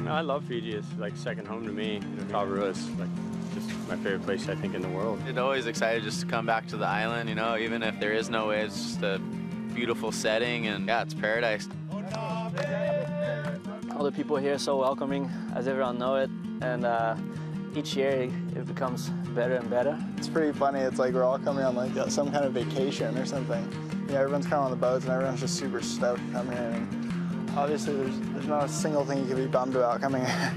I love Fiji. It's like second home to me. You know, Tavarua is like just my favorite place, I think, in the world. It's always excited just to come back to the island, you know, even if there is no waves, just a beautiful setting, and yeah, it's paradise. All the people here are so welcoming, as everyone know it, and each year it becomes better and better. It's pretty funny. It's like we're all coming on like some kind of vacation or something. You know, everyone's coming on the boats and everyone's just super stoked to come here. And obviously, there's not a single thing you could be bummed about coming here.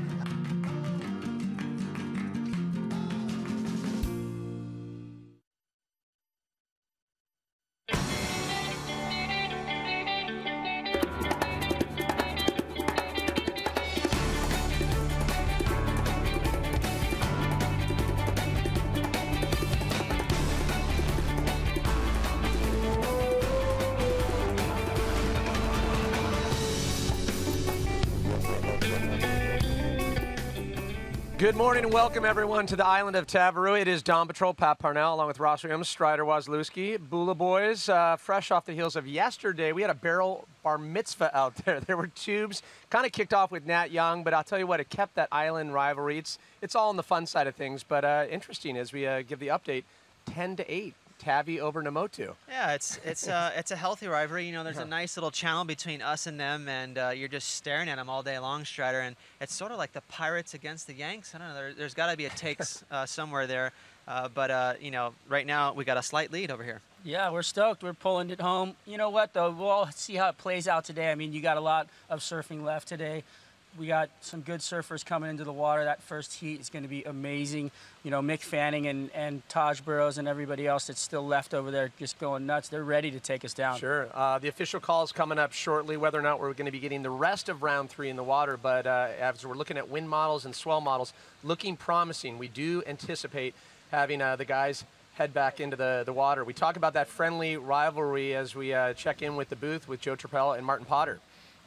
Good morning and welcome everyone to the island of Tavarua. It is Dawn Patrol, Pat Parnell, along with Ross Williams, Strider Wazlewski, Bula Boys, fresh off the heels of yesterday. We had a barrel bar mitzvah out there. There were tubes, kind of kicked off with Nat Young, but I'll tell you what, it kept that island rivalry. It's all on the fun side of things, but interesting as we give the update, 10-8. Tavi over Namotu. Yeah, it's a healthy rivalry. You know, there's a nice little channel between us and them, and you're just staring at them all day long, Strider. And it's sort of like the Pirates against the Yanks. I don't know. There's got to be a takes somewhere there. But you know, right now we got a slight lead over here. Yeah, we're stoked. We're pulling it home. You know what, though? We'll all see how it plays out today. I mean, you got a lot of surfing left today. We got some good surfers coming into the water. That first heat is going to be amazing. You know, Mick Fanning and Taj Burrows and everybody else that's still left over there just going nuts. They're ready to take us down. Sure. The official call is coming up shortly, whether or not we're going to be getting the rest of round 3 in the water. But as we're looking at wind models and swell models, looking promising. We do anticipate having the guys head back into the water. We talk about that friendly rivalry as we check in with the booth with Joe Trappell and Martin Potter.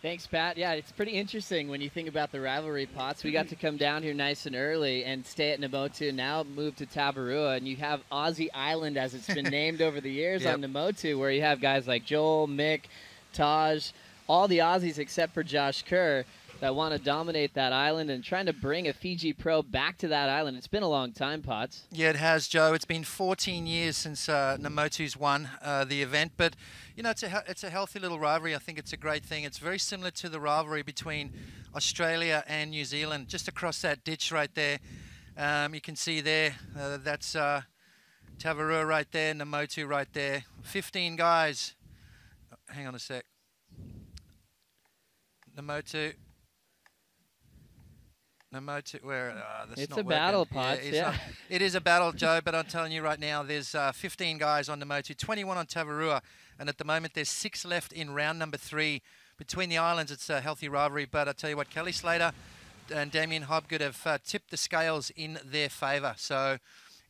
Thanks, Pat. Yeah, it's pretty interesting when you think about the rivalry pots. We got to come down here nice and early and stay at Namotu, now move to Tavarua, and you have Aussie Island, as it's been named over the years, on Namotu, where you have guys like Joel, Mick, Taj, all the Aussies except for Josh Kerr that want to dominate that island and trying to bring a Fiji pro back to that island. It's been a long time, Potts. Yeah, it has, Joe. It's been 14 years since Namotu's won the event, but you know, it's a healthy little rivalry. I think it's a great thing. It's very similar to the rivalry between Australia and New Zealand, just across that ditch right there. You can see there, that's Tavarua right there, Namotu right there. 15 guys. Hang on a sec. Namotu, where that's it's not a battle, working. Potts. Yeah. It is a battle, Joe, but I'm telling you right now, there's 15 guys on Namotu, 21 on Tavarua, and at the moment there's 6 left in round number 3. Between the islands, it's a healthy rivalry, but I tell you what, Kelly Slater and Damien Hobgood have tipped the scales in their favour. So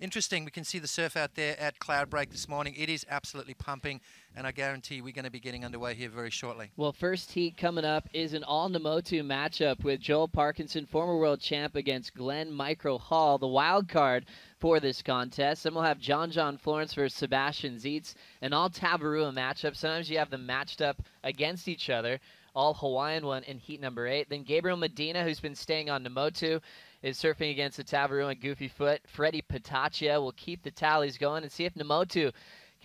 interesting. We can see the surf out there at Cloudbreak this morning. It is absolutely pumping, and I guarantee we're going to be getting underway here very shortly. Well, first heat coming up is an all-Namotu matchup with Joel Parkinson, former world champ, against Glenn Micro Hall, the wild card for this contest. Then we'll have John Florence versus Sebastian Zietz, an all-Tavarua matchup. Sometimes you have them matched up against each other. All Hawaiian one in heat number 8. Then Gabriel Medina, who's been staying on Namotu, is surfing against the Tavarua and Goofy Foot. Freddie Patachia will keep the tallies going and see if Namotu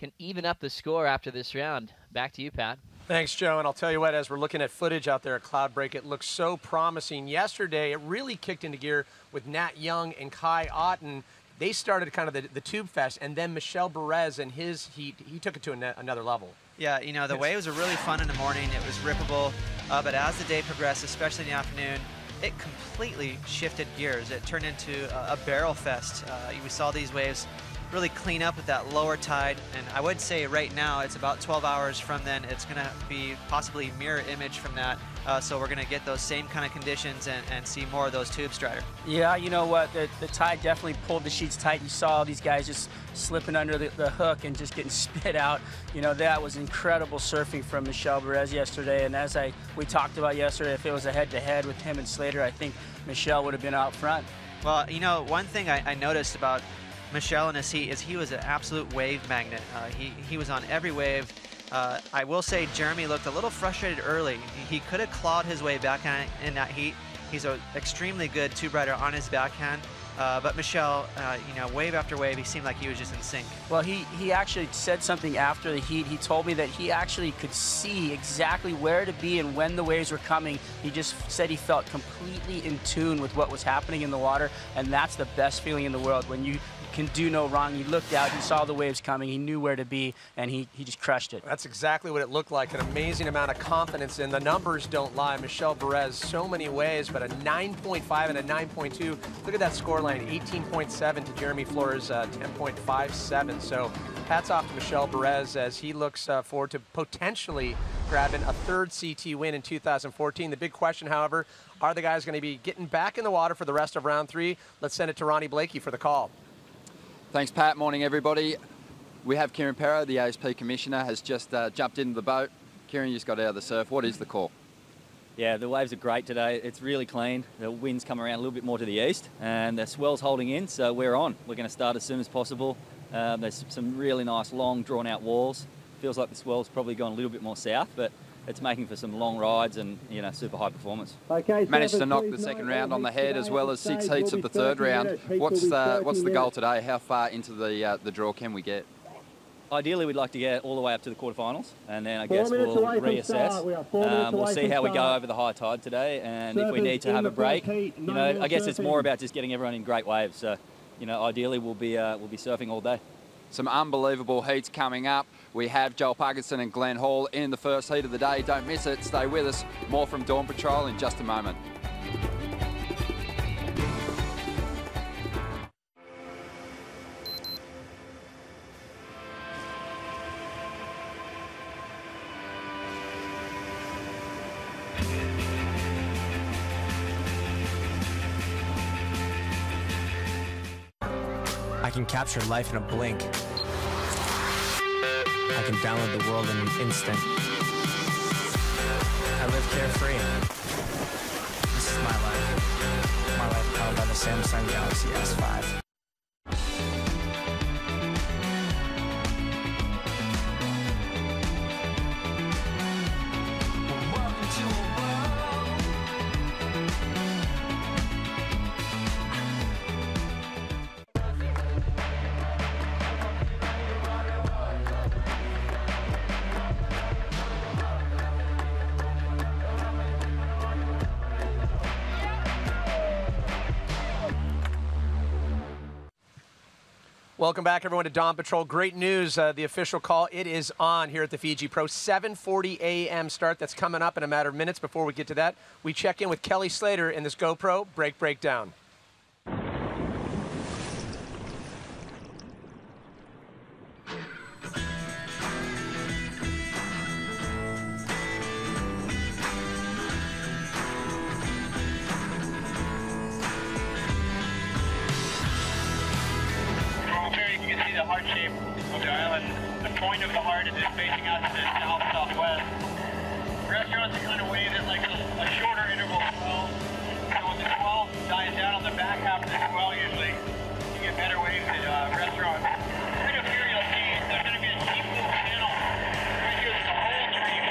can even up the score after this round. Back to you, Pat. Thanks, Joe. And I'll tell you what, as we're looking at footage out there at Cloudbreak, it looks so promising. Yesterday, it really kicked into gear with Nat Young and Kai Otten. They started kind of the tube fest, and then Michel Perez and his heat, he took it to another level. Yeah, you know, the waves were really fun in the morning. It was rippable, but as the day progressed, especially in the afternoon, it completely shifted gears. It turned into a barrel fest. We saw these waves really clean up with that lower tide, and I would say right now it's about 12 hours from then. It's going to be possibly mirror image from that, so we're going to get those same kind of conditions and see more of those tubes, Strider. Yeah, you know what, the tide definitely pulled the sheets tight. You saw these guys just slipping under the hook and just getting spit out. You know, that was incredible surfing from Michel Perez yesterday, and as we talked about yesterday, if it was a head-to-head with him and Slater, I think Michel would have been out front. Well, you know, one thing I noticed about Michel in his heat is he was an absolute wave magnet. He was on every wave. I will say Jeremy looked a little frustrated early. He could have clawed his way back in that heat, He's an extremely good two-rider on his backhand. But Michel, you know, wave after wave, he seemed like he was just in sync. Well, he actually said something after the heat. He told me that he actually could see exactly where to be and when the waves were coming. He just said he felt completely in tune with what was happening in the water, and that's the best feeling in the world. When you can do no wrong, he looked out, he saw the waves coming, he knew where to be, and he just crushed it. That's exactly what it looked like, an amazing amount of confidence, and the numbers don't lie. Michel Perez, so many waves, but a 9.5 and a 9.2. Look at that scoreline, 18.7 to Jeremy Flores, 10.57. So hats off to Michel Perez as he looks forward to potentially grabbing a third CT win in 2014. The big question, however, are the guys going to be getting back in the water for the rest of round 3? Let's send it to Ronnie Blakey for the call. Thanks, Pat. Morning, everybody. We have Kieran Perro, the ASP Commissioner, has just jumped into the boat. Kieran, you just got out of the surf. What is the call? Yeah, the waves are great today. It's really clean. The wind's come around a little bit more to the east, and the swell's holding in, so we're on. We're going to start as soon as possible. There's some really nice, long, drawn-out walls. Feels like the swell's probably gone a little bit more south, but it's making for some long rides and, you know, super high performance. Okay, managed to knock the second round on the head as well as 6 heats of the third round. What's the goal today? How far into the draw can we get? Ideally, we'd like to get all the way up to the quarterfinals, and then I guess we'll reassess. We'll see how we go over the high tide today, and if we need to have a break, you know, I guess it's more about just getting everyone in great waves. So, you know, ideally we'll be surfing all day. Some unbelievable heats coming up. We have Joel Parkinson and Glenn Hall in the first heat of the day. Don't miss it. Stay with us. More from Dawn Patrol in just a moment. I can capture life in a blink. I can download the world in an instant. I live carefree. This is my life. My life powered by the Samsung Galaxy S5. Welcome back, everyone, to Dawn Patrol. Great news, the official call. It is on here at the Fiji Pro. 7:40 a.m. start. That's coming up in a matter of minutes. Before we get to that, we check in with Kelly Slater in this GoPro breakdown. The heart shape of the island. The point of the heart is just facing out to the south-southwest. Restaurants are kind of wave at like a shorter interval swell. So when the swell dies down on the back half of the swell, usually you get better waves at restaurants. Right up here you'll see there's going to be a deep little channel. Right here there's a hole in the reef.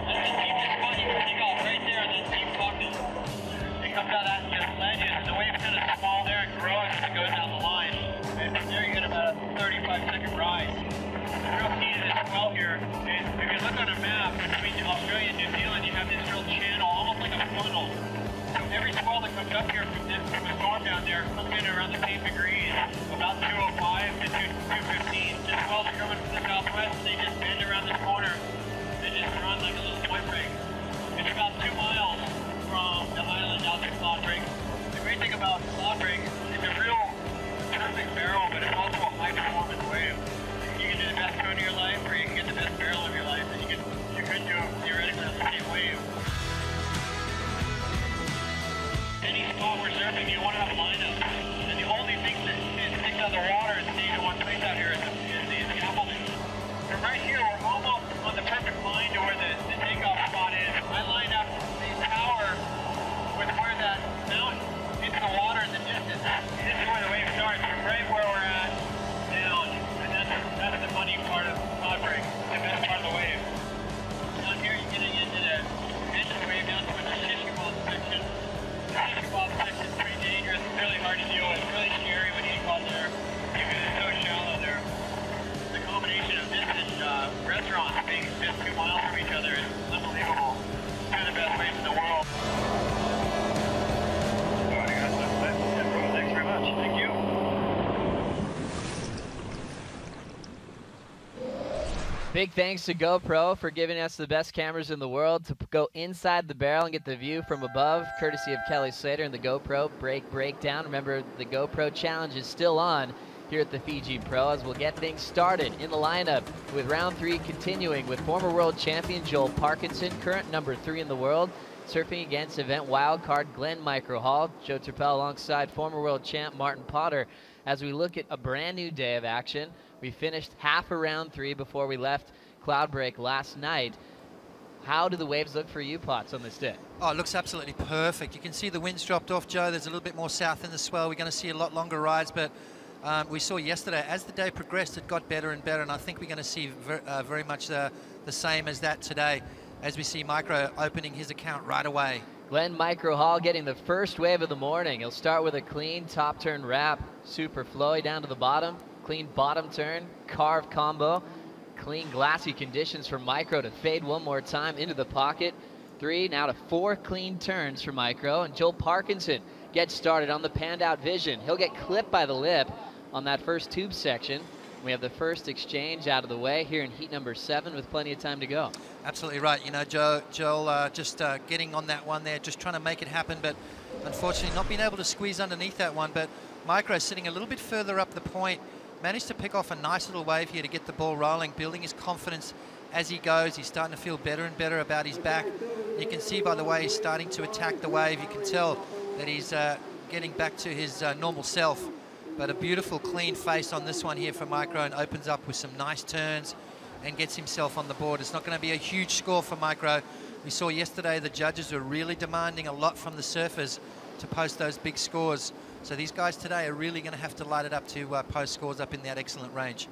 That's the deepest spot you can take off right there in this deep pocket. It comes out at just ledges. The wave's kind of small there and grows as it goes down the line. And from there you get about a 35-second rise. The real key to this swell here is if you look on a map between Australia and New Zealand, you have this real channel, almost like a funnel. So every swell that comes up here from the storm down there comes in around the same degrees, about 205 to 215. The swells are coming from the southwest, they just bend around this corner. They just run like a little point break. It's about 2 miles from the island out to Claw Break. The great thing about Claw Break is a real perfect barrel, but it's also a high-performance wave. You can do the best turn of your life, or you can get the best barrel of your life, and you could do theoretically the same wave. Any spot we're surfing, you want to have lineup, and the only thing that sticks out of the water and stays in one place out here is the scaffolding. From right here, we're almost on the perfect line to where the takeoff spot is. I line up the tower with where that mountain into the water in the distance. Big thanks to GoPro for giving us the best cameras in the world to go inside the barrel and get the view from above, courtesy of Kelly Slater and the GoPro breakdown. Remember, the GoPro challenge is still on here at the Fiji Pro as we'll get things started in the lineup with round 3 continuing with former world champion Joel Parkinson, current number 3 in the world, surfing against event wildcard Glenn Micro Hall. Joe Turpel alongside former world champ Martin Potter as we look at a brand new day of action. We finished half of round 3 before we left Cloudbreak last night. How do the waves look for you, Potts, on this day? Oh, it looks absolutely perfect. You can see the wind's dropped off, Joe. There's a little bit more south in the swell. We're going to see a lot longer rides, but we saw yesterday, as the day progressed, it got better and better, and I think we're going to see very much the same as that today, as we see Micro opening his account right away. Glenn Micro Hall getting the first wave of the morning. He'll start with a clean top turn wrap, super flowy down to the bottom, clean bottom turn, carve combo, clean glassy conditions for Micro to fade one more time into the pocket. 3, now to 4 clean turns for Micro, and Joel Parkinson gets started on the panned out vision. He'll get clipped by the lip on that first tube section. We have the first exchange out of the way here in heat number 7 with plenty of time to go. Absolutely right. You know, Joel just getting on that one there, just trying to make it happen, but unfortunately not being able to squeeze underneath that one. But Micro sitting a little bit further up the point, managed to pick off a nice little wave here to get the ball rolling, building his confidence as he goes. He's starting to feel better and better about his back. You can see by the way he's starting to attack the wave, you can tell that he's getting back to his normal self. But a beautiful clean face on this one here for Micro, and opens up with some nice turns and gets himself on the board. It's not going to be a huge score for Micro. We saw yesterday the judges were really demanding a lot from the surfers to post those big scores. So these guys today are really going to have to light it up to post scores up in that excellent range.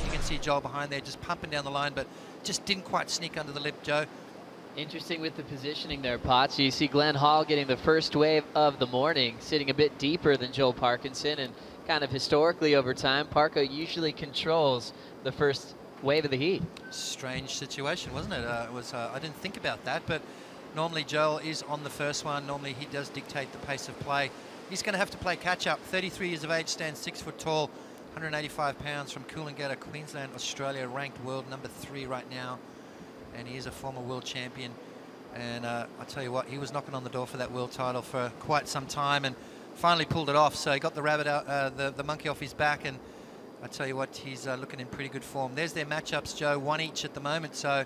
You can see Joel behind there just pumping down the line, but just didn't quite sneak under the lip, Joe. Interesting with the positioning there, Potts. You see Glenn Hall getting the first wave of the morning, sitting a bit deeper than Joel Parkinson, and kind of historically over time, Parko usually controls the first wave of the heat. Strange situation, wasn't it? I didn't think about that, but normally Joel is on the first one. Normally he does dictate the pace of play. He's going to have to play catch-up. 33 years of age, stands 6 foot tall, 185 pounds, from Coolangatta, Queensland, Australia, ranked world number 3 right now. And he is a former world champion. And I tell you what, he was knocking on the door for that world title for quite some time and finally pulled it off. So he got the rabbit out, the monkey off his back, and I tell you what, he's looking in pretty good form. There's their matchups, Joe, 1 each at the moment. So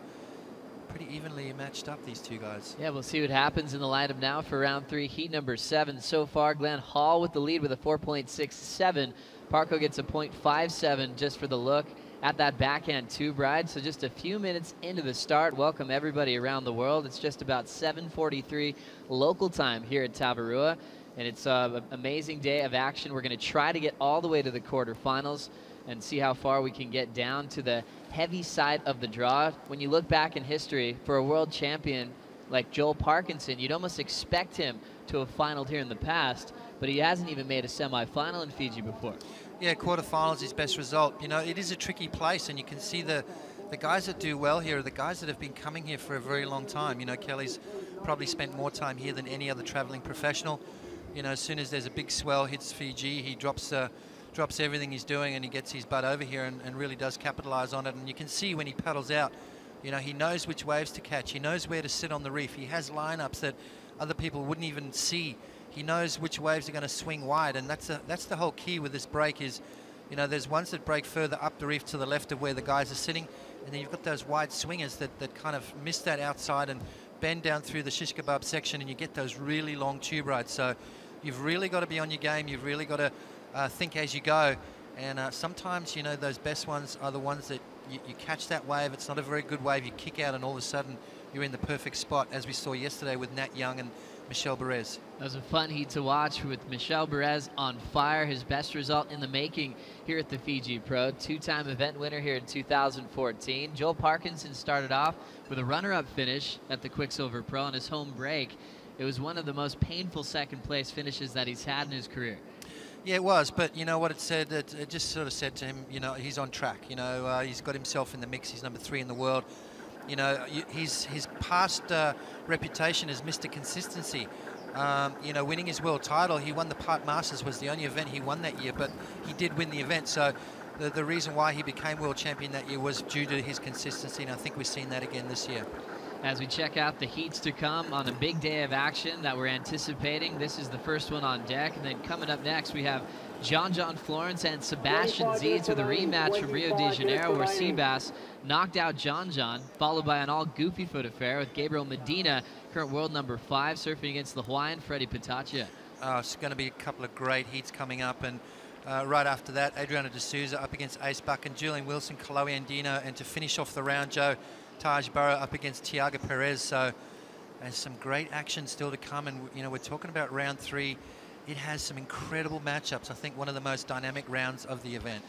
pretty evenly matched up, these two guys. Yeah, we'll see what happens in the lineup now for round 3, heat number 7. So far, Glenn Hall with the lead with a 4.67. Parko gets a 0.57 just for the look at that backhand tube ride. So just a few minutes into the start. Welcome everybody around the world. It's just about 7:43 local time here at Tavarua, and it's an amazing day of action. We're going to try to get all the way to the quarterfinals and see how far we can get down to the heavy side of the draw. When you look back in history, for a world champion like Joel Parkinson, you'd almost expect him to have finaled here in the past, but he hasn't even made a semifinal in Fiji before. Yeah, quarterfinals is his best result. You know, it is a tricky place, and you can see the guys that do well here are the guys that have been coming here for a very long time. You know, Kelly's probably spent more time here than any other traveling professional. You know, as soon as there's a big swell hits Fiji, he drops everything he's doing and he gets his butt over here and really does capitalize on it. And you can see when he paddles out, you know, he knows which waves to catch. He knows where to sit on the reef. He has lineups that other people wouldn't even see. He knows which waves are going to swing wide, and that's the whole key with this break is, you know, there's ones that break further up the reef to the left of where the guys are sitting, and then you've got those wide swingers that kind of miss that outside and bend down through the shish kebab section, and you get those really long tube rides. So you've really got to be on your game. You've really got to think as you go, and sometimes, you know, those best ones are the ones that you catch that wave. It's not a very good wave. You kick out, and all of a sudden you're in the perfect spot, as we saw yesterday with Nat Young and Michel Perez. That was a fun heat to watch with Michel Perez on fire. His best result in the making here at the Fiji Pro. 2-time event winner here in 2014. Joel Parkinson started off with a runner-up finish at the Quicksilver Pro on his home break. It was one of the most painful second place finishes that he's had in his career. Yeah, it was, but you know what it said? It just sort of said to him, you know, he's on track. You know, he's got himself in the mix. He's number 3 in the world. You know, his past reputation is Mr. Consistency. You know, winning his world title, he won the Part Masters, was the only event he won that year, but he did win the event. So the reason why he became world champion that year was due to his consistency, and I think we've seen that again this year. As we check out the heats to come on a big day of action that we're anticipating, this is the first one on deck. And then coming up next, we have John Florence and Sebastian Zietz with a rematch from Rio de Janeiro, where Seabass knocked out John, followed by an all-goofy foot affair with Gabriel Medina, current world number 5, surfing against the Hawaiian Freddie Pataccia. It's going to be a couple of great heats coming up, and right after that, Adriana de Souza up against Ace Buck and Julian Wilson, Chloe Andino, and to finish off the round, Joe, Taj Burrow up against Tiago Perez. So there's some great action still to come, and you know, we're talking about round 3. It has some incredible matchups. I think one of the most dynamic rounds of the event.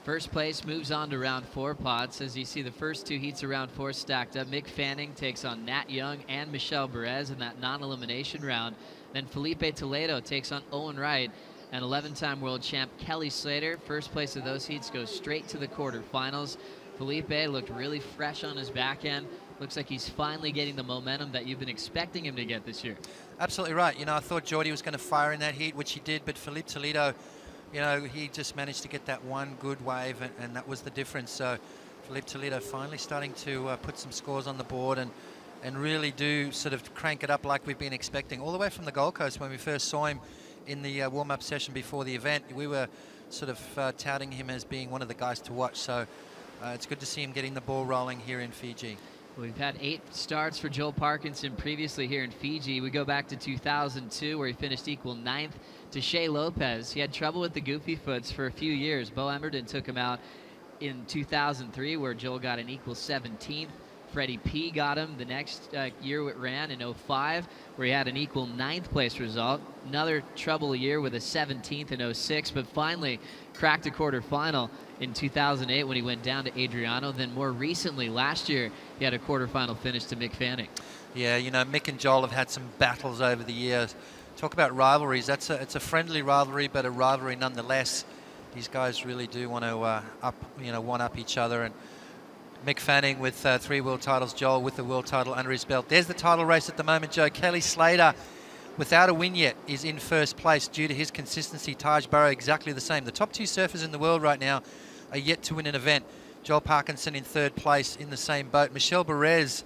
First place moves on to round 4, Pots. As you see, the first 2 heats of round 4 stacked up. Mick Fanning takes on Nat Young and Michelle Perez in that non-elimination round. Then Felipe Toledo takes on Owen Wright, and 11-time world champ Kelly Slater. First place of those heats goes straight to the quarterfinals. Felipe looked really fresh on his back end. Looks like he's finally getting the momentum that you've been expecting him to get this year. Absolutely right. You know, I thought Geordie was going to fire in that heat, which he did, but Felipe Toledo, you know, he just managed to get that one good wave, and that was the difference. So Felipe Toledo finally starting to put some scores on the board and really do sort of crank it up like we've been expecting. All the way from the Gold Coast, when we first saw him in the warm-up session before the event, we were sort of touting him as being one of the guys to watch. So it's good to see him getting the ball rolling here in Fiji. We've had 8 starts for Joel Parkinson previously here in Fiji. We go back to 2002, where he finished equal 9th to Shea Lopez. He had trouble with the goofy foots for a few years. Bo Emerton took him out in 2003, where Joel got an equal 17th. Freddie P got him the next year it ran in 05, where he had an equal 9th place result. Another trouble year with a 17th in 06, but finally cracked a quarterfinal in 2008 when he went down to Adriano. Then more recently, last year, he had a quarterfinal finish to Mick Fanning. Yeah, you know, Mick and Joel have had some battles over the years. Talk about rivalries. It's a friendly rivalry, but a rivalry nonetheless. These guys really do want to one up each other. And Mick Fanning with 3 world titles, Joel with the world title under his belt. There's the title race at the moment, Joe. Kelly Slater, without a win yet, is in first place due to his consistency. Taj Burrow, exactly the same. The top 2 surfers in the world right now are yet to win an event. Joel Parkinson in 3rd place in the same boat. Michelle Perez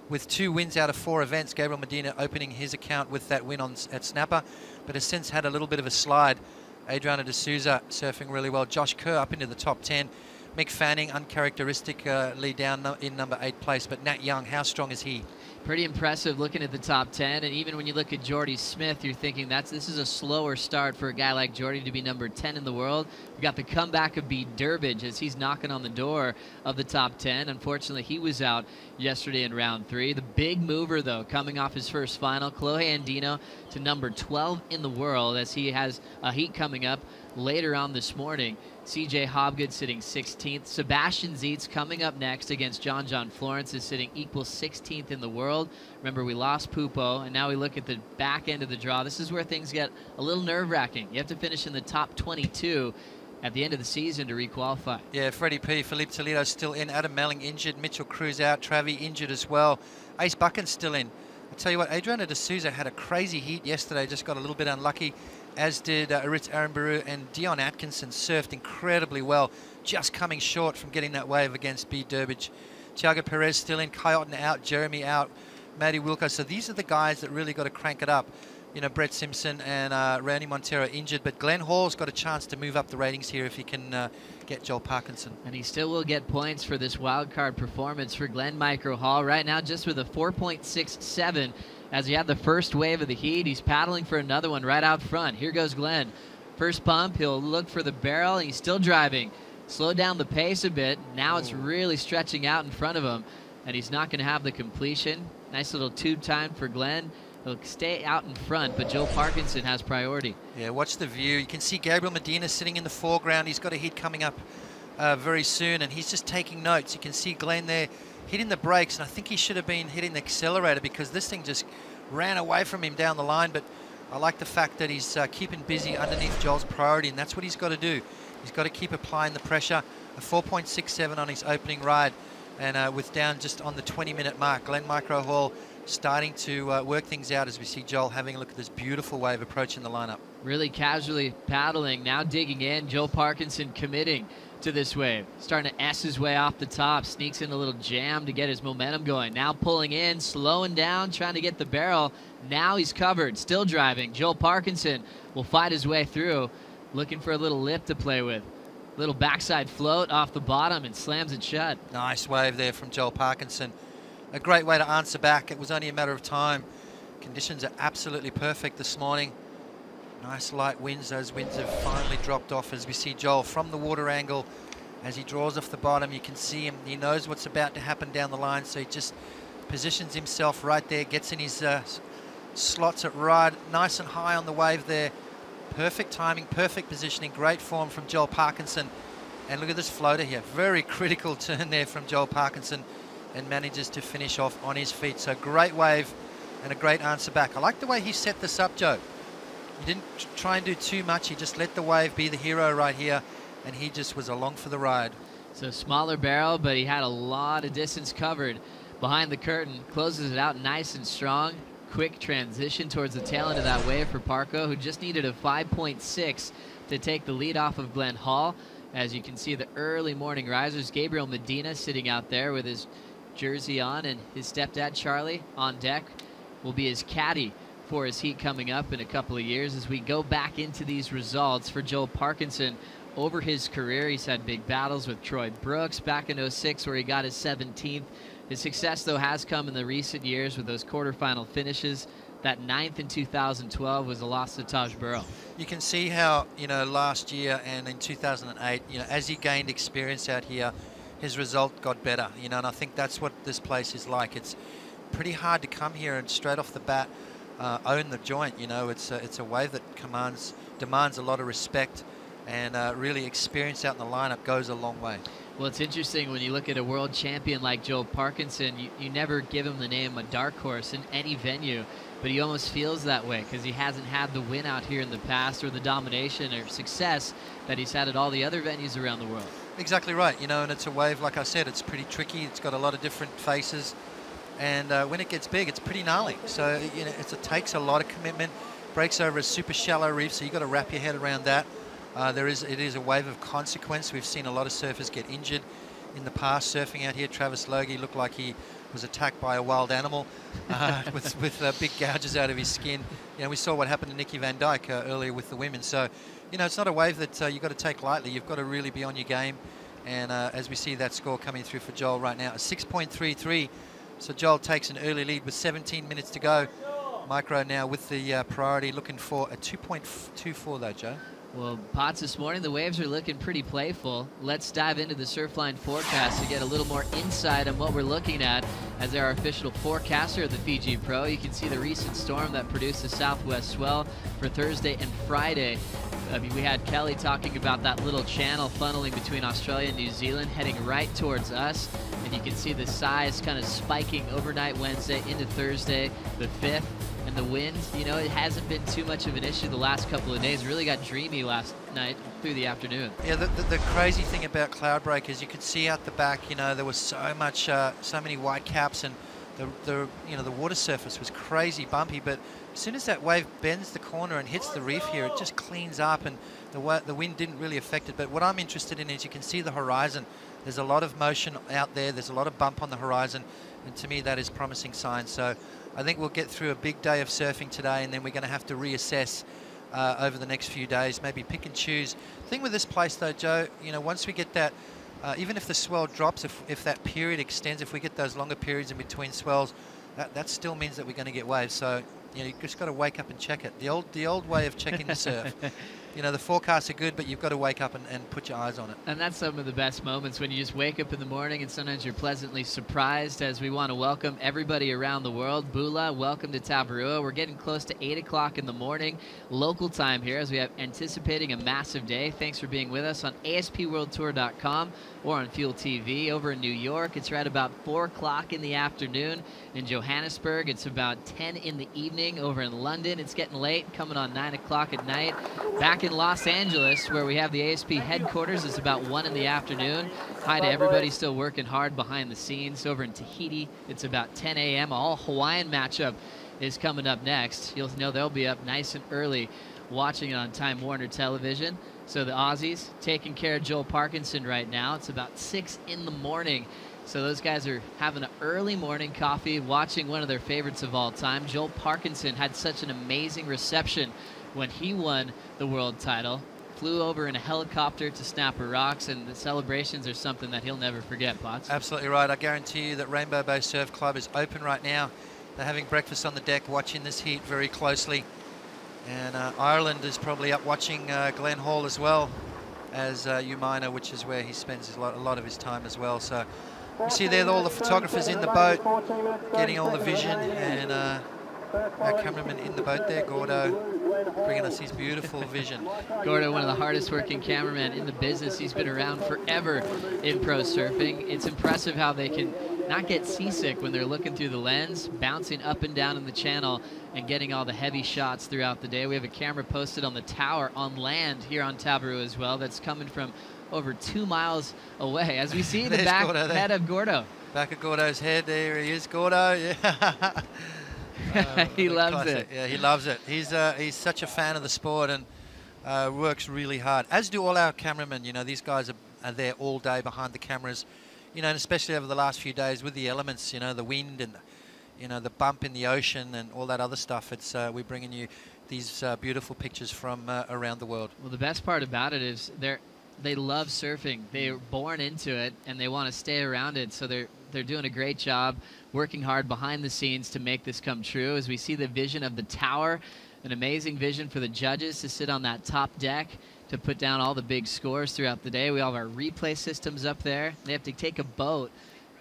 with 2 wins out of 4 events. Gabriel Medina opening his account with that win at Snapper, but has since had a little bit of a slide. Adriana de Souza surfing really well. Josh Kerr up into the top 10. Mick Fanning uncharacteristically down in number 8 place, but Nat Young, how strong is he? Pretty impressive looking at the top 10, and even when you look at Jordy Smith, you're thinking this is a slower start for a guy like Jordy to be number 10 in the world. We got the comeback of B. Durbridge as he's knocking on the door of the top 10. Unfortunately, he was out yesterday in round 3. The big mover, though, coming off his first final, Chloe Andino to number 12 in the world as he has a heat coming up later on this morning. CJ Hobgood sitting 16th. Sebastian Zietz coming up next against John Florence is sitting equal 16th in the world. Remember, we lost Pupo, and now we look at the back end of the draw. This is where things get a little nerve-wracking. You have to finish in the top 22 at the end of the season to requalify. Yeah, Freddie P, Felipe Toledo still in. Adam Melling injured. Mitchell Cruz out. Travi injured as well. Ace Buchan's still in. I tell you what, Adriana de Souza had a crazy heat yesterday. Just got a little bit unlucky, as did Aritz Arambaru, and Dion Atkinson surfed incredibly well, just coming short from getting that wave against B. Durbridge. Tiago Perez still in, Kai Otten out, Jeremy out, Matty Wilco. So these are the guys that really got to crank it up. You know, Brett Simpson and Randy Montero injured, but Glenn Hall's got a chance to move up the ratings here if he can get Joel Parkinson. And he still will get points for this wild card performance for Glenn Micro Hall. Right now, just with a 4.67. As he had the first wave of the heat, he's paddling for another one right out front. Here goes Glenn. First pump, he'll look for the barrel. He's still driving. Slowed down the pace a bit. Now it's really stretching out in front of him, and he's not going to have the completion. Nice little tube time for Glenn. He'll stay out in front, but Joel Parkinson has priority. Yeah, watch the view. You can see Gabriel Medina sitting in the foreground. He's got a heat coming up very soon, and he's just taking notes. You can see Glenn there hitting the brakes, and I think he should have been hitting the accelerator because this thing just ran away from him down the line. But I like the fact that he's keeping busy underneath Joel's priority, and that's what he's got to do. He's got to keep applying the pressure. A 4.67 on his opening ride, and with down just on the 20-minute mark. Glenn Micro Hall starting to work things out as we see Joel having a look at this beautiful wave approaching the lineup. Really casually paddling, now digging in. Joel Parkinson committing to this wave. Starting to S his way off the top, sneaks in a little jam to get his momentum going. Now pulling in, slowing down, trying to get the barrel. Now he's covered, still driving. Joel Parkinson will fight his way through, looking for a little lip to play with. Little backside float off the bottom and slams it shut. Nice wave there from Joel Parkinson. A great way to answer back. It was only a matter of time. Conditions are absolutely perfect this morning. Nice light winds. Those winds have finally dropped off as we see Joel from the water angle. As he draws off the bottom, you can see him. He knows what's about to happen down the line, so he just positions himself right there, gets in his slots at right, nice and high on the wave there. Perfect timing, perfect positioning, great form from Joel Parkinson. And look at this floater here. Very critical turn there from Joel Parkinson, and manages to finish off on his feet. So great wave and a great answer back. I like the way he set this up, Joe. He didn't try and do too much. He just let the wave be the hero right here, and he just was along for the ride. So smaller barrel, but he had a lot of distance covered behind the curtain. Closes it out nice and strong. Quick transition towards the tail end of that wave for Parko, who just needed a 5.6 to take the lead off of Glenn Hall. As you can see, the early morning risers. Gabriel Medina sitting out there with his jersey on, and his stepdad Charlie on deck will be his caddy for his heat coming up in a couple of years. As we go back into these results for Joel Parkinson, over his career he's had big battles with Troy Brooks back in 06 where he got his 17th. His success though has come in the recent years with those quarterfinal finishes. That 9th in 2012 was a loss to Taj Burrow. You can see how, you know, last year and in 2008, you know, as he gained experience out here, his result got better, you know, and I think that's what this place is like. It's pretty hard to come here and straight off the bat own the joint. You know, it's a wave that demands a lot of respect, and really experience out in the lineup goes a long way. Well, it's interesting when you look at a world champion like Joel Parkinson, you never give him the name a dark horse in any venue, but he almost feels that way because he hasn't had the win out here in the past, or the domination or success that he's had at all the other venues around the world. Exactly right, you know, and it's a wave, like I said, it's pretty tricky. It's got a lot of different faces, and when it gets big, it's pretty gnarly. So, you know, it takes a lot of commitment. Breaks over a super shallow reef, so you've got to wrap your head around that. It is a wave of consequence. We've seen a lot of surfers get injured in the past surfing out here. Travis Logie looked like he was attacked by a wild animal with big gouges out of his skin. You know, we saw what happened to Nikki Van Dyke earlier with the women. So, you know, it's not a wave that you've got to take lightly. You've got to really be on your game. And as we see that score coming through for Joel right now, a 6.33. So Joel takes an early lead with 17 minutes to go. Micro now with the priority, looking for a 2.24 though, Joe. Well, Potts, this morning the waves are looking pretty playful. Let's dive into the Surfline forecast to get a little more insight on what we're looking at. As our official forecaster of the Fiji Pro, you can see the recent storm that produced a southwest swell for Thursday and Friday. I mean, we had Kelly talking about that little channel funneling between Australia and New Zealand heading right towards us. And you can see the size kind of spiking overnight Wednesday into Thursday, the 5th. And the wind, you know, it hasn't been too much of an issue the last couple of days. It really got dreamy last night through the afternoon. Yeah, the crazy thing about Cloudbreak is you could see out the back, you know, there was so many white caps, and the water surface was crazy bumpy. But as soon as that wave bends the corner and hits the reef here, it just cleans up, and the wind didn't really affect it. But what I'm interested in is you can see the horizon. There's a lot of motion out there. There's a lot of bump on the horizon, and to me that is promising signs. So I think we'll get through a big day of surfing today, and then we're going to have to reassess over the next few days, maybe pick and choose. The thing with this place though, Joe, you know, once we get that, even if the swell drops, if that period extends, if we get those longer periods in between swells, that still means that we're going to get waves. So, you know, you just got to wake up and check it. The old way of checking the surf. You know, the forecasts are good, but you've got to wake up and put your eyes on it. And that's some of the best moments, when you just wake up in the morning and sometimes you're pleasantly surprised. As we want to welcome everybody around the world. Bula, welcome to Tavarua. We're getting close to 8 o'clock in the morning local time here, as we have anticipating a massive day. Thanks for being with us on ASPWorldTour.com or on Fuel TV. Over in New York, it's right about 4 o'clock in the afternoon. In Johannesburg, it's about 10 in the evening. Over in London, it's getting late, coming on 9 o'clock at night. Back in Los Angeles, where we have the ASP headquarters, it's about 1 in the afternoon. Hi to everybody still working hard behind the scenes. Over in Tahiti, it's about 10 a.m. All Hawaiian matchup is coming up next. You'll know they'll be up nice and early watching it on Time Warner Television. So the Aussies taking care of Joel Parkinson right now. It's about 6 in the morning. So those guys are having an early morning coffee, watching one of their favorites of all time. Joel Parkinson had such an amazing reception when he won the world title. Flew over in a helicopter to Snapper Rocks, and the celebrations are something that he'll never forget, Potts. Absolutely right. I guarantee you that Rainbow Bay Surf Club is open right now. They're having breakfast on the deck, watching this heat very closely. And Ireland is probably up watching Glenn Hall as well as Umina, which is where he spends a lot of his time as well. So you see there all the photographers in the boat getting all the vision, and our cameraman in the boat there, Gordo, bringing us his beautiful vision. Gordo, one of the hardest working cameramen in the business. He's been around forever in pro surfing. It's impressive how they can not get seasick when they're looking through the lens, bouncing up and down in the channel and getting all the heavy shots throughout the day. We have a camera posted on the tower on land here on Tabarua as well. That's coming from over 2 miles away. As we see the back head of Gordo. Back of Gordo's head, there he is, Gordo. Yeah. He loves it. Yeah, he loves it. He's such a fan of the sport and works really hard, as do all our cameramen. You know, these guys are there all day behind the cameras, you know, and especially over the last few days with the elements, you know, the wind and, you know, the bump in the ocean and all that other stuff. It's we're bringing you these beautiful pictures from around the world. Well, the best part about it is they love surfing. They're born into it, and they want to stay around it, so they're doing a great job working hard behind the scenes to make this come true. As we see the vision of the tower, an amazing vision for the judges to sit on that top deck to put down all the big scores throughout the day. We all have our replay systems up there. They have to take a boat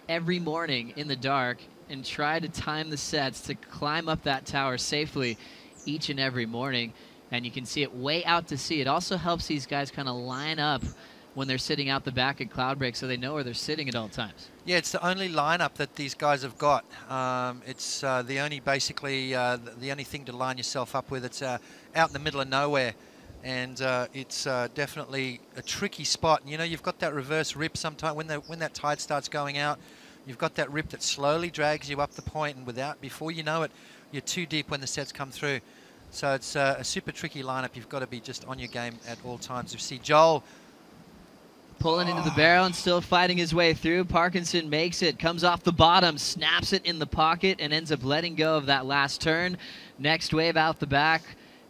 every morning in the dark and try to time the sets to climb up that tower safely each and every morning. And you can see it way out to sea. It also helps these guys kind of line up when they're sitting out the back at Cloudbreak, so they know where they're sitting at all times. Yeah, it's the only lineup that these guys have got. It's the only, basically, the only thing to line yourself up with. It's out in the middle of nowhere, and it's definitely a tricky spot. And, you know, you've got that reverse rip sometimes when that tide starts going out. You've got that rip that slowly drags you up the point, and before you know it, you're too deep when the sets come through. So it's a super tricky lineup. You've got to be just on your game at all times. You see Joel pulling into the barrel and still fighting his way through. Parkinson makes it, comes off the bottom, snaps it in the pocket, and ends up letting go of that last turn. Next wave out the back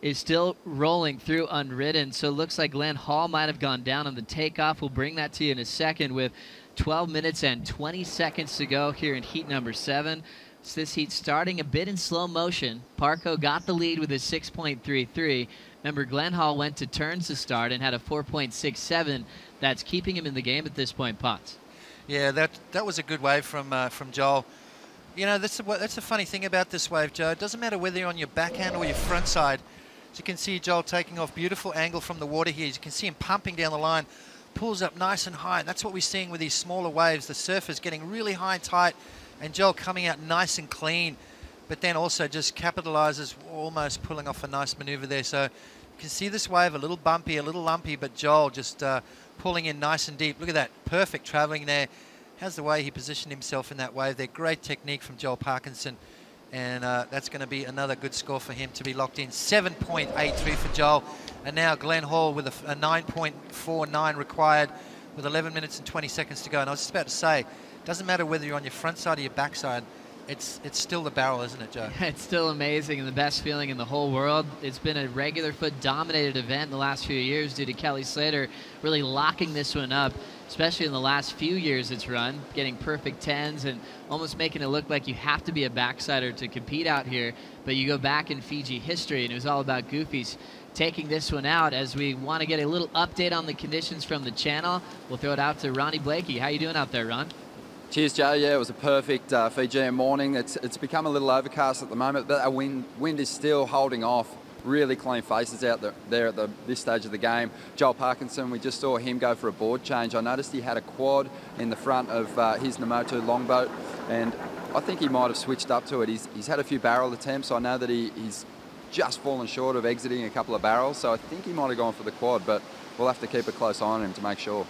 is still rolling through unridden, so it looks like Glenn Hall might have gone down on the takeoff. We'll bring that to you in a second with 12 minutes and 20 seconds to go here in heat number 7. So this heat starting a bit in slow motion. Parko got the lead with a 6.33. Remember, Glenn Hall went to turns to start and had a 4.67. That's keeping him in the game at this point, Potts. Yeah, that was a good wave from Joel. You know, that's the funny thing about this wave, Joe. It doesn't matter whether you're on your backhand or your front side. As you can see, Joel taking off, beautiful angle from the water here. As you can see him pumping down the line, pulls up nice and high. And that's what we're seeing with these smaller waves. The surfers getting really high and tight, and Joel coming out nice and clean, but then also just capitalizes, almost pulling off a nice maneuver there. So you can see this wave a little bumpy, a little lumpy, but Joel just pulling in nice and deep. Look at that, perfect traveling there. How's the way he positioned himself in that wave there? Great technique from Joel Parkinson, and that's going to be another good score for him to be locked in. 7.83 for Joel, and now Glenn Hall with a 9.49 required with 11 minutes and 20 seconds to go. And I was just about to say, doesn't matter whether you're on your front side or your back side, it's still the barrel, isn't it, Joe? It's still amazing and the best feeling in the whole world. It's been a regular foot-dominated event in the last few years due to Kelly Slater really locking this one up, especially in the last few years it's run, getting perfect 10s and almost making it look like you have to be a backsider to compete out here. But you go back in Fiji history, and it was all about goofies taking this one out. As we want to get a little update on the conditions from the channel, we'll throw it out to Ronnie Blakey. How you doing out there, Ron? Cheers, Joe. Yeah, it was a perfect Fijian morning. It's become a little overcast at the moment, but our wind is still holding off. Really clean faces out there at this stage of the game. Joel Parkinson, we just saw him go for a board change. I noticed he had a quad in the front of his Namotu longboat, and I think he might have switched up to it. He's had a few barrel attempts. I know that he's just fallen short of exiting a couple of barrels, so I think he might have gone for the quad, but we'll have to keep a close eye on him to make sure.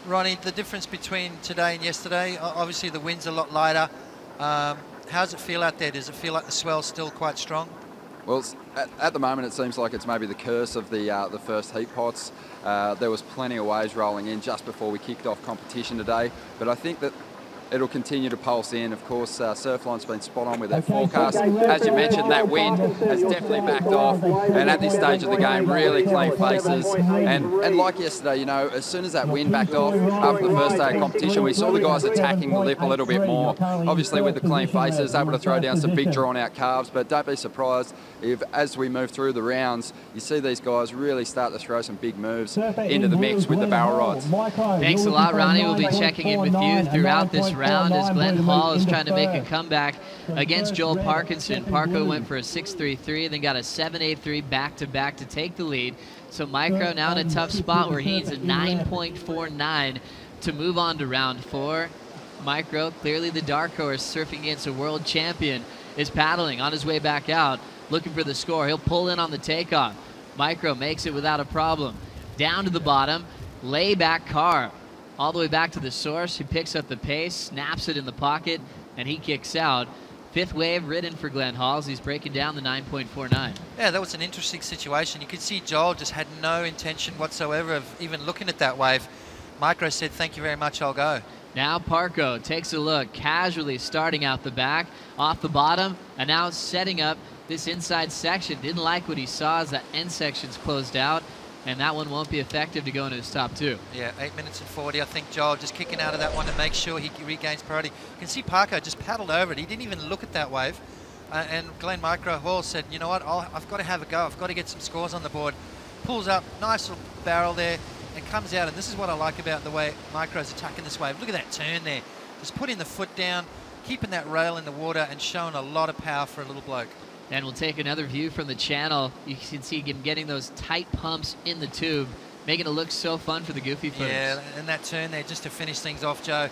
Ronnie, the difference between today and yesterday, obviously the wind's a lot lighter. How does it feel out there? Does it feel like the swell's still quite strong? Well, at the moment, it seems like it's maybe the curse of the first heat pots. There was plenty of waves rolling in just before we kicked off competition today, but I think that it'll continue to pulse in. Of course, Surfline's been spot on with their forecast. As you mentioned, that wind has definitely backed off, and at this stage of the game, really clean faces. And like yesterday, you know, as soon as that wind backed off after the first day of competition, we saw the guys attacking the lip a little bit more. Obviously, with the clean faces, able to throw down some big drawn-out carves, but don't be surprised if, as we move through the rounds, you see these guys really start to throw some big moves into the mix with the barrel rods. Thanks a lot, Ronnie. We'll be checking in with you throughout this round as Glenn Hall is trying to make a comeback against Joel Parkinson. Parko went for a 6.33, then got a 7.83 back-to-back to take the lead. So Micro now in a tough spot where he needs a 9.49 to move on to round 4. Micro, clearly the dark horse, surfing against a world champion, is paddling on his way back out, looking for the score. He'll pull in on the takeoff. Micro makes it without a problem. Down to the bottom, lay back car. All the way back to the source, he picks up the pace, snaps it in the pocket, and he kicks out. Fifth wave ridden for Glenn Halls. He's breaking down the 9.49. Yeah, that was an interesting situation. You could see Joel just had no intention whatsoever of even looking at that wave. Micro said, "Thank you very much, I'll go." Now Parko takes a look, casually starting out the back, off the bottom, and now setting up this inside section. Didn't like what he saw as that end section's closed out, and that one won't be effective to go into his top 2. Yeah, 8 minutes and 40. I think Joel just kicking out of that one to make sure he regains priority. You can see Parko just paddled over it. He didn't even look at that wave. And Glenn Micro Hall said, you know what, I've got to have a go. I've got to get some scores on the board. Pulls up, nice little barrel there, and comes out. And this is what I like about the way Micro's attacking this wave. Look at that turn there. Just putting the foot down, keeping that rail in the water, and showing a lot of power for a little bloke. And we'll take another view from the channel. You can see him getting those tight pumps in the tube, making it look so fun for the goofy footers. Yeah, and that turn there just to finish things off, Joe.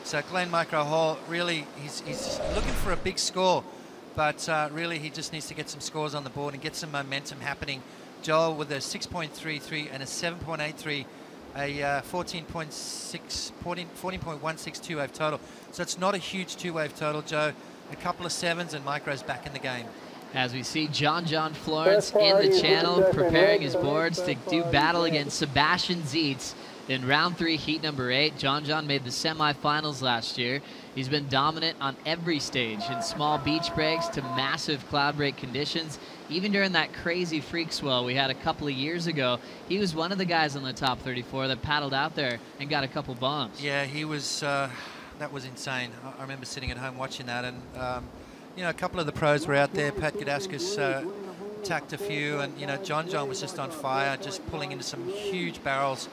So Glenn Micro Hall, really, he's looking for a big score, but really he just needs to get some scores on the board and get some momentum happening. Joel with a 6.33 and a 7.83, a 14.162 wave total. So it's not a huge 2-wave total, Joe. A couple of 7s and Micro's back in the game. As we see John Florence in the channel preparing his boards to do battle against Sebastian Zietz in round 3, heat number 8. John made the semifinals last year. He's been dominant on every stage, in small beach breaks to massive cloud break conditions. Even during that crazy freak swell we had a couple of years ago, he was one of the guys on the top 34 that paddled out there and got a couple bombs. Yeah, he was, that was insane. I remember sitting at home watching that, and you know, a couple of the pros were out there. Pat Gadaskis attacked a few, and you know, John was just on fire, just pulling into some huge barrels.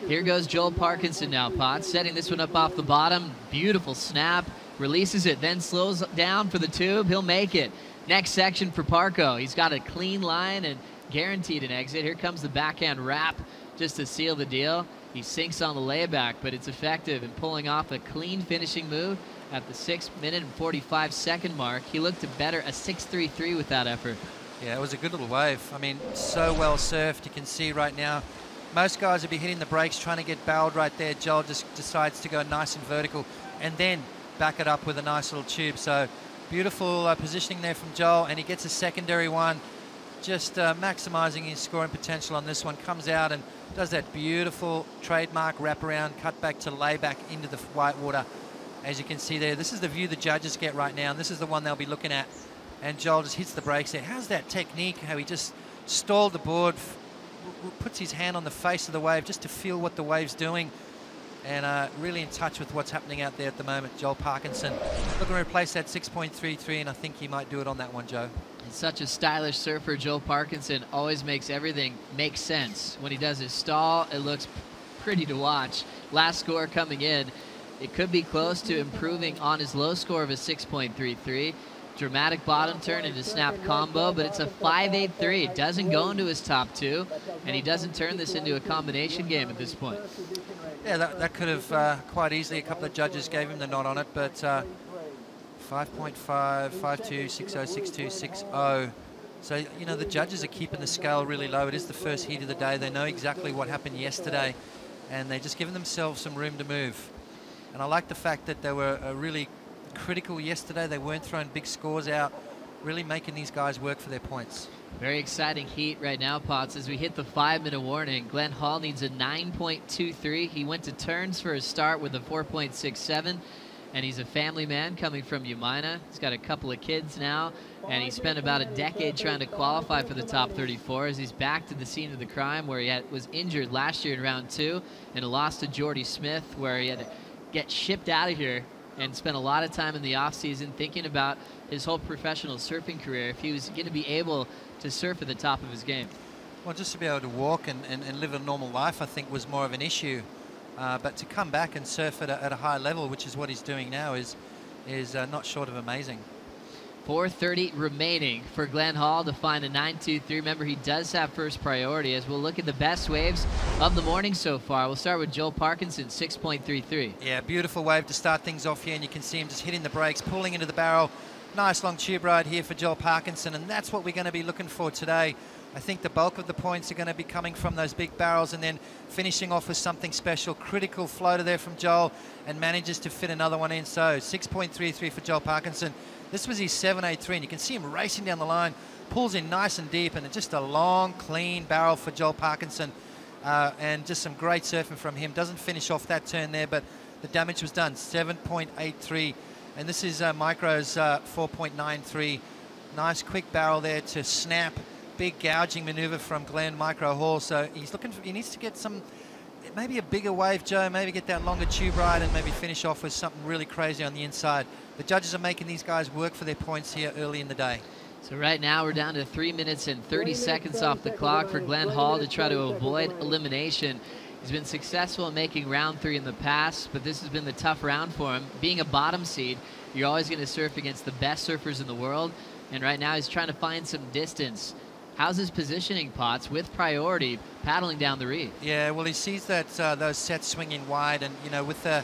Here goes Joel Parkinson now, Potts, setting this one up off the bottom. Beautiful snap, releases it, then slows down for the tube. He'll make it. Next section for Parko. He's got a clean line and guaranteed an exit. Here comes the backhand wrap just to seal the deal. He sinks on the layback, but it's effective in pulling off a clean finishing move at the 6 minute and 45 second mark. He looked to better a 6.33 with that effort. Yeah, it was a good little wave. I mean, so well surfed. You can see right now, most guys would be hitting the brakes, trying to get barreled right there. Joel just decides to go nice and vertical and then back it up with a nice little tube. So beautiful positioning there from Joel, and he gets a secondary one, just maximizing his scoring potential on this one. Comes out and does that beautiful trademark wraparound, cut back to layback into the white water. As you can see there, this is the view the judges get right now, and this is the one they'll be looking at. And Joel just hits the brakes there. How's that technique, how he just stalled the board, puts his hand on the face of the wave just to feel what the wave's doing, and really in touch with what's happening out there at the moment. Joel Parkinson looking to replace that 6.33, and I think he might do it on that one, Joe. He's such a stylish surfer. Joel Parkinson always makes everything make sense. When he does his stall, it looks pretty to watch. Last score coming in, it could be close to improving on his low score of a 6.33. Dramatic bottom turn into snap combo, but it's a 5.83. It doesn't go into his top 2, and he doesn't turn this into a combination game at this point. Yeah, that could have quite easily, a couple of judges gave him the nod on it, but 5.5, 5.2, 6.0, 6.2, 6.0. So, you know, the judges are keeping the scale really low. It is the first heat of the day. They know exactly what happened yesterday, and they're just giving themselves some room to move. And I like the fact that they were really critical yesterday. They weren't throwing big scores out. really making these guys work for their points. Very exciting heat right now, Potts, as we hit the 5-minute warning. Glenn Hall needs a 9.23. He went to turns for his start with a 4.67, and he's a family man coming from Umina. He's got a couple of kids now, and he spent about a decade trying to qualify for the top 34 as he's back to the scene of the crime where he was injured last year in round 2 and a loss to Jordy Smith, where he had to get shipped out of here and spent a lot of time in the off-season thinking about his whole professional surfing career, if he was going to be able to surf at the top of his game. Well, just to be able to walk and live a normal life, I think, was more of an issue. But to come back and surf at a high level, which is what he's doing now, is not short of amazing. 4:30 remaining for Glenn Hall to find a 9.23. Remember, he does have first priority as we'll look at the best waves of the morning so far. We'll start with Joel Parkinson, 6.33. Yeah, beautiful wave to start things off here, and you can see him just hitting the brakes, pulling into the barrel. Nice long tube ride here for Joel Parkinson, and that's what we're going to be looking for today. I think the bulk of the points are going to be coming from those big barrels and then finishing off with something special. Critical floater there from Joel, and manages to fit another one in. So 6.33 for Joel Parkinson. This was his 7.83, and you can see him racing down the line, pulls in nice and deep, and just a long, clean barrel for Joel Parkinson. And just some great surfing from him. Doesn't finish off that turn there, but the damage was done. 7.83. And this is Micro's 4.93. Nice quick barrel there to snap. Big gouging maneuver from Glenn Micro Hall. So he's looking for, he needs to get some, maybe a bigger wave, Joe. Maybe get that longer tube ride and maybe finish off with something really crazy on the inside. The judges are making these guys work for their points here early in the day. So right now we're down to 3 minutes and 30 seconds off the clock for Glenn Hall to try to avoid elimination. He's been successful in making round 3 in the past, but this has been the tough round for him. Being a bottom seed, you're always going to surf against the best surfers in the world, and right now he's trying to find some distance. How's his positioning, Potts, with priority, paddling down the reef? Yeah, well, he sees that those sets swinging wide, and, you know, with the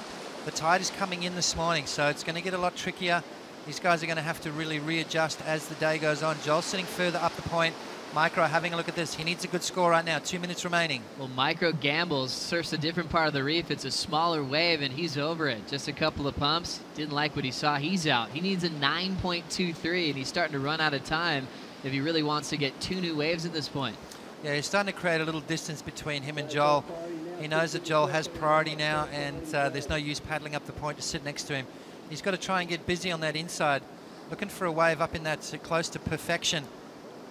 tide is coming in this morning, so it's going to get a lot trickier. These guys are going to have to really readjust as the day goes on. Joel's sitting further up the point. Micro having a look at this. He needs a good score right now. 2 minutes remaining. Well, Micro gambles, surfs a different part of the reef. It's a smaller wave, and he's over it. Just a couple of pumps. Didn't like what he saw. He's out. He needs a 9.23, and he's starting to run out of time if he really wants to get 2 new waves at this point. Yeah, he's starting to create a little distance between him and Joel. He knows that Joel has priority now, and there's no use paddling up the point to sit next to him. He's got to try and get busy on that inside, looking for a wave up in that close to perfection.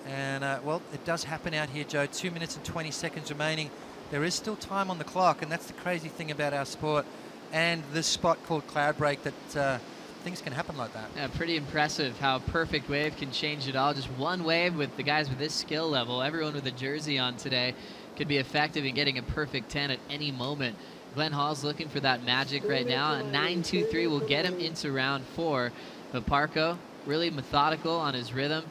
And, well, it does happen out here, Joe. 2 minutes and 20 seconds remaining. There is still time on the clock, and that's the crazy thing about our sport and this spot called cloud break, that things can happen like that. Yeah, pretty impressive how a perfect wave can change it all. Just one wave with the guys with this skill level, everyone with a jersey on today, could be effective in getting a perfect 10 at any moment. Glenn Hall's looking for that magic right now. A 9.23 will get him into round 4. But Parko, really methodical on his rhythm.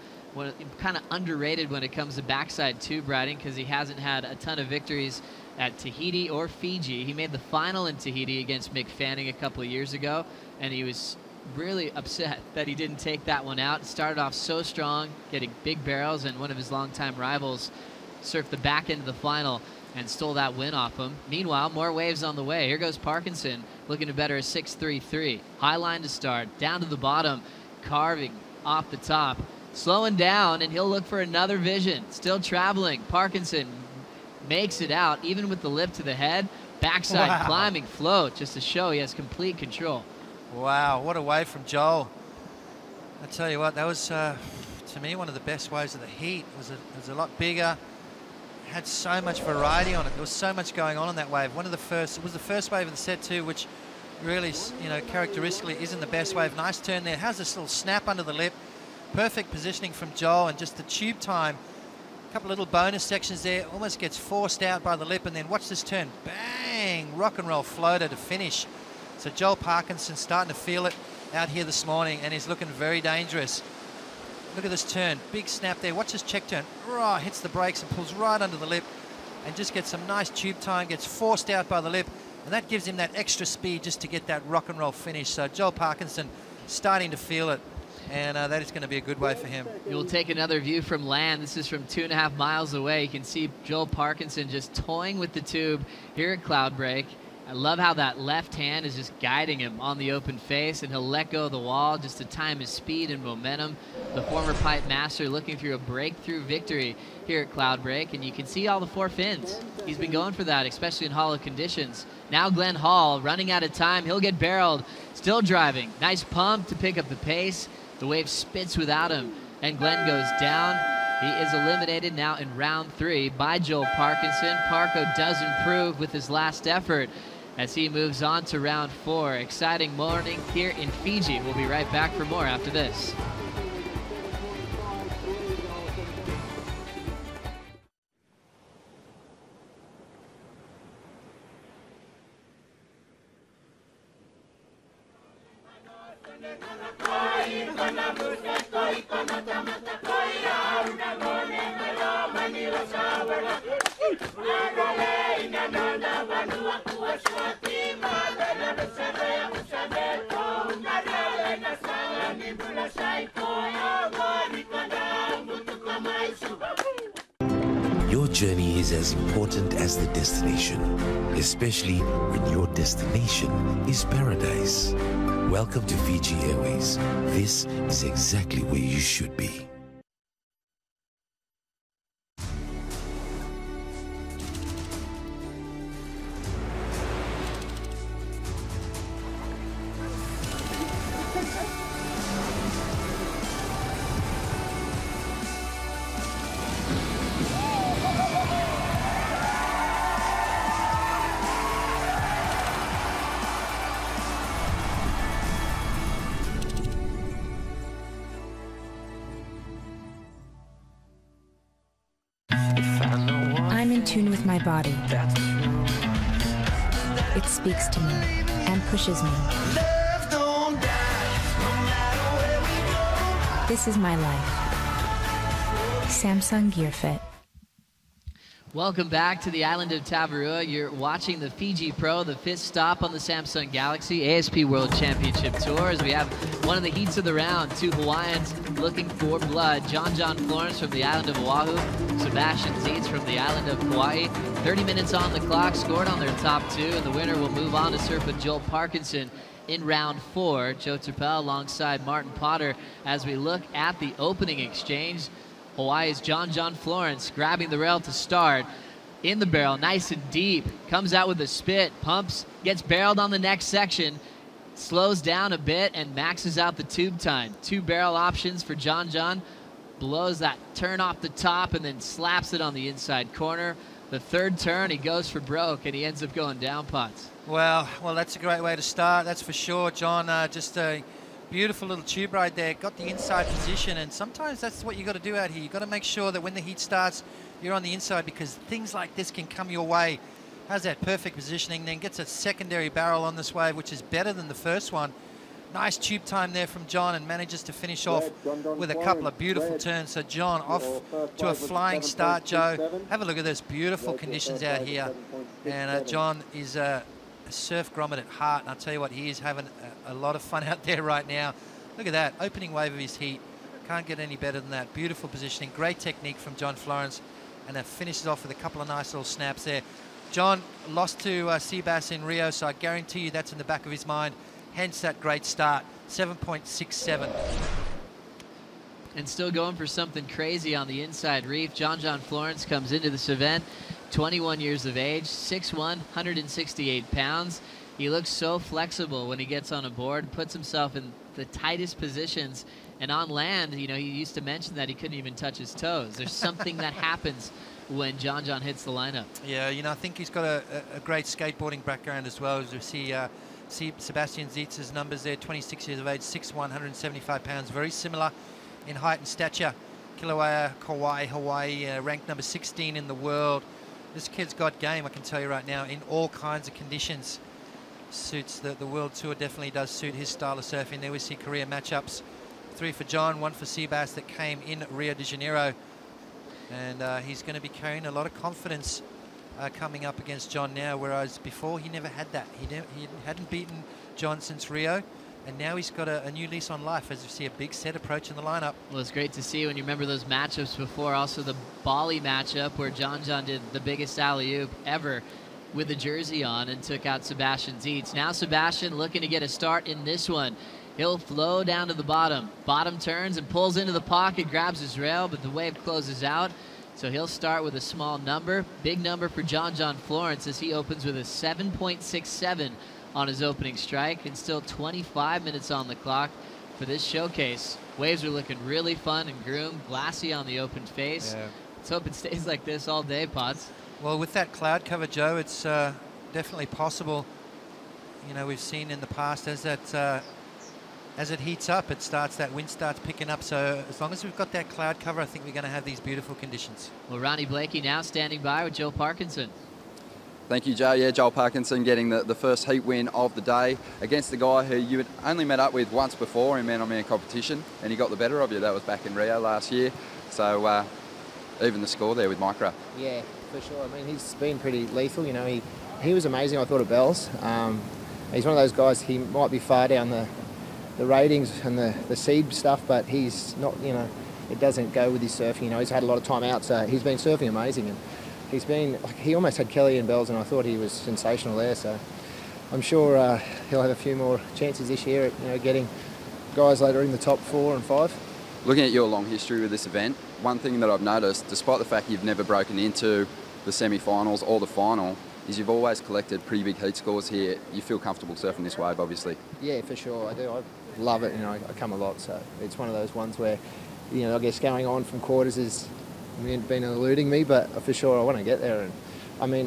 Kind of underrated when it comes to backside tube riding because he hasn't had a ton of victories at Tahiti or Fiji. He made the final in Tahiti against Mick Fanning a couple of years ago, and he was really upset that he didn't take that one out. Started off so strong, getting big barrels, and one of his longtime rivals surfed the back end of the final and stole that win off him. Meanwhile, more waves on the way. Here goes Parkinson, looking to better a 6.33. High line to start, down to the bottom, carving off the top. Slowing down, and he'll look for another vision. Still traveling. Parkinson makes it out, even with the lift to the head. Backside climbing float, just to show he has complete control. Wow, what a wave from Joel. I tell you what, that was, to me, one of the best waves of the heat. It was a lot bigger. Had so much variety on it. There was so much going on that wave. It was the first wave of the set too, which really, you know, characteristically isn't the best wave. Nice turn there. How's this little snap under the lip? Perfect positioning from Joel, and just the tube time. A couple little bonus sections there. Almost gets forced out by the lip, and then watch this turn. Bang! Rock and roll floater to finish. So Joel Parkinson starting to feel it out here this morning, and he's looking very dangerous. Look at this turn. Big snap there. Watch this check turn. Oh, hits the brakes and pulls right under the lip, and just gets some nice tube time. Gets forced out by the lip, and that gives him that extra speed just to get that rock and roll finish. So Joel Parkinson starting to feel it. And that is going to be a good way for him. We'll take another view from land. This is from 2.5 miles away. You can see Joel Parkinson just toying with the tube here at Cloud Break. I love how that left hand is just guiding him on the open face, and he'll let go of the wall just to time his speed and momentum. The former pipe master looking through a breakthrough victory here at Cloudbreak, and you can see all the 4 fins. He's been going for that, especially in hollow conditions. Now Glenn Hall running out of time. He'll get barreled, still driving. Nice pump to pick up the pace. The wave spits without him, and Glenn goes down. He is eliminated now in round 3 by Joel Parkinson. Parko does improve with his last effort as he moves on to round 4. Exciting morning here in Fiji. We'll be right back for more after this. Your journey is as important as the destination, especially when your destination is paradise. Welcome to Fiji Airways. This is exactly where you should be. I'm in tune with my body. It speaks to me and pushes me. This is my life. Samsung Gear Fit. Welcome back to the island of Tavarua. You're watching the Fiji Pro, the 5th stop on the Samsung Galaxy ASP World Championship Tour, as we have one of the heats of the round. 2 Hawaiians looking for blood. John Florence from the island of Oahu, Sebastian Zietz from the island of Kauai. 30 minutes on the clock, scored on their top 2, and the winner will move on to surf with Joel Parkinson in round 4. Joe Turpel alongside Martin Potter as we look at the opening exchange. Hawaii's John Florence grabbing the rail to start. In the barrel, nice and deep. Comes out with a spit, pumps, gets barreled on the next section, slows down a bit, and maxes out the tube time. 2 barrel options for John. Blows that turn off the top and then slaps it on the inside corner. The 3rd turn, he goes for broke, and he ends up going down pots. Well, that's a great way to start, that's for sure, John. Just a beautiful little tube ride there, got the inside position, and sometimes that's what you got to do out here. You got to make sure that when the heat starts, you're on the inside, because things like this can come your way. Has that perfect positioning, then gets a secondary barrel on this wave, which is better than the first one. Nice tube time there from John, and manages to finish off with a couple of beautiful turns. So John off to a flying start, Joe. Have a look at this, beautiful conditions out here. And John is a surf grommet at heart, and I'll tell you what, he is having a lot of fun out there right now. Look at that, opening wave of his heat. Can't get any better than that. Beautiful positioning, great technique from John Florence, and that finishes off with a couple of nice little snaps there. John lost to Seabass in Rio, so I guarantee you that's in the back of his mind, hence that great start, 7.67. And still going for something crazy on the inside reef. John Florence comes into this event, 21 years of age, 6'1", 168 pounds. He looks so flexible when he gets on a board, puts himself in the tightest positions. And on land, you know, he used to mention that he couldn't even touch his toes. There's something that happens when John hits the lineup. Yeah, you know, I think he's got a great skateboarding background as well. As we see Sebastian Zietz's numbers there, 26 years of age, 6'1", 175 pounds, very similar in height and stature. Kilauea, Kauai, Hawaii, ranked number 16 in the world. This kid's got game, I can tell you right now, in all kinds of conditions. Suits the World Tour, definitely does suit his style of surfing. There we see career matchups. 3 for John, 1 for Seabass that came in Rio de Janeiro. And he's going to be carrying a lot of confidence coming up against John now, whereas before he never had that. He hadn't beaten John since Rio, and now he's got a new lease on life as we see a big set approach in the lineup. Well, it's great to see when you remember those matchups before, also the Bali matchup where John did the biggest alley-oop ever with the jersey on and took out Sebastian Zietz. Now Sebastian looking to get a start in this one. He'll flow down to the bottom. Bottom turns and pulls into the pocket, grabs his rail, but the wave closes out. So he'll start with a small number. Big number for John Florence as he opens with a 7.67 on his opening strike, and still 25 minutes on the clock for this showcase. Waves are looking really fun and groomed, glassy on the open face. Yeah. Let's hope it stays like this all day, Potts. Well, with that cloud cover, Joe, it's definitely possible. You know, we've seen in the past as it heats up, that wind starts picking up. So as long as we've got that cloud cover, I think we're going to have these beautiful conditions. Well, Ronnie Blakey now standing by with Joe Parkinson. Thank you, Joe. Yeah, Joel Parkinson getting the first heat win of the day against the guy who you had only met up with once before in man-on-man competition, and he got the better of you. That was back in Rio last year. So even the score there with Micro. Yeah, for sure. I mean, he's been pretty lethal. You know, he was amazing, I thought, at Bells. He's one of those guys, he might be far down the ratings and the seed stuff, but he's not, you know, it doesn't go with his surfing. You know, he's had a lot of time out, so he's been surfing amazing. And he's been, like, he almost had Kelly and Bells, and I thought he was sensational there. So I'm sure he'll have a few more chances this year at, you know, getting guys later in the top 4 and 5. Looking at your long history with this event, one thing that I've noticed, despite the fact you've never broken into the semi-finals or the final, is you've always collected pretty big heat scores here. You feel comfortable surfing this wave, obviously. Yeah, for sure. I do. I love it. You know, I come a lot, so it's one of those ones where, you know, I guess going on from quarters has been eluding me, but for sure I want to get there. And I mean,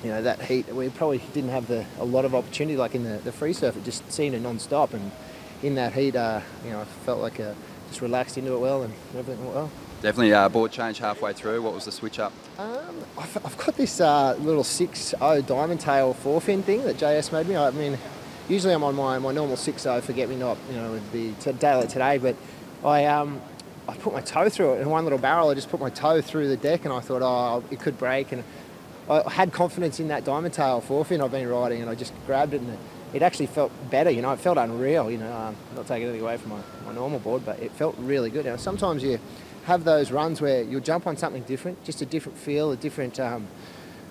you know, that heat, we probably didn't have a lot of opportunity, like in the free surf. It just seemed to non-stop, and in that heat, you know, I felt like just relaxed into it well, and everything went well. Definitely board change halfway through. What was the switch up? I've got this little 6.0 diamond tail forefin thing that JS made me. I mean, usually I'm on my normal 6.0 forget-me-not, you know, with the day like today, but I put my toe through it in one little barrel. I just put my toe through the deck, and I thought, oh, it could break. And I had confidence in that diamond tail forefin I've been riding, and I just grabbed it, and it actually felt better. You know, it felt unreal. You know, not taking anything away from my normal board, but it felt really good. You know, sometimes you have those runs where you'll jump on something different, just a different feel, a different, I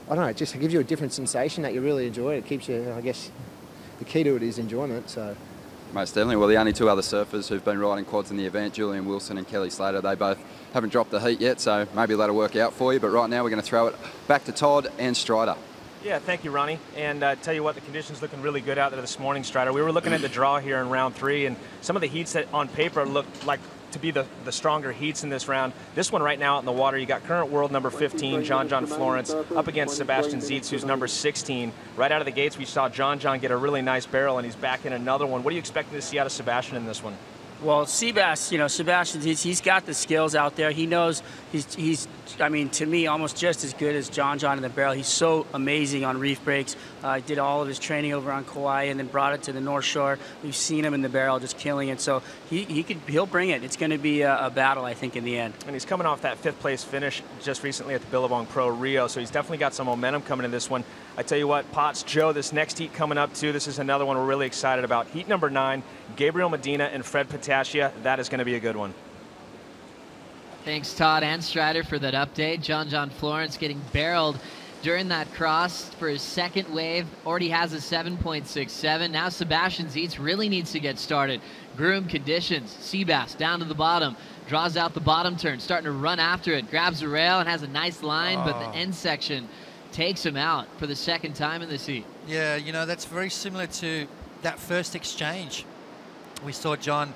don't know, it just gives you a different sensation that you really enjoy. It keeps you, I guess, the key to it is enjoyment. So. Most definitely. Well, the only two other surfers who've been riding quads in the event, Julian Wilson and Kelly Slater, they both haven't dropped the heat yet, so maybe that'll work out for you. But right now we're going to throw it back to Todd and Strider. Yeah, thank you, Ronnie. And tell you what, the conditions looking really good out there this morning, Strider. We were looking at the draw here in round 3, and some of the heats that on paper looked like to be the stronger heats in this round. This one right now out in the water, you got current world number 15, John Florence, up against Sebastian Zietz, who's number 16. Right out of the gates, we saw John get a really nice barrel, and he's back in another one. What are you expecting to see out of Sebastian in this one? Well, Seabass, you know, Sebastian, he's got the skills out there. He knows he's I mean, to me, almost just as good as John in the barrel. He's so amazing on reef breaks. Did all of his training over on Kauai and then brought it to the North Shore. We've seen him in the barrel just killing it. So he'll bring it. It's going to be a battle, I think, in the end. And he's coming off that 5th place finish just recently at the Billabong Pro Rio, so he's definitely got some momentum coming in this one. I tell you what, Potts, Joe, this next heat coming up too, this is another one we're really excited about. Heat number 9, Gabriel Medina and Fred Patacia. That is going to be a good one. Thanks, Todd and Strider, for that update. John Florence getting barreled during that cross for his second wave. Already has a 7.67. Now Sebastian Zietz really needs to get started. Groom conditions. Seabass down to the bottom. Draws out the bottom turn, starting to run after it. Grabs the rail and has a nice line, but the end section takes him out for the second time in this heat. Yeah, you know, that's very similar to that first exchange. We saw John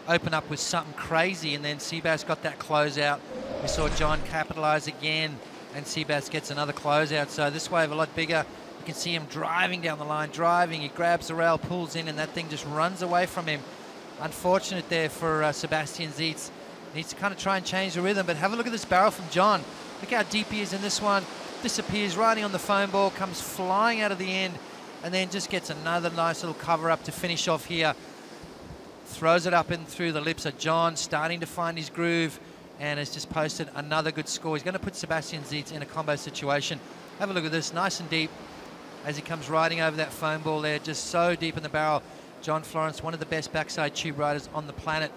open up with something crazy, and then Seabass got that closeout. We saw John capitalize again, and Seabass gets another closeout. So this wave a lot bigger. You can see him driving down the line, he grabs the rail, pulls in, and that thing just runs away from him. Unfortunate there for Sebastian Zietz. Needs to kind of try and change the rhythm, but have a look at this barrel from John. Look how deep he is in this one. Disappears riding on the foam ball, comes flying out of the end, and then just gets another nice little cover up to finish off here. Throws it up in through the lips of John, starting to find his groove, and has just posted another good score. He's going to put Sebastian Zietz in a combo situation. Have a look at this, nice and deep as he comes riding over that foam ball there, just so deep in the barrel. John Florence, one of the best backside tube riders on the planet,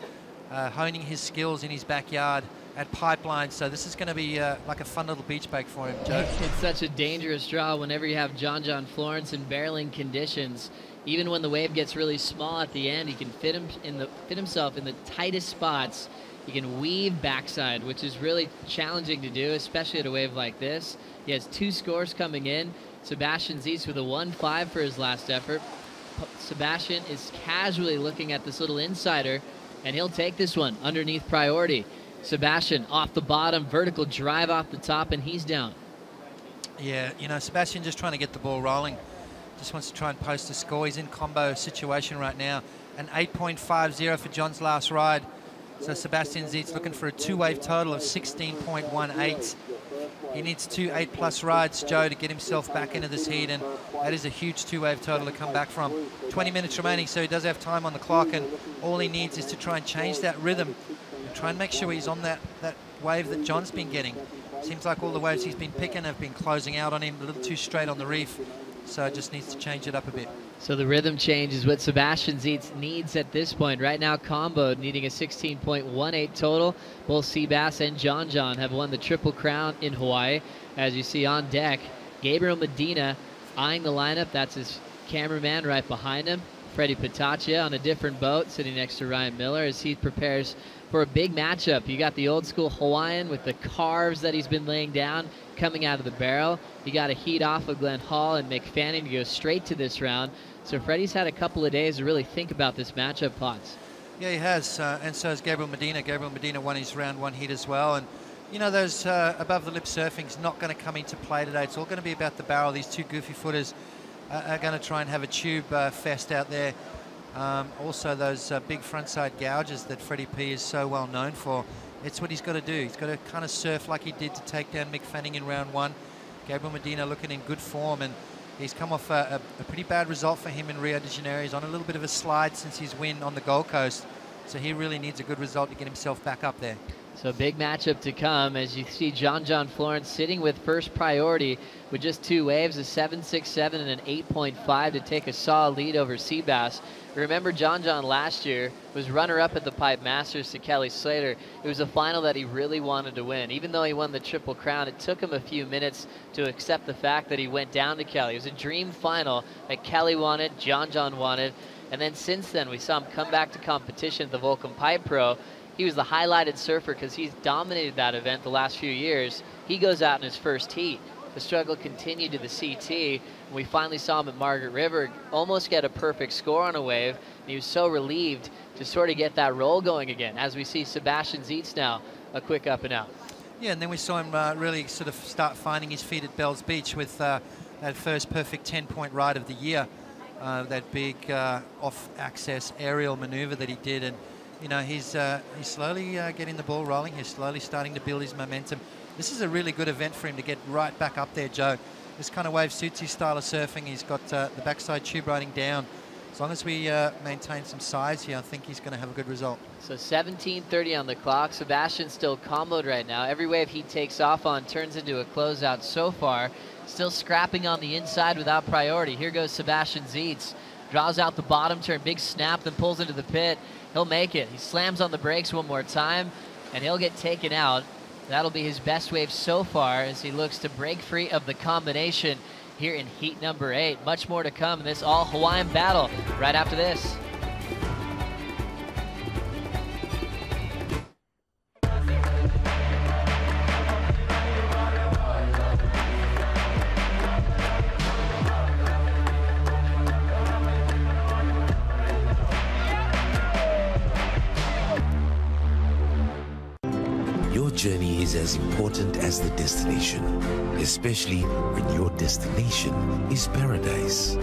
honing his skills in his backyard. at Pipeline. So this is going to be like a fun little beach bake for him, Joe. It's such a dangerous draw whenever you have John Florence in barreling conditions. Even when the wave gets really small at the end, he can fit himself in the tightest spots. He can weave backside, which is really challenging to do, especially at a wave like this. He has 2 scores coming in. Sebastian Zietz with a 1-5 for his last effort. Sebastian is casually looking at this little insider, and he'll take this one underneath priority. Sebastian off the bottom, vertical drive off the top, and he's down. Yeah, you know, Sebastian just trying to get the ball rolling. Just wants to try and post a score. He's in combo situation right now. An 8.50 for John's last ride. So Sebastian Zietz looking for a 2-wave total of 16.18. He needs 2 8+ rides, Joe, to get himself back into this heat, and that is a huge 2-wave total to come back from. 20 minutes remaining, so he does have time on the clock, and all he needs is to try and change that rhythm and try and make sure he's on that wave that John's been getting. Seems like all the waves he's been picking have been closing out on him, a little too straight on the reef, so just needs to change it up a bit. So the rhythm change is what Sebastian Zietz needs at this point. Right now, comboed, needing a 16.18 total. Both Seabass and John have won the Triple Crown in Hawaii. As you see on deck, Gabriel Medina eyeing the lineup. That's his cameraman right behind him. Freddie Pataccia on a different boat, sitting next to Ryan Miller as he prepares for a big matchup. You got the old school Hawaiian with the carves that he's been laying down coming out of the barrel. You got a heat off of Glenn Hall and McFanning to go straight to this round. So Freddie's had a couple of days to really think about this matchup, Potts. Yeah, he has, and so has Gabriel Medina. Gabriel Medina won his round 1 heat as well. And, you know, those above the lip surfing's not going to come into play today. It's all going to be about the barrel. These 2 goofy footers are going to try and have a tube fest out there. Also, those big frontside gouges that Freddie P is so well known for. It's what he's got to do. He's got to kind of surf like he did to take down Mick Fanning in round 1. Gabriel Medina looking in good form, and he's come off a pretty bad result for him in Rio de Janeiro. He's on a little bit of a slide since his win on the Gold Coast, so he really needs a good result to get himself back up there. So big matchup to come as you see John Florence sitting with first priority with just 2 waves, a 7.67 and an 8.5 to take a solid lead over Seabass. Remember, John last year was runner-up at the Pipe Masters to Kelly Slater. It was a final that he really wanted to win. Even though he won the Triple Crown, it took him a few minutes to accept the fact that he went down to Kelly. It was a dream final that Kelly wanted, John wanted, and then since then we saw him come back to competition at the Vulcan Pipe Pro. He was the highlighted surfer because he's dominated that event the last few years. He goes out in his first heat. The struggle continued to the CT, and we finally saw him at Margaret River almost get a perfect score on a wave, and he was so relieved to sort of get that roll going again, as we see Sebastian Zietz now, a quick up and out. Yeah, and then we saw him really sort of start finding his feet at Bell's Beach with that first perfect 10-point ride of the year, that big off-access aerial maneuver that he did, and you know, he's slowly getting the ball rolling. He's slowly starting to build his momentum. This is a really good event for him to get right back up there, Joe. This kind of wave suits his style of surfing. He's got the backside tube riding down. As long as we maintain some size here, I think he's going to have a good result. So 17:30 on the clock. Sebastian's still comboed right now. Every wave he takes off on turns into a closeout so far. Still scrapping on the inside without priority. Here goes Sebastian Zietz. Draws out the bottom turn, big snap, then pulls into the pit. He'll make it. He slams on the brakes one more time, and he'll get taken out. That'll be his best wave so far as he looks to break free of the combination here in heat number 8. Much more to come in this all-Hawaiian battle right after this. Journey is as important as the destination, especially when your destination is paradise.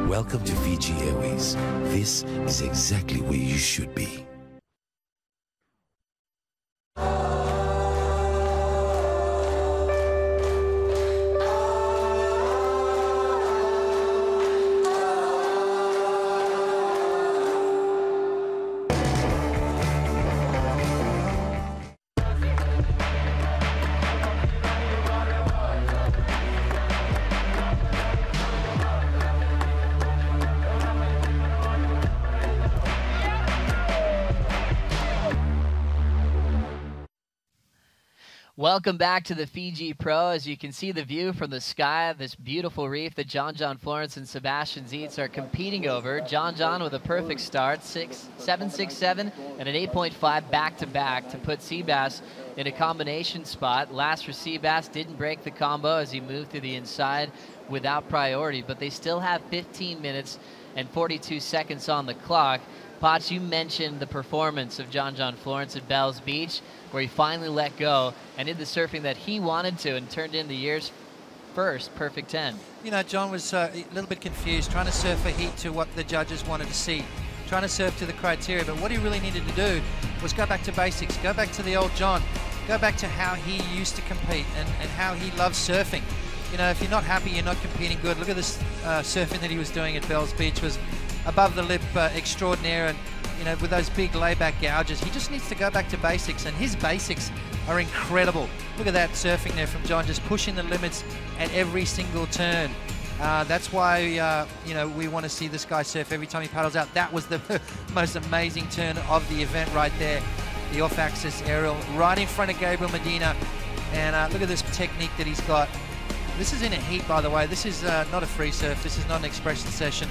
Welcome to Fiji Airways. This is exactly where you should be. Welcome back to the Fiji Pro. As you can see the view from the sky, this beautiful reef that John Florence and Sebastian Zietz are competing over. John with a perfect start, 7.67 and an 8.5 back-to-back to put Seabass in a combination spot. Last for Seabass, didn't break the combo as he moved through the inside without priority, but they still have 15 minutes and 42 seconds on the clock. Potts, you mentioned the performance of John Florence at Bells Beach, where he finally let go and did the surfing that he wanted to and turned in the year's first perfect 10. You know, John was a little bit confused, trying to surf a heat to what the judges wanted to see, trying to surf to the criteria, but what he really needed to do was go back to basics, go back to the old John, go back to how he used to compete and how he loved surfing. You know, if you're not happy, you're not competing good. Look at this surfing that he was doing at Bells Beach was above the lip extraordinaire, and you know, with those big layback gouges, he just needs to go back to basics, and his basics are incredible. Look at that surfing there from John, just pushing the limits at every single turn. That's why you know, we want to see this guy surf every time he paddles out. That was the most amazing turn of the event right there, the off-axis aerial right in front of Gabriel Medina, and look at this technique that he's got. This is in a heat, by the way. This is not a free surf. This is not an expression session.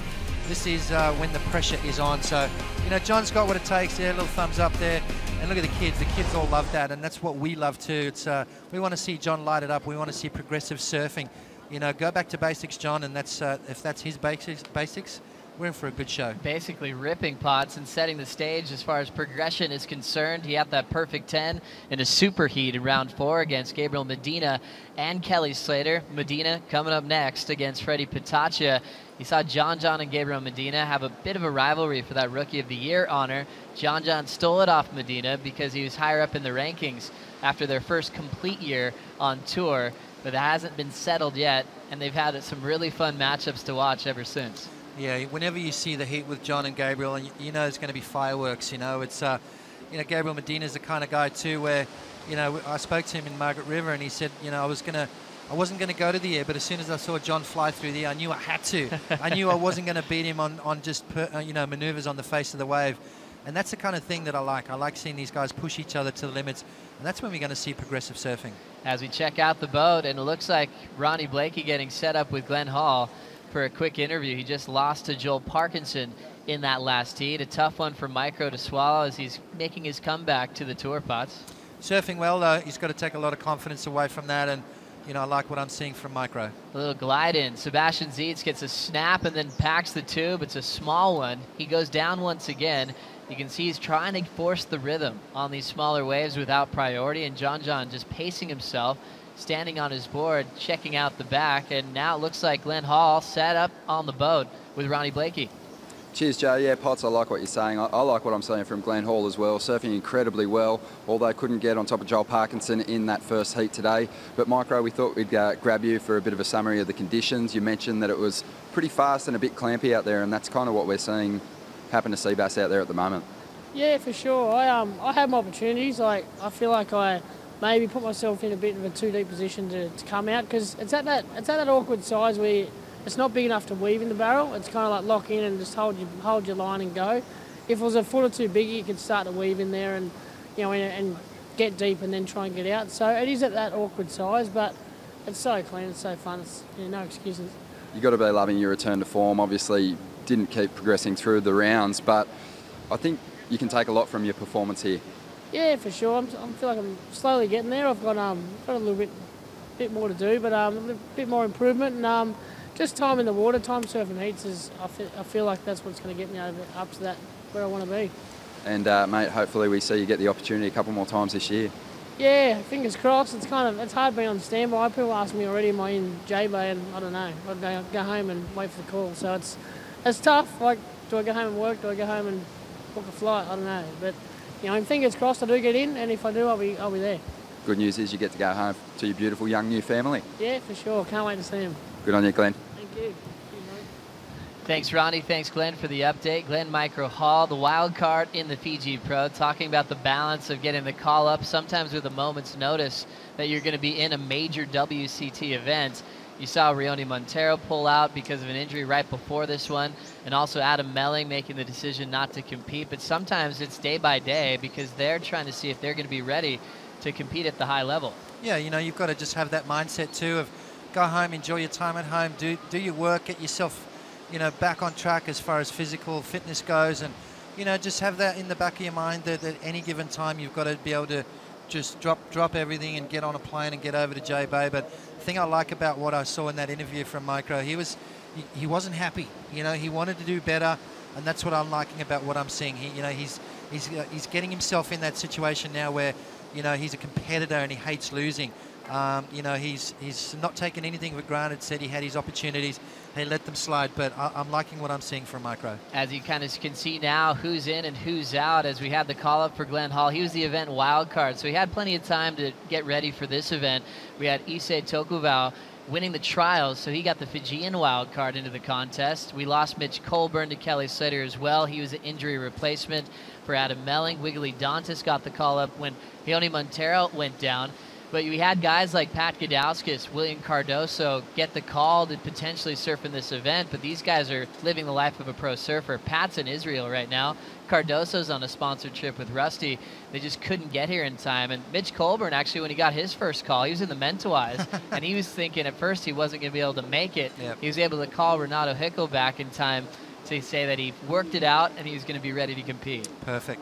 This is when the pressure is on. So, you know, John's got what it takes there, a little thumbs up there. And look at the kids. The kids all love that, and that's what we love too. It's we want to see John light it up. We want to see progressive surfing. You know, go back to basics, John, and that's if that's his basics, we're in for a good show. Basically ripping Potts and setting the stage as far as progression is concerned. He had that perfect 10 in a super heat in round 4 against Gabriel Medina and Kelly Slater. Medina coming up next against Freddie Pataccia. You saw John and Gabriel Medina have a bit of a rivalry for that Rookie of the Year honor. John stole it off Medina because he was higher up in the rankings after their first complete year on tour, but it hasn't been settled yet, and they've had some really fun matchups to watch ever since. Yeah, whenever you see the heat with John and Gabriel, and you know it's going to be fireworks. You know, it's you know, Gabriel Medina's the kind of guy too where, you know, I spoke to him in Margaret River, and he said, you know, I wasn't going to go to the air, but as soon as I saw John fly through the air, I knew I had to. I knew I wasn't going to beat him on just you know, maneuvers on the face of the wave. And that's the kind of thing that I like. I like seeing these guys push each other to the limits, and that's when we're going to see progressive surfing. As we check out the boat, and it looks like Ronnie Blakey getting set up with Glenn Hall for a quick interview. He just lost to Joel Parkinson in that last heat. A tough one for Micro to swallow as he's making his comeback to the tour, Potts. Surfing well, though. He's got to take a lot of confidence away from that, and you know, I like what I'm seeing from Micro. A little glide in. Sebastian Zietz gets a snap and then packs the tube. It's a small one. He goes down once again. You can see he's trying to force the rhythm on these smaller waves without priority, and John just pacing himself, standing on his board, checking out the back, and now it looks like Glenn Hall set up on the boat with Ronnie Blakey. Cheers, Joe. Yeah, Potts, I like what you're saying. I like what I'm saying from Glenn Hall as well. Surfing incredibly well, although couldn't get on top of Joel Parkinson in that first heat today. But Micro, we thought we'd grab you for a bit of a summary of the conditions. You mentioned that it was pretty fast and a bit clampy out there, and that's kind of what we're seeing happen to Seabass out there at the moment. Yeah, for sure. I have my opportunities. Like, I feel like I maybe put myself in a bit of a too deep position to come out, because it's at that awkward size where it's not big enough to weave in the barrel. It's kind of like lock in and just hold your line and go. If it was a foot or two bigger, you could start to weave in there and, you know, and get deep and then try and get out. So it is at that awkward size, but it's so clean, it's so fun. It's, you know, no excuses. You've got to be loving your return to form. Obviously, didn't keep progressing through the rounds, but I think you can take a lot from your performance here. Yeah, for sure. I feel like I'm slowly getting there. I've got a little bit more to do, but a bit more improvement, and just time in the water, time surfing heats is. I feel like that's what's going to get me up to that where I want to be. And mate, hopefully we see you get the opportunity a couple more times this year. Yeah, fingers crossed. It's hard being on standby. People ask me already, am I in J-Bay, and I don't know. I'd go home and wait for the call. So it's tough. Like, do I go home and work? Do I go home and book a flight? I don't know. But you know, fingers crossed I do get in, and if I do, I'll be there. Good news is you get to go home to your beautiful young new family. Yeah, for sure. Can't wait to see them. Good on you, Glenn. Thank you. Thanks, Ronnie. Thanks, Glenn, for the update. Glenn Micro Hall, the wild card in the Fiji Pro, talking about the balance of getting the call up, sometimes with a moment's notice that you're going to be in a major WCT event. You saw Rioni Montero pull out because of an injury right before this one, and also Adam Melling making the decision not to compete. But sometimes it's day by day because they're trying to see if they're going to be ready to compete at the high level. Yeah, you know, you've got to just have that mindset too of go home, enjoy your time at home, do your work, get yourself, you know, back on track as far as physical fitness goes, and, you know, just have that in the back of your mind that at any given time you've got to be able to just drop everything and get on a plane and get over to J-Bay. But the thing I like about what I saw in that interview from Micro, he wasn't happy. You know, he wanted to do better, and that's what I'm liking about what I'm seeing. You know, he's getting himself in that situation now where, you know, he's a competitor and he hates losing. You know, he's not taken anything for granted, said he had his opportunities, he let them slide, but I'm liking what I'm seeing from Micro. As you kind of can see now who's in and who's out as we had the call-up for Glenn Hall. He was the event wild card, so he had plenty of time to get ready for this event. We had Issei Tokubao winning the trials, so he got the Fijian wild card into the contest. We lost Mitch Colburn to Kelly Slater as well. He was an injury replacement for Adam Melling. Wiggly Dantas got the call-up when Leone Montero went down. But we had guys like Pat Gudauskas, William Cardoso get the call to potentially surf in this event, but these guys are living the life of a pro surfer. Pat's in Israel right now. Cardoso's on a sponsored trip with Rusty. They just couldn't get here in time. And Mitch Colburn, actually, when he got his first call, he was in the Mentawais, and he was thinking at first he wasn't going to be able to make it. Yep. He was able to call Renato Hickel back in time to say that he worked it out and he was going to be ready to compete. Perfect.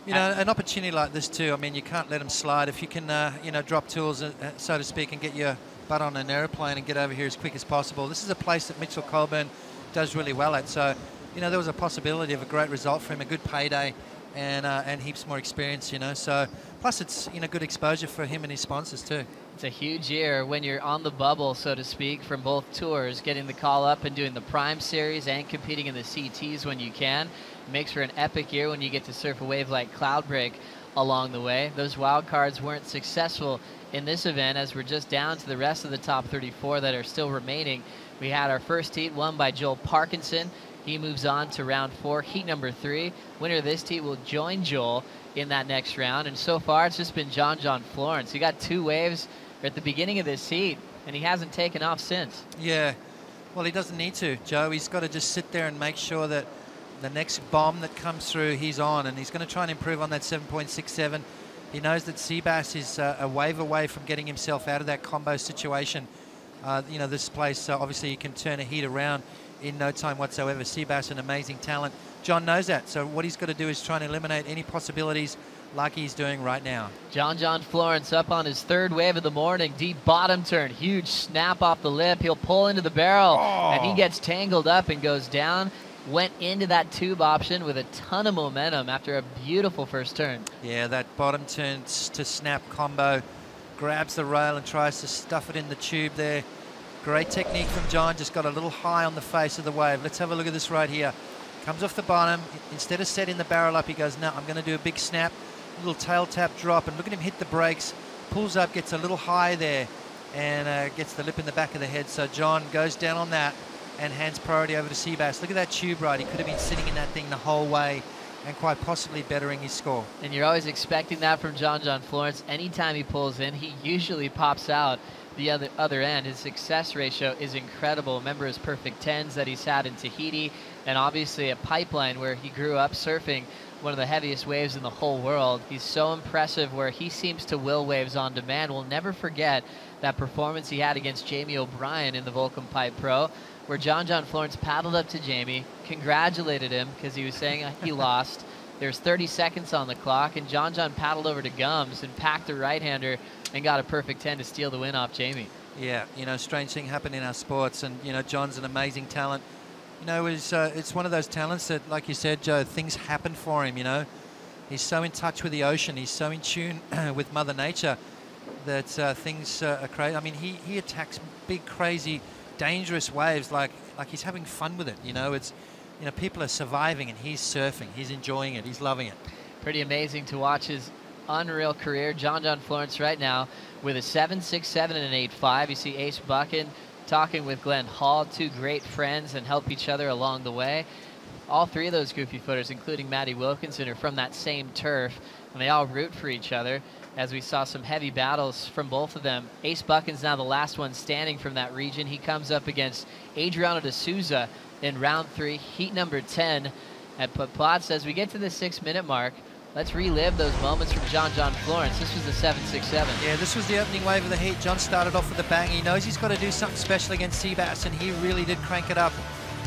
You know, an opportunity like this too, I mean, you can't let them slide. If you can, you know, drop tools, so to speak, and get your butt on an aeroplane and get over here as quick as possible. This is a place that Mitchell Colburn does really well at. So, you know, there was a possibility of a great result for him, a good payday, and heaps more experience, you know. So, plus it's, you know, good exposure for him and his sponsors too. It's a huge year when you're on the bubble, so to speak, from both tours, getting the call up and doing the Prime Series and competing in the CTs when you can. It makes for an epic year when you get to surf a wave like Cloudbreak along the way. Those wild cards weren't successful in this event as we're just down to the rest of the top 34 that are still remaining. We had our first heat won by Joel Parkinson. He moves on to round 4, heat number 3. Winner of this heat will join Joel in that next round. And so far, it's just been John Florence. He got 2 waves at the beginning of this heat, and he hasn't taken off since. Yeah, well, he doesn't need to, Joe. He's got to just sit there and make sure that the next bomb that comes through, he's on, and he's going to try and improve on that 7.67. He knows that Seabass is a wave away from getting himself out of that combo situation. You know, this place, obviously, you can turn a heat around in no time whatsoever. Seabass, an amazing talent. John knows that, so what he's got to do is try and eliminate any possibilities like he's doing right now. John Florence up on his 3rd wave of the morning. Deep bottom turn. Huge snap off the lip. He'll pull into the barrel, and he gets tangled up and goes down. Went into that tube option with a ton of momentum after a beautiful first turn. Yeah, that bottom turn to snap combo. Grabs the rail and tries to stuff it in the tube there. Great technique from John. Just got a little high on the face of the wave. Let's have a look at this right here. Comes off the bottom. Instead of setting the barrel up, he goes, no, I'm going to do a big snap. Little tail tap drop, and look at him hit the brakes, pulls up, gets a little high there, and gets the lip in the back of the head. So John goes down on that and hands priority over to Seabass. Look at that tube ride. He could have been sitting in that thing the whole way and quite possibly bettering his score. And you're always expecting that from John Florence. Anytime he pulls in, he usually pops out the other end. His success ratio is incredible. Remember his perfect 10s that he's had in Tahiti, and obviously a Pipeline where he grew up surfing one of the heaviest waves in the whole world. He's so impressive where he seems to will waves on demand. We'll never forget that performance he had against Jamie O'Brien in the Volcom Pipe Pro, where John Florence paddled up to Jamie, congratulated him because he was saying he lost. There's 30 seconds on the clock, and John paddled over to Gums and packed a right-hander and got a perfect 10 to steal the win off Jamie. Yeah, you know, strange thing happened in our sports, and, you know, John's an amazing talent. You know, it's one of those talents that, like you said, Joe, things happen for him, you know. He's so in touch with the ocean. He's so in tune with Mother Nature that things are crazy. I mean, he attacks big, crazy, dangerous waves like he's having fun with it, you know. It's, you know, people are surviving and he's surfing. He's enjoying it. He's loving it. Pretty amazing to watch his unreal career. John Florence right now with a 7.67 and an 8.5. You see Ace Buchan talking with Glenn Hall, 2 great friends and help each other along the way. All 3 of those goofy footers, including Matty Wilkinson, are from that same turf, and they all root for each other as we saw some heavy battles from both of them. Ace Buchan's now the last one standing from that region. He comes up against Adriano de Souza in round 3, heat number 10 at Putplatz. As we get to the 6-minute mark, Let's relive those moments from John Florence. This was the 767. Yeah, this was the opening wave of the heat. John started off with a bang. He knows he's got to do something special against Seabass, and he really did crank it up.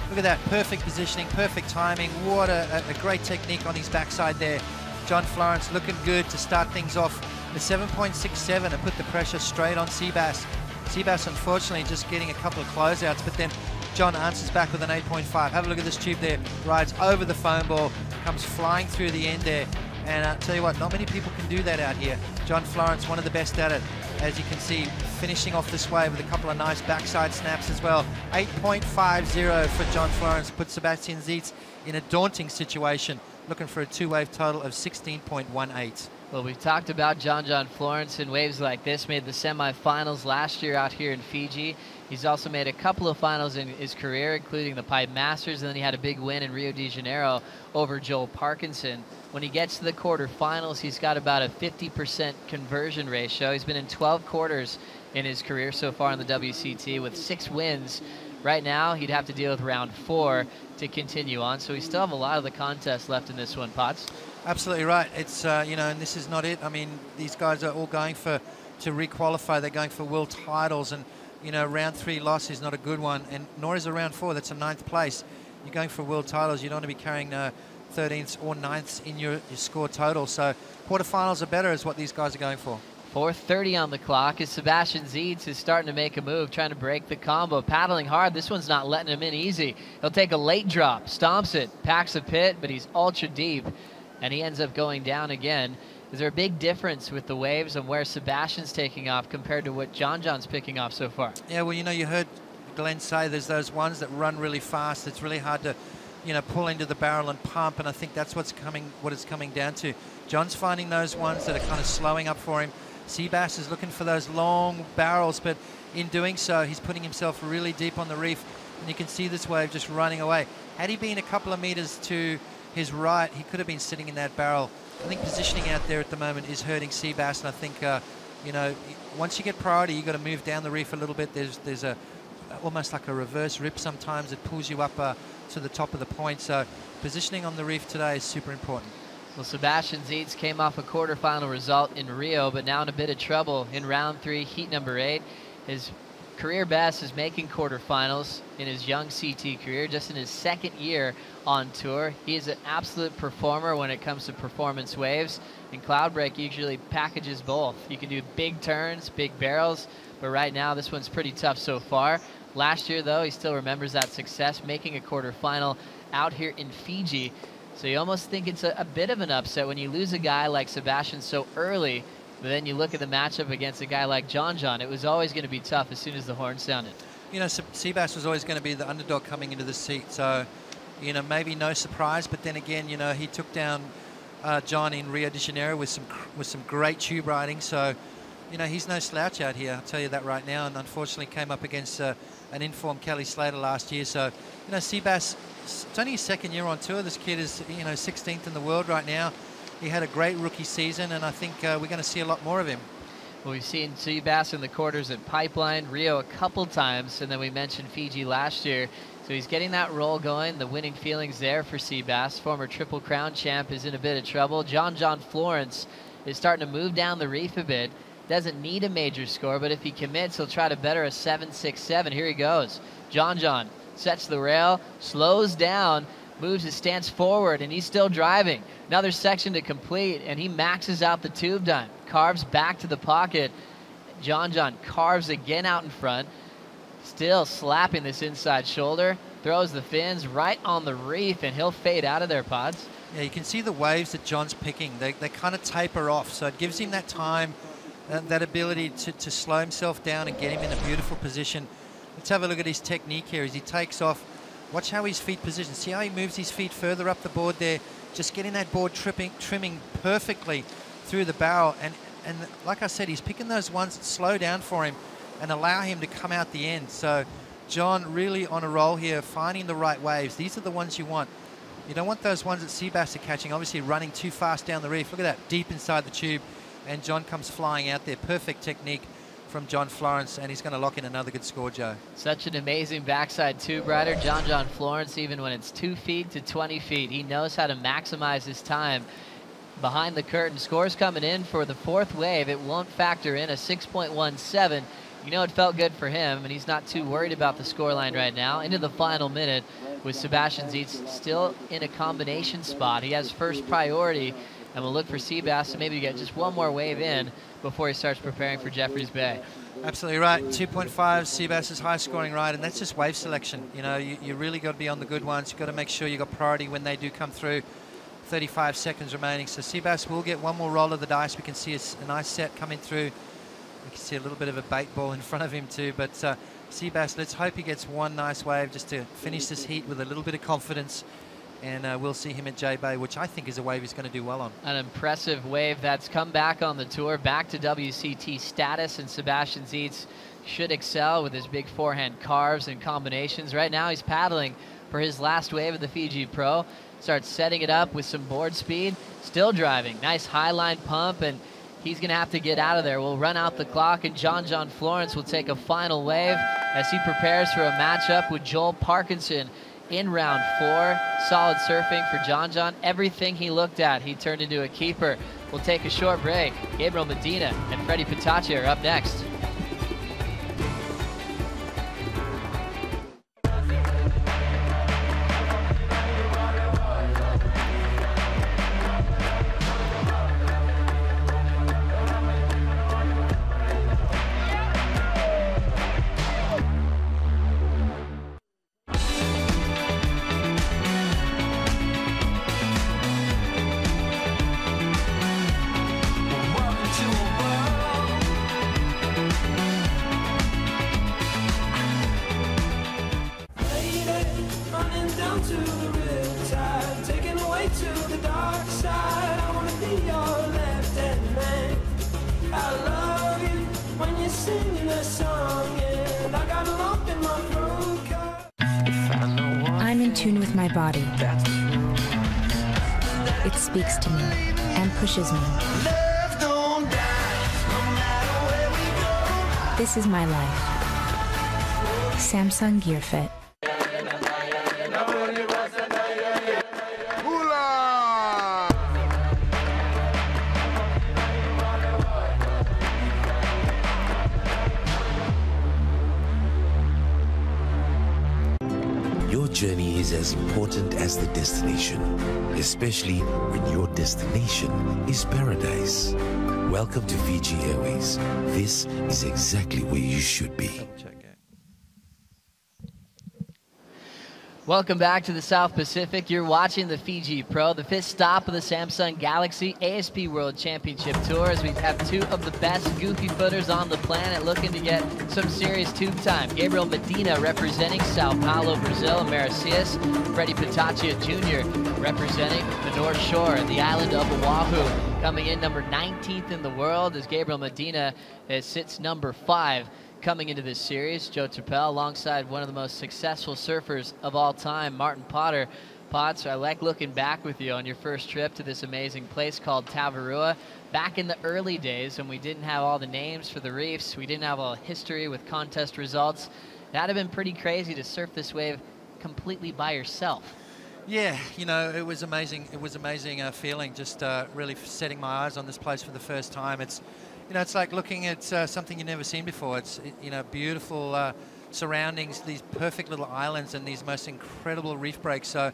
Look at that, perfect positioning, perfect timing. What a great technique on his backside there. John Florence looking good to start things off. The 7.67 and put the pressure straight on Seabass. Seabass, unfortunately, just getting a couple of closeouts, but then John answers back with an 8.5. Have a look at this tube there. Rides over the foam ball, comes flying through the end there. And I'll tell you what, not many people can do that out here. John Florence, one of the best at it. As you can see, finishing off this wave with a couple of nice backside snaps as well. 8.50 for John Florence, put Sebastian Zietz in a daunting situation, looking for a two-wave total of 16.18. Well, we've talked about John Florence in waves like this, made the semifinals last year out here in Fiji. He's also made a couple of finals in his career, including the Pipe Masters, and then he had a big win in Rio de Janeiro over Joel Parkinson. When he gets to the quarterfinals, he's got about a 50% conversion ratio. He's been in 12 quarters in his career so far in the WCT with 6 wins. Right now, he'd have to deal with round 4 to continue on, so we still have a lot of the contest left in this one, Potts. Absolutely right. It's, you know, and this is not it. I mean, these guys are all going to re-qualify. They're going for world titles, and, you know, round 3 loss is not a good one, and nor is a round 4. That's a 9th place. You're going for world titles. You don't want to be carrying 13ths or 9ths in your score total. So quarterfinals are better is what these guys are going for. 4:30 on the clock as Sebastian Zietz is starting to make a move, trying to break the combo, paddling hard. This one's not letting him in easy. He'll take a late drop, stomps it, packs a pit, but he's ultra deep, and he ends up going down again. Is there a big difference with the waves and where Sebastian's taking off compared to what John's picking off so far? Yeah, well, you know, you heard Glenn say there's those ones that run really fast. It's really hard to, you know, pull into the barrel and pump, and I think that's what it's coming down to. John's finding those ones that are kind of slowing up for him. Seabass is looking for those long barrels, but in doing so, he's putting himself really deep on the reef, and you can see this wave just running away. Had he been a couple of meters to his right, he could have been sitting in that barrel. I think positioning out there at the moment is hurting Seabass, and I think, you know, once you get priority, you've got to move down the reef a little bit. There's a almost like a reverse rip sometimes. It pulls you up to the top of the point, so positioning on the reef today is super important. Well, Sebastian Zietz came off a quarterfinal result in Rio, but now in a bit of trouble in round 3, heat number 8. His career best is making quarterfinals in his young CT career, just in his 2nd year on tour. He is an absolute performer when it comes to performance waves, and Cloudbreak usually packages both. You can do big turns, big barrels, but right now this one's pretty tough so far. Last year, though, he still remembers that success, making a quarterfinal out here in Fiji. So you almost think it's a bit of an upset when you lose a guy like Sebastian so early, but then you look at the matchup against a guy like John. It was always going to be tough as soon as the horn sounded. You know, Seabass was always going to be the underdog coming into the seat, so, you know, maybe no surprise, but then again, you know, he took down John in Rio de Janeiro with some great tube riding, so, you know, he's no slouch out here, I'll tell you that right now, and unfortunately came up against an informed Kelly Slater last year, so, you know, Seabass, it's only his 2nd year on tour. This kid is, you know, 16th in the world right now. He had a great rookie season, and I think we're going to see a lot more of him. Well, we've seen Seabass in the quarters at Pipeline, Rio a couple times, and then we mentioned Fiji last year. So he's getting that roll going, the winning feelings there for Seabass. Former Triple Crown champ is in a bit of trouble. John Florence is starting to move down the reef a bit. Doesn't need a major score, but if he commits, he'll try to better a 7.67. Here he goes. John sets the rail, slows down, moves his stance forward, and he's still driving. Another section to complete, and he maxes out the tube time. Carves back to the pocket. John carves again out in front. Still slapping this inside shoulder. Throws the fins right on the reef, and he'll fade out of there, Pods. Yeah, you can see the waves that John's picking. They kind of taper off, so it gives him that time, that ability to slow himself down and get him in a beautiful position. Let's have a look at his technique here as he takes off. Watch how his feet position. See how he moves his feet further up the board there, just getting that board trimming perfectly through the barrel. And like I said, he's picking those ones that slow down for him and allow him to come out the end. So John really on a roll here, finding the right waves. These are the ones you want. You don't want those ones that Seabass are catching, obviously running too fast down the reef. Look at that, deep inside the tube. And John comes flying out there. Perfect technique from John Florence, and he's going to lock in another good score, Joe. Such an amazing backside tube rider. John Florence, even when it's 2 feet to 20 feet, he knows how to maximize his time. behind the curtain. Scores coming in for the 4th wave. It won't factor in a 6.17. You know, it felt good for him, and he's not too worried about the scoreline right now. Into the final minute with Sebastian Zietz still in a combination spot. He has first priority, and we'll look for Seabass to maybe get just one more wave in before he starts preparing for Jeffreys Bay. Absolutely right. 2.5, Seabass's high scoring ride, and that's just wave selection. You know, you really got to be on the good ones. You've got to make sure you got priority when they do come through. 35 seconds remaining. So Seabass will get one more roll of the dice. We can see a nice set coming through. We can see a little bit of a bait ball in front of him too. But Seabass, let's hope he gets one nice wave just to finish this heat with a little bit of confidence. And we'll see him at J-Bay, which I think is a wave he's going to do well on. An impressive wave that's come back on the tour, back to WCT status, and Sebastian Zietz should excel with his big forehand carves and combinations. Right now he's paddling for his last wave of the Fiji Pro. Starts setting it up with some board speed, still driving. Nice high line pump, and he's going to have to get out of there. We'll run out the clock, and John Florence will take a final wave as he prepares for a matchup with Joel Parkinson in round 4. Solid surfing for John. Everything he looked at, he turned into a keeper. We'll take a short break. Gabriel Medina and Freddie Pataccia are up next. I'm in tune with my body. It speaks to me and pushes me. This is my life. Samsung Gear Fit. Your journey is as important as the destination, especially when your destination is paradise. Welcome to Fiji Airways. This is exactly where you should be. Welcome back to the South Pacific. You're watching the Fiji Pro, the 5th stop of the Samsung Galaxy ASP World Championship Tour, as we have 2 of the best goofy footers on the planet looking to get some serious tube time. Gabriel Medina representing Sao Paulo, Brazil, and Mauritius. Freddie Pataccia Jr. representing the North Shore and the island of Oahu. Coming in number 19th in the world as Gabriel Medina sits number 5. Coming into this series, Joe Turpel alongside one of the most successful surfers of all time, Martin Potter. Potts, I like looking back with you on your first trip to this amazing place called Tavarua. Back in the early days when we didn't have all the names for the reefs, we didn't have all the history with contest results. That'd have been pretty crazy to surf this wave completely by yourself. Yeah, you know, it was amazing. It was amazing feeling, just really setting my eyes on this place for the first time. It's, you know, it's like looking at something you've never seen before. It's, you know, beautiful surroundings, these perfect little islands and these most incredible reef breaks. So,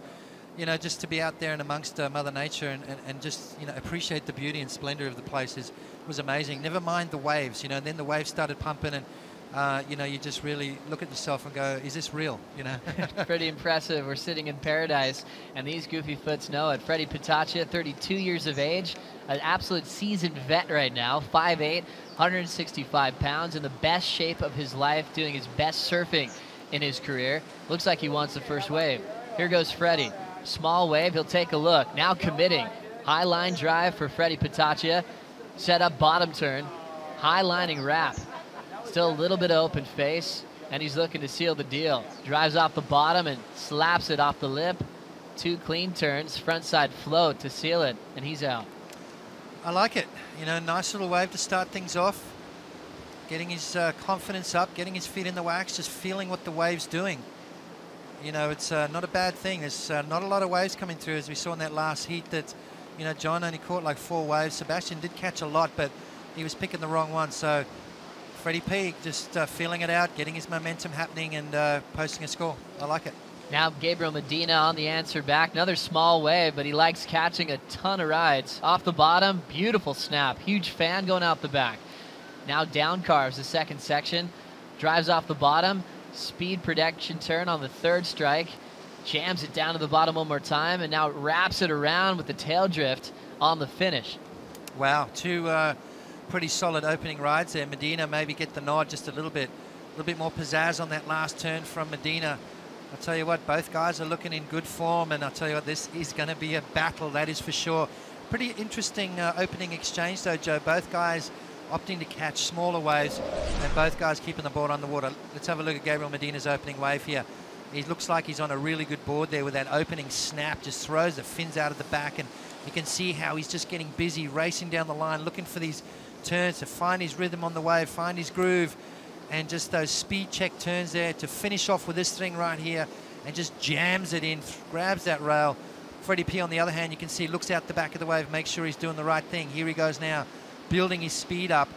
you know, just to be out there and amongst Mother Nature and just, you know, appreciate the beauty and splendor of the place was amazing. Never mind the waves, you know, and then the waves started pumping and, you know, you just really look at yourself and go, is this real, you know? Pretty impressive. We're sitting in paradise, and these goofy foots know it. Freddie Pataccia, 32 years of age, an absolute seasoned vet right now, 5'8", 165 pounds, in the best shape of his life, doing his best surfing in his career. Looks like he wants the first wave. Here goes Freddie. Small wave, he'll take a look. Now committing. High line drive for Freddie Pataccia. Set up bottom turn. High lining wrap. Still a little bit of open face, and he's looking to seal the deal. Drives off the bottom and slaps it off the lip. 2 clean turns, frontside float to seal it, and he's out. I like it. You know, nice little wave to start things off. Getting his confidence up, getting his feet in the wax, just feeling what the wave's doing. You know, it's not a bad thing. There's not a lot of waves coming through, as we saw in that last heat that, You know, John only caught like 4 waves. Sebastian did catch a lot, but he was picking the wrong one. So Freddie P just feeling it out, getting his momentum happening and posting a score. I like it. Now Gabriel Medina on the answer back. Another small wave, but he likes catching a ton of rides. Off the bottom, beautiful snap. Huge fan going out the back. Now down carves the second section. Drives off the bottom. Speed protection turn on the third strike. Jams it down to the bottom one more time, and now wraps it around with the tail drift on the finish. Wow, 2 pretty solid opening rides there. Medina maybe get the nod just a little bit more pizzazz on that last turn from Medina. I'll tell you what, both guys are looking in good form, and I'll tell you what, this is going to be a battle, that is for sure. Pretty interesting opening exchange though, Joe. Both guys opting to catch smaller waves, and both guys keeping the board on the water. Let's have a look at Gabriel Medina's opening wave here. He looks like he's on a really good board there with that opening snap, just throws the fins out of the back, and you can see how he's just getting busy, racing down the line, looking for these turns to find his rhythm on the wave, find his groove, and just those speed check turns there to finish off with this thing right here, and just jams it in, grabs that rail. Freddie P, on the other hand, you can see looks out the back of the wave, makes sure he's doing the right thing. Here he goes now, building his speed up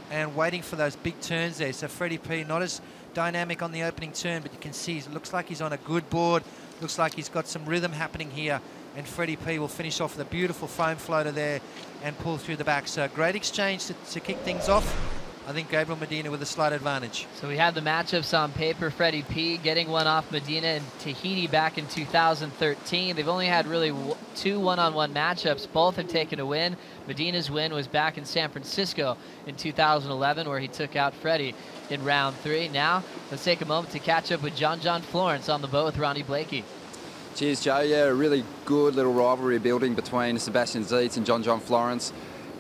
and waiting for those big turns there. So Freddie P, not as dynamic on the opening turn, but you can see it looks like he's on a good board, looks like he's got some rhythm happening here, and Freddie P will finish off with a beautiful foam floater there and pull through the back. So great exchange to kick things off. I think Gabriel Medina with a slight advantage. So we have the matchups on paper. Freddie P getting one off Medina and Tahiti back in 2013. They've only had really 2 one-on-one matchups. Both have taken a win. Medina's win was back in San Francisco in 2011, where he took out Freddie in round 3. Now, let's take a moment to catch up with John Florence on the boat with Ronnie Blakey. Cheers, Joe. Yeah, a really good little rivalry building between Sebastian Zietz and John Florence.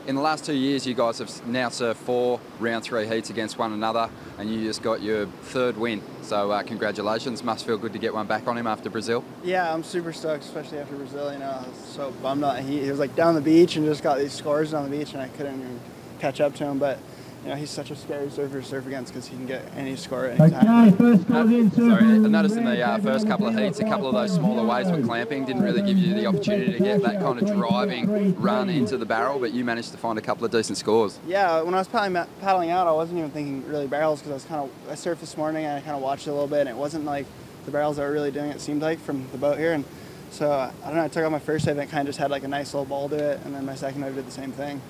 In the last 2 years, you guys have now served 4 round 3 heats against one another, and you just got your 3rd win. So congratulations. Must feel good to get one back on him after Brazil. Yeah, I'm super stoked, especially after Brazil. You know, I was so bummed out. He was like down the beach and just got these scores down the beach, and I couldn't even catch up to him. But you know, he's such a scary surfer to surf against because he can get any score at any time. Sorry, I noticed in the first couple of heats, a couple of those smaller waves were clamping, didn't really give you the opportunity to get that kind of driving run into the barrel, but you managed to find a couple of decent scores. Yeah, when I was paddling out, I wasn't even thinking really barrels because I surfed this morning and I kind of watched it a little bit, and it wasn't like the barrels that were really doing it, seemed like, from the boat here. And so, I don't know, I took out my first wave and it kind of just had like a nice little ball to it, and then my second wave did the same thing.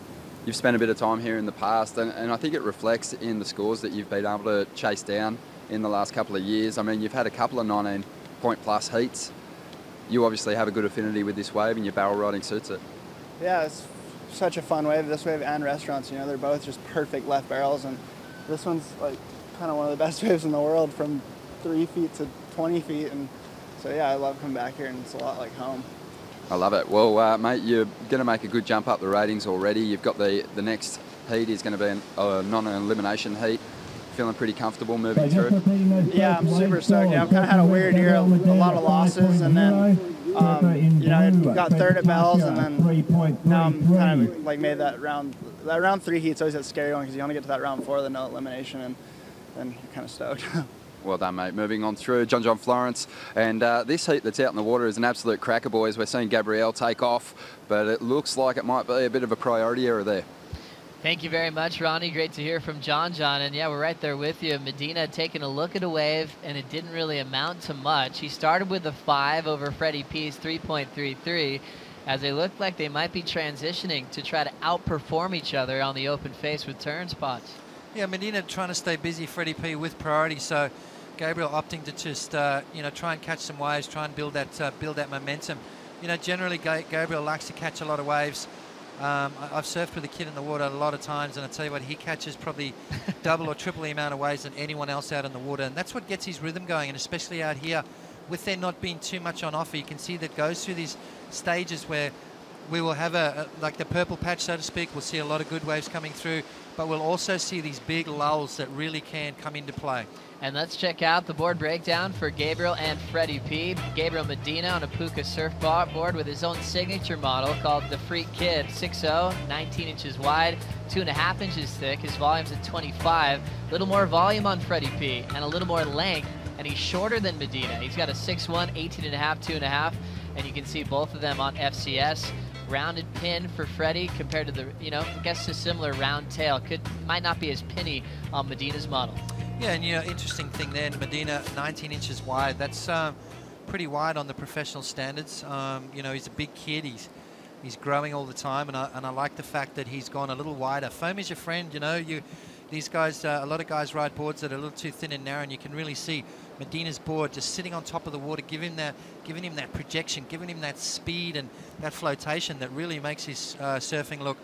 You've spent a bit of time here in the past, and I think it reflects in the scores that you've been able to chase down in the last couple of years. I mean, you've had a couple of 19-point plus heats. You obviously have a good affinity with this wave, and your barrel riding suits it. Yeah, it's such a fun wave. This wave and Restaurants, you know, they're both just perfect left barrels, and this one's like kind of one of the best waves in the world, from 3 feet to 20 feet, and so yeah, I love coming back here, and it's a lot like home. I love it. Well, mate, you're going to make a good jump up the ratings already. You've got the next heat is going to be a non-elimination heat. Feeling pretty comfortable moving through? Yeah, I'm super stoked. Yeah, I've kind of had a weird year, a lot of losses, and then you know, I got 3rd at Bells, and then now I'm kind of like made that round 3 heat's always that scary one because you only get to that round 4, the no elimination, and then you're kind of stoked. Well done, mate. Moving on through, John Florence. And this heat that's out in the water is an absolute cracker, boys. We're seeing Gabrielle take off, but it looks like it might be a bit of a priority error there. Thank you very much, Ronnie. Great to hear from John. And yeah, we're right there with you. Medina taking a look at a wave, and it didn't really amount to much. He started with a 5 over Freddie P's 3.33, as they looked like they might be transitioning to try to outperform each other on the open face with turn spots. Yeah, Medina trying to stay busy, Freddie P with priority, so Gabriel opting to just you know, try and catch some waves, try and build that momentum. You know, generally Gabriel likes to catch a lot of waves. I've surfed with a kid in the water a lot of times, and I tell you what, he catches probably double or triple the amount of waves than anyone else out in the water, and that's what gets his rhythm going. And especially out here, with there not being too much on offer, you can see that goes through these stages where we will have like the purple patch, so to speak. We'll see a lot of good waves coming through, but we'll also see these big lulls that really can come into play. And let's check out the board breakdown for Gabriel and Freddie P. Gabriel Medina on a Puka surfboard with his own signature model called the Freak Kid. 6'0", 19 inches wide, 2.5 inches thick. His volume's at 25. A little more volume on Freddie P and a little more length, and he's shorter than Medina. He's got a 6'1", 18.5, 2.5, and you can see both of them on FCS. rounded pin for Freddie compared to the, I guess a similar round tail. Might not be as pinny on Medina's model. Yeah, and interesting thing there, Medina, 19 inches wide. That's pretty wide on the professional standards. He's a big kid. He's growing all the time, and I like the fact that he's gone a little wider. Foam is your friend, These guys, a lot of guys ride boards that are a little too thin and narrow, and you can really see Medina's board just sitting on top of the water, giving him that projection, giving him that speed and that flotation that really makes his surfing look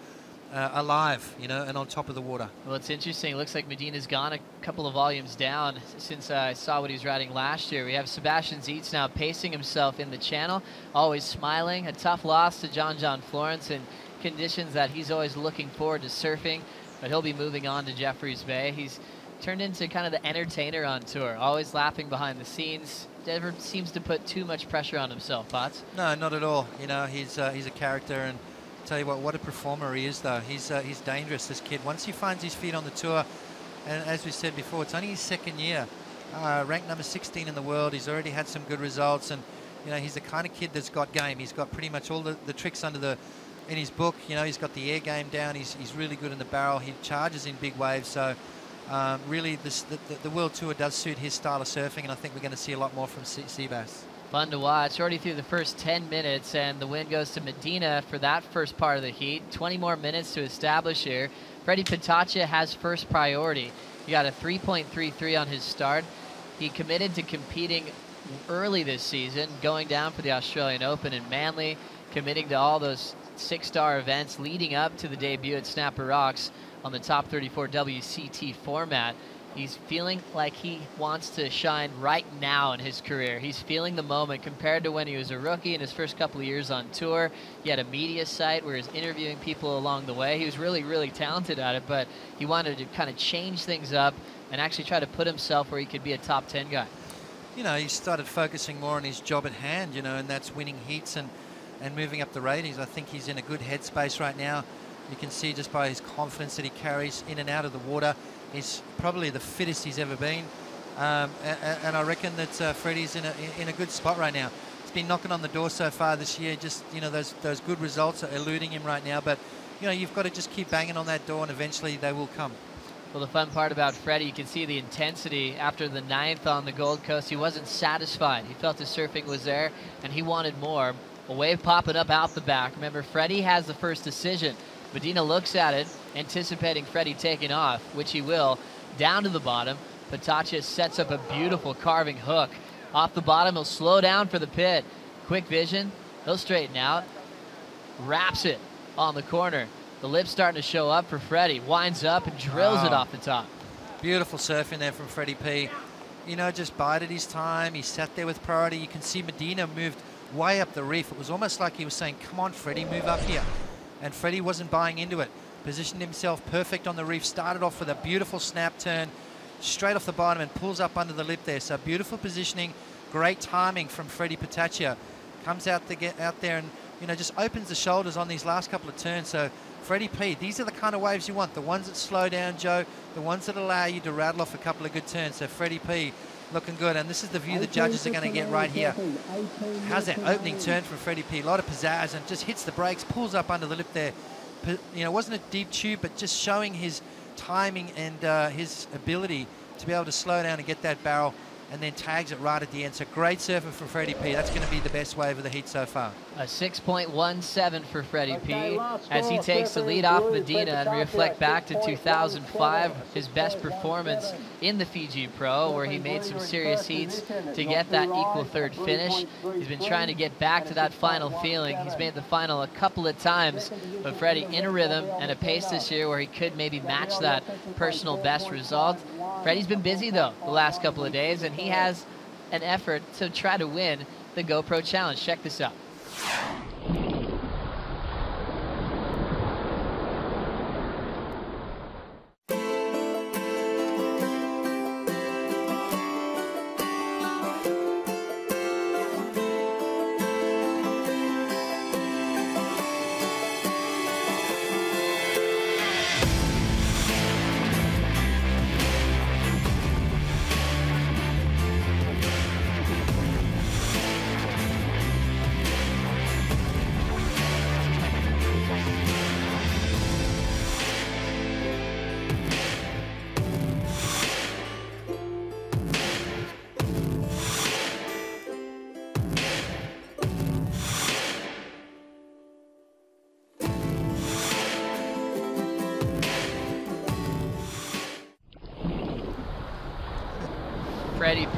alive, and on top of the water. Well, it's interesting. It looks like Medina's gone a couple of volumes down since I saw what he was riding last year. We have Sebastian Zietz now pacing himself in the channel, always smiling. A tough loss to John Florence in conditions that he's always looking forward to surfing, but he'll be moving on to Jeffreys Bay. He's turned into kind of the entertainer on tour, always laughing behind the scenes. Never seems to put too much pressure on himself, Potts. No, not at all. He's a character, and tell you what a performer he is, though. He's dangerous, this kid. Once he finds his feet on the tour, and as we said before, it's only his second year. Ranked number 16 in the world. He's already had some good results, and he's the kind of kid that's got game. He's got pretty much all the tricks in his book. He's got the air game down. He's really good in the barrel. He charges in big waves. So really, the World Tour does suit his style of surfing, and I think we're going to see a lot more from Seabass. Fun to watch. Already through the first 10 minutes, and the win goes to Medina for that first part of the heat. 20 more minutes to establish here. Freddie Pataccia has first priority. He got a 3.33 on his start. He committed to competing early this season, going down for the Australian Open in Manly, committing to all those 6-star events leading up to the debut at Snapper Rocks on the Top 34 WCT format. He's feeling like he wants to shine right now in his career. He's feeling the moment compared to when he was a rookie in his first couple of years on tour. He had a media site where he was interviewing people along the way. He was really, really talented at it, but he wanted to kind of change things up and actually try to put himself where he could be a top 10 guy. He started focusing more on his job at hand, and that's winning heats and moving up the ratings. I think he's in a good headspace right now. You can see just by his confidence that he carries in and out of the water. He's probably the fittest he's ever been, and I reckon that Freddie's in a good spot right now. He's been knocking on the door so far this year. Just those good results are eluding him right now, but you've got to just keep banging on that door, and eventually they will come. Well, the fun part about Freddie, you can see the intensity after the 9th on the Gold Coast. He wasn't satisfied. He felt his surfing was there, and he wanted more. A wave popping up out the back. Remember, Freddie has the first decision. Medina looks at it, anticipating Freddie taking off, which he will, down to the bottom. Pataccia sets up a beautiful carving hook. Off the bottom, he'll slow down for the pit. Quick vision, he'll straighten out. Wraps it on the corner. The lip's starting to show up for Freddie. Winds up and drills it off the top. Beautiful surfing there from Freddie P. Just bided his time. He sat there with priority. You can see Medina moved way up the reef. It was almost like he was saying, come on, Freddie, move up here. And Freddie wasn't buying into it. Positioned himself perfect on the reef. Started off with a beautiful snap turn straight off the bottom and pulls up under the lip there. So beautiful positioning, great timing from Freddie Pataccia. Comes out to get out there and just opens the shoulders on these last couple of turns. So Freddie P, these are the kind of waves you want. The ones that slow down, Joe. The ones that allow you to rattle off a couple of good turns. So Freddie P looking good, and this is the view the judges are going to get right here. How's that opening turn from Freddie P? A lot of pizzazz, and just hits the brakes, pulls up under the lip there. Wasn't a deep tube, but just showing his timing and his ability to be able to slow down and get that barrel, and then tags it right at the end. So great surfing from Freddie P. That's going to be the best wave of the heat so far. A 6.17 for Freddie P. as he takes the lead off Medina, and we reflect back to 2005, his best performance in the Fiji Pro, where he made some serious heats to get that equal third finish. He's been trying to get back to that final feeling. He's made the final a couple of times, but Freddie in a rhythm and a pace this year where he could maybe match that personal best result. Freddie's been busy though the last couple of days, and he has an effort to try to win the GoPro Challenge. Check this out.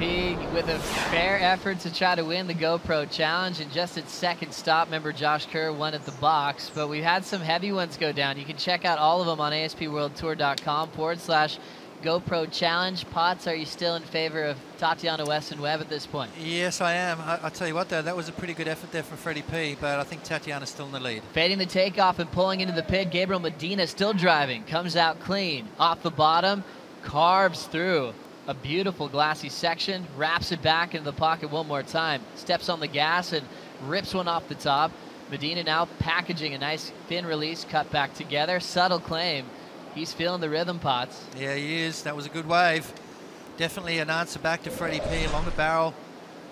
P with a fair effort to try to win the GoPro Challenge, and just its second stop, member Josh Kerr won at the box. But we've had some heavy ones go down. You can check out all of them on aspworldtour.com/GoPro Challenge. Potts, are you still in favor of Tatiana Weston Webb at this point? Yes, I am. I'll tell you what, though, that was a pretty good effort there from Freddie P, but I think Tatiana's still in the lead. Fading the takeoff and pulling into the pit, Gabriel Medina still driving. Comes out clean. Off the bottom, carves through a beautiful glassy section, wraps it back into the pocket one more time, steps on the gas and rips one off the top. Medina now packaging a nice fin release, cut back together. Subtle claim. He's feeling the rhythm, Potts. Yeah, he is. That was a good wave. Definitely an answer back to Freddie P along the barrel.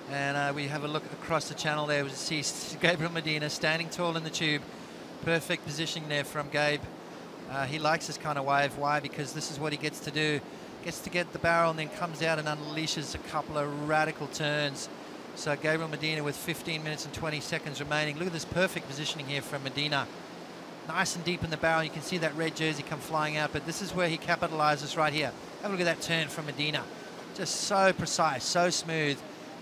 And we have a look across the channel there. We see Gabriel Medina standing tall in the tube. Perfect positioning there from Gabe. He likes this kind of wave. Why? Because this is what he gets to do. Gets to get the barrel and then comes out and unleashes a couple of radical turns. So Gabriel Medina with 15 minutes and 20 seconds remaining. Look at this perfect positioning here from Medina. Nice and deep in the barrel. You can see that red jersey come flying out, but this is where he capitalizes right here. Have a look at that turn from Medina. Just so precise, so smooth,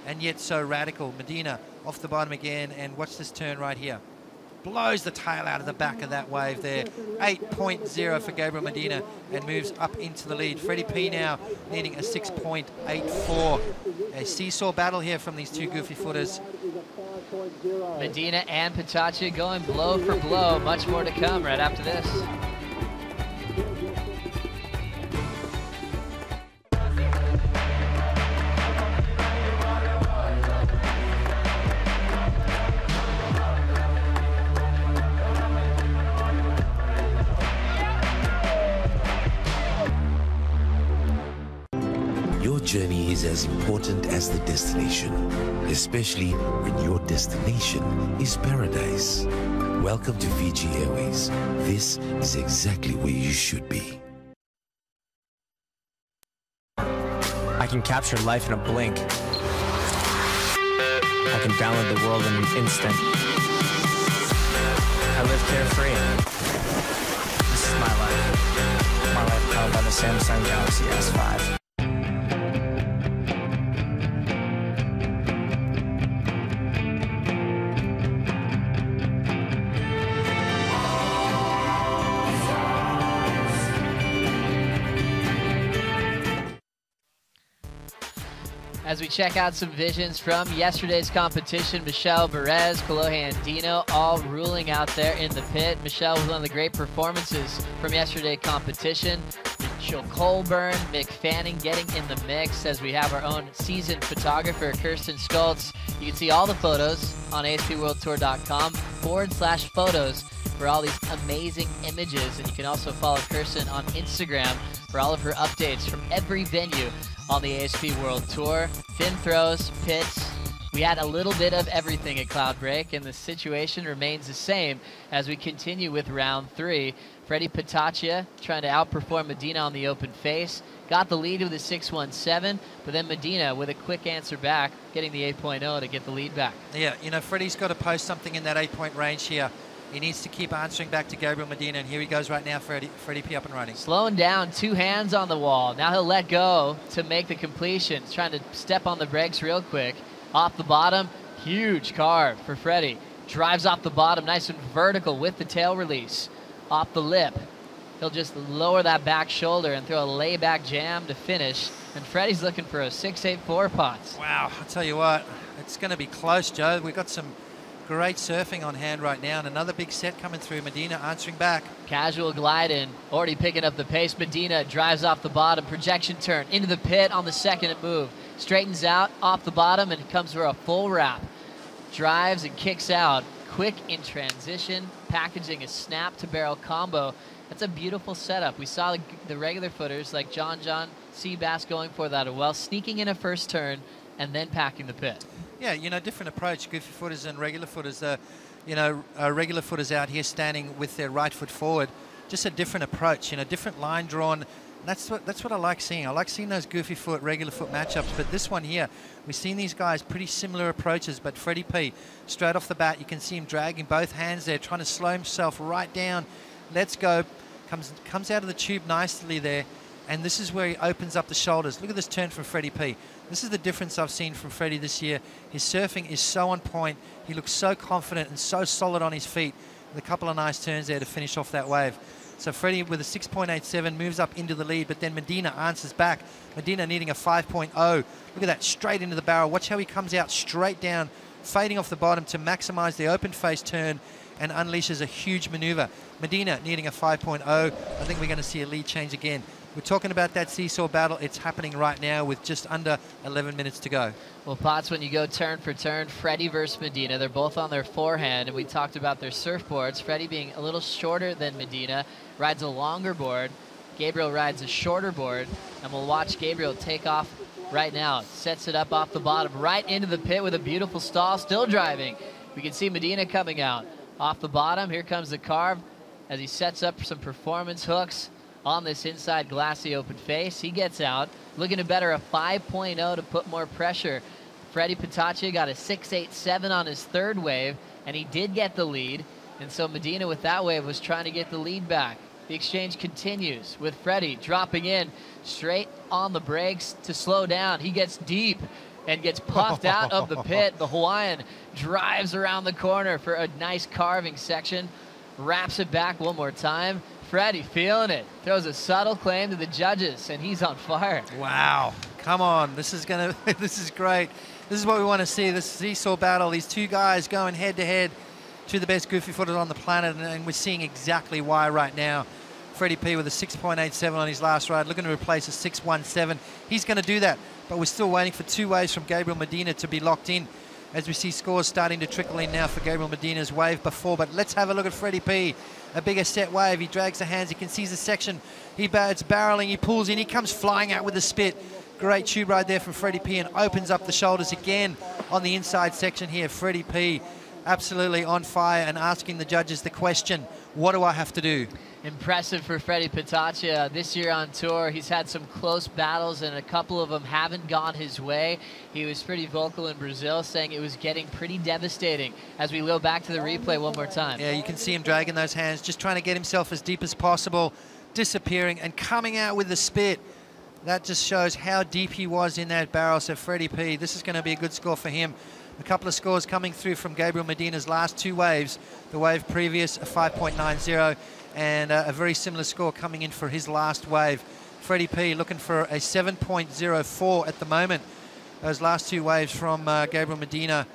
and yet so radical. Medina off the bottom again, and watch this turn right here. Blows the tail out of the back of that wave there. 8.0 for Gabriel Medina and moves up into the lead. Freddie P now needing a 6.84. A seesaw battle here from these two goofy footers. Medina and Petaccia going blow for blow. Much more to come right after this. Your journey is as important as the destination, especially when your destination is paradise. Welcome to Fiji Airways. This is exactly where you should be. I can capture life in a blink. I can download the world in an instant. I live carefree. This is my life. My life powered by the Samsung Galaxy S5. As we check out some visions from yesterday's competition, Michelle Perez, Kolohe Andino, all ruling out there in the pit. Michelle was one of the great performances from yesterday's competition. Mitchell Colburn, Mick Fanning getting in the mix as we have our own seasoned photographer, Kirsten Stoltz. You can see all the photos on aspworldtour.com/photos for all these amazing images. And you can also follow Kirsten on Instagram for all of her updates from every venue on the ASP World Tour. Fin throws, pits. We had a little bit of everything at Cloudbreak, and the situation remains the same as we continue with round 3. Freddie Petaccia trying to outperform Medina on the open face. Got the lead with a 6.17, but then Medina with a quick answer back, getting the 8.0 to get the lead back. Yeah, you know, Freddie's got to post something in that 8-point range here. He needs to keep answering back to Gabriel Medina, and here he goes right now, Freddie P up and running. Slowing down, 2 hands on the wall. Now he'll let go to make the completion. He's trying to step on the brakes real quick. Off the bottom, huge carve for Freddie. Drives off the bottom, nice and vertical with the tail release. Off the lip. He'll just lower that back shoulder and throw a layback jam to finish. And Freddie's looking for a 6.84 Potts. Wow, I'll tell you what, it's going to be close, Joe. We've got some great surfing on hand right now, and another big set coming through. Medina answering back. Casual glide in, already picking up the pace. Medina drives off the bottom, projection turn into the pit on the second move. Straightens out off the bottom and comes for a full wrap. Drives and kicks out, quick in transition, packaging a snap to barrel combo. That's a beautiful setup. We saw the regular footers like John Seabass going for that as well, sneaking in a first turn and then packing the pit. Yeah, you know, different approach. Goofy footers and regular footers. You know, regular footers out here standing with their right foot forward. Just a different approach. You know, different line drawn. That's what I like seeing. I like seeing those goofy foot, regular foot matchups. But this one here, we've seen these guys pretty similar approaches. But Freddie P, straight off the bat, you can see him dragging both hands there, trying to slow himself right down. Let's go. Comes out of the tube nicely there. And this is where he opens up the shoulders. Look at this turn from Freddie P. This is the difference I've seen from Freddie this year. His surfing is so on point. He looks so confident and so solid on his feet, with a couple of nice turns there to finish off that wave. So Freddie with a 6.87 moves up into the lead, but then Medina answers back. Medina needing a 5.0. Look at that, straight into the barrel. Watch how he comes out straight down, fading off the bottom to maximize the open face turn and unleashes a huge maneuver. Medina needing a 5.0. I think we're going to see a lead change again. We're talking about that seesaw battle. It's happening right now with just under 11 minutes to go. Well, Potts, when you go turn for turn, Freddie versus Medina, they're both on their forehand, and we talked about their surfboards. Freddie being a little shorter than Medina, rides a longer board. Gabriel rides a shorter board, and we'll watch Gabriel take off right now. Sets it up off the bottom, right into the pit with a beautiful stall, still driving. We can see Medina coming out. Off the bottom, here comes the carve as he sets up some performance hooks on this inside glassy open face. He gets out, looking to better a 5.0 to put more pressure. Freddie Pataccia got a 6.87 on his third wave, and he did get the lead. And so Medina with that wave was trying to get the lead back. The exchange continues with Freddie dropping in straight on the brakes to slow down. He gets deep and gets puffed out of the pit. The Hawaiian drives around the corner for a nice carving section, wraps it back one more time. Freddie feeling it, throws a subtle claim to the judges, and he's on fire. Wow, come on, this is great. This is what we want to see, this seesaw battle, these two guys going head to head, two of the best goofy footers on the planet, and we're seeing exactly why right now. Freddie P with a 6.87 on his last ride, looking to replace a 6.17. He's going to do that, but we're still waiting for two waves from Gabriel Medina to be locked in, as we see scores starting to trickle in now for Gabriel Medina's wave before. But let's have a look at Freddie P. A bigger set wave. He drags the hands. He can see the section. It's barreling. He pulls in. He comes flying out with a spit. Great tube ride there from Freddie P and opens up the shoulders again on the inside section here. Freddie P absolutely on fire and asking the judges the question, what do I have to do? Impressive for Freddie Pataccia. This year on tour, he's had some close battles, and a couple of them haven't gone his way. He was pretty vocal in Brazil, saying it was getting pretty devastating. As we go back to the replay one more time. Yeah, you can see him dragging those hands, just trying to get himself as deep as possible, disappearing and coming out with the spit. That just shows how deep he was in that barrel. So Freddie P, this is going to be a good score for him. A couple of scores coming through from Gabriel Medina's last two waves. The wave previous, a 5.90, and a very similar score coming in for his last wave. Freddie P looking for a 7.04 at the moment. Those last two waves from Gabriel Medina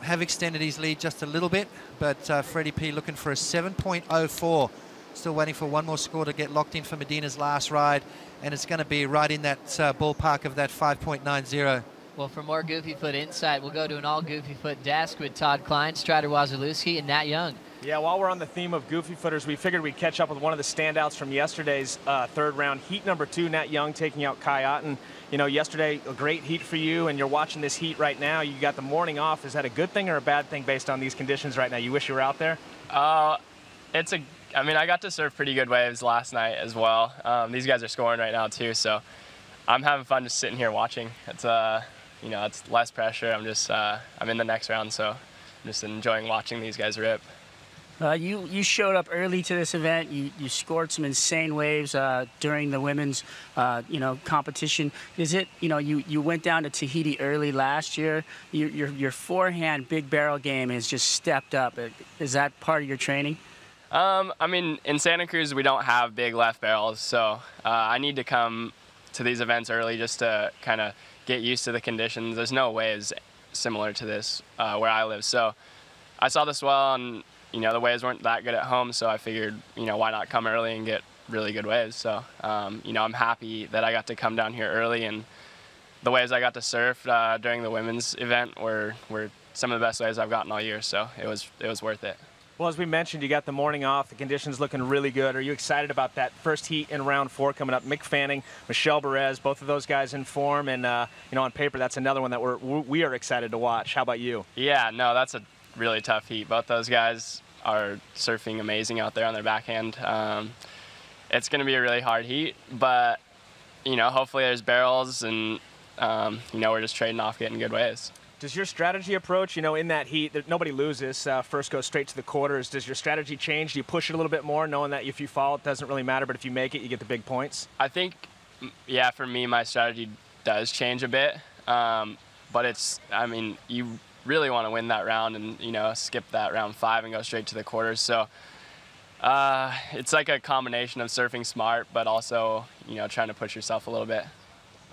have extended his lead just a little bit, but Freddie P looking for a 7.04. Still waiting for one more score to get locked in for Medina's last ride, and it's going to be right in that ballpark of that 5.90. Well, for more Goofy Foot insight, we'll go to an all Goofy Foot desk with Todd Klein, Strider Wazalewski, and Nat Young. Yeah, while we're on the theme of Goofy Footers, we figured we'd catch up with one of the standouts from yesterday's third round, heat number 2, Nat Young taking out Kai Otten. You know, yesterday, a great heat for you, and you're watching this heat right now. You got the morning off. Is that a good thing or a bad thing based on these conditions right now? You wish you were out there? I mean, I got to surf pretty good waves last night as well. These guys are scoring right now too, so I'm having fun just sitting here watching. It's you know, it's less pressure. I'm in the next round, so I'm just enjoying watching these guys rip. You showed up early to this event. You scored some insane waves during the women's competition. Is it, you went down to Tahiti early last year. Your forehand big barrel game has just stepped up. Is that part of your training? I mean, in Santa Cruz we don't have big left barrels, so I need to come to these events early just to kind of get used to the conditions. There's no waves similar to this where I live, so I saw the swell and the waves weren't that good at home, so I figured, why not come early and get really good waves. So, I'm happy that I got to come down here early, and the waves I got to surf during the women's event were some of the best waves I've gotten all year, so it was worth it. Well, as we mentioned, you got the morning off. The conditions looking really good. Are you excited about that first heat in round 4 coming up? Mick Fanning, Michelle Perez, both of those guys in form, and on paper, that's another one that we are excited to watch. How about you? Yeah, no, that's a really tough heat. Both those guys are surfing amazing out there on their backhand. It's going to be a really hard heat, but hopefully there's barrels, and we're just trading off getting good waves. Does your strategy approach, in that heat, nobody loses, first goes straight to the quarters. Does your strategy change? Do you push it a little bit more, knowing that if you fall, it doesn't really matter, but if you make it, you get the big points? I think, yeah, for me, my strategy does change a bit. But you really want to win that round and, skip that round 5 and go straight to the quarters. So it's like a combination of surfing smart, but also, trying to push yourself a little bit.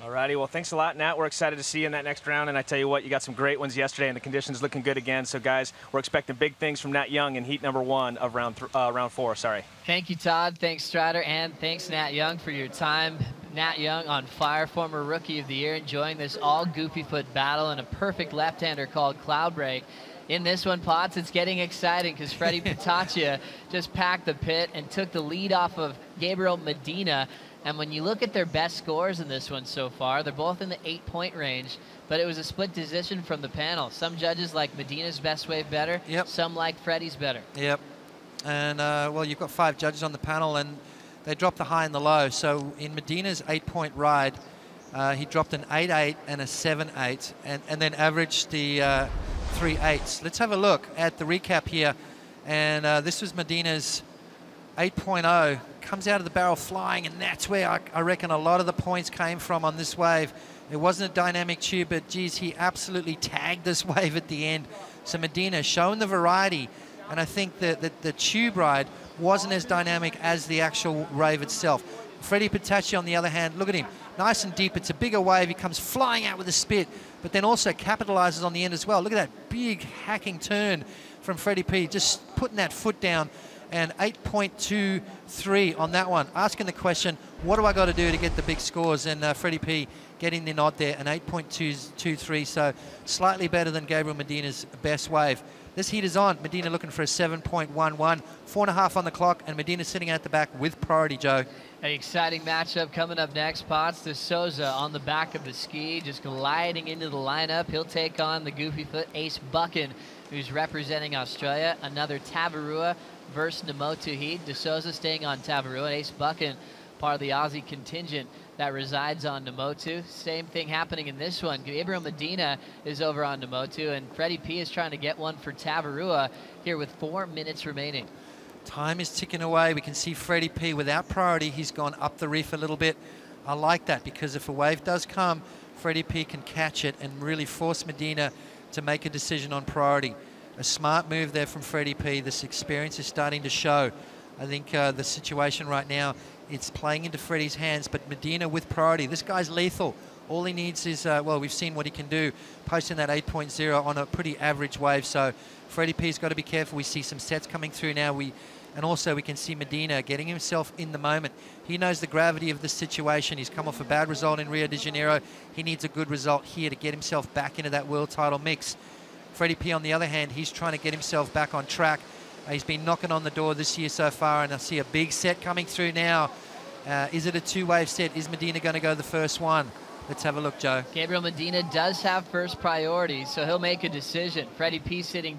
Alrighty, well, thanks a lot, Nat. We're excited to see you in that next round, and I tell you what, you got some great ones yesterday, and the conditions looking good again. So, guys, we're expecting big things from Nat Young in heat number 1 of round 4. Sorry. Thank you, Todd. Thanks, Strider, and thanks, Nat Young, for your time. Nat Young on fire, former Rookie of the Year, enjoying this all goofy foot battle and a perfect left-hander called Cloud Break. In this one, Potts, it's getting exciting because Freddie Pataccia just packed the pit and took the lead off of Gabriel Medina. And when you look at their best scores in this one so far, they're both in the 8-point range, but it was a split decision from the panel. Some judges like Medina's best wave better. Yep. Some like Freddie's better. Yep. And, well, you've got 5 judges on the panel, and they dropped the high and the low. So in Medina's 8-point ride, he dropped an 8-8 and a 7-8, and then averaged the 3 8s. Let's have a look at the recap here. And this was Medina's 8.0. Comes out of the barrel flying, and that's where I reckon a lot of the points came from on this wave. It wasn't a dynamic tube, but geez, he absolutely tagged this wave at the end. So Medina showing the variety, and I think that the tube ride wasn't as dynamic as the actual wave itself. Freddie Pataccia, on the other hand, look at him, nice and deep. It's a bigger wave. He comes flying out with a spit, but then also capitalizes on the end as well. Look at that big hacking turn from Freddie P, just putting that foot down. And 8.23 on that one. Asking the question, what do I got to do to get the big scores? And Freddie P getting the nod there, an 8.23, so slightly better than Gabriel Medina's best wave. This heat is on. Medina looking for a 7.11, 4.5 on the clock, and Medina sitting at the back with priority, Joe. An exciting matchup coming up next. Potts de Souza on the back of the ski, just gliding into the lineup. He'll take on the goofy foot Ace Buchan, who's representing Australia. Another Tavarua versus Namotu heat. De Souza staying on Tavarua. Ace Buchan, part of the Aussie contingent that resides on Namotu. Same thing happening in this one. Gabriel Medina is over on Namotu, and Freddie P is trying to get one for Tavarua here with 4 minutes remaining. Time is ticking away. We can see Freddie P without priority. He's gone up the reef a little bit. I like that, because if a wave does come, Freddie P can catch it and really force Medina to make a decision on priority. A smart move there from Freddie P. This experience is starting to show. I think the situation right now, it's playing into Freddie's hands, but Medina with priority. This guy's lethal. All he needs is, well, we've seen what he can do, posting that 8.0 on a pretty average wave. So Freddie P's got to be careful. We see some sets coming through now. And also we can see Medina getting himself in the moment. He knows the gravity of this situation. He's come off a bad result in Rio de Janeiro. He needs a good result here to get himself back into that world title mix. Freddie P, on the other hand, he's trying to get himself back on track. He's been knocking on the door this year so far, and I see a big set coming through now. Is it a 2-wave set? Is Medina going to go the first one? Let's have a look, Joe. Gabriel Medina does have first priority, so he'll make a decision. Freddie P sitting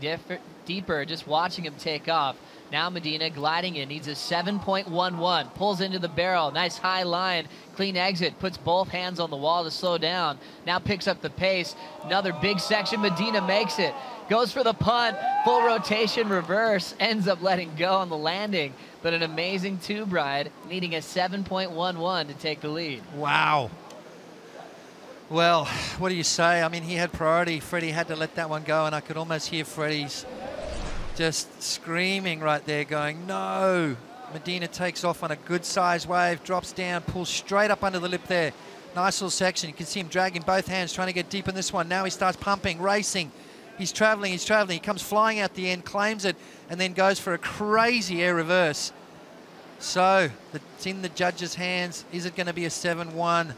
deeper, just watching him take off. Now Medina gliding in, needs a 7.11, pulls into the barrel, nice high line, clean exit, puts both hands on the wall to slow down, now picks up the pace, another big section, Medina makes it, goes for the punt, full rotation reverse, ends up letting go on the landing, but an amazing tube ride, needing a 7.11 to take the lead. Wow. Well, what do you say? I mean, he had priority. Freddie had to let that one go, and I could almost hear Freddie's just screaming right there, going, no. Medina takes off on a good size wave, drops down, pulls straight up under the lip there. Nice little section. You can see him dragging both hands, trying to get deep in this one. Now he starts pumping, racing. He's traveling, he's traveling. He comes flying out the end, claims it, and then goes for a crazy air reverse. So it's in the judge's hands. Is it going to be a 7-1?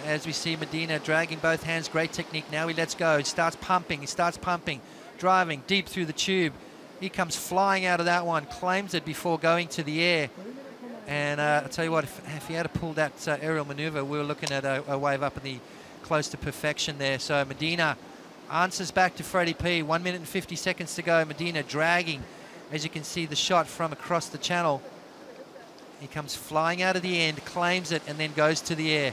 As we see Medina dragging both hands, great technique. Now he lets go, he starts pumping, driving deep through the tube. He comes flying out of that one, claims it before going to the air. And I'll tell you what, if he had to pull that aerial maneuver, we were looking at a wave up in the close to perfection there. So Medina answers back to Freddie P. 1 minute and 50 seconds to go. Medina dragging, as you can see the shot from across the channel. He comes flying out of the end, claims it, and then goes to the air.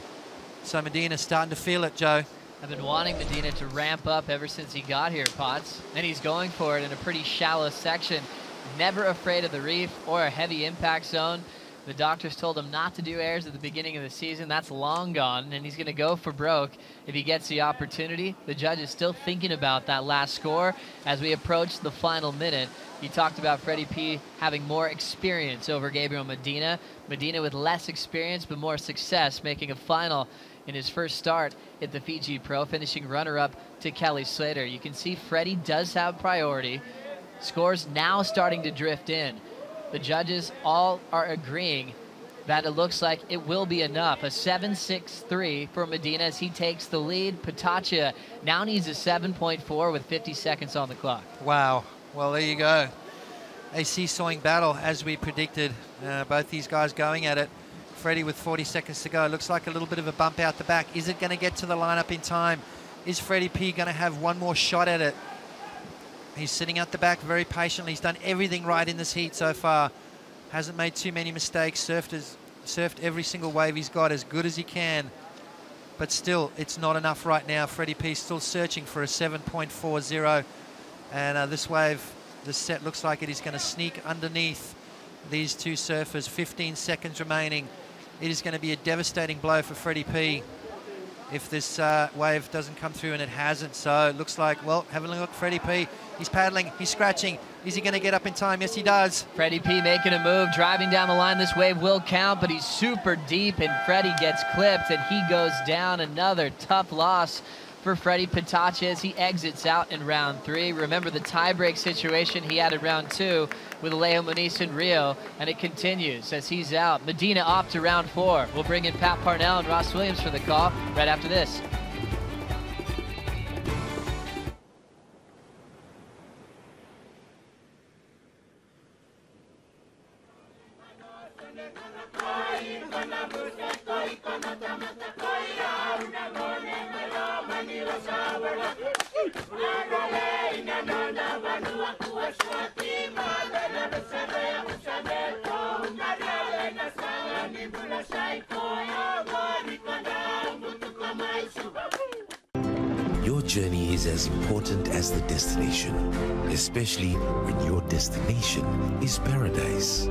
So Medina's starting to feel it, Joe. I've been wanting Medina to ramp up ever since he got here, Potts. And he's going for it in a pretty shallow section. Never afraid of the reef or a heavy impact zone. The doctors told him not to do airs at the beginning of the season. That's long gone, and he's going to go for broke if he gets the opportunity. The judge is still thinking about that last score as we approach the final minute. He talked about Freddie P having more experience over Gabriel Medina. Medina with less experience but more success, making a final in his first start at the Fiji Pro, finishing runner-up to Kelly Slater. You can see Freddie does have priority. Scores now starting to drift in. The judges all are agreeing that it looks like it will be enough. A 7.63 for Medina as he takes the lead. Patachia now needs a 7.4 with 50 seconds on the clock. Wow. Well, there you go. A seesawing battle, as we predicted. Both these guys going at it. Freddie with 40 seconds to go. Looks like a little bit of a bump out the back. Is it going to get to the lineup in time? Is Freddie P going to have one more shot at it? He's sitting at the back very patiently. He's done everything right in this heat so far. Hasn't made too many mistakes. Surfed every single wave he's got as good as he can. But still, it's not enough right now. Freddie P still searching for a 7.40. And this wave, this set looks like it is going to sneak underneath these two surfers. 15 seconds remaining. It is going to be a devastating blow for Freddie P if this wave doesn't come through, and it hasn't. So it looks like, well, have a look, Freddie P. He's paddling, he's scratching. Is he going to get up in time? Yes, he does. Freddie P making a move, driving down the line. This wave will count, but he's super deep, and Freddie gets clipped, and he goes down. Another tough loss for Freddie Patachia as he exits out in round 3. Remember the tiebreak situation he had in round 2 with Leo Muniz and Rio, and it continues as he's out. Medina off to round 4. We'll bring in Pat Parnell and Ross Williams for the call right after this. Your journey is as important as the destination, especially when your destination is paradise.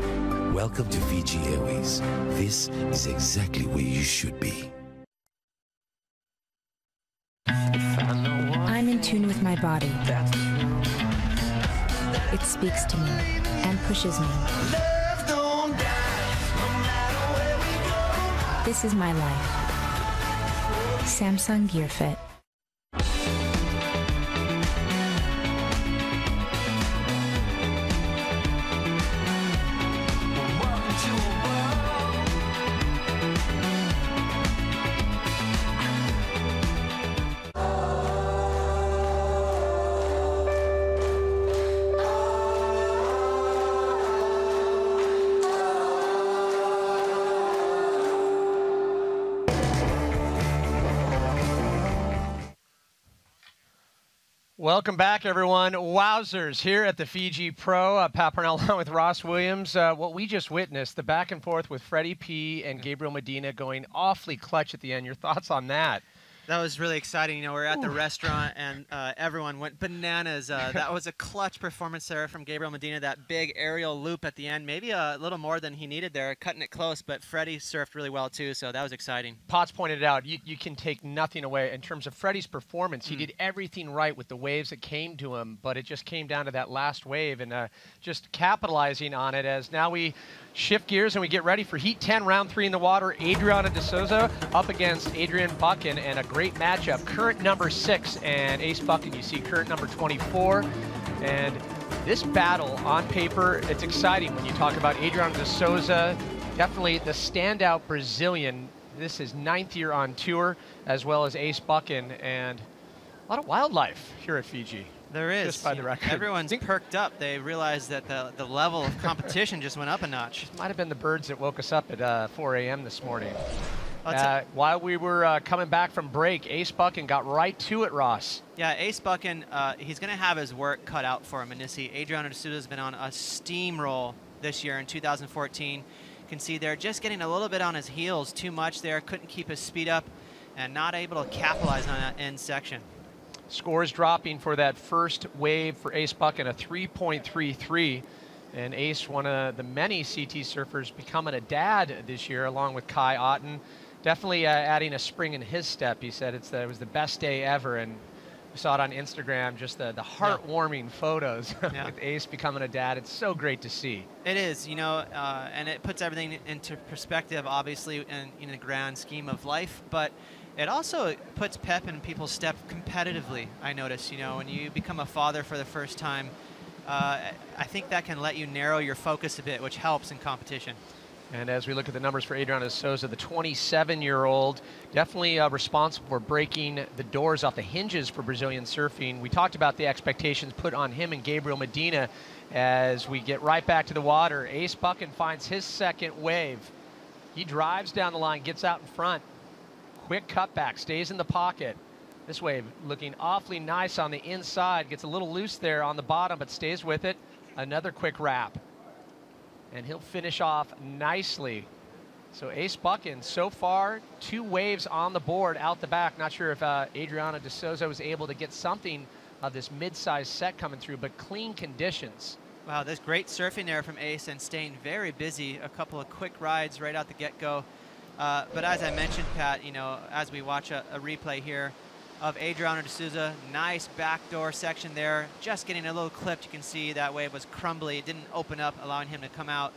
Welcome to Fiji Airways. This is exactly where you should be. I'm in tune with my body. It speaks to me and pushes me. This is my life. Samsung Gear Fit. Welcome back, everyone. Wowzers here at the Fiji Pro. Pat Parnell along with Ross Williams. What we just witnessed, the back and forth with Freddie P and Gabriel Medina going awfully clutch at the end. Your thoughts on that? That was really exciting. You know, we were at the restaurant and everyone went bananas. That was a clutch performance there from Gabriel Medina. That big aerial loop at the end, maybe a little more than he needed there, cutting it close. But Freddie surfed really well too, so that was exciting. Potts pointed out, you can take nothing away in terms of Freddie's performance. He did everything right with the waves that came to him, but it just came down to that last wave and just capitalizing on it as now we shift gears and we get ready for Heat 10, Round 3 in the water. Adriana De Souza up against Adrian Buchan, and a great matchup. Current number 6 and Ace Buchan, you see current number 24. And this battle on paper, it's exciting when you talk about Adriana De Souza, definitely the standout Brazilian. This is 9th year on tour, as well as Ace Buchan, and a lot of wildlife here at Fiji. There is. Just by the record. Everyone's perked up. They realized that the level of competition just went up a notch. It might have been the birds that woke us up at 4 a.m. this morning. While we were coming back from break, Ace Buchan got right to it, Ross. Yeah, Ace Buchan, he's going to have his work cut out for him. And Adriana De Souza has been on a steamroll this year in 2014. You can see there just getting a little bit on his heels, too much there, couldn't keep his speed up. and not able to capitalize on that end section. Scores dropping for that first wave for Ace Buchan, a 3.33. And Ace, one of the many CT surfers becoming a dad this year, along with Kai Otten. Definitely adding a spring in his step. He said it was the best day ever, and we saw it on Instagram, just the heartwarming photos with Ace becoming a dad. It's so great to see. It is, you know, and it puts everything into perspective, obviously, in the grand scheme of life, but it also puts pep in people's step competitively, I notice. You know, when you become a father for the first time, I think that can let you narrow your focus a bit, which helps in competition. And as we look at the numbers for Adriano de Souza, the 27-year-old, definitely responsible for breaking the doors off the hinges for Brazilian surfing. We talked about the expectations put on him and Gabriel Medina. As we get right back to the water, Ace Buchan finds his second wave. He drives down the line, gets out in front. Quick cutback, stays in the pocket. This wave looking awfully nice on the inside. Gets a little loose there on the bottom, but stays with it. Another quick wrap. And he'll finish off nicely. So Ace Buchan, so far, 2 waves on the board out the back. Not sure if Adriano de Souza was able to get something of this mid-sized set coming through, but clean conditions. Wow, there's great surfing there from Ace and staying very busy. A couple of quick rides right out the get-go. But as I mentioned, Pat, you know, as we watch a replay here of Adriano de Souza, nice backdoor section there, just getting a little clipped. You can see that wave was crumbly. It didn't open up, allowing him to come out.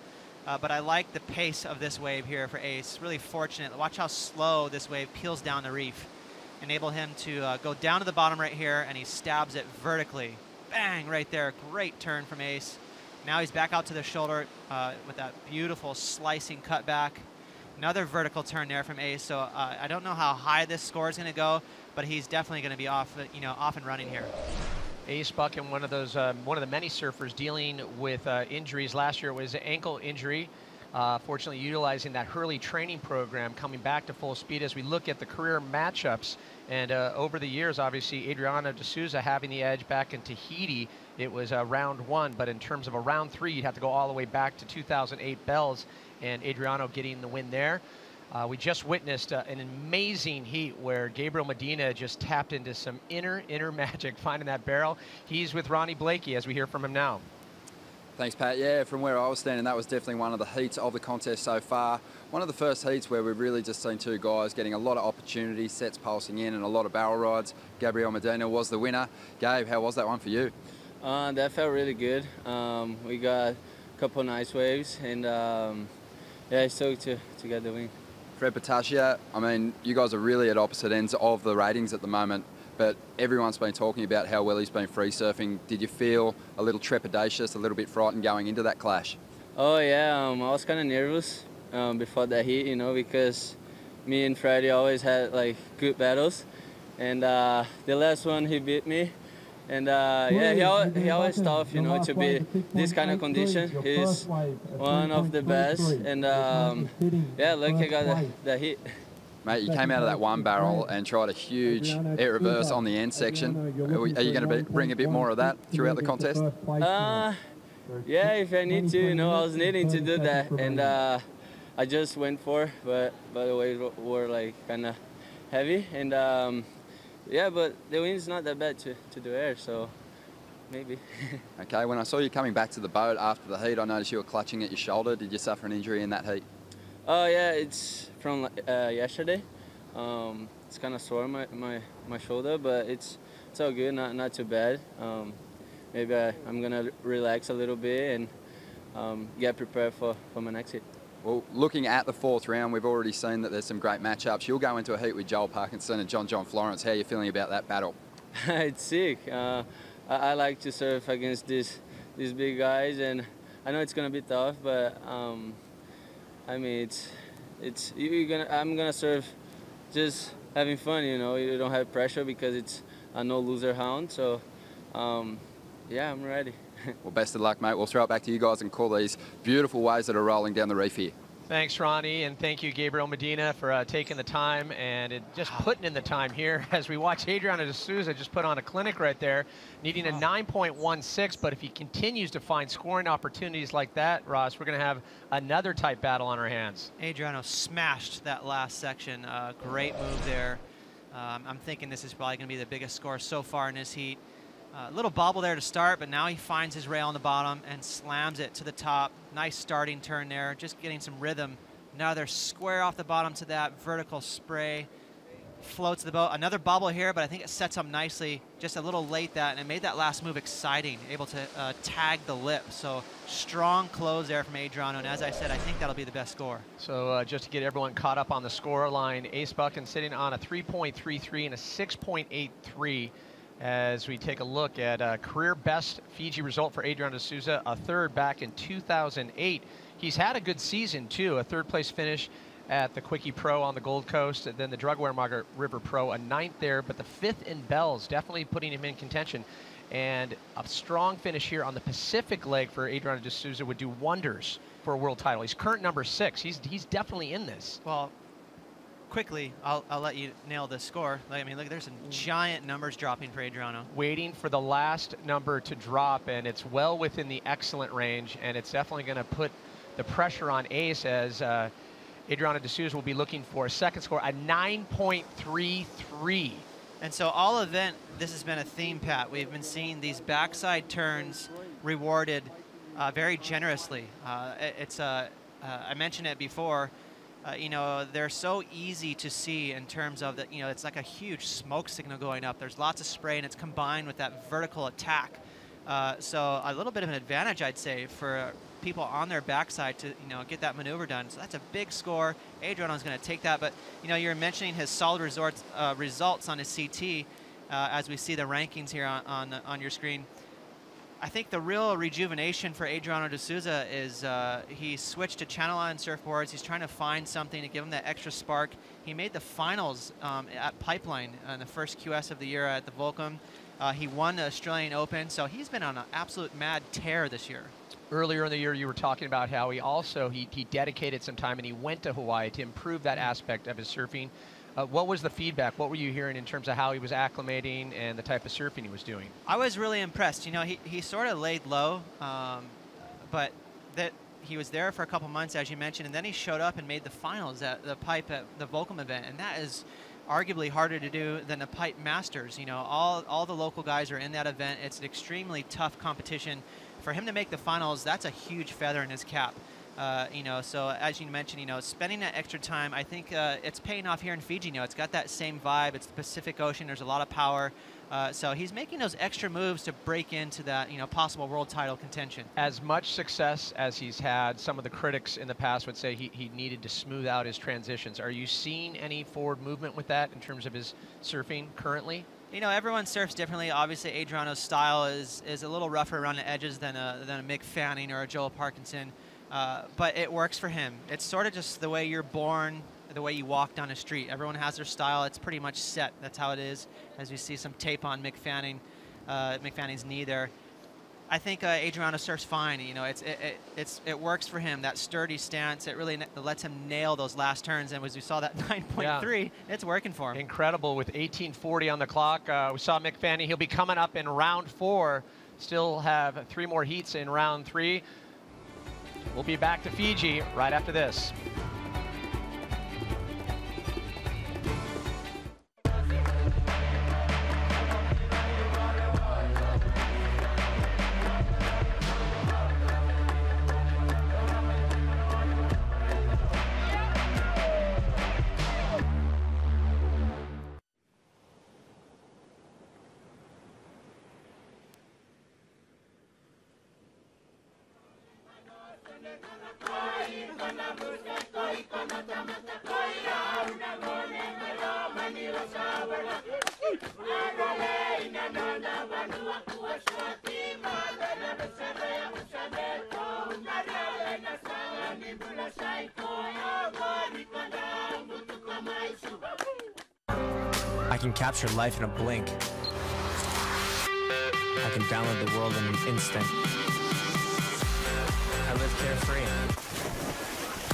But I like the pace of this wave here for Ace. Really fortunate. Watch how slow this wave peels down the reef. Enable him to go down to the bottom right here, and he stabs it vertically. Bang, right there. Great turn from Ace. Now he's back out to the shoulder with that beautiful slicing cutback. Another vertical turn there from Ace. So I don't know how high this score is going to go, but he's definitely going to be off and running here. Ace Buchan, one of the many surfers dealing with injuries. Last year it was an ankle injury. Fortunately, utilizing that Hurley training program, coming back to full speed as we look at the career matchups. And over the years, obviously, Adriano de Souza having the edge back in Tahiti. It was round 1, but in terms of a round 3, you'd have to go all the way back to 2008 Bells, and Adriano getting the win there. We just witnessed an amazing heat where Gabriel Medina just tapped into some inner magic, finding that barrel. He's with Ronnie Blakey as we hear from him now. Thanks, Pat. Yeah, from where I was standing, that was definitely one of the heats of the contest so far. One of the first heats where we've really just seen 2 guys getting a lot of opportunities, sets pulsing in and a lot of barrel rides. Gabriel Medina was the winner. Gabe, how was that one for you? That felt really good. We got a couple nice waves, and yeah, it's stoked to get the win. Fred Patacia, I mean, you guys are really at opposite ends of the ratings at the moment, but everyone's been talking about how well he's been free surfing. Did you feel a little trepidatious, a little bit frightened going into that clash? Oh yeah, I was kind of nervous before that heat, you know, because me and Freddie always had like good battles, and the last one he beat me. And yeah, he always tough, you know, to be this kind of condition. He's one of the best, and yeah, look, I got the hit. Mate, you came out of that 1 barrel and tried a huge air reverse on the end section. Are you going to bring a bit more of that throughout the contest? Yeah, if I need to, you know, I was needing to do that, and I just went for, but the waves were like kind of heavy, and yeah, but the wind's not that bad to do air, so maybe. Okay, when I saw you coming back to the boat after the heat, I noticed you were clutching at your shoulder. Did you suffer an injury in that heat? Oh yeah, it's from yesterday. It's kind of sore my shoulder, but it's all good, not too bad. Maybe I'm gonna relax a little bit and get prepared for my next hit. Well, looking at the 4th round, we've already seen that there's some great matchups. You'll go into a heat with Joel Parkinson and John Florence. How are you feeling about that battle? It's sick. I like to surf against these big guys, and I know it's gonna be tough, but I mean, I'm gonna surf just having fun. You know, you don't have pressure because it's a no loser hound. So yeah, I'm ready. Well, best of luck, mate. We'll throw it back to you guys and call these beautiful waves that are rolling down the reef here. Thanks, Ronnie, and thank you, Gabriel Medina, for taking the time and just putting in the time here as we watch Adriano de Souza just put on a clinic right there, needing a 9.16, but if he continues to find scoring opportunities like that, Ross, we're going to have another tight battle on our hands. Adriano smashed that last section. Great move there. I'm thinking this is probably going to be the biggest score so far in this heat. A little bobble there to start, but now he finds his rail on the bottom and slams it to the top. Nice starting turn there, just getting some rhythm. Now they're square off the bottom to that vertical spray. Floats the boat. Another bobble here, but I think it sets up nicely. Just a little late that, and it made that last move exciting, able to tag the lip. So strong close there from Adriano, and as I said, I think that'll be the best score. So just to get everyone caught up on the score line, Ace Buchan sitting on a 3.33 and a 6.83 as we take a look at a career best Fiji result for Adriano de Souza, a third back in 2008. He's had a good season too, a third place finish at the Quickie Pro on the Gold Coast, and then the Drugware River Pro, a 9th there, but the 5th in Bells, definitely putting him in contention. And a strong finish here on the Pacific leg for Adriano de Souza would do wonders for a world title. He's current number 6. He's definitely in this. Well, quickly, I'll let you nail the score. I mean, look, there's some giant numbers dropping for Adriano. Waiting for the last number to drop, and it's well within the excellent range, and it's definitely going to put the pressure on Ace as Adriano de Souza will be looking for a second score, a 9.33. And so all event, this has been a theme, Pat. We've been seeing these backside turns rewarded very generously. I mentioned it before, you know, they're so easy to see in terms of that, you know, it's like a huge smoke signal going up. There's lots of spray, and it's combined with that vertical attack. So a little bit of an advantage, I'd say, for people on their backside to, you know, get that maneuver done. So that's a big score. Adriano's going to take that. But, you know, you're mentioning his solid results on his CT as we see the rankings here on your screen. I think the real rejuvenation for Adriano de Souza is he switched to channel line surfboards. He's trying to find something to give him that extra spark. He made the finals at Pipeline in the first QS of the year at the Volcom. He won the Australian Open, so he's been on an absolute mad tear this year. Earlier in the year, you were talking about how he also he dedicated some time and he went to Hawaii to improve that aspect of his surfing. What was the feedback? What were you hearing in terms of how he was acclimating and the type of surfing he was doing? I was really impressed. You know, he sort of laid low, but that he was there for a couple months, as you mentioned, and then he showed up and made the finals at the Pipe at the Volcom event, and that is arguably harder to do than the Pipe Masters. You know, all the local guys are in that event. It's an extremely tough competition. For him to make the finals, that's a huge feather in his cap. You know, so as you mentioned, you know, spending that extra time, I think it's paying off here in Fiji. You know, it's got that same vibe. It's the Pacific Ocean. There's a lot of power. So he's making those extra moves to break into that, you know, possible world title contention. As much success as he's had, some of the critics in the past would say he needed to smooth out his transitions. Are you seeing any forward movement with that in terms of his surfing currently? You know, everyone surfs differently. Obviously, Adriano's style is a little rougher around the edges than a Mick Fanning or a Joel Parkinson. But it works for him. It's sort of just the way you're born, the way you walk down the street. Everyone has their style. It's pretty much set. That's how it is. As we see some tape on Mick Fanning's knee there. I think Adriano surfs fine. You know, it works for him. That sturdy stance, it really lets him nail those last turns. And as we saw that 9.3, it's working for him. Incredible with 18:40 on the clock. We saw Mick Fanning. He'll be coming up in round 4. Still have 3 more heats in round 3. We'll be back to Fiji right after this. I can capture life in a blink. I can download the world in an instant. I live carefree.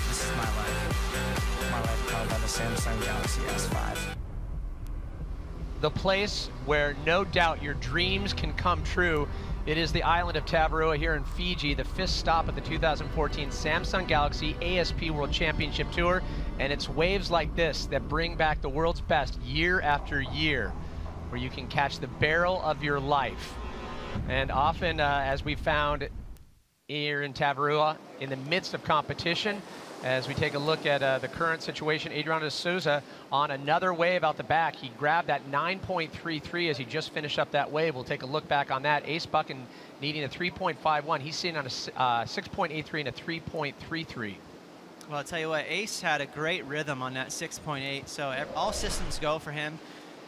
This is my life. My life powered by the Samsung Galaxy S5. the place where no doubt your dreams can come true. It is the island of Tavarua here in Fiji, the 5th stop of the 2014 Samsung Galaxy ASP World Championship Tour, and it's waves like this that bring back the world's best year after year, where you can catch the barrel of your life. And often, as we found here in Tavarua, in the midst of competition, as we take a look at the current situation, Adriano de Souza on another wave out the back. He grabbed that 9.33 as he just finished up that wave. We'll take a look back on that. Ace Buchan needing a 3.51. He's sitting on a 6.83 and a 3.33. Well, I'll tell you what, Ace had a great rhythm on that 6.8, so all systems go for him.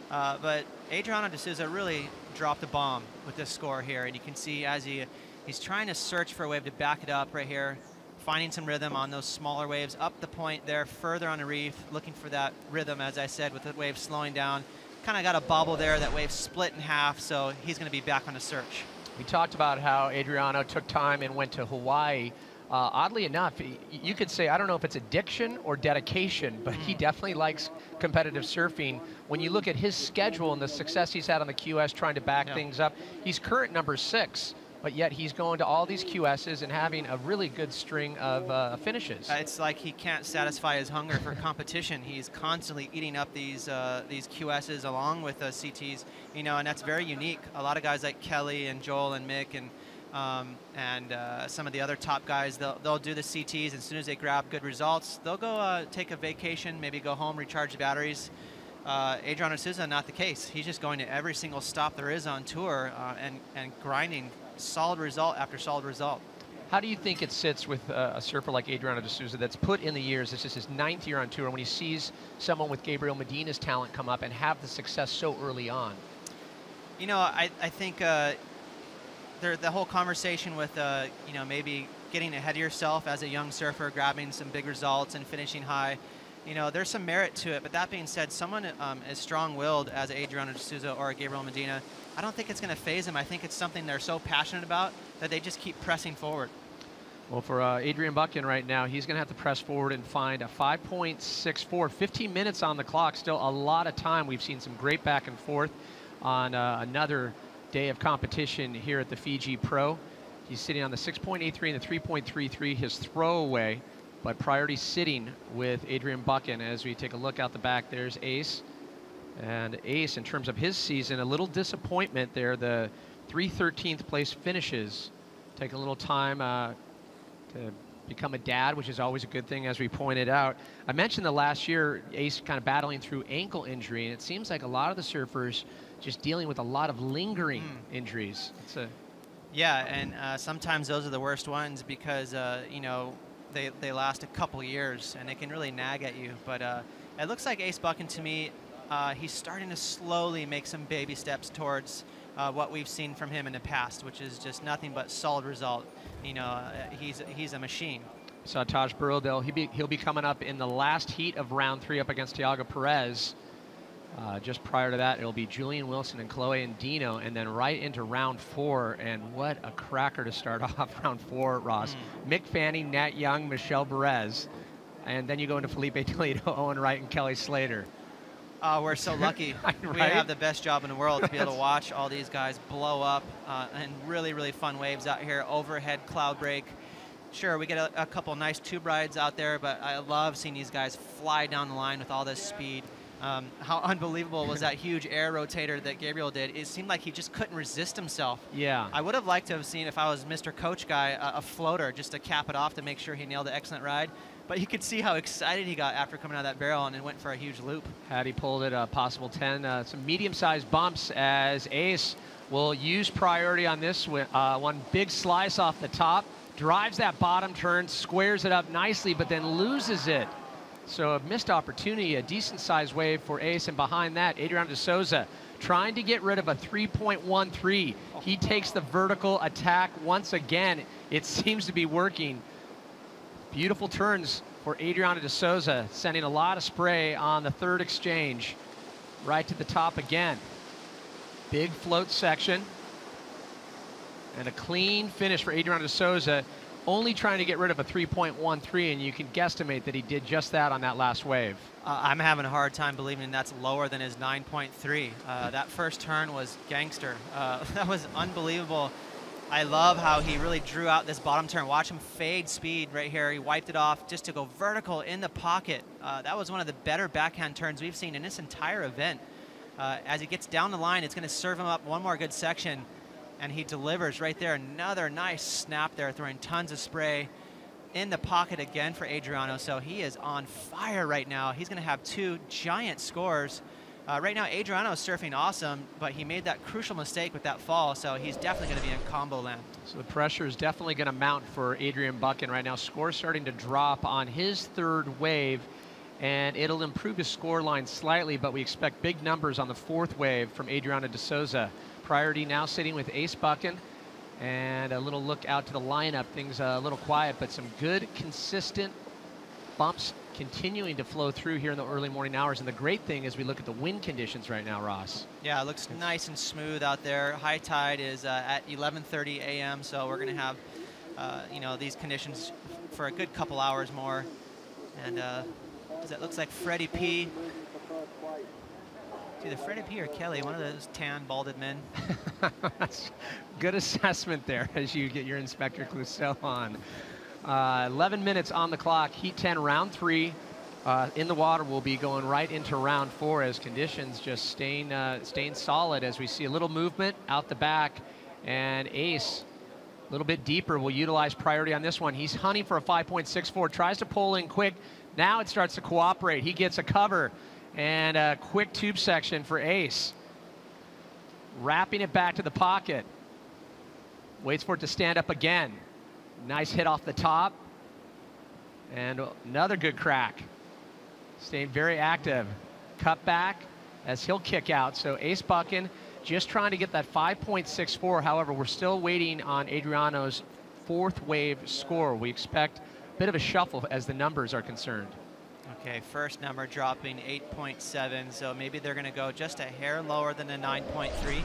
But Adriano de Souza really dropped a bomb with this score here, and you can see as he's trying to search for a wave to back it up right here, finding some rhythm on those smaller waves up the point there, further on the reef, looking for that rhythm, as I said, with the wave slowing down. Kind of got a bobble there, that wave split in half, so he's going to be back on the search. We talked about how Adriano took time and went to Hawaii. Oddly enough, you could say, I don't know if it's addiction or dedication, but he definitely likes competitive surfing. When you look at his schedule and the success he's had on the QS trying to back things up, he's current number 6. But yet he's going to all these QSs and having a really good string of finishes. It's like he can't satisfy his hunger for competition. He's constantly eating up these QSs along with CTs, you know, and that's very unique. A lot of guys like Kelly and Joel and Mick and some of the other top guys, they'll do the CTs, and as soon as they grab good results, they'll go take a vacation, maybe go home, recharge the batteries. Adriano de Souza, not the case. He's just going to every single stop there is on tour and grinding solid result after solid result. How do you think it sits with a surfer like Adriano de Souza that's put in the years, this is his 9th year on tour, and when he sees someone with Gabriel Medina's talent come up and have the success so early on? You know, I think the whole conversation with, you know, maybe getting ahead of yourself as a young surfer, grabbing some big results and finishing high, you know, there's some merit to it. But that being said, someone as strong-willed as Adriano de Souza or Gabriel Medina, I don't think it's going to phase them. I think it's something they're so passionate about that they just keep pressing forward. Well, for Adrian Buchan right now, he's going to have to press forward and find a 5.64. 15 minutes on the clock, still a lot of time. We've seen some great back and forth on another day of competition here at the Fiji Pro. He's sitting on the 6.83 and the 3.33, his throwaway, but priority sitting with Adrian Buchan. As we take a look out the back, there's Ace. And Ace, in terms of his season, a little disappointment there. The 13th place finishes. Take a little time to become a dad, which is always a good thing, as we pointed out. I mentioned the last year, Ace kind of battling through ankle injury, and it seems like a lot of the surfers just dealing with a lot of lingering injuries. Yeah, and sometimes those are the worst ones because, you know, they last a couple years and they can really nag at you. But it looks like Ace Buchan to me, he's starting to slowly make some baby steps towards what we've seen from him in the past, which is just nothing but solid result. You know, he's a machine. So Taj Burrell, he'll be coming up in the last heat of round 3 up against Tiago Perez. Just prior to that, it'll be Julian Wilson and Chloe and Dino, and then right into round 4. And what a cracker to start off round 4, Ross. Mick Fanning, Nat Young, Michelle Perez. And then you go into Felipe Toledo, Owen Wright, and Kelly Slater. We're so lucky. Right? We have the best job in the world to be able to watch all these guys blow up and really, really fun waves out here. Overhead cloud break. Sure, we get a couple nice tube rides out there, but I love seeing these guys fly down the line with all this speed. How unbelievable was that huge air rotator that Gabriel did? It seemed like he just couldn't resist himself. Yeah. I would have liked to have seen, if I was Mr. Coach Guy, a floater just to cap it off to make sure he nailed an excellent ride. But you could see how excited he got after coming out of that barrel and then went for a huge loop. Had he pulled it a possible 10. Some medium-sized bumps as Ace will use priority on this one. Big slice off the top, drives that bottom turn, squares it up nicely, but then loses it. So a missed opportunity, a decent-sized wave for Ace, and behind that, Adriano de Souza trying to get rid of a 3.13. He takes the vertical attack once again. It seems to be working. Beautiful turns for Adriano de Souza, sending a lot of spray on the 3rd exchange. Right to the top again. Big float section. And a clean finish for Adriano de Souza, only trying to get rid of a 3.13, and you can guesstimate that he did just that on that last wave. I'm having a hard time believing that's lower than his 9.3. That first turn was gangster. That was unbelievable. I love how he really drew out this bottom turn. Watch him fade speed right here. He wiped it off just to go vertical in the pocket. That was one of the better backhand turns we've seen in this entire event. As he gets down the line, it's going to serve him up one more good section, and he delivers right there. Another nice snap there, throwing tons of spray in the pocket again for Adriano. So he is on fire right now. He's going to have 2 giant scores. Right now, Adriano is surfing awesome, but he made that crucial mistake with that fall, so he's definitely going to be in combo land. So the pressure is definitely going to mount for Adrian Buchan right now. Score starting to drop on his 3rd wave, and it'll improve his score line slightly, but we expect big numbers on the 4th wave from Adriano de Souza. Priority now sitting with Ace Buchan, and a little look out to the lineup. Things a little quiet, but some good, consistent bumps continuing to flow through here in the early morning hours. And the great thing is we look at the wind conditions right now, Ross. Yeah, it looks nice and smooth out there. High tide is at 11:30 a.m., so we're going to have, you know, these conditions for a good couple hours more. And it looks like Freddie P. It's either Freddie P or Kelly, one of those tan, balded men. That's good assessment there as you get your Inspector Clouseau on. 11 minutes on the clock, Heat 10, round 3. In the water, we'll be going right into round 4 as conditions just staying solid as we see a little movement out the back. And Ace, a little bit deeper, will utilize priority on this one. He's hunting for a 5.64, tries to pull in quick. Now it starts to cooperate. He gets a cover and a quick tube section for Ace. Wrapping it back to the pocket. Waits for it to stand up again. Nice hit off the top. And another good crack. Staying very active. Cut back as he'll kick out. So Ace Buchan just trying to get that 5.64. However, we're still waiting on Adriano's 4th wave score. We expect a bit of a shuffle as the numbers are concerned. Okay, first number dropping 8.7, so maybe they're going to go just a hair lower than a 9.3.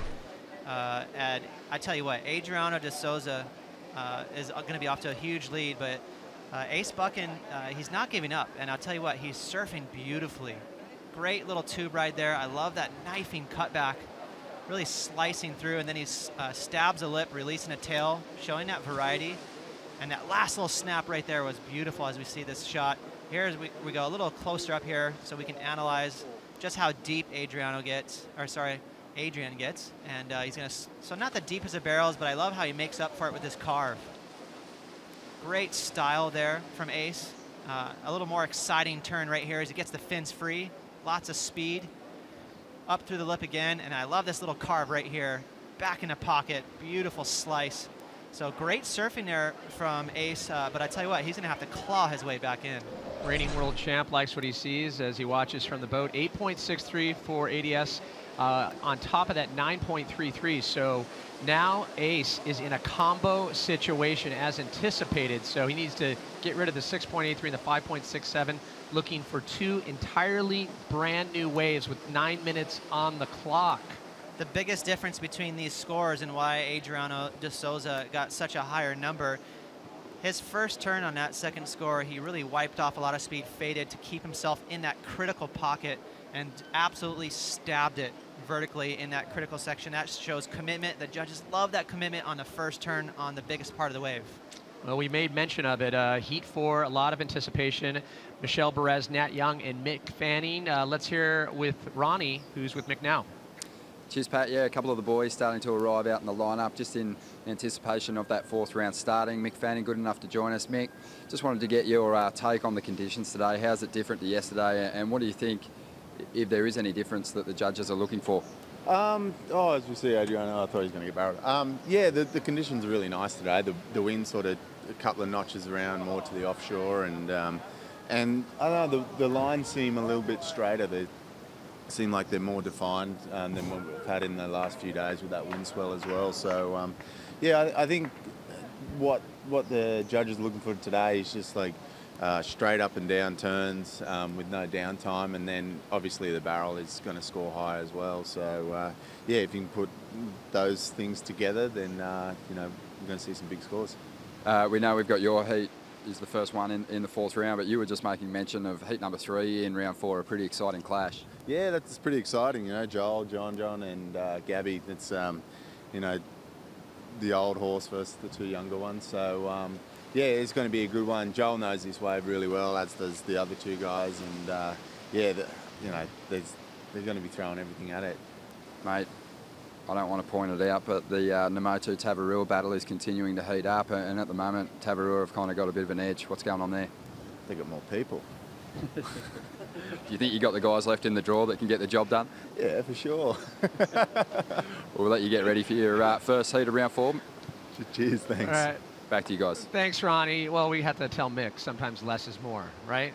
And I tell you what, Adriano de Souza is going to be off to a huge lead, but Ace Buchan, he's not giving up, and I'll tell you what, he's surfing beautifully. Great little tube ride there. I love that knifing cutback, really slicing through, and then he stabs a lip, releasing a tail, showing that variety. And that last little snap right there was beautiful as we see this shot. Here we go a little closer up here so we can analyze just how deep Adrian gets. And he's going to, so not the deepest of barrels, but I love how he makes up for it with this carve. Great style there from Ace. A little more exciting turn right here as he gets the fins free. Lots of speed. Up through the lip again, and I love this little carve right here. Back in the pocket, beautiful slice. So great surfing there from Ace, but I tell you what, he's going to have to claw his way back in. Reigning world champ likes what he sees as he watches from the boat. 8.63 for ADS on top of that 9.33. So now Ace is in a combo situation as anticipated. So he needs to get rid of the 6.83 and the 5.67, looking for 2 entirely brand new waves with 9 minutes on the clock. The biggest difference between these scores and why Adriano de Souza got such a higher number, his first turn on that second score, he really wiped off a lot of speed, faded to keep himself in that critical pocket and absolutely stabbed it vertically in that critical section. That shows commitment. The judges love that commitment on the first turn on the biggest part of the wave. Well, we made mention of it. Heat 4, a lot of anticipation. Michelle Perez, Nat Young, and Mick Fanning. Let's hear with Ronnie, who's with Mick now. Cheers, Pat. Yeah, a couple of the boys starting to arrive out in the lineup just in anticipation of that 4th round starting. Mick Fanning, good enough to join us. Mick, just wanted to get your take on the conditions today. How's it different to yesterday, and what do you think, if there is any difference, that the judges are looking for? As we see Adriano, I thought he was going to get barreled. Yeah, the conditions are really nice today. The wind sort of a couple of notches around more to the offshore, and I don't know, the lines seem a little bit straighter. They seem like they're more defined than what we've had in the last few days with that wind swell as well. So yeah, I think what the judges are looking for today is just like straight up and down turns with no downtime, and then obviously the barrel is going to score high as well. So yeah, if you can put those things together, then you know, we're going to see some big scores. We know we've got your heat is the first one in the 4th round, but you were just making mention of heat number 3 in round 4, a pretty exciting clash. Yeah, that's pretty exciting. You know, Joel, John, and Gabby. It's you know, the old horse versus the 2 younger ones. So yeah, it's going to be a good one. Joel knows this wave really well, as does the other 2 guys, and yeah, you know, they're going to be throwing everything at it, mate. I don't want to point it out, but the Namotu Tavarua battle is continuing to heat up, and at the moment, Tavarua have kind of got a bit of an edge. What's going on there? They got more people. Do you think you got the guys left in the draw that can get the job done? Yeah, for sure. We'll let you get ready for your first heat of round 4. Cheers, thanks. All right. Back to you guys. Thanks, Ronnie. Well, we have to tell Mick sometimes less is more, right?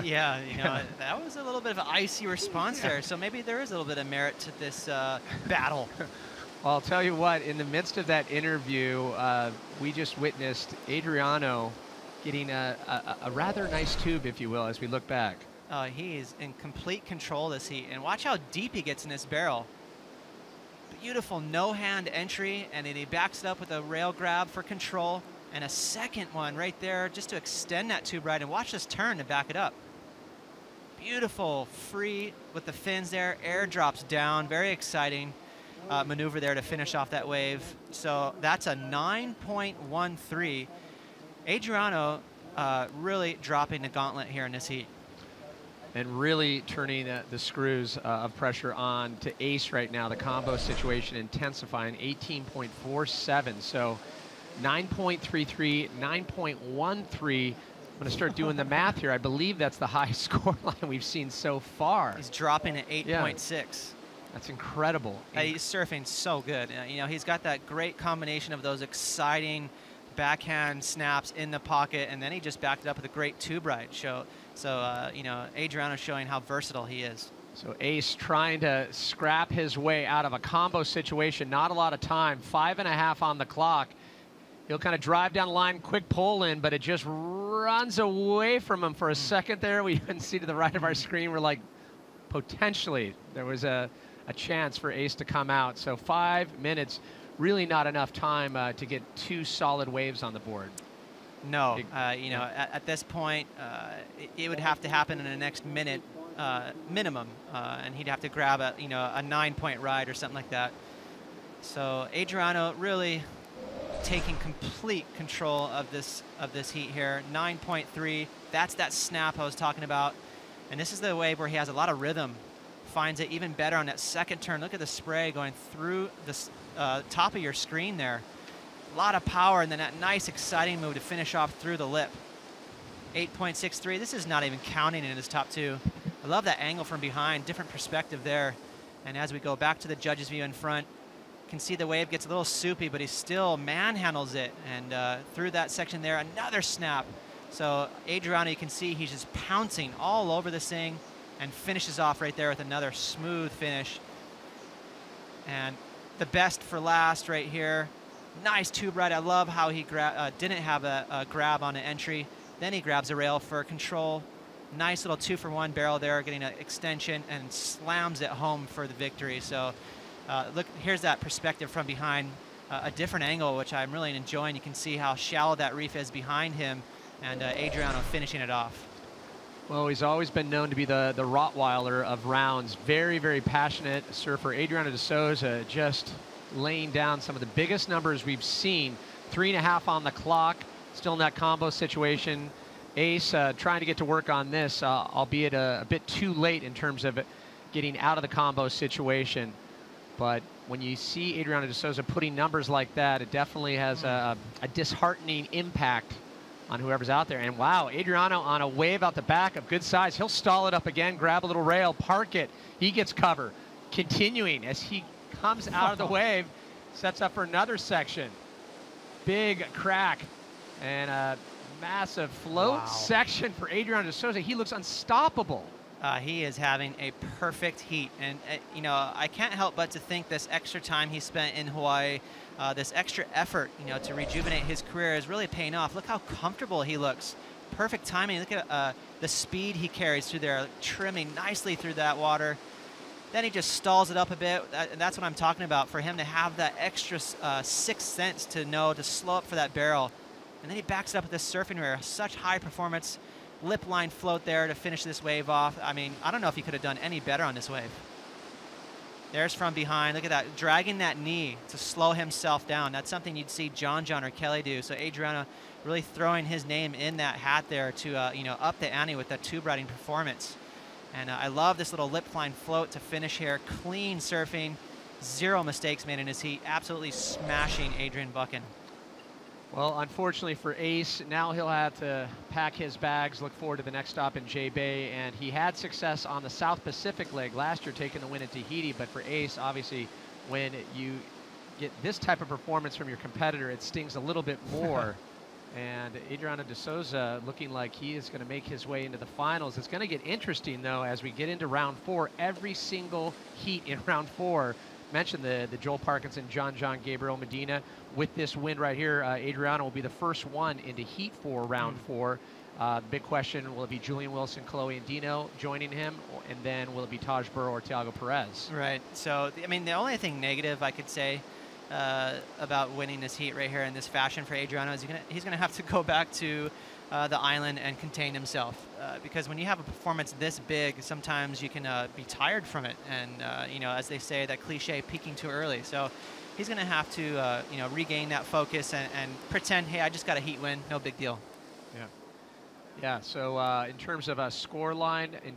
Yeah, you know, that was a little bit of an icy response there, so maybe there is a little bit of merit to this battle. Well, I'll tell you what, in the midst of that interview, we just witnessed Adriano getting a rather nice tube, if you will, as we look back. He is in complete control this heat, and watch how deep he gets in this barrel. Beautiful no-hand entry, and then he backs it up with a rail grab for control. And a second one right there just to extend that tube ride, and watch this turn to back it up. Beautiful free with the fins there, air drops down, very exciting maneuver there to finish off that wave. So that's a 9.13. Adriano really dropping the gauntlet here in this heat. And really turning the screws of pressure on to Ace right now. The combo situation intensifying, 18.47. So 9.33, 9.13. I'm going to start doing the math here. I believe that's the highest score line we've seen so far. He's dropping at 8.6. Yeah. That's incredible. He's surfing so good. You know, he's got that great combination of those exciting backhand snaps in the pocket, and then he just backed it up with a great tube ride. So you know, Adriano showing how versatile he is. So Ace trying to scrap his way out of a combo situation. Not a lot of time. 5.5 on the clock. He'll kind of drive down the line, quick pull in, but it just runs away from him for a second there. We couldn't see to the right of our screen. We're like, potentially, there was a chance for Ace to come out. So 5 minutes, really not enough time to get 2 solid waves on the board. No, you know, at this point, it would have to happen in the next minute minimum, and he'd have to grab a 9-point ride or something like that. So Adriano really taking complete control of this heat here. 9.3. That's that snap I was talking about, and this is the wave where he has a lot of rhythm. Finds it even better on that second turn. Look at the spray going through the top of your screen there. A lot of power, and then that nice exciting move to finish off through the lip. 8.63. This is not even counting in his top 2. I love that angle from behind, different perspective there. And as we go back to the judges' view in front, you can see the wave gets a little soupy, but he still manhandles it. And through that section there, another snap. So Adriano, you can see he's just pouncing all over this thing and finishes off right there with another smooth finish. And the best for last right here. Nice tube ride. I love how he didn't have a grab on an entry. Then he grabs a rail for control. Nice little 2-for-1 barrel there, getting an extension, and slams it home for the victory. So look, here's that perspective from behind, a different angle, which I'm really enjoying. You can see how shallow that reef is behind him, and Adriano finishing it off. Well, he's always been known to be the Rottweiler of rounds. Very, very passionate surfer. Adriano de Souza just laying down some of the biggest numbers we've seen. 3.5 on the clock, still in that combo situation. Ace trying to get to work on this, albeit a bit too late in terms of getting out of the combo situation. But when you see Adriano de Souza putting numbers like that, it definitely has a disheartening impact on whoever's out there. And wow, Adriano on a wave out the back of good size. He'll stall it up again, grab a little rail, park it. He gets cover. Continuing as he comes out of the wave, sets up for another section. Big crack and a massive float section for Adriano de Souza. He looks unstoppable. He is having a perfect heat, and you know, I can't help but to think this extra time he spent in Hawaii, this extra effort, you know, to rejuvenate his career is really paying off. Look how comfortable he looks. Perfect timing. Look at the speed he carries through there, trimming nicely through that water. Then he just stalls it up a bit, and that's what I'm talking about. For him to have that extra sixth sense to know to slow up for that barrel, And then he backs it up with this surfing rear. Such high performance lip line float there to finish this wave off. I mean, I don't know if he could have done any better on this wave. There's from behind. Look at that, dragging that knee to slow himself down. That's something you'd see John or Kelly do. So Adriano really throwing his name in that hat there to you know, up the ante with that tube riding performance. And I love this little lip line float to finish here. Clean surfing, 0 mistakes made in his heat. Absolutely smashing Adrian Buchan. Well, unfortunately for Ace, now he'll have to pack his bags, look forward to the next stop in J-Bay, and he had success on the South Pacific leg last year, taking the win at Tahiti, but for Ace, obviously, when you get this type of performance from your competitor, it stings a little bit more. And Adriano de Souza looking like he is going to make his way into the finals. It's going to get interesting, though, as we get into round 4. Every single heat in round 4, mentioned the Joel Parkinson, John, Gabriel Medina. With this win right here, Adriano will be the first one into heat 4, round 4. The big question, will it be Julian Wilson, Chloe and Dino joining him, and then will it be Taj Burrow or Thiago Perez? Right. So, I mean, the only thing negative I could say about winning this heat right here in this fashion for Adriano is he's gonna have to go back to the island and contain himself, because when you have a performance this big, sometimes you can be tired from it, and you know, as they say, that cliche, peaking too early. So he's going to have to you know, regain that focus and pretend, hey, I just got a heat win, no big deal. Yeah. So in terms of a score line, and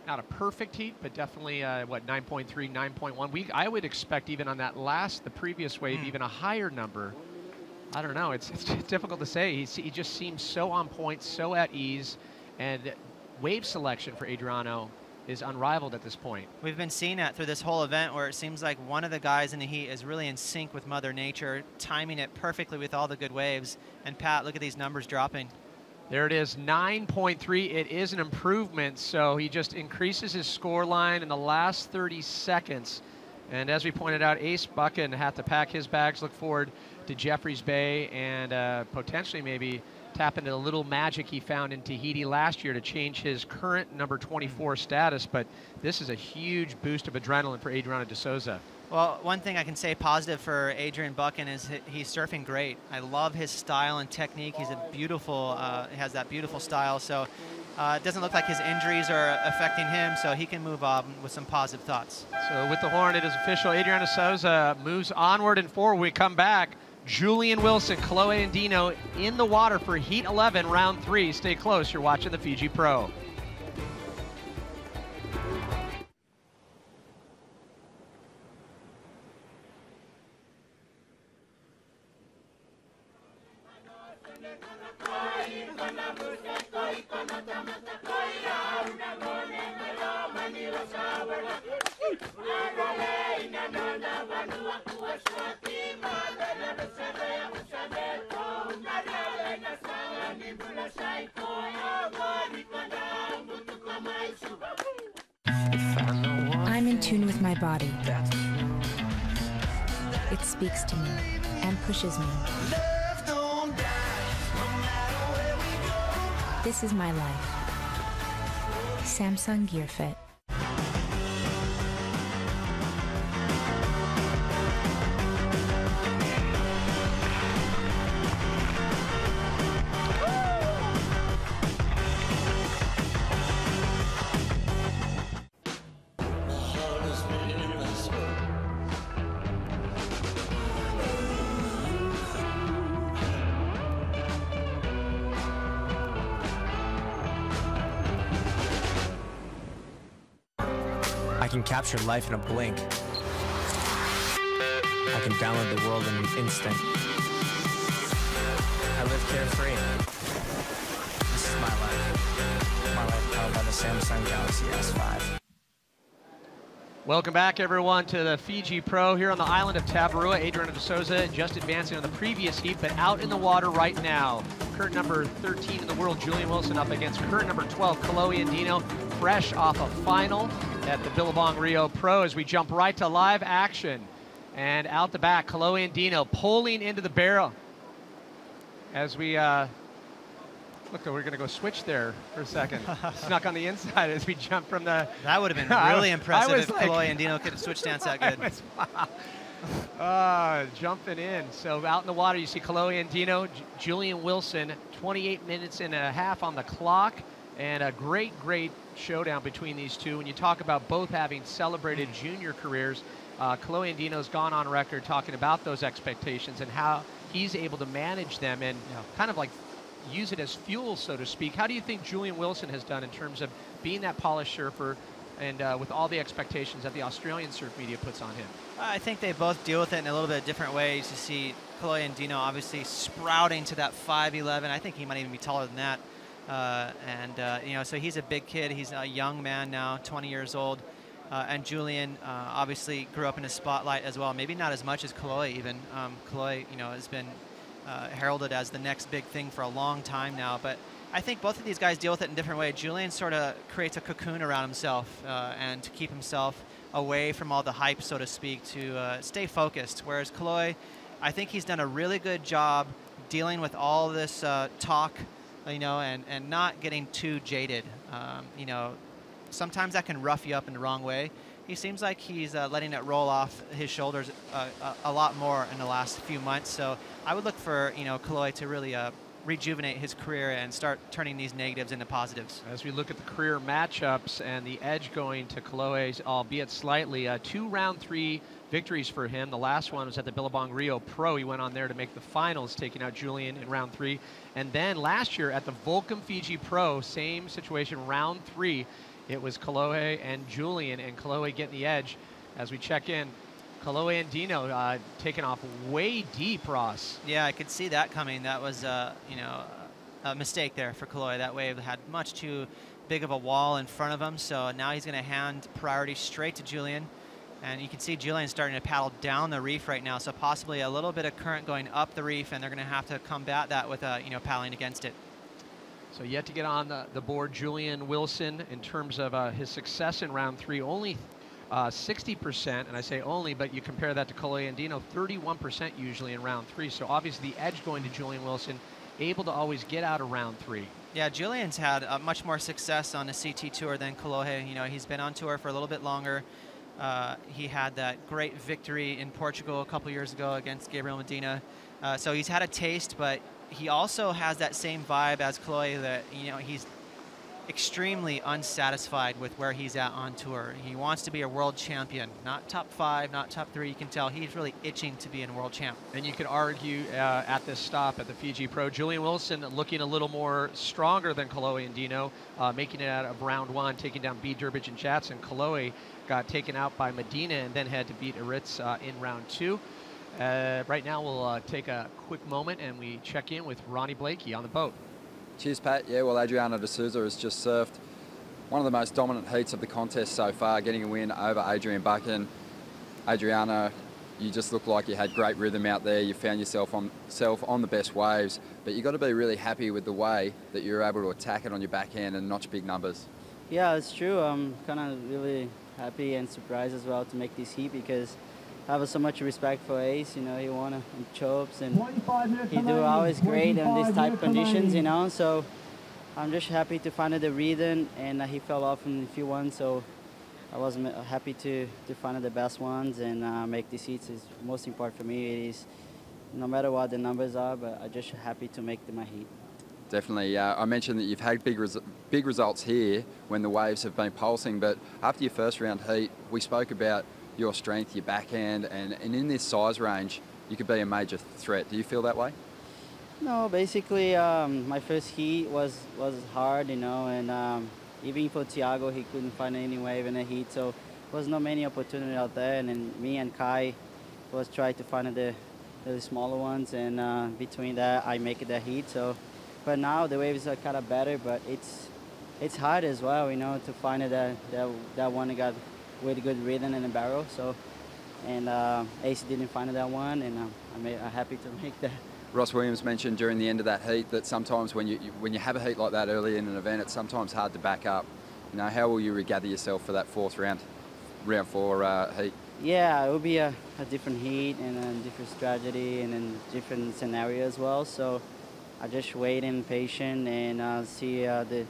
not a perfect heat, but definitely what, 9.3, 9.1. I would expect even on that the previous wave, even a higher number. I don't know. It's difficult to say. He just seems so on point, so at ease, and wave selection for Adriano is unrivaled at this point. We've been seeing that through this whole event, where it seems like one of the guys in the heat is really in sync with Mother Nature, timing it perfectly with all the good waves. And Pat, look at these numbers dropping. There it is, 9.3. It is an improvement, so he just increases his score line in the last 30 seconds. And as we pointed out, Ace Buchan had to pack his bags, look forward to Jeffreys Bay, and potentially maybe tap into the little magic he found in Tahiti last year to change his current number 24 status. But this is a huge boost of adrenaline for Adriano de Souza. Well, one thing I can say positive for Adrian Buchan is he's surfing great. I love his style and technique. He's a beautiful, he has that beautiful style. So it doesn't look like his injuries are affecting him, so he can move on with some positive thoughts. So with the horn, it is official. Adriano de Souza moves onward and forward. We come back. Julian Wilson, Chloe and Dino in the water for Heat 11, round 3. Stay close. You're watching the Fiji Pro. I'm in tune with my body. It speaks to me and pushes me. This is my life. Samsung Gear Fit. I can capture life in a blink. I can download the world in an instant. I live carefree. This is my life. My life powered by the Samsung Galaxy S5. Welcome back, everyone, to the Fiji Pro here on the island of Tavarua. Adriano de Souza just advancing on the previous heat, but out in the water right now. Current number 13 in the world, Julian Wilson, up against current number 12, Chloe and Dino, fresh off a final at the Billabong Rio Pro, as we jump right to live action. And out the back, Chloe and Dino pulling into the barrel. As we, look, we're gonna go switch there for a second. Snuck on the inside as we jump from the... That would have been really impressive if Chloe and Dino could have switched dance that good. Jumping in. So out in the water, you see Chloe Andino, Julian Wilson, 28 minutes and a half on the clock, and a great showdown between these two. When you talk about both having celebrated junior careers, Chloe Andino's gone on record talking about those expectations and how he's able to manage them and kind of like use it as fuel, so to speak. How do you think Julian Wilson has done in terms of being that polished surfer and with all the expectations that the Australian surf media puts on him? I think they both deal with it in a little bit different ways. You see Chloe Andino obviously sprouting to that 5'11". I think he might even be taller than that. You know, so he's a big kid. He's a young man now, 20 years old. And Julian obviously grew up in a spotlight as well. Maybe not as much as Chloe even. Chloe, you know, has been heralded as the next big thing for a long time now. But I think both of these guys deal with it in a different way. Julian sort of creates a cocoon around himself and to keep himself away from all the hype, so to speak, to stay focused. Whereas Chloe, I think he's done a really good job dealing with all this talk, you know, and not getting too jaded. You know, sometimes that can rough you up in the wrong way. He seems like he's letting it roll off his shoulders a lot more in the last few months. So I would look for, you know, Chloe to really rejuvenate his career and start turning these negatives into positives. As we look at the career matchups and the edge going to Chloe's, albeit slightly, 2 round 3 victories for him. The last one was at the Billabong Rio Pro. He went on there to make the finals, taking out Julian in round 3. And then last year at the Volcom Fiji Pro, same situation, round 3. It was Chloe and Julian, and Chloe getting the edge. As we check in, Chloe Andino taking off way deep, Ross. Yeah, I could see that coming. That was, you know, a mistake there for Chloe. That wave had much too big of a wall in front of him, so now he's going to hand priority straight to Julian. And you can see Julian starting to paddle down the reef right now, so possibly a little bit of current going up the reef, and they're going to have to combat that with, you know, paddling against it. So yet to get on the board, Julian Wilson, in terms of his success in round 3, only 60%, and I say only, but you compare that to Chloe Andino, 31% usually in round 3. So obviously the edge going to Julian Wilson, able to always get out of round 3. Yeah, Julian's had much more success on the CT Tour than Chloe. You know, he's been on tour for a little bit longer. He had that great victory in Portugal a couple years ago against Gabriel Medina. So he's had a taste, but he also has that same vibe as Chloe, that, you know, he's extremely unsatisfied with where he's at on tour. He wants to be a world champion, not top 5, not top 3. You can tell he's really itching to be a world champ. And you could argue at this stop at the Fiji Pro, Julian Wilson looking a little more stronger than Chloe Andino, making it out of round 1, taking down B. Durbridge and Jatson. Chloe got taken out by Medina and then had to beat Eritz in round 2. Right now we'll take a quick moment and we check in with Ronnie Blakey on the boat. Cheers, Pat. Yeah, well, Adriana de Souza has just surfed one of the most dominant heats of the contest so far, getting a win over Adrian Buchan. Adriana, you just look like you had great rhythm out there. You found yourself on the best waves, but you've got to be really happy with the way that you were able to attack it on your backhand and notch big numbers. Yeah, it's true. I'm kind of really happy and surprised as well to make this heat, because I have so much respect for Ace. You know, he won in chopes and he do always great in these type conditions, you know. So I'm just happy to find the rhythm, and he fell off in a few ones, so I was happy to find the best ones and make these heats. Is most important for me. It is no matter what the numbers are, but I'm just happy to make my heat. Definitely. I mentioned that you've had big results here when the waves have been pulsing, but after your first round heat, we spoke about your strength, your backhand, and in this size range, you could be a major threat. Do you feel that way? No, basically, my first heat was hard, you know, and even for Thiago, he couldn't find any wave in the heat, so there was not many opportunity out there. And then me and Kai was trying to find the smaller ones, and between that, I make it the heat. So, but now the waves are kind of better, but it's hard as well, you know, to find that one that got with good rhythm in the barrel. So, and Ace didn't find that one, and I'm happy to make that. Ross Williams mentioned during the end of that heat that sometimes when you have a heat like that early in an event, it's sometimes hard to back up. You know, how will you regather yourself for that round 4 heat? Yeah, it will be a different heat and a different strategy and a different scenario as well. So I just wait and patient and see the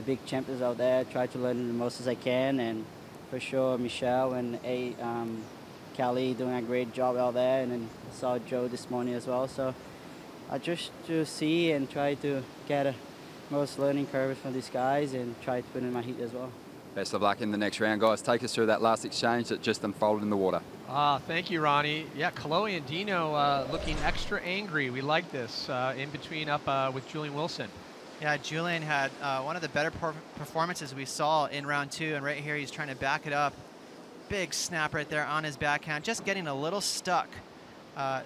big champions out there. Try to learn the most as I can, and for sure Michelle and Kelly doing a great job out there, and then I saw Joe this morning as well. So I just to see and try to get a most learning curve from these guys and try to put in my heat as well. Best of luck in the next round, guys. Take us through that last exchange that just unfolded in the water. Thank you, Ronnie. Yeah, Chloe and Dino looking extra angry. We like this in between up with Julian Wilson. Yeah, Julian had one of the better performances we saw in round 2, and right here he's trying to back it up. Big snap right there on his backhand, just getting a little stuck.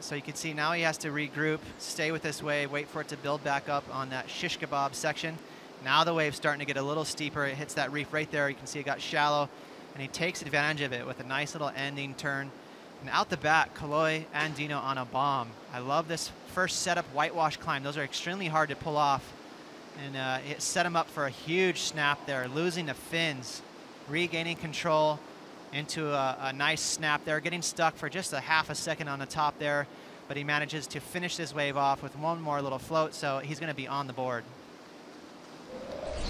So you can see now he has to regroup, stay with this wave, wait for it to build back up on that shish kebab section. Now the wave's starting to get a little steeper. It hits that reef right there. You can see it got shallow, and he takes advantage of it with a nice little ending turn. And out the back, Kaloy and Dino on a bomb. I love this first setup whitewash climb. Those are extremely hard to pull off. And it set him up for a huge snap there, losing the fins, regaining control into a nice snap there, getting stuck for just a half a second on the top there. But he manages to finish this wave off with one more little float, so he's going to be on the board.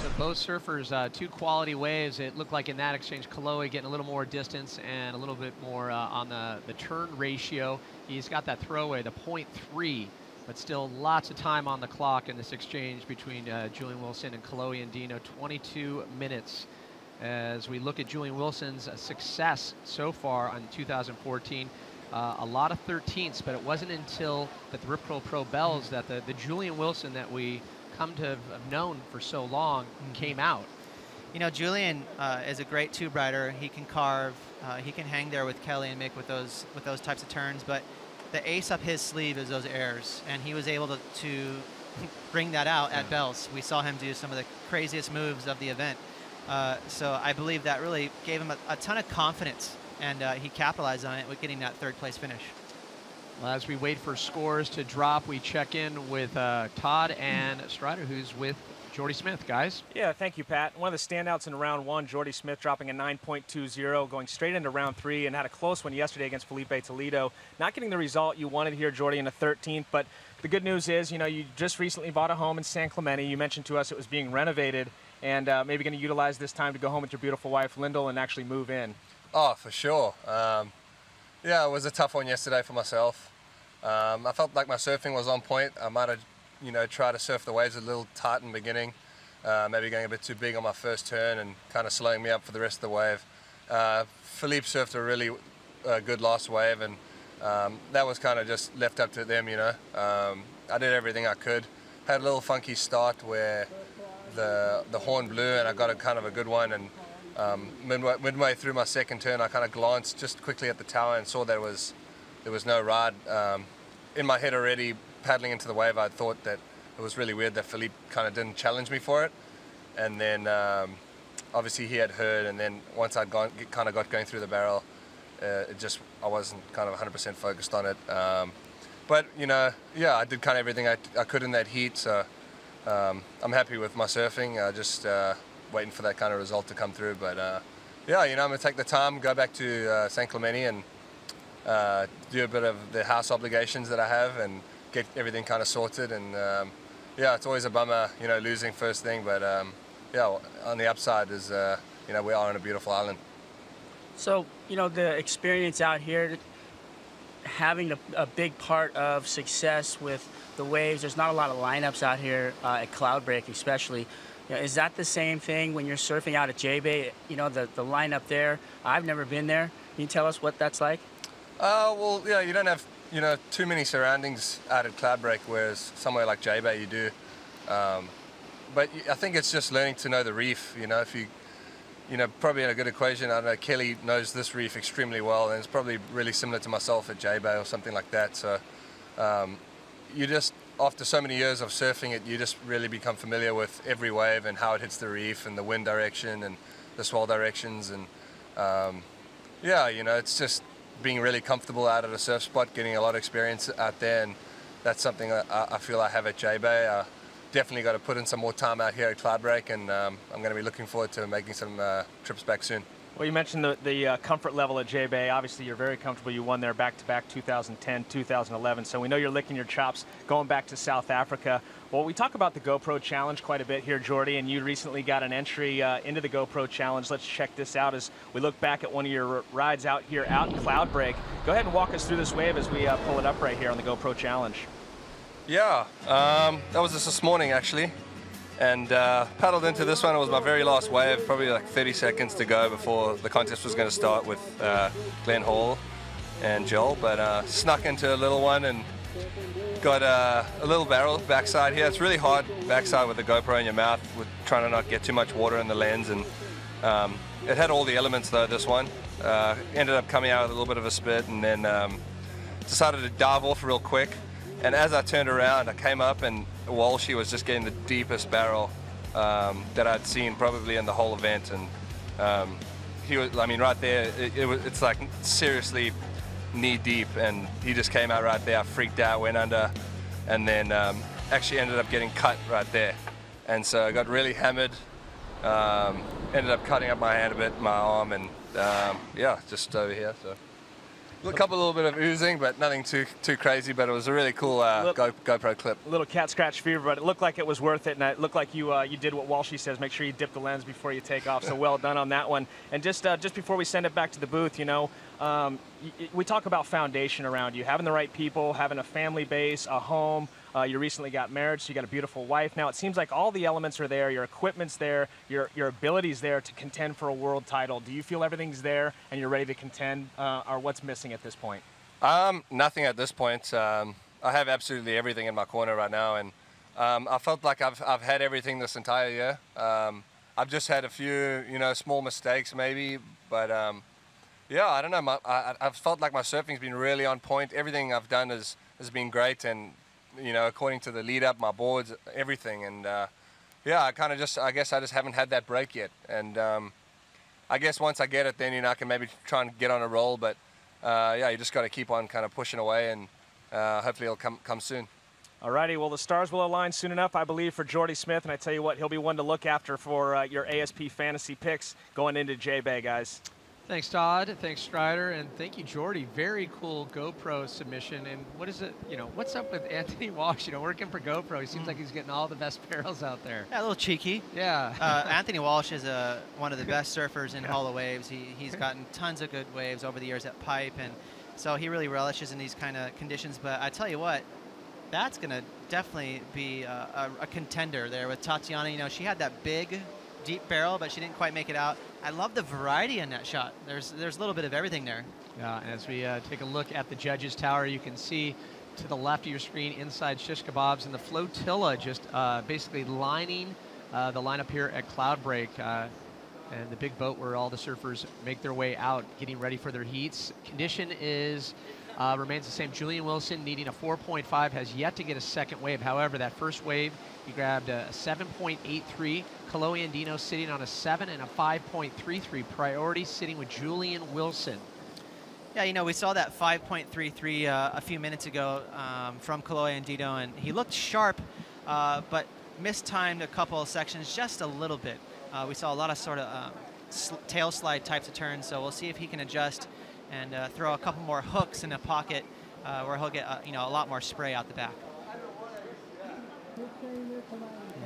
So both surfers, 2 quality waves. It looked like in that exchange, Kaloe getting a little more distance and a little bit more on the turn ratio. He's got that throwaway, the 0.3, but still lots of time on the clock in this exchange between Julian Wilson and Kaloe and Dino. 22 minutes as we look at Julian Wilson's success so far on 2014. A lot of 13ths, but it wasn't until the Rip Curl Pro Bells that the Julian Wilson that we come to have known for so long came out. You know, Julian is a great tube rider. He can carve, he can hang there with Kelly and Mick with those types of turns, but the ace up his sleeve is those airs, and he was able to bring that out at Bells. We saw him do some of the craziest moves of the event. So I believe that really gave him a ton of confidence, and he capitalized on it with getting that 3rd place finish. Well, as we wait for scores to drop, we check in with Todd and Strider, who's with Jordy Smith, guys. Yeah, thank you, Pat. One of the standouts in round 1, Jordy Smith dropping a 9.20, going straight into round 3, and had a close one yesterday against Felipe Toledo. Not getting the result you wanted here, Jordy, in a 13th, but the good news is, you know, you just recently bought a home in San Clemente. You mentioned to us it was being renovated, and maybe going to utilize this time to go home with your beautiful wife, Lyndall, and actually move in. Oh, for sure. Yeah, it was a tough one yesterday for myself. I felt like my surfing was on point. I might have, you know, tried to surf the waves a little tight in the beginning, maybe going a bit too big on my first turn and kind of slowing me up for the rest of the wave. Philippe surfed a really good last wave, and that was kind of just left up to them, you know. I did everything I could. Had a little funky start where the horn blew and I got a kind of a good one, and midway through my second turn I kind of glanced just quickly at the tower and saw there was no ride. In my head already, paddling into the wave, I thought that it was really weird that Philippe kind of didn't challenge me for it. And then obviously he had heard, and then once I'd kind of got going through the barrel, I wasn't kind of 100% focused on it. But, you know, yeah, I did kind of everything I could in that heat, so I'm happy with my surfing. Just waiting for that kind of result to come through. But yeah, you know, I'm going to take the time, go back to San Clemente and do a bit of the house obligations that I have and get everything kind of sorted. And yeah, it's always a bummer, you know, losing first thing, but yeah, on the upside is, you know, we are on a beautiful island. So, you know, the experience out here, having a big part of success with the waves, there's not a lot of lineups out here at Cloudbreak especially. You know, is that the same thing when you're surfing out at J-Bay? You know, the lineup there, I've never been there. Can you tell us what that's like? Well, yeah, you don't have, you know, too many surroundings out at Cloudbreak, whereas somewhere like J-Bay you do. But I think it's just learning to know the reef. You know, if you know, probably in a good equation, I don't know, Kelly knows this reef extremely well, and it's probably really similar to myself at J-Bay or something like that. So you just, after so many years of surfing it, you just really become familiar with every wave and how it hits the reef and the wind direction and the swell directions. And yeah, you know, it's just being really comfortable out at a surf spot, getting a lot of experience out there, and that's something I feel I have at J-Bay. Definitely got to put in some more time out here at Cloudbreak, and I'm going to be looking forward to making some trips back soon. Well, you mentioned the comfort level at J-Bay. Obviously, you're very comfortable. You won there back-to-back 2010, 2011. So we know you're licking your chops going back to South Africa. Well, we talk about the GoPro Challenge quite a bit here, Jordy, and you recently got an entry into the GoPro Challenge. Let's check this out as we look back at one of your rides out here out in Cloudbreak. Go ahead and walk us through this wave as we pull it up right here on the GoPro Challenge. Yeah, that was just this morning, actually. And paddled into this one. It was my very last wave, probably like 30 seconds to go before the contest was going to start with Glenn Hall and Joel. But snuck into a little one and got a little barrel backside here. It's really hard backside with the GoPro in your mouth, with trying to not get too much water in the lens. And it had all the elements though, this one. Ended up coming out with a little bit of a spit, and then decided to dive off real quick. And as I turned around, I came up, and Walshy was just getting the deepest barrel that I'd seen probably in the whole event. And he was, I mean, right there, it's like seriously knee deep, and he just came out right there. I freaked out, went under, and then actually ended up getting cut right there. And so I got really hammered, ended up cutting up my hand a bit, my arm, and yeah, just over here. So. A little bit of oozing, but nothing too crazy. But it was a really cool GoPro clip. A little cat scratch fever, but it looked like it was worth it, and it looked like you did what Walshy says. Make sure you dip the lens before you take off. So well done on that one. And just before we send it back to the booth, you know, we talk about foundation around you, having the right people, having a family base, a home. You recently got married, so you got a beautiful wife. Now it seems like all the elements are there. Your equipment's there. Your ability's there to contend for a world title. Do you feel everything's there and you're ready to contend, or what's missing at this point? Nothing at this point. I have absolutely everything in my corner right now, and I felt like I've had everything this entire year. I've just had a few, you know, small mistakes maybe, but yeah, I don't know. I've felt like my surfing's been really on point. Everything I've done has been great, and you know, according to the lead up, my boards, everything. And yeah, I guess I just haven't had that break yet. And I guess once I get it, then, you know, I can maybe try and get on a roll. But yeah, you just got to keep on kind of pushing away, and hopefully it'll come soon. Alrighty, well, the stars will align soon enough, I believe, for Jordy Smith. And I tell you what, he'll be one to look after for your ASP fantasy picks going into J-Bay, guys. Thanks, Todd. Thanks, Strider. And thank you, Jordy. Very cool GoPro submission. And what is it, you know, what's up with Anthony Walsh, you know, working for GoPro? He seems like he's getting all the best barrels out there. Yeah, a little cheeky. Yeah. Anthony Walsh is one of the best surfers in Hall of Waves. He's gotten tons of good waves over the years at Pipe, and so he really relishes in these kind of conditions. But I tell you what, that's going to definitely be a contender there with Tatiana. You know, she had that big, deep barrel, but she didn't quite make it out. I love the variety in that shot. There's a little bit of everything there. Yeah, and as we take a look at the judges' tower, you can see to the left of your screen inside Shish Kebabs and the flotilla just basically lining the lineup here at Cloudbreak. And the big boat where all the surfers make their way out, getting ready for their heats. Condition remains the same. Julian Wilson needing a 4.5, has yet to get a second wave. However, that first wave, he grabbed a 7.83. Kalohe Andino sitting on a 7 and a 5.33. Priority sitting with Julian Wilson. Yeah, you know, we saw that 5.33 a few minutes ago from Kalohe Andino, and he looked sharp, but mistimed a couple of sections just a little bit. We saw a lot of sort of tail slide types of turns, so we'll see if he can adjust and throw a couple more hooks in the pocket where he'll get you know, a lot more spray out the back.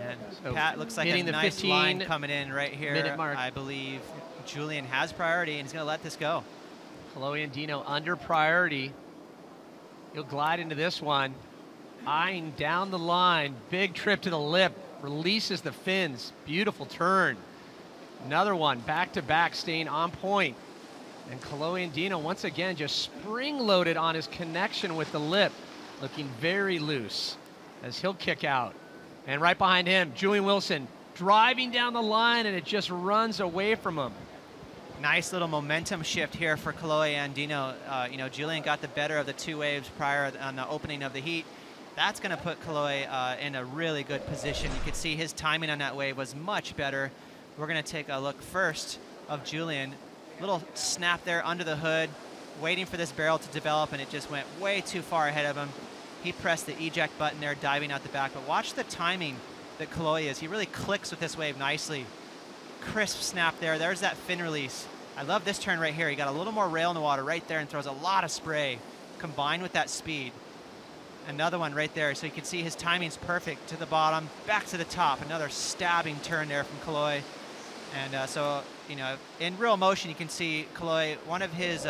And so Pat looks like a nice line coming in right here. Minute mark. I believe Julian has priority, and he's going to let this go. Kalohe Andino under priority. He'll glide into this one. Eyeing down the line. Big trip to the lip. Releases the fins. Beautiful turn. Another one. Back-to-back, staying on point. And Kalohe Andino, once again, just spring-loaded on his connection with the lip. Looking very loose as he'll kick out. And right behind him, Julian Wilson driving down the line, and it just runs away from him. Nice little momentum shift here for Kalohe Andino. You know, Julian got the better of the two waves prior on the opening of the heat. That's going to put Kalohe in a really good position. You could see his timing on that wave was much better. We're going to take a look first of Julian. Little snap there under the hood, waiting for this barrel to develop, and it just went way too far ahead of him. He pressed the eject button there, diving out the back. But watch the timing that Kalohe is. He really clicks with this wave nicely. Crisp snap there. There's that fin release. I love this turn right here. He got a little more rail in the water right there and throws a lot of spray combined with that speed. Another one right there. So you can see his timing's perfect to the bottom, back to the top. Another stabbing turn there from Kaloy. And so, you know, in real motion, you can see Kaloy, one of his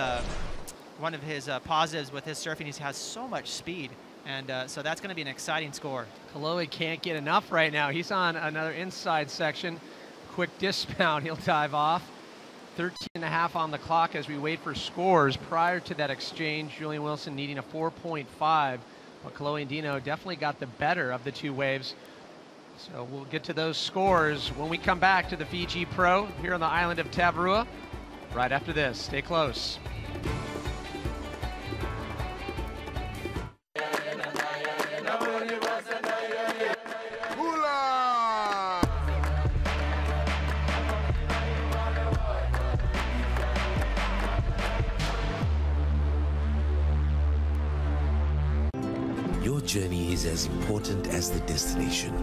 positives with his surfing is he has so much speed. And so that's going to be an exciting score. Kaloy can't get enough right now. He's on another inside section. Quick dismount, he'll dive off. 13.5 on the clock as we wait for scores. Prior to that exchange, Julian Wilson needing a 4.5, but Kaloy and Dino definitely got the better of the two waves. So we'll get to those scores when we come back to the Fiji Pro here on the island of Tavarua right after this. Stay close. Your journey is as important as the destination,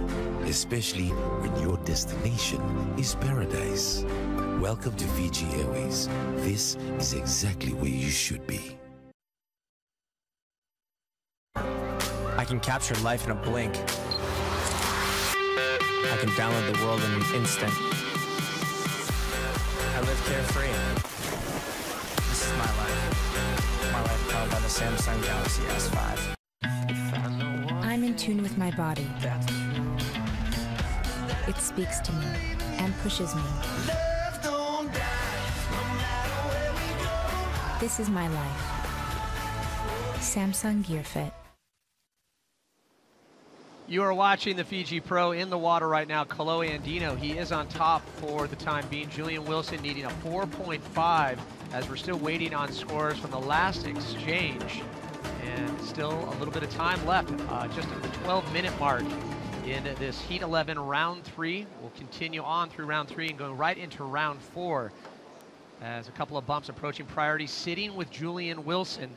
especially when your destination is paradise. Welcome to Fiji Airways. This is exactly where you should be. I can capture life in a blink. I can download the world in an instant. I live carefree. This is my life powered by the Samsung Galaxy S5. I'm in tune with my body. It speaks to me and pushes me. This is my life. Samsung Gear Fit. You are watching the Fiji Pro in the water right now. Kaloy Andino, he is on top for the time being. Julian Wilson needing a 4.5 as we're still waiting on scores from the last exchange. And still a little bit of time left, just at the 12-minute mark in this Heat 11 round 3. We'll continue on through round 3 and go right into round 4 as a couple of bumps approaching priority, sitting with Julian Wilson.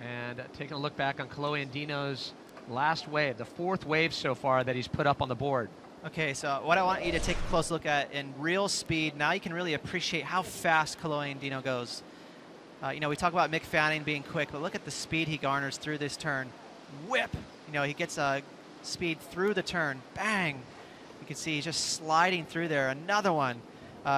And taking a look back on Kaloy Andino's last wave, the 4th wave so far that he's put up on the board. Okay, so what I want you to take a close look at in real speed, now you can really appreciate how fast Kaloy Andino goes. You know, we talk about Mick Fanning being quick, but look at the speed he garners through this turn. Whip! You know, he gets speed through the turn. Bang! You can see he's just sliding through there. Another one.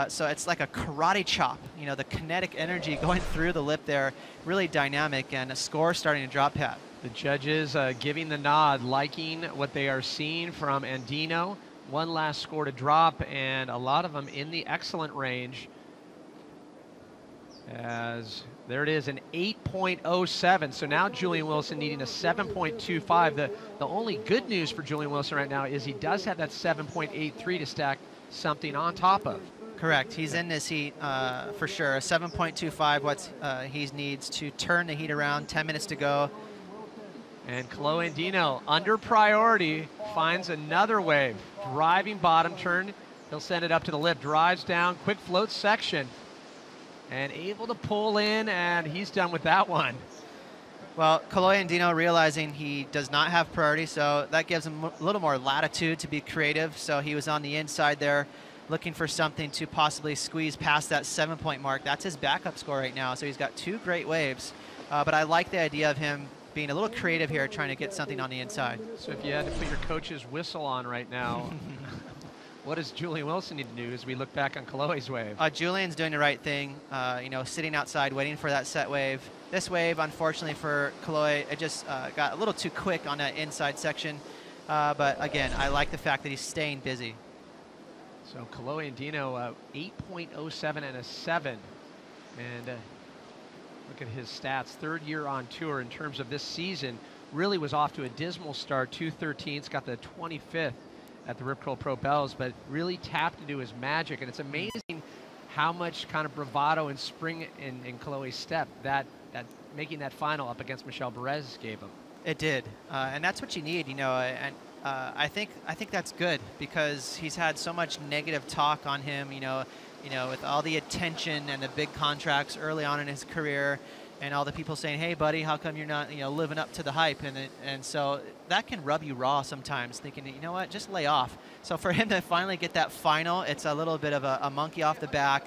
So it's like a karate chop. You know, the kinetic energy going through the lip there, really dynamic, and a score starting to drop, Pat. The judges giving the nod, liking what they are seeing from Andino. One last score to drop, and a lot of them in the excellent range. As there it is, an 8.07. So now Julian Wilson needing a 7.25. The only good news for Julian Wilson right now is he does have that 7.83 to stack something on top of. Correct. He's in this heat for sure. A 7.25 what he needs to turn the heat around. 10 minutes to go. And Kaloy Andino, under priority, finds another wave. Driving bottom turn. He'll send it up to the lip. Drives down, quick float section. And able to pull in, and he's done with that one. Well, Kaloy Andino realizing he does not have priority, so that gives him a little more latitude to be creative. So he was on the inside there, looking for something to possibly squeeze past that 7-point mark. That's his backup score right now. So he's got 2 great waves. But I like the idea of him being a little creative here, trying to get something on the inside. So if you had to put your coach's whistle on right now, what does Julian Wilson need to do as we look back on Kaloy's wave? Julian's doing the right thing, you know, sitting outside waiting for that set wave. This wave, unfortunately for Kaloy, it just got a little too quick on that inside section. But again, I like the fact that he's staying busy. So Kaloy Andino, 8.07 and a 7. And look at his stats. 3rd year on tour in terms of this season. Really was off to a dismal start. 213s, got the 25th at the Rip Curl Pro Bells, but really tapped into his magic. And it's amazing how much kind of bravado and spring in Kaloy's step that making that final up against Michel Perez gave him. It did, and that's what you need, you know. And I think that's good because he's had so much negative talk on him, you know, with all the attention and the big contracts early on in his career. and all the people saying, hey, buddy, how come you're not, living up to the hype? And so that can rub you raw sometimes, thinking, you know what, just lay off. So for him to finally get that final, it's a little bit of a monkey off the back.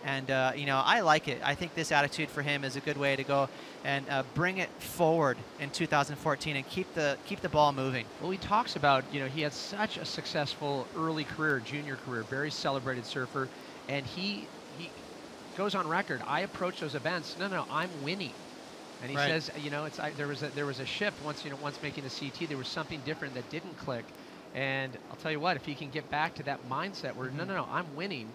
And, I like it. I think this attitude for him is a good way to go and bring it forward in 2014 and keep the ball moving. Well, he talks about, he had such a successful early career, junior career, very celebrated surfer, and he goes on record, I approach those events, no, I'm winning. And he says, there was a shift once making the CT, there was something different that didn't click. And I'll tell you what, if he can get back to that mindset where, no, I'm winning,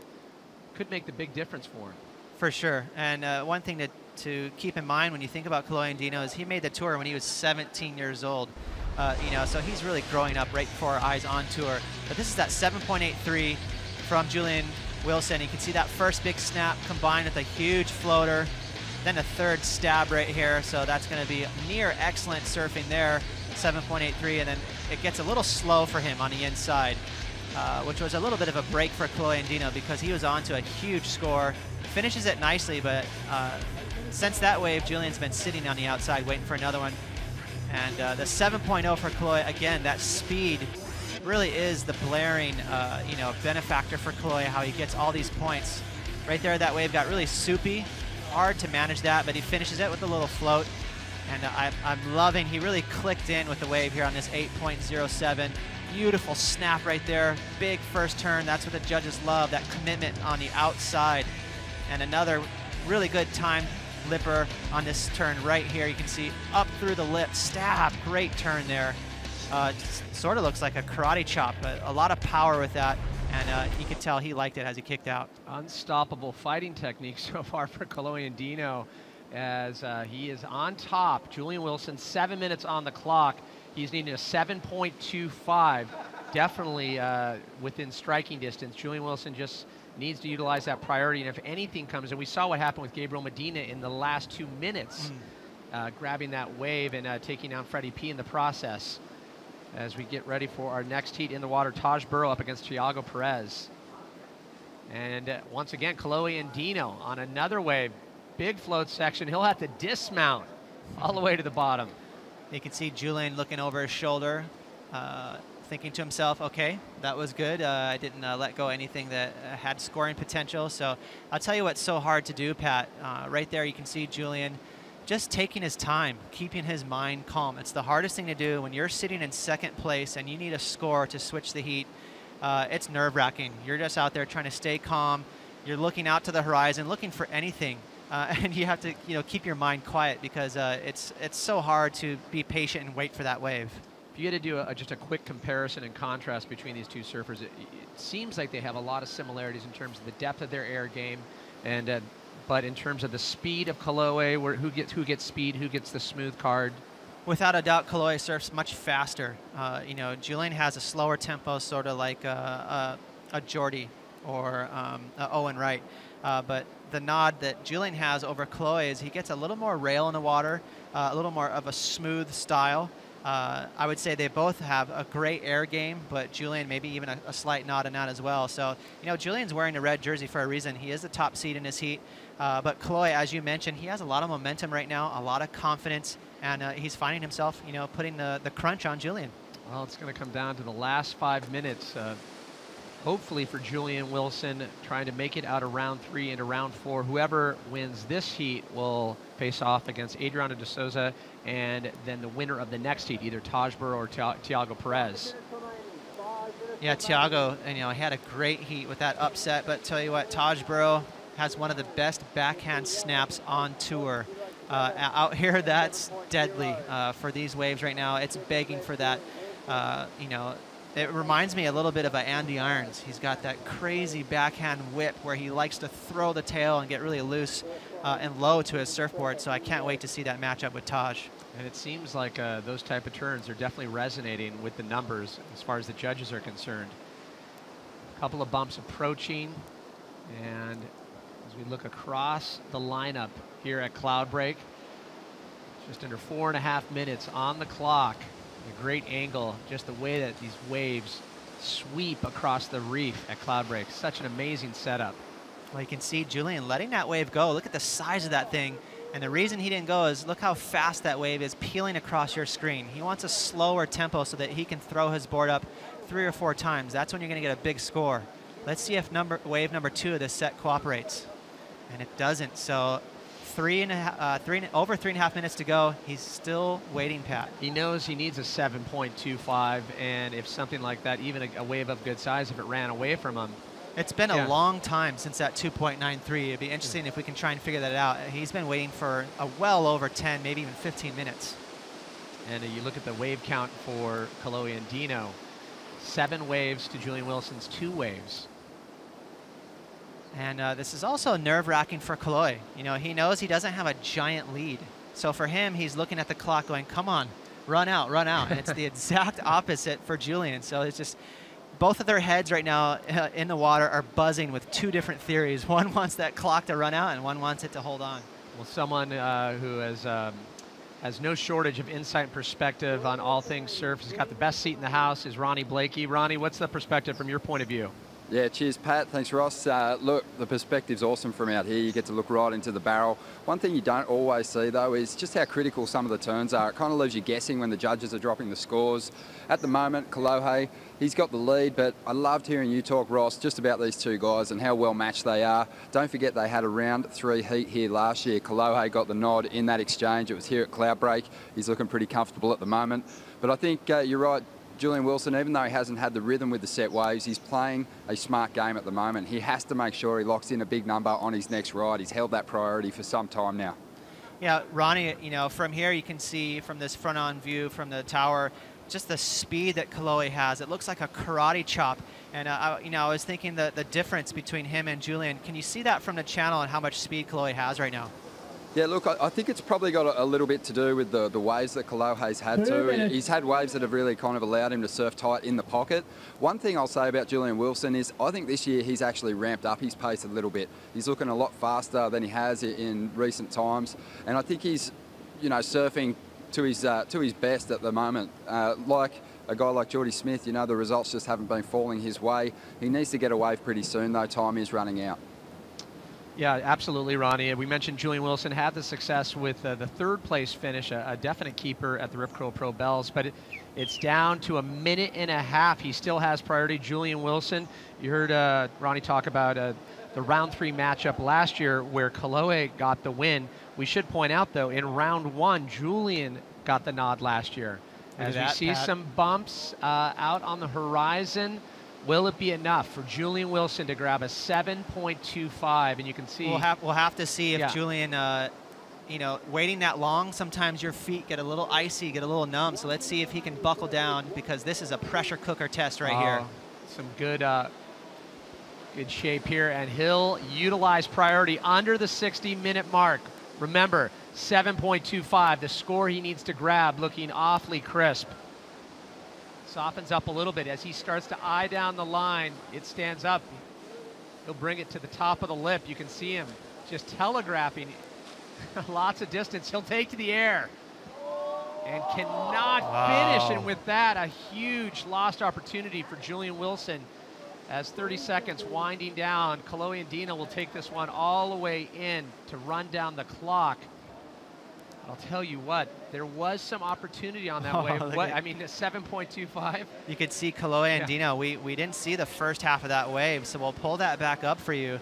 could make the big difference for him. For sure. And one thing to keep in mind when you think about Kaloy Andino is he made the tour when he was 17 years old. So he's really growing up right before our eyes on tour. But this is that 7.83 from Julian Wilson. You can see that first big snap combined with a huge floater, then a third stab right here. So that's going to be near excellent surfing there, 7.83, and then it gets a little slow for him on the inside, which was a little bit of a break for Kaloy Andino because he was on to a huge score. Finishes it nicely, but since that wave, Julian's been sitting on the outside waiting for another one. And the 7.0 for Kaloy, again, that speed really is the blaring, benefactor for Kaloy, how he gets all these points. Right there, that wave got really soupy. Hard to manage that, but he finishes it with a little float. And I'm loving, he really clicked in with the wave here on this 8.07. Beautiful snap right there. Big first turn. That's what the judges love, that commitment on the outside. And another really good time lipper on this turn right here. You can see up through the lip, stab, great turn there. Sort of looks like a karate chop, but a lot of power with that. And you could tell he liked it as he kicked out. Unstoppable fighting technique so far for Kaloy Andino as he is on top. Julian Wilson, 7 minutes on the clock. He's needing a 7.25, definitely within striking distance. Julian Wilson just needs to utilize that priority, and if anything comes, and we saw what happened with Gabriel Medina in the last 2 minutes, grabbing that wave and taking down Freddie P in the process. As we get ready for our next heat in the water, Taj Burrow up against Thiago Perez. And once again, Kaloy Andino on another wave. Big float section. He'll have to dismount all the way to the bottom. You can see Julian looking over his shoulder, thinking to himself, okay, that was good. I didn't let go anything that had scoring potential. So I'll tell you what's so hard to do, Pat. Right there you can see Julian just taking his time, keeping his mind calm. It's the hardest thing to do when you're sitting in second place and you need a score to switch the heat. It's nerve-wracking. You're just out there trying to stay calm. You're looking out to the horizon, looking for anything. And you have to, keep your mind quiet because it's so hard to be patient and wait for that wave. If you had to do just a quick comparison and contrast between these two surfers, it seems like they have a lot of similarities in terms of the depth of their air game, and but in terms of the speed of Kaloy, who gets speed, who gets the smooth card. Without a doubt, Kaloy surfs much faster. Julian has a slower tempo, sort of like a Jordy or a Owen Wright, but the nod that Julian has over Kaloy is he gets a little more rail in the water, a little more of a smooth style. I would say they both have a great air game, but Julian maybe even a slight nod in that as well. So, Julian's wearing a red jersey for a reason. He is the top seed in his heat. But Kaloy, as you mentioned, he has a lot of momentum right now, a lot of confidence, and he's finding himself, putting the crunch on Julian. Well, it's going to come down to the last 5 minutes. Hopefully for Julian Wilson, trying to make it out of round 3 into round 4. Whoever wins this heat will face off against Adriano de Souza, and then the winner of the next heat, either Taj Burrow or Thiago Perez. Yeah, Thiago, he had a great heat with that upset, but tell you what, Taj Burrow has one of the best backhand snaps on tour. Out here, that's deadly for these waves right now. It's begging for that, It reminds me a little bit of Andy Irons. He's got that crazy backhand whip where he likes to throw the tail and get really loose and low to his surfboard. So I can't wait to see that matchup with Taj. And it seems like those type of turns are definitely resonating with the numbers as far as the judges are concerned. A couple of bumps approaching, and as we look across the lineup here at Cloudbreak, just under 4.5 minutes on the clock. A great angle, just the way that these waves sweep across the reef at Cloudbreak. Such an amazing setup. Well, you can see Julian letting that wave go. Look at the size of that thing. And the reason he didn't go is look how fast that wave is peeling across your screen. He wants a slower tempo so that he can throw his board up 3 or 4 times. That's when you're going to get a big score. Let's see if wave number 2 of this set cooperates. And it doesn't. So over 3.5 minutes to go. He's still waiting, Pat. He knows he needs a 7.25, and if something like that, even a wave of good size, if it ran away from him. It's been a long time since that 2.93. It'd be interesting if we can try and figure that out. He's been waiting for well over 10, maybe even 15 minutes. And you look at the wave count for Kalohe and Dino. 7 waves to Julian Wilson's 2 waves. And this is also nerve-wracking for Kalohe. You know, he knows he doesn't have a giant lead. So for him, he's looking at the clock going, come on, run out, run out. And it's the exact opposite for Julian. So it's just, both of their heads right now in the water are buzzing with 2 different theories. One wants that clock to run out, and one wants it to hold on. Well, someone who has no shortage of insight and perspective on all things surf, has got the best seat in the house, is Ronnie Blakey. Ronnie, what's the perspective from your point of view? Yeah, cheers, Pat. Thanks, Ross. Look, the perspective's awesome from out here. You get to look right into the barrel. One thing you don't always see, though, is just how critical some of the turns are. It kind of leaves you guessing when the judges are dropping the scores. At the moment, Kalohe, he's got the lead, but I loved hearing you talk, Ross, just about these 2 guys and how well matched they are. Don't forget they had a round 3 heat here last year. Kalohe got the nod in that exchange. It was here at Cloudbreak. He's looking pretty comfortable at the moment. But I think you're right. Julian Wilson, even though he hasn't had the rhythm with the set waves, he's playing a smart game at the moment. He has to make sure he locks in a big number on his next ride. He's held that priority for some time now. Yeah, Ronnie, you know, from here you can see from this front-on view from the tower, just the speed that Kalohe has. It looks like a karate chop. And, you know, I was thinking the difference between him and Julian. Can you see that from the channel and how much speed Kalohe has right now? Yeah, look, I think it's probably got a little bit to do with the waves that Kalohe's had too. He's had waves that have really kind of allowed him to surf tight in the pocket. One thing I'll say about Julian Wilson is I think this year he's actually ramped up his pace a little bit. He's looking a lot faster than he has in recent times, and I think he's, you know, surfing to his best at the moment. Like a guy like Geordie Smith, you know, the results just haven't been falling his way. He needs to get a wave pretty soon, though. Time is running out. Yeah, absolutely, Ronnie. We mentioned Julian Wilson had the success with the 3rd place finish, a definite keeper at the Rip Curl Pro Bells, but it's down to 1.5 minutes. He still has priority. Julian Wilson, you heard Ronnie talk about the round 3 matchup last year where Kalohe got the win. We should point out, though, in round 1, Julian got the nod last year. As we see some bumps out on the horizon, will it be enough for Julian Wilson to grab a 7.25? And you can see we'll have to see if Julian, you know, waiting that long, sometimes your feet get a little icy, get a little numb. So let's see if he can buckle down, because this is a pressure cooker test right here. Some good shape here, and he'll utilize priority under the 60-minute mark. Remember, 7.25, the score he needs to grab, looking awfully crisp. Softens up a little bit as he starts to eye down the line. It stands up. He'll bring it to the top of the lip. You can see him just telegraphing lots of distance. He'll take to the air and cannot finish. And with that, a huge lost opportunity for Julian Wilson. As 30 seconds winding down, Kalohe and Dino will take this one all the way in to run down the clock. I'll tell you what, there was some opportunity on that wave. I mean, 7.25. You could see Kalohe and Dino. We didn't see the first half of that wave, so we'll pull that back up for you.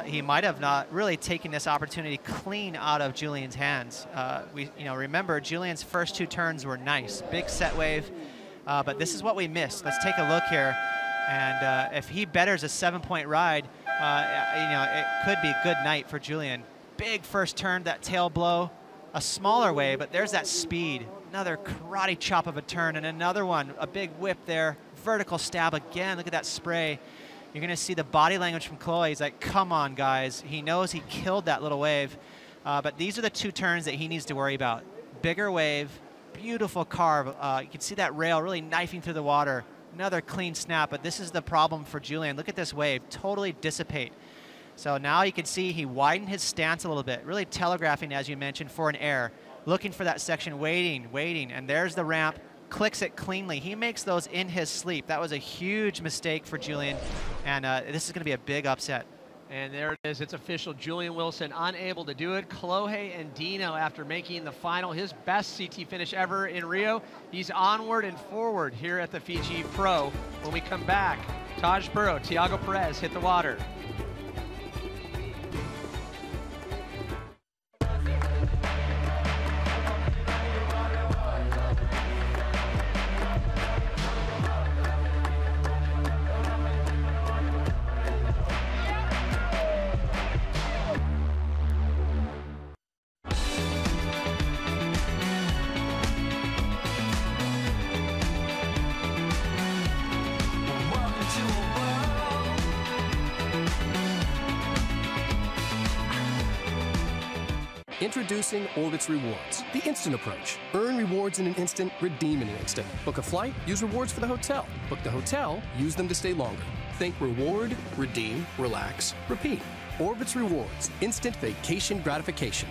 He might have not really taken this opportunity clean out of Julian's hands. Remember, Julian's first 2 turns were nice, big set wave, but this is what we missed. Let's take a look here, and if he betters a 7-point ride, it could be a good night for Julian. Big first turn, that tail blow. A smaller wave, but there's that speed. Another karate chop of a turn, and another one, a big whip there. Vertical stab again. Look at that spray. You're going to see the body language from Kalohe. He's like, come on, guys. He knows he killed that little wave. But these are the 2 turns that he needs to worry about. Bigger wave, beautiful carve. You can see that rail really knifing through the water. Another clean snap, but this is the problem for Julian. Look at this wave, totally dissipate. So now you can see he widened his stance a little bit, really telegraphing, as you mentioned, for an air. Looking for that section, waiting, and there's the ramp, clicks it cleanly. He makes those in his sleep. That was a huge mistake for Julian, and this is going to be a big upset. And there it is, it's official. Julian Wilson unable to do it. Kolohe and Dino, after making the final, his best CT finish ever in Rio. He's onward and forward here at the Fiji Pro. When we come back, Taj Burrow, Tiago Perez hit the water. Introducing Orbitz Rewards, the instant approach. Earn rewards in an instant, redeem in an instant. Book a flight, use rewards for the hotel. Book the hotel, use them to stay longer. Think reward, redeem, relax, repeat. Orbitz Rewards, instant vacation gratification.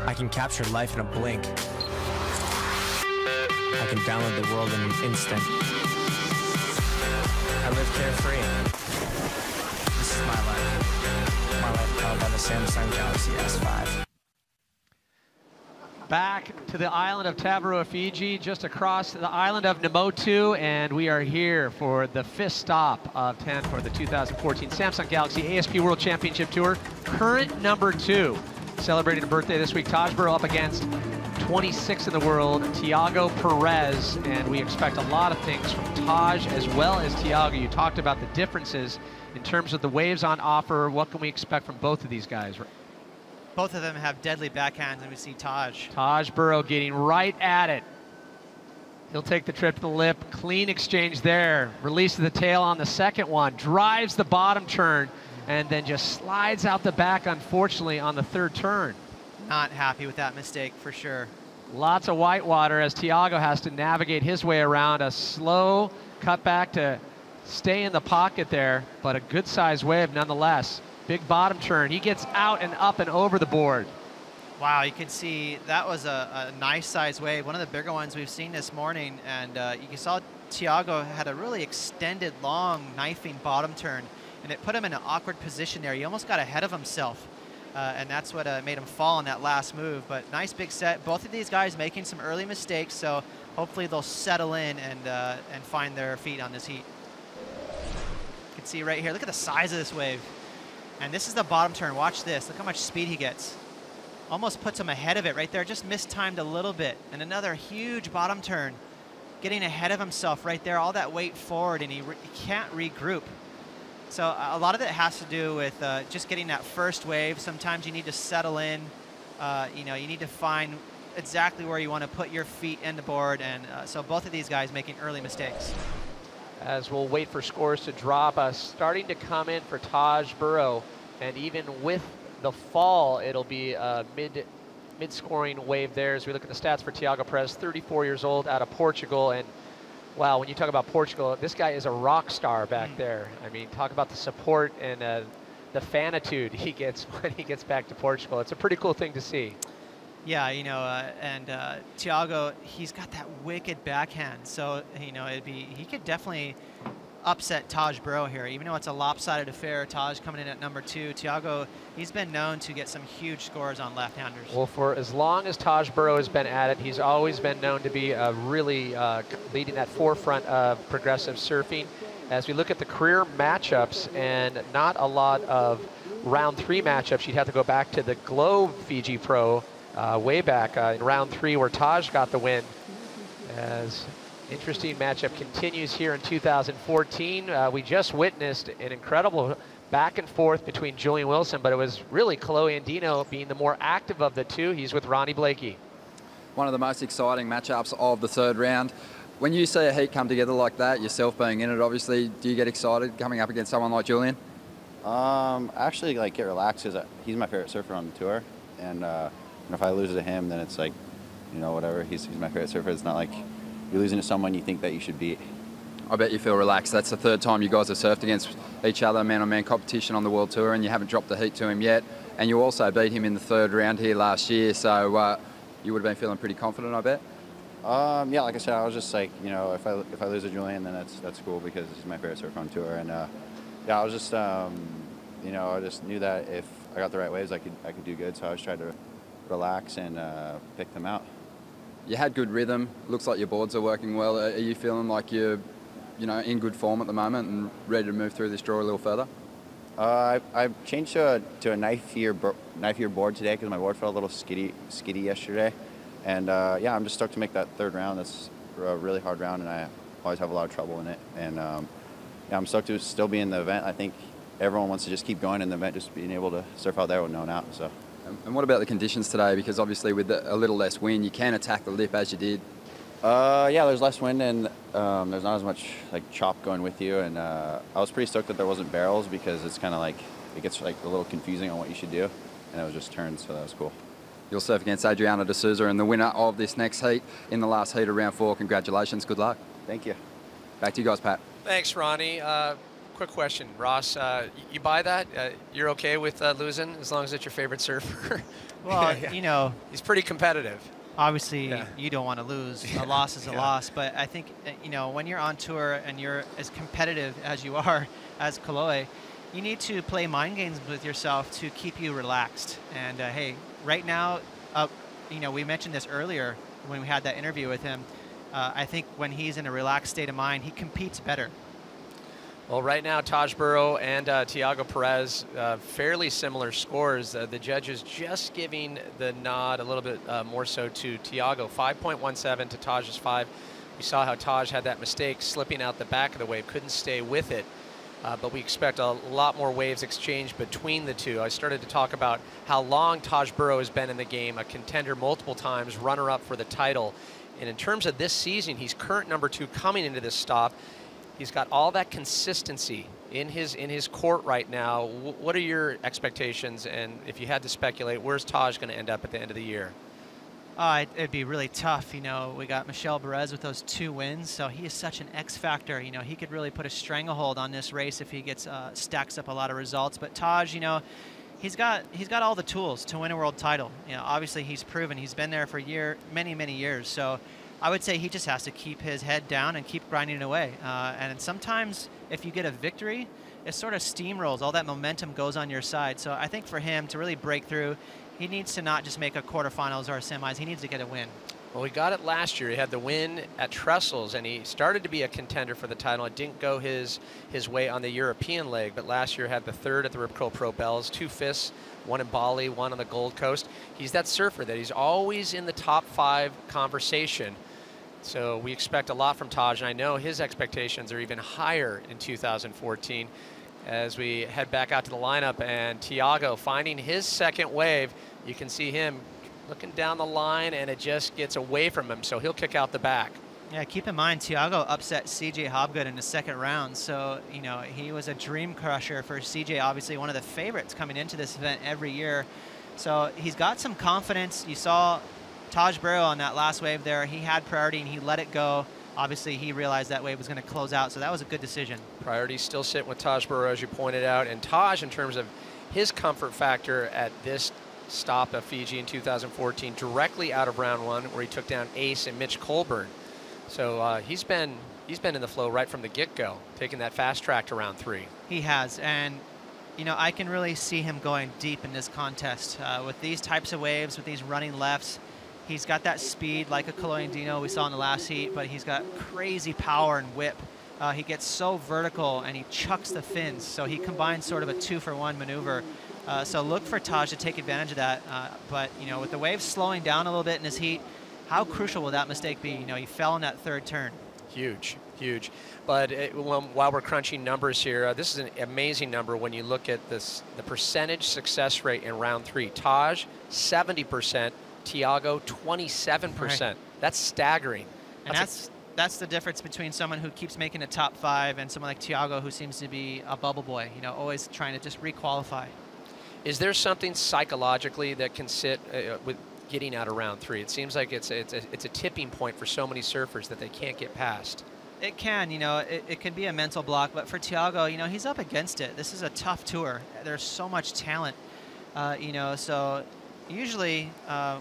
I can capture life in a blink. I can download the world in an instant. I live carefree. This is my life. My life powered by the Samsung Galaxy S5. Back to the island of Tavarua, Fiji, just across the island of Namotu, and we are here for the fifth stop of 10 for the 2014 Samsung Galaxy ASP World Championship Tour. Current number 2, celebrating a birthday this week. Taj Burrow up against 26th in the world, Tiago Perez, and we expect a lot of things from Taj as well as Tiago. You talked about the differences in terms of the waves on offer. What can we expect from both of these guys? Both of them have deadly backhands, and we see Taj. Taj Burrow getting right at it. He'll take the trip to the lip. Clean exchange there. Release of the tail on the second one. Drives the bottom turn and then just slides out the back, unfortunately, on the third turn. Not happy with that mistake for sure. Lots of white water as Tiago has to navigate his way around a slow cutback to stay in the pocket there, but a good-sized wave nonetheless. Big bottom turn. He gets out and up and over the board. Wow, you can see that was a nice size wave, one of the bigger ones we've seen this morning, and you saw Tiago had a really extended, long, knifing bottom turn, and it put him in an awkward position there. He almost got ahead of himself, and that's what made him fall on that last move. But nice big set. Both of these guys making some early mistakes, so hopefully they'll settle in and find their feet on this heat. You can see right here, look at the size of this wave. And this is the bottom turn. Watch this. Look how much speed he gets. Almost puts him ahead of it right there. Just mistimed a little bit. And another huge bottom turn. Getting ahead of himself right there. All that weight forward, and he can't regroup. So a lot of it has to do with just getting that first wave. Sometimes you need to settle in. You need to find exactly where you want to put your feet in the board. And so both of these guys making early mistakes. As we'll wait for scores to drop, starting to come in for Taj Burrow, and even with the fall, it'll be a mid-scoring wave there as we look at the stats for Tiago Perez, 34 years old, out of Portugal, and wow, when you talk about Portugal, this guy is a rock star back there. I mean, talk about the support and the fanitude he gets when he gets back to Portugal. It's a pretty cool thing to see. Yeah, and Tiago, he's got that wicked backhand. So, he could definitely upset Taj Burrow here. Even though it's a lopsided affair, Taj coming in at number 2. Tiago, he's been known to get some huge scores on left-handers. Well, for as long as Taj Burrow has been at it, he's always been known to be really leading that forefront of progressive surfing. As we look at the career matchups, and not a lot of round 3 matchups, you'd have to go back to the Globe Fiji Pro way back in round 3 where Taj got the win. As interesting matchup continues here in 2014. We just witnessed an incredible back and forth between Julian Wilson, but it was really Kolohe and Dino being the more active of the two. He's with Ronnie Blakey. One of the most exciting matchups of the third round. When you see a heat come together like that, yourself being in it, obviously, do you get excited coming up against someone like Julian? Actually, like, get relaxed because he's my favorite surfer on the tour, and if I lose to him, then it's like, whatever. He's my favorite surfer. It's not like you're losing to someone you think that you should beat. I bet you feel relaxed. That's the third time you guys have surfed against each other, man-on-man competition on the World Tour, and you haven't dropped the heat to him yet. And you also beat him in the third round here last year, so you would have been feeling pretty confident, I bet. Yeah, like I said, I was just like, if I lose to Julian, then that's cool because he's my favorite surfer on tour, and yeah, I was just, I just knew that if I got the right waves, I could do good. So I just tried to relax and pick them out. You had good rhythm. Looks like your boards are working well. Are you feeling like you're, in good form at the moment and ready to move through this draw a little further? I changed to a knife-ear board today because my board felt a little skiddy yesterday, and yeah, I'm just stoked to make that third round. That's a really hard round, and I always have a lot of trouble in it. And yeah, I'm stoked to still be in the event. I think everyone wants to just keep going in the event, just being able to surf out there with no one out. So. And what about the conditions today? Because obviously with a little less wind, you can attack the lip as you did. Yeah, there's less wind and there's not as much like chop going with you. And I was pretty stoked that there wasn't barrels because it's kind of like it gets like a little confusing on what you should do. And it was just turns, so that was cool. You'll surf against Adriana de Souza and the winner of this next heat in the last heat of round 4. Congratulations. Good luck. Thank you. Back to you guys, Pat. Thanks, Ronnie. Quick question, Ross. You buy that? You're okay with losing as long as it's your favorite surfer? Well, he's pretty competitive. Obviously, you don't want to lose. A loss is a loss. But I think, when you're on tour and you're as competitive as you are as Kaloe, you need to play mind games with yourself to keep you relaxed. And hey, right now, we mentioned this earlier when we had that interview with him. I think when he's in a relaxed state of mind, he competes better. Well, right now, Taj Burrow and Tiago Perez, fairly similar scores. The judges just giving the nod a little bit more so to Tiago, 5.17 to Taj's 5. We saw how Taj had that mistake slipping out the back of the wave, couldn't stay with it. But we expect a lot more waves exchanged between the two. I started to talk about how long Taj Burrow has been in the game, a contender multiple times, runner-up for the title. And in terms of this season, he's current number 2 coming into this stop. He's got all that consistency in his court right now. What are your expectations? And if you had to speculate, where's Taj going to end up at the end of the year? It'd be really tough. We got Michel Perez with those 2 wins, so he is such an X factor. He could really put a stranglehold on this race if he gets stacks up a lot of results. But Taj, he's got all the tools to win a world title. Obviously he's proven he's been there for many years. So I would say he just has to keep his head down and keep grinding away. And sometimes if you get a victory, it sort of steamrolls. All that momentum goes on your side. So I think for him to really break through, he needs to not just make a quarterfinals or a semis. He needs to get a win. Well, he got it last year. He had the win at Trestles, and he started to be a contender for the title. It didn't go his way on the European leg, but last year had the 3rd at the Rip Curl Pro Bells, 2 fifths, 1 in Bali, 1 on the Gold Coast. He's that surfer that he's always in the top 5 conversation. So we expect a lot from Taj, and I know his expectations are even higher in 2014 as we head back out to the lineup. And Tiago finding his second wave. You can see him looking down the line, and it just gets away from him, so he'll kick out the back. Yeah, keep in mind, Tiago upset CJ Hobgood in the second round, so, he was a dream crusher for CJ, obviously one of the favorites coming into this event every year. So he's got some confidence. You saw Taj Burrow on that last wave there. He had priority, and he let it go. Obviously, he realized that wave was going to close out, so that was a good decision. Priority still sitting with Taj Burrow, as you pointed out, and Taj, in terms of his comfort factor at this stop of Fiji in 2014, directly out of round 1, where he took down Ace and Mitch Colburn. So he's been in the flow right from the get-go, taking that fast track to round 3. He has, and I can really see him going deep in this contest with these types of waves, with these running lefts. He's got that speed like a Kaloe Andino we saw in the last heat, but he's got crazy power and whip. He gets so vertical, and he chucks the fins, so he combines sort of a 2-for-1 maneuver. So look for Taj to take advantage of that. But, with the waves slowing down a little bit in his heat, how crucial will that mistake be? He fell in that 3rd turn. Huge. But while we're crunching numbers here, this is an amazing number when you look at the percentage success rate in round 3. Taj, 70%. Tiago, 27%. Right. That's staggering. And that's the difference between someone who keeps making a top 5 and someone like Tiago, who seems to be a bubble boy, you know, always trying to just re-qualify. Is there something psychologically that can sit with getting out of round 3? It seems like it's a tipping point for so many surfers that they can't get past. It can, you know, it can be a mental block, but for Tiago, you know, he's up against it. This is a tough tour. There's so much talent, you know, so usually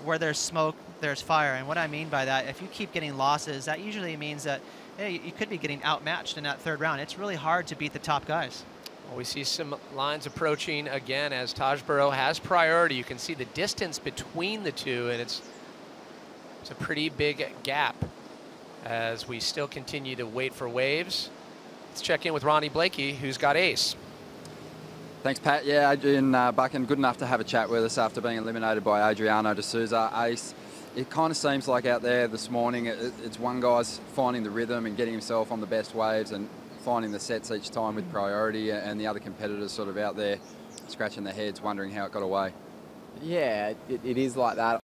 where there's smoke, there's fire. And what I mean by that, if you keep getting losses, that usually means that, hey, you could be getting outmatched in that 3rd round. It's really hard to beat the top guys. Well, we see some lines approaching again as Tajburo has priority. You can see the distance between the two, and it's a pretty big gap as we still continue to wait for waves. Let's check in with Ronnie Blakey, who's got ace. Thanks, Pat. Yeah, Adrian Buchan, good enough to have a chat with us after being eliminated by Adriano de Souza. Ace, it kind of seems like out there this morning, it's one guy's finding the rhythm and getting himself on the best waves and finding the sets each time with priority, and the other competitors sort of out there scratching their heads, wondering how it got away. Yeah, it is like that.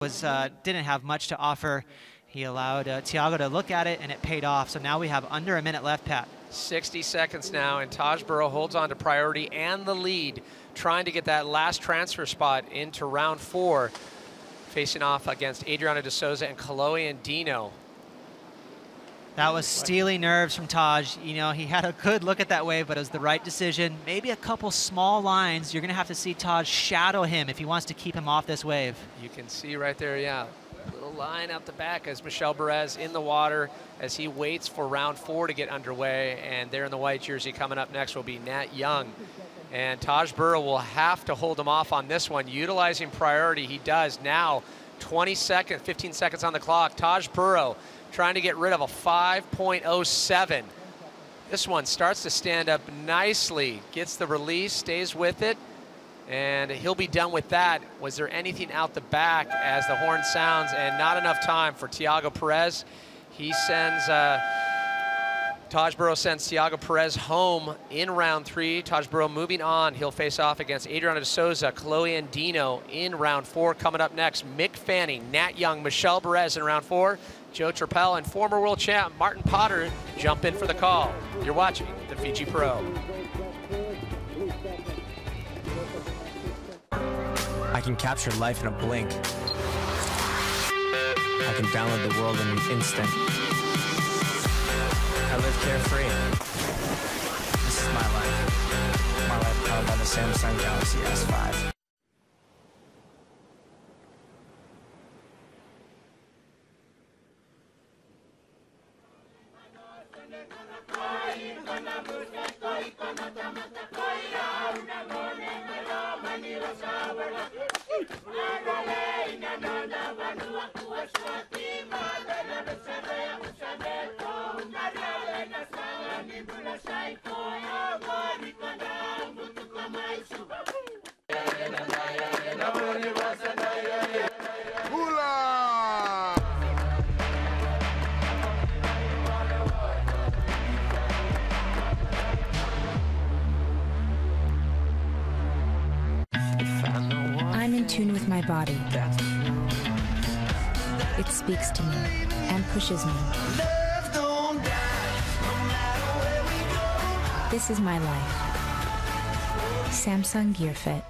didn't have much to offer. He allowed Tiago to look at it, and it paid off. So now we have under a minute left, Pat. 60 seconds now, and Taj Burrow holds on to priority and the lead, trying to get that last transfer spot into round 4, facing off against Adriano de Souza and Chloe and Dino. That was steely nerves from Taj. You know, he had a good look at that wave, but it was the right decision. Maybe a couple small lines. You're going to have to see Taj shadow him if he wants to keep him off this wave. You can see right there, yeah, little line out the back as Michel Perez in the water as he waits for round 4 to get underway. And there in the white jersey coming up next will be Nat Young. And Taj Burrow will have to hold him off on this one, utilizing priority. He does now. 15 seconds on the clock. Taj Burrow trying to get rid of a 5.07. This one starts to stand up nicely, gets the release, stays with it, and he'll be done with that. Was there anything out the back as the horn sounds, and not enough time for Tiago Perez. He sends, Taj Burrow sends Tiago Perez home in round 3. Taj Burrow moving on. He'll face off against Adriano de Souza, Chloe and Dino in round 4. Coming up next, Mick Fanning, Nat Young, Michel Perez in round 4. Joe Trappell and former world champ Martin Potter jump in for the call. You're watching the Fiji Pro. I can capture life in a blink. I can download the world in an instant. I live carefree. This is my life. My life powered by the Samsung Galaxy S5. I'm in tune with my body. It speaks to me and pushes me. This is my life. Samsung Gear Fit.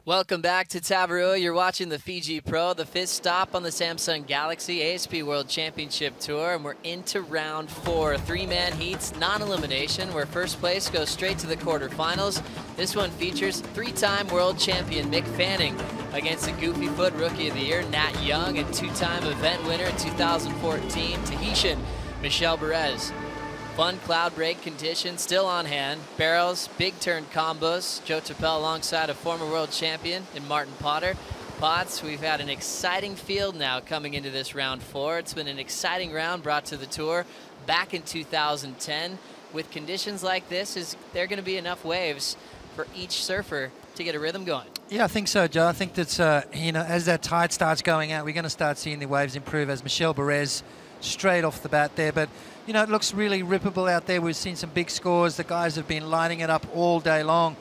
Welcome back to Tavarua. You're watching the Fiji Pro, the 5th stop on the Samsung Galaxy ASP World Championship Tour, and we're into round 4. 3-man heats, non-elimination, where first place goes straight to the quarterfinals. This one features 3-time world champion Mick Fanning against the Goofy Foot Rookie of the Year, Nat Young, and 2-time event winner in 2014, Tahitian Michel Perez. Fun cloud break conditions still on hand. Barrels, big turn combos. Joe Trappell alongside a former world champion in Martin Potter. Potts, we've had an exciting field now coming into this round 4. It's been an exciting round brought to the tour back in 2010. With conditions like this, is there going to be enough waves for each surfer to get a rhythm going? Yeah, I think so, Joe. I think that's, you know, as that tide starts going out, we're going to start seeing the waves improve as Michel Perez straight off the bat there. But you know, it looks really rippable out there. We've seen some big scores. The guys have been lining it up all day long,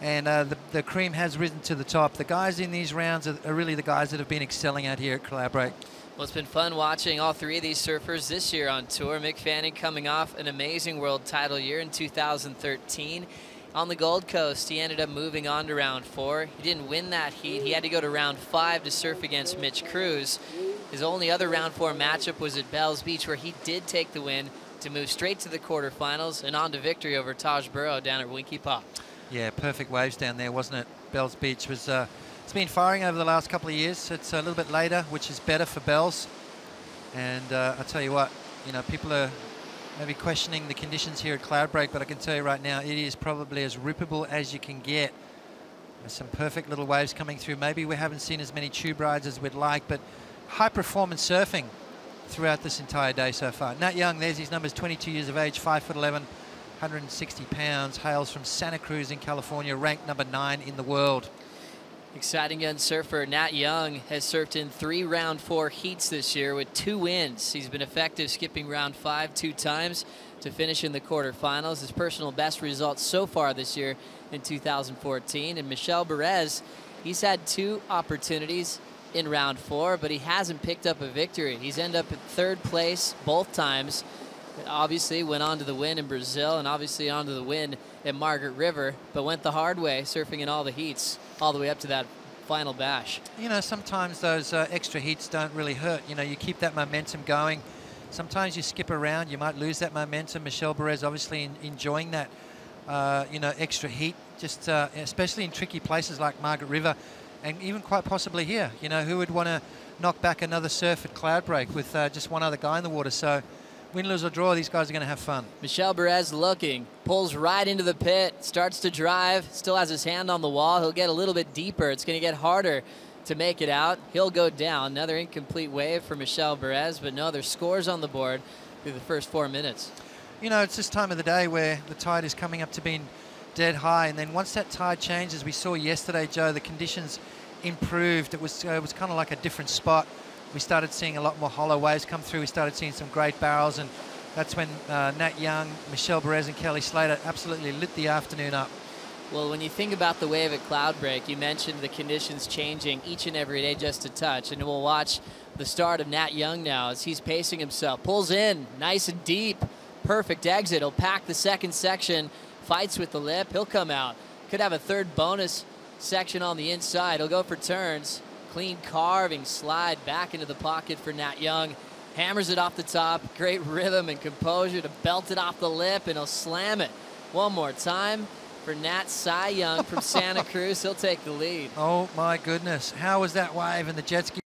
and the cream has risen to the top. The guys in these rounds are really the guys that have been excelling out here at Collaborate. Well, it's been fun watching all 3 of these surfers this year on tour. Mick Fanning coming off an amazing world title year in 2013. On the Gold Coast, he ended up moving on to round 4. He didn't win that heat. He had to go to round 5 to surf against Mitch Cruz. His only other round 4 matchup was at Bells Beach, where he did take the win to move straight to the quarterfinals and on to victory over Taj Burrow down at Winky Pop. Yeah, perfect waves down there, wasn't it? Bells Beach was, it's been firing over the last couple of years. It's a little bit later, which is better for Bells. And I'll tell you what, you know, people are maybe questioning the conditions here at Cloudbreak, but I can tell you right now, it is probably as rippable as you can get. There's some perfect little waves coming through. Maybe we haven't seen as many tube rides as we'd like, but high performance surfing throughout this entire day so far. Nat Young, there's his numbers, 22 years of age, 5'11", 160 pounds, hails from Santa Cruz in California, ranked number 9 in the world. Exciting young surfer Nat Young has surfed in 3 round 4 heats this year with 2 wins. He's been effective skipping round 5 2 times to finish in the quarterfinals. His personal best results so far this year in 2014. And Michel Perez, he's had 2 opportunities in round 4, but he hasn't picked up a victory. He's ended up in 3rd place both times. Obviously went on to the win in Brazil and obviously on to the win at Margaret River, but went the hard way, surfing in all the heats all the way up to that final bash. You know, sometimes those extra heats don't really hurt. You know, you keep that momentum going. Sometimes you skip around, you might lose that momentum. Michel Perez obviously enjoying that, you know, extra heat, just especially in tricky places like Margaret River, and even quite possibly here. You know, who would want to knock back another surf at Cloudbreak with just one other guy in the water? So win, lose or draw, these guys are going to have fun. Michel Perez looking, pulls right into the pit, starts to drive, still has his hand on the wall. He'll get a little bit deeper. It's going to get harder to make it out. He'll go down. Another incomplete wave for Michel Perez, but no, there's scores on the board through the first 4 minutes. You know, it's this time of the day where the tide is coming up to being dead high, and then once that tide changes, we saw yesterday, Joe, the conditions improved. It was kind of like a different spot. We started seeing a lot more hollow waves come through. We started seeing some great barrels, and that's when Nat Young, Michel Perez and Kelly Slater absolutely lit the afternoon up. Well, when you think about the wave at Cloudbreak, you mentioned the conditions changing each and every day just a touch, and we'll watch the start of Nat Young now as he's pacing himself. Pulls in, nice and deep, perfect exit. He'll pack the second section, fights with the lip, he'll come out. Could have a 3rd bonus section on the inside. He'll go for turns. Clean carving slide back into the pocket for Nat Young. Hammers it off the top. Great rhythm and composure to belt it off the lip, and he'll slam it one more time for Nat Cy Young from Santa Cruz. He'll take the lead. Oh my goodness. How was that wave and the jet ski?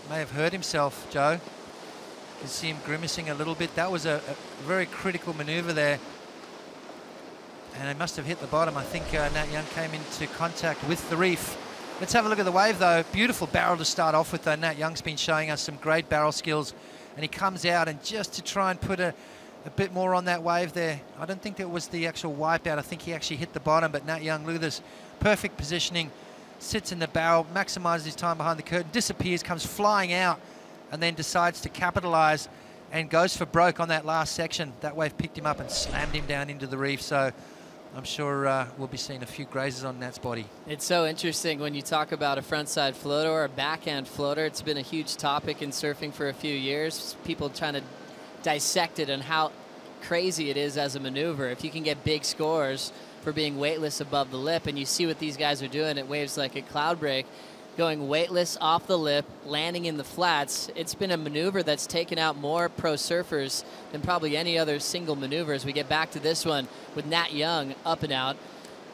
may have hurt himself, Joe. You can see him grimacing a little bit. That was a very critical maneuver there. And it must have hit the bottom. I think Nat Young came into contact with the reef. Let's have a look at the wave, though. Beautiful barrel to start off with, though. Nat Young's been showing us some great barrel skills. And he comes out, and just to try and put a bit more on that wave there. I don't think that was the actual wipeout. I think he actually hit the bottom. But Nat Young, look at this. Perfect positioning. Sits in the barrel, maximises his time behind the curtain, disappears, comes flying out, and then decides to capitalise and goes for broke on that last section. That wave picked him up and slammed him down into the reef. So I'm sure we'll be seeing a few grazes on Nat's body. It's so interesting when you talk about a frontside floater or a backhand floater. It's been a huge topic in surfing for a few years. People trying to dissect it and how crazy it is as a maneuver. If you can get big scores for being weightless above the lip, and you see what these guys are doing at waves like at Cloudbreak, going weightless off the lip, landing in the flats. It's been a maneuver that's taken out more pro surfers than probably any other single maneuver. As we get back to this one with Nat Young up and out,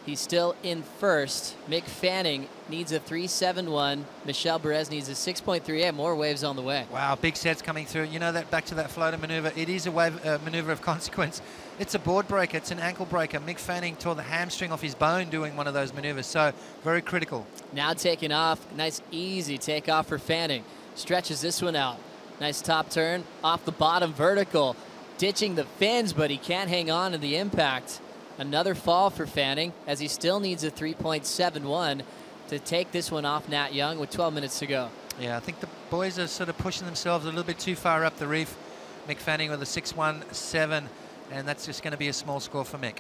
he's still in first. Mick Fanning needs a 3.71. Michel Perez needs a 6.38. More waves on the way. Wow, big sets coming through. You know, that back to that floater maneuver, it is a wave maneuver of consequence. It's a board breaker, it's an ankle breaker. Mick Fanning tore the hamstring off his bone doing one of those maneuvers, so very critical. Now taking off, nice easy takeoff for Fanning. Stretches this one out. Nice top turn, off the bottom vertical. Ditching the fins, but he can't hang on to the impact. Another fall for Fanning, as he still needs a 3.71 to take this one off Nat Young with 12 minutes to go. Yeah, I think the boys are sort of pushing themselves a little bit too far up the reef. Mick Fanning with a 6.17. And that's just going to be a small score for Mick.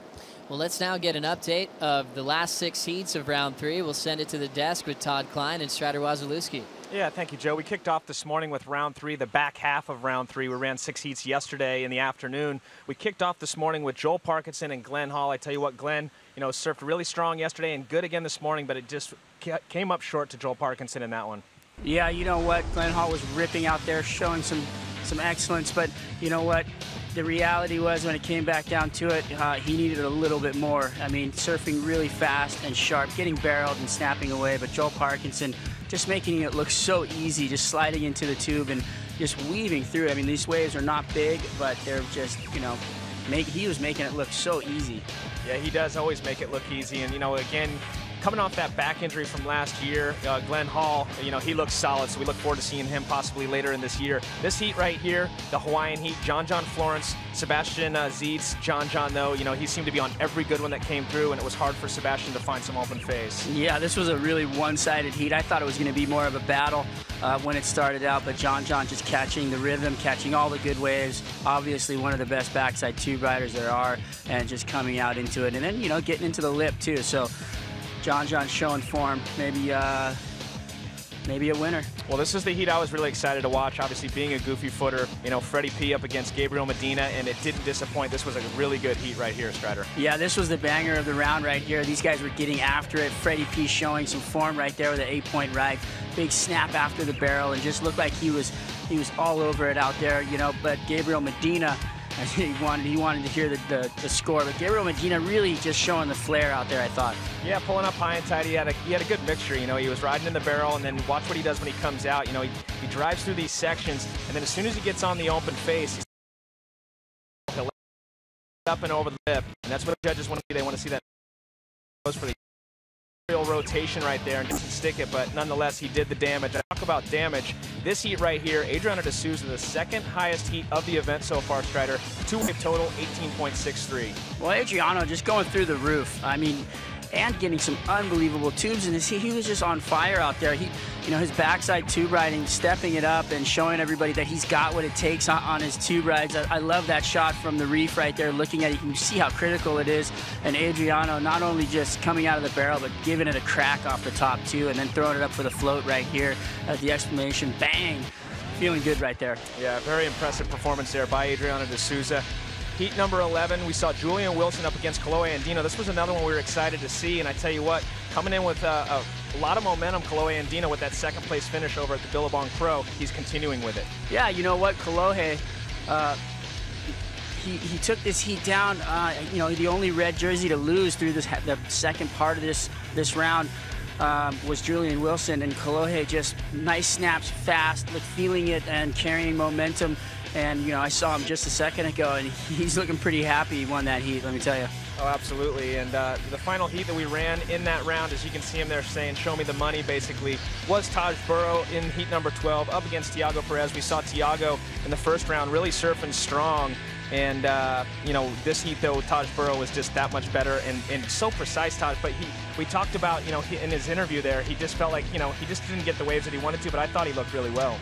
Well, let's now get an update of the last 6 heats of round 3. We'll send it to the desk with Todd Klein and Strider Wasilewski. Yeah, thank you, Joe. We kicked off this morning with round 3, the back half of round 3. We ran 6 heats yesterday in the afternoon. We kicked off this morning with Joel Parkinson and Glenn Hall. I tell you what, Glenn, surfed really strong yesterday and good again this morning, but it just came up short to Joel Parkinson in that one. Yeah, you know what? Glenn Hall was ripping out there, showing some excellence, but you know what? The reality was when it came back down to it, he needed a little bit more. I mean, surfing really fast and sharp, getting barreled and snapping away, but Joel Parkinson just making it look so easy, just sliding into the tube and just weaving through. I mean, these waves are not big, but they're just, he was making it look so easy. Yeah, he does always make it look easy. And, again, coming off that back injury from last year, Glenn Hall, he looks solid, so we look forward to seeing him possibly later in this year. This heat right here, the Hawaiian heat, John Florence, Sebastian Zietz, John, though, he seemed to be on every good one that came through, and it was hard for Sebastian to find some open face. Yeah, this was a really one-sided heat. I thought it was going to be more of a battle when it started out, but John just catching the rhythm, catching all the good waves, obviously one of the best backside tube riders there are, and just coming out into it, and then, getting into the lip, too, so John showing form, maybe a winner. Well, this is the heat I was really excited to watch. Obviously, being a goofy footer, Freddie P up against Gabriel Medina, and it didn't disappoint. This was a really good heat right here, Strider. Yeah, this was the banger of the round right here. These guys were getting after it. Freddie P showing some form right there with an 8-point ride. Big snap after the barrel, and just looked like he was all over it out there, But Gabriel Medina, he wanted to hear the score, but Gabriel Medina really just showing the flair out there, I thought. Yeah, pulling up high and tight. He had a good mixture. He was riding in the barrel, and then watch what he does when he comes out. He drives through these sections, and then as soon as he gets on the open face, he'll up and over the lip, and that's what the judges want to see. They want to see that goes for the real rotation right there and doesn't stick it, but nonetheless, he did the damage. I talk about damage. This heat right here, Adriano de Souza, the second highest heat of the event so far, Strider. 2-wave total, 18.63. Well, Adriano just going through the roof. I mean, and getting some unbelievable tubes, and he was just on fire out there. His backside tube riding, stepping it up and showing everybody that he's got what it takes on his tube rides. I love that shot from the reef right there, looking at it. You can see how critical it is. And Adriano not only just coming out of the barrel, but giving it a crack off the top too, and then throwing it up for the float right here at the exclamation, bang. Feeling good right there. Yeah, very impressive performance there by Adriano de Souza. Heat number 11, we saw Julian Wilson up against Kalohe Andino. This was another one we were excited to see, and I tell you what, coming in with a lot of momentum, Kalohe Andino with that second place finish over at the Billabong Pro, he's continuing with it. Yeah, you know what, Kalohe, he took this heat down, the only red jersey to lose through the second part of this round. was Julian Wilson, and Kolohe just nice snaps, fast, like feeling it and carrying momentum. And, you know, I saw him just a second ago, and he's looking pretty happy he won that heat, let me tell you. Oh, absolutely. And the final heat that we ran in that round, as you can see him there saying, show me the money, basically, was Taj Burrow in heat number 12 up against Tiago Perez. We saw Tiago in the first round really surfing strong. And, you know, this heat, though, Taj Burrow was just that much better and so precise, Taj. But we talked about, you know, in his interview there, he just felt like, you know, he just didn't get the waves that he wanted to, but I thought he looked really well.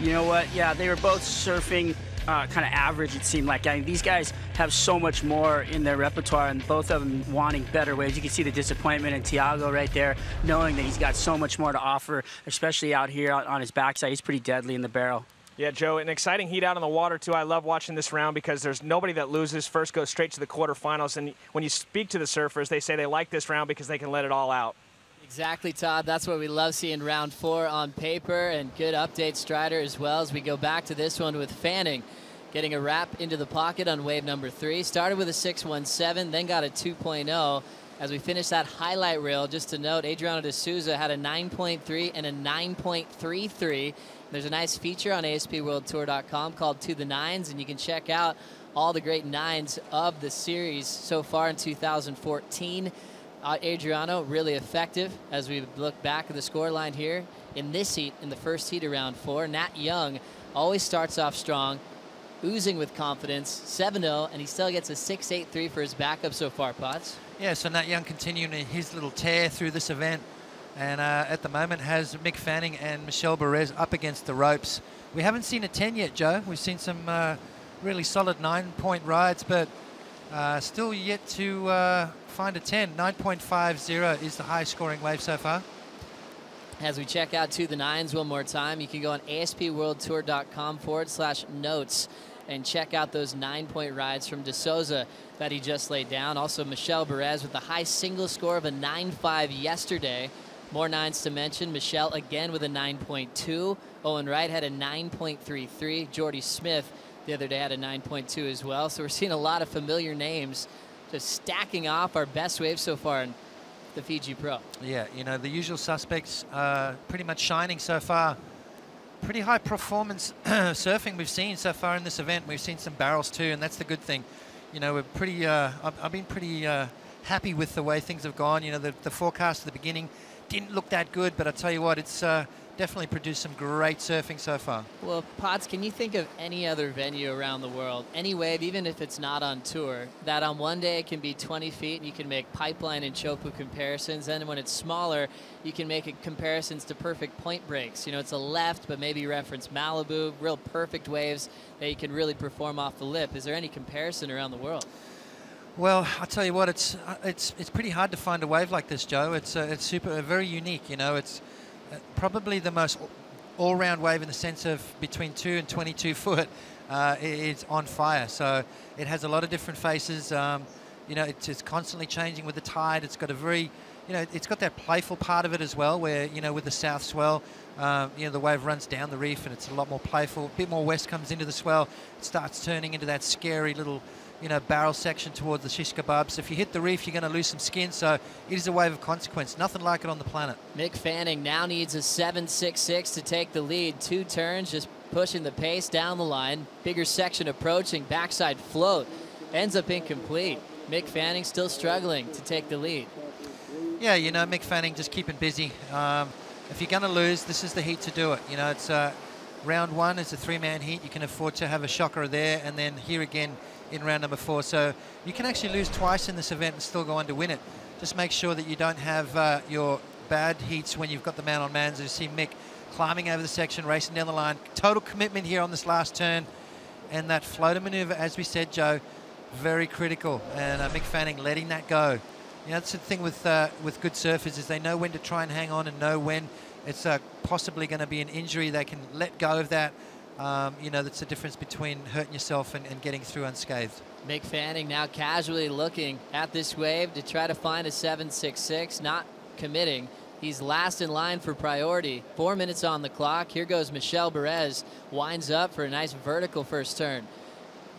You know what? Yeah, they were both surfing kind of average, it seemed like. I mean, these guys have so much more in their repertoire, and both of them wanting better waves. You can see the disappointment in Tiago right there, knowing that he's got so much more to offer, especially out here on his backside. He's pretty deadly in the barrel. Yeah, Joe, an exciting heat out on the water, too. I love watching this round because there's nobody that loses. First goes straight to the quarterfinals, and when you speak to the surfers, they say they like this round because they can let it all out. Exactly, Todd. That's what we love seeing round 4 on paper, and good update, Strider, as well as we go back to this one with Fanning getting a wrap into the pocket on wave number 3. Started with a 6.17, then got a 2.0. As we finish that highlight reel, just to note, Adriano de Souza had a 9.3 and a 9.33. There's a nice feature on ASPWorldTour.com called To the Nines, and you can check out all the great nines of the series so far in 2014. Adriano, really effective as we look back at the scoreline here in this heat, in the first heat of round 4. Nat Young always starts off strong, oozing with confidence, 7-0, and he still gets a 6.83 for his backup so far, Potts. Yeah, so Nat Young continuing his little tear through this event, and at the moment has Mick Fanning and Michel Perez up against the ropes. We haven't seen a 10 yet, Joe. We've seen some really solid 9-point rides, but still yet to find a 10. 9.50 is the highest scoring wave so far. As we check out To the Nines one more time, you can go on ASPWorldTour.com/notes and check out those 9-point rides from De Souza that he just laid down. Also, Michel Perez with the high single score of a 9.5 yesterday. More nines to mention. Michel again with a 9.2. Owen Wright had a 9.33. Jordy Smith the other day had a 9.2 as well. So we're seeing a lot of familiar names just stacking off our best waves so far in the Fiji Pro. Yeah, you know, the usual suspects pretty much shining so far. Pretty high performance surfing we've seen so far in this event. We've seen some barrels too, and that's the good thing. You know, we're pretty, I've been pretty happy with the way things have gone. You know, the forecast at the beginning didn't look that good, but I tell you what, it's definitely produced some great surfing so far. Well, Potts, can you think of any other venue around the world, any wave, even if it's not on tour, that on one day it can be 20 feet and you can make pipeline and chopu comparisons, and when it's smaller, you can make comparisons to perfect point breaks. You know, it's a left, but maybe you reference Malibu, real perfect waves that you can really perform off the lip. Is there any comparison around the world? Well, I'll tell you what, it's pretty hard to find a wave like this, Joe. It's very unique. You know, it's probably the most all-round wave in the sense of between 2 and 22 foot. It's on fire, so it has a lot of different faces. You know, it's constantly changing with the tide. It's got a very, you know, it's got that playful part of it as well, where, you know, with the south swell, you know, the wave runs down the reef and it's a lot more playful. A bit more west comes into the swell, it starts turning into that scary little, you know, barrel section towards the shish kebab. So if you hit the reef, you're going to lose some skin. So it is a wave of consequence. Nothing like it on the planet. Mick Fanning now needs a 7.66 to take the lead. 2 turns, just pushing the pace down the line. Bigger section approaching, backside float. Ends up incomplete. Mick Fanning still struggling to take the lead. Yeah, you know, Mick Fanning just keeping busy. If you're going to lose, this is the heat to do it. You know, it's round 1 is a 3-man heat. You can afford to have a shocker there, and then here again in round number 4. So you can actually lose twice in this event and still go on to win it. Just make sure that you don't have your bad heats when you've got the man on man. As you see Mick climbing over the section, racing down the line. Total commitment here on this last turn. And that floater maneuver, as we said, Joe, very critical. And Mick Fanning letting that go. You know, that's the thing with good surfers, is they know when to try and hang on and know when it's possibly going to be an injury. They can let go of that. You know, that's the difference between hurting yourself and getting through unscathed. Mick Fanning now casually looking at this wave to try to find a 7.66, not committing. He's last in line for priority. 4 minutes on the clock. Here goes Michel Perez. Winds up for a nice vertical first turn.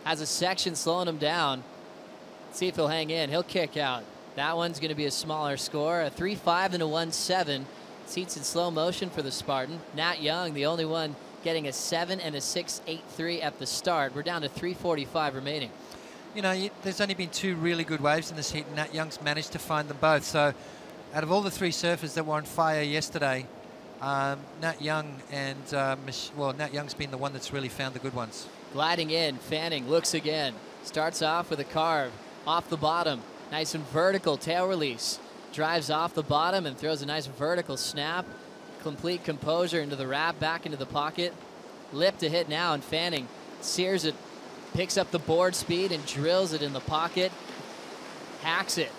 Has a section slowing him down. See if he'll hang in. He'll kick out. That one's going to be a smaller score, a 3-5 and a 1-7. Seats in slow motion for the Spartan. Nat Young, the only one getting a 7 and a 6.83 at the start. We're down to 3:45 remaining. You know, there's only been 2 really good waves in this heat, and Nat Young's managed to find them both. So out of all the 3 surfers that were on fire yesterday, Nat Young and, Nat Young's been the one that's really found the good ones. Gliding in, Fanning looks again. Starts off with a carve off the bottom. Nice and vertical tail release. Drives off the bottom and throws a nice vertical snap. Complete composure into the wrap, back into the pocket. Lip to hit now, and Fanning sears it, picks up the board speed and drills it in the pocket. Hacks it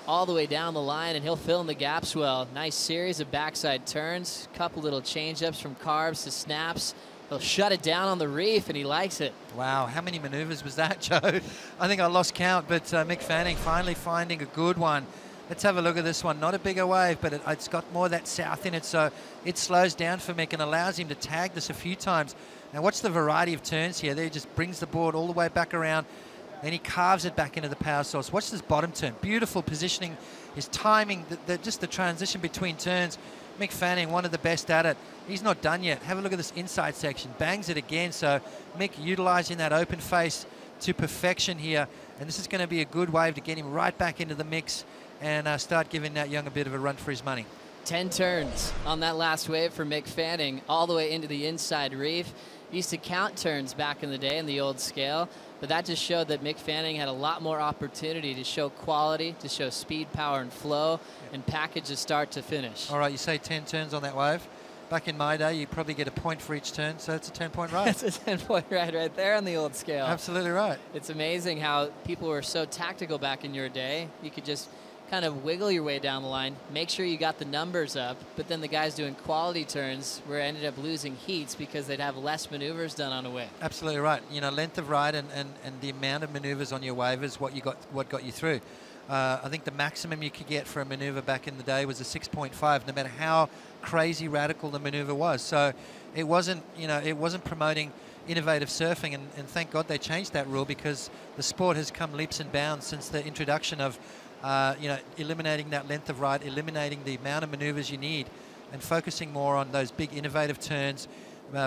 all the way down the line, and he'll fill in the gaps well. Nice series of backside turns. Couple little change-ups from carves to snaps. He'll shut it down on the reef, and he likes it. Wow, how many maneuvers was that, Joe? I think I lost count, but Mick Fanning finally finding a good one. Let's have a look at this one. Not a bigger wave, but it's got more of that south in it, so it slows down for Mick and allows him to tag this a few times. Now watch the variety of turns here. There he just brings the board all the way back around, then he carves it back into the power source. Watch this bottom turn. Beautiful positioning, his timing, just the transition between turns. Mick Fanning, one of the best at it. He's not done yet. Have a look at this inside section. Bangs it again. So Mick utilizing that open face to perfection here. And this is going to be a good wave to get him right back into the mix and start giving Nat Young a bit of a run for his money. 10 turns on that last wave for Mick Fanning, all the way into the inside reef. Used to count turns back in the day in the old scale, but that just showed that Mick Fanning had a lot more opportunity to show quality, to show speed, power, and flow, and package the start to finish. All right, you say 10 turns on that wave. Back in my day, you probably get a point for each turn, so it's a 10-point ride. It's a 10-point ride right there on the old scale. Absolutely right. It's amazing how people were so tactical back in your day. You could just kind of wiggle your way down the line, make sure you got the numbers up, but then the guys doing quality turns were ended up losing heats because they'd have less maneuvers done on a wave. Absolutely right. You know, length of ride and the amount of maneuvers on your wave is what got you through. I think the maximum you could get for a maneuver back in the day was a 6.5, no matter how crazy radical the maneuver was. So it wasn't, it wasn't promoting innovative surfing, and thank God they changed that rule, because the sport has come leaps and bounds since the introduction of eliminating that length of ride, eliminating the amount of maneuvers you need, and focusing more on those big innovative turns,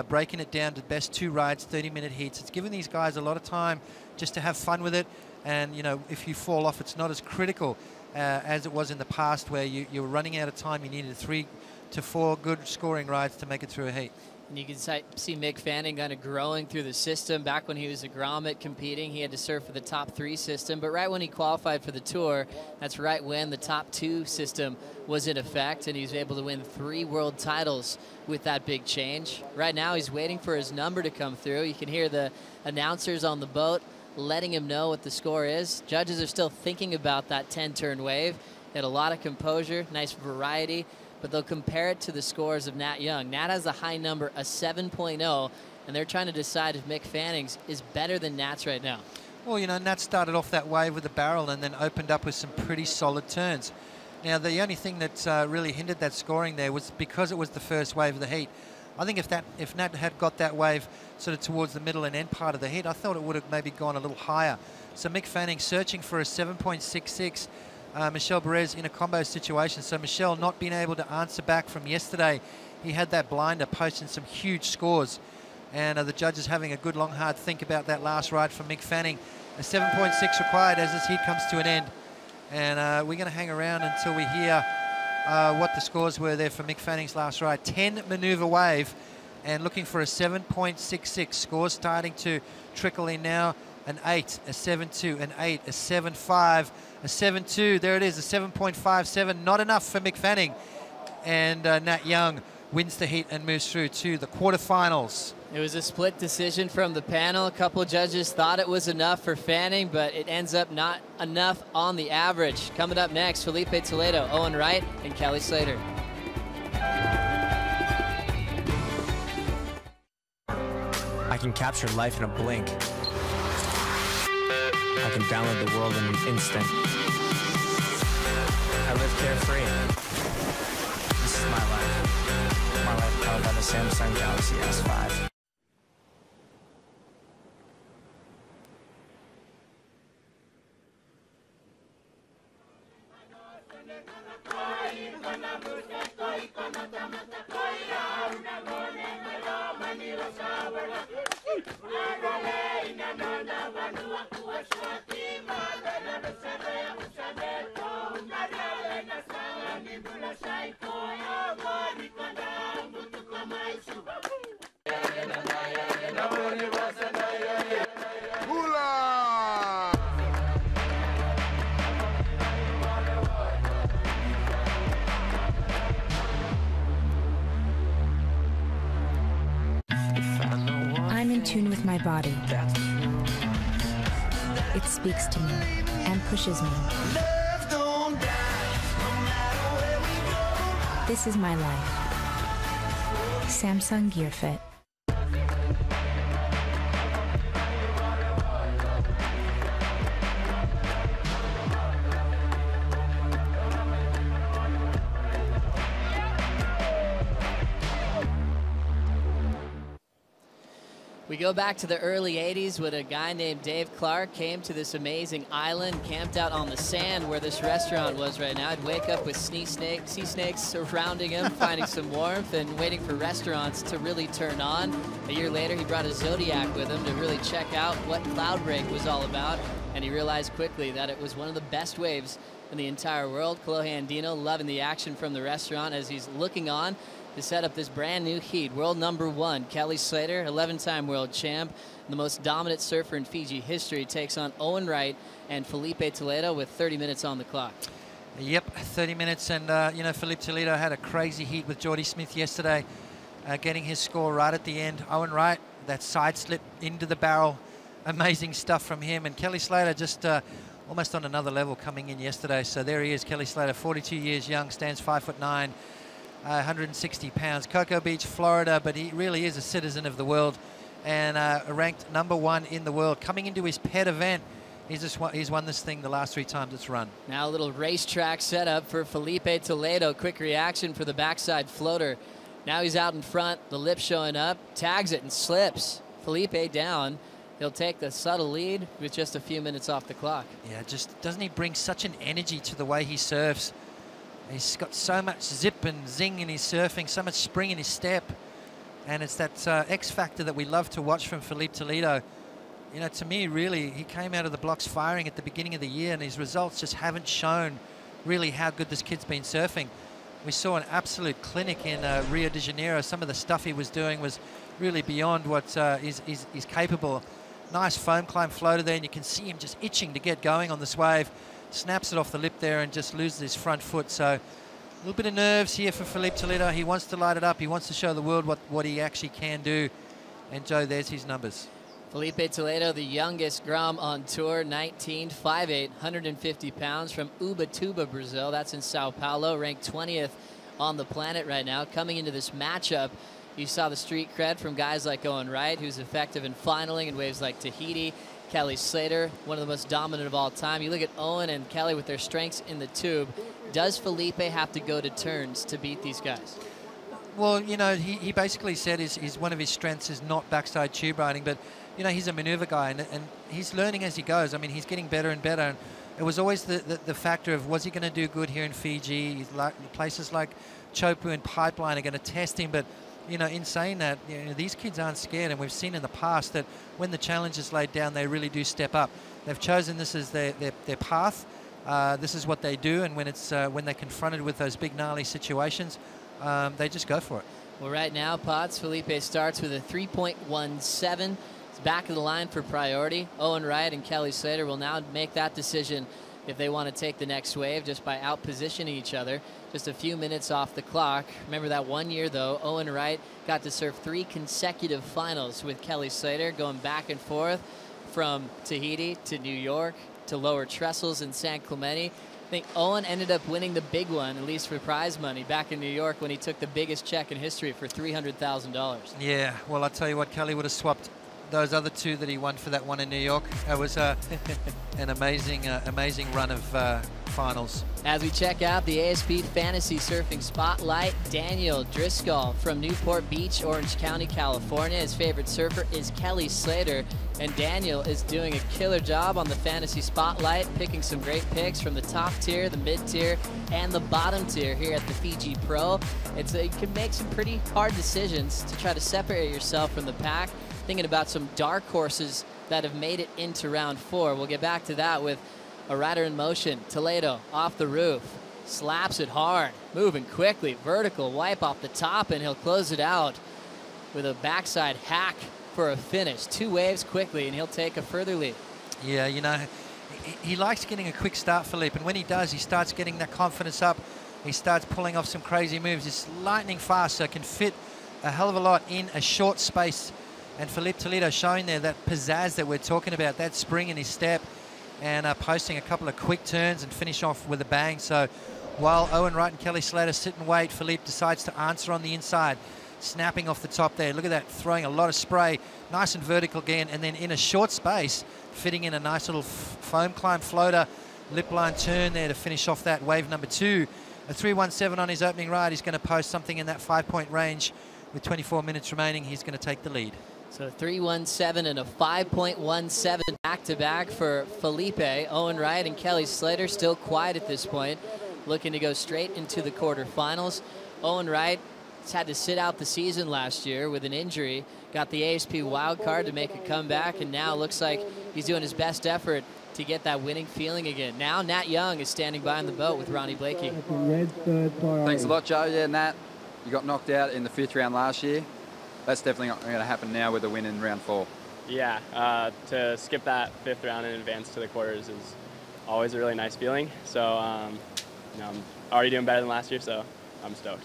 breaking it down to best 2 rides, 30-minute heats. It's given these guys a lot of time just to have fun with it, and if you fall off, it's not as critical as it was in the past, where you were running out of time. You needed 3 to 4 good scoring rides to make it through a heat. And you can see Mick Fanning kind of growing through the system. Back when he was a grommet competing, he had to surf for the top 3 system. But right when he qualified for the tour, that's right when the top 2 system was in effect, and he was able to win 3 world titles with that big change. Right now, he's waiting for his number to come through. You can hear the announcers on the boat letting him know what the score is. Judges are still thinking about that 10-turn wave. He had a lot of composure, nice variety, but they'll compare it to the scores of Nat Young. Nat has a high number, a 7.0, and they're trying to decide if Mick Fanning's is better than Nat's right now. Well, Nat started off that wave with a barrel and then opened up with some pretty solid turns. Now, the only thing that really hindered that scoring there was because it was the first wave of the heat. I think if Nat had got that wave sort of towards the middle and end part of the heat, I thought it would have maybe gone a little higher. So Mick Fanning searching for a 7.66. Michel Perez in a combo situation, so Michel not being able to answer back from yesterday. He had that blinder, posting some huge scores, and the judges having a good long hard think about that last ride from Mick Fanning. A 7.6 required as this heat comes to an end, and we're going to hang around until we hear what the scores were there for Mick Fanning's last ride. 10 maneuver wave and looking for a 7.66. Scores starting to trickle in now. An 8, a 7.2, an 8, a 7.5, a 7.2. There it is, a 7.57. Not enough for Mick Fanning. And Nat Young wins the heat and moves through to the quarterfinals. It was a split decision from the panel. A couple of judges thought it was enough for Fanning, but it ends up not enough on the average. Coming up next, Felipe Toledo, Owen Wright, and Kelly Slater. I can capture life in a blink. I can download the world in an instant. I live carefree. This is my life. My life powered by the Samsung Galaxy S5. I'm in tune with my body. It speaks to me and pushes me. This is my life. Samsung Gear Fit. We go back to the early 80s when a guy named Dave Clark came to this amazing island, camped out on the sand where this restaurant was right now. He'd wake up with sea snakes surrounding him, finding some warmth and waiting for restaurants to really turn on. A year later, he brought a Zodiac with him to really check out what Cloudbreak was all about, and he realized quickly that it was one of the best waves in the entire world. Kolohe Andino loving the action from the restaurant as he's looking on to set up this brand new heat. World #1, Kelly Slater, 11-time world champ, the most dominant surfer in Fiji history, takes on Owen Wright and Felipe Toledo with 30 minutes on the clock. Yep, 30 minutes, and you know, Felipe Toledo had a crazy heat with Geordie Smith yesterday, getting his score right at the end. Owen Wright, that side slip into the barrel, amazing stuff from him, and Kelly Slater just almost on another level coming in yesterday. So there he is, Kelly Slater, 42 years young, stands 5'9". 160 pounds, Cocoa Beach, Florida, but he really is a citizen of the world and ranked #1 in the world. Coming into his pet event, he's won this thing the last 3 times it's run. Now a little racetrack setup for Felipe Toledo. Quick reaction for the backside floater. Now he's out in front, the lip showing up, tags it and slips. Felipe down. He'll take the subtle lead with just a few minutes off the clock. Yeah, just doesn't he bring such an energy to the way he surfs? He's got so much zip and zing in his surfing, so much spring in his step. And it's that X factor that we love to watch from Felipe Toledo. You know, to me, really, he came out of the blocks firing at the beginning of the year, and his results just haven't shown really how good this kid's been surfing. We saw an absolute clinic in Rio de Janeiro. Some of the stuff he was doing was really beyond what he's capable. Nice foam climb floater there, and you can see him just itching to get going on this wave. Snaps it off the lip there and just loses his front foot. So a little bit of nerves here for Felipe Toledo. He wants to light it up. He wants to show the world what he actually can do. And Joe, there's his numbers. Felipe Toledo, the youngest Grom on tour, 19, 5'8", 150 pounds from Ubatuba, Brazil. That's in Sao Paulo, ranked 20th on the planet right now. Coming into this matchup, you saw the street cred from guys like Owen Wright, who's effective in finaling in waves like Tahiti. Kelly Slater, one of the most dominant of all time. You look at Owen and Kelly with their strengths in the tube. Does Felipe have to go to turns to beat these guys? Well, you know, he basically said one of his strengths is not backside tube riding, but, you know, he's a maneuver guy, and he's learning as he goes. I mean, he's getting better and better. And it was always the factor of, was he going to do good here in Fiji? Places like Chopu and Pipeline are going to test him, but you know, in saying that, you know, these kids aren't scared, and we've seen in the past that when the challenge is laid down, they really do step up. They've chosen this as their path. This is what they do, and when they're confronted with those big gnarly situations, they just go for it. Well, right now, Potts, Felipe starts with a 3.17. It's back of the line for priority. Owen Wright and Kelly Slater will now make that decision if they want to take the next wave just by out-positioning each other. Just a few minutes off the clock. Remember that one year, though, Owen Wright got to surf 3 consecutive finals with Kelly Slater, going back and forth from Tahiti to New York to lower trestles in San Clemente. I think Owen ended up winning the big one, at least for prize money, back in New York when he took the biggest check in history for $300,000. Yeah, well, I'll tell you what, Kelly would have swapped those other 2 that he won for that one in New York. It was an amazing run of finals. As we check out the ASP Fantasy Surfing Spotlight, Daniel Driscoll from Newport Beach, Orange County, California. His favorite surfer is Kelly Slater, And Daniel is doing a killer job on the Fantasy Spotlight, picking some great picks from the top tier, the mid tier, and the bottom tier here at the Fiji Pro. You can make some pretty hard decisions to try to separate yourself from the pack, thinking about some dark horses that have made it into round 4. We'll get back to that with a rider in motion. Toledo off the roof, slaps it hard, moving quickly, vertical wipe off the top, and he'll close it out with a backside hack for a finish. 2 waves quickly, and he'll take a further lead. Yeah, you know, he likes getting a quick start, Philippe, and when he does, he starts getting that confidence up. He starts pulling off some crazy moves. It's lightning fast, so it can fit a hell of a lot in a short space. And Philippe Toledo showing there that pizzazz that we're talking about, that spring in his step, and posting a couple of quick turns and finish off with a bang. So while Owen Wright and Kelly Slater sit and wait, Philippe decides to answer on the inside, snapping off the top there. Look at that, throwing a lot of spray, nice and vertical again, and then in a short space, fitting in a nice little foam climb floater, lip line turn there to finish off that wave number 2. A 3.17 on his opening ride. He's going to post something in that 5-point range. With 24 minutes remaining, he's going to take the lead. So 3.17 and a 5.17 back-to-back for Felipe. Owen Wright and Kelly Slater still quiet at this point, looking to go straight into the quarterfinals. Owen Wright has had to sit out the season last year with an injury, got the ASP wild card to make a comeback, and now looks like he's doing his best effort to get that winning feeling again. Now Nat Young is standing by in the boat with Ronnie Blakey. Thanks a lot, Joe. Yeah, Nat, you got knocked out in the 5th round last year. That's definitely not going to happen now with a win in round 4. Yeah, to skip that 5th round and advance to the quarters is always a really nice feeling. So, you know, I'm already doing better than last year, so I'm stoked.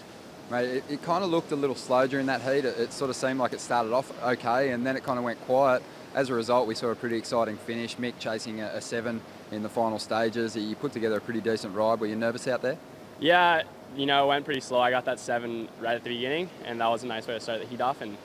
Mate, it kind of looked a little slow during that heat. It sort of seemed like it started off okay, and then it kind of went quiet. As a result, we saw a pretty exciting finish. Mick chasing a 7 in the final stages. You put together a pretty decent ride. Were you nervous out there? Yeah, you know, it went pretty slow. I got that 7 right at the beginning, and that was a nice way to start the heat off. And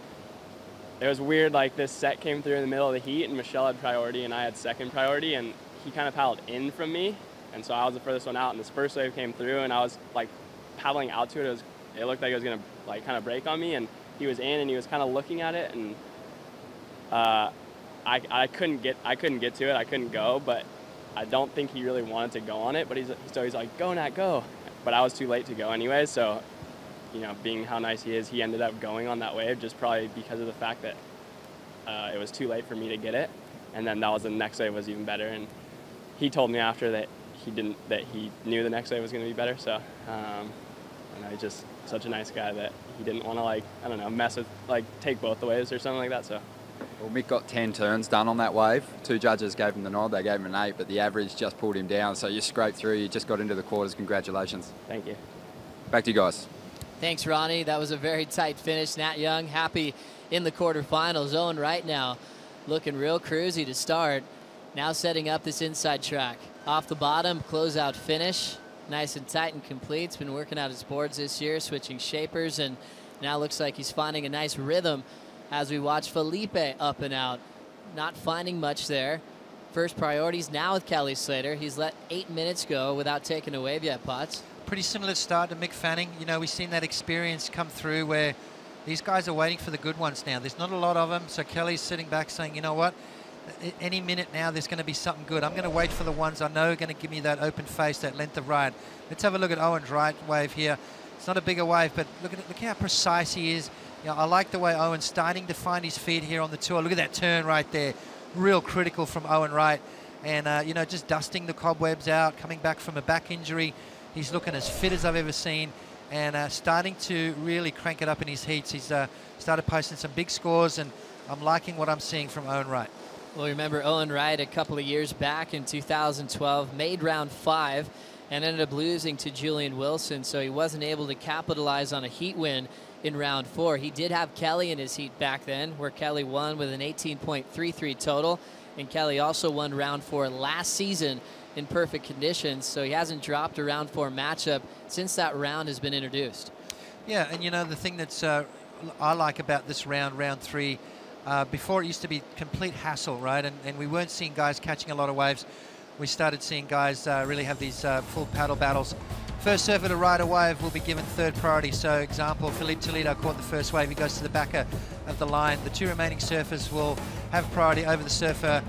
it was weird, like this set came through in the middle of the heat, and Michelle had priority, and I had second priority, and he kind of paddled in from me, and so I was the furthest one out. And this first wave came through, and I was like paddling out to it. It looked like it was gonna like kind of break on me, and he was in, and he was kind of looking at it, and I couldn't get to it. I couldn't go, but I don't think he really wanted to go on it. But he's like, go Nat, go. But I was too late to go anyway, so, you know, being how nice he is, he ended up going on that wave just probably because of the fact that it was too late for me to get it. And then that was the next wave was even better. And he told me after that he knew the next wave was going to be better. So, you know, he's just such a nice guy that he didn't want to, like, I don't know, mess with, like, take both the waves or something like that. So. Well, Mick got 10 turns done on that wave. 2 judges gave him the nod. They gave him an 8, but the average just pulled him down. So you scraped through. You just got into the quarters. Congratulations. Thank you. Back to you guys. Thanks, Ronnie. That was a very tight finish. Nat Young happy in the quarterfinals. Owen right now looking real cruisy to start. Now setting up this inside track. Off the bottom, closeout finish. Nice and tight and complete. He's been working out his boards this year, switching shapers, and now looks like he's finding a nice rhythm as we watch Felipe up and out. Not finding much there. First priorities now with Kelly Slater. He's let 8 minutes go without taking a wave yet, Potts. Pretty similar start to Mick Fanning. You know, we've seen that experience come through where these guys are waiting for the good ones now. There's not a lot of them, so Kelly's sitting back saying, you know what, any minute now there's going to be something good. I'm going to wait for the ones I know are going to give me that open face, that length of ride. Let's have a look at Owen's right wave here. It's not a bigger wave, but look how precise he is. You know, I like the way Owen's starting to find his feet here on the tour. Look at that turn right there. Real critical from Owen Wright. And, you know, just dusting the cobwebs out, coming back from a back injury. He's looking as fit as I've ever seen and starting to really crank it up in his heats. He's started posting some big scores, and I'm liking what I'm seeing from Owen Wright. Well, remember Owen Wright a couple of years back in 2012, made round 5 and ended up losing to Julian Wilson, so he wasn't able to capitalize on a heat win in round 4. He did have Kelly in his heat back then, where Kelly won with an 18.33 total, and Kelly also won round 4 last season in perfect conditions, so he hasn't dropped a round 4 matchup since that round has been introduced. Yeah, and you know, the thing that's I like about this round, round 3, before it used to be complete hassle, right? And we weren't seeing guys catching a lot of waves. We started seeing guys really have these full paddle battles First surfer to ride a wave will be given third priority. So example, Felipe Toledo caught the first wave. He goes to the back of the line. The 2 remaining surfers will have priority over the surfer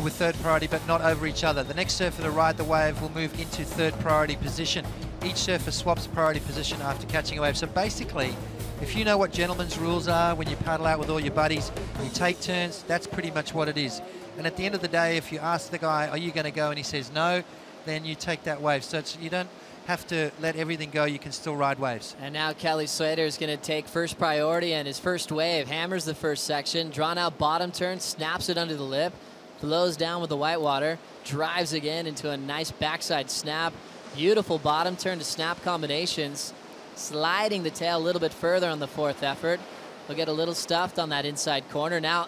with third priority, but not over each other. The next surfer to ride the wave will move into third priority position. Each surfer swaps priority position after catching a wave. So basically, if you know what gentlemen's rules are when you paddle out with all your buddies, you take turns, that's pretty much what it is. And at the end of the day, if you ask the guy, are you going to go, and he says no, then you take that wave. So you don't have to let everything go, you can still ride waves. And now Kelly Slater is going to take first priority, and his first wave hammers the first section, drawn out bottom turn, snaps it under the lip, flows down with the whitewater, drives again into a nice backside snap. Beautiful bottom turn to snap combinations, sliding the tail a little bit further on the fourth effort. He'll get a little stuffed on that inside corner. Now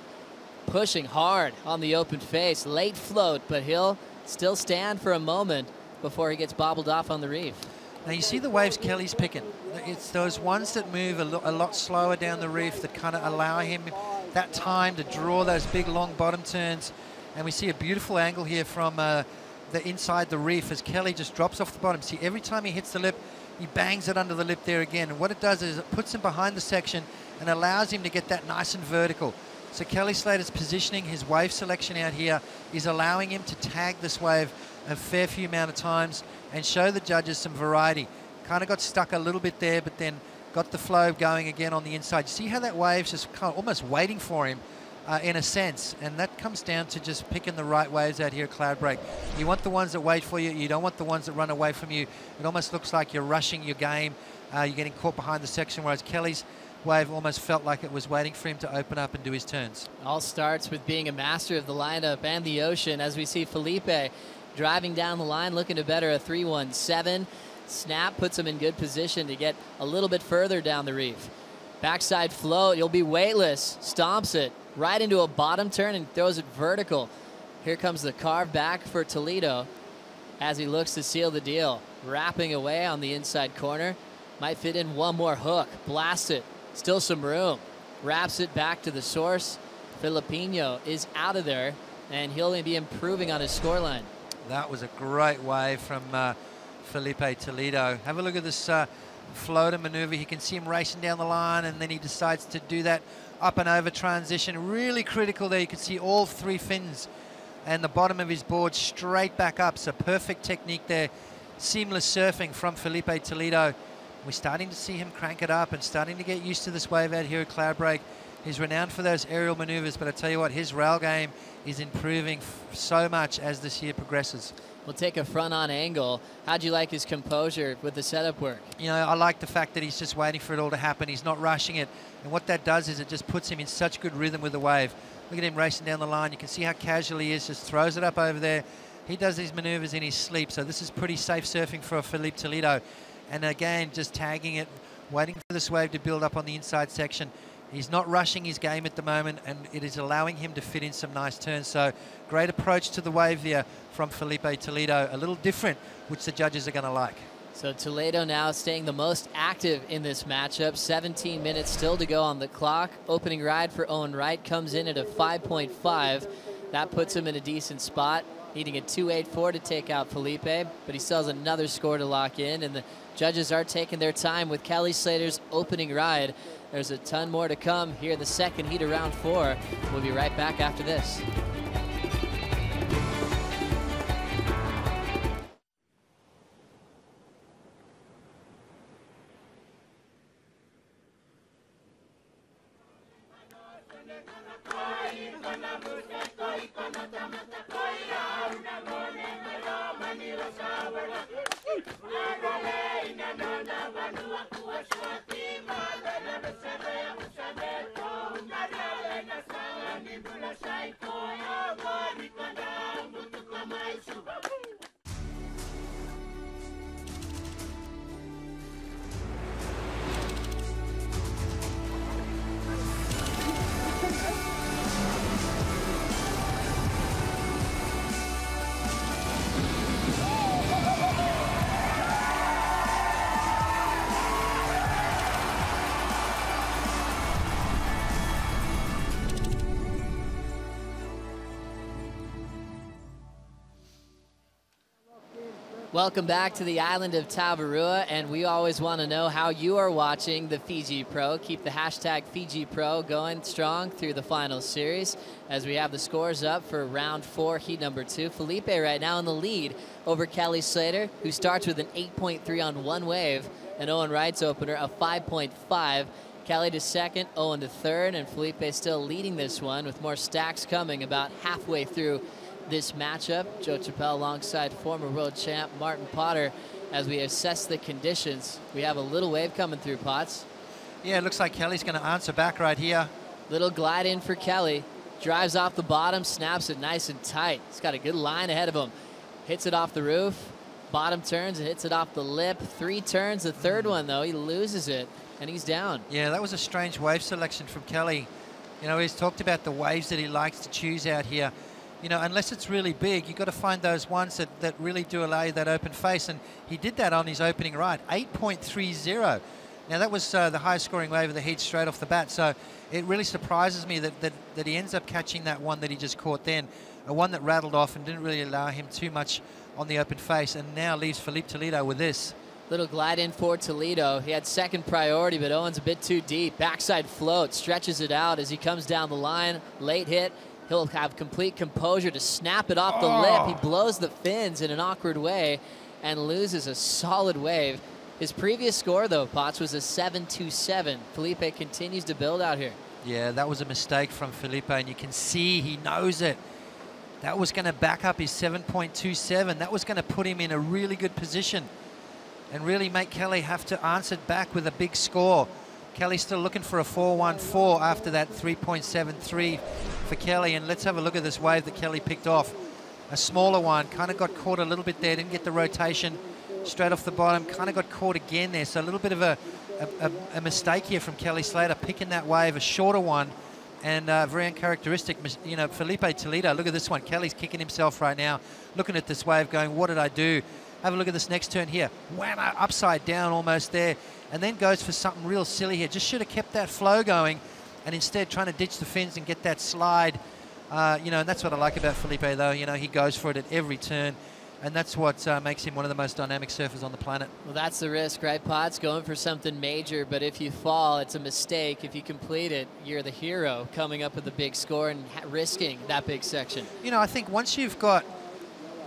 pushing hard on the open face, late float, but he'll still stand for a moment before he gets bobbled off on the reef. Now you see the waves Kelly's picking. It's those ones that move a lot slower down the reef that kind of allow him that time to draw those big long bottom turns. And we see a beautiful angle here from the inside the reef as Kelly just drops off the bottom. See, every time he hits the lip, he bangs it under the lip there again. And what it does is it puts him behind the section and allows him to get that nice and vertical. So Kelly Slater's positioning, his wave selection out here is allowing him to tag this wave a fair few amount of times and show the judges some variety. Kind of got stuck a little bit there, but then got the flow going again on the inside. You see how that wave's just kind of almost waiting for him in a sense, and that comes down to just picking the right waves out here at Cloudbreak. You want the ones that wait for you. You don't want the ones that run away from you. It almost looks like you're rushing your game. You're getting caught behind the section, whereas Kelly's wave almost felt like it was waiting for him to open up and do his turns. All starts with being a master of the lineup and the ocean, as we see Felipe driving down the line, looking to better a 3-1-7. Snap puts him in good position to get a little bit further down the reef. Backside float, you'll be weightless, stomps it right into a bottom turn and throws it vertical. Here comes the carve back for Toledo as he looks to seal the deal. Wrapping away on the inside corner. Might fit in one more hook. Blast it. Still some room. Wraps it back to the source. Filipino is out of there, and he'll be improving on his scoreline. That was a great wave from Felipe Toledo. Have a look at this floater maneuver. You can see him racing down the line, and then he decides to do that up and over transition. Really critical there. You can see all 3 fins and the bottom of his board straight back up. So perfect technique there. Seamless surfing from Felipe Toledo. We're starting to see him crank it up and starting to get used to this wave out here at Cloudbreak. He's renowned for those aerial maneuvers, but I tell you what, his rail game is improving so much as this year progresses. We'll take a front-on angle. How'd you like his composure with the setup work? You know, I like the fact that he's just waiting for it all to happen. He's not rushing it. And what that does is it just puts him in such good rhythm with the wave. Look at him racing down the line. You can see how casual he is, just throws it up over there. He does these maneuvers in his sleep, so this is pretty safe surfing for Felipe Toledo. And again, just tagging it, waiting for this wave to build up on the inside section. He's not rushing his game at the moment, and it is allowing him to fit in some nice turns. So great approach to the wave here from Felipe Toledo. A little different, which the judges are going to like. So Toledo now staying the most active in this matchup. 17 minutes still to go on the clock. Opening ride for Owen Wright comes in at a 5.5. That puts him in a decent spot. Needing a 2.84 to take out Felipe, but he still has another score to lock in, and the judges are taking their time with Kelly Slater's opening ride. There's a ton more to come here in the second heat of round 4. We'll be right back after this. Welcome back to the island of Tavarua, and we always want to know how you are watching the Fiji Pro. Keep the hashtag Fiji Pro going strong through the final series as we have the scores up for round 4, heat number 2. Felipe right now in the lead over Kelly Slater, who starts with an 8.3 on one wave, and Owen Wright's opener a 5.5. Kelly to second, Owen to third, and Felipe still leading this one with more stacks coming about halfway through this matchup. Joe Chappelle alongside former world champ Martin Potter as we assess the conditions. We have a little wave coming through, Potts. Yeah, it looks like Kelly's going to answer back right here. Little glide in for Kelly. Drives off the bottom, snaps it nice and tight. He's got a good line ahead of him. Hits it off the roof. Bottom turns and hits it off the lip. 3 turns. The third one, though, he loses it, and he's down. Yeah, that was a strange wave selection from Kelly. You know, he's talked about the waves that he likes to choose out here. You know, unless it's really big, you've got to find those ones that really do allow you that open face. And he did that on his opening ride, 8.30. Now, that was the highest scoring wave of the heat straight off the bat. So it really surprises me that he ends up catching that one that he just caught then, a one that rattled off and didn't really allow him too much on the open face, and now leaves Felipe Toledo with this. Little glide in for Toledo. He had second priority, but Owen's a bit too deep. Backside float, stretches it out as he comes down the line. Late hit. He'll have complete composure to snap it off the lip. He blows the fins in an awkward way and loses a solid wave. His previous score, though, Potts, was a 7.27. Felipe continues to build out here. Yeah, that was a mistake from Felipe, and you can see he knows it. That was going to back up his 7.27. That was going to put him in a really good position and really make Kelly have to answer back with a big score. Kelly's still looking for a 4.14 after that 3.73 for Kelly. And let's have a look at this wave that Kelly picked off. A smaller one, kind of got caught a little bit there, didn't get the rotation straight off the bottom, kind of got caught again there. So a little bit of a mistake here from Kelly Slater, picking that wave, a shorter one, and very uncharacteristic. You know, Felipe Toledo, look at this one. Kelly's kicking himself right now, looking at this wave going, what did I do? Have a look at this next turn here. Whammo, upside down almost there, and then goes for something real silly here. Just should have kept that flow going, and instead trying to ditch the fins and get that slide. You know, and that's what I like about Felipe, though. You know, he goes for it at every turn, and that's what makes him one of the most dynamic surfers on the planet. Well, that's the risk, right, Potts? Going for something major, but if you fall, it's a mistake. If you complete it, you're the hero coming up with a big score and risking that big section. You know, I think once you've got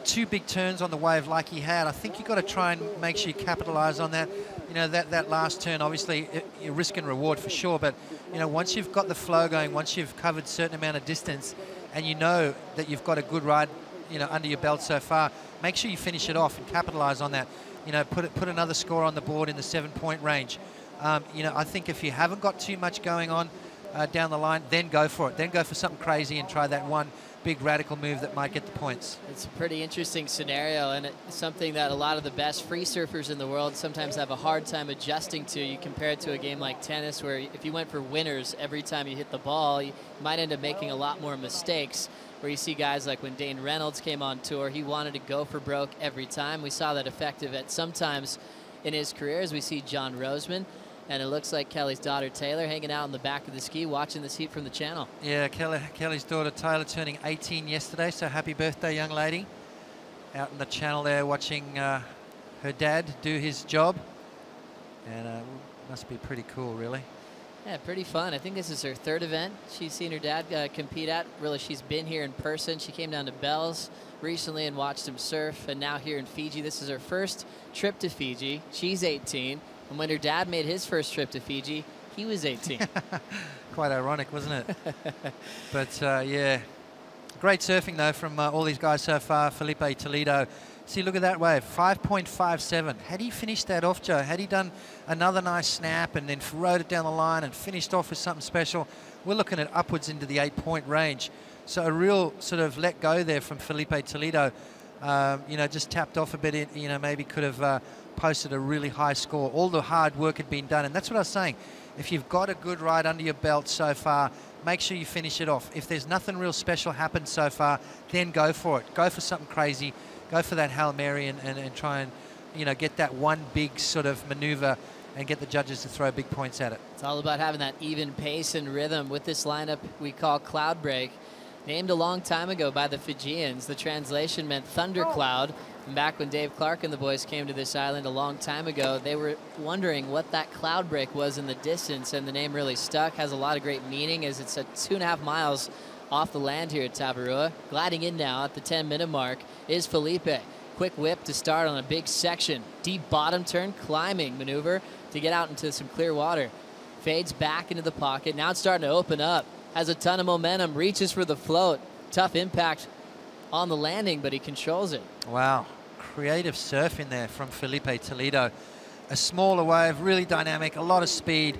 2 big turns on the wave like he had, I think you've got to try and make sure you capitalize on that. You know, that last turn, obviously, you risk and reward for sure, but, you know, once you've got the flow going, once you've covered a certain amount of distance, and you know that you've got a good ride, you know, under your belt so far, make sure you finish it off and capitalize on that. You know, put another score on the board in the 7-point range. You know, I think if you haven't got too much going on down the line, then go for it. Then go for something crazy and try that one big radical move that might get the points. It's a pretty interesting scenario, and it's something that a lot of the best free surfers in the world sometimes have a hard time adjusting to. You compare it to a game like tennis, where if you went for winners every time you hit the ball, you might end up making a lot more mistakes. Where you see guys like when Dane Reynolds came on tour, he wanted to go for broke every time. We saw that effective at sometimes in his career, as we see John Roseman. And it looks like Kelly's daughter, Taylor, hanging out in the back of the ski, watching this heat from the channel. Yeah, Kelly's daughter, Taylor, turning 18 yesterday, so happy birthday, young lady. Out in the channel there watching her dad do his job. And must be pretty cool, really. Yeah, pretty fun. I think this is her 3rd event she's seen her dad compete at. Really, she's been here in person. She came down to Bell's recently and watched him surf, and now here in Fiji. This is her first trip to Fiji. She's 18. And when her dad made his first trip to Fiji, he was 18. Quite ironic, wasn't it? But, yeah, great surfing, though, from all these guys so far. Felipe Toledo. See, look at that wave, 5.57. Had he finished that off, Joe, had he done another nice snap and then rode it down the line and finished off with something special, we're looking at upwards into the 8-point range. So a real sort of let go there from Felipe Toledo. You know, just tapped off a bit, you know, maybe could have posted a really high score. All the hard work had been done, and that's what I was saying. If you've got a good ride under your belt so far, make sure you finish it off. If there's nothing real special happened so far, then go for it. Go for something crazy. Go for that Hail Mary and try and, you know, get that one big sort of maneuver and get the judges to throw big points at it. It's all about having that even pace and rhythm with this lineup we call Cloud Break. Named a long time ago by the Fijians, the translation meant thundercloud. And back when Dave Clark and the boys came to this island a long time ago, they were wondering what that cloud break was in the distance, and the name really stuck. Has a lot of great meaning as it's at 2.5 miles off the land here at Tavarua. Gliding in now at the 10-minute mark is Felipe. Quick whip to start on a big section. Deep bottom turn, climbing maneuver to get out into some clear water. Fades back into the pocket. Now it's starting to open up. Has a ton of momentum, reaches for the float. Tough impact on the landing, but he controls it. Wow, creative surf in there from Felipe Toledo. A smaller wave, really dynamic, a lot of speed.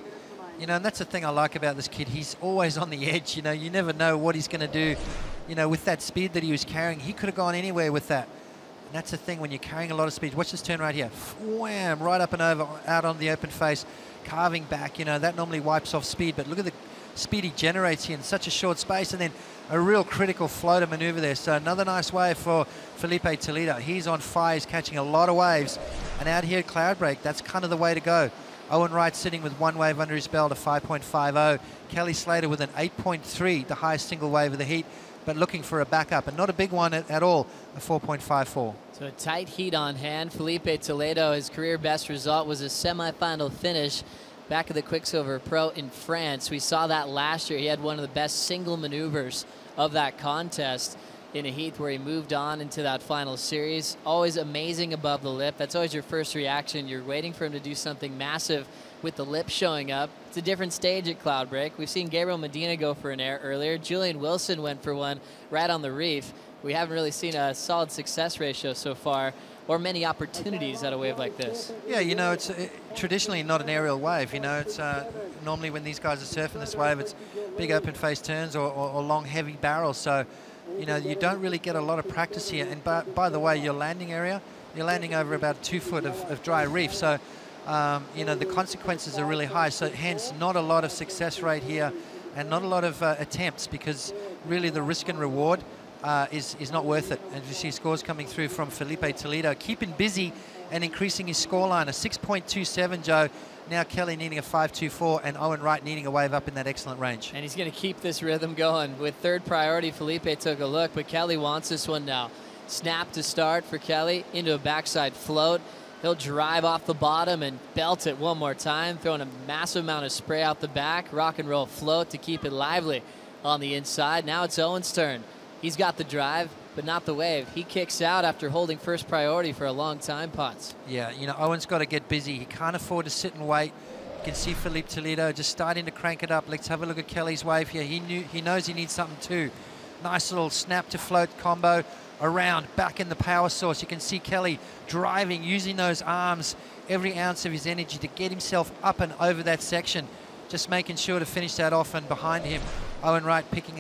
You know, and that's the thing I like about this kid. He's always on the edge. You know, you never know what he's going to do. You know, with that speed that he was carrying, he could have gone anywhere with that. And that's the thing when you're carrying a lot of speed. Watch this turn right here. Wham, right up and over, out on the open face, carving back. You know, that normally wipes off speed, but look at the speed he generates here in such a short space, and then a real critical floater maneuver there. So another nice wave for Felipe Toledo. He's on fire. He's catching a lot of waves. And out here at Cloudbreak, that's kind of the way to go. Owen Wright sitting with 1 wave under his belt, a 5.50. Kelly Slater with an 8.3, the highest single wave of the heat, but looking for a backup, and not a big one at all, a 4.54. So a tight heat on hand. Felipe Toledo, his career best result was a semifinal finish back at the Quicksilver Pro in France. We saw that last year. He had one of the best single maneuvers of that contest in a heat where he moved on into that final series. Always amazing above the lip. That's always your first reaction. You're waiting for him to do something massive with the lip showing up. It's a different stage at Cloudbreak. We've seen Gabriel Medina go for an air earlier. Julian Wilson went for one right on the reef. We haven't really seen a solid success ratio so far, or many opportunities at a wave like this. Yeah, you know, it's traditionally not an aerial wave. You know, it's normally when these guys are surfing this wave, it's big open face turns or long heavy barrels. So, you know, you don't really get a lot of practice here. And by the way, your landing area, you're landing over about 2 foot of dry reef. So, you know, the consequences are really high. So hence not a lot of success rate here and not a lot of attempts, because really the risk and reward is not worth it. And you see scores coming through from Felipe Toledo, keeping busy and increasing his scoreline. A 6.27, Joe. Now Kelly needing a 5.24, and Owen Wright needing a wave up in that excellent range. And he's going to keep this rhythm going. With third priority, Felipe took a look, but Kelly wants this one now. Snap to start for Kelly into a backside float. He'll drive off the bottom and belt it one more time, throwing a massive amount of spray out the back. Rock and roll float to keep it lively on the inside. Now it's Owen's turn. He's got the drive, but not the wave. He kicks out after holding first priority for a long time, Potts. Yeah, you know, Owen's got to get busy. He can't afford to sit and wait. You can see Felipe Toledo just starting to crank it up. Let's have a look at Kelly's wave here. He knows he needs something too. Nice little snap to float combo around, back in the power source. You can see Kelly driving, using those arms, every ounce of his energy to get himself up and over that section. Just making sure to finish that off, and behind him, Owen Wright picking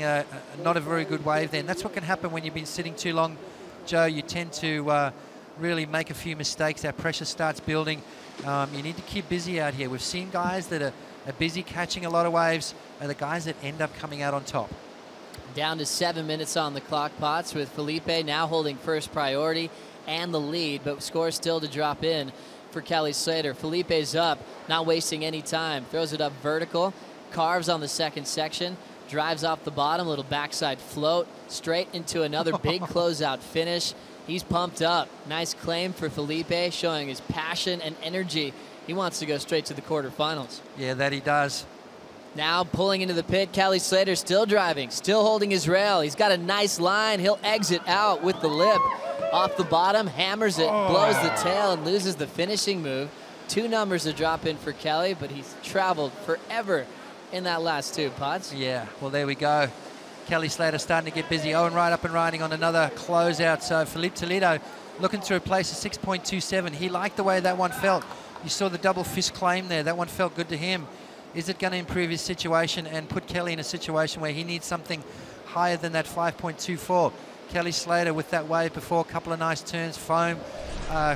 not a very good wave there. And that's what can happen when you've been sitting too long, Joe. You tend to really make a few mistakes. That pressure starts building. You need to keep busy out here. We've seen guys that are busy catching a lot of waves are the guys that end up coming out on top. Down to 7 minutes on the clock, Potts, with Felipe now holding first priority and the lead, but scores still to drop in for Kelly Slater. Felipe's up, not wasting any time. Throws it up vertical, carves on the second section, drives off the bottom, little backside float, straight into another big closeout finish. He's pumped up. Nice claim for Felipe, showing his passion and energy. He wants to go straight to the quarterfinals. Yeah, that he does. Now pulling into the pit, Kelly Slater still driving, still holding his rail. He's got a nice line. He'll exit out with the lip. Off the bottom, hammers it, blows the tail, and loses the finishing move. 2 numbers to drop in for Kelly, but he's traveled forever in that last 2, Potts. Yeah, well, there we go. Kelly Slater starting to get busy. Owen Wright up and riding on another closeout. So Felipe Toledo looking to replace a 6.27. He liked the way that one felt. You saw the double fist claim there. That one felt good to him. Is it going to improve his situation and put Kelly in a situation where he needs something higher than that 5.24? Kelly Slater with that wave before, a couple of nice turns, foam,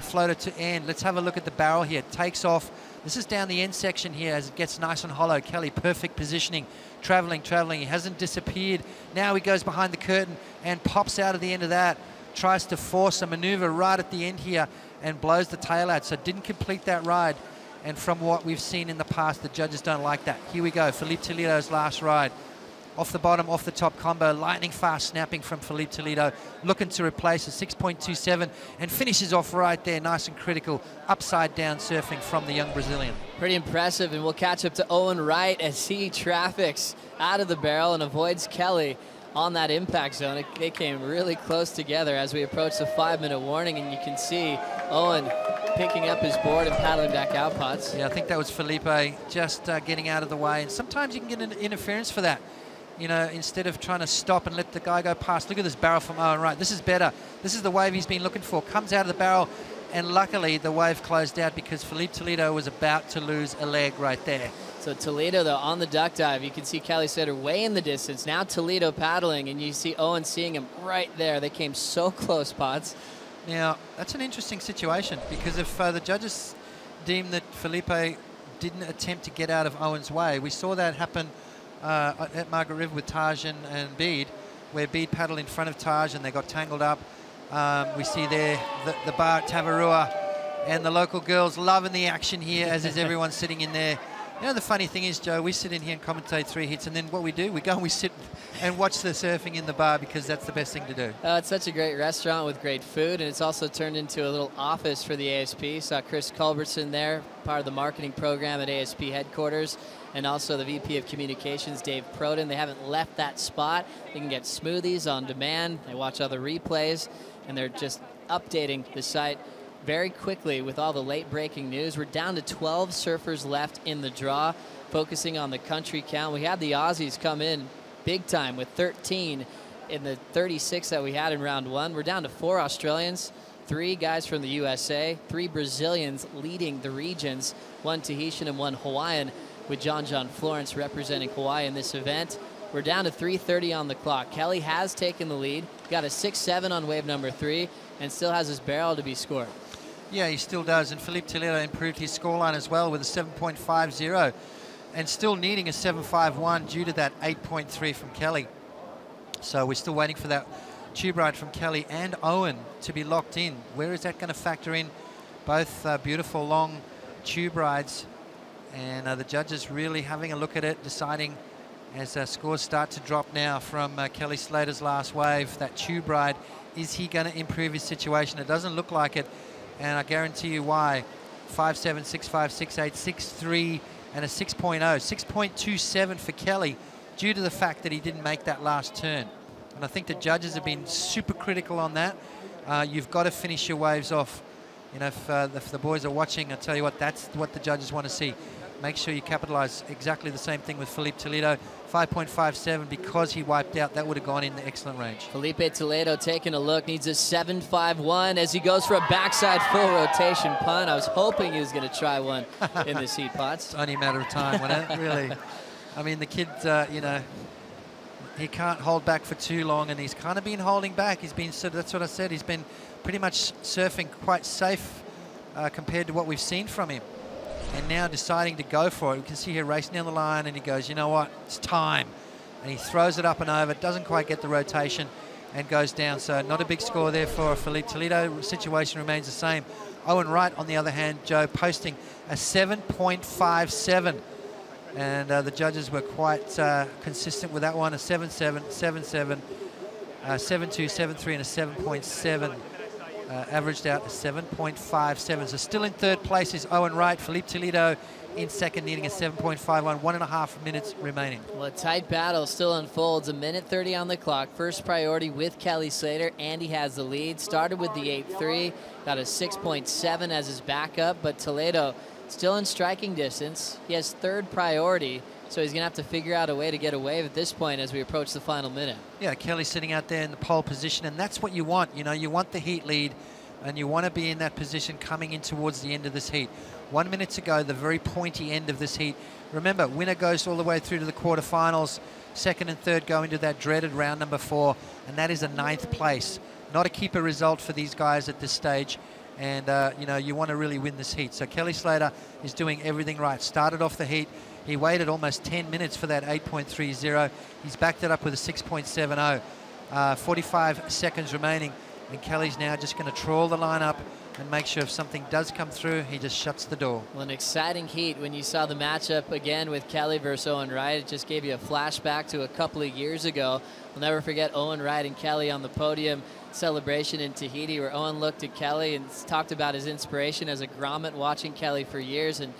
floated to end. Let's have a look at the barrel here. It takes off. This is down the end section here as it gets nice and hollow. Kelly, perfect positioning, traveling. He hasn't disappeared. Now he goes behind the curtain and pops out of the end of that. Tries to force a maneuver right at the end here and blows the tail out. So didn't complete that ride. And from what we've seen in the past, the judges don't like that. Here we go, Felipe Toledo's last ride. off the bottom, off the top combo, lightning fast snapping from Filipe Toledo, looking to replace a 6.27 and finishes off right there, nice and critical, upside down surfing from the young Brazilian. Pretty impressive, and we'll catch up to Owen Wright as he traffics out of the barrel and avoids Kelly on that impact zone. They came really close together as we approach the 5-minute warning, and you can see Owen picking up his board and paddling back out, Potts. Yeah, I think that was Felipe just getting out of the way, and sometimes you can get an interference for that. You know, instead of trying to stop and let the guy go past. Look at this barrel from Owen Wright. This is better. This is the wave he's been looking for. Comes out of the barrel, and luckily the wave closed out because Filipe Toledo was about to lose a leg right there. So Toledo, though, on the duck dive. You can see Kelly Slater way in the distance. Now Toledo paddling, and you see Owen seeing him right there. They came so close, Potts. Now, that's an interesting situation because if the judges deem that Felipe didn't attempt to get out of Owen's way, we saw that happen at Margaret River with Taj and Bede, where Bede paddled in front of Taj and they got tangled up. We see there the bar at Tavarua, and the local girls loving the action here, as is everyone sitting in there. You know, the funny thing is, Joe, we sit in here and commentate 3 hits, and then what we do, we go and we sit and watch the surfing in the bar because that's the best thing to do. It's such a great restaurant with great food, and it's also turned into a little office for the ASP. Saw Chris Culbertson there, part of the marketing program at ASP headquarters, and also the VP of Communications, Dave Proden. They haven't left that spot. They can get smoothies on demand. They watch other replays, and they're just updating the site very quickly with all the late breaking news. We're down to 12 surfers left in the draw, focusing on the country count. We had the Aussies come in big time with 13 in the 36 that we had in round 1. We're down to 4 Australians, 3 guys from the USA, 3 Brazilians leading the regions, 1 Tahitian and 1 Hawaiian, with John Florence representing Hawaii in this event. We're down to 3:30 on the clock. Kelly has taken the lead, got a 6-7 on wave number 3, and still has his barrel to be scored. Yeah, he still does, and Filipe Toledo improved his scoreline as well with a 7.50 and still needing a 7.51 due to that 8.3 from Kelly. So we're still waiting for that tube ride from Kelly and Owen to be locked in. Where is that going to factor in? Both beautiful long tube rides, and the judges really having a look at it, deciding as scores start to drop now from Kelly Slater's last wave, that tube ride, is he going to improve his situation? It doesn't look like it. And I guarantee you why. 5.7, 6.5, 6.8, 6.3, and a 6.0. 6.27 for Kelly due to the fact that he didn't make that last turn. And I think the judges have been super critical on that. You've got to finish your waves off. You know, if the boys are watching, I tell you what, that's what the judges want to see. Make sure you capitalize. Exactly the same thing with Filipe Toledo. 5.57 because he wiped out. That would have gone in the excellent range. Filipe Toledo taking a look, needs a 7.51 as he goes for a backside full rotation punt. I was hoping he was going to try one in this heat, Potts. It's only a matter of time, wasn't it? Really. I mean, the kid, you know, he can't hold back for too long, and he's kind of been holding back. He's been, so that's what I said, he's been pretty much surfing quite safe compared to what we've seen from him. And now deciding to go for it. We can see here racing down the line, and he goes, you know what, it's time. And he throws it up and over, doesn't quite get the rotation, and goes down. So not a big score there for Filipe Toledo. Situation remains the same. Owen Wright, on the other hand, Joe, posting a 7.57. And the judges were quite consistent with that one. A 7.7, 7.7, 7.2, 7.3, and a 7.7. Averaged out a 7.57. So still in third place is Owen Wright. Filipe Toledo in second, needing a 7.51. 1.5 minutes remaining. Well, a tight battle still unfolds. 1:30 on the clock. First priority with Kelly Slater, and he has the lead. Started with the 8.3, got a 6.7 as his backup, but Toledo still in striking distance. He has third priority, so he's going to have to figure out a way to get a wave at this point as we approach the final minute. Yeah, Kelly's sitting out there in the pole position, and that's what you want. You know, you want the heat lead, and you want to be in that position coming in towards the end of this heat. 1 minute to go, the very pointy end of this heat. Remember, winner goes all the way through to the quarterfinals. Second and third go into that dreaded round number 4, and that is a 9th place. Not a keeper result for these guys at this stage. And, you know, you want to really win this heat. So Kelly Slater is doing everything right. Started off the heat. He waited almost 10 minutes for that 8.30. He's backed it up with a 6.70. 45 seconds remaining. And Kelly's now just going to trawl the line up and make sure if something does come through, he just shuts the door. Well, an exciting heat when you saw the matchup again with Kelly versus Owen Wright. It just gave you a flashback to a couple of years ago. We'll never forget Owen Wright and Kelly on the podium celebration in Tahiti, where Owen looked at Kelly and talked about his inspiration as a grommet watching Kelly for years. And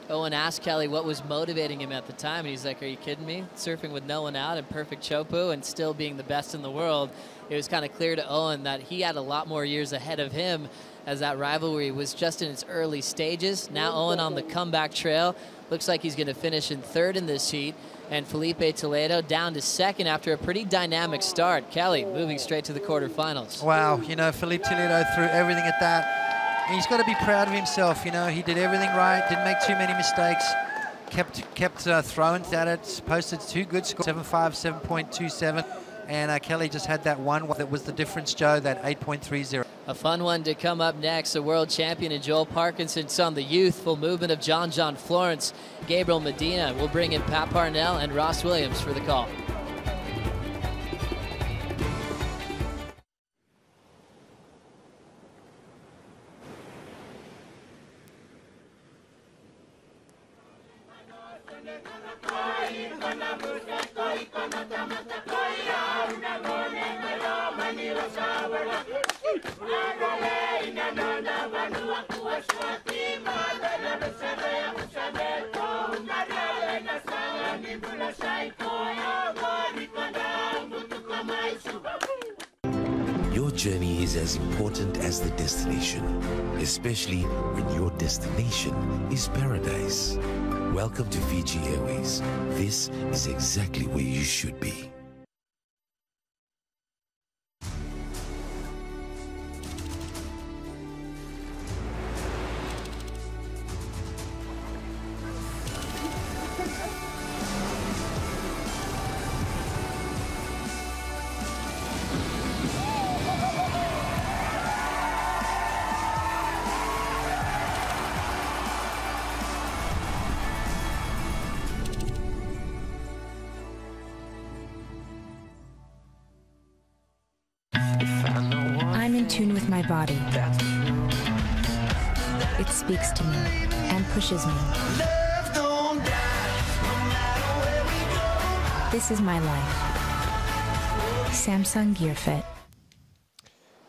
Owen asked Kelly what was motivating him at the time, and he's like, "Are you kidding me? Surfing with no one out and perfect chopu and still being the best in the world." It was kind of clear to Owen that he had a lot more years ahead of him, as that rivalry was just in its early stages. Now Owen on the comeback trail. Looks like he's going to finish in third in this heat. And Felipe Toledo down to second after a pretty dynamic start. Kelly moving straight to the quarterfinals. Wow, you know, Felipe Toledo threw everything at that. And he's got to be proud of himself. You know, he did everything right, didn't make too many mistakes, kept throwing at it, posted 2 good scores, 7.5, 7.27. And Kelly just had that one that was the difference, Joe, that 8.30. A fun one to come up next. The world champion and Joel Parkinson on the youthful movement of John Florence. Gabriel Medina will bring in Pat Parnell and Ross Williams for the call. Your journey is as important as the destination, especially when your destination is paradise. Welcome to Fiji Airways. This is exactly where you should be. I'm in tune with my body. It speaks to me and pushes me. This is my life. Samsung Gear Fit.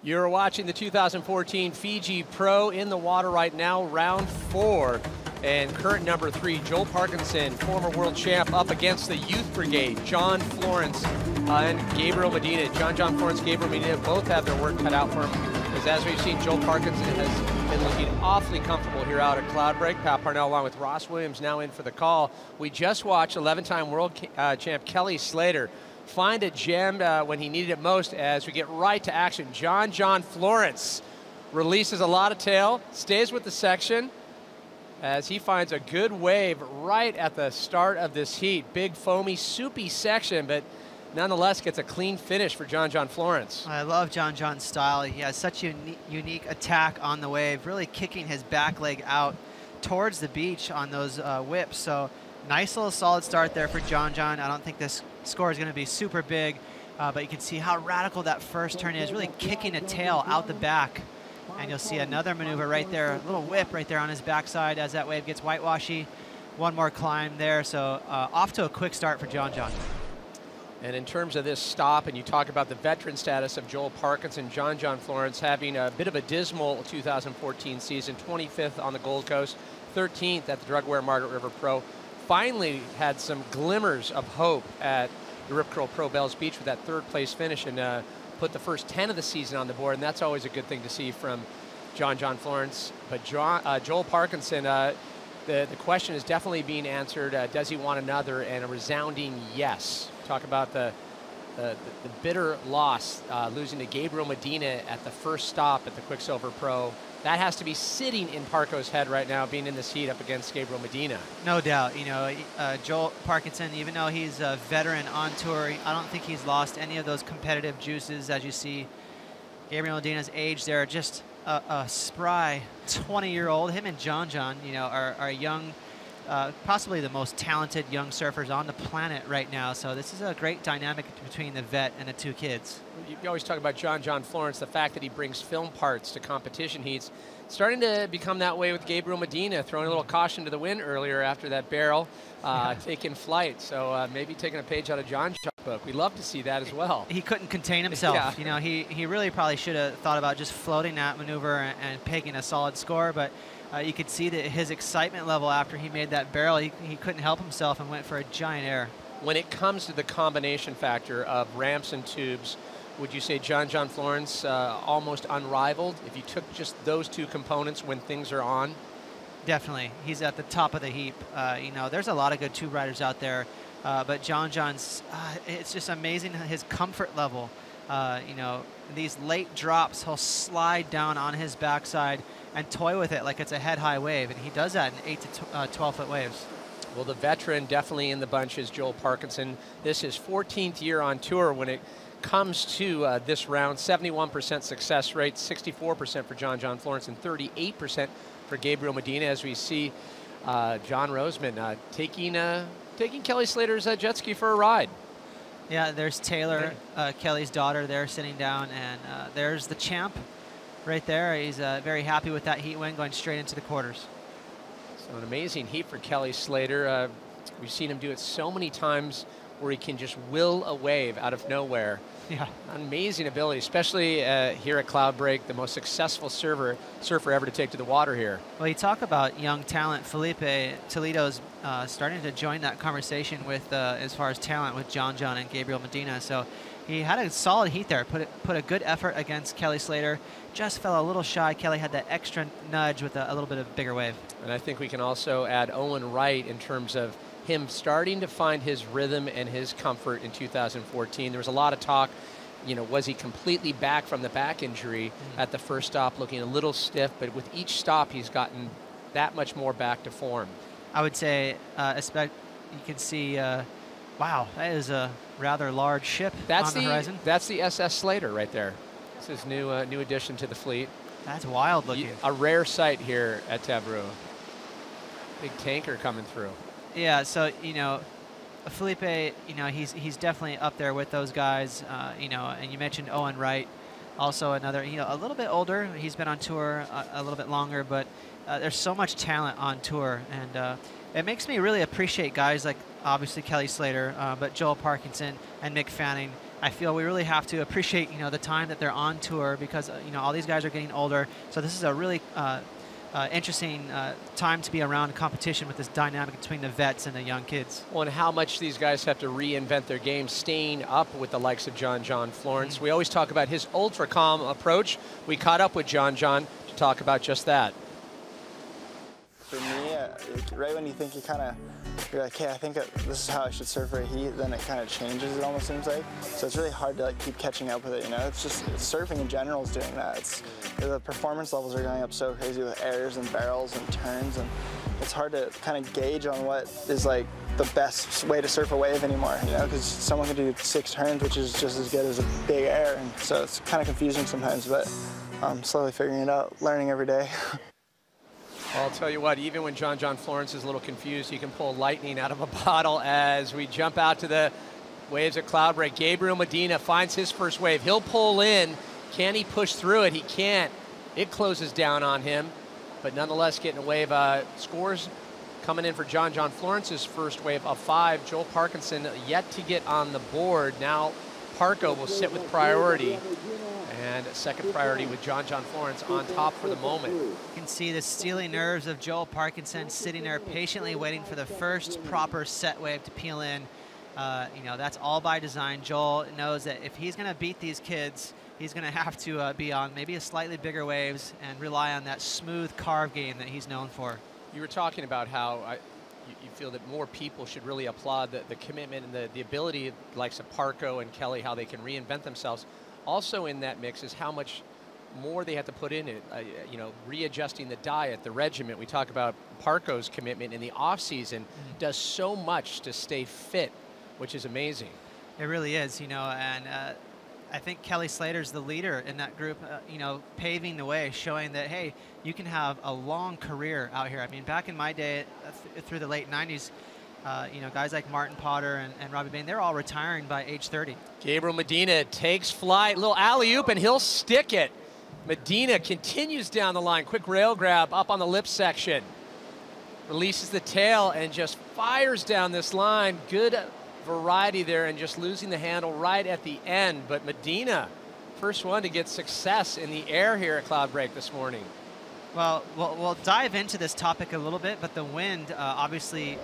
You're watching the 2014 Fiji Pro in the water right now, round 4. And current number 3, Joel Parkinson, former world champ, up against the Youth Brigade, John Florence and Gabriel Medina. John Florence, Gabriel Medina both have their work cut out for them. Because as we've seen, Joel Parkinson has been looking awfully comfortable here out at Cloudbreak. Pat Parnell along with Ross Williams now in for the call. We just watched 11-time world champ Kelly Slater find a gem when he needed it most as we get right to action. John Florence releases a lot of tail, stays with the section, as he finds a good wave right at the start of this heat. Big, foamy, soupy section, but nonetheless gets a clean finish for John Florence. I love John's style. He has such a unique attack on the wave, really kicking his back leg out towards the beach on those whips. So nice little solid start there for John. I don't think this score is going to be super big, but you can see how radical that first turn is, really kicking a tail out the back. And you'll see another maneuver right there, a little whip right there on his backside as that wave gets whitewashy. One more climb there, so off to a quick start for John. And in terms of this stop, and you talk about the veteran status of Joel Parkinson, John Florence having a bit of a dismal 2014 season, 25th on the Gold Coast, 13th at the Drugware Margaret River Pro. Finally had some glimmers of hope at the Rip Curl Pro Bells Beach with that third place finish and put the first 10 of the season on the board, and that's always a good thing to see from John Florence. But Joel Parkinson, the question is definitely being answered. Does he want another? And a resounding yes. Talk about the bitter loss, losing to Gabriel Medina at the first stop at the Quicksilver Pro. That has to be sitting in Parco's head right now, being in this heat up against Gabriel Medina. No doubt. You know, Joel Parkinson, even though he's a veteran on tour, I don't think he's lost any of those competitive juices. As you see, Gabriel Medina's age there, just a spry 20-year-old. Him and John, you know, are young possibly the most talented young surfers on the planet right now. So this is a great dynamic between the vet and the two kids. You always talk about John Florence, the fact that he brings film parts to competition heats. Starting to become that way with Gabriel Medina, throwing a little caution to the wind earlier after that barrel, taking flight. So maybe taking a page out of John's book. We love to see that as well. He couldn't contain himself. Yeah. You know, he really probably should have thought about just floating that maneuver and pegging a solid score, but you could see that his excitement level after he made that barrel, he couldn't help himself and went for a giant air. When it comes to the combination factor of ramps and tubes, would you say John Florence almost unrivaled if you took just those two components when things are on? Definitely. He's at the top of the heap. You know, there's a lot of good tube riders out there, but John's, it's just amazing his comfort level. You know, these late drops, he'll slide down on his backside and toy with it like it's a head-high wave, and he does that in 8 to 12-foot waves. Well, the veteran definitely in the bunch is Joel Parkinson. This is 14th year on tour when it comes to this round. 71% success rate, 64% for John Florence, and 38% for Gabriel Medina, as we see John Roseman taking Kelly Slater's jet ski for a ride. Yeah, there's Taylor, Kelly's daughter there sitting down, and there's the champ right there. He's very happy with that heat win going straight into the quarters. So an amazing heat for Kelly Slater. We've seen him do it so many times where he can just will a wave out of nowhere. Yeah. Amazing ability, especially here at Cloudbreak, the most successful surfer ever to take to the water here. Well, you talk about young talent. Felipe Toledo's starting to join that conversation with as far as talent with John and Gabriel Medina. So he had a solid heat there, put a good effort against Kelly Slater. Just fell a little shy. Kelly had that extra nudge with a little bit of bigger wave. And I think we can also add Owen Wright in terms of him starting to find his rhythm and his comfort in 2014. There was a lot of talk, you know, was he completely back from the back injury at the first stop, looking a little stiff, but with each stop he's gotten that much more back to form. I would say, you can see, wow, that is a rather large ship on the horizon. That's the SS Slater right there. This is new addition to the fleet. That's wild looking. A rare sight here at Tavaroa. Big tanker coming through. Yeah, so, you know, Felipe, you know, he's definitely up there with those guys, you know, and you mentioned Owen Wright, also another, you know, a little bit older. He's been on tour a little bit longer, but there's so much talent on tour, and it makes me really appreciate guys like, obviously, Kelly Slater, but Joel Parkinson and Mick Fanning. I feel we really have to appreciate, you know, the time that they're on tour because, you know, all these guys are getting older, so this is a really interesting time to be around a competition with this dynamic between the vets and the young kids. Well, and how much these guys have to reinvent their game, staying up with the likes of John Florence. We always talk about his ultra calm approach. We caught up with John to talk about just that. For me, right when you think you're like, hey, I think this is how I should surf for a heat, then it kind of changes, it almost seems like. So it's really hard to like keep catching up with it, you know? Surfing in general is doing that. The performance levels are going up so crazy with airs and barrels and turns, and it's hard to kind of gauge on what is like the best way to surf a wave anymore, you know? Because someone can do 6 turns, which is just as good as a big air, and so it's kind of confusing sometimes, but I'm slowly figuring it out, learning every day. I'll tell you what, even when John Florence is a little confused, he can pull lightning out of a bottle as we jump out to the waves at Cloudbreak. Gabriel Medina finds his first wave. He'll pull in. Can he push through it? He can't. It closes down on him, but nonetheless getting a wave. Scores coming in for John Florence's first wave of 5. Joel Parkinson yet to get on the board. Now Parko will sit with priority. And second priority with John Florence on top for the moment. You can see the steely nerves of Joel Parkinson sitting there patiently waiting for the first proper set wave to peel in. You know, that's all by design. Joel knows that if he's going to beat these kids, he's going to have to be on maybe a slightly bigger waves and rely on that smooth carve game that he's known for. You were talking about how you feel that more people should really applaud the commitment and the ability, like Parko and Kelly, how they can reinvent themselves. Also in that mix is how much more they have to put in it, you know, readjusting the diet, the regimen. We talk about Parko's commitment in the off-season, does so much to stay fit, which is amazing. It really is, you know, and I think Kelly Slater's the leader in that group, you know, paving the way, showing that, hey, you can have a long career out here. I mean, back in my day, through the late 90s, you know, guys like Martin Potter and Robbie Bain, they're all retiring by age 30. Gabriel Medina takes flight, little alley-oop, and he'll stick it. Medina continues down the line. Quick rail grab up on the lip section. Releases the tail and just fires down this line. Good variety there, and just losing the handle right at the end. But Medina, first one to get success in the air here at Cloudbreak this morning. Well, we'll dive into this topic a little bit, but the wind obviously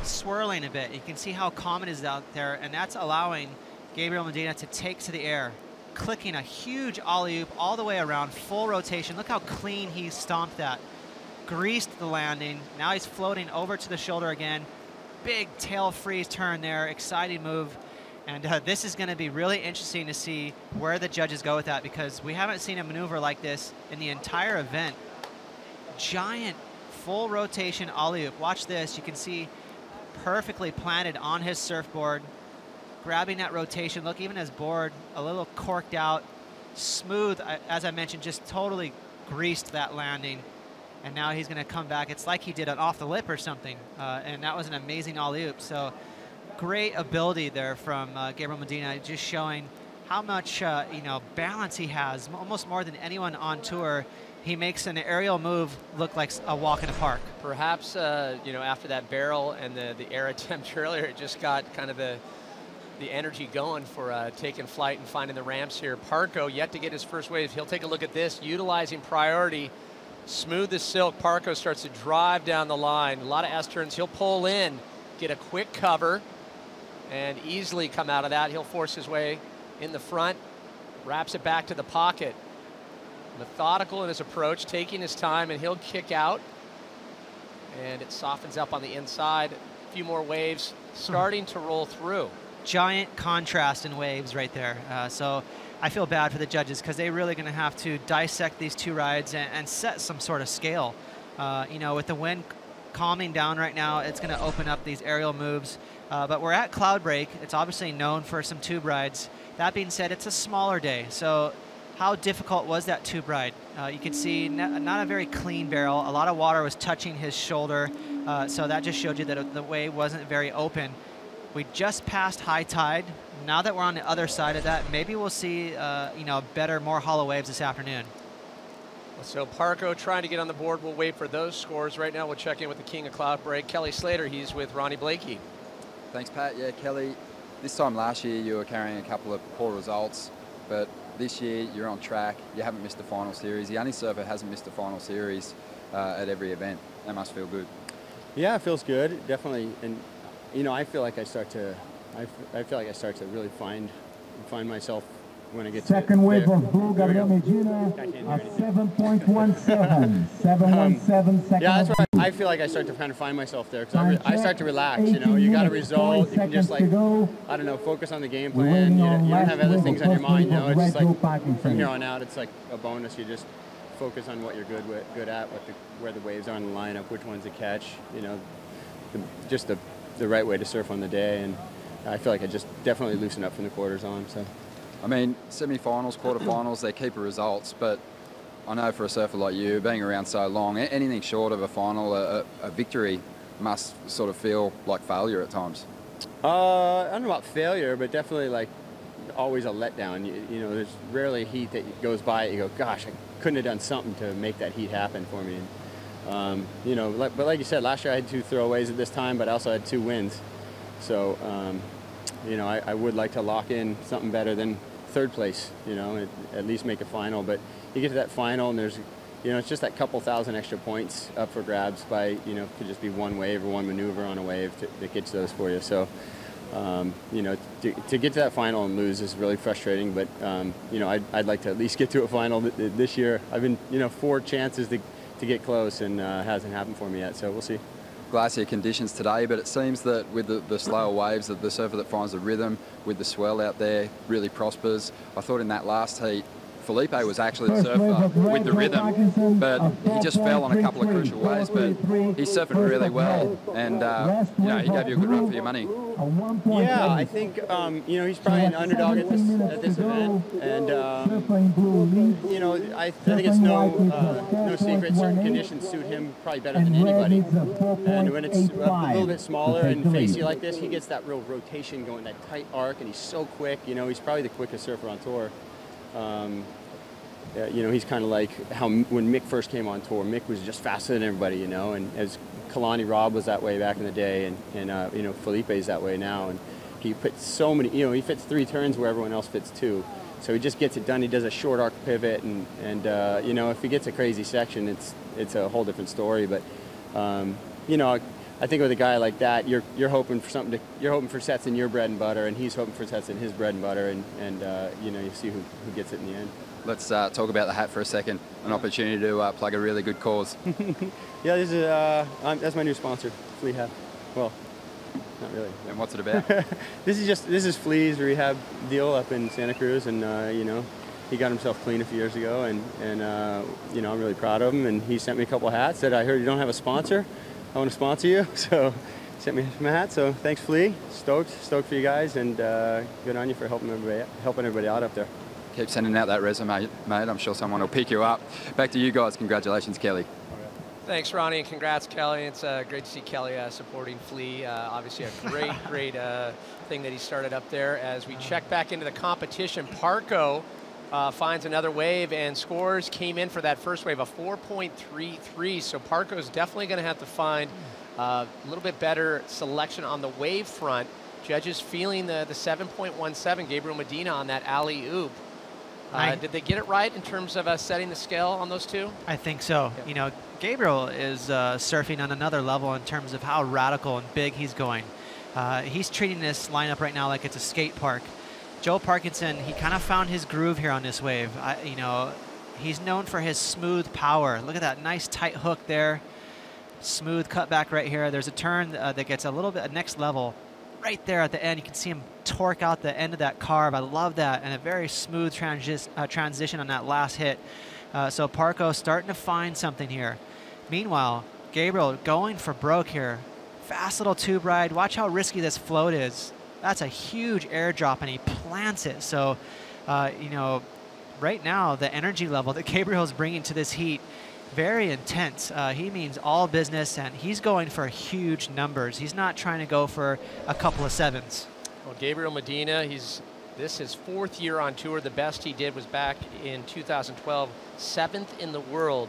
swirling a bit. You can see how calm it is out there, and that's allowing Gabriel Medina to take to the air, clicking a huge alley-oop all the way around, full rotation. Look how clean he stomped that. Greased the landing. Now he's floating over to the shoulder again. Big tail freeze turn there, exciting move. And this is going to be really interesting to see where the judges go with that, because we haven't seen a maneuver like this in the entire event. Giant full rotation alley-oop. Watch this. You can see perfectly planted on his surfboard, grabbing that rotation. Look, even his board a little corked out, smooth. As I mentioned, just totally greased that landing. And now he's going to come back. It's like he did it off the lip or something. And that was an amazing alley-oop. So great ability there from Gabriel Medina, just showing how much you know, balance he has, almost more than anyone on tour. He makes an aerial move look like a walk in the park. Perhaps, you know, after that barrel and the air attempt earlier, it just got kind of the energy going for taking flight and finding the ramps here. Parko yet to get his first wave. He'll take a look at this, utilizing priority. Smooth as silk. Parko starts to drive down the line. A lot of S-turns. He'll pull in, get a quick cover, and easily come out of that. He'll force his way in the front, wraps it back to the pocket. Methodical in his approach, taking his time, and he'll kick out. And it softens up on the inside. A few more waves starting to roll through. Giant contrast in waves right there. So I feel bad for the judges, because they're really going to have to dissect these two rides and set some sort of scale. You know, with the wind calming down right now, it's going to open up these aerial moves. But we're at Cloudbreak. It's obviously known for some tube rides. That being said, it's a smaller day. So how difficult was that tube ride? You can see not a very clean barrel. A lot of water was touching his shoulder. So that just showed you that the wave wasn't very open. We just passed high tide. Now that we're on the other side of that, maybe we'll see you know, better, more hollow waves this afternoon. So Parko trying to get on the board. We'll wait for those scores. Right now we'll check in with the king of Cloudbreak, Kelly Slater. He's with Ronnie Blakey. Thanks, Pat. Yeah, Kelly, this time last year you were carrying a couple of poor results, but this year you're on track. You haven't missed the final series. The only surfer hasn't missed the final series at every event. That must feel good. Yeah, it feels good, definitely. And you know, I feel like I start to really find myself when I get second wave there. of blue, Gabriel Medina at 7.17. 7.17 second. Yeah, that's right. I feel like I start to kind of find myself there, because I start to relax. You know, you got a result. You can just, like, I don't know, focus on the game plan. You don't have other things on your mind. You know, it's just like from here on out, it's like a bonus. You just focus on what you're good at, where the waves are on the lineup, which ones to catch. You know, just the right way to surf on the day, and I feel like I just definitely loosened up from the quarters on. So, I mean, semi-finals, quarterfinals, they're keeper results, but I know for a surfer like you, being around so long, anything short of a final, a victory, must sort of feel like failure at times. I don't know about failure, but definitely like always a letdown. You know, there's rarely a heat that goes by, you go, gosh, I couldn't have done something to make that heat happen for me. You know, but like you said, last year I had 2 throwaways at this time, but I also had 2 wins. So, you know, I would like to lock in something better than 3rd place, you know, at least make a final. But you get to that final and there's, you know, it's just that couple thousand extra points up for grabs by, you know, could just be one wave or one maneuver on a wave that gets those for you. So, you know, to get to that final and lose is really frustrating. But, you know, I'd like to at least get to a final this year. I've been, you know, 4 chances to get close, and hasn't happened for me yet, so we'll see. Glacier conditions today, but it seems that with the slower waves, that the surfer that finds the rhythm with the swell out there really prospers. I thought in that last heat, Felipe was actually the surfer with the rhythm, but he just fell on a couple of crucial waves. But he's surfing really well, and you know, he gave you a good run for your money. Yeah, I think you know, he's probably an underdog at this event, and you know, I think it's no secret certain conditions suit him probably better than anybody. And when it's a little bit smaller and facey like this, he gets that real rotation going, that tight arc, and he's so quick. You know, he's probably the quickest surfer on tour. You know, he's kind of like how when Mick first came on tour, Mick was just faster than everybody, you know, and as Kalani Robb was that way back in the day, and you know, Felipe's that way now, and he puts so many, you know, he fits 3 turns where everyone else fits 2. So he just gets it done. He does a short arc pivot, and you know, if he gets a crazy section, it's a whole different story. But you know, I think with a guy like that, you're hoping for something you're hoping for sets in your bread and butter, and he's hoping for sets in his bread and butter, and you know, you see who gets it in the end. Let's talk about the hat for a second. An opportunity to plug a really good cause. Yeah, this is that's my new sponsor, Flea Hat. Well, not really. And what's it about? This is Flea's rehab deal up in Santa Cruz, and you know, he got himself clean a few years ago, and you know, I'm really proud of him. And he sent me a couple of hats. Said, I heard you don't have a sponsor. I want to sponsor you. So sent me some hats. So thanks, Flea. Stoked for you guys, and good on you for helping everybody out up there. Keep sending out that resume, mate. I'm sure someone will pick you up. Back to you guys. Congratulations, Kelly. Thanks, Ronnie, and congrats, Kelly. It's great to see Kelly supporting Flea. Obviously, a great thing that he started up there. As we check back into the competition, Parco finds another wave, and scores came in for that first wave, a 4.33. So Parco's definitely going to have to find a little bit better selection on the wave front. Judges feeling the 7.17, Gabriel Medina on that alley-oop. Did they get it right in terms of setting the scale on those two? I think so. Yeah. You know, Gabriel is surfing on another level in terms of how radical and big he's going. He's treating this lineup right now like it's a skate park. Joel Parkinson, he kind of found his groove here on this wave. You know, he's known for his smooth power. Look at that nice tight hook there. Smooth cutback right here. There's a turn that gets a little bit next level. Right there at the end, you can see him torque out the end of that carve. I love that, and a very smooth transition on that last hit. So Parco starting to find something here. Meanwhile, Gabriel going for broke here. Fast little tube ride. Watch how risky this float is. That's a huge airdrop, and he plants it. So, you know, right now, the energy level that Gabriel is bringing to this heat, very intense. He means all business, and he's going for huge numbers. He's not trying to go for a couple of 7s. Well, Gabriel Medina, this is 4th year on tour. The best he did was back in 2012, 7th in the world.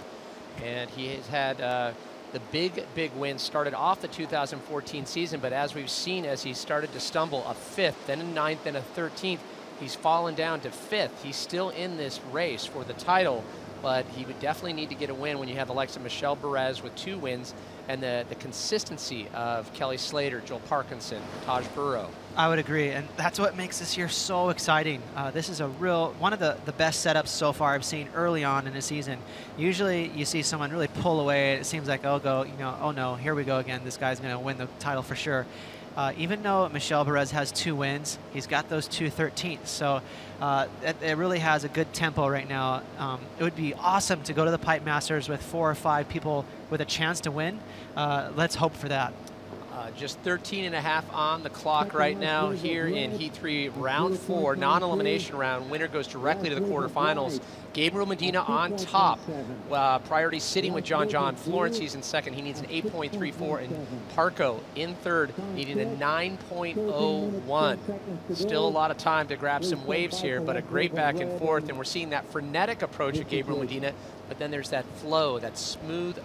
And he has had the big win. Started off the 2014 season, but as we've seen, as he started to stumble, a 5th, then a 9th, then a 13th, he's fallen down to 5th. He's still in this race for the title, but he would definitely need to get a win when you have the likes of Michel Perez with 2 wins, and the consistency of Kelly Slater, Joel Parkinson, Taj Burrow. I would agree, and that's what makes this year so exciting. This is one of the best setups so far I've seen early on in the season. Usually you see someone really pull away, it seems like, oh no, here we go again, this guy's gonna win the title for sure. Even though Michel Perez has 2 wins, he's got those 2 13ths. So it really has a good tempo right now. It would be awesome to go to the Pipe Masters with 4 or 5 people with a chance to win. Let's hope for that. Just 13.5 on the clock right now here in Heat 3, round 4, non-elimination round. Winner goes directly to the quarterfinals. Gabriel Medina on top. Priority sitting with John Florence. He's in 2nd. He needs an 8.34. And Parco in 3rd, needing a 9.01. Still a lot of time to grab some waves here, but a great back and forth. And we're seeing that frenetic approach of Gabriel Medina, but then there's that flow, that smooth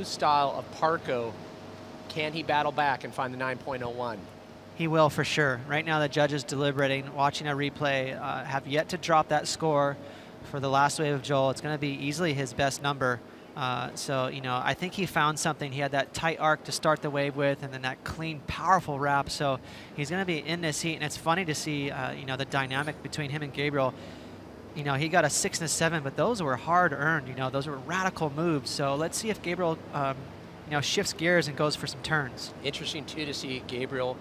style of Parco. Can he battle back and find the 9.01? He will for sure. Right now the judges deliberating, watching a replay, have yet to drop that score for the last wave of Joel. It's going to be easily his best number. So, you know, I think he found something. He had that tight arc to start the wave with, and then that clean, powerful wrap. So he's going to be in this heat, and it's funny to see, you know, the dynamic between him and Gabriel. You know, he got a 6 and a 7, but those were hard earned. You know, those were radical moves. So let's see if Gabriel you know, shifts gears and goes for some turns. Interesting, too, to see Gabriel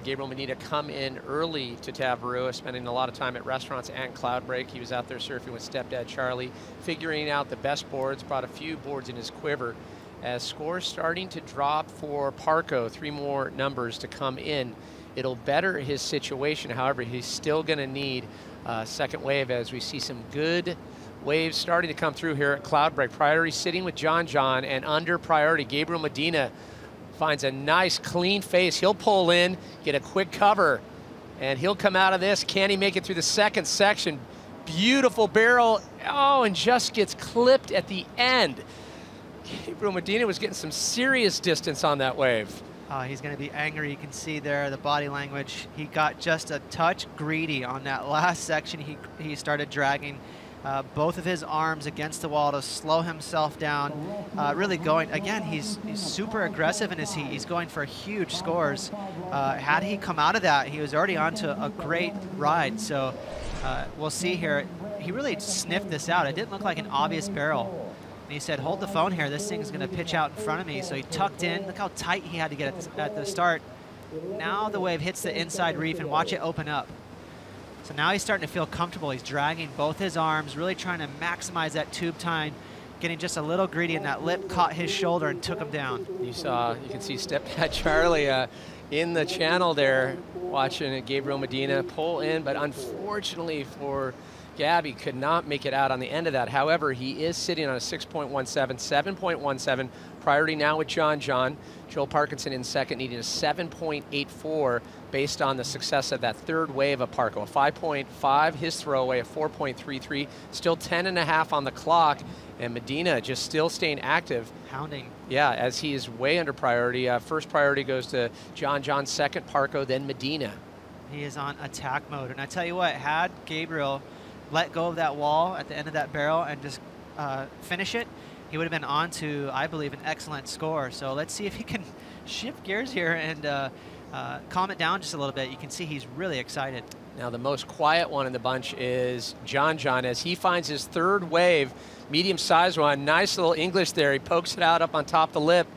Gabriel Medina come in early to Tavarua, spending a lot of time at restaurants and Cloudbreak. He was out there surfing with stepdad Charlie, figuring out the best boards, brought a few boards in his quiver. As scores starting to drop for Parko, 3 more numbers to come in. It'll better his situation. However, he's still going to need a second wave as we see some good waves starting to come through here at Cloudbreak. Priority sitting with John, and under priority, Gabriel Medina finds a nice clean face. He'll pull in, get a quick cover, and he'll come out of this. Can he make it through the second section? Beautiful barrel. Oh, and just gets clipped at the end. Gabriel Medina was getting some serious distance on that wave. He's going to be angry. You can see there the body language. He got just a touch greedy on that last section. He started dragging both of his arms against the wall to slow himself down. Really going, again, he's super aggressive in his heat. He's going for huge scores. Had he come out of that, he was already onto a great ride. So we'll see here. He really sniffed this out. It didn't look like an obvious barrel. And he said, hold the phone here. This thing's going to pitch out in front of me. So he tucked in. Look how tight he had to get at the start. Now the wave hits the inside reef, and watch it open up. So now he's starting to feel comfortable. He's dragging both his arms, really trying to maximize that tube time, getting just a little greedy, and that lip caught his shoulder and took him down. You can see stepdad Charlie in the channel there watching Gabriel Medina pull in, but unfortunately for Gabby, could not make it out on the end of that. However, he is sitting on a 6.17, 7.17. Priority now with John. Joel Parkinson in second, needing a 7.84 based on the success of that third wave of Parko. A 5.5, his throwaway, a 4.33. Still 10.5 on the clock, and Medina just still staying active. Hounding. Yeah, as he is way under priority. First priority goes to John, second Parko, then Medina. He is on attack mode. And I tell you what, had Gabriel let go of that wall at the end of that barrel and just finish it, he would have been on to, I believe, an excellent score. So let's see if he can shift gears here and calm it down just a little bit. You can see he's really excited. Now the most quiet one in the bunch is John as he finds his third wave, medium-sized one. Nice little English there. He pokes it out up on top of the lip,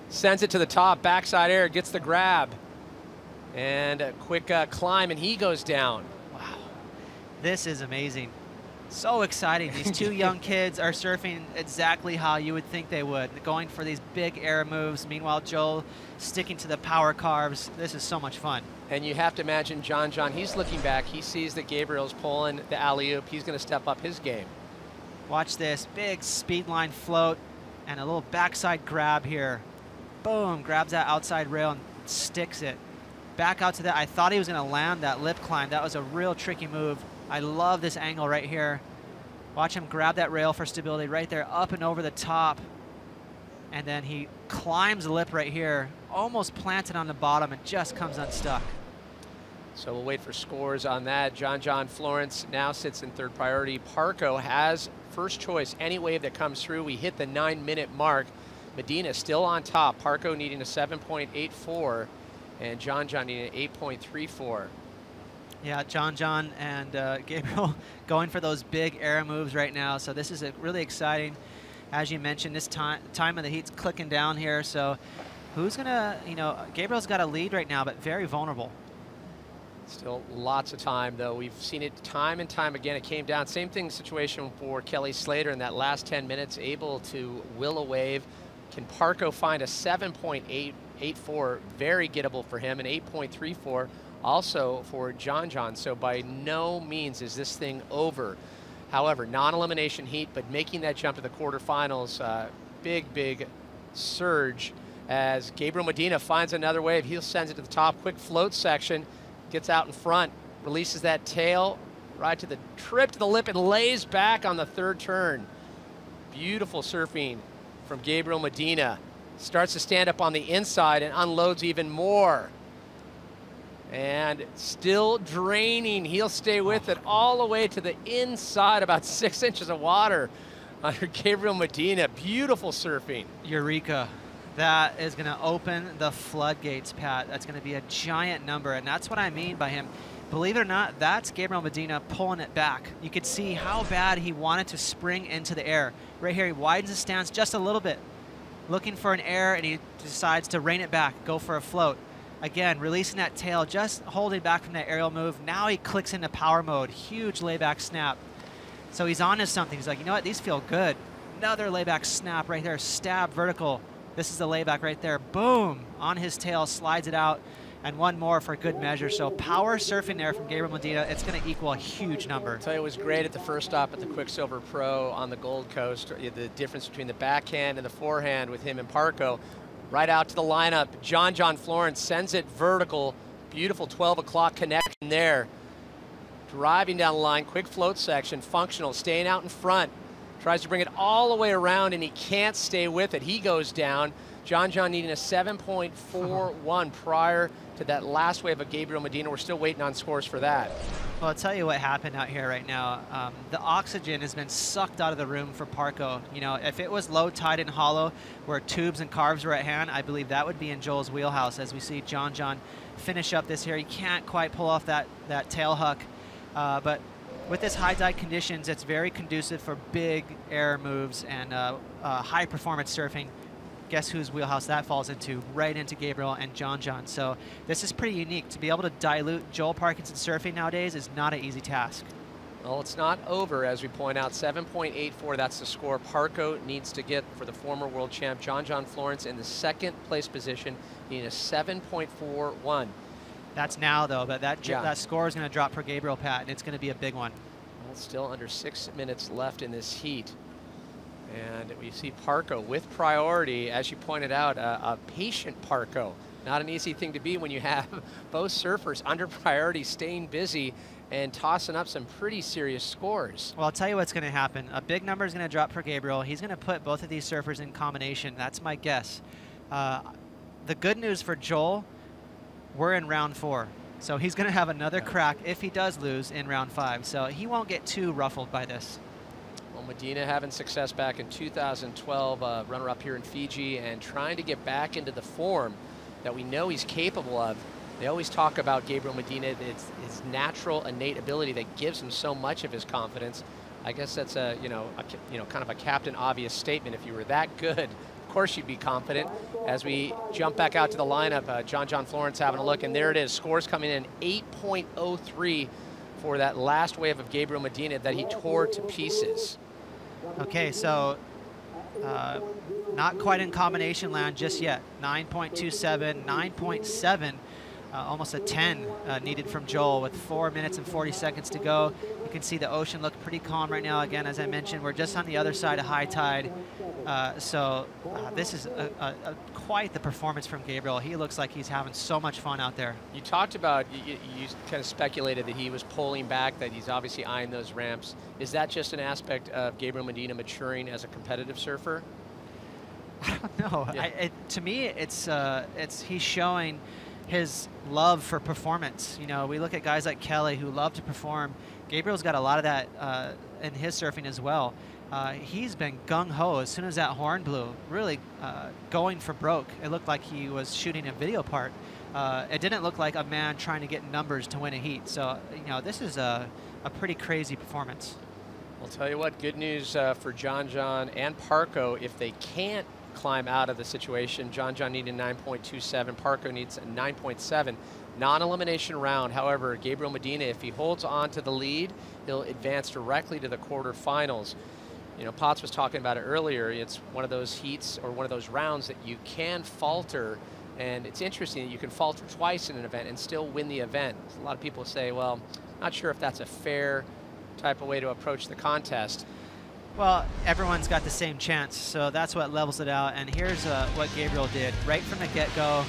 sends it to the top, backside air, gets the grab. And a quick climb, and he goes down. This is amazing. So exciting. These two young kids are surfing exactly how you would think they would, going for these big air moves. Meanwhile, Joel sticking to the power carves. This is so much fun. And you have to imagine John, he's looking back. He sees that Gabriel's pulling the alley-oop. He's going to step up his game. Watch this. Big speed line float and a little backside grab here. Boom. Grabs that outside rail and sticks it. Back out to that. I thought he was going to land that lip climb. That was a real tricky move. I love this angle right here. Watch him grab that rail for stability right there, up and over the top. And then he climbs the lip right here, almost planted on the bottom and just comes unstuck. So we'll wait for scores on that. John Florence now sits in third priority. Parko has first choice. Any wave that comes through, we hit the 9-minute mark. Medina still on top. Parko needing a 7.84 and John needing an 8.34. Yeah, John and Gabriel going for those big air moves right now. So this is really exciting. As you mentioned, this time of the heat's clicking down here. So who's going to, Gabriel's got a lead right now, but very vulnerable. Still lots of time, though. We've seen it time and time again. It came down. Same thing situation for Kelly Slater in that last 10 minutes, able to will a wave. Can Parko find a 7.84? Very gettable for him, an 8.34. Also for John. So by no means is this thing over. However, non-elimination heat, but making that jump to the quarterfinals, big surge as Gabriel Medina finds another wave. He sends it to the top, quick float section, gets out in front, releases that tail, right to the trip to the lip and lays back on the third turn. Beautiful surfing from Gabriel Medina. Starts to stand up on the inside and unloads even more. And still draining. He'll stay with it all the way to the inside, about 6 inches of water under Gabriel Medina. Beautiful surfing. Eureka. That is going to open the floodgates, Pat. That's going to be a giant number, and that's what I mean by him. Believe it or not, that's Gabriel Medina pulling it back. You could see how bad he wanted to spring into the air. Right here, he widens his stance just a little bit, looking for an air, and he decides to rein it back, go for a float. Again, releasing that tail, just holding back from that aerial move. Now he clicks into power mode. Huge layback snap. So he's on to something. He's like, you know what? These feel good. Another layback snap right there. Stab vertical. This is the layback right there. Boom. On his tail, slides it out. And one more for good measure. So power surfing there from Gabriel Medina. It's going to equal a huge number. I'll tell you, it was great at the first stop at the Quicksilver Pro on the Gold Coast. The difference between the backhand and the forehand with him and Parko. Right out to the lineup. John Florence sends it vertical. Beautiful 12 o'clock connection there. Driving down the line, quick float section, functional, staying out in front. Tries to bring it all the way around, and he can't stay with it. He goes down. John needing a 7.41 prior to that last wave of Gabriel Medina. We're still waiting on scores for that. Well, I'll tell you what happened out here right now. The oxygen has been sucked out of the room for Parko. You know, if it was low tide and hollow where tubes and carves were at hand, I believe that would be in Joel's wheelhouse as we see John finish up this here. He can't quite pull off that tail huck, but with this high tide conditions, it's very conducive for big air moves and high performance surfing. Guess whose wheelhouse that falls into? Right into Gabriel and John. So this is pretty unique. To be able to dilute Joel Parkinson surfing nowadays is not an easy task. Well, it's not over, as we point out. 7.84, that's the score Parko needs to get for the former world champ. John Florence in the second place position, needing a 7.41. That's now, though, but that score is going to drop for Gabriel, Pat, and it's going to be a big one. Well, still under 6 minutes left in this heat. And we see Parko with priority, as you pointed out, a patient Parko. Not an easy thing to be when you have both surfers under priority, staying busy and tossing up some pretty serious scores. Well, I'll tell you what's going to happen. A big number is going to drop for Gabriel. He's going to put both of these surfers in combination. That's my guess. The good news for Joel, we're in round 4. So he's going to have another crack if he does lose in round 5. So he won't get too ruffled by this. Well, Medina having success back in 2012, runner-up here in Fiji, and trying to get back into the form that we know he's capable of. They always talk about Gabriel Medina, it's his natural, innate ability that gives him so much of his confidence. I guess that's a kind of a captain obvious statement. If you were that good, of course you'd be confident. As we jump back out to the lineup, John Florence having a look, and there it is. Scores coming in 8.03 for that last wave of Gabriel Medina that he tore to pieces. Okay, so not quite in combination land just yet. 9.27, 9.7, almost a 10 needed from Joel with 4 minutes and 40 seconds to go. You can see the ocean look pretty calm right now. Again, as I mentioned, we're just on the other side of high tide. So this is quite the performance from Gabriel. He looks like he's having so much fun out there. You talked about, you kind of speculated that he was pulling back, that he's obviously eyeing those ramps. Is that just an aspect of Gabriel Medina maturing as a competitive surfer? I don't know. Yeah. To me, it's he's showing his love for performance. You know, we look at guys like Kelly who love to perform. Gabriel's got a lot of that in his surfing as well. He's been gung-ho as soon as that horn blew, really going for broke. It looked like he was shooting a video part. It didn't look like a man trying to get numbers to win a heat. So, you know, this is a pretty crazy performance. I'll tell you what, good news for John and Parko. If they can't climb out of the situation, John needed 9.27, Parko needs a 9.7. Non-elimination round. However, Gabriel Medina, if he holds on to the lead, he'll advance directly to the quarterfinals. You know, Potts was talking about it earlier. It's one of those heats or one of those rounds that you can falter, and it's interesting that you can falter twice in an event and still win the event. A lot of people say, well, not sure if that's a fair type of way to approach the contest. Well, everyone's got the same chance, so that's what levels it out. And here's what Gabriel did. Right from the get-go,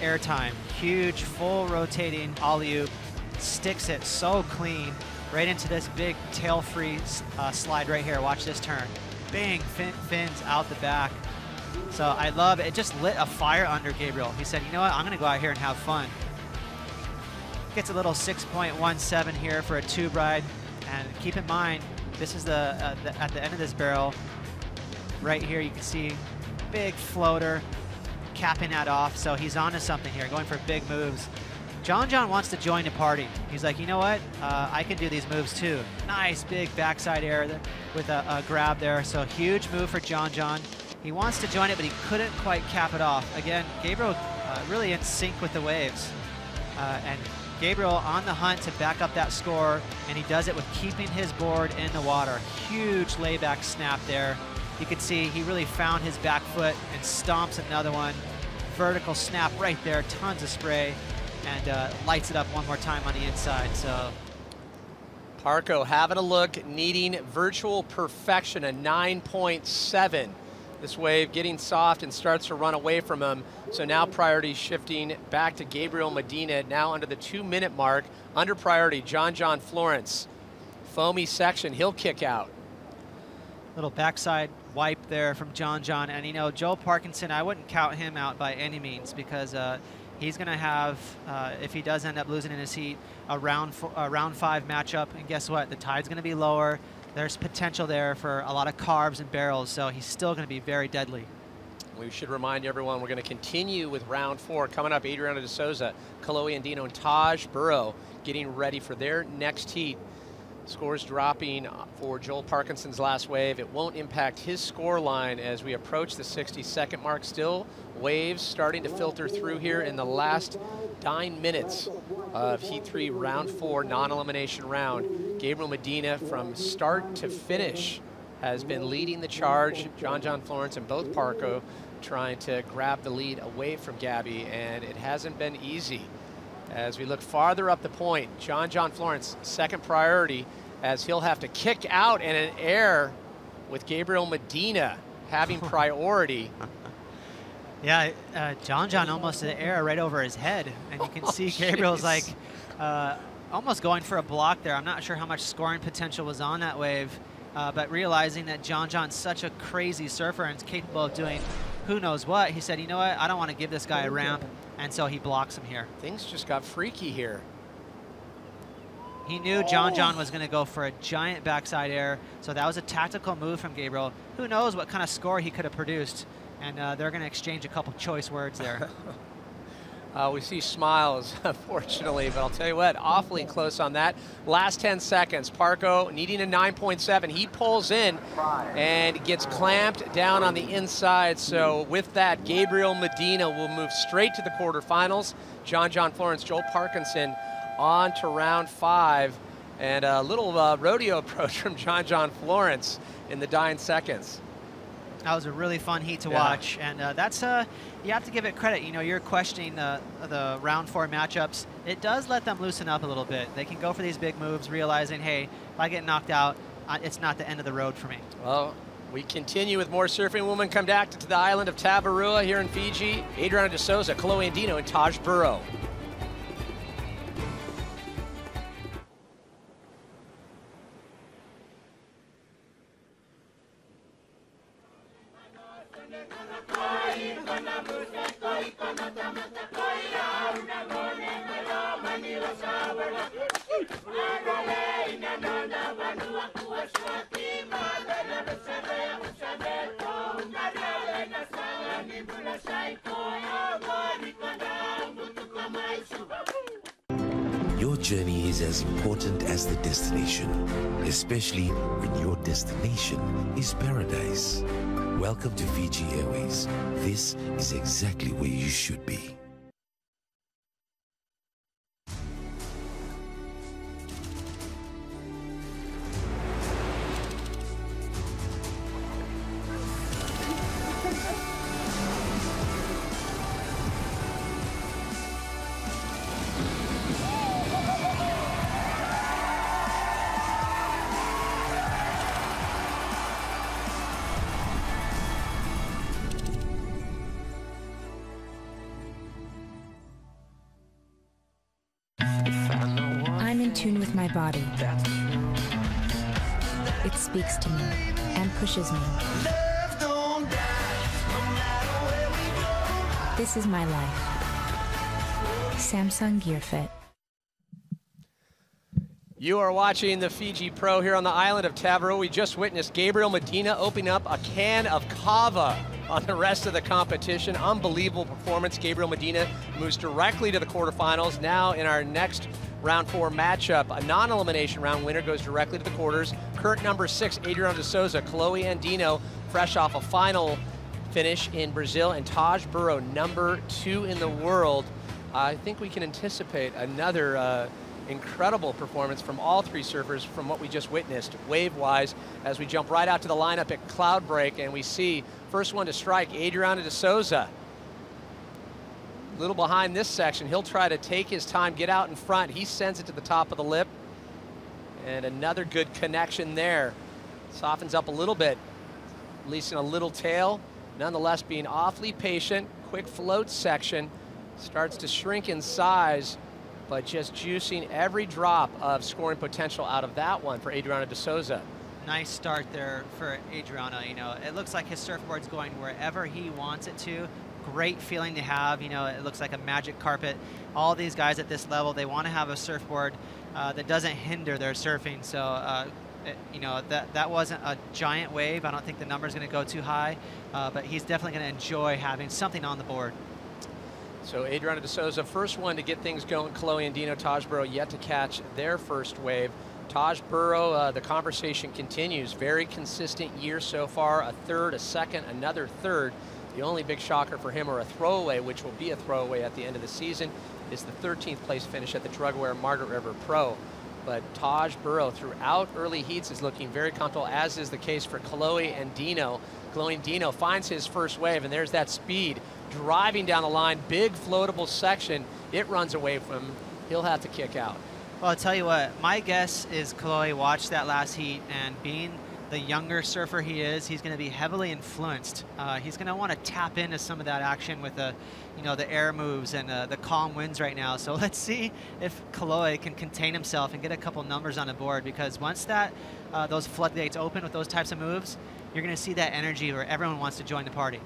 airtime. Huge, full rotating alley-oop. Sticks it so clean right into this big tail-free slide right here. Watch this turn. Bang, fins out the back. So I love it. It just lit a fire under Gabriel. He said, you know what, I'm going to go out here and have fun. Gets a little 6.17 here for a tube ride. And keep in mind, this is at the end of this barrel. Right here, you can see big floater capping that off. So he's onto something here, going for big moves. John wants to join the party. He's like, you know what? I can do these moves too. Nice big backside air with a grab there. So huge move for John. He wants to join it, but he couldn't quite cap it off. Again, Gabriel really in sync with the waves. And Gabriel on the hunt to back up that score, and he does it with keeping his board in the water. Huge layback snap there. You can see he really found his back foot and stomps another one. Vertical snap right there, tons of spray, and lights it up one more time on the inside. So Parco having a look, needing virtual perfection, a 9.7. This wave getting soft and starts to run away from him. So now priority shifting back to Gabriel Medina, now under the 2-minute mark. Under priority, John Florence. Foamy section, he'll kick out. Little backside wipe there from John. And you know, Joel Parkinson, I wouldn't count him out by any means, because he's going to have, if he does end up losing in his heat, a round 5 matchup. And guess what? The tide's going to be lower. There's potential there for a lot of carbs and barrels, so he's still going to be very deadly. We should remind everyone we're going to continue with round 4. Coming up, Adriana de Souza, Kalohe Andino, and Taj Burrow getting ready for their next heat. Scores dropping for Joel Parkinson's last wave. It won't impact his score line as we approach the 60-second mark. Still, waves starting to filter through here in the last 9 minutes of Heat 3, Round 4, non-elimination round. Gabriel Medina, from start to finish, has been leading the charge. John Florence and both Parco trying to grab the lead away from Gabby, and it hasn't been easy. As we look farther up the point, John Florence, second priority, as he'll have to kick out in an air with Gabriel Medina having priority. Yeah, John almost an air right over his head, and you can see Gabriel's like almost going for a block there. I'm not sure how much scoring potential was on that wave, but realizing that John's such a crazy surfer and is capable of doing who knows what, he said, you know what, I don't want to give this guy a ramp, and so he blocks him here. Things just got freaky here. He knew John was going to go for a giant backside air, so that was a tactical move from Gabriel. Who knows what kind of score he could have produced, and they're going to exchange a couple choice words there. We see smiles, unfortunately, but I'll tell you what, awfully close on that. Last 10 seconds, Parco needing a 9.7. He pulls in and gets clamped down on the inside. So with that, Gabriel Medina will move straight to the quarterfinals. John Florence, Joel Parkinson on to round 5. And a little rodeo approach from John Florence in the dying seconds. That was a really fun heat to watch, and that's you have to give it credit. You know, you're questioning the round 4 matchups. It does let them loosen up a little bit. They can go for these big moves, realizing, hey, if I get knocked out, it's not the end of the road for me. Well, we continue with more surfing women. Come back to the island of Tavarua here in Fiji. Adriana de Souza, Kalohe Andino, and Taj Burrow. Your journey is as important as the destination, especially when your destination is paradise. Welcome to Fiji Airways. This is exactly where you should be. I'm in tune with my body. It speaks to me and pushes me. This is my life. Samsung Gear Fit. You are watching the Fiji Pro here on the island of Tavarua. We just witnessed Gabriel Medina opening up a can of kava on the rest of the competition. Unbelievable performance. Gabriel Medina moves directly to the quarterfinals. Now in our next round 4 matchup, a non-elimination round winner goes directly to the quarters. Current number 6, Adriana de Souza, Kalohe Andino, fresh off a final finish in Brazil, and Taj Burrow, #2 in the world. I think we can anticipate another incredible performance from all three surfers from what we just witnessed, wave-wise, as we jump right out to the lineup at Cloud Break, and we see first one to strike, Adriano de Souza. A little behind this section. He'll try to take his time, get out in front. He sends it to the top of the lip. And another good connection there. Softens up a little bit, releasing a little tail. Nonetheless, being awfully patient. Quick float section. Starts to shrink in size, but just juicing every drop of scoring potential out of that one for Adriano de Souza. Nice start there for Adriano. You know, it looks like his surfboard's going wherever he wants it to. Great feeling to have. You know, it looks like a magic carpet. All these guys at this level, they want to have a surfboard that doesn't hinder their surfing. So, you know, that wasn't a giant wave. I don't think the number's going to go too high, but he's definitely going to enjoy having something on the board. So Adriano de Souza, first one to get things going. Chloe and Dino, Taj Burrow yet to catch their first wave. Taj Burrow, the conversation continues. Very consistent year so far. A third, a second, another third. The only big shocker for him, or a throwaway, which will be a throwaway at the end of the season, is the 13th place finish at the Drugware Margaret River Pro. But Taj Burrow throughout early heats is looking very comfortable, as is the case for Chloe and Dino. Chloe and Dino finds his first wave, and there's that speed driving down the line, big floatable section. It runs away from him. He'll have to kick out. Well, I'll tell you what, my guess is Chloe watched that last heat, and being the younger surfer he is, he's going to be heavily influenced. He's going to want to tap into some of that action with the, you know, the air moves and the calm winds right now. So let's see if Chloe can contain himself and get a couple numbers on the board, because once that those floodgates open with those types of moves, you're going to see that energy where everyone wants to join the party.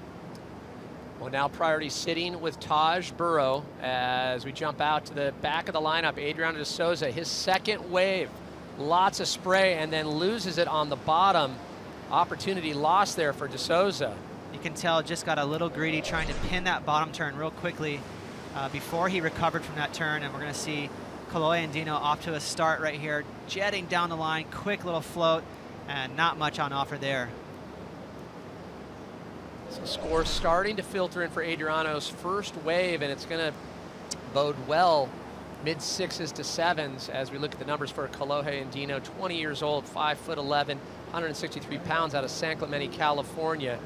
Well, now priority sitting with Taj Burrow as we jump out to the back of the lineup. Adriano de Souza, his second wave. Lots of spray, and then loses it on the bottom. Opportunity lost there for de Souza. You can tell just got a little greedy, trying to pin that bottom turn real quickly before he recovered from that turn, and we're going to see Chloe and Dino off to a start right here, jetting down the line, quick little float, and not much on offer there. So score starting to filter in for Adriano's first wave, and it's going to bode well. Mid-6s to 7s as we look at the numbers for Kalohe and Dino, 20 years old, 5'11", 163 pounds out of San Clemente, California.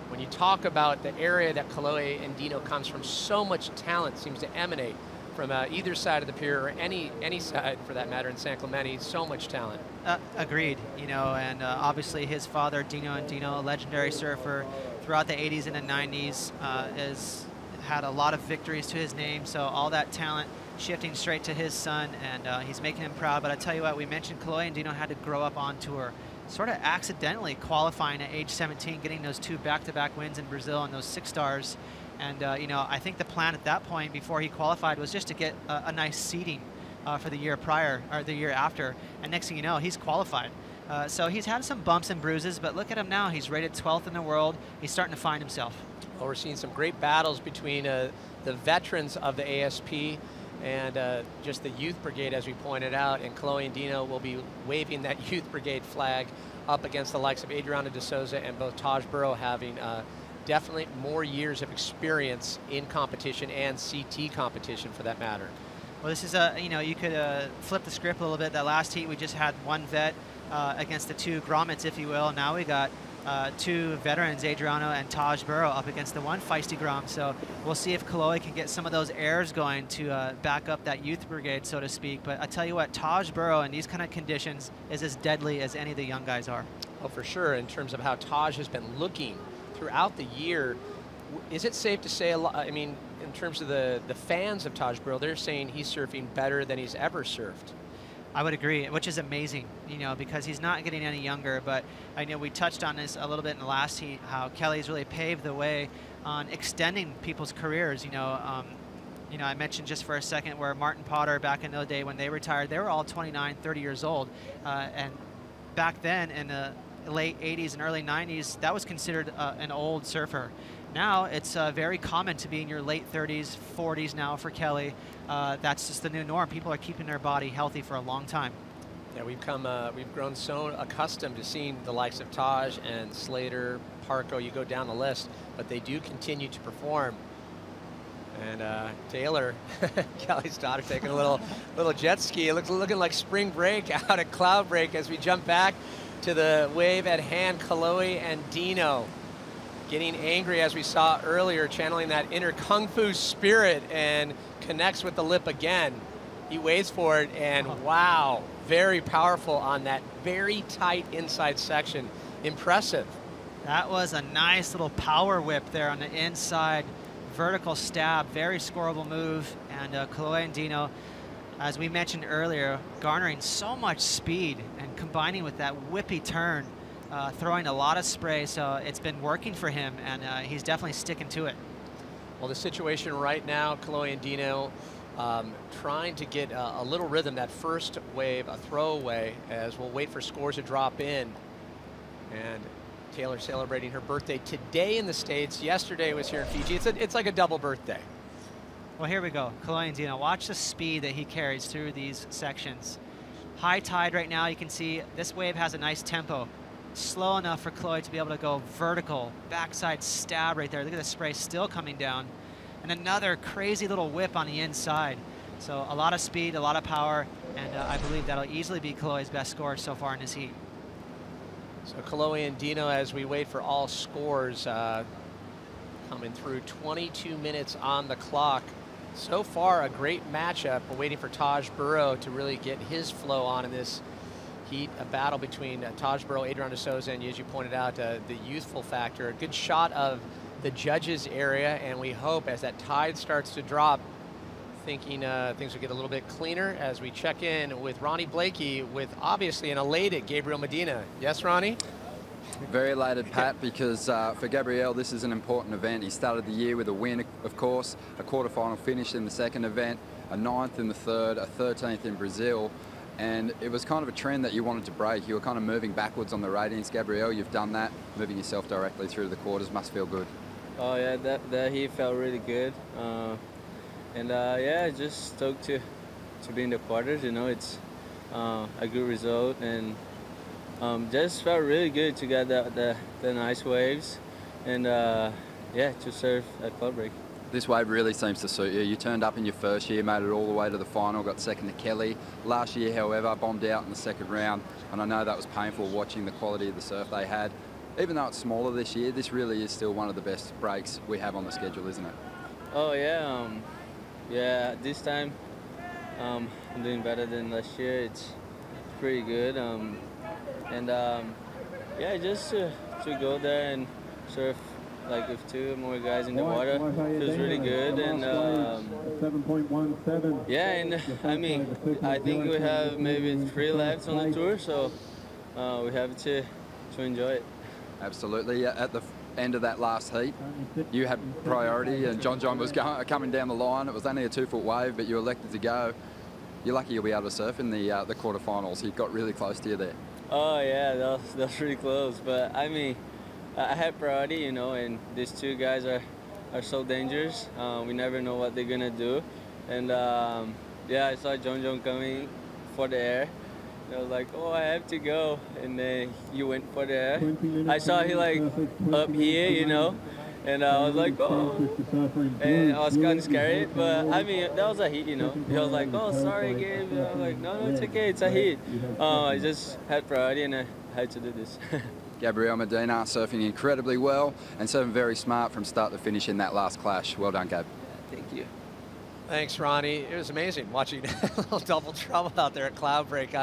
When you talk about the area that Kalohe and Dino comes from, so much talent seems to emanate from either side of the pier, or any side for that matter in San Clemente. So much talent. Agreed, you know, and obviously his father, Dino and Dino, a legendary surfer throughout the 80s and the 90s, has had a lot of victories to his name, so all that talent shifting straight to his son, and he's making him proud. But I tell you what, we mentioned Chloe and Dino had to grow up on tour, sort of accidentally qualifying at age 17, getting those 2 back-to-back wins in Brazil and those 6 stars. And you know, I think the plan at that point before he qualified was just to get a nice seeding for the year prior, or the year after, and next thing you know, he's qualified. So he's had some bumps and bruises, but look at him now. He's rated 12th in the world. He's starting to find himself. Well, we're seeing some great battles between the veterans of the ASP and just the youth brigade, as we pointed out, and Chloe and Dino will be waving that youth brigade flag up against the likes of Adriano de Souza, and both Taj Burrow having definitely more years of experience in competition and CT competition for that matter. Well, this is you know, you could flip the script a little bit. That last heat we just had one vet against the 2 grommets, if you will. Now we got 2 veterans, Adriano and Taj Burrow, up against the 1 feisty grom. So we'll see if Chloe can get some of those airs going to back up that youth brigade, so to speak. But I tell you what, Taj Burrow in these kind of conditions is as deadly as any of the young guys are. Oh, for sure. In terms of how Taj has been looking throughout the year, is it safe to say, I mean, in terms of the fans of Taj Burrow, they're saying he's surfing better than he's ever surfed? I would agree, which is amazing, you know, because he's not getting any younger. But I know we touched on this a little bit in the last heat, how Kelly's really paved the way on extending people's careers. You know, I mentioned just for a second where Martin Potter, back in the day when they retired, they were all 29, 30 years old. And back then in the late 80s and early 90s, that was considered an old surfer. Now it's very common to be in your late 30s, 40s now for Kelly. That's just the new norm. People are keeping their body healthy for a long time. Yeah, we've grown so accustomed to seeing the likes of Taj and Slater, Harco, you go down the list, but they do continue to perform. And Taylor, Kelly's daughter, taking a little jet ski. It looks looking like spring break out at Cloud Break as we jump back to the wave at hand. Chloe and Dino getting angry as we saw earlier, channeling that inner Kung Fu spirit, and connects with the lip again. He waits for it, and wow, very powerful on that very tight inside section. Impressive. That was a nice little power whip there on the inside. Vertical stab, very scoreable move, and Chloe and Dino, as we mentioned earlier, garnering so much speed and combining with that whippy turn, throwing a lot of spray, so it's been working for him, and he's definitely sticking to it. Well, the situation right now, Chloe and Dino trying to get a little rhythm, that first wave, a throwaway, as we'll wait for scores to drop in. And Taylor celebrating her birthday today in the States. Yesterday was here in Fiji. It's like a double birthday. Well, here we go. Chloe and Dino, watch the speed that he carries through these sections. High tide right now, you can see this wave has a nice tempo. Slow enough for Chloe to be able to go vertical, backside stab right there. Look at the spray still coming down. And another crazy little whip on the inside. So a lot of speed, a lot of power, and I believe that'll easily be Chloe's best score so far in this heat. So Chloe and Dino, as we wait for all scores, coming through, 22 minutes on the clock. So far, a great matchup. We're waiting for Taj Burrow to really get his flow on in this heat. A battle between Taj Burrow, Adrian de Souza, and as you pointed out, the youthful factor. A good shot of the judges area, and we hope as that tide starts to drop, thinking things will get a little bit cleaner as we check in with Ronnie Blakey with obviously an elated Gabriel Medina. Yes, Ronnie? Very elated, Pat, because for Gabriel, this is an important event. He started the year with a win, of course, a quarterfinal finish in the second event, a 9th in the third, a 13th in Brazil, and it was kind of a trend that you wanted to break. You were kind of moving backwards on the ratings. Gabriel, you've done that. Moving yourself directly through to the quarters must feel good. Oh yeah, that heat felt really good. And yeah, just stoked to be in the quarters. You know, it's a good result, and just felt really good to get the nice waves, and yeah, to surf at Cloud Break. This wave really seems to suit you. You turned up in your first year, made it all the way to the final, got second to Kelly. Last year, however, bombed out in the second round, and I know that was painful watching the quality of the surf they had. Even though it's smaller this year, this really is still one of the best breaks we have on the schedule, isn't it? Oh yeah. Yeah, this time I'm doing better than last year. It's pretty good, yeah, just to go there and surf like with 2 more guys in the water feels really good. And 7.17. yeah, and I mean, I think we have maybe 3 laps on the tour, so we have to enjoy it. Absolutely. At the end of that last heat, you had priority, and John was coming down the line. It was only a 2-foot wave, but you elected to go. You're lucky you'll be able to surf in the quarterfinals. You got really close to you there. Oh yeah, that was really close. But I mean, I had priority, you know, and these 2 guys are so dangerous. We never know what they're gonna do, and yeah, I saw John coming for the air. I was like, oh, I have to go, and then you went for the air. I saw he like up here, you know, and I was like, oh, and I was kind of scared, but I mean, that was a heat, you know. He was like, oh, sorry, Gabe. I was like, no, it's okay, it's a heat. I just had priority, and I had to do this. Gabriel Medina surfing incredibly well and surfing very smart from start to finish in that last clash. Well done, Gab. Thank you. Thanks, Ronnie. It was amazing watching a little double trouble out there at Cloud Break.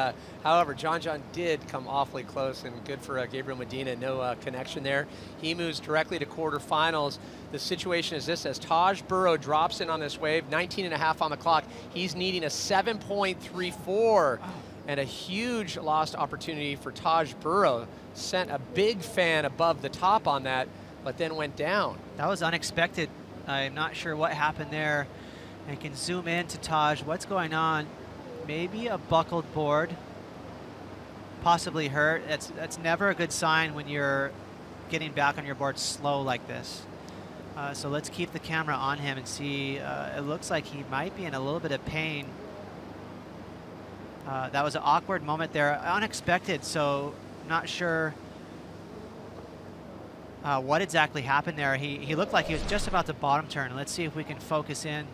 However, John did come awfully close, and good for Gabriel Medina. No connection there. He moves directly to quarterfinals. The situation is this: as Taj Burrow drops in on this wave, 19.5 on the clock, he's needing a 7.34, and a huge lost opportunity for Taj Burrow. Sent a big fan above the top on that, but then went down. That was unexpected. I'm not sure what happened there. I can zoom in to Taj. What's going on? Maybe a buckled board, possibly hurt. That's never a good sign when you're getting back on your board slow like this. So let's keep the camera on him and see. It looks like he might be in a little bit of pain. That was an awkward moment there, unexpected. So not sure what exactly happened there. He looked like he was just about to bottom turn. Let's see if we can focus in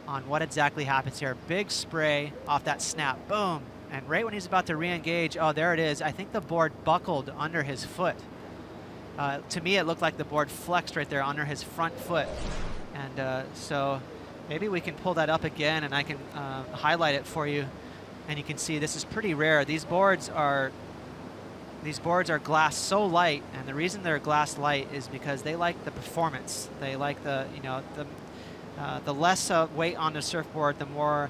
on what exactly happens here. Big spray off that snap, boom. And right when he's about to re-engage, oh, there it is. I think the board buckled under his foot. To me, it looked like the board flexed right there under his front foot. And so maybe we can pull that up again and I can highlight it for you. And you can see this is pretty rare. These boards are glass so light, and the reason they're glass light is because they like the performance. They like the, you know, the less weight on the surfboard, the more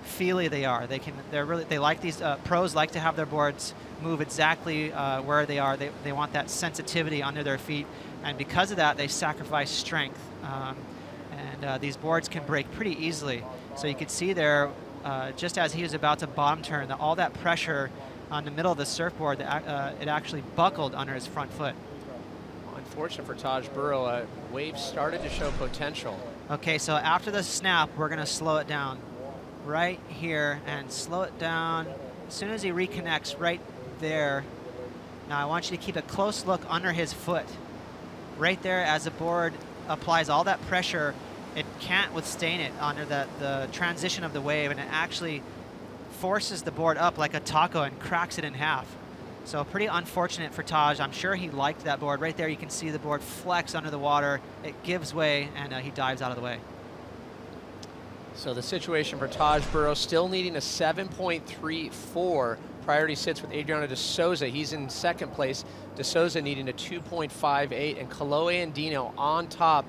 feely they are. They like these pros like to have their boards move exactly where they are. They want that sensitivity under their feet, and because of that, they sacrifice strength. And these boards can break pretty easily. So you can see there, just as he was about to bottom turn, all that pressure on the middle of the surfboard, it actually buckled under his front foot. Unfortunate for Taj Burrow, wave started to show potential. Okay, so after the snap, we're going to slow it down right here and slow it down as soon as he reconnects right there. Now I want you to keep a close look under his foot. Right there, as the board applies all that pressure, it can't withstand it under the transition of the wave, and it actually forces the board up like a taco and cracks it in half. So pretty unfortunate for Taj. I'm sure he liked that board. Right there you can see the board flex under the water. It gives way, and he dives out of the way. So the situation for Taj Burrow, still needing a 7.34. Priority sits with Adriano de Souza. He's in second place. De Souza needing a 2.58, and Kaloe Andino on top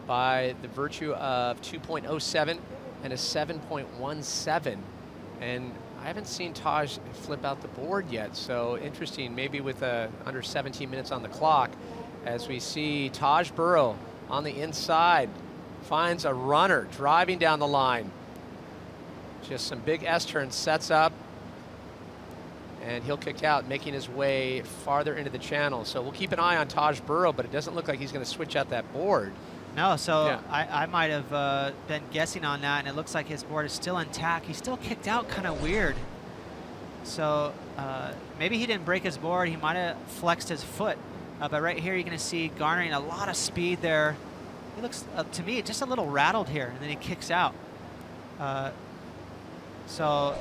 by the virtue of 2.07 and a 7.17. And I haven't seen Taj flip out the board yet, so interesting, maybe with under 17 minutes on the clock, as we see Taj Burrow on the inside, finds a runner driving down the line. Just some big S-turns, sets up, and he'll kick out, making his way farther into the channel. So we'll keep an eye on Taj Burrow, but it doesn't look like he's going to switch out that board. No, so yeah. I might have been guessing on that, and it looks like his board is still intact. He still kicked out kind of weird. So maybe he didn't break his board. He might have flexed his foot. But right here, you're going to see garnering a lot of speed there. He looks, to me, just a little rattled here, and then he kicks out. So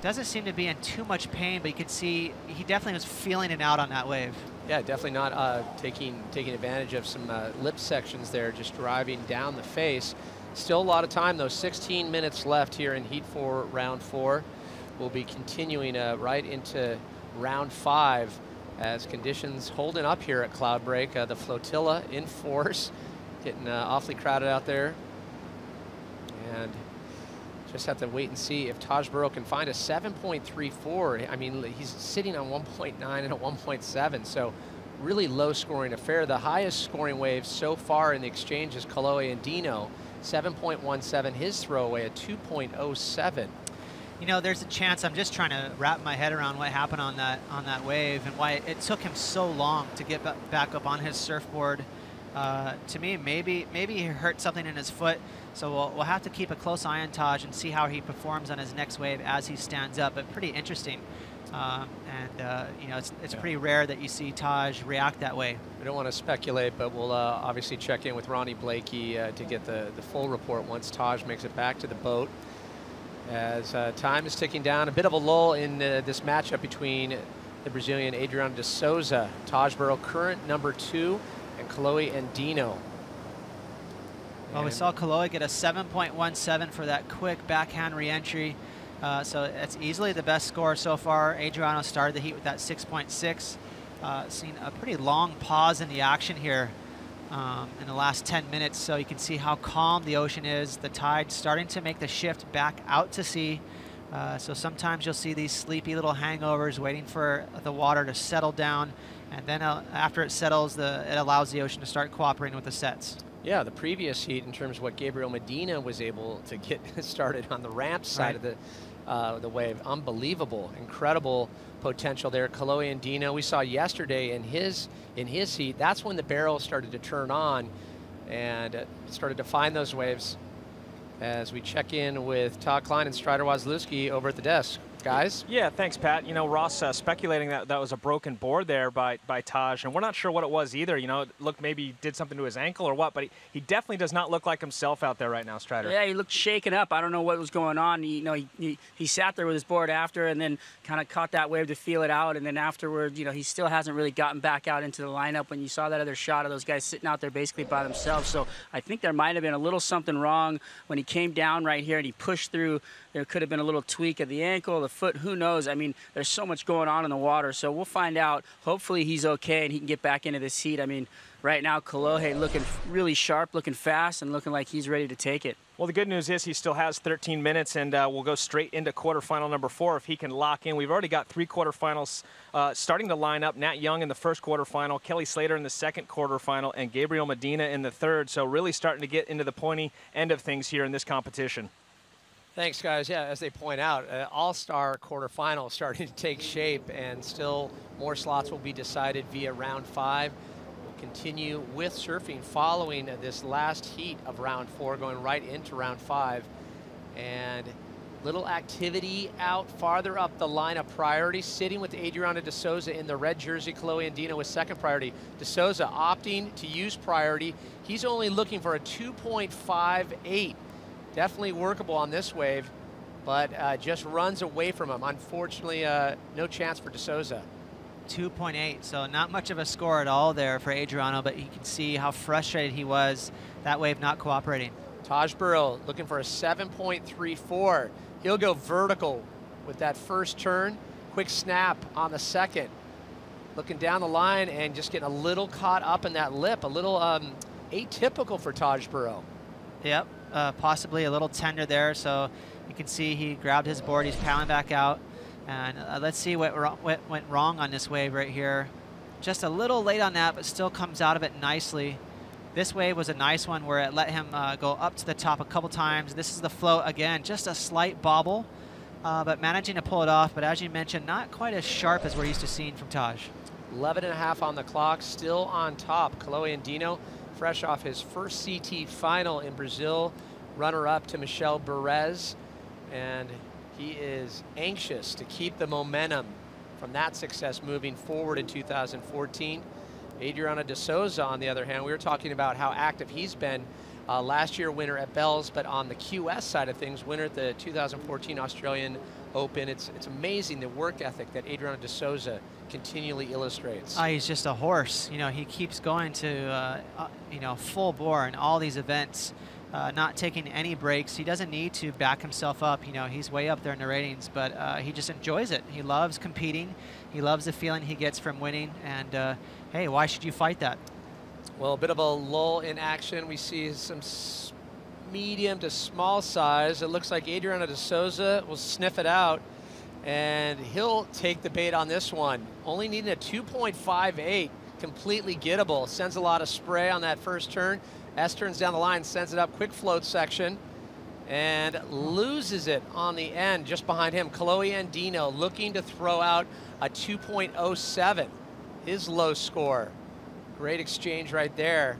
doesn't seem to be in too much pain, but you can see he definitely was feeling it out on that wave. Yeah, definitely not taking advantage of some lip sections there, just driving down the face. Still a lot of time, though. 16 minutes left here in Heat 4, Round 4. We'll be continuing right into Round 5 as conditions holding up here at Cloudbreak. The flotilla in force, getting awfully crowded out there. And just have to wait and see if Taj Burrow can find a 7.34. I mean, he's sitting on 1.9 and a 1.7, so really low scoring affair. The highest scoring wave so far in the exchange is Kaloe Andino, 7.17. His throwaway at 2.07. You know, there's a chance. I'm just trying to wrap my head around what happened on that wave and why it took him so long to get back up on his surfboard. To me, maybe he hurt something in his foot. So we'll have to keep a close eye on Taj and see how he performs on his next wave as he stands up. But pretty interesting. You know, it's pretty rare that you see Taj react that way. We don't want to speculate, but we'll obviously check in with Ronnie Blakey to get the full report once Taj makes it back to the boat. As time is ticking down, a bit of a lull in this matchup between the Brazilian Adriano de Souza, Taj Burrow, current #2, and Kaloe Andino. Well, we saw Kaloe get a 7.17 for that quick backhand reentry. So it's easily the best score so far. Adriano started the heat with that 6.6. Seen a pretty long pause in the action here in the last 10 minutes. So you can see how calm the ocean is. The tide starting to make the shift back out to sea. So sometimes you'll see these sleepy little hangovers waiting for the water to settle down. And then after it settles, it allows the ocean to start cooperating with the sets. Yeah, the previous heat, in terms of what Gabriel Medina was able to get started on the ramp side of the wave, unbelievable, incredible potential there. Kaloe Andino, we saw yesterday in his heat, that's when the barrel started to turn on and started to find those waves. As we check in with Todd Klein and Strider Wazlewski over at the desk. Guys? Yeah, thanks, Pat. You know, Ross speculating that that was a broken board there by Taj, and we're not sure what it was either. You know, it looked maybe he did something to his ankle or what, but he definitely does not look like himself out there right now, Strider. Yeah, he looked shaken up. I don't know what was going on. He sat there with his board after and then kind of caught that wave to feel it out, and then afterward, you know, he still hasn't really gotten back out into the lineup when you saw that other shot of those guys sitting out there basically by themselves. So I think there might have been a little something wrong when he came down right here and he pushed through. There could have been a little tweak of the ankle, the foot, who knows. I mean, there's so much going on in the water, so we'll find out. Hopefully he's okay and he can get back into this heat. I mean, right now, Kolohe looking really sharp, looking fast, and looking like he's ready to take it. Well, the good news is he still has 13 minutes, and we'll go straight into quarterfinal number 4 if he can lock in. We've already got 3 quarterfinals starting to line up. Nat Young in the first quarterfinal, Kelly Slater in the second quarterfinal, and Gabriel Medina in the third. So really starting to get into the pointy end of things here in this competition. Thanks, guys. Yeah, as they point out, all-star quarterfinal starting to take shape, and still more slots will be decided via round 5. We'll continue with surfing following this last heat of round 4, going right into round 5. And little activity out farther up the lineup. Priority sitting with Adriana De Souza in the red jersey. Chloe Andino with second priority. De Souza opting to use priority. He's only looking for a 2.58. Definitely workable on this wave, but just runs away from him. Unfortunately, no chance for De Souza. 2.8, so not much of a score at all there for Adriano, but you can see how frustrated he was, that wave not cooperating. Taj Burrow looking for a 7.34. He'll go vertical with that first turn. Quick snap on the second. Looking down the line and just getting a little caught up in that lip, a little atypical for Taj Burrow. Yep. Possibly a little tender there, so you can see he grabbed his board, he's paddling back out, and let's see what went wrong on this wave right here. Just a little late on that, but still comes out of it nicely. This wave was a nice one where it let him go up to the top a couple times. This is the float again, just a slight bobble, but managing to pull it off, but as you mentioned, not quite as sharp as we're used to seeing from Taj. 11.5 on the clock, still on top. Chloe Andino, fresh off his first CT final in Brazil, runner-up to Michel Perez, and he is anxious to keep the momentum from that success moving forward in 2014. Adriana De Souza, on the other hand, we were talking about how active he's been. Last year winner at Bells, but on the QS side of things, winner at the 2014 Australian Open. It's amazing the work ethic that Adriana De Souza continually illustrates. He's just a horse. You know, he keeps going to, you know, full bore in all these events, not taking any breaks. He doesn't need to back himself up. You know, he's way up there in the ratings, but he just enjoys it. He loves competing. He loves the feeling he gets from winning. And, hey, why should you fight that? Well, a bit of a lull in action. We see some medium to small size. It looks like Adriana De Souza will sniff it out, and he'll take the bait on this one. Only needing a 2.58, completely gettable. Sends a lot of spray on that first turn. S turns down the line, sends it up, quick float section, and loses it on the end just behind him. Chloe Andino looking to throw out a 2.07, his low score. Great exchange right there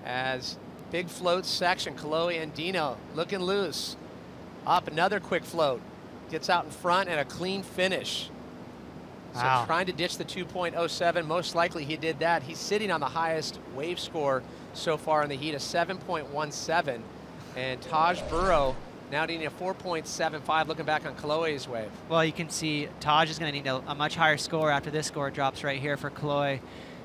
as big float section. Chloe Andino looking loose. Up, another quick float. Gets out in front and a clean finish. Wow. So trying to ditch the 2.07, most likely he did that. He's sitting on the highest wave score so far in the heat, a 7.17. And Taj Burrow now needing a 4.75, looking back on Chloe's wave. Well, you can see Taj is going to need a much higher score after this score drops right here for Chloe.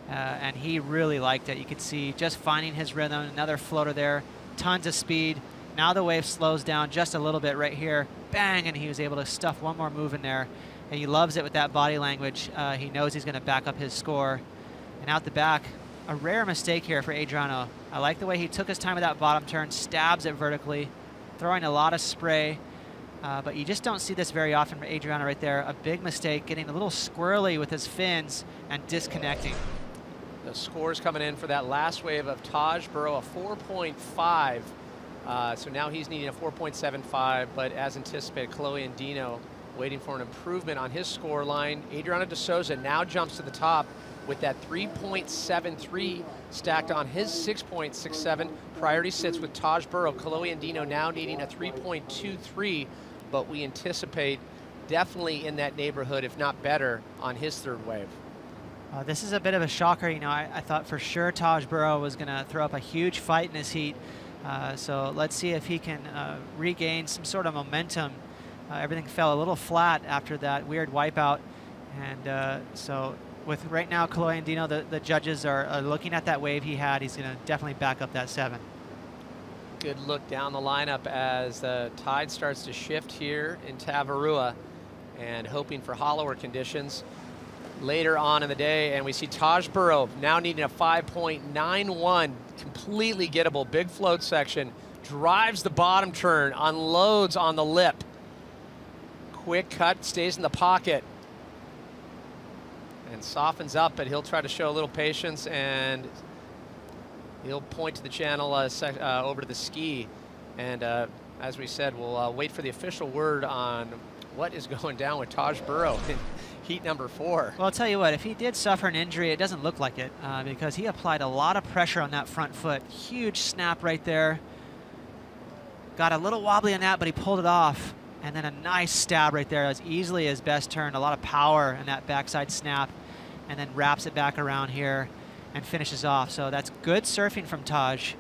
And he really liked it. You could see just finding his rhythm, another floater there, tons of speed. Now the wave slows down just a little bit right here. Bang, and he was able to stuff one more move in there. And he loves it with that body language. He knows he's going to back up his score. And out the back, a rare mistake here for Adriano. I like the way he took his time with that bottom turn, stabs it vertically, throwing a lot of spray. But you just don't see this very often from Adriano right there. A big mistake, getting a little squirrely with his fins and disconnecting. The scores coming in for that last wave of Taj Burrow, a 4.5. So now he's needing a 4.75, but as anticipated, Chloe Andino waiting for an improvement on his score line. Adriana De Souza now jumps to the top with that 3.73 stacked on his 6.67. Priority sits with Taj Burrow. Chloe Andino now needing a 3.23, but we anticipate definitely in that neighborhood, if not better, on his third wave. This is a bit of a shocker. You know, I thought for sure Taj Burrow was going to throw up a huge fight in this heat. So let's see if he can regain some sort of momentum. Everything fell a little flat after that weird wipeout. And so with right now Kaloy Andino, the judges are looking at that wave he had. He's going to definitely back up that 7. Good look down the lineup as the tide starts to shift here in Tavarua, and hoping for hollower conditions later on in the day. And we see Taj Burrow now needing a 5.91, completely gettable, big float section, drives the bottom turn, unloads on the lip. Quick cut, stays in the pocket, and softens up, but he'll try to show a little patience, and he'll point to the channel over to the ski. And as we said, we'll wait for the official word on what is going down with Taj Burrow in heat number 4. Well, I'll tell you what, if he did suffer an injury, it doesn't look like it because he applied a lot of pressure on that front foot. Huge snap right there. Got a little wobbly on that, but he pulled it off. And then a nice stab right there as easily as best turn. A lot of power in that backside snap. And then wraps it back around here and finishes off. So that's good surfing from Taj. You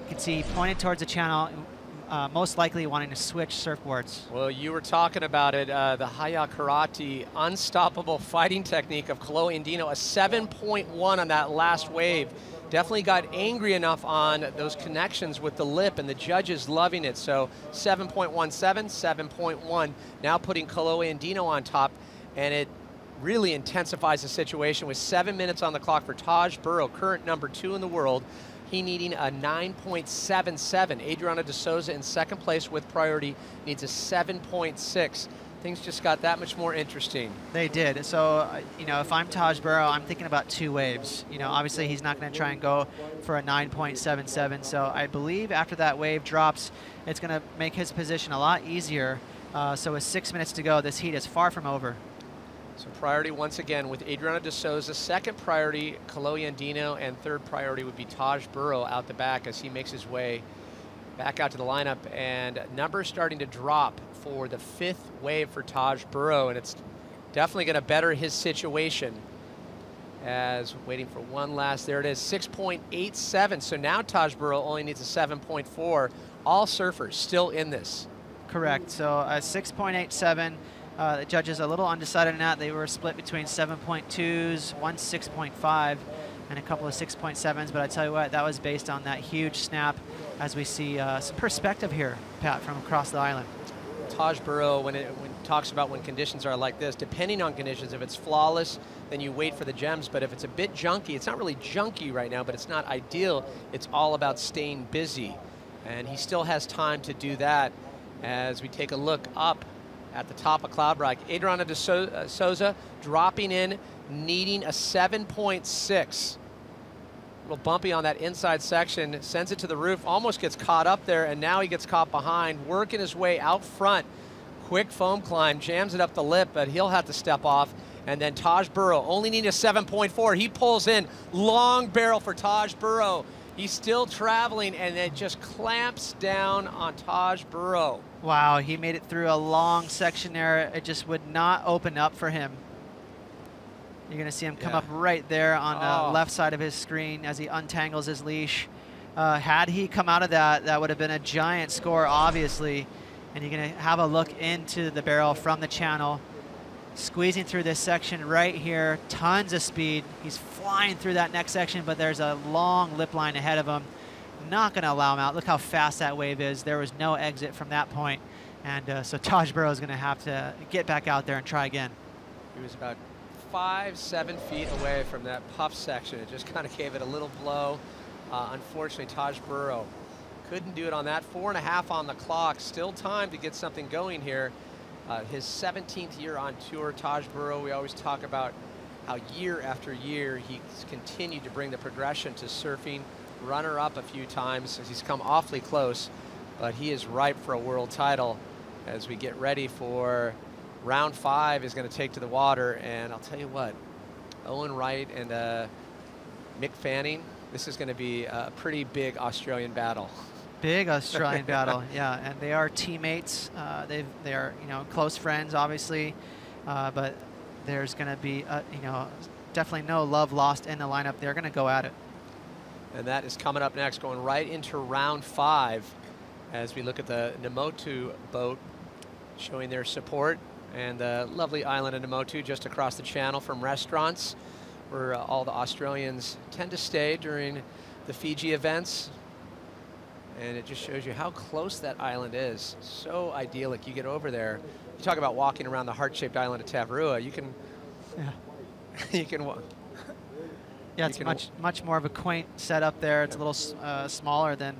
can see he pointed towards the channel, most likely wanting to switch surfboards. Well, you were talking about it, the Haya Karate unstoppable fighting technique of Kaloy Andino, a 7.1 on that last wave. Definitely got angry enough on those connections with the lip, and the judges loving it. So 7.17, 7.1, now putting Kaloy Andino on top, and it really intensifies the situation with 7 minutes on the clock for Taj Burrow, current number 2 in the world. He needing a 9.77. Adriana de Souza in second place with priority needs a 7.6. Things just got that much more interesting. They did. So, you know, if I'm Taj Burrow, I'm thinking about 2 waves. You know, obviously he's not going to try and go for a 9.77. So I believe after that wave drops, it's going to make his position a lot easier. So with 6 minutes to go, this heat is far from over. So priority once again with Adriana de Souza, second priority Kaloy Andino, and third priority would be Taj Burrow out the back as he makes his way back out to the lineup. And numbers starting to drop for the 5th wave for Taj Burrow, and it's definitely going to better his situation as waiting for one last, there it is, 6.87. So now Taj Burrow only needs a 7.4. All surfers still in this. Correct. So a 6.87. The judges a little undecided on that. They were split between 7.2s, one 6.5, and a couple of 6.7s. But I tell you what, that was based on that huge snap as we see some perspective here, Pat, from across the island. Taj Burrow, when talks about when conditions are like this, depending on conditions, if it's flawless, then you wait for the gems. But if it's a bit junky, it's not really junky right now, but it's not ideal. It's all about staying busy. And he still has time to do that as we take a look up at the top of Cloud Rock. Adriana de Souza dropping in, needing a 7.6. A little bumpy on that inside section, sends it to the roof, almost gets caught up there, and now he gets caught behind, working his way out front. Quick foam climb, jams it up the lip, but he'll have to step off. And then Taj Burrow only needing a 7.4. He pulls in, long barrel for Taj Burrow. He's still traveling, and it just clamps down on Taj Burrow. Wow, he made it through a long section there. It just would not open up for him. You're going to see him come up right there on the left side of his screen as he untangles his leash. Had he come out of that, that would have been a giant score, obviously. And you're going to have a look into the barrel from the channel. Squeezing through this section right here, tons of speed. He's flying through that next section, but there's a long lip line ahead of him. Not going to allow him out. Look how fast that wave is. There was no exit from that point. And so Taj Burrow is going to have to get back out there and try again. He was about 5-7 feet away from that puff section. It just kind of gave it a little blow. Unfortunately, Taj Burrow couldn't do it on that. 4.5 on the clock. Still time to get something going here. His 17th year on tour, Taj Burrow, we always talk about how year after year he's continued to bring the progression to surfing. Runner-up a few times as he's come awfully close, but he is ripe for a world title as we get ready for round 5 is going to take to the water. And I'll tell you what, Owen Wright and Mick Fanning, this is going to be a pretty big Australian battle. Big Australian battle, yeah, and they are teammates. They are, you know, close friends, obviously, but there's going to be, you know, definitely no love lost in the lineup. They're going to go at it. And that is coming up next, going right into round 5 as we look at the Namotu boat showing their support, and the lovely island of Namotu just across the channel from restaurants where all the Australians tend to stay during the Fiji events. And it just shows you how close that island is. So idyllic. You get over there. You talk about walking around the heart-shaped island of Tavarua. You can, you can walk. Yeah, it's much more of a quaint setup there. It's a little smaller than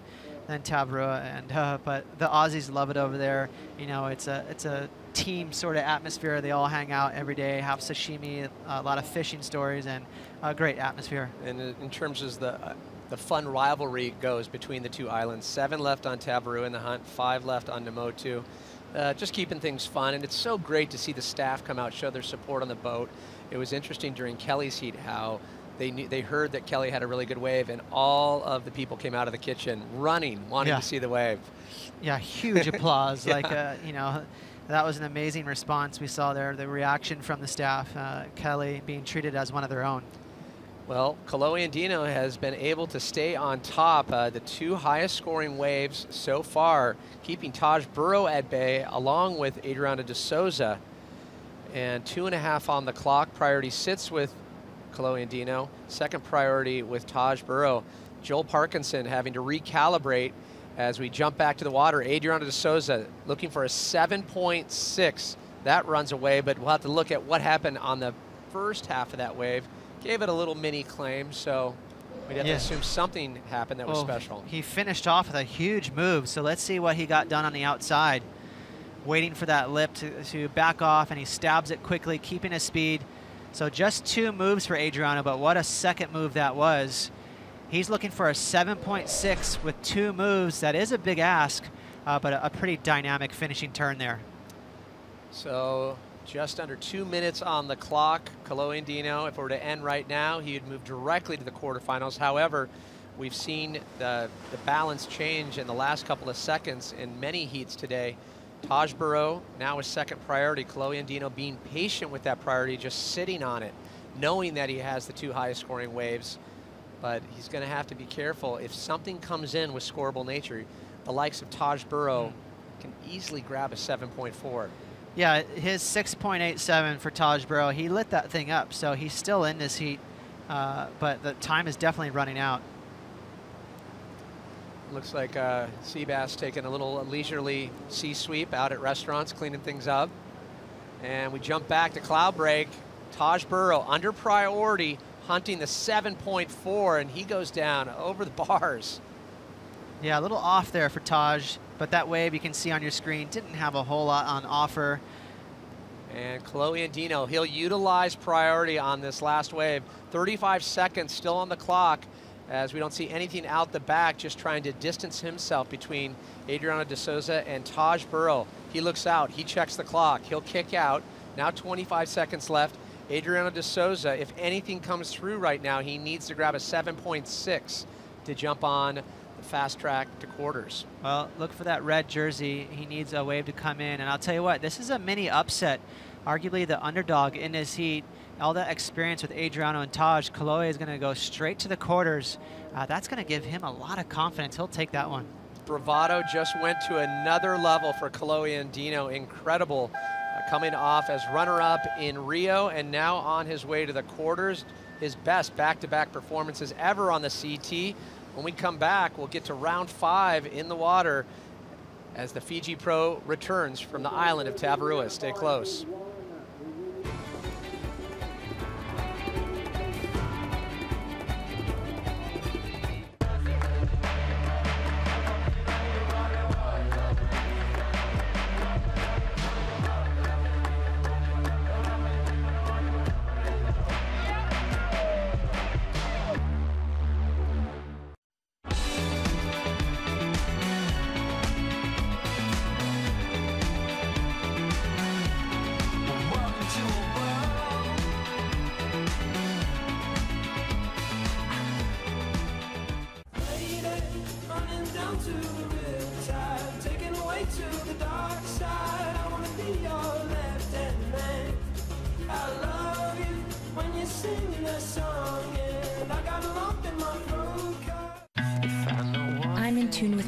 Tavarua, and but the Aussies love it over there. You know, it's a team sort of atmosphere. They all hang out every day, have sashimi, a lot of fishing stories, and a great atmosphere. And in terms of the fun rivalry goes between the two islands. 7 left on Tavarua in the hunt, 5 left on Namotu. Just keeping things fun, and it's so great to see the staff come out, show their support on the boat. It was interesting during Kelly's heat how they heard that Kelly had a really good wave, and all of the people came out of the kitchen running, wanting to see the wave. Yeah, huge applause. Yeah. Like, you know, that was an amazing response we saw there, the reaction from the staff, Kelly being treated as one of their own. Well, Kalohe Andino has been able to stay on top. The 2 highest scoring waves so far, keeping Taj Burrow at bay along with Adriana de Souza. And 2.5 on the clock. Priority sits with Kalohe Andino. Second priority with Taj Burrow. Joel Parkinson having to recalibrate as we jump back to the water. Adriana de Souza looking for a 7.6. That runs away, but we'll have to look at what happened on the first half of that wave. Gave it a little mini claim, so we'd have to assume something happened that was special. He finished off with a huge move, so let's see what he got done on the outside. Waiting for that lip to back off, and he stabs it quickly, keeping his speed. So just 2 moves for Adriano, but what a second move that was. He's looking for a 7.6 with 2 moves. That is a big ask, but a pretty dynamic finishing turn there. So just under 2 minutes on the clock. Kalohe Andino, if it were to end right now, he would move directly to the quarterfinals. However, we've seen the balance change in the last couple of seconds in many heats today. Taj Burrow now is second priority. Kalohe Andino being patient with that priority, just sitting on it, knowing that he has the 2 highest scoring waves. But he's going to have to be careful. If something comes in with scoreable nature, the likes of Taj Burrow can easily grab a 7.4. Yeah, his 6.87 for Taj Burrow, he lit that thing up, so he's still in this heat, but the time is definitely running out. Looks like Seabass taking a little leisurely sea sweep out at restaurants, cleaning things up. And we jump back to Cloudbreak. Taj Burrow under priority, hunting the 7.4, and he goes down over the bars. Yeah, a little off there for Taj, but that wave you can see on your screen didn't have a whole lot on offer. And Kalohe Andino, he'll utilize priority on this last wave. 35 seconds still on the clock as we don't see anything out the back, just trying to distance himself between Adriana de Souza and Taj Burrow. He looks out, he checks the clock, he'll kick out. Now 25 seconds left. Adriana de Souza, if anything comes through right now, he needs to grab a 7.6 to jump on the fast track to quarters. Well, look for that red jersey. He needs a wave to come in. And I'll tell you what, this is a mini upset. Arguably the underdog in this heat. All that experience with Adriano and Taj, Kalohe is going to go straight to the quarters. That's going to give him a lot of confidence. He'll take that one. Bravado just went to another level for Kalohe Andino. Incredible. Coming off as runner-up in Rio and now on his way to the quarters. His best back-to-back performances ever on the CT. When we come back, we'll get to round 5 in the water as the Fiji Pro returns from the island of Tavarua. Stay close.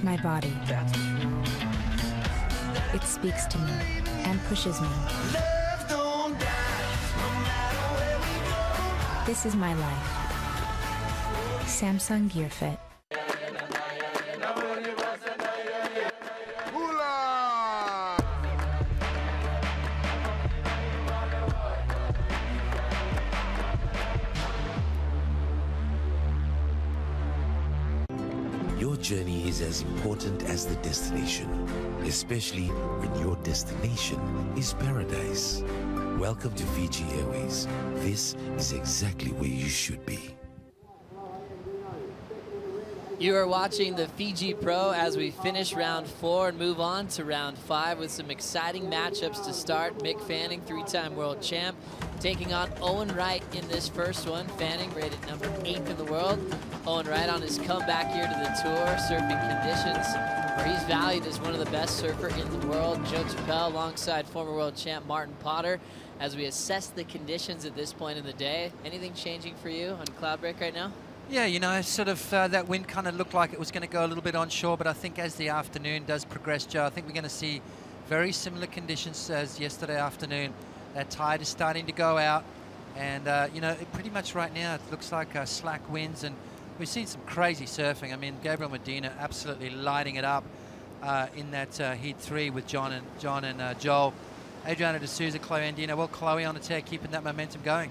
My body. It speaks to me and pushes me. This is my life. Samsung Gear Fit. Your journey is as important as the destination, especially when your destination is paradise. Welcome to Fiji Airways. This is exactly where you should be. You are watching the Fiji Pro as we finish round 4 and move on to round 5 with some exciting matchups to start. Mick Fanning, 3-time world champ, taking on Owen Wright in this first one. Fanning rated number 8th in the world. Owen Wright on his comeback here to the tour, surfing conditions where he's valued as one of the best surfer in the world. Joe Chappelle alongside former world champ Martin Potter as we assess the conditions at this point in the day. Anything changing for you on Cloudbreak right now? Yeah, you know, sort of that wind kind of looked like it was going to go a little bit onshore, but I think as the afternoon does progress, Joe, I think we're going to see very similar conditions as yesterday afternoon. That tide is starting to go out, and, you know, pretty much right now it looks like slack winds, and we've seen some crazy surfing. I mean, Gabriel Medina absolutely lighting it up in that Heat 3 with John and Joel. Adriana D'Souza, Chloe Andino. Well, Chloe on the tear, keeping that momentum going.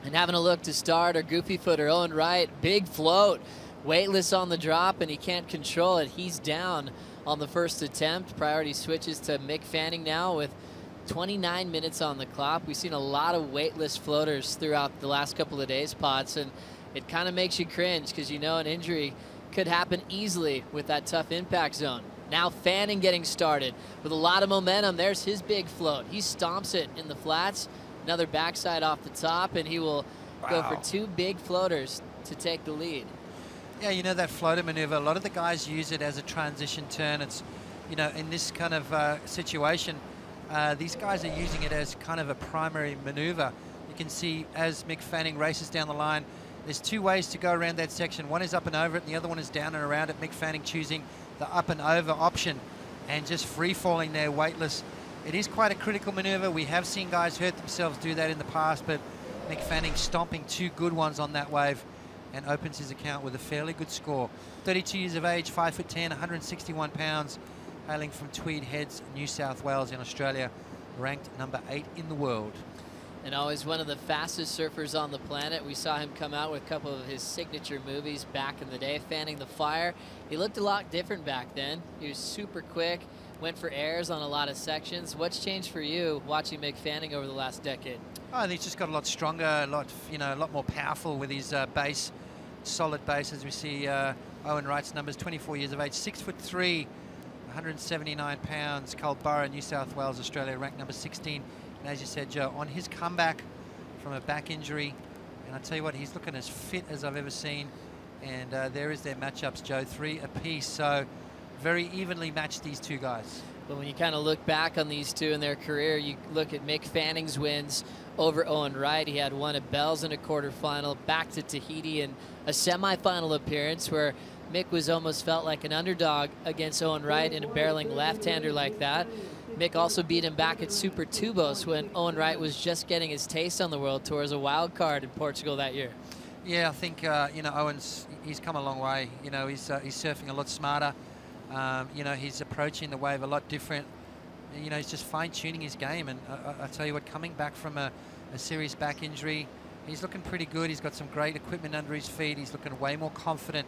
And having a look to start, our goofy footer, Owen Wright, big float, weightless on the drop, and he can't control it. He's down on the first attempt. Priority switches to Mick Fanning now with 29 minutes on the clock. We've seen a lot of weightless floaters throughout the last couple of days, Potts, and it kind of makes you cringe because you know an injury could happen easily with that tough impact zone. Now Fanning getting started with a lot of momentum. There's his big float. He stomps it in the flats. Another backside off the top, and he will go for 2 big floaters to take the lead. Yeah, you know that floater maneuver, a lot of the guys use it as a transition turn. It's, you know, in this kind of situation, these guys are using it as kind of a primary maneuver. You can see as Mick Fanning races down the line, there's 2 ways to go around that section. One is up and over it, and the other one is down and around it. Mick Fanning choosing the up and over option and just free falling there, weightless. It is quite a critical maneuver. We have seen guys hurt themselves do that in the past, but Mick Fanning stomping 2 good ones on that wave and opens his account with a fairly good score. 32 years of age, 5'10", 161 pounds, hailing from Tweed Heads, New South Wales in Australia, ranked number 8 in the world. And always one of the fastest surfers on the planet. We saw him come out with a couple of his signature movies back in the day, Fanning the Fire. He looked a lot different back then. He was super quick, went for airs on a lot of sections. What's changed for you watching Mick Fanning over the last decade? Oh, he's just got a lot stronger, a lot more powerful with his base, solid base, as we see Owen Wright's numbers, 24 years of age, 6'3", 179 pounds, Culburra, New South Wales, Australia, ranked number 16. And as you said, Joe, on his comeback from a back injury, and I tell you what, he's looking as fit as I've ever seen. And there is their matchups, Joe, 3 apiece. So very evenly matched, these 2 guys. But when you kind of look back on these 2 in their career, you look at Mick Fanning's wins over Owen Wright. He had one at Bell's in a quarterfinal, back to Tahiti in a semifinal appearance where Mick was almost felt like an underdog against Owen Wright in a barreling left-hander like that. Mick also beat him back at Super Tubos when Owen Wright was just getting his taste on the World Tour as a wild card in Portugal that year. Yeah, I think, you know, he's come a long way. You know, he's surfing a lot smarter. You know, he's approaching the wave a lot different. You know, he's just fine-tuning his game. And I tell you what, coming back from a serious back injury, he's looking pretty good. He's got some great equipment under his feet. He's looking way more confident.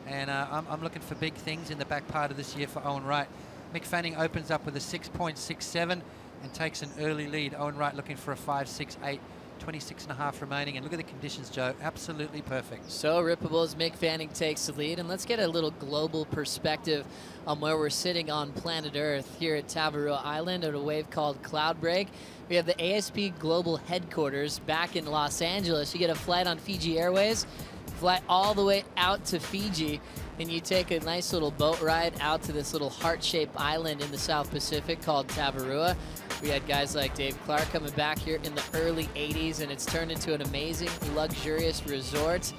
And I'm looking for big things in the back part of this year for Owen Wright. Mick Fanning opens up with a 6.67 and takes an early lead. Owen Wright looking for a 5.68. 26.5 remaining, and look at the conditions, Joe. Absolutely perfect. So rippable as Mick Fanning takes the lead, and let's get a little global perspective on where we're sitting on planet Earth here at Tavarua Island at a wave called Cloudbreak. We have the ASP Global Headquarters back in Los Angeles. You get a flight on Fiji Airways, fly all the way out to Fiji, and you take a nice little boat ride out to this little heart-shaped island in the South Pacific called Tavarua. We had guys like Dave Clark coming back here in the early 80s, and it's turned into an amazing, luxurious resort.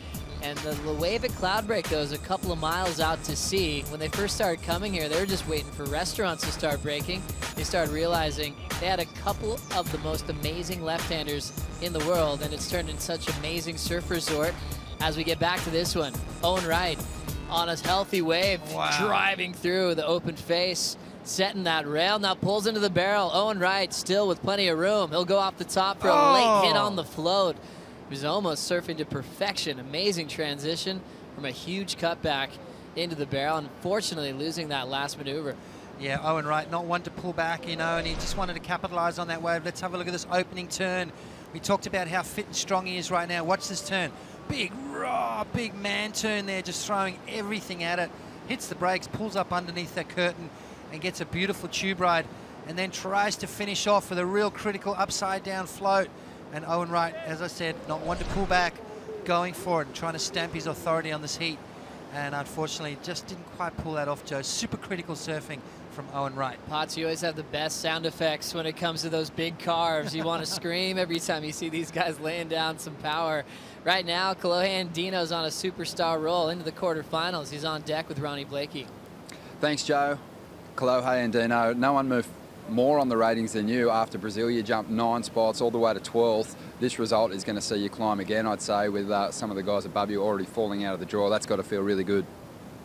And the wave at Cloudbreak, though, is a couple of miles out to sea. When they first started coming here, they were just waiting for restaurants to start breaking. They started realizing they had a couple of the most amazing left-handers in the world, and it's turned into such an amazing surf resort. As we get back to this one, Owen Wright on a healthy wave, driving through the open face, setting that rail, now pulls into the barrel. Owen Wright still with plenty of room. He'll go off the top for a late hit on the float. He was almost surfing to perfection. Amazing transition from a huge cutback into the barrel. Unfortunately, losing that last maneuver. Yeah, Owen Wright, not one to pull back, you know, and he just wanted to capitalize on that wave. Let's have a look at this opening turn. We talked about how fit and strong he is right now. Watch this turn. Big, raw, big man turn there, just throwing everything at it. Hits the brakes, pulls up underneath that curtain, and gets a beautiful tube ride, and then tries to finish off with a real critical upside down float. And Owen Wright, as I said, not one to pull back, going for it and trying to stamp his authority on this heat. And unfortunately, just didn't quite pull that off, Joe. Super critical surfing from Owen Wright. Potts, you always have the best sound effects when it comes to those big carves. You want to scream every time you see these guys laying down some power. Right now, Kolohe Andino's on a superstar roll into the quarterfinals. He's on deck with Ronnie Blakey. Thanks, Joe. Kolohe Andino, no one moved more on the ratings than you. After Brazil, you jumped 9 spots all the way to 12th. This result is going to see you climb again, I'd say, with some of the guys above you already falling out of the draw. That's got to feel really good.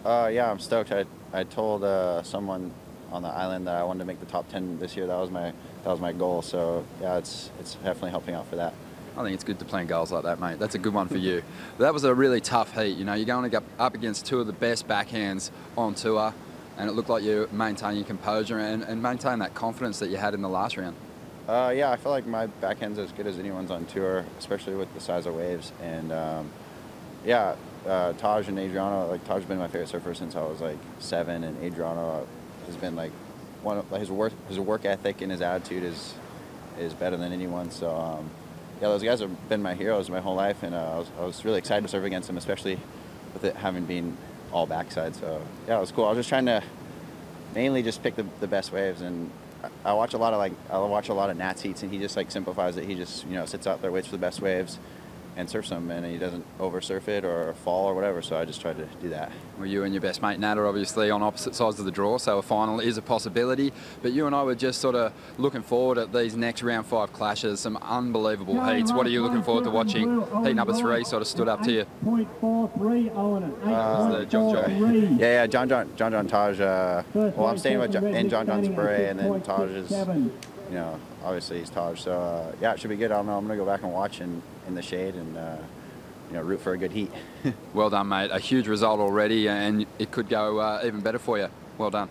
Yeah, I'm stoked. I told someone on the island that I wanted to make the top 10 this year. That was my goal. So yeah, it's definitely helping out for that. I think it's good to plan goals like that, mate. That's a good one for you. That was a really tough heat. You know, you're going to go up against 2 of the best backhands on tour, and it looked like you maintained your composure and maintained that confidence that you had in the last round. Yeah, I feel like my backhand's as good as anyone's on tour, especially with the size of waves. And yeah, Taj and Adriano, like Taj has been my favorite surfer since I was like 7, and Adriano has been like his work ethic and his attitude is better than anyone. So yeah, those guys have been my heroes my whole life, and I was really excited to surf against them, especially with it having been all backside. So yeah, it was cool. I was just trying to mainly just pick the best waves, and I watch a lot of Nat's heats, and he just like simplifies it. He just, you know, sits out there, waits for the best waves, and surfs them, and he doesn't over surf it or fall or whatever. So I just tried to do that. Well, you and your best mate Nat are obviously on opposite sides of the draw, so a final is a possibility. But you and I were just sort of looking forward at these next round 5 clashes, some unbelievable heats. What are you looking forward to watching? Heat number 3 sort of stood up to you. 8.43 Owen. Yeah, John Taj. Well, I'm staying with in John's Beret, and then Taj is, you know, obviously he's Taj. So yeah, it should be good. I don't know. I'm gonna go back and watch in the shade and you know, root for a good heat. Well done, mate. A huge result already, and it could go even better for you. Well done.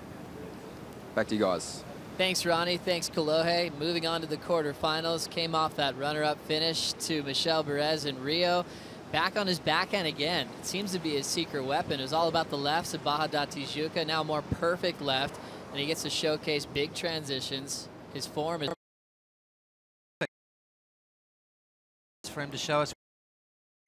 Back to you guys. Thanks, Ronnie. Thanks, Kolohe. Moving on to the quarterfinals. Came off that runner-up finish to Michel Perez in Rio. Back on his backhand again. It seems to be his secret weapon. It was all about the lefts at Barra da Tijuca. Now more perfect left, and he gets to showcase big transitions. His form is for him to show us.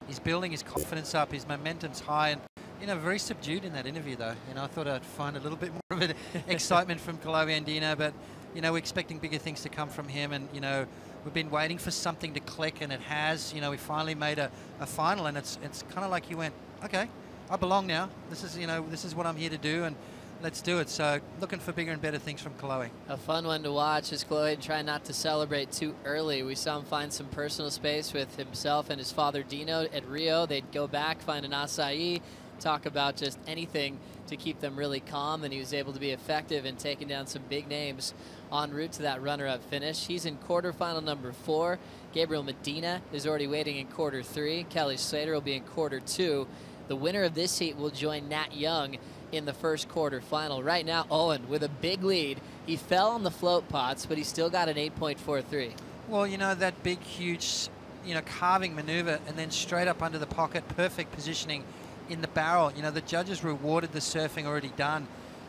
He's building his confidence up, his momentum's high, and, you know, very subdued in that interview, though. You know, I thought I'd find a little bit more of an excitement from Kolohe Andino, but, you know, we're expecting bigger things to come from him, and, you know, we've been waiting for something to click, and it has. You know, we finally made a final, and it's kind of like he went, okay, I belong now. This is, you know, this is what I'm here to do, and let's do it. So looking for bigger and better things from Kolohe. A fun one to watch is Kolohe trying not to celebrate too early. We saw him find some personal space with himself and his father Dino at Rio. They'd go back, find an acai, talk about just anything to keep them really calm, and he was able to be effective in taking down some big names en route to that runner-up finish. He's in quarterfinal number 4. Gabriel Medina is already waiting in quarter 3. Kelly Slater will be in quarter 2. The winner of this heat will join Nat Young in the first quarterfinal. Right now, Owen with a big lead. He fell on the float pots, but he still got an 8.43. Well, you know, that big, huge, you know, carving maneuver, and then straight up under the pocket, perfect positioning in the barrel. You know, the judges rewarded the surfing already done.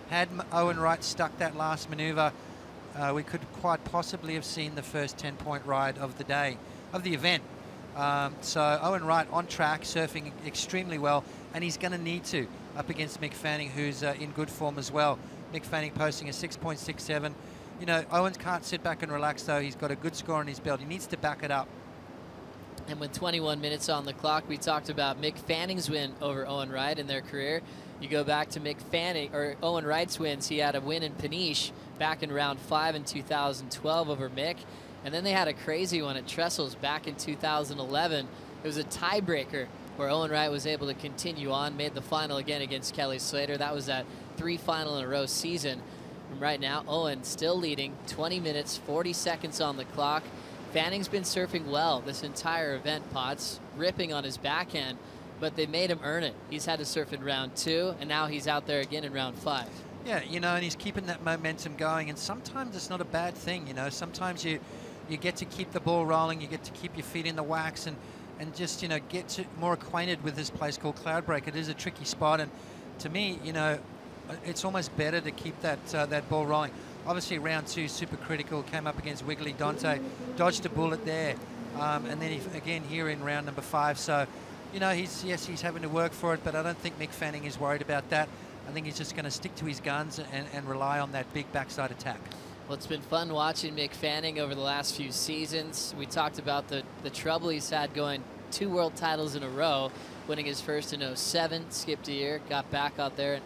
Had Owen Wright stuck that last maneuver, we could quite possibly have seen the first 10-point ride of the day, of the event. So Owen Wright on track, surfing extremely well, and he's going to need to up against Mick Fanning, who's in good form as well. Mick Fanning posting a 6.67. You know, Owens can't sit back and relax, though. He's got a good score on his belt. He needs to back it up. And with 21 minutes on the clock, we talked about Mick Fanning's win over Owen Wright in their career. You go back to Mick Fanning, or Owen Wright's wins. He had a win in Peniche back in round 5 in 2012 over Mick. And then they had a crazy one at Trestles back in 2011. It was a tiebreaker where Owen Wright was able to continue on, made the final again against Kelly Slater. That was that 3 final in a row season. And right now, Owen still leading, 20 minutes, 40 seconds on the clock. Fanning's been surfing well this entire event, Potts, ripping on his backhand, but they made him earn it. He's had to surf in round 2, and now he's out there again in round 5. Yeah, you know, and he's keeping that momentum going, and sometimes it's not a bad thing, you know. Sometimes you get to keep the ball rolling, you get to keep your feet in the wax, and just, you know, get more acquainted with this place called Cloudbreak. It is a tricky spot, and to me, you know, it's almost better to keep that ball rolling. Obviously, round 2, super critical, came up against Wiggly Dante, dodged a bullet there, and then again here in round number 5. So, you know, he's having to work for it, but I don't think Mick Fanning is worried about that. I think he's just going to stick to his guns and rely on that big backside attack. Well, it's been fun watching Mick Fanning over the last few seasons. We talked about the trouble he's had going 2 world titles in a row, winning his first in 07, skipped a year, got back out there in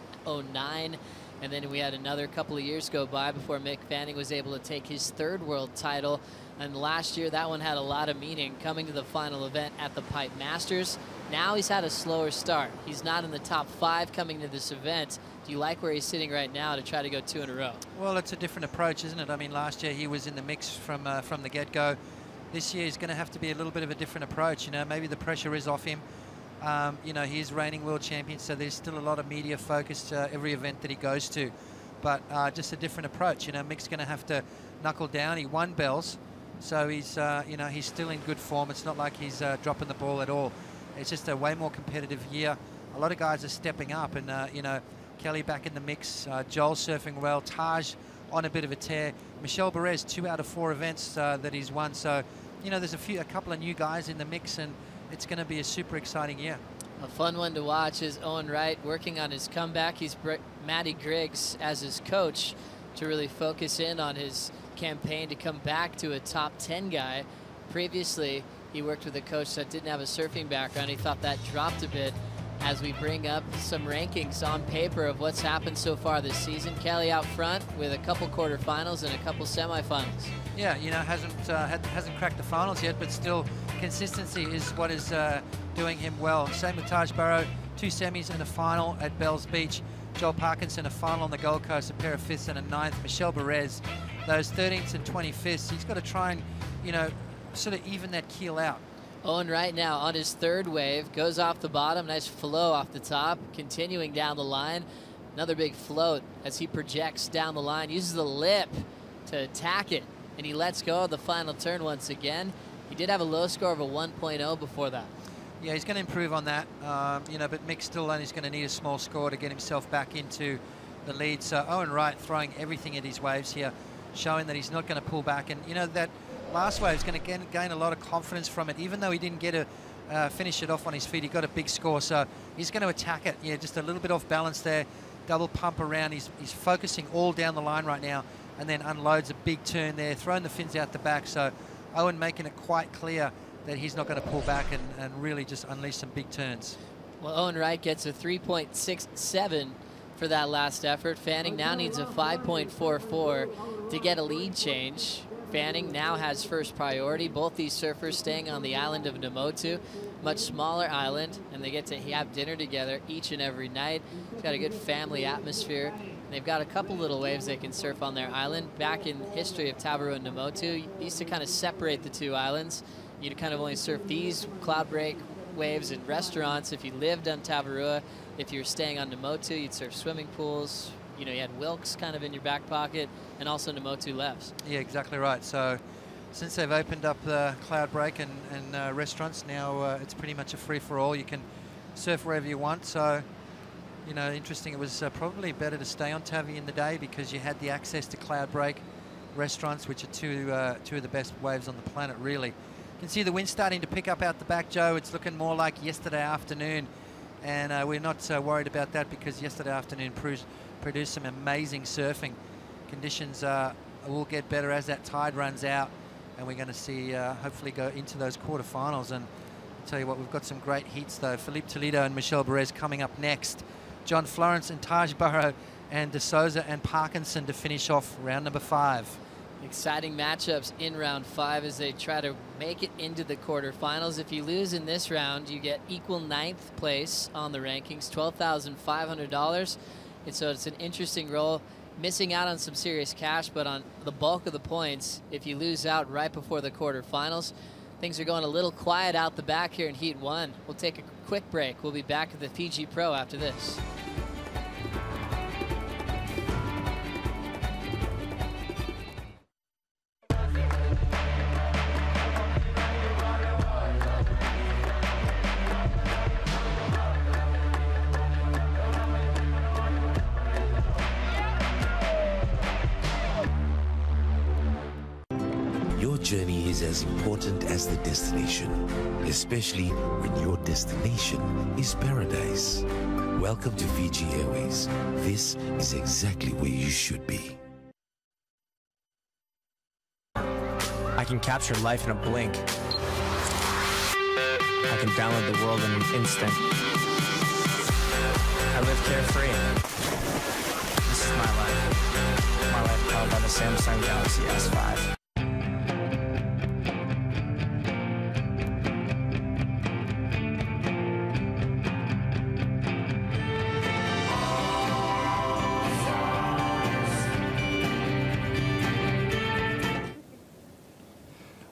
09, and then we had another couple of years go by before Mick Fanning was able to take his 3rd world title. And last year, that one had a lot of meaning, coming to the final event at the Pipe Masters. Now he's had a slower start. He's not in the top 5 coming to this event. Do you like where he's sitting right now to try to go 2 in a row? Well, it's a different approach, isn't it? I mean, last year he was in the mix from the get-go. This year is going to have to be a little bit of a different approach. You know, maybe the pressure is off him. You know, he's reigning world champion, so there's still a lot of media focused every event that he goes to. But just a different approach. You know, Mick's going to have to knuckle down. He won bells, so he's you know, he's still in good form. It's not like he's dropping the ball at all. It's just a way more competitive year. A lot of guys are stepping up, and you know, Kelly back in the mix, Joel surfing well, Taj on a bit of a tear. Michel Perez, 2 out of 4 events that he's won. So, you know, there's a couple of new guys in the mix, and it's going to be a super exciting year. A fun one to watch is Owen Wright working on his comeback. He's Matty Griggs as his coach to really focus in on his campaign to come back to a top 10 guy. Previously, he worked with a coach that didn't have a surfing background. He thought that dropped a bit. As we bring up some rankings on paper of what's happened so far this season, Kelly out front with a couple quarterfinals and a couple semifinals. Yeah, you know, hasn't cracked the finals yet, but still consistency is what is doing him well. Same with Taj Burrow, 2 semis and a final at Bells Beach. Joel Parkinson, a final on the Gold Coast, a pair of 5ths and a 9th. Michel Perez, those 13th and 25th. He's got to try and, you know, sort of even that keel out. Owen right now on his 3rd wave, goes off the bottom, nice flow off the top, continuing down the line. Another big float as he projects down the line, uses the lip to attack it, and he lets go of the final turn once again. He did have a low score of a 1.0 before that. Yeah, he's going to improve on that, you know, but Mick still only is going to need a small score to get himself back into the lead. So Owen Wright throwing everything at his waves here, showing that he's not going to pull back. And, you know, that last wave is going to gain a lot of confidence from it. Even though he didn't get to finish it off on his feet, he got a big score. So he's going to attack it. Yeah, just a little bit off balance there. Double pump around. He's focusing all down the line right now, and then unloads a big turn there, throwing the fins out the back. So Owen making it quite clear that he's not going to pull back and really just unleash some big turns. Well, Owen Wright gets a 3.67 for that last effort. Fanning now needs a 5.44 to get a lead change. Fanning now has first priority. Both these surfers staying on the island of Namotu, much smaller island, and they get to have dinner together each and every night. It's got a good family atmosphere. They've got a couple little waves they can surf on their island. Back in the history of Tabarua and Namotu, you used to kind of separate the 2 islands. You'd kind of only surf these cloud break waves in restaurants if you lived on Tabarua. If you're staying on Namotu, you'd surf swimming pools. You know, you had Wilkes kind of in your back pocket, and also Namotu lefts. Yeah, exactly right. So since they've opened up the cloud break and restaurants, now it's pretty much a free-for-all. You can surf wherever you want. So, you know, interesting. It was probably better to stay on Tavi in the day because you had the access to cloud break restaurants, which are two of the best waves on the planet, really. You can see the wind starting to pick up out the back, Joe. It's looking more like yesterday afternoon, and we're not worried about that because yesterday afternoon produced some amazing surfing. Conditions will get better as that tide runs out, and we're going to see hopefully go into those quarterfinals. And I'll tell you what, we've got some great heats though. Philippe Toledo and Michelle Perez coming up next. John Florence and Taj Burrow and De Souza and Parkinson to finish off round number 5. Exciting matchups in round 5 as they try to make it into the quarterfinals. If you lose in this round, you get equal 9th place on the rankings, $12,500. And so it's an interesting role, missing out on some serious cash, but on the bulk of the points, if you lose out right before the quarterfinals, things are going a little quiet out the back here in Heat 1. We'll take a quick break. We'll be back at the Fiji Pro after this. Your journey is as important as the destination, especially when your destination is paradise. Welcome to Fiji Airways. This is exactly where you should be. I can capture life in a blink. I can download the world in an instant. I live carefree. This is my life. My life powered by the Samsung Galaxy S5.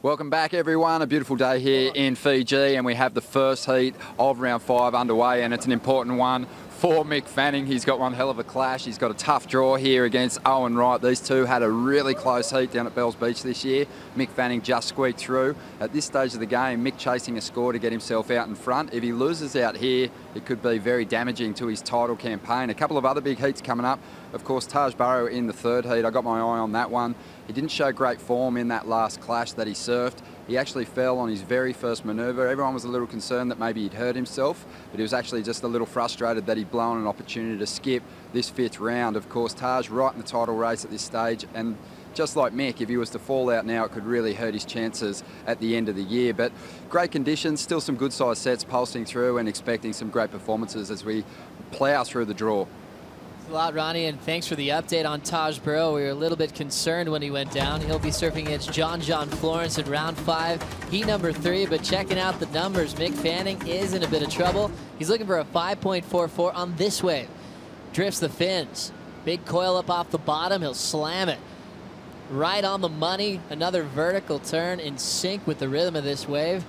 Welcome back everyone, a beautiful day here in Fiji, and we have the first heat of round 5 underway, and it's an important one for Mick Fanning. He's got one hell of a clash. He's got a tough draw here against Owen Wright. These two had a really close heat down at Bells Beach this year. Mick Fanning just squeaked through. At this stage of the game, Mick chasing a score to get himself out in front. If he loses out here, it could be very damaging to his title campaign. A couple of other big heats coming up. Of course, Taj Burrow in the 3rd heat. I got my eye on that one. He didn't show great form in that last clash that he surfed. He actually fell on his very first manoeuvre. Everyone was a little concerned that maybe he'd hurt himself, but he was actually just a little frustrated that he'd blown an opportunity to skip this 5th round. Of course, Taj right in the title race at this stage, and just like Mick, if he was to fall out now, it could really hurt his chances at the end of the year. But great conditions, still some good size sets pulsing through, and expecting some great performances as we plough through the draw. A lot, Ronnie, and thanks for the update on Taj Burrow. We were a little bit concerned when he went down. He'll be surfing against John Florence in round 5, heat number 3. But checking out the numbers, Mick Fanning is in a bit of trouble. He's looking for a 5.44 on this wave. Drifts the fins. Big coil up off the bottom. He'll slam it right on the money. Another vertical turn in sync with the rhythm of this wave.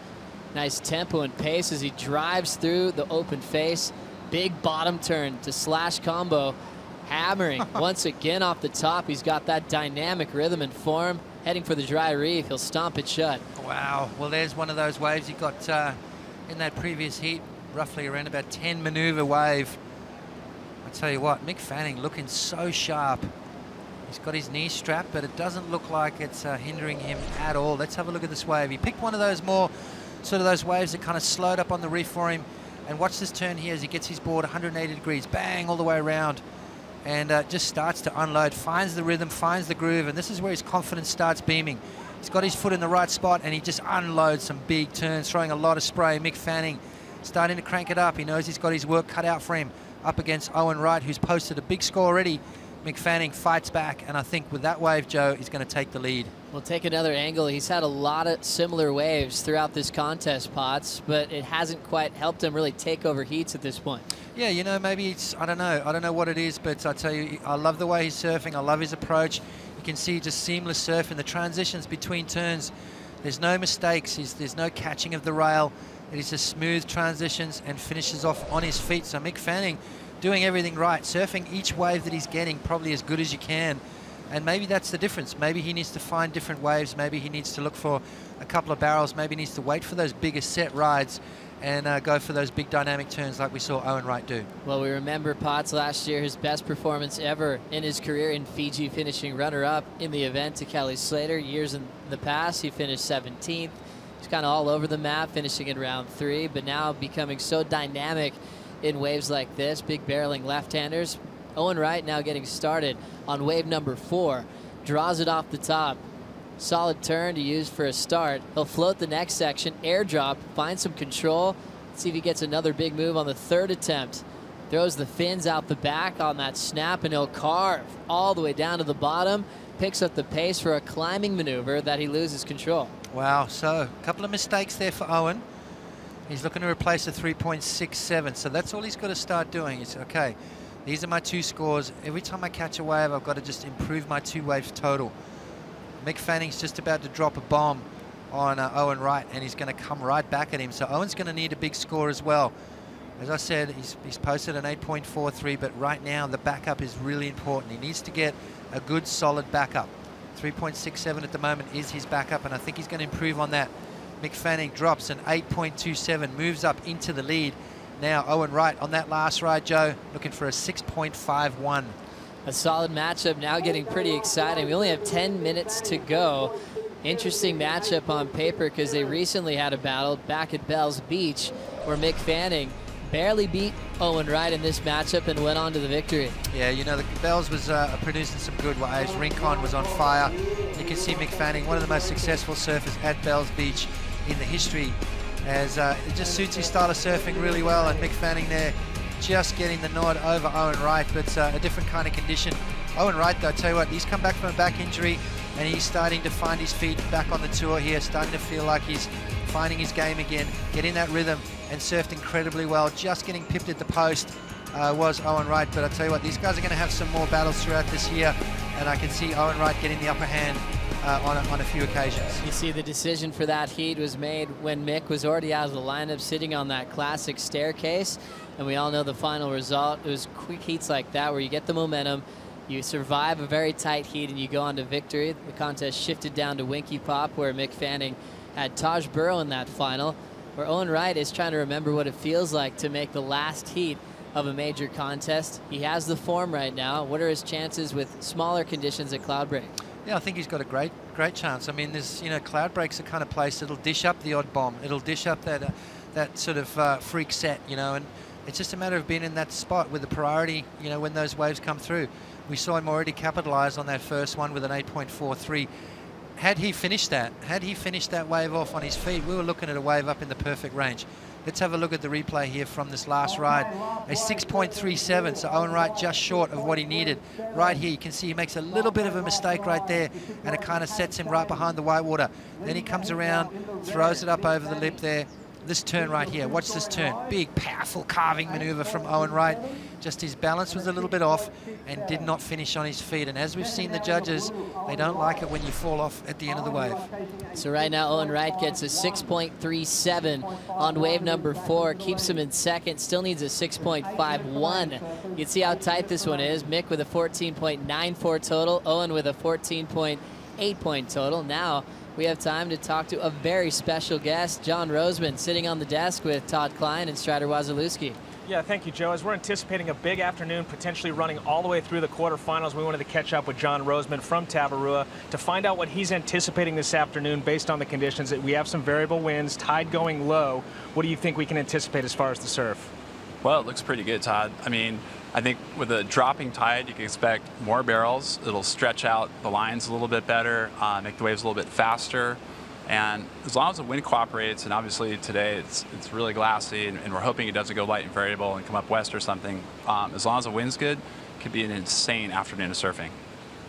Nice tempo and pace as he drives through the open face. Big bottom turn to slash combo, hammering once again off the top. He's got that dynamic rhythm and form. Heading for the dry reef, he'll stomp it shut. Wow, well there's one of those waves he got in that previous heat, roughly around about 10 maneuver wave. I tell you what, Mick Fanning looking so sharp. He's got his knee strapped, but it doesn't look like it's hindering him at all. Let's have a look at this wave. He picked one of those more, sort of those waves that kind of slowed up on the reef for him. And watch this turn here as he gets his board 180 degrees, bang, all the way around. And just starts to unload, finds the rhythm, finds the groove, and this is where his confidence starts beaming. He's got his foot in the right spot, and he just unloads some big turns, throwing a lot of spray. Mick Fanning starting to crank it up. He knows he's got his work cut out for him up against Owen Wright, who's posted a big score already. Mick Fanning fights back, and I think with that wave, Joe, he's going to take the lead. We'll take another angle. He's had a lot of similar waves throughout this contest, Potts, but it hasn't quite helped him really take over heats at this point. Yeah, you know, maybe it's, I don't know what it is, but I tell you, I love the way he's surfing. I love his approach. You can see just seamless surf in the transitions between turns. There's no mistakes. There's no catching of the rail. It is just smooth transitions and finishes off on his feet. So Mick Fanning doing everything right, surfing each wave that he's getting probably as good as you can. And maybe that's the difference. Maybe he needs to find different waves. Maybe he needs to look for a couple of barrels. Maybe he needs to wait for those bigger set rides and go for those big dynamic turns like we saw Owen Wright do. Well, we remember Potts last year, his best performance ever in his career in Fiji, finishing runner-up in the event to Kelly Slater. Years in the past, he finished 17th. He's kind of all over the map, finishing in round 3, but now becoming so dynamic in waves like this, big barreling left-handers. Owen Wright now getting started on wave number 4, draws it off the top. Solid turn to use for a start. He'll float the next section, airdrop, find some control, see if he gets another big move on the third attempt. Throws the fins out the back on that snap, and he'll carve all the way down to the bottom. Picks up the pace for a climbing maneuver that he loses control. Wow, so a couple of mistakes there for Owen. He's looking to replace a 3.67, so that's all he's got to start doing. It's okay, these are my 2 scores. Every time I catch a wave, I've got to just improve my 2 waves total. Mick Fanning's just about to drop a bomb on Owen Wright, and he's going to come right back at him. So Owen's going to need a big score as well. As I said, he's posted an 8.43, but right now the backup is really important. He needs to get a good, solid backup. 3.67 at the moment is his backup, and I think he's going to improve on that. Mick Fanning drops an 8.27, moves up into the lead. Now Owen Wright on that last ride, Joe, looking for a 6.51. A solid matchup, now getting pretty exciting. We only have 10 minutes to go. Interesting matchup on paper because they recently had a battle back at Bells Beach where Mick Fanning barely beat Owen Wright in this matchup and went on to the victory. Yeah, you know, the Bells was producing some good waves. Rincon was on fire. You can see Mick Fanning, one of the most successful surfers at Bells Beach in the history, as it just suits his style of surfing really well, and Mick Fanning there just getting the nod over Owen Wright, but a different kind of condition. Owen Wright, though, I tell you what, he's come back from a back injury, and he's starting to find his feet back on the tour here, starting to feel like he's finding his game again, getting that rhythm, and surfed incredibly well. Just getting pipped at the post was Owen Wright, but I tell you what, these guys are going to have some more battles throughout this year, and I can see Owen Wright getting the upper hand on a few occasions. You see, the decision for that heat was made when Mick was already out of the lineup, sitting on that classic staircase, and we all know the final result. It was quick heats like that where you get the momentum, you survive a very tight heat, and you go on to victory. The contest shifted down to Winky Pop, where Mick Fanning had Taj Burrow in that final, where Owen Wright is trying to remember what it feels like to make the last heat of a major contest. He has the form right now. What are his chances with smaller conditions at Cloudbreak? Yeah, I think he's got a great chance. I mean, there's, you know, Cloudbreak's the kind of place that'll dish up the odd bomb. It'll dish up that sort of freak set, you know, and it's just a matter of being in that spot with the priority, you know, when those waves come through. We saw him already capitalize on that first one with an 8.43. Had he finished that wave off on his feet, we were looking at a wave up in the perfect range. Let's have a look at the replay here from this last ride. A 6.37, so Owen Wright just short of what he needed. Right here, you can see he makes a little bit of a mistake right there, and it kind of sets him right behind the whitewater. Then he comes around, throws it up over the lip there. This turn right here, watch this turn. Big, powerful carving maneuver from Owen Wright. Just his balance was a little bit off and did not finish on his feet. And as we've seen the judges, they don't like it when you fall off at the end of the wave. So right now, Owen Wright gets a 6.37 on wave number 4, keeps him in second, still needs a 6.51. You can see how tight this one is. Mick with a 14.94 total, Owen with a 14.8 point total. Now, we have time to talk to a very special guest, John Roseman, sitting on the desk with Todd Klein and Strider Wasilewski. Yeah, thank you, Joe. As we're anticipating a big afternoon, potentially running all the way through the quarterfinals, we wanted to catch up with John Roseman from Tavarua to find out what he's anticipating this afternoon based on the conditions. We have some variable winds, tide going low. What do you think we can anticipate as far as the surf? Well, it looks pretty good, Todd. I mean, I think with a dropping tide, you can expect more barrels. It'll stretch out the lines a little bit better, make the waves a little bit faster. And as long as the wind cooperates, and obviously today it's really glassy, and we're hoping it doesn't go light and variable and come up west or something. As long as the wind's good, it could be an insane afternoon of surfing.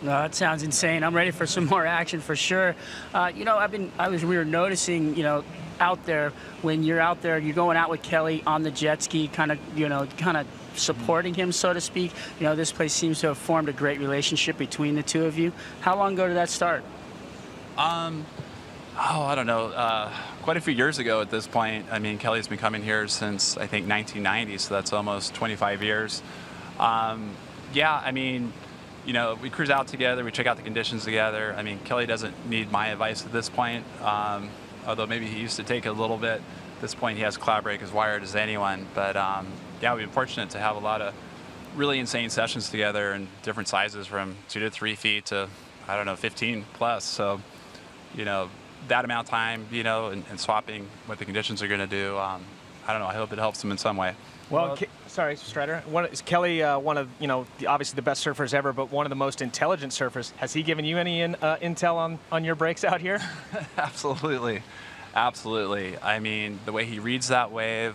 No, that sounds insane. I'm ready for some more action for sure. You know, we were noticing, you know, out there, when you're out there, you're going out with Kelly on the jet ski, kind of supporting him, so to speak. You know, this place seems to have formed a great relationship between the two of you. How long ago did that start? Oh, I don't know. Quite a few years ago at this point. I mean, Kelly's been coming here since, I think, 1990, so that's almost 25 years. Yeah, I mean, you know, we cruise out together, we check out the conditions together. I mean, Kelly doesn't need my advice at this point, although maybe he used to take it a little bit. At this point, he has Cloudbreak as wired as anyone. But, yeah, we've been fortunate to have a lot of really insane sessions together in different sizes from 2 to 3 feet to, I don't know, 15 plus. So, you know, that amount of time, you know, and swapping what the conditions are going to do, I don't know. I hope it helps him in some way. Well, sorry, Strider. Is Kelly one of, obviously the best surfers ever, but one of the most intelligent surfers? Has he given you any intel on your breaks out here? Absolutely. Absolutely. I mean, the way he reads that wave,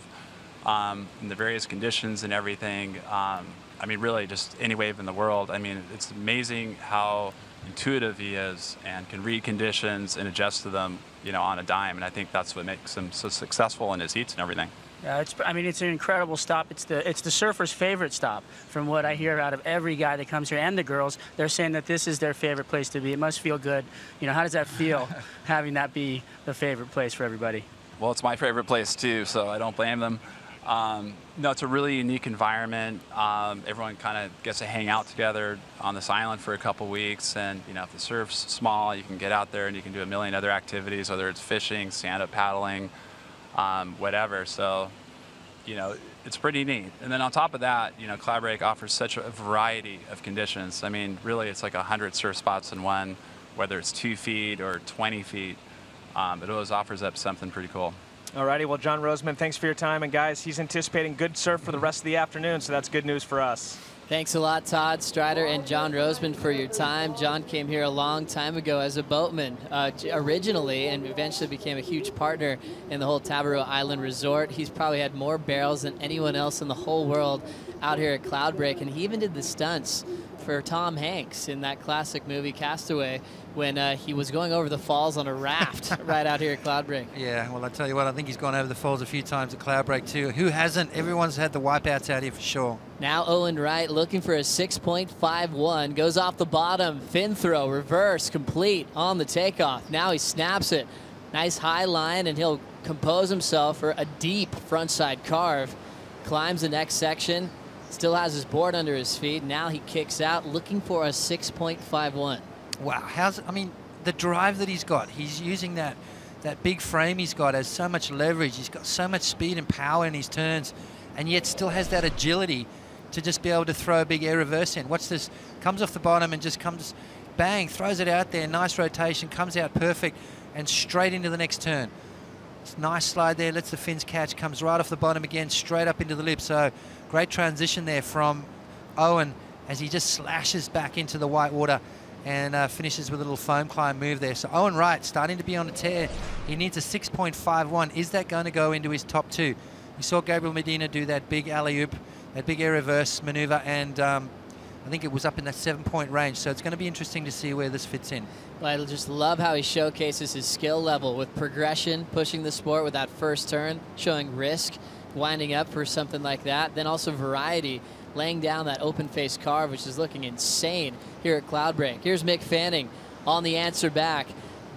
and the various conditions and everything, I mean, really just any wave in the world. I mean, it's amazing how intuitive he is and can read conditions and adjust to them, on a dime. And I think that's what makes him so successful in his heats and everything. Yeah, it's an incredible stop. It's the surfer's favorite stop. From what I hear out of every guy that comes here and the girls, they're saying that this is their favorite place to be. It must feel good. How does that feel, having that be the favorite place for everybody? Well, it's my favorite place too, so I don't blame them. No, it's a really unique environment. Everyone kind of gets to hang out together on this island for a couple weeks, and if the surf's small, you can get out there and you can do a million other activities, whether it's fishing, stand-up paddling, whatever. So, it's pretty neat. And then on top of that, Cloudbreak offers such a variety of conditions. I mean, really, it's like 100 surf spots in one, whether it's 2 feet or 20 feet. It always offers up something pretty cool. Alrighty, well, John Roseman, thanks for your time. And guys, he's anticipating good surf for the rest of the afternoon, so that's good news for us. Thanks a lot, Todd Strider and John Roseman, for your time. John came here a long time ago as a boatman originally, and eventually became a huge partner in the whole Tabarua Island Resort. He's probably had more barrels than anyone else in the whole world out here at Cloudbreak, and he even did the stunts for Tom Hanks in that classic movie Castaway when he was going over the falls on a raft right out here at Cloudbreak. Yeah, well, I tell you what, I think he's gone over the falls a few times at Cloudbreak too. Who hasn't? Everyone's had the wipeouts out here for sure. Now Owen Wright looking for a 6.51, goes off the bottom, fin throw, reverse, complete on the takeoff. Now he snaps it. Nice high line, and he'll compose himself for a deep frontside carve. Climbs the next section, still has his board under his feet. Now he kicks out, looking for a 6.51. Wow, I mean, the drive that he's got, he's using that big frame he's got has so much leverage. He's got so much speed and power in his turns, and yet still has that agility to just be able to throw a big air reverse in. Watch this, comes off the bottom and just comes, bang, throws it out there, nice rotation, comes out perfect, and straight into the next turn. It's a nice slide there, lets the fins catch, comes right off the bottom again, straight up into the lip. So great transition there from Owen as he just slashes back into the white water and finishes with a little foam climb move there. So Owen Wright starting to be on a tear. He needs a 6.51. Is that going to go into his top two? We saw Gabriel Medina do that big alley-oop, that big air reverse maneuver, and I think it was up in that 7-point range. So it's going to be interesting to see where this fits in. Well, I just love how he showcases his skill level with progression, pushing the sport with that first turn, showing risk, winding up for something like that. Then also variety, laying down that open face carve, which is looking insane here at Cloudbreak. Here's Mick Fanning on the answer back,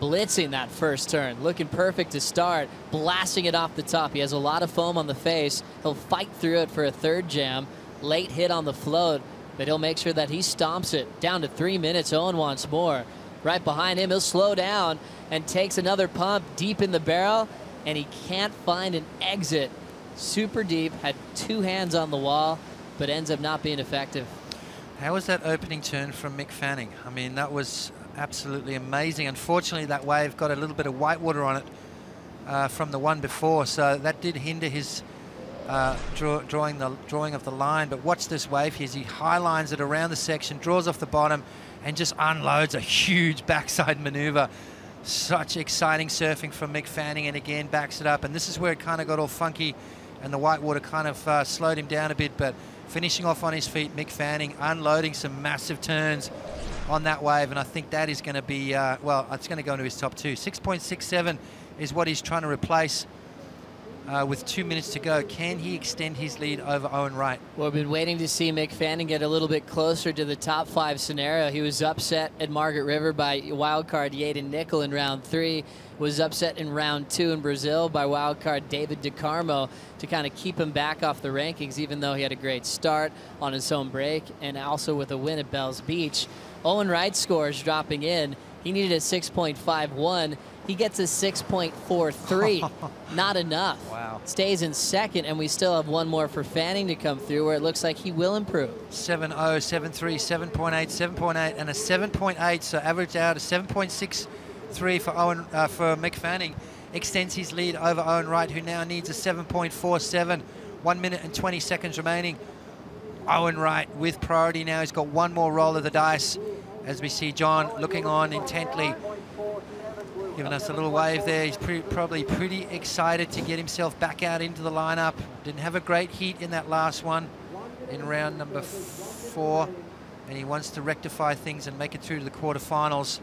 blitzing that first turn, looking perfect to start, blasting it off the top. He has a lot of foam on the face. He'll fight through it for a third jam. Late hit on the float, but he'll make sure that he stomps it down to 3 minutes. Owen wants more. Right behind him, he'll slow down and takes another pump deep in the barrel, and he can't find an exit. Super deep, had 2 hands on the wall, but ends up not being effective. How was that opening turn from Mick Fanning? I mean, that was absolutely amazing. Unfortunately, that wave got a little bit of white water on it from the one before, so that did hinder his drawing of the line. But watch this wave here as he high lines it around the section, draws off the bottom, and just unloads a huge backside maneuver. Such exciting surfing from Mick Fanning, and again backs it up. And this is where it kind of got all funky, and the white water kind of slowed him down a bit, but finishing off on his feet, Mick Fanning unloading some massive turns on that wave, and I think that is going to be, well, it's going to go into his top two. 6.67 is what he's trying to replace with 2 minutes to go. Can he extend his lead over Owen Wright? Well, we've been waiting to see Mick Fanning get a little bit closer to the top 5 scenario. He was upset at Margaret River by wildcard Yaden Nickel in round 3. Was upset in round 2 in Brazil by wildcard David DeCarmo to kind of keep him back off the rankings, even though he had a great start on his home break and also with a win at Bells Beach. Owen Wright's score is dropping in. He needed a 6.51. He gets a 6.43. Not enough. Wow. Stays in second, and we still have one more for Fanning to come through where it looks like he will improve. 7.0, 7.3, 7.8, 7.8, and a 7.8, so average out a 7.63 for Mick Fanning. extends his lead over Owen Wright, who now needs a 7.47. 1 minute and 20 seconds remaining. Owen Wright with priority now. He's got one more roll of the dice as we see John looking on intently, giving us a little wave there. He's probably pretty excited to get himself back out into the lineup. Didn't have a great heat in that last one in round number 4, and he wants to rectify things and make it through to the quarterfinals.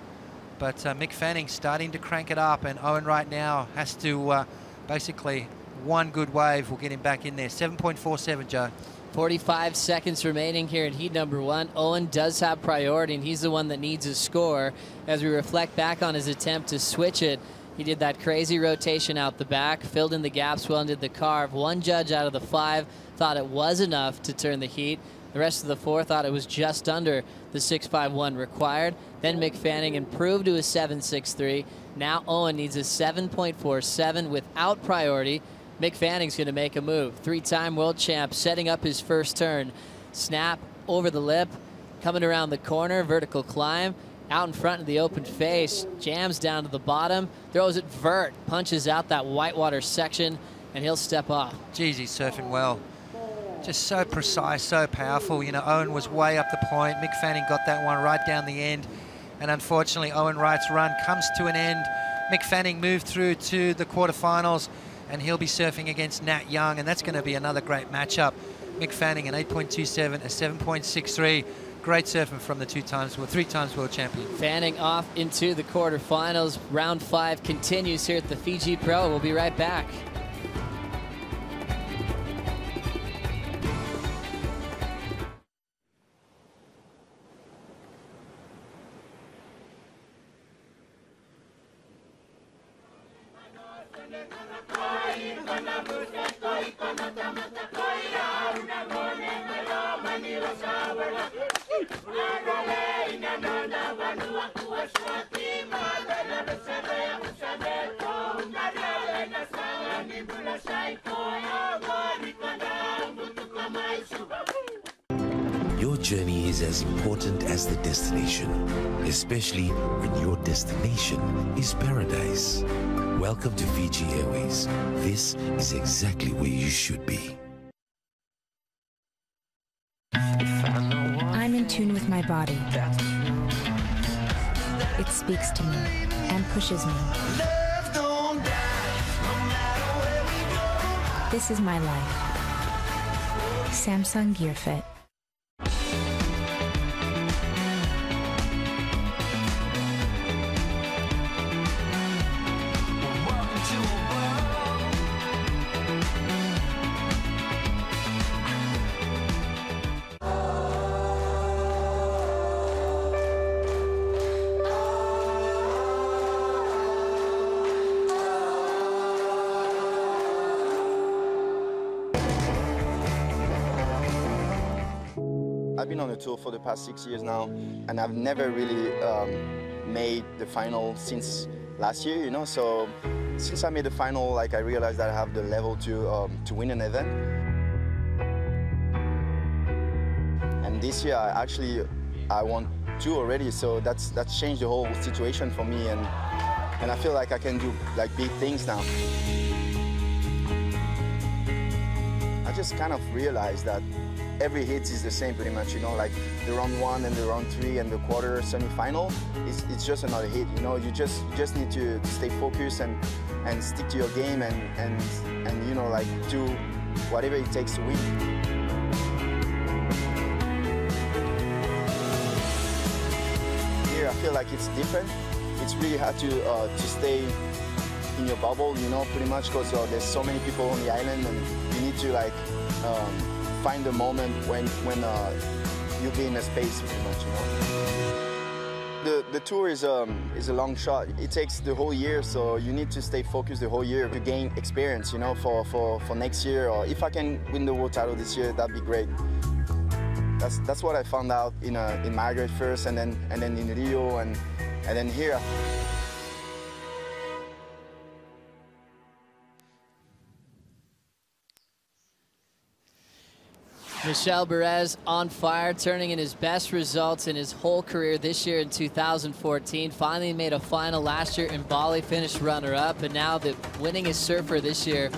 But Mick Fanning starting to crank it up, and Owen Wright now has to basically one good wave will get him back in there. 7.47, Joe. 45 seconds remaining here in heat number 1. Owen does have priority, and he's the one that needs a score. As we reflect back on his attempt to switch it, he did that crazy rotation out the back, filled in the gaps well, and did the carve. One judge out of the 5 thought it was enough to turn the heat. The rest of the 4 thought it was just under the 6.51 required. Then Mick Fanning improved to a 7.63. Now Owen needs a 7.47 without priority. Mick Fanning's going to make a move. 3-time world champ setting up his first turn. Snap over the lip, coming around the corner, vertical climb, out in front of the open face, jams down to the bottom, throws it vert, punches out that whitewater section, and he'll step off. Geez, he's surfing well. Just so precise, so powerful. You know, Owen was way up the point. Mick Fanning got that one right down the end. And unfortunately, Owen Wright's run comes to an end. Mick Fanning moved through to the quarterfinals, and he'll be surfing against Nat Young, and that's going to be another great matchup. Mick Fanning, an 8.27, a 7.63. Great surfing from the 3-times world champion. Fanning off into the quarterfinals. Round 5 continues here at the Fiji Pro. We'll be right back. Your journey is as important as the destination, especially when your destination is paradise. Welcome to Fiji Airways. This is exactly where you should be. I'm in tune with my body. It speaks to me and pushes me. This is my life. Samsung Gear Fit. I've been on the tour for the past 6 years now, and I've never really made the final since last year, you know. So since I made the final, like, I realized that I have the level to win an event. And this year, I won 2 already, so that's changed the whole situation for me, and I feel like I can do like big things now. I just kind of realized that every hit is the same pretty much, you know, like the round 1 and the round 3 and the quarter semi-final, it's just another hit, you know. You just need to stay focused and stick to your game and you know, like, do whatever it takes to win. Here I feel like it's different. It's really hard to stay in your bubble, you know, pretty much, because there's so many people on the island, and you need to, like, find the moment when you'll be in a space, pretty much, you know. The tour is a long shot. It takes the whole year, so you need to stay focused the whole year to gain experience, you know, for next year. Or if I can win the world title this year, that'd be great. That's what I found out in Margaret first, and then in Rio, and then here. Michel Perez on fire, turning in his best results in his whole career this year in 2014. Finally made a final last year in Bali, finished runner-up, and now the winningest surfer this year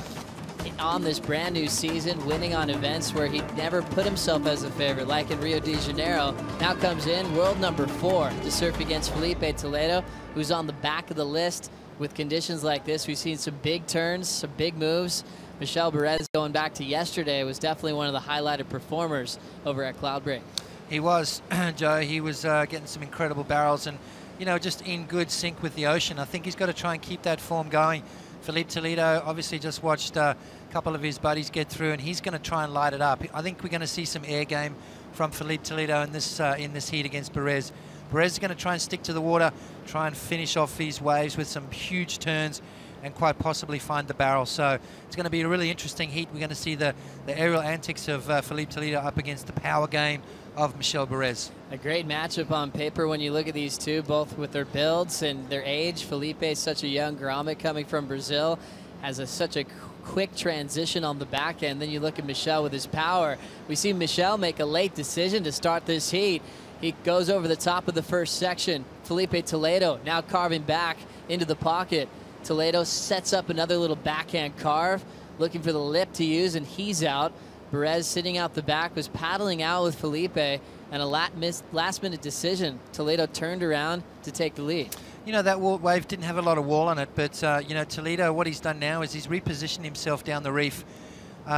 on this brand new season, winning on events where he never put himself as a favorite, like in Rio de Janeiro. Now comes in world number 4 to surf against Felipe Toledo, who's on the back of the list. With conditions like this, we've seen some big turns, some big moves. Michel Perez, going back to yesterday, was definitely one of the highlighted performers over at Cloudbreak. He was, Joe. He was getting some incredible barrels and, you know, just in good sync with the ocean. I think he's got to try and keep that form going. Felipe Toledo obviously just watched a couple of his buddies get through, and he's going to try and light it up. I think we're going to see some air game from Felipe Toledo in this heat against Perez. Perez is going to try and stick to the water, try and finish off these waves with some huge turns, and quite possibly find the barrel. So it's going to be a really interesting heat. We're going to see the aerial antics of Felipe Toledo up against the power game of Michel Perez. A great matchup on paper when you look at these two, both with their builds and their age. Felipe is such a young grommet coming from Brazil, has such a quick transition on the back end. Then you look at Michel with his power. We see Michel make a late decision to start this heat. He goes over the top of the first section. Felipe Toledo now carving back into the pocket. Toledo sets up another little backhand carve, looking for the lip to use, and he's out. Perez sitting out the back was paddling out with Felipe, and a last-minute decision. Toledo turned around to take the lead. You know, that wave didn't have a lot of wall on it, but, you know, Toledo, what he's done now is he's repositioned himself down the reef.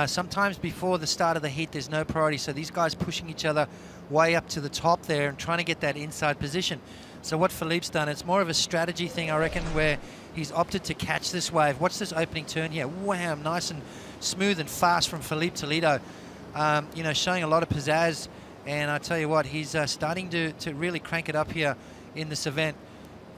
Sometimes before the start of the heat, there's no priority, so these guys pushing each other way up to the top there and trying to get that inside position. So what Philippe's done, it's more of a strategy thing, I reckon, where he's opted to catch this wave. Watch this opening turn here. Wow, nice and smooth and fast from Felipe Toledo. You know, showing a lot of pizzazz. And I tell you what, he's starting to really crank it up here in this event.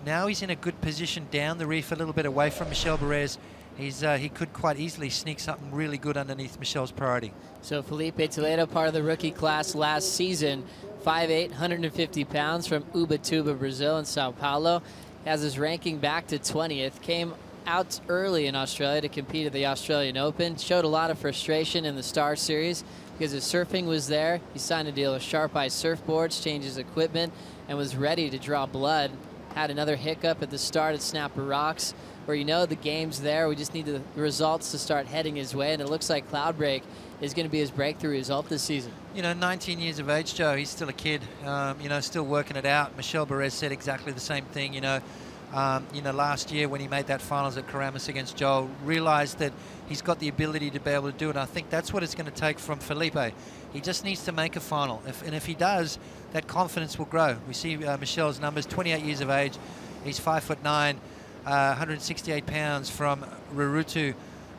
Now he's in a good position down the reef, a little bit away from Michel Perez. He could quite easily sneak something really good underneath Michel's priority. So Felipe Toledo, part of the rookie class last season, 5'8", 150 pounds from Ubatuba, Brazil in Sao Paulo. Has his ranking back to 20th. Came out early in Australia to compete at the Australian Open. Showed a lot of frustration in the Star Series because his surfing was there. He signed a deal with Sharp Eye Surfboards, changed his equipment, and was ready to draw blood. Had another hiccup at the start at Snapper Rocks, where you know the game's there. We just need the results to start heading his way, and it looks like Cloudbreak is going to be his breakthrough result this season. You know, 19 years of age, Joe. He's still a kid. You know, still working it out. Michel Perez said exactly the same thing. You know, last year when he made that finals at Karamis against Joel, realized that he's got the ability to be able to do it. And I think that's what it's going to take from Felipe. He just needs to make a final, and if he does, that confidence will grow. We see Michel's numbers: 28 years of age. He's 5'9", 168 pounds from Rurutu,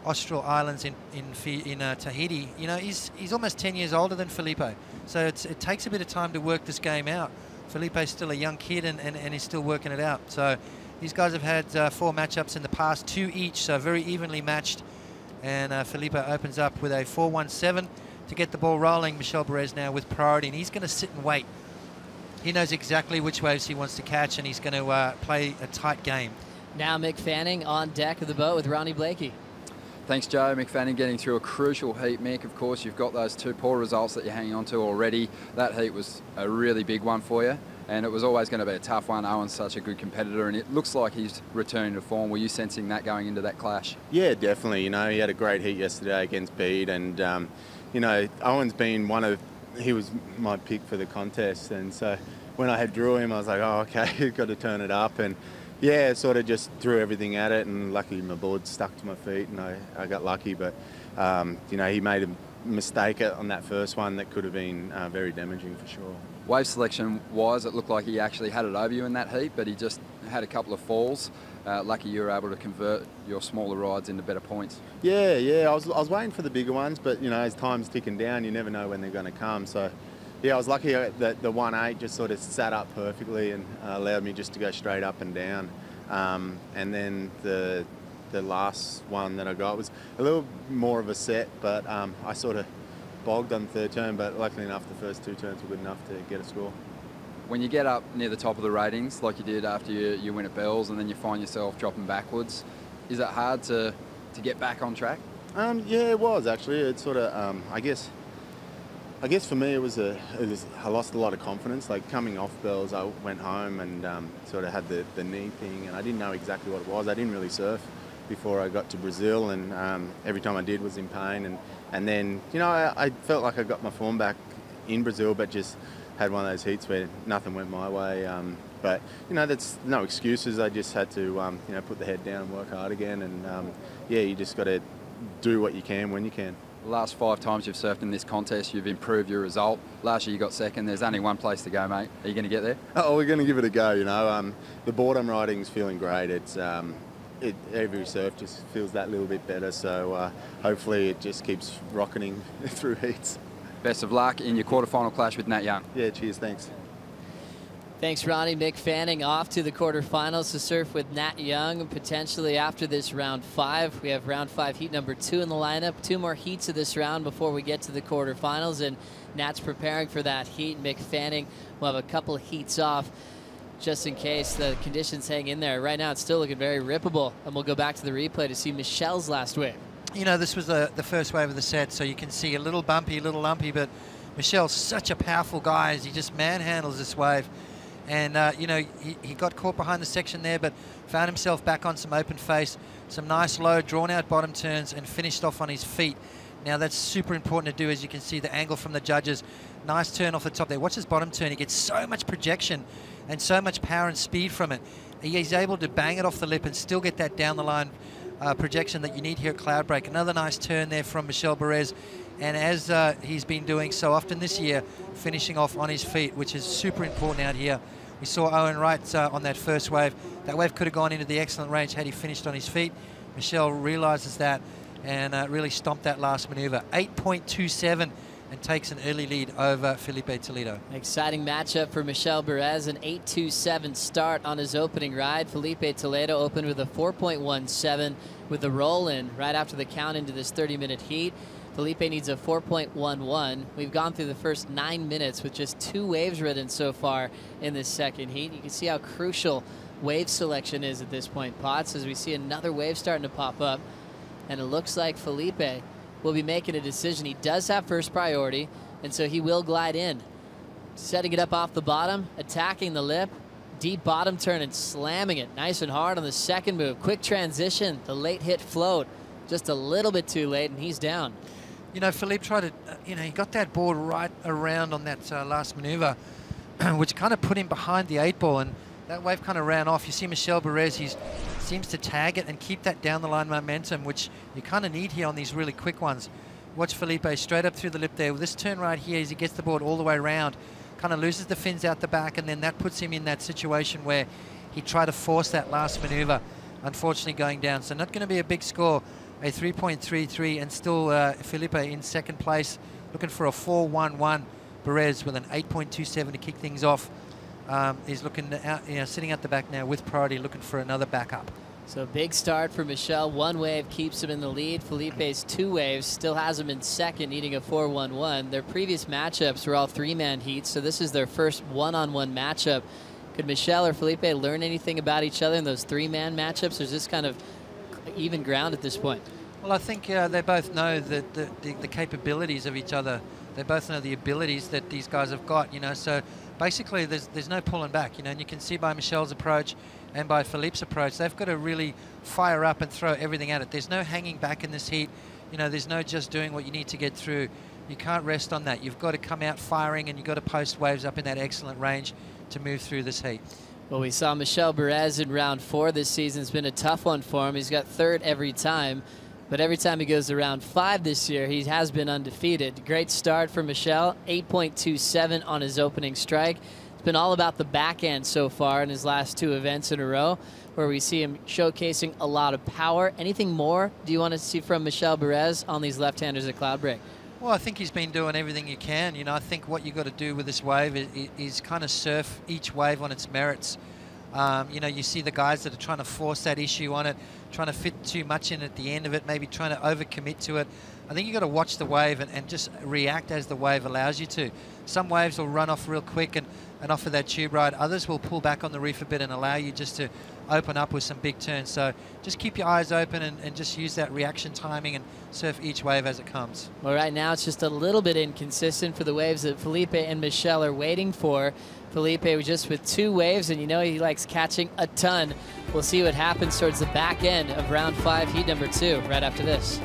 Austral Islands in Tahiti. You know, he's almost 10 years older than Felipe, so it takes a bit of time to work this game out. Felipe's still a young kid and he's still working it out. So these guys have had 4 matchups in the past, 2 each, so very evenly matched. And Felipe opens up with a 4-1-7 to get the ball rolling. Michel Perez now with priority, and he's going to sit and wait. He knows exactly which waves he wants to catch, and he's going to play a tight game. Now Mick Fanning on deck of the boat with Ronnie Blakey. Thanks, Joe. Mick Fanning getting through a crucial heat. Mick, of course, you've got those 2 poor results that you're hanging on to already. That heat was a really big one for you, and it was always going to be a tough one. Owen's such a good competitor, and it looks like he's returning to form. Were you sensing that going into that clash? Yeah, definitely. You know, he had a great heat yesterday against Bede, and, you know, Owen's been he was my pick for the contest, and so when I had drew him, I was like, oh, okay, got to turn it up, and yeah, sort of just threw everything at it, and luckily my board stuck to my feet, and I got lucky. But you know, he made a mistake on that first one that could have been very damaging for sure. Wave selection wise, it looked like he actually had it over you in that heat, but he just had a couple of falls. Lucky you were able to convert your smaller rides into better points. Yeah, I was waiting for the bigger ones, but you know, as time's ticking down, you never know when they're going to come. So yeah, I was lucky that the 1.8 just sort of sat up perfectly and allowed me just to go straight up and down. And then the last one that I got was a little more of a set, but I sort of bogged on the 3rd turn, but luckily enough the first 2 turns were good enough to get a score. When you get up near the top of the ratings, like you did after you win at Bells, and then you find yourself dropping backwards, is it hard to get back on track? Yeah, it was actually. It's sort of, I guess, I guess for me I lost a lot of confidence. Like coming off bells, I went home and sort of had the knee thing, and I didn't know exactly what it was. I didn't really surf before I got to Brazil, and every time I did was in pain. And then, you know, I felt like I got my form back in Brazil, but just had one of those heats where nothing went my way. But, you know, that's no excuses. I just had to, you know, put the head down and work hard again. And, yeah, you just got to do what you can when you can. The last 5 times you've surfed in this contest, you've improved your result. Last year you got second. There's only one place to go, mate. Are you going to get there? Oh, we're going to give it a go, you know. The board I'm riding is feeling great. It's every surf just feels that little bit better. So hopefully it just keeps rocketing through heats. Best of luck in your quarterfinal clash with Nat Young. Yeah, cheers, thanks. Thanks, Ronnie. Mick Fanning off to the quarterfinals to surf with Nat Young, potentially after this round 5. We have round 5 heat number 2 in the lineup. 2 more heats of this round before we get to the quarterfinals, and Nat's preparing for that heat. Mick Fanning will have a couple of heats off just in case the conditions hang in there. Right now it's still looking very rippable, and we'll go back to the replay to see Michelle's last wave. You know, this was the first wave of the set, so you can see a little bumpy, a little lumpy, but Michelle's such a powerful guy as he just manhandles this wave. And, you know, he got caught behind the section there, but found himself back on some open face, some nice low, drawn-out bottom turns, and finished off on his feet. Now, that's super important to do, as you can see the angle from the judges. Nice turn off the top there. Watch his bottom turn. He gets so much projection and so much power and speed from it. He's able to bang it off the lip and still get that down-the-line projection that you need here at Cloudbreak. Another nice turn there from Michel Perez. And as he's been doing so often this year, finishing off on his feet, which is super important out here. We saw Owen Wright on that first wave. That wave could have gone into the excellent range had he finished on his feet. Michel realizes that and really stomped that last maneuver. 8.27 and takes an early lead over Felipe Toledo. Exciting matchup for Michel Perez, an 8.27 start on his opening ride. Felipe Toledo opened with a 4.17 with the roll-in right after the count into this 30-minute heat. Felipe needs a 4.11. We've gone through the first 9 minutes with just 2 waves ridden so far in this second heat. You can see how crucial wave selection is at this point, Potts, as we see another wave starting to pop up. And it looks like Felipe will be making a decision. He does have first priority, and so he will glide in. Setting it up off the bottom, attacking the lip, deep bottom turn and slamming it nice and hard on the second move. Quick transition, the late hit float. Just a little bit too late, and he's down. You know, Philippe tried to, you know, he got that board right around on that last maneuver, which kind of put him behind the 8-ball, and that wave kind of ran off. You see Michel Perez, he seems to tag it and keep that down-the-line momentum, which you kind of need here on these really quick ones. Watch Felipe straight up through the lip there. With this turn right here, as he gets the board all the way around, kind of loses the fins out the back, and then that puts him in that situation where he tried to force that last maneuver, unfortunately going down. So not going to be a big score. A 3.33, and still Felipe in second place, looking for a 4.11. Perez with an 8.27 to kick things off. He's looking out, you know, sitting at the back now with priority, looking for another backup. So big start for Michel. 1 wave keeps him in the lead. Felipe's 2 waves still has him in second, needing a 4.11. Their previous matchups were all 3-man heats, so this is their first one-on-one matchup. Could Michel or Felipe learn anything about each other in those 3-man matchups, or is this kind of even ground at this point? Well, I think they both know that the capabilities of each other. They both know the abilities that these guys have got, you know. So basically there's no pulling back, you know, and you can see by Michel's approach and by Philippe's approach, they've got to really fire up and throw everything at it. There's no hanging back in this heat. You know, there's no just doing what you need to get through. You can't rest on that. You've got to come out firing, and you've got to post waves up in that excellent range to move through this heat. Well, we saw Michel Perez in round 4 this season. It's been a tough one for him. He's got 3rd every time, but every time he goes to round 5 this year, he has been undefeated. Great start for Michel, 8.27 on his opening strike. It's been all about the back end so far in his last 2 events in a row, where we see him showcasing a lot of power. Anything more do you want to see from Michel Perez on these left-handers at Cloudbreak? Well, I think he's been doing everything you can. You know, I think what you've got to do with this wave is kind of surf each wave on its merits. You know, you see the guys that are trying to force that issue on it, trying to fit too much in at the end of it, maybe trying to overcommit to it. I think you've got to watch the wave and just react as the wave allows you to. Some waves will run off real quick and offer that tube ride. Others will pull back on the reef a bit and allow you just to open up with some big turns. So just keep your eyes open and just use that reaction timing and surf each wave as it comes. Well, right now it's just a little bit inconsistent for the waves that Felipe and Michelle are waiting for. Felipe was just with 2 waves, and you know he likes catching a ton. We'll see what happens towards the back end of round 5, heat number 2, right after this.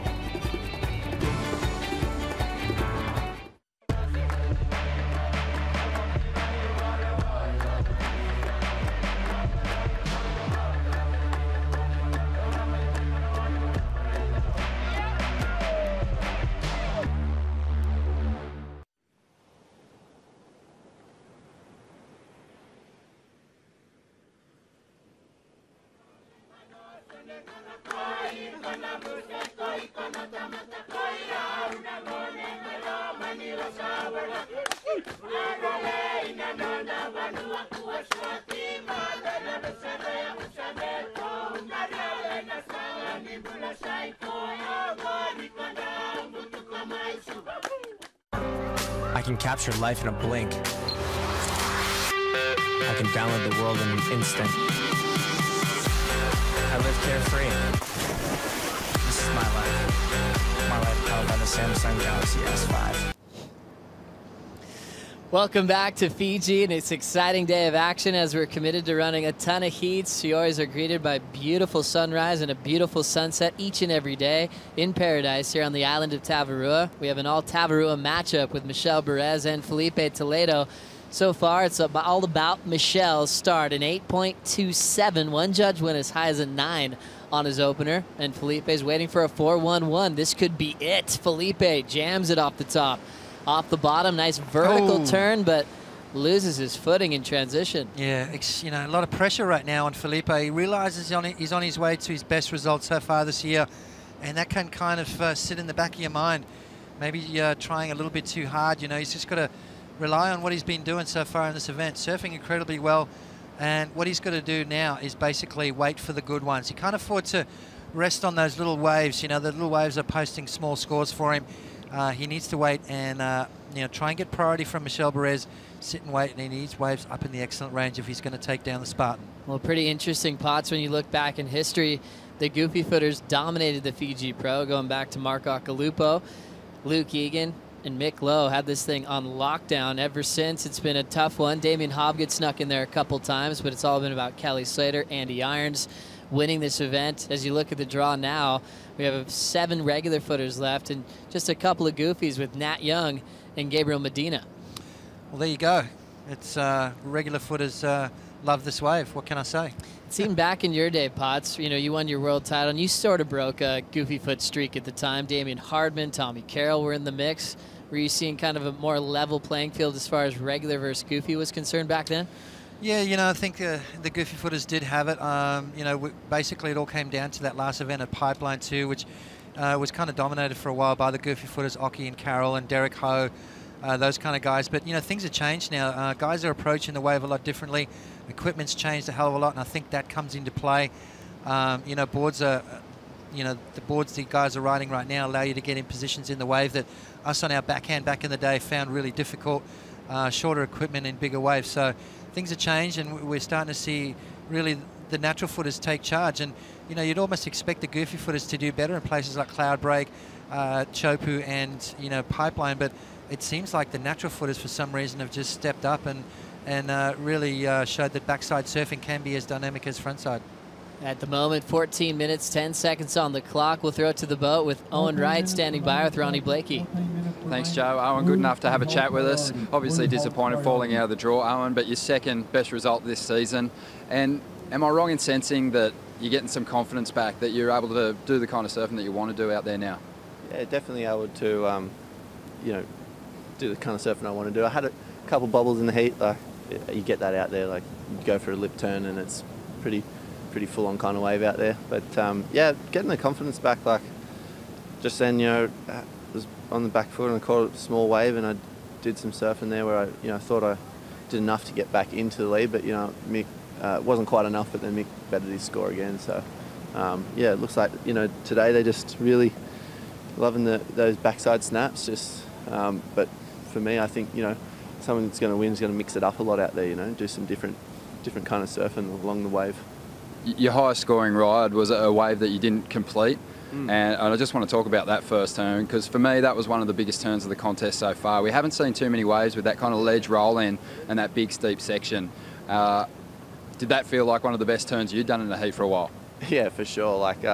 I can capture life in a blink. I can download the world in an instant. I live carefree. This is my life. My life powered by the Samsung Galaxy S5. Welcome back to Fiji, and it's an exciting day of action as we're committed to running a ton of heats. You always are greeted by beautiful sunrise and a beautiful sunset each and every day in paradise here on the island of Tavarua. We have an all Tavarua matchup with Michelle Perez and Felipe Toledo. So far, it's all about Michelle's start, an 8.27. One judge went as high as a 9 on his opener, and Felipe's waiting for a 4.11. This could be it. Felipe jams it off the top. Off the bottom, nice vertical turn, but loses his footing in transition. Yeah, you know, a lot of pressure right now on Felipe. He realizes he's on his way to his best result so far this year, and that can kind of sit in the back of your mind. Maybe trying a little bit too hard. You know, he's just got to rely on what he's been doing so far in this event, surfing incredibly well, and what he's got to do now is basically wait for the good ones. He can't afford to rest on those little waves. You know, the little waves are posting small scores for him. He needs to wait and you know, try and get priority from Michelle Perez, sit and wait, and he needs waves up in the excellent range if he's going to take down the Spartan. Well, pretty interesting pots when you look back in history. The goofy footers dominated the Fiji Pro, going back to Mark Akalupo. Luke Egan and Mick Lowe had this thing on lockdown ever since. It's been a tough one. Damien Hobgood snuck in there a couple times, but it's all been about Kelly Slater, Andy Irons winning this event. As you look at the draw now, we have 7 regular footers left and just a couple of goofies with Nat Young and Gabriel Medina. Well, there you go. It's regular footers love this wave. What can I say? It seemed back in your day, Potts, you know, you won your world title and you sort of broke a goofy foot streak at the time. Damian Hardman, Tommy Carroll were in the mix. Were you seeing kind of a more level playing field as far as regular versus goofy was concerned back then? Yeah, you know, I think the goofy footers did have it. You know, basically it all came down to that last event at Pipeline 2, which was kind of dominated for a while by the goofy footers, Ockie and Carroll and Derek Ho, those kind of guys. But, you know, things have changed now. Guys are approaching the wave a lot differently. Equipment's changed a hell of a lot, and I think that comes into play. You know, boards are... You know, the boards the guys are riding right now allow you to get in positions in the wave that us on our backhand back in the day found really difficult. Shorter equipment in bigger waves. So things have changed, and we're starting to see really the natural footers take charge. And, you know, you'd almost expect the goofy footers to do better in places like Cloudbreak, Chopu, and, you know, Pipeline. But it seems like the natural footers, for some reason, have just stepped up and really showed that backside surfing can be as dynamic as frontside. At the moment, 14 minutes, 10 seconds on the clock. We'll throw it to the boat with Owen Wright standing by with Ronnie Blakey. Thanks, Joe. Owen, good enough to have a chat with us. Obviously disappointed falling out of the draw, Owen, but your second best result this season. And am I wrong in sensing that you're getting some confidence back, that you're able to do the kind of surfing that you want to do out there now? Yeah, definitely able to, you know, do the kind of surfing I want to do. I had a couple bubbles in the heat. Like, you get that out there, like you go for a lip turn and it's pretty full-on kind of wave out there. But yeah, getting the confidence back, like just then, you know, I was on the back foot and I caught a small wave and I did some surfing there where I, you know, thought I did enough to get back into the lead, but, you know, Mick wasn't quite enough, but then Mick bettered his score again. So yeah, it looks like, you know, today they're just really loving those backside snaps. Just but for me, I think, you know, someone that's going to win is going to mix it up a lot out there, you know, do some different kind of surfing along the wave. Your highest scoring ride was a wave that you didn't complete. And I just want to talk about that first turn, because for me that was one of the biggest turns of the contest so far. We haven't seen too many waves with that kind of ledge roll in and that big steep section. Did that feel like one of the best turns you'd done in the heat for a while? Yeah, for sure. Like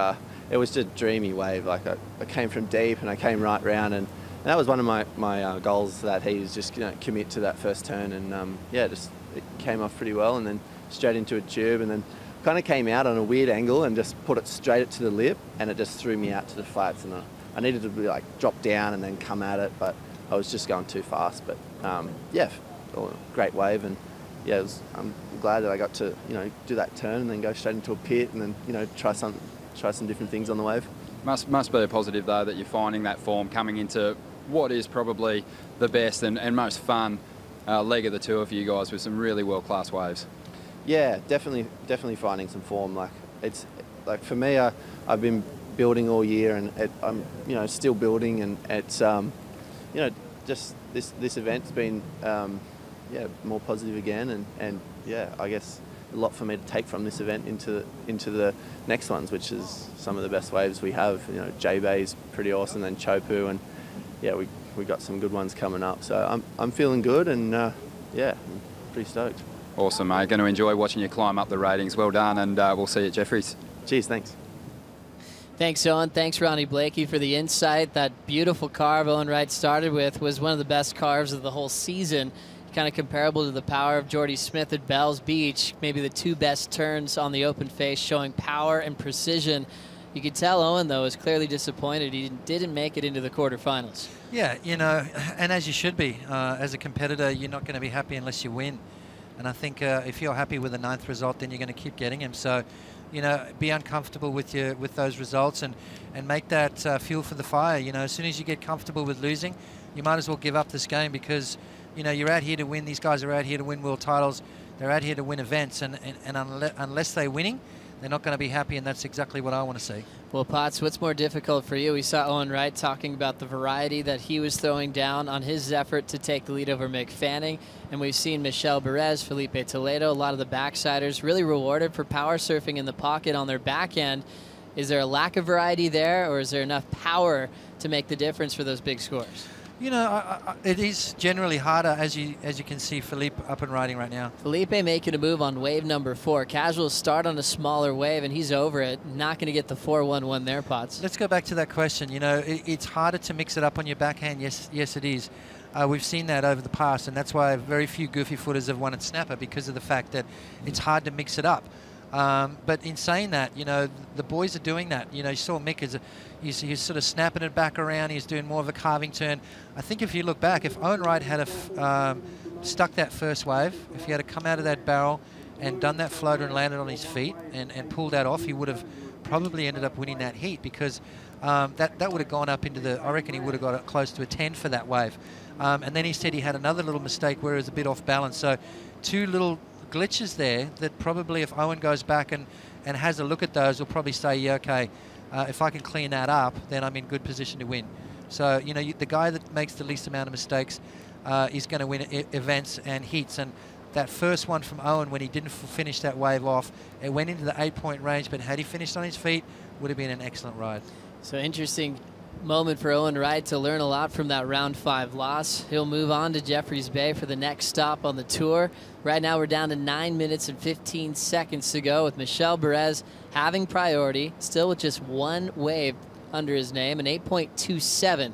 it was just a dreamy wave. Like I came from deep and I came right round, and that was one of my goals that heat, is just commit to that first turn, and yeah, just it came off pretty well, and then straight into a tube, and then kind of came out on a weird angle and just put it straight to the lip, and it just threw me out to the flats, and I needed to be like drop down and then come at it, but I was just going too fast. But yeah, great wave, and yeah, I'm glad that I got to do that turn and then go straight into a pit, and then try some different things on the wave. Must be a positive though that you're finding that form coming into what is probably the best and most fun leg of the tour for you guys, with some really world-class waves. Yeah, definitely finding some form. Like it's like for me, I've been building all year, and I'm still building, and it's just this event's been yeah, more positive again, and yeah, I guess a lot for me to take from this event into the next ones, which is some of the best waves we have. J-Bay's pretty awesome, then Chopu, and yeah, we got some good ones coming up. So I'm feeling good, and yeah, I'm pretty stoked. Awesome, mate. Going to enjoy watching you climb up the ratings. Well done, and we'll see you at Jeffries. Cheers, thanks. Thanks, Owen. Thanks, Ronnie Blakey, for the insight. That beautiful carve Owen Wright started with was one of the best carves of the whole season. Kind of comparable to the power of Jordy Smith at Bells Beach. Maybe the two best turns on the open face, showing power and precision. You could tell Owen, though, was clearly disappointed. He didn't make it into the quarterfinals. Yeah, and as you should be. As a competitor, you're not going to be happy unless you win. And I think if you're happy with the 9th result, then you're going to keep getting him. So, be uncomfortable with those results, and make that fuel for the fire. As soon as you get comfortable with losing, you might as well give up this game, because you're out here to win. These guys are out here to win world titles. They're out here to win events, and unless they're winning, they're not going to be happy, and that's exactly what I want to see. Well, Potts, what's more difficult for you? We saw Owen Wright talking about the variety that he was throwing down on his effort to take the lead over Mick Fanning, and we've seen Michel Perez, Felipe Toledo, a lot of the backsiders really rewarded for power surfing in the pocket on their backhand. Is there a lack of variety there, or is there enough power to make the difference for those big scores? It is generally harder, as you can see Felipe up and riding right now. Felipe making a move on wave number 4. Casuals start on a smaller wave, and he's over it. Not going to get the 4-1-1 there, Potts. Let's go back to that question. It's harder to mix it up on your backhand. Yes, it is. We've seen that over the past, and that's why very few goofy footers have won at Snapper, because of the fact that it's hard to mix it up. But in saying that, the boys are doing that. You saw Mick he's sort of snapping it back around. He's doing more of a carving turn. I think if you look back, if Owen Wright had stuck that first wave, if he had come out of that barrel and done that floater and landed on his feet and pulled that off, he would have probably ended up winning that heat, because that would have gone up into I reckon he would have got close to a 10 for that wave. And then he said he had another little mistake where it was a bit off balance. So 2 little glitches there that probably, if Owen goes back and has a look at those, will probably say, yeah, okay, if I can clean that up, then I'm in good position to win. So, the guy that makes the least amount of mistakes is going to win events and heats. And that first one from Owen, when he didn't finish that wave off, it went into the 8-point range, but had he finished on his feet, would have been an excellent ride. So interesting moment for Owen Wright to learn a lot from that round 5 loss. He'll move on to Jeffreys Bay for the next stop on the tour. Right now we're down to 9 minutes and 15 seconds to go, with Michel Perez having priority, still with just 1 wave under his name, an 8.27.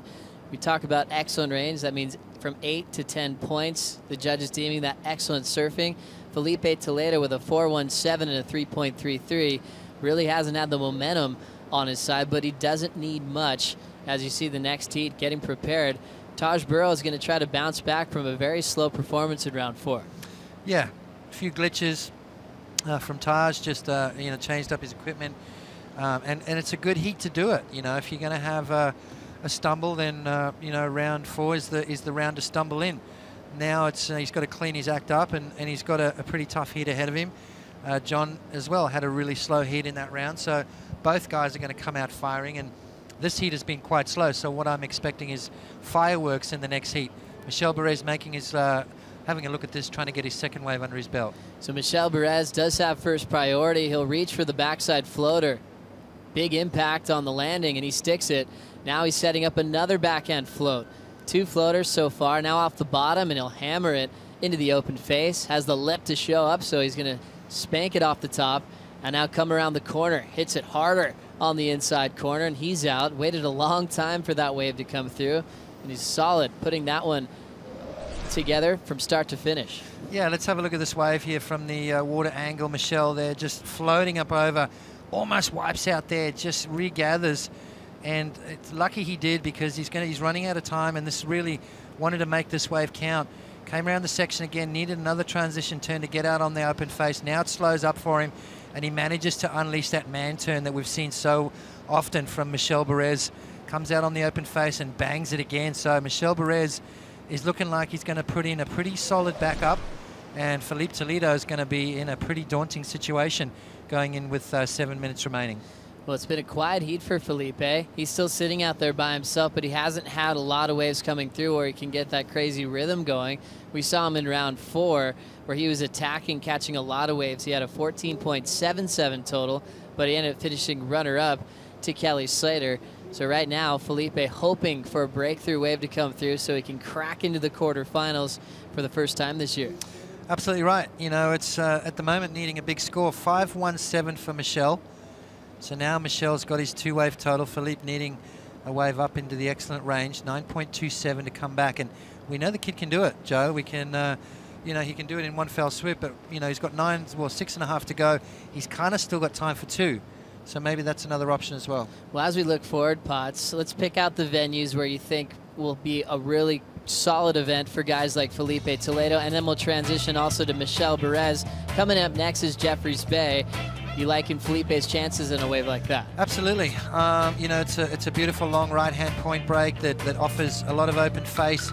We talk about excellent range. That means from 8 to 10 points. The judges deeming that excellent surfing. Felipe Toledo with a 4.17 and a 3.33 really hasn't had the momentum on his side, but he doesn't need much. As you see the next heat getting prepared, Taj Burrow is going to try to bounce back from a very slow performance in round 4. Yeah, a few glitches from Taj, just changed up his equipment, and it's a good heat to do it. If you're going to have a stumble, then round 4 is the round to stumble in. Now he's got to clean his act up, and he's got a pretty tough heat ahead of him. John as well had a really slow heat in that round, so both guys are going to come out firing, and this heat has been quite slow, so what I'm expecting is fireworks in the next heat. Michel Perez making his having a look at this, trying to get his second wave under his belt. So Michel Perez does have first priority. He'll reach for the backside floater. Big impact on the landing, and he sticks it. Now he's setting up another backhand float. 2 floaters so far, now off the bottom, and he'll hammer it into the open face. Has the lip to show up, so he's going to spank it off the top, and now come around the corner. Hits it harder on the inside corner, and he's out. Waited a long time for that wave to come through, and he's solid, putting that one together from start to finish. Yeah, let's have a look at this wave here from the water angle. Michelle there just floating up over, almost wipes out there, just regathers, and it's lucky he did, because he's running out of time, and this really wanted to make this wave count. Came around the section again, needed another transition turn to get out on the open face. Now it slows up for him, and he manages to unleash that man turn that we've seen so often from Michel Perez. Comes out on the open face and bangs it again. So Michel Perez is looking like he's going to put in a pretty solid backup, and Filipe Toledo is going to be in a pretty daunting situation going in with 7 minutes remaining. Well, it's been a quiet heat for Filipe. He's still sitting out there by himself, but he hasn't had a lot of waves coming through where he can get that crazy rhythm going. We saw him in round 4 where he was attacking, catching a lot of waves. He had a 14.77 total, but he ended up finishing runner-up to Kelly Slater. So right now, Filipe hoping for a breakthrough wave to come through so he can crack into the quarterfinals for the first time this year. Absolutely right. You know, it's at the moment needing a big score. 5-1-7 for Michel. So now Michel's got his 2-wave total. Filipe needing a wave up into the excellent range, 9.27 to come back. And we know the kid can do it, Joe. We can, you know, he can do it in one fell swoop, but, you know, he's got 6.5 to go. He's kind of still got time for 2. So maybe that's another option as well. Well, as we look forward, Potts, let's pick out the venues where you think will be a really solid event for guys like Filipe Toledo, and then we'll transition also to Michel Perez. Coming up next is Jeffreys Bay. You liking Felipe's chances in a wave like that? Absolutely. You know, it's a beautiful long right-hand point break that offers a lot of open face,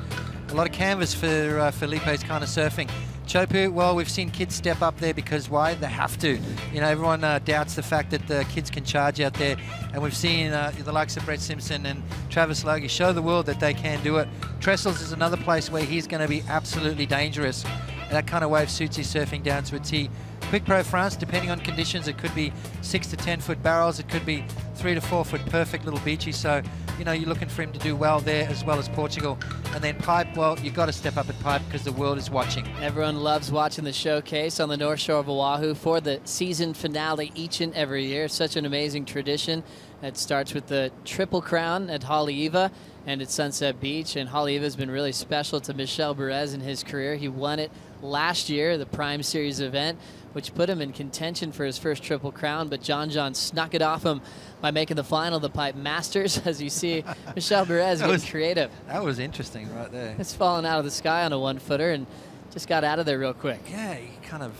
a lot of canvas for Felipe's kind of surfing. Chopu, well, we've seen kids step up there because why? They have to. You know, everyone doubts the fact that the kids can charge out there, and we've seen the likes of Brett Simpson and Travis Logie show the world that they can do it. Trestles is another place where he's going to be absolutely dangerous, and that kind of wave suits his surfing down to a T. Quick Pro France, depending on conditions, it could be 6 to 10 foot barrels, it could be 3 to 4 foot perfect little beachy. So, you know, you're looking for him to do well there, as well as Portugal. And then Pipe, well, you've got to step up at Pipe because the world is watching. Everyone loves watching the showcase on the North Shore of Oahu for the season finale each and every year. Such an amazing tradition. It starts with the Triple Crown at Haleiwa and at Sunset Beach. And Haleiwa has been really special to Michel Perez in his career. He won it last year, the Prime Series event, which put him in contention for his first Triple Crown, but John snuck it off him by making the final of the Pipe Masters. As you see, Michel Perez getting creative. That was interesting right there. It's falling out of the sky on a 1-footer and just got out of there real quick. Yeah, he kind of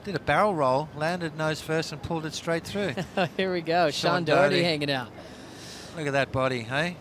did a barrel roll, landed nose first and pulled it straight through. Here we go, Sean Doherty hanging out. Look at that body, hey?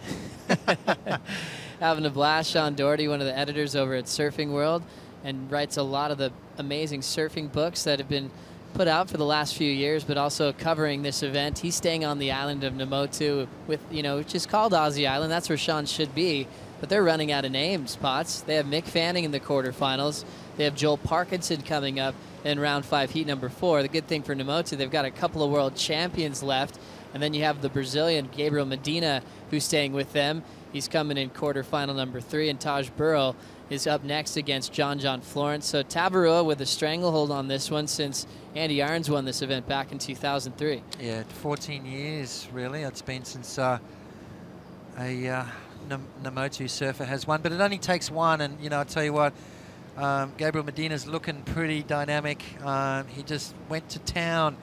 Having a blast. Sean Doherty, one of the editors over at Surfing World, and writes a lot of the amazing surfing books that have been put out for the last few years, but also covering this event. He's staying on the island of Namotu, with, you know, which is called Aussie Island. That's where Sean should be, but they're running out of name spots. They have Mick Fanning in the quarterfinals. They have Joel Parkinson coming up in round 5, heat number 4. The good thing for Namotu, they've got a couple of world champions left, and then you have the Brazilian Gabriel Medina, who's staying with them. He's coming in quarterfinal number 3, and Taj Burrow is up next against John Florence. So Tavarua with a stranglehold on this one since Andy Irons won this event back in 2003. Yeah, 14 years really. It's been since a Namotu surfer has won, but it only takes one. And you know, I tell you what, Gabriel Medina's looking pretty dynamic. He just went to town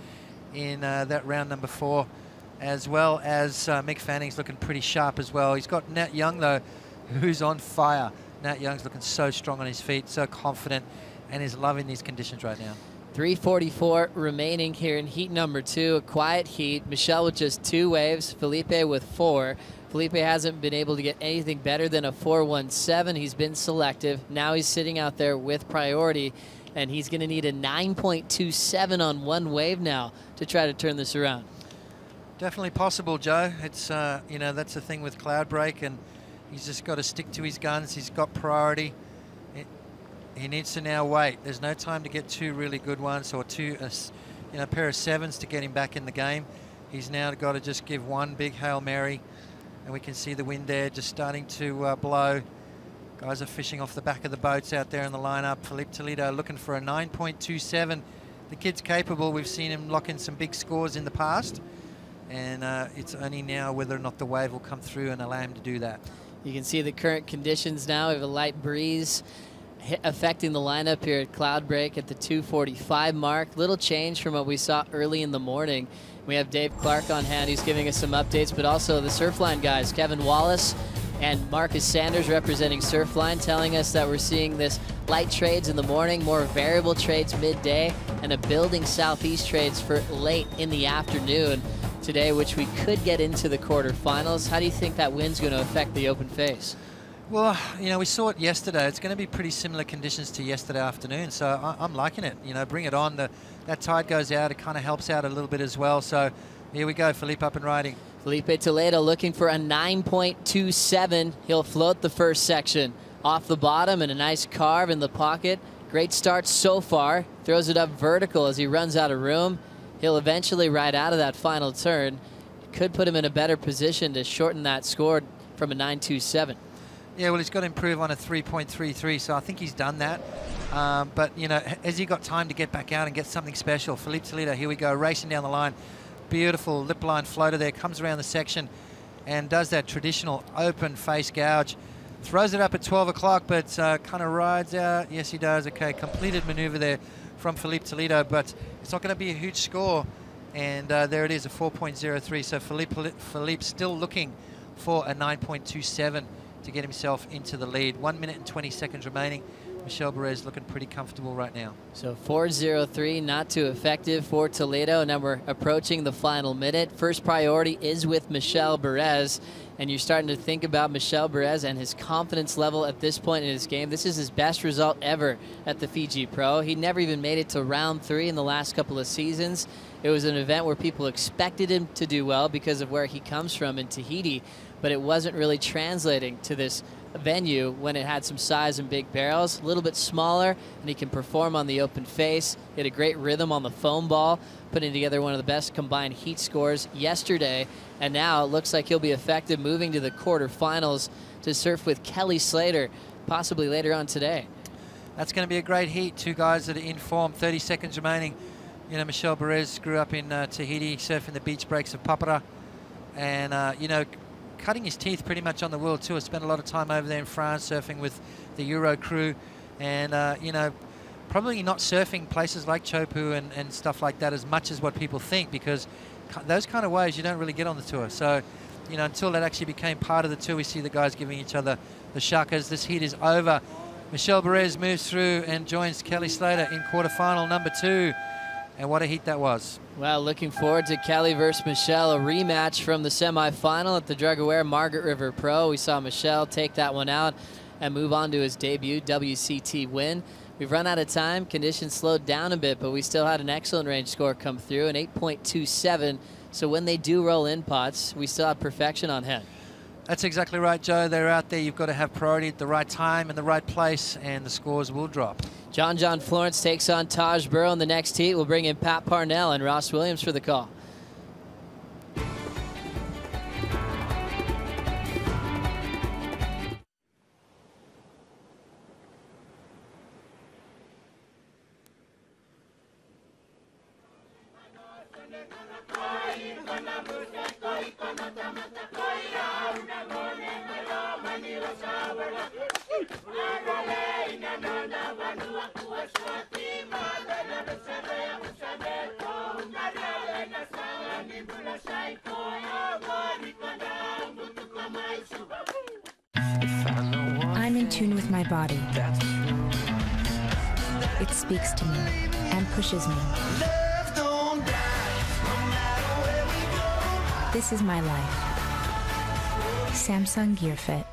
in that round number 4, as well as Mick Fanning's looking pretty sharp as well. He's got Nat Young though, who's on fire. Nat Young's looking so strong on his feet, so confident, and is loving these conditions right now. 3:44 remaining here in heat number 2. A quiet heat. Michel with just 2 waves. Filipe with 4. Filipe hasn't been able to get anything better than a 4.17. He's been selective. Now he's sitting out there with priority, and he's going to need a 9.27 on 1 wave now to try to turn this around. Definitely possible, Joe. It's you know, that's the thing with cloud break, and he's just got to stick to his guns. He's got priority. He needs to now wait. There's no time to get 2 really good ones or 2, you know, a pair of 7s to get him back in the game. He's now got to just give one big Hail Mary, and we can see the wind there just starting to blow. Guys are fishing off the back of the boats out there in the lineup. Felipe Toledo looking for a 9.27. The kid's capable. We've seen him lock in some big scores in the past, and it's only now whether or not the wave will come through and allow him to do that. You can see the current conditions now. We have a light breeze affecting the lineup here at Cloudbreak at the 2:45 mark. Little change from what we saw early in the morning. We have Dave Clark on hand. He's giving us some updates, but also the Surfline guys, Kevin Wallace and Marcus Sanders representing Surfline, telling us that we're seeing this light trades in the morning, more variable trades midday, and a building southeast trades for late in the afternoon today, which we could get into the quarterfinals. How do you think that wind's going to affect the open face? Well, you know, we saw it yesterday. It's going to be pretty similar conditions to yesterday afternoon, so I'm liking it. You know, bring it on. That tide goes out. It kind of helps out a little bit as well. So here we go, Felipe up and riding. Felipe Toledo looking for a 9.27. He'll float the first section off the bottom and a nice carve in the pocket. Great start so far. Throws it up vertical as he runs out of room. He'll eventually ride out of that final turn. Could put him in a better position to shorten that score from a 9.27. Yeah, well, he's got to improve on a 3.33, so I think he's done that. But, you know, has he got time to get back out and get something special? Felipe Toledo, here we go, racing down the line. Beautiful lip line floater there, comes around the section and does that traditional open face gouge. Throws it up at 12 o'clock, but kind of rides out. Yes, he does. Okay, completed maneuver there from Felipe Toledo, but it's not going to be a huge score. And there it is, a 4.03. So Felipe still looking for a 9.27 to get himself into the lead. 1 minute and 20 seconds remaining. Michel Perez looking pretty comfortable right now. So 4.03, not too effective for Toledo. Now we're approaching the final minute. First priority is with Michel Perez, and you're starting to think about Michel Perez and his confidence level at this point in his game. This is his best result ever at the Fiji Pro. He never even made it to round 3 in the last couple of seasons. It was an event where people expected him to do well because of where he comes from in Tahiti, but it wasn't really translating to this venue when it had some size and big barrels. A little bit smaller, and he can perform on the open face. He had a great rhythm on the foam ball, putting together one of the best combined heat scores yesterday, and now it looks like he'll be effective moving to the quarterfinals to surf with Kelly Slater, possibly later on today. That's going to be a great heat. Two guys that are in form. 30 seconds remaining. You know, Michel Perez grew up in Tahiti, surfing the beach breaks of Papara, and you know, cutting his teeth pretty much on the world tour. Spent a lot of time over there in France surfing with the Euro crew, and you know, probably not surfing places like Chopu and stuff like that as much as what people think, because those kind of waves you don't really get on the tour. So, you know, until that actually became part of the tour, we see the guys giving each other the shakas. This heat is over. Michel Perez moves through and joins Kelly Slater in quarterfinal number 2. And what a heat that was. Well, looking forward to Kelly versus Michel, a rematch from the semifinal at the Drug-Aware Margaret River Pro. We saw Michel take that one out and move on to his debut WCT win. We've run out of time. Conditions slowed down a bit, but we still had an excellent range score come through, an 8.27. So when they do roll in pots, we still have perfection on hand. That's exactly right, Joe. They're out there. You've got to have priority at the right time and the right place, and the scores will drop. John Florence takes on Taj Burrow in the next heat. We'll bring in Pat Parnell and Ross Williams for the call. I'm in tune with my body. It speaks to me and pushes me. This is my life. Samsung Gear Fit.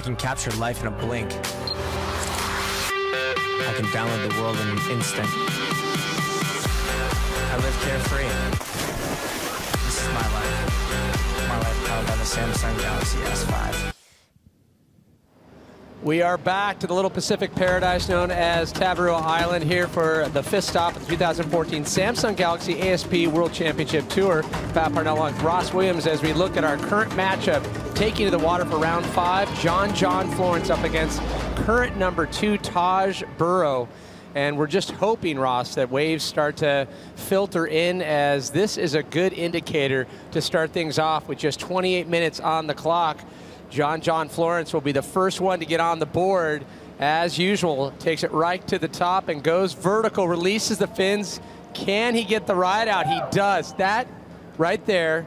can capture life in a blink. I can download the world in an instant. I live carefree. This is my life. My life powered by the Samsung Galaxy S5. We are back to the little Pacific paradise known as Tavarua Island here for the fifth stop of the 2014 Samsung Galaxy ASP World Championship Tour. Pat Parnell along with Ross Williams as we look at our current matchup. Taking to the water for round 5, John Florence up against current number 2, Taj Burrow. And we're just hoping, Ross, that waves start to filter in, as this is a good indicator to start things off with just 28 minutes on the clock. John Florence will be the first one to get on the board. As usual, takes it right to the top and goes vertical, releases the fins. Can he get the ride out? He does. That right there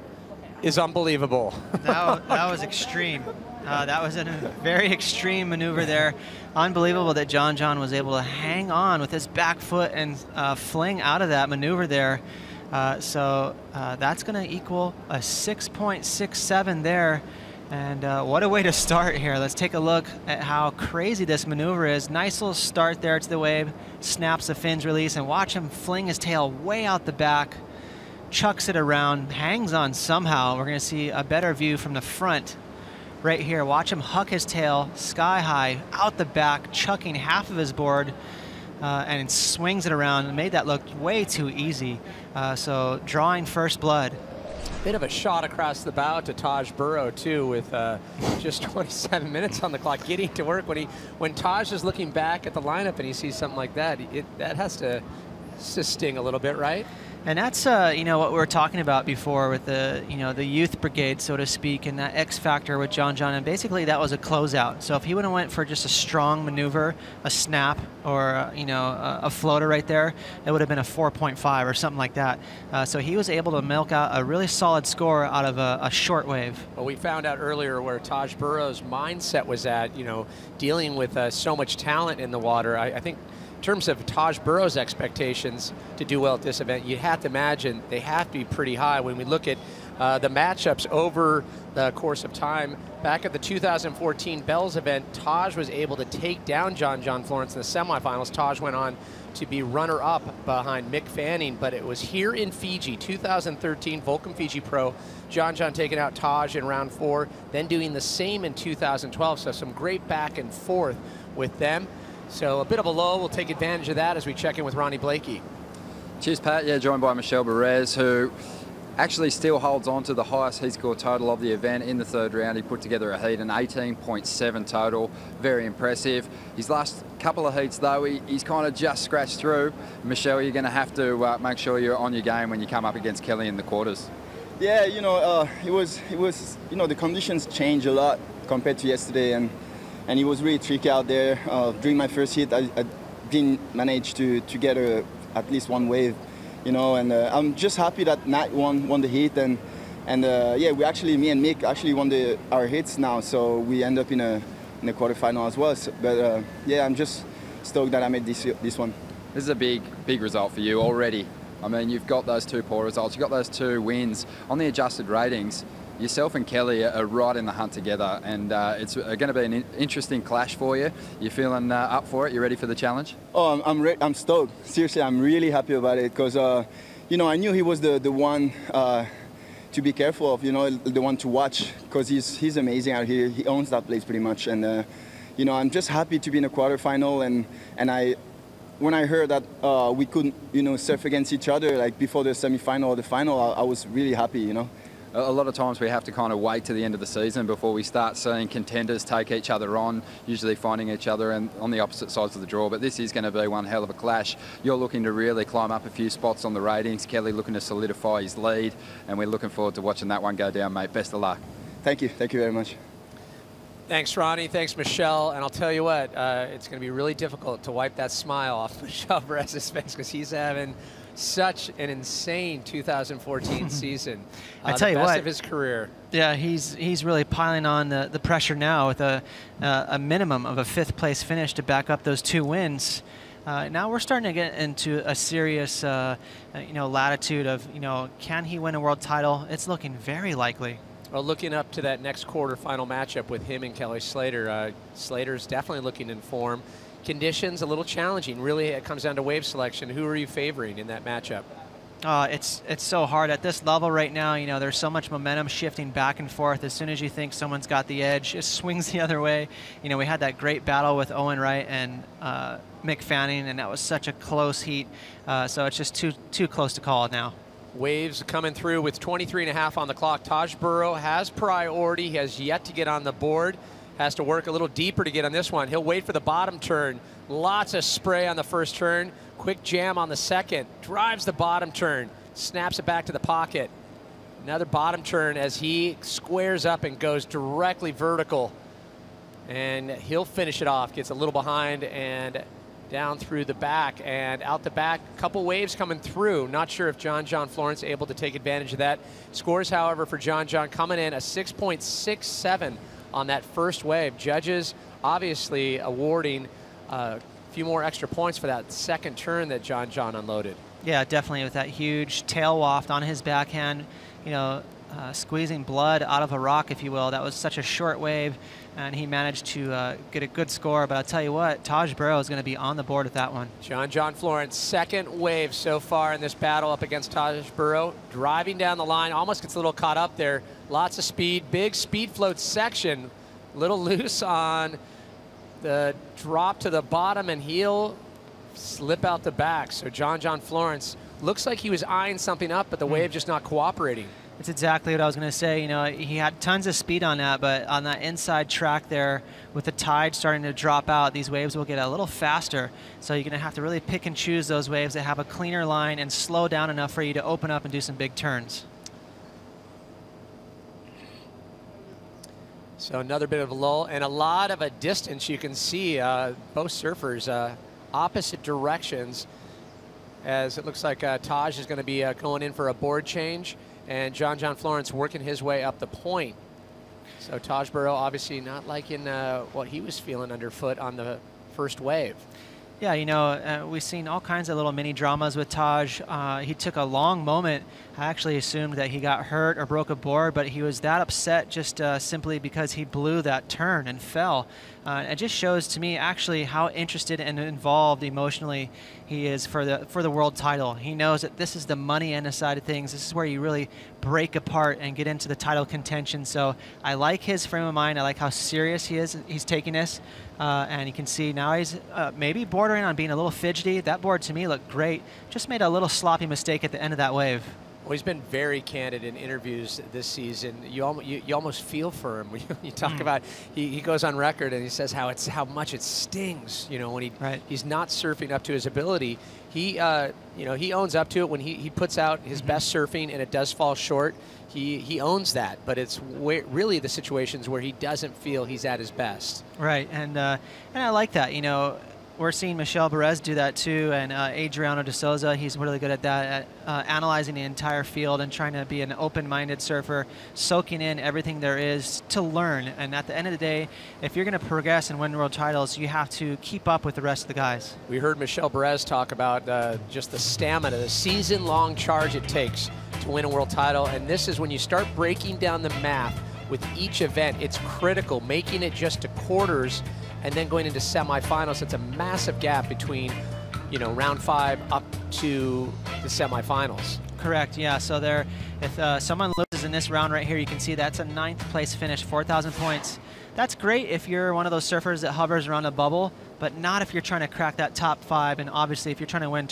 is unbelievable. That was extreme. That was a very extreme maneuver there. Unbelievable that John was able to hang on with his back foot and fling out of that maneuver there. So that's going to equal a 6.67 there. And what a way to start here. Let's take a look at how crazy this maneuver is. Nice little start there to the wave. Snaps the fins release, and watch him fling his tail way out the back. Chucks it around, hangs on somehow. We're going to see a better view from the front right here. Watch him huck his tail sky high out the back, chucking half of his board, and swings it around and made that look way too easy. So drawing first blood. Bit of a shot across the bow to Taj Burrow too, with just 27 minutes on the clock, getting to work. When Taj is looking back at the lineup and he sees something like that, that has to sting a little bit, right? And that's you know, what we were talking about before with the, you know, the youth brigade, so to speak, and that X factor with John. And basically that was a closeout. So if he would have went for just a strong maneuver, a snap, or you know, a floater right there, it would have been a 4.5 or something like that. So he was able to milk out a really solid score out of a short wave. Well, we found out earlier where Taj Burrow's mindset was at, you know, dealing with so much talent in the water. I think in terms of Taj Burrow's expectations to do well at this event, you have to imagine they have to be pretty high. When we look at the matchups over the course of time, back at the 2014 Bells event, Taj was able to take down John Florence in the semifinals. Taj went on to be runner-up behind Mick Fanning, but it was here in Fiji, 2013 Volcom Fiji Pro. John taking out Taj in round 4, then doing the same in 2012. So some great back and forth with them. So a bit of a low. We'll take advantage of that as we check in with Ronnie Blakey. Cheers, Pat. Yeah, joined by Michel Perez, who actually still holds on to the highest heat score total of the event in the third round. He put together a heat, an 18.7 total. Very impressive. His last couple of heats, though, he's kind of just scratched through. Michel, you're going to have to make sure you're on your game when you come up against Kelly in the quarters. Yeah, you know, it was, you know, the conditions changed a lot compared to yesterday, and it was really tricky out there. During my first hit, I didn't manage to get at least one wave, you know, and I'm just happy that Nat won the heat, and yeah, me and Mick actually won our hits now, so we end up in a quarterfinal as well. So, but yeah, I'm just stoked that I made this one. This is a big result for you already. I mean, you've got those 2 poor results, you've got those 2 wins. On the adjusted ratings, yourself and Kelly are right in the hunt together, and it's going to be an interesting clash for you. You feeling up for it? You ready for the challenge? Oh, I'm stoked. Seriously, I'm really happy about it, because you know, I knew he was the one to be careful of, you know, the one to watch, because he's amazing out here. He owns that place pretty much, and you know, I'm just happy to be in a quarterfinal, and when I heard that we couldn't, you know, surf against each other like before the semifinal or the final, I was really happy, you know. A lot of times we have to kind of wait to the end of the season before we start seeing contenders take each other on, usually finding each other on the opposite sides of the draw. But this is going to be one hell of a clash. You're looking to really climb up a few spots on the ratings. Kelly looking to solidify his lead, and we're looking forward to watching that one go down, mate. Best of luck. Thank you very much. Thanks, Ronnie. Thanks, Michel. And I'll tell you what, it's going to be really difficult to wipe that smile off Michel Perez's face, because he's having such an insane 2014 season. I tell you the best what, of his career. Yeah, he's really piling on the pressure now with a minimum of a 5th place finish to back up those 2 wins. Now we're starting to get into a serious, you know, latitude of, you know, can he win a world title? It's looking very likely. Well, looking up to that next quarterfinal matchup with him and Kelly Slater, Slater's definitely looking in form. Conditions a little challenging. Really, it comes down to wave selection. Who are you favoring in that matchup? It's so hard at this level right now. You know, there's so much momentum shifting back and forth. As soon as you think someone's got the edge, it swings the other way. You know, we had that great battle with Owen Wright and Mick Fanning, and that was such a close heat. So it's just too close to call now. Waves coming through with 23.5 on the clock. Taj Burrow has priority. He has yet to get on the board. Has to work a little deeper to get on this one. He'll wait for the bottom turn. Lots of spray on the first turn. Quick jam on the second. Drives the bottom turn. Snaps it back to the pocket. Another bottom turn as he squares up and goes directly vertical. And he'll finish it off. Gets a little behind and down through the back and out the back. Couple waves coming through. Not sure if John Florence able to take advantage of that. Scores, however, for John coming in a 6.67 on that first wave. Judges obviously awarding a few more extra points for that second turn that John unloaded. Yeah, definitely, with that huge tail waft on his backhand, you know, squeezing blood out of a rock, if you will. That was such a short wave, and he managed to get a good score. But I'll tell you what, Taj Burrow is going to be on the board with that one. John Florence, second wave so far in this battle up against Taj Burrow. Driving down the line, almost gets a little caught up there. Lots of speed, big speed float section. Little loose on the drop to the bottom, and he'll slip out the back. So John Florence looks like he was eyeing something up, but the wave just not cooperating. It's exactly what I was going to say. You know, he had tons of speed on that, but on that inside track there, with the tide starting to drop out, these waves will get a little faster. So you're going to have to really pick and choose those waves that have a cleaner line and slow down enough for you to open up and do some big turns. So another bit of a lull and a lot of a distance. You can see both surfers opposite directions, as it looks like Taj is going to be going in for a board change, and John Florence working his way up the point. So Taj Burrow obviously not liking what he was feeling underfoot on the first wave. Yeah, you know, we've seen all kinds of little mini dramas with Taj. He took a long moment. I actually assumed that he got hurt or broke a board, but he was that upset just simply because he blew that turn and fell. It just shows to me actually how interested and involved emotionally he is for the world title. He knows that this is the money end side of things. This is where you really break apart and get into the title contention. So I like his frame of mind. I like how serious he is. He's taking this. And you can see now he's maybe bordering on being a little fidgety. That board to me looked great. Just made a little sloppy mistake at the end of that wave. Well, he's been very candid in interviews this season. You almost feel for him. You talk about, he goes on record and he says how much it stings, you know, when he's not surfing up to his ability. He you know, he owns up to it when he puts out his best surfing and it does fall short. He owns that, but it's really the situations where he doesn't feel he's at his best. Right, and I like that. You know, we're seeing Michel Perez do that too, and Adriano de Souza, he's really good at that, at analyzing the entire field and trying to be an open-minded surfer, soaking in everything there is to learn. And at the end of the day, if you're going to progress and win world titles, you have to keep up with the rest of the guys. We heard Michel Perez talk about just the stamina, the season-long charge it takes to win a world title, and this is when you start breaking down the math with each event. It's critical, making it just to quarters and then going into semifinals. It's a massive gap between, you know, round 5 up to the semifinals. Correct, yeah. So there, if someone loses in this round right here, you can see that's a 9th place finish, 4,000 points. That's great if you're one of those surfers that hovers around a bubble, but not if you're trying to crack that top 5. And obviously, if you're trying to win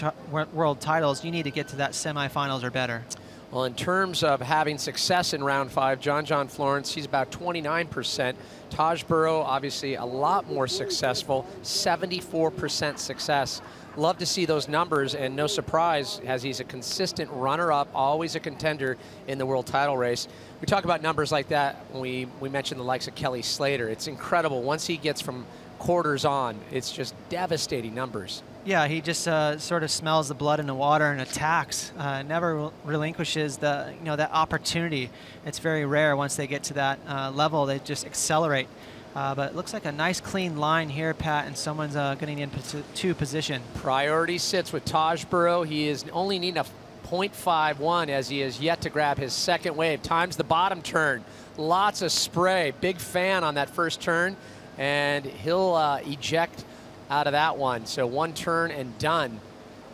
world titles, you need to get to that semifinals or better. Well, in terms of having success in round 5, John Florence, he's about 29%. Taj Burrow, obviously a lot more successful, 74% success. Love to see those numbers, and no surprise, as he's a consistent runner-up, always a contender in the world title race. We talk about numbers like that when we mention the likes of Kelly Slater. It's incredible. Once he gets from quarters on, it's just devastating numbers. Yeah, he just sort of smells the blood in the water and attacks. Never relinquishes that opportunity. It's very rare once they get to that level. They just accelerate. But it looks like a nice clean line here, Pat, and someone's getting into position. Priority sits with Taj Burrow. He is only needing a .51 as he has yet to grab his second wave. Times the bottom turn. Lots of spray. Big fan on that first turn, and he'll eject out of that one. So one turn and done,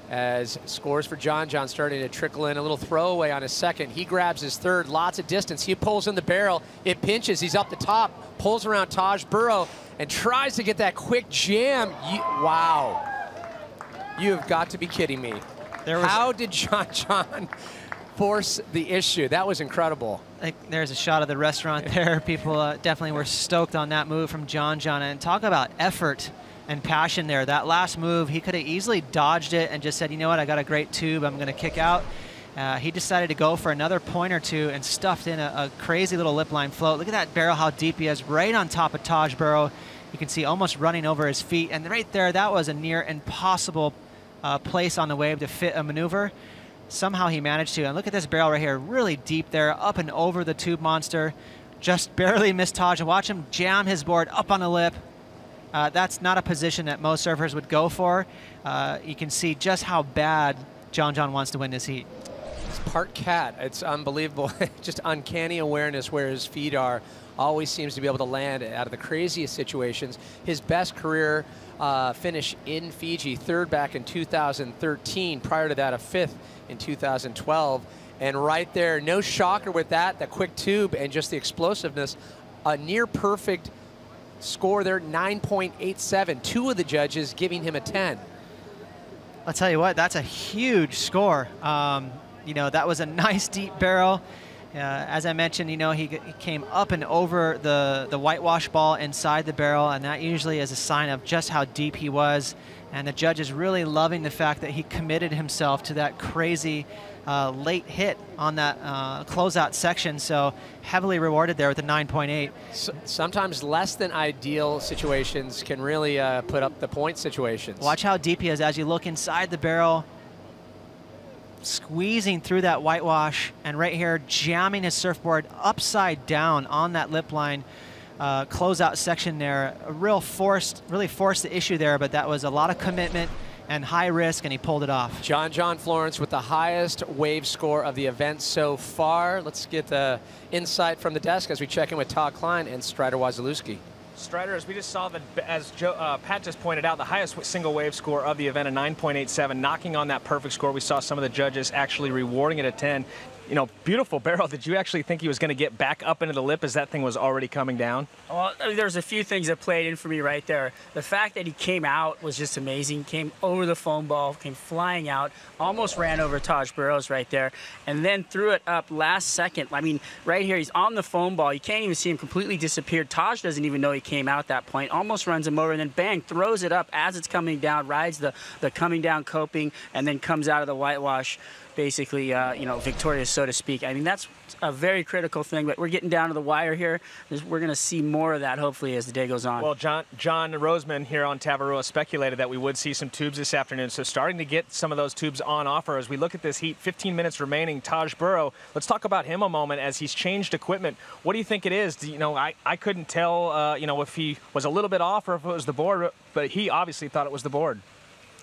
as scores for John starting to trickle in. A little throwaway on his second. He grabs his third. Lots of distance. He pulls in the barrel. It pinches. He's up the top. Pulls around Taj Burrow and tries to get that quick jam. Wow. You have got to be kidding me. How did John force the issue? That was incredible. There's a shot of the restaurant there. People definitely were stoked on that move from John. And talk about effort and passion there. That last move, he could have easily dodged it and just said, you know what, I got a great tube, I'm going to kick out. He decided to go for another point or two and stuffed in a crazy little lip line float. Look at that barrel, how deep he is, right on top of Taj Burrow. You can see almost running over his feet. And right there, that was a near impossible place on the wave to fit a maneuver. Somehow he managed to. And look at this barrel right here, really deep there, up and over the tube monster. Just barely missed Taj. And watch him jam his board up on the lip. That's not a position that most surfers would go for. You can see just how bad John wants to win this heat. It's part cat. It's unbelievable. Just uncanny awareness where his feet are. Always seems to be able to land out of the craziest situations. His best career finish in Fiji, third back in 2013. Prior to that, a fifth in 2012. And right there, no shocker with that, the quick tube and just the explosiveness. A near perfect score there, 9.87. Two of the judges giving him a 10. I'll tell you what, that's a huge score. You know, that was a nice deep barrel. As I mentioned, you know, he came up and over the whitewash ball inside the barrel, and that usually is a sign of just how deep he was. And the judge is really loving the fact that he committed himself to that crazy late hit on that closeout section. So heavily rewarded there with a 9.8. Sometimes less than ideal situations can really put up the point situations. Watch how deep he is as you look inside the barrel, squeezing through that whitewash, and right here jamming his surfboard upside down on that lip line closeout section there. Really forced the issue there, but that was a lot of commitment and high risk, and he pulled it off. John Florence with the highest wave score of the event so far. Let's get the insight from the desk as we check in with Todd Klein and Strider Wasilewski. Strider, as we just saw, as Pat just pointed out, the highest single wave score of the event, a 9.87, knocking on that perfect score. We saw some of the judges actually rewarding it a 10. You know, beautiful barrel. Did you actually think he was going to get back up into the lip as that thing was already coming down? Well, there's a few things that played in for me right there. The fact that he came out was just amazing. Came over the foam ball, came flying out, almost ran over Taj Burrows right there, and then threw it up last second. I mean, right here, he's on the foam ball. You can't even see him completely disappeared. Taj doesn't even know he came out at that point. Almost runs him over, and then bang, throws it up as it's coming down, rides the coming down coping, and then comes out of the whitewash, basically, you know, victorious, so to speak. I mean, that's a very critical thing, but we're getting down to the wire here. We're going to see more of that, hopefully, as the day goes on. Well, John Roseman here on Tavarua speculated that we would see some tubes this afternoon, so starting to get some of those tubes on offer as we look at this heat. 15 minutes remaining. Taj Burrow, let's talk about him a moment as he's changed equipment. What do you think it is? You know, I couldn't tell, you know, if he was a little bit off or if it was the board, but he obviously thought it was the board.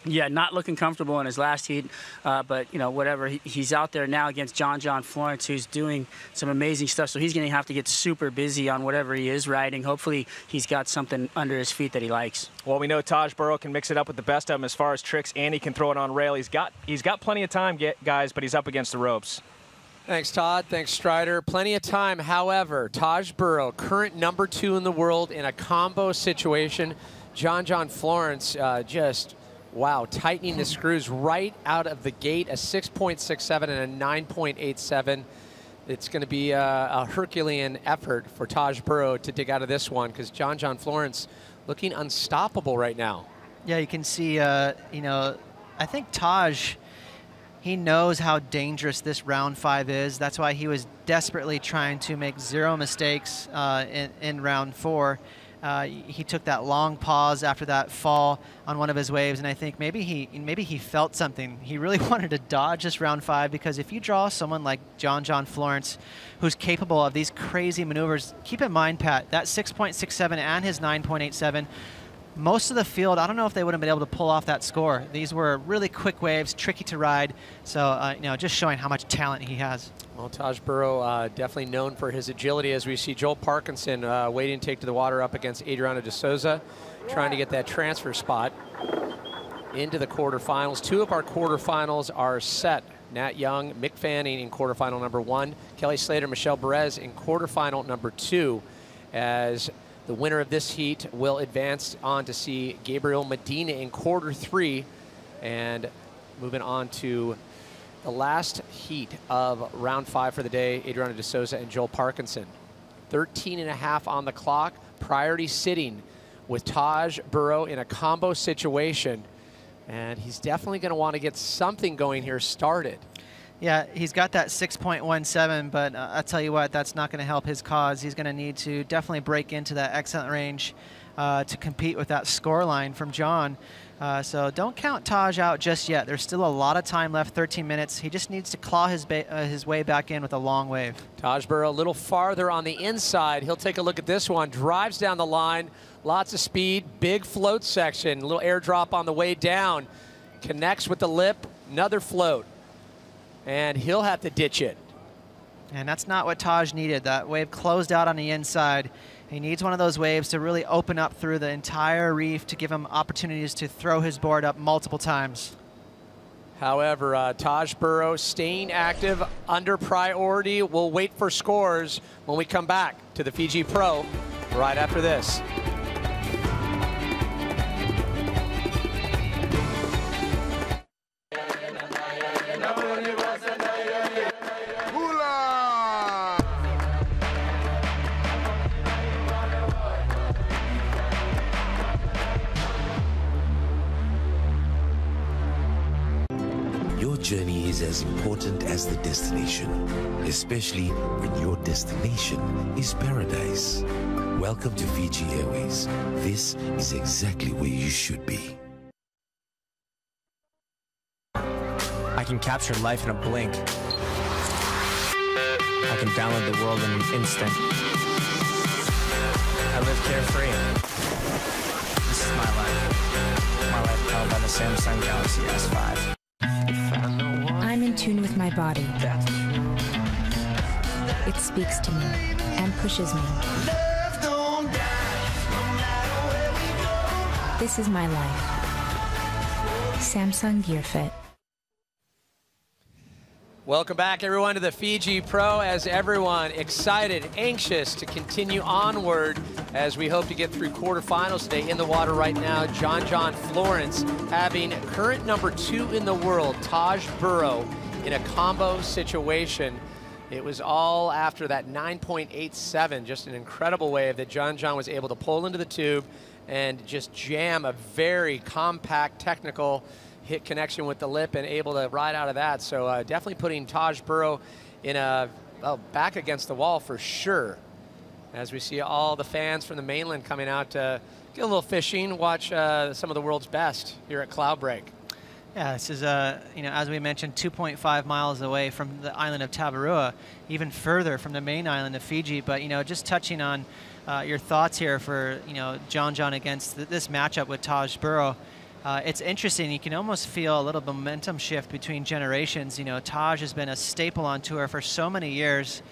Yeah, not looking comfortable in his last heat, but, you know, whatever. He's out there now against John Florence, who's doing some amazing stuff, so he's going to have to get super busy on whatever he is riding. Hopefully he's got something under his feet that he likes. Well, we know Taj Burrow can mix it up with the best of them as far as tricks, and he can throw it on rail. He's got plenty of time, guys, but he's up against the ropes. Thanks, Todd. Thanks, Strider. Plenty of time. However, Taj Burrow, current #2 in the world in a combo situation. John Florence just... wow, tightening the screws right out of the gate, a 6.67 and a 9.87. It's going to be a Herculean effort for Taj Burrow to dig out of this one because John Florence looking unstoppable right now. Yeah, you can see, you know, I think Taj, he knows how dangerous this round 5 is. That's why he was desperately trying to make 0 mistakes in round 4. He took that long pause after that fall on one of his waves, and I think maybe he felt something. He really wanted to dodge this round 5 because if you draw someone like John Florence, who's capable of these crazy maneuvers, keep in mind, Pat, that 6.67 and his 9.87, most of the field, I don't know if they would have been able to pull off that score. These were really quick waves, tricky to ride. So, you know, just showing how much talent he has. Well, Taj Burrow definitely known for his agility, as we see Joel Parkinson waiting to take to the water up against Adriano de Souza, trying to get that transfer spot into the quarterfinals. 2 of our quarterfinals are set. Nat Young, Mick Fanning in quarterfinal number 1, Kelly Slater, Michelle Perez in quarterfinal number 2, as the winner of this heat will advance on to see Gabriel Medina in quarter 3, and moving on to the last heat of round 5 for the day, Adriano de Souza and Joel Parkinson. 13.5 on the clock, priority sitting with Taj Burrow in a combo situation. And he's definitely going to want to get something going here started. Yeah, he's got that 6.17, but I'll tell you what, that's not going to help his cause. He's going to need to definitely break into that excellent range to compete with that score line from John. So don't count Taj out just yet. There's still a lot of time left, 13 minutes. He just needs to claw his way back in with a long wave. Taj Burrow a little farther on the inside. He'll take a look at this one. Drives down the line. Lots of speed, big float section, a little airdrop on the way down. Connects with the lip, another float. And he'll have to ditch it. And that's not what Taj needed. That wave closed out on the inside. He needs one of those waves to really open up through the entire reef to give him opportunities to throw his board up multiple times. However, Taj Burrow staying active under priority. We'll wait for scores when we come back to the Fiji Pro right after this. Your journey is as important as the destination, especially when your destination is paradise. Welcome to Fiji Airways. This is exactly where you should be. I can capture life in a blink. I can download the world in an instant. I live carefree. This is my life powered by the Samsung Galaxy S5. I'm in tune with my body. It speaks to me and pushes me. This is my life. Samsung Gear Fit. Welcome back, everyone, to the Fiji Pro, as everyone excited, anxious to continue onward as we hope to get through quarterfinals today. In the water right now, John Florence having current number 2 in the world, Taj Burrow, in a combo situation. It was all after that 9.87, just an incredible wave that John was able to pull into the tube and just jam a very compact technical hit connection with the lip and able to ride out of that. So definitely putting Taj Burrow in a, well, back against the wall for sure. As we see all the fans from the mainland coming out to get a little fishing, watch some of the world's best here at Cloudbreak. Yeah, this is, you know, as we mentioned, 2.5 miles away from the island of Tavarua, even further from the main island of Fiji. But, you know, just touching on your thoughts here for, you know, John against this matchup with Taj Burrow. It's interesting. You can almost feel a little momentum shift between generations. You know, Taj has been a staple on tour for so many years.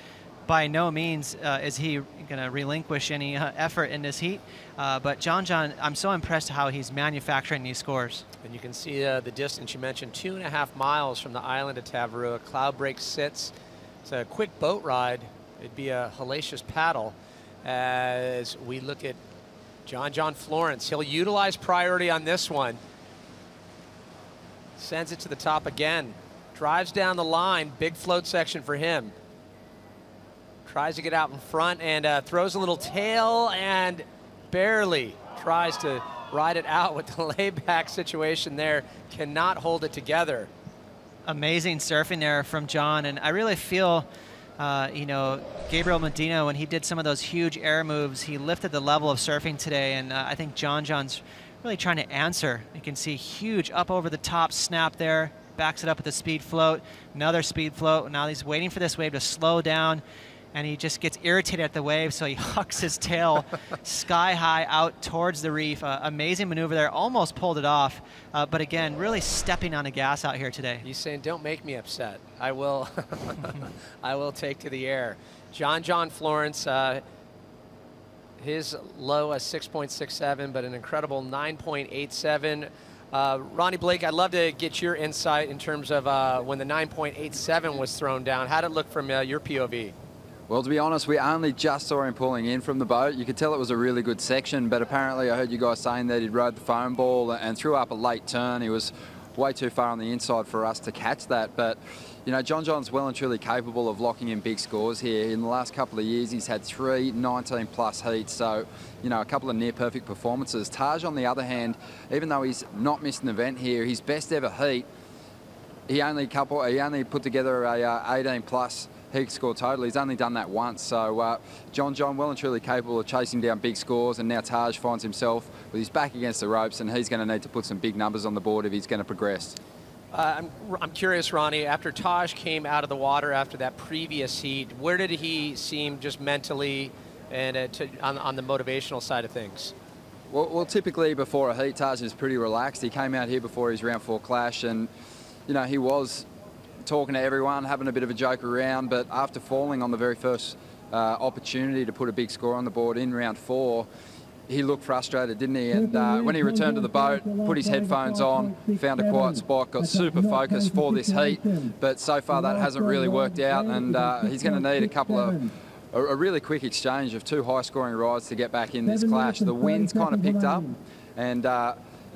By no means is he going to relinquish any effort in this heat. But John, I'm so impressed how he's manufacturing these scores. And you can see the distance you mentioned, 2.5 miles from the island of Tavarua. Cloudbreak sits. It's a quick boat ride. It'd be a hellacious paddle as we look at John Florence. He'll utilize priority on this one. Sends it to the top again. Drives down the line. Big float section for him. Tries to get out in front and throws a little tail and barely tries to ride it out with the layback situation there. Cannot hold it together. Amazing surfing there from John. And I really feel, you know, Gabriel Medina, when he did some of those huge air moves, he lifted the level of surfing today. And I think John's really trying to answer. You can see huge up over the top snap there. Backs it up with a speed float. Another speed float. Now he's waiting for this wave to slow down. and he just gets irritated at the wave, so he hucks his tail sky high out towards the reef. Amazing maneuver there, almost pulled it off, but again, really stepping on the gas out here today. He's saying, don't make me upset. I will, I will take to the air. John Florence, his low is 6.67, but an incredible 9.87. Ronnie Blake, I'd love to get your insight in terms of when the 9.87 was thrown down. How did it look from your POV? Well, to be honest, we only just saw him pulling in from the boat. You could tell it was a really good section, but apparently I heard you guys saying that he'd rode the foam ball and threw up a late turn. He was way too far on the inside for us to catch that. But, you know, John's well and truly capable of locking in big scores here. In the last couple of years, he's had 3 19-plus heats, so, you know, a couple of near-perfect performances. Taj, on the other hand, even though he's not missed an event here, his best ever heat, he only put together a 18-plus heat score total. He's only done that once, so John well and truly capable of chasing down big scores, and now Taj finds himself with his back against the ropes, and he's going to need to put some big numbers on the board if he's going to progress. I'm curious, Ronnie, after Taj came out of the water after that previous heat, where did he seem just mentally and on the motivational side of things? Well, typically before a heat, Taj is pretty relaxed. He came out here before his round 4 clash, and, you know, he was talking to everyone, having a bit of a joke around, but after falling on the very first opportunity to put a big score on the board in round 4, he looked frustrated, didn't he? And when he returned to the boat, put his headphones on, found a quiet spot, got super focused for this heat, but so far that hasn't really worked out, and he's going to need a really quick exchange of 2 high-scoring rides to get back in this clash. The wind's kind of picked up, and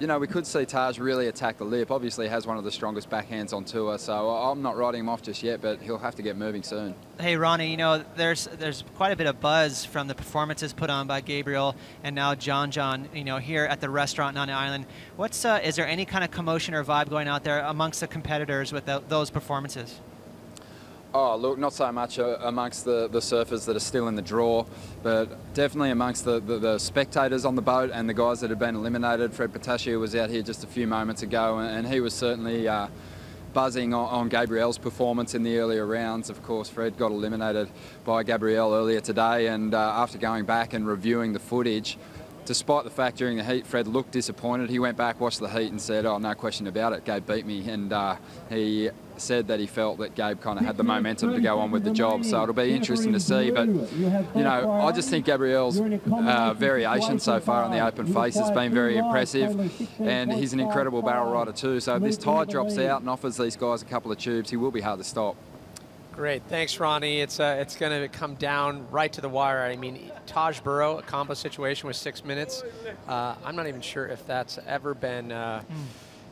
you know, we could see Taj really attack the lip. Obviously has one of the strongest backhands on tour, so I'm not writing him off just yet, but he'll have to get moving soon. Hey, Ronnie, you know, there's quite a bit of buzz from the performances put on by Gabriel and now John, you know, here at the restaurant on the island. Is there any kind of commotion or vibe going out there amongst the competitors with those performances? Oh, look, not so much amongst the surfers that are still in the draw, but definitely amongst the spectators on the boat and the guys that have been eliminated. Fred Patashio was out here just a few moments ago, and he was certainly buzzing on Gabriel's performance in the earlier rounds. Of course, Fred got eliminated by Gabriel earlier today, and after going back and reviewing the footage, despite the fact during the heat Fred looked disappointed, he went back, watched the heat and said, oh, no question about it, Gabe beat me. And he said that he felt that Gabe kind of had the momentum to go on with the job. So it'll be interesting to see. But, you know, I just think Gabriel's variation so far on the open face has been very impressive. And he's an incredible barrel rider too. So if this tide drops out and offers these guys a couple of tubes, he will be hard to stop. Great, thanks, Ronnie. It's going to come down right to the wire. I mean, Taj Burrow, a combo situation with 6 minutes. I'm not even sure if that's ever been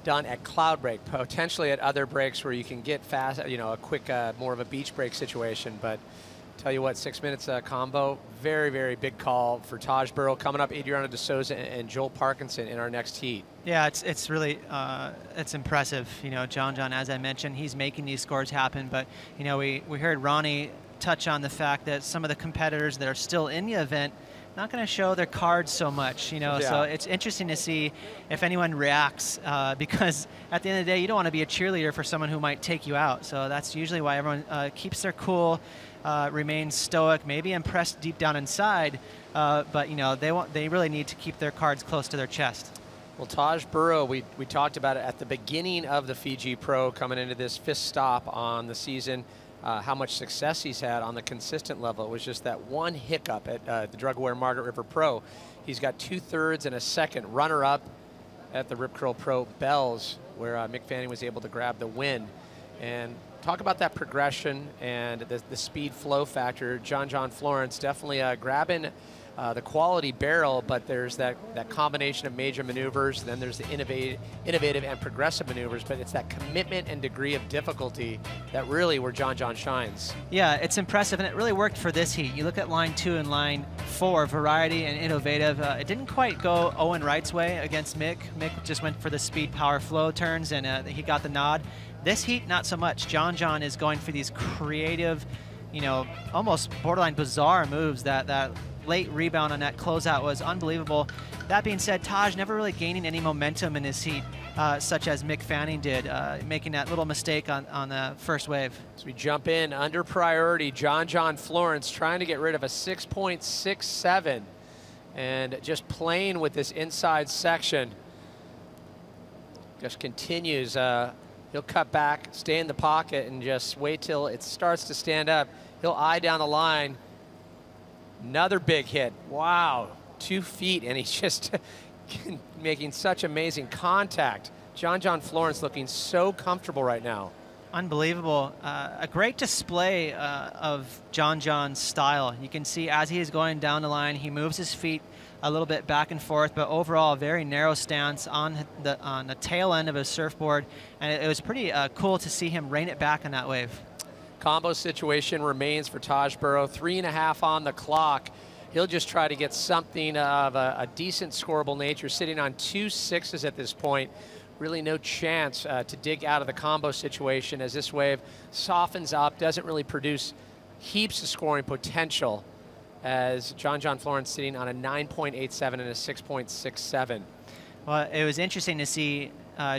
done at cloud break. Potentially at other breaks where you can get fast, you know, a quick, more of a beach break situation. But tell you what, 6 minutes combo, very, very big call for Taj Burrow. Coming up, Adriano De Souza and Joel Parkinson in our next heat. Yeah, it's really it's impressive. You know, John, as I mentioned, he's making these scores happen. But, you know, we heard Ronnie touch on the fact that some of the competitors that are still in the event not going to show their cards so much, you know. Yeah. So it's interesting to see if anyone reacts because at the end of the day, you don't want to be a cheerleader for someone who might take you out. So that's usually why everyone keeps their cool, remains stoic, maybe impressed deep down inside, but, you know, they really need to keep their cards close to their chest. Well, Taj Burrow, we talked about it at the beginning of the Fiji Pro coming into this 5th stop on the season. How much success he's had on the consistent level. It was just that one hiccup at the drug-aware Margaret River Pro. He's got 2/3 and a second runner-up at the Rip Curl Pro Bells, where Mick Fanning was able to grab the win. And talk about that progression and the speed flow factor. John Florence definitely grabbing the quality barrel, but there's that combination of major maneuvers, then there's the innovative and progressive maneuvers, but it's that commitment and degree of difficulty that really where John shines. Yeah, it's impressive, and it really worked for this heat. You look at line 2 and line 4, variety and innovative. It didn't quite go Owen Wright's way against Mick. Mick just went for the speed power flow turns, and he got the nod. This heat, not so much. John is going for these creative, you know, almost borderline bizarre moves that late rebound on that closeout was unbelievable. That being said, Taj never really gaining any momentum in his heat, such as Mick Fanning did, making that little mistake on the first wave. As we jump in, under priority, John Florence trying to get rid of a 6.67 and just playing with this inside section. Just continues. He'll cut back, stay in the pocket, and just wait till it starts to stand up. He'll eye down the line. Another big hit. Wow, 2 feet, and he's just making such amazing contact. John Florence looking so comfortable right now. Unbelievable. A great display of John's style. You can see as he is going down the line, he moves his feet a little bit back and forth, but overall a very narrow stance on the tail end of his surfboard, and it was pretty cool to see him rein it back on that wave. Combo situation remains for Taj Burrow. 3.5 on the clock. He'll just try to get something of a decent scoreable nature, sitting on 2 6s at this point. Really no chance to dig out of the combo situation as this wave softens up, doesn't really produce heaps of scoring potential, as John Florence sitting on a 9.87 and a 6.67. Well, it was interesting to see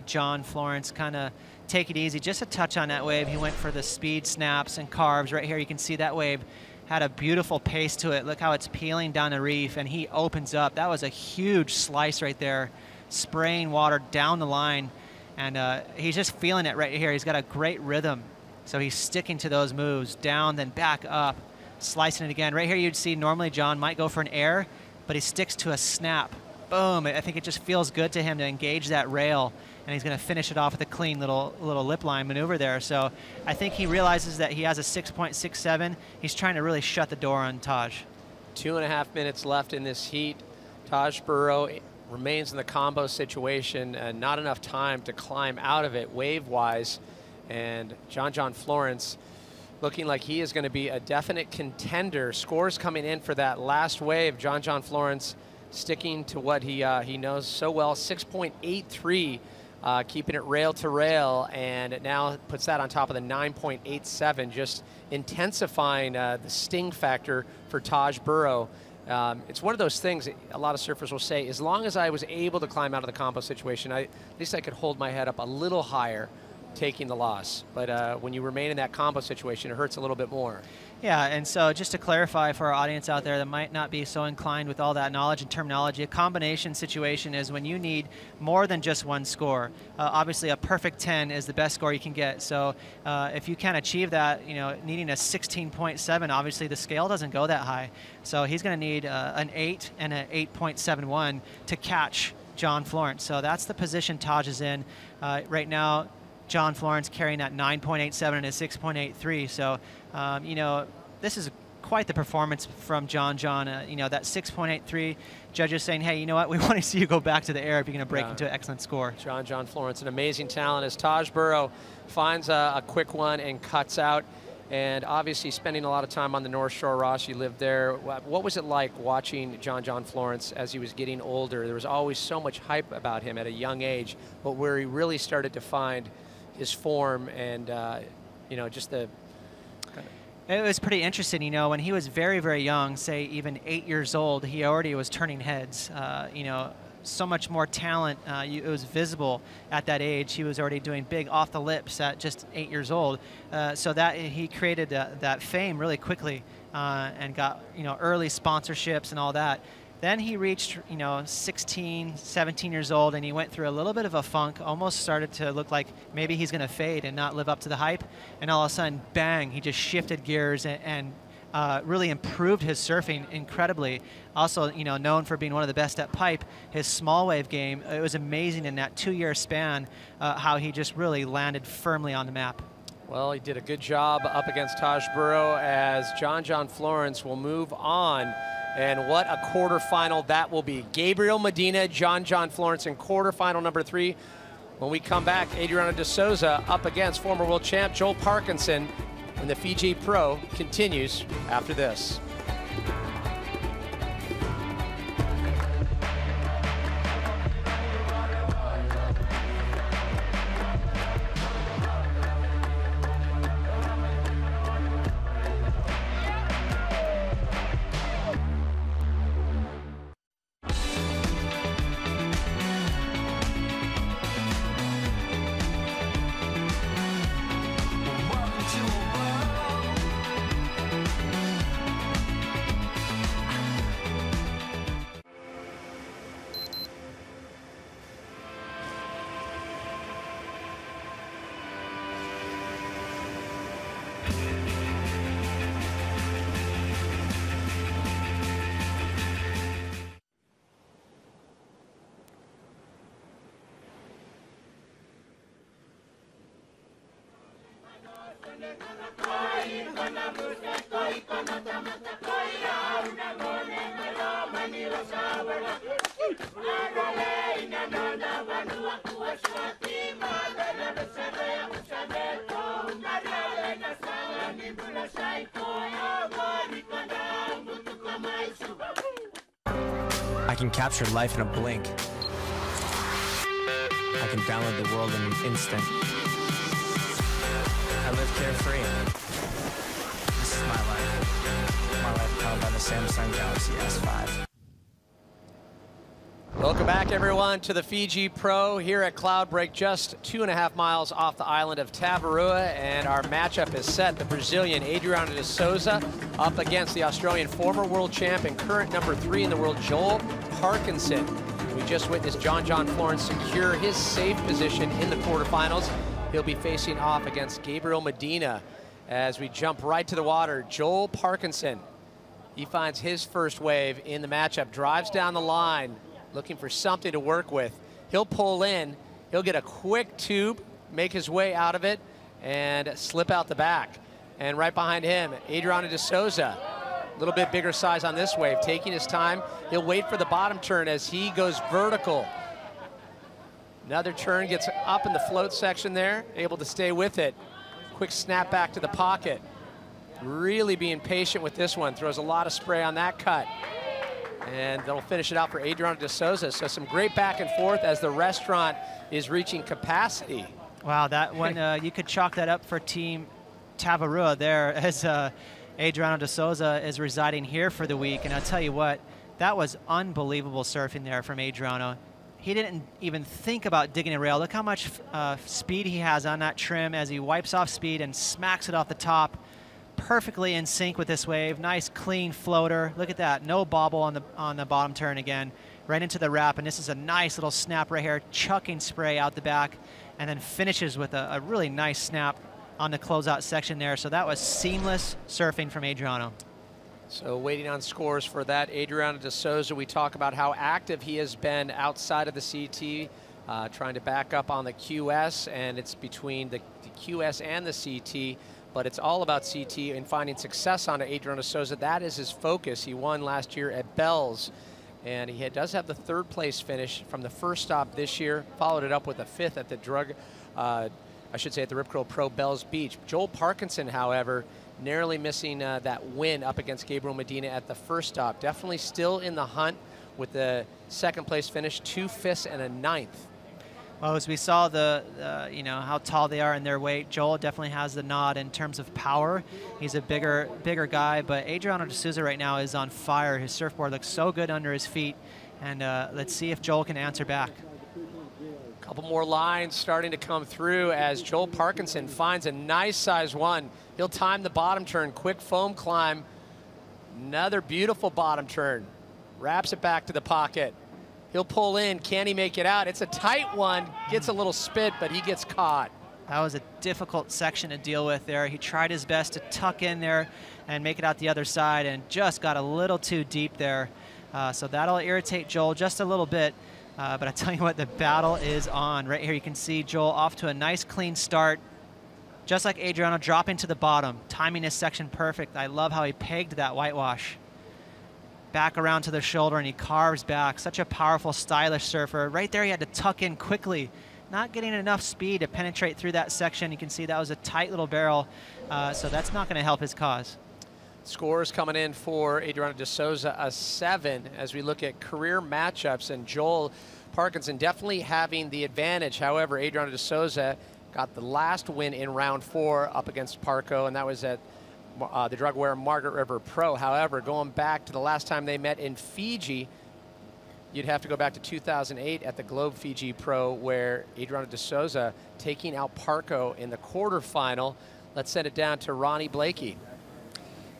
John Florence kind of take it easy, just a touch on that wave. He went for the speed snaps and carves. Right here you can see that wave had a beautiful pace to it. Look how it's peeling down the reef, and he opens up. That was a huge slice right there, spraying water down the line, and he's just feeling it right here. He's got a great rhythm, so he's sticking to those moves, down then back up, slicing it again. Right here you'd see normally John might go for an air, but he sticks to a snap. Boom. I think it just feels good to him to engage that rail, and he's going to finish it off with a clean little lip line maneuver there. So I think he realizes that he has a 6.67. He's trying to really shut the door on Taj. 2.5 minutes left in this heat. Taj Burrow remains in the combo situation, and not enough time to climb out of it wave-wise. And John Florence looking like he is going to be a definite contender. Scores coming in for that last wave. John Florence sticking to what he knows so well, 6.83, keeping it rail to rail, and it now puts that on top of the 9.87, just intensifying the sting factor for Taj Burrow. It's one of those things that a lot of surfers will say, as long as I was able to climb out of the combo situation, at least I could hold my head up a little higher taking the loss. But when you remain in that combo situation, it hurts a little bit more. Yeah, and so just to clarify for our audience out there that might not be so inclined with all that knowledge and terminology, a combination situation is when you need more than just one score. Obviously, a perfect 10 is the best score you can get. So if you can't achieve that, needing a 16.7, obviously the scale doesn't go that high. So he's going to need an 8 and an 8.71 to catch John Florence. So that's the position Taj is in right now. John Florence carrying that 9.87 and a 6.83. So, this is quite the performance from John. That 6.83, judges saying, hey, you know what, we want to see you go back to the air if you're going to break into an excellent score. John Florence, an amazing talent, as Taj Burrow finds a quick one and cuts out. And obviously spending a lot of time on the North Shore. Ross, you lived there. What was it like watching John Florence as he was getting older? There was always so much hype about him at a young age, but where he really started to find his form and, just the... It was pretty interesting, when he was very, very young, say even 8 years old, he already was turning heads. So much more talent. It was visible at that age. He was already doing big off the lips at just 8 years old. So that he created that fame really quickly and got, early sponsorships and all that. Then he reached, 16, 17 years old, and he went through a little bit of a funk, almost started to look like maybe he's going to fade and not live up to the hype. And all of a sudden, bang, he just shifted gears and really improved his surfing incredibly. Also, known for being one of the best at pipe, his small wave game, it was amazing in that 2-year span how he just really landed firmly on the map. Well, he did a good job up against Taj Burrow, as John Florence will move on. And what a quarterfinal that will be. Gabriel Medina, John Florence in quarterfinal number 3. When we come back, Adriano de Souza up against former world champ Joel Parkinson, and the Fiji Pro continues after this. I can capture life in a blink. I can download the world in an instant. I live carefree. This is my life. My life powered by the Samsung Galaxy S5. Welcome back, everyone, to the Fiji Pro here at Cloudbreak, just 2.5 miles off the island of Tavarua, and our matchup is set. The Brazilian Adriano de Souza up against the Australian former world champ and current number 3 in the world, Joel Parkinson. We just witnessed John Florence secure his safe position in the quarterfinals. He'll be facing off against Gabriel Medina. As we jump right to the water, Joel Parkinson, he finds his first wave in the matchup, drives down the line, looking for something to work with. He'll pull in, he'll get a quick tube, make his way out of it, and slip out the back. And right behind him, Adriano de Souza, a little bit bigger size on this wave, taking his time. He'll wait for the bottom turn as he goes vertical. Another turn, gets up in the float section there, able to stay with it. Quick snap back to the pocket. Really being patient with this one, throws a lot of spray on that cut. And that'll finish it out for Adriano de Souza. So some great back and forth as the restaurant is reaching capacity. Wow, that one, you could chalk that up for Team Tavarua there, as Adriano de Souza is residing here for the week. And I'll tell you what, that was unbelievable surfing there from Adriano. He didn't even think about digging a rail. Look how much speed he has on that trim as he wipes off speed and smacks it off the top. Perfectly in sync with this wave. Nice clean floater. Look at that, no bobble on the bottom turn again. Right into the wrap, and this is a nice little snap right here, chucking spray out the back, and then finishes with a really nice snap on the closeout section there. So that was seamless surfing from Adriano. So waiting on scores for that, Adriano de Souza. We talk about how active he has been outside of the CT, trying to back up on the QS, and it's between the QS and the CT. But it's all about CT and finding success on Adriano de Souza. That is his focus. He won last year at Bells, and he does have the 3rd place finish from the first stop this year, followed it up with a 5th at the at the Rip Curl Pro Bells Beach. Joel Parkinson, however, narrowly missing that win up against Gabriel Medina at the first stop. Definitely still in the hunt with the 2nd place finish, 2 5ths and a 9th. Well, as we saw you know, how tall they are in their weight, Joel definitely has the nod in terms of power. He's a bigger guy, but Adriano de Souza right now is on fire. His surfboard looks so good under his feet, and let's see if Joel can answer back. A couple more lines starting to come through as Joel Parkinson finds a nice size one. He'll time the bottom turn, quick foam climb. Another beautiful bottom turn. Wraps it back to the pocket. He'll pull in, can he make it out? It's a tight one, gets a little spit, but he gets caught. That was a difficult section to deal with there. He tried his best to tuck in there and make it out the other side, and just got a little too deep there. So that'll irritate Joel just a little bit. But I tell you what, the battle is on. Right here you can see Joel off to a nice clean start. Just like Adriano, dropping to the bottom, timing his section perfect. I love how he pegged that whitewash. Back around to the shoulder, and he carves back. Such a powerful, stylish surfer. Right there he had to tuck in quickly. Not getting enough speed to penetrate through that section. You can see that was a tight little barrel, so that's not going to help his cause. Scores coming in for Adriano de Souza, a 7 as we look at career matchups, and Joel Parkinson definitely having the advantage. However, Adriano de Souza got the last win in round 4 up against Parco, and that was at the Drugware Margaret River Pro. However, going back to the last time they met in Fiji, you'd have to go back to 2008 at the Globe Fiji Pro, where Adriano de Souza taking out Parco in the quarterfinal. Let's send it down to Ronnie Blakey.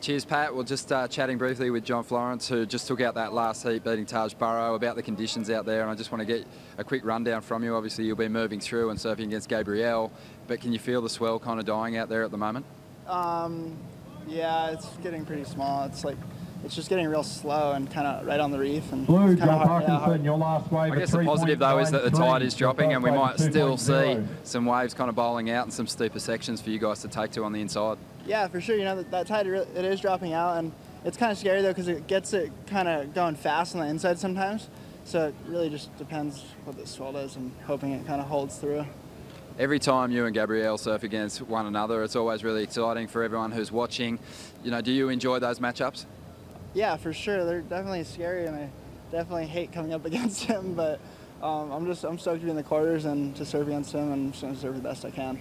Cheers, Pat. We're just chatting briefly with John Florence, who just took out that last heat, beating Taj Burrow, about the conditions out there. And I just want to get a quick rundown from you. Obviously, you'll be moving through and surfing against Gabriel, but can you feel the swell kind of dying out there at the moment? Yeah, it's getting pretty small. It's just getting real slow and kind of right on the reef. And Blue, it's kinda Joe hard, Parkinson, your last wave. I guess the positive though is that the tide is dropping and we might still see some waves kind of bowling out and some steeper sections for you guys to take to on the inside. Yeah, for sure. You know, that tide, it is dropping out, and it's kind of scary though because it gets it kind of going fast on the inside sometimes. So it really just depends what the swell is and hoping it kind of holds through. Every time you and Gabrielle surf against one another, it's always really exciting for everyone who's watching. You know, do you enjoy those matchups? Yeah, for sure. They're definitely scary, and I definitely hate coming up against him. But I'm stoked to be in the quarters and to serve against him, and I'm just going to serve the best I can.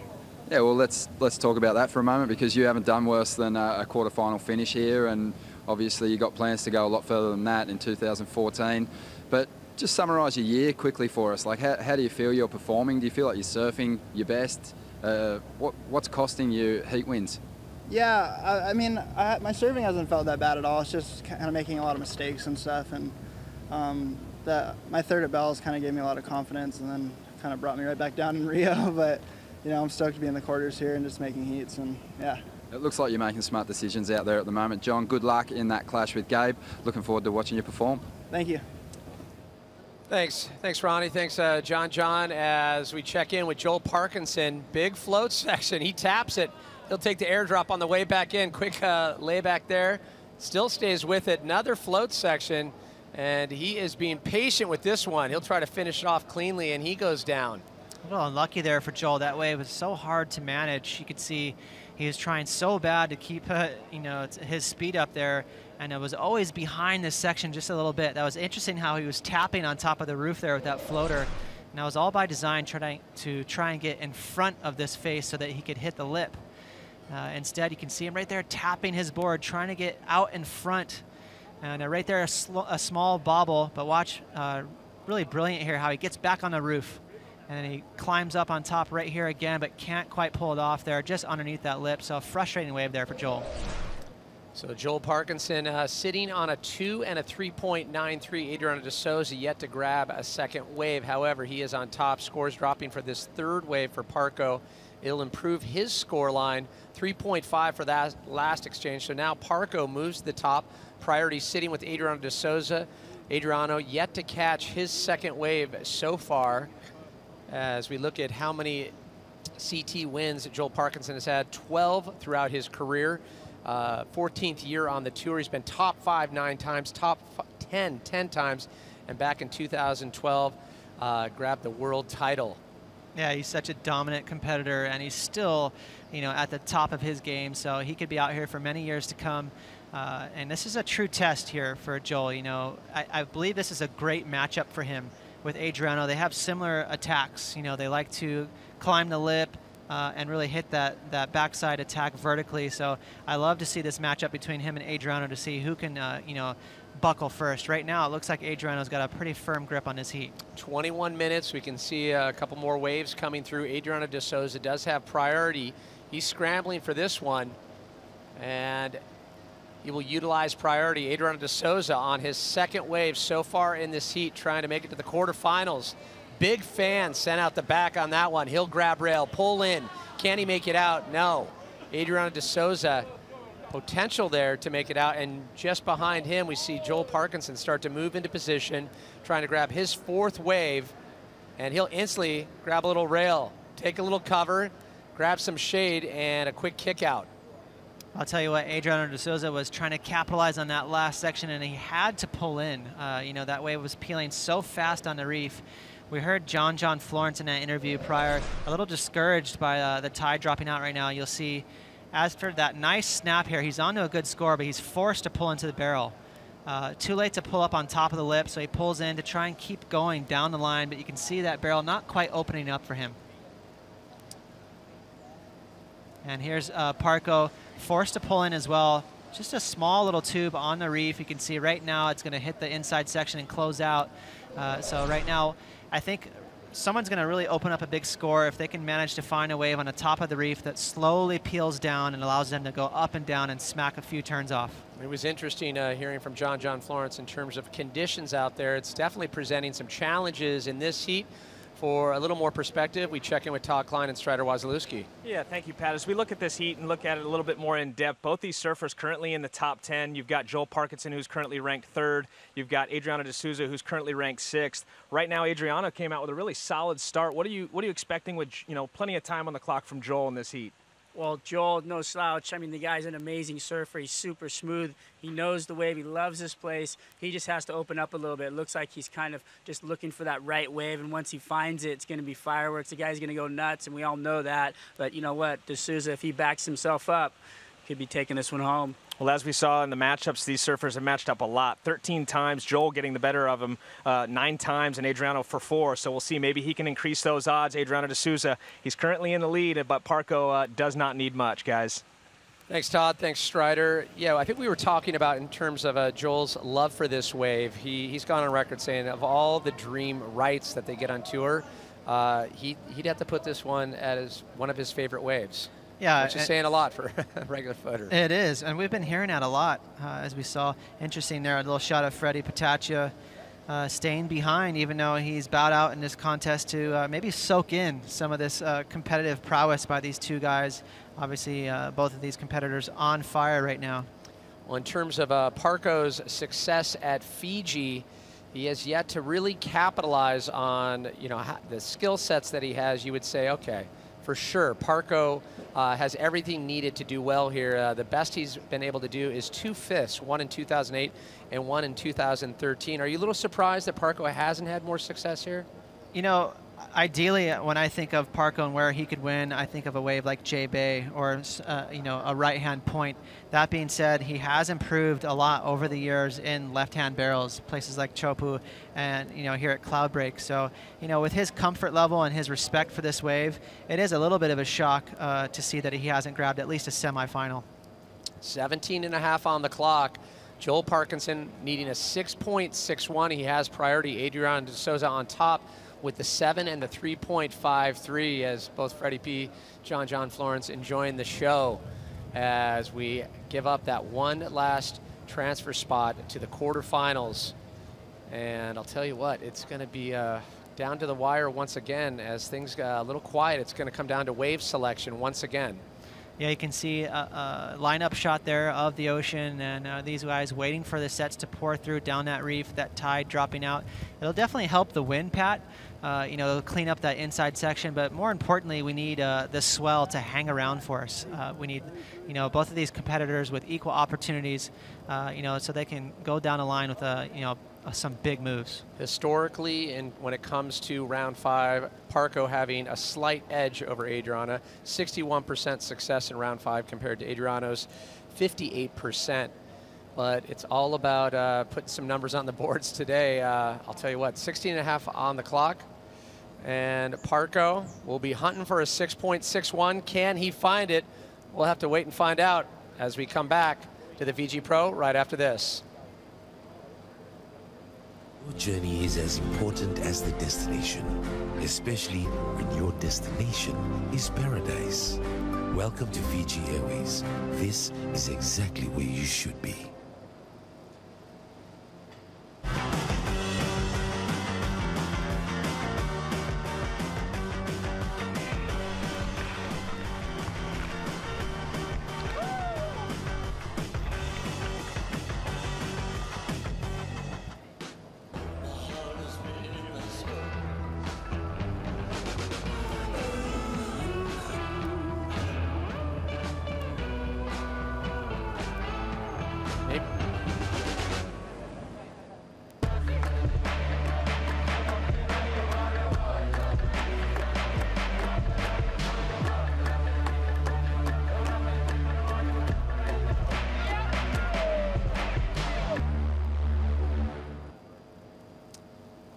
Yeah, well, let's talk about that for a moment, because you haven't done worse than a quarterfinal finish here, and obviously you got plans to go a lot further than that in 2014. But just summarise your year quickly for us. Like, how do you feel you're performing? Do you feel like you're surfing your best? What's costing you heat wins? Yeah, I mean, my serving hasn't felt that bad at all. It's just kind of making a lot of mistakes and stuff. And my third at Bells kind of gave me a lot of confidence, and then kind of brought me right back down in Rio. But you know, I'm stoked to be in the quarters here and just making heats. And yeah. It looks like you're making smart decisions out there at the moment. John, good luck in that clash with Gabe. Looking forward to watching you perform. Thank you. Thanks, Ronnie. Thanks, John. As we check in with Joel Parkinson, big float section. He taps it. He'll take the airdrop on the way back in. Quick layback there. Still stays with it. Another float section, and he is being patient with this one. He'll try to finish it off cleanly, and he goes down. A little unlucky there for Joel. That wave was so hard to manage. You could see he was trying so bad to keep his speed up there, and it was always behind this section just a little bit. That was interesting how he was tapping on top of the roof there with that floater. And that was all by design, trying to get in front of this face so that he could hit the lip. Instead, you can see him right there tapping his board, trying to get out in front. And right there, a small bobble, but watch, really brilliant here how he gets back on the roof. And then he climbs up on top right here again, but can't quite pull it off there, just underneath that lip. So a frustrating wave there for Joel. So Joel Parkinson sitting on a 2 and a 3.93. Adriano de Souza yet to grab a second wave. However, he is on top. Scores dropping for this third wave for Parco. It'll improve his score line, 3.5 for that last exchange. So now Parco moves to the top. Priority sitting with Adriano de Souza. Adriano yet to catch his second wave so far. As we look at how many CT wins Joel Parkinson has had, 12 throughout his career. 14th year on the tour. He's been top 5 9 times, top 10 10 times, and back in 2012 grabbed the world title. Yeah, he's such a dominant competitor, and he's still, at the top of his game. So he could be out here for many years to come. And this is a true test here for Joel. I believe this is a great matchup for him with Adriano. They have similar attacks. They like to climb the lip and really hit that backside attack vertically. So I love to see this matchup between him and Adriano to see who can, buckle first. Right now, it looks like Adriano's got a pretty firm grip on his heat. 21 minutes. We can see a couple more waves coming through. Adriano de Souza does have priority. He's scrambling for this one, and he will utilize priority. Adriano de Souza on his second wave so far in this heat, trying to make it to the quarterfinals. Big fan sent out the back on that one. He'll grab rail, pull in. Can he make it out? No. Adriano de Souza, potential there to make it out, and just behind him we see Joel Parkinson start to move into position, trying to grab his fourth wave, and he'll instantly grab a little rail, take a little cover, grab some shade, and a quick kick out. I'll tell you what, Adriano de Souza was trying to capitalize on that last section, and he had to pull in. That wave was peeling so fast on the reef. We heard John Florence in that interview prior, a little discouraged by the tide dropping out right now. You'll see, as for that nice snap here, he's on to a good score, but he's forced to pull into the barrel. Too late to pull up on top of the lip, so he pulls in to try and keep going down the line, but you can see that barrel not quite opening up for him. And here's Parco, forced to pull in as well. Just a small little tube on the reef. You can see right now it's going to hit the inside section and close out. So right now, I think someone's going to really open up a big score if they can manage to find a wave on the top of the reef that slowly peels down and allows them to go up and down and smack a few turns off. It was interesting hearing from John Florence in terms of conditions out there. It's definitely presenting some challenges in this heat for a little more perspective, we check in with Todd Klein and Strider Wasilewski. Yeah, thank you, Pat. As we look at this heat and look at it a little bit more in depth, both these surfers currently in the top 10. You've got Joel Parkinson, who's currently ranked 3rd. You've got Adriano de Souza, who's currently ranked 6th. Right now, Adriano came out with a really solid start. What are you expecting with, you know, plenty of time on the clock from Joel in this heat? Well, Joel, no slouch. I mean, the guy's an amazing surfer. He's super smooth. He knows the wave. He loves this place. He just has to open up a little bit. It looks like he's kind of just looking for that right wave, and once he finds it, it's going to be fireworks. The guy's going to go nuts, and we all know that. But you know what? De Souza, if he backs himself up, could be taking this one home. Well, as we saw in the matchups, these surfers have matched up a lot. 13 times, Joel getting the better of him, 9 times, and Adriano for 4. So we'll see. Maybe he can increase those odds. Adriano de Souza, he's currently in the lead, but Parko does not need much, guys. Thanks, Todd. Thanks, Strider. Yeah, I think we were talking about in terms of Joel's love for this wave. He's gone on record saying of all the dream rights that they get on tour, he'd have to put this one as one of his favorite waves. Yeah, which is saying a lot for a regular footer. It is, and we've been hearing that a lot, as we saw. Interesting there, a little shot of Freddie Pataccia staying behind, even though he's bowed out in this contest to maybe soak in some of this competitive prowess by these two guys. Obviously, both of these competitors on fire right now. Well, in terms of Parko's success at Fiji, he has yet to really capitalize on, you know, the skill sets that he has. You would say, okay, for sure, Parko has everything needed to do well here. The best he's been able to do is 2 fifths, one in 2008 and one in 2013. Are you a little surprised that Parko hasn't had more success here? You know, ideally, when I think of Parko and where he could win, I think of a wave like J-Bay or, you know, a right-hand point. That being said, he has improved a lot over the years in left-hand barrels, places like Chopu and, you know, here at Cloudbreak. So, you know, with his comfort level and his respect for this wave, it is a little bit of a shock to see that he hasn't grabbed at least a semifinal. 17.5 on the clock. Joel Parkinson needing a 6.61. He has priority. Adriano de Souza on top with the 7 and the 3.53 as both Freddie P, John Florence enjoying the show as we give up that one last transfer spot to the quarterfinals. And I'll tell you what, it's going to be down to the wire once again as things get a little quiet. It's going to come down to wave selection once again. Yeah, you can see a lineup shot there of the ocean and these guys waiting for the sets to pour through down that reef, that tide dropping out. It'll definitely help the wind, Pat. You know, it'll clean up that inside section, but more importantly, we need the swell to hang around for us. We need, you know, both of these competitors with equal opportunities, you know, so they can go down the line with, you know, some big moves. Historically, and when it comes to round 5, Parko having a slight edge over Adriano, 61% success in round 5 compared to Adriano's 58%. But it's all about putting some numbers on the boards today. I'll tell you what, 16.5 on the clock. And Parko will be hunting for a 6.61. Can he find it? We'll have to wait and find out as we come back to the VG Pro right after this. Your journey is as important as the destination, especially when your destination is paradise. Welcome to Fiji Airways. This is exactly where you should be.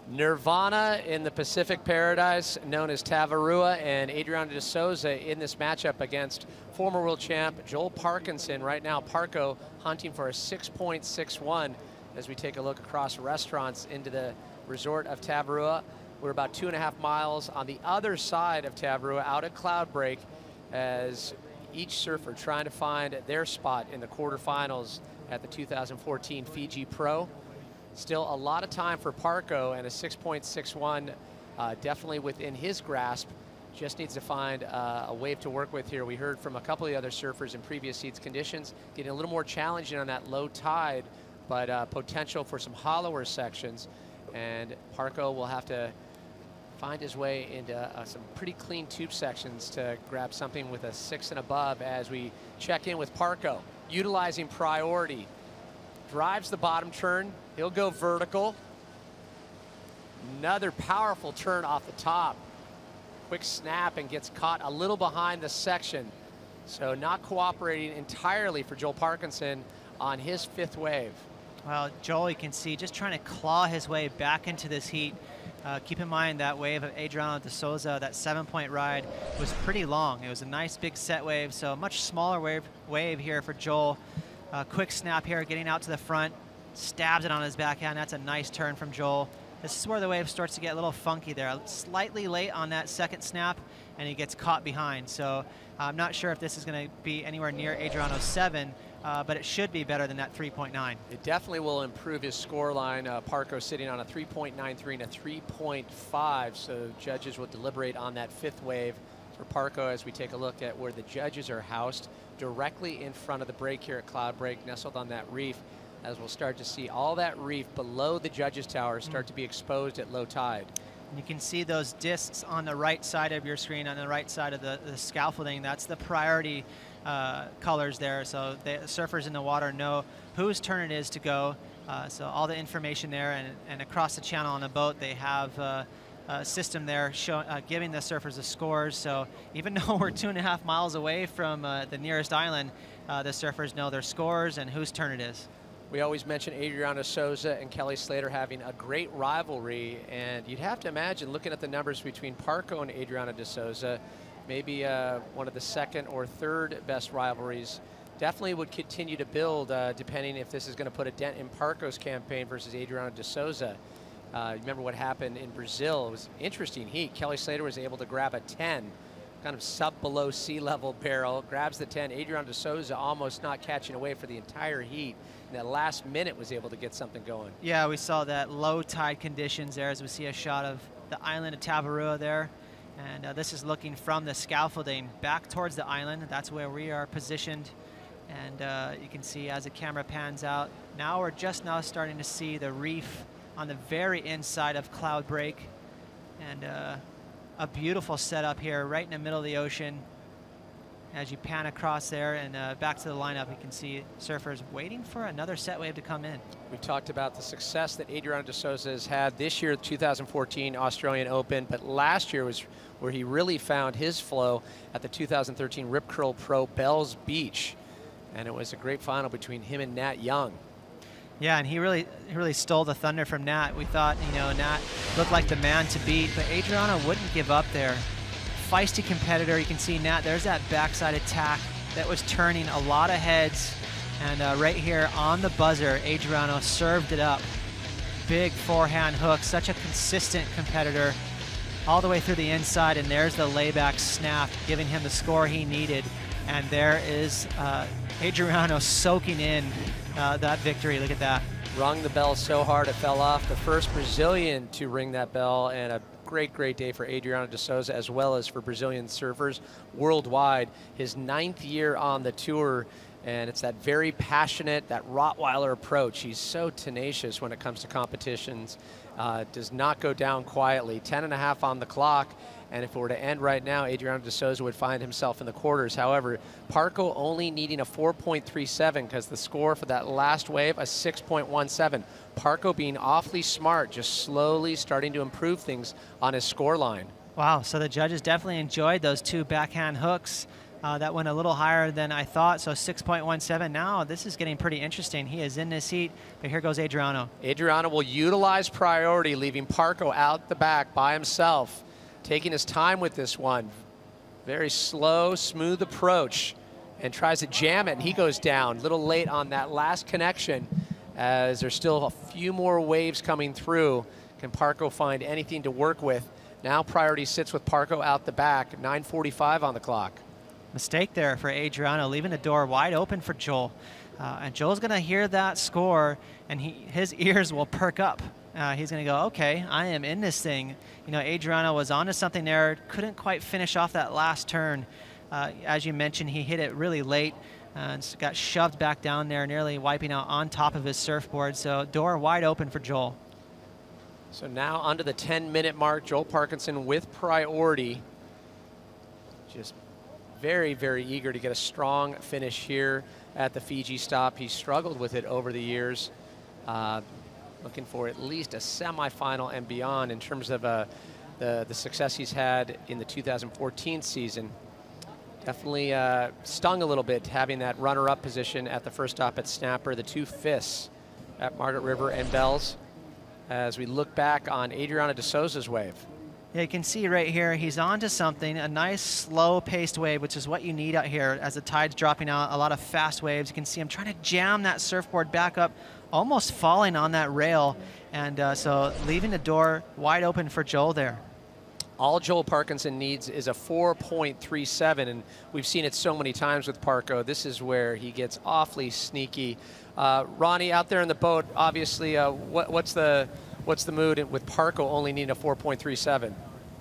Nirvana in the Pacific Paradise, known as Tavarua, and Adriano de Souza in this matchup against former world champ Joel Parkinson. Right now, Parko hunting for a 6.61 as we take a look across restaurants into the resort of Tavarua. We're about 2.5 miles on the other side of Tavarua, out at Cloudbreak, as each surfer trying to find their spot in the quarterfinals at the 2014 Fiji Pro. Still a lot of time for Parko, and a 6.61 definitely within his grasp. Just needs to find a wave to work with here. We heard from a couple of the other surfers in previous heats, conditions getting a little more challenging on that low tide, but potential for some hollower sections. And Parko will have to find his way into some pretty clean tube sections to grab something with a 6 and above as we check in with Parko. Utilizing priority. Drives the bottom turn. He'll go vertical. Another powerful turn off the top. Quick snap and gets caught a little behind the section. So not cooperating entirely for Joel Parkinson on his 5th wave. Well, Joel, you can see, just trying to claw his way back into this heat. Keep in mind that wave of Adriano de Souza, that 7-point ride, was pretty long. It was a nice big set wave, so a much smaller wave here for Joel. Quick snap here, getting out to the front, stabs it on his backhand. That's a nice turn from Joel. This is where the wave starts to get a little funky there. Slightly late on that second snap, and he gets caught behind. So I'm not sure if this is going to be anywhere near Adriano's 7, but it should be better than that 3.9. It definitely will improve his score line. Parko sitting on a 3.93 and a 3.5, so judges will deliberate on that 5th wave for Parko as we take a look at where the judges are housed directly in front of the break here at Cloud Break, nestled on that reef, as we'll start to see all that reef below the judges tower start to be exposed at low tide. You can see those discs on the right side of your screen, on the right side of the scaffolding. That's the priority colors there, so the surfers in the water know whose turn it is to go. So all the information there, and across the channel on the boat, they have a system there giving the surfers the scores. So even though we're 2.5 miles away from the nearest island, the surfers know their scores and whose turn it is. We always mention Adriano Souza and Kelly Slater having a great rivalry, and you'd have to imagine, looking at the numbers between Parko and Adriano de Souza, maybe one of the 2nd or 3rd best rivalries. Definitely would continue to build, depending if this is going to put a dent in Parko's campaign versus Adriano de Souza. Remember what happened in Brazil? It was an interesting heat. Kelly Slater was able to grab a 10, kind of sub below sea level barrel, grabs the 10. Adriano de Souza almost not catching away for the entire heat. In that last minute was able to get something going. Yeah, we saw that low tide conditions there as we see a shot of the island of Tavarua there. And this is looking from the scaffolding back towards the island. That's where we are positioned. And you can see as the camera pans out, now we're just now starting to see the reef on the very inside of Cloud Break. And a beautiful setup here right in the middle of the ocean. As you pan across there and back to the lineup, you can see surfers waiting for another set wave to come in. We talked about the success that Adriano de Souza has had this year, 2014 Australian Open, but last year was where he really found his flow at the 2013 Rip Curl Pro Bells Beach. And it was a great final between him and Nat Young. Yeah, and he really stole the thunder from Nat. We thought, you know, Nat looked like the man to beat, but Adriano wouldn't give up there. Feisty competitor. You can see Nat, there's that backside attack that was turning a lot of heads. And right here on the buzzer, Adriano served it up. Big forehand hook, such a consistent competitor all the way through the inside, and there's the layback snap, giving him the score he needed. And there is Adriano soaking in that victory. Look at that. Rung the bell so hard it fell off. The first Brazilian to ring that bell, and a great day for Adriano de Souza, as well as for Brazilian surfers worldwide. His 9th year on the tour, and it's that very passionate, that Rottweiler approach. He's so tenacious when it comes to competitions. Does not go down quietly. 10.5 on the clock, and if it were to end right now, Adriano de Souza would find himself in the quarters. However, Parko only needing a 4.37 because the score for that last wave, a 6.17. Parko being awfully smart, just slowly starting to improve things on his score line. Wow, so the judges definitely enjoyed those 2 backhand hooks. That went a little higher than I thought, so 6.17. Now this is getting pretty interesting. He is in this heat, but here goes Adriano. Adriano will utilize priority, leaving Parko out the back by himself, taking his time with this one. Very slow, smooth approach, and tries to jam it, and he goes down. A little late on that last connection, as there's still a few more waves coming through. Can Parko find anything to work with? Now priority sits with Parko out the back, 9:45 on the clock. Mistake there for Adriano, leaving the door wide open for Joel. And Joel's going to hear that score, and his ears will perk up he's going to go, okay, I am in this thing. You know, Adriano was onto something there, couldn't quite finish off that last turn. As you mentioned, he hit it really late and got shoved back down there, nearly wiping out on top of his surfboard. So door wide open for Joel. So now under the 10-minute mark, Joel Parkinson with priority. Just very, very eager to get a strong finish here at the Fiji stop. He struggled with it over the years. Looking for at least a semifinal and beyond in terms of the success he's had in the 2014 season. Definitely stung a little bit having that runner-up position at the first stop at Snapper, the 2 fifths at Margaret River and Bells. As we look back on Adriano de Souza's wave. Yeah, you can see right here, he's onto something, a nice slow-paced wave, which is what you need out here as the tide's dropping out, a lot of fast waves. You can see him trying to jam that surfboard back up, almost falling on that rail, and so leaving the door wide open for Joel there. All Joel Parkinson needs is a 4.37, and we've seen it so many times with Parko. This is where he gets awfully sneaky. Ronnie, out there in the boat, obviously, what's the mood with Parko only needing a 4.37?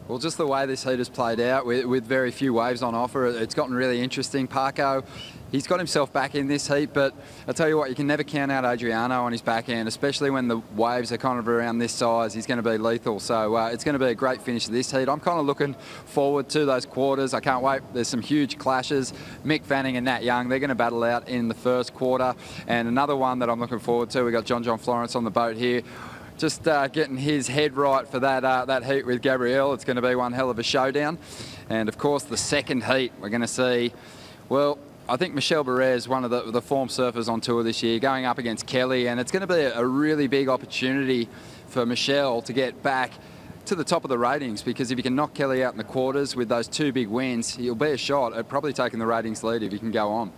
Well, just the way this heat has played out with very few waves on offer, it's gotten really interesting. Parko, he's got himself back in this heat, but I'll tell you what, you can never count out Adriano on his backhand, especially when the waves are kind of around this size. He's going to be lethal, so it's going to be a great finish to this heat. I'm kind of looking forward to those quarters. I can't wait. There's some huge clashes. Mick Fanning and Nat Young, they're going to battle out in the first quarter. And another one that I'm looking forward to, we got John Florence on the boat here. Just getting his head right for that heat with Gabrielle. It's going to be one hell of a showdown. And of course, the second heat, we're going to see, well, I think Michelle Perez, one of the form surfers on tour this year, going up against Kelly. And it's going to be a really big opportunity for Michelle to get back to the top of the ratings, because if you can knock Kelly out in the quarters with those 2 big wins, he'll be a shot at probably taking the ratings lead if he can go on.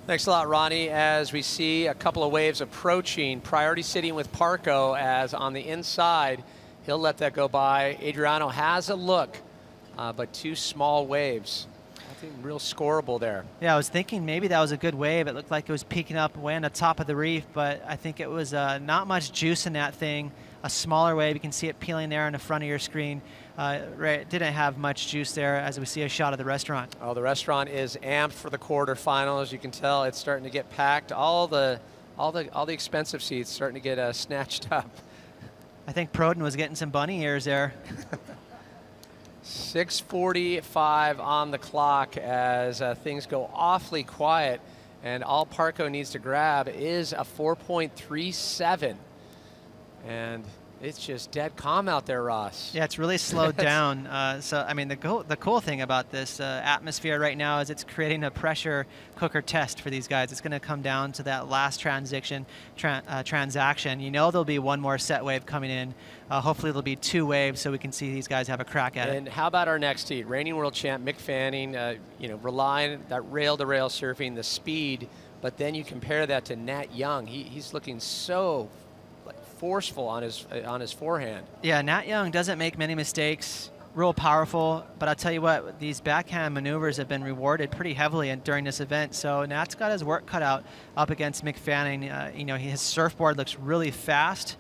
Thanks a lot, Ronnie. As we see a couple of waves approaching, priority sitting with Parko, as on the inside, he'll let that go by. Adriano has a look, but 2 small waves. Nothing real scoreable there. Yeah, I was thinking maybe that was a good wave. It looked like it was peaking up way on the top of the reef, but I think it was not much juice in that thing. A smaller wave, you can see it peeling there on the front of your screen. Right, didn't have much juice there, as we see a shot of the restaurant. Oh, the restaurant is amped for the quarterfinals. You can tell it's starting to get packed. All the expensive seats starting to get snatched up. I think Proden was getting some bunny ears there. 6:45 on the clock as things go awfully quiet, and all Parko needs to grab is a 4.37, and it's just dead calm out there, Ross. Yeah, it's really slowed down. So, I mean, the cool thing about this atmosphere right now is it's creating a pressure cooker test for these guys. It's going to come down to that last transaction. You know there'll be one more set wave coming in. Hopefully there'll be 2 waves so we can see these guys have a crack at it. And how about our next heat? Reigning world champ Mick Fanning, you know, relying that rail-to-rail surfing, the speed, but then you compare that to Nat Young. He's looking so forceful on his forehand. Yeah, Nat Young doesn't make many mistakes, real powerful, but I'll tell you what, these backhand maneuvers have been rewarded pretty heavily during this event, so Nat's got his work cut out up against Mick Fanning. You know, his surfboard looks really fast.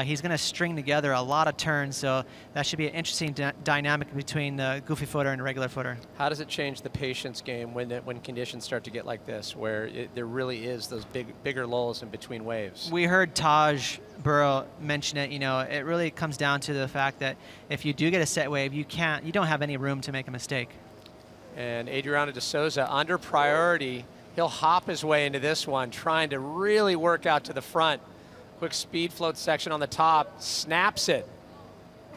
He's going to string together a lot of turns, so that should be an interesting dynamic between the goofy footer and the regular footer. How does it change the patience game when conditions start to get like this, where there really is those bigger lulls in between waves? We heard Taj Burrow mention it. You know, it really comes down to the fact that if you do get a set wave, you don't have any room to make a mistake. And Adriano de Souza under priority. He'll hop his way into this one, trying to really work out to the front. Quick speed float section on the top, snaps it,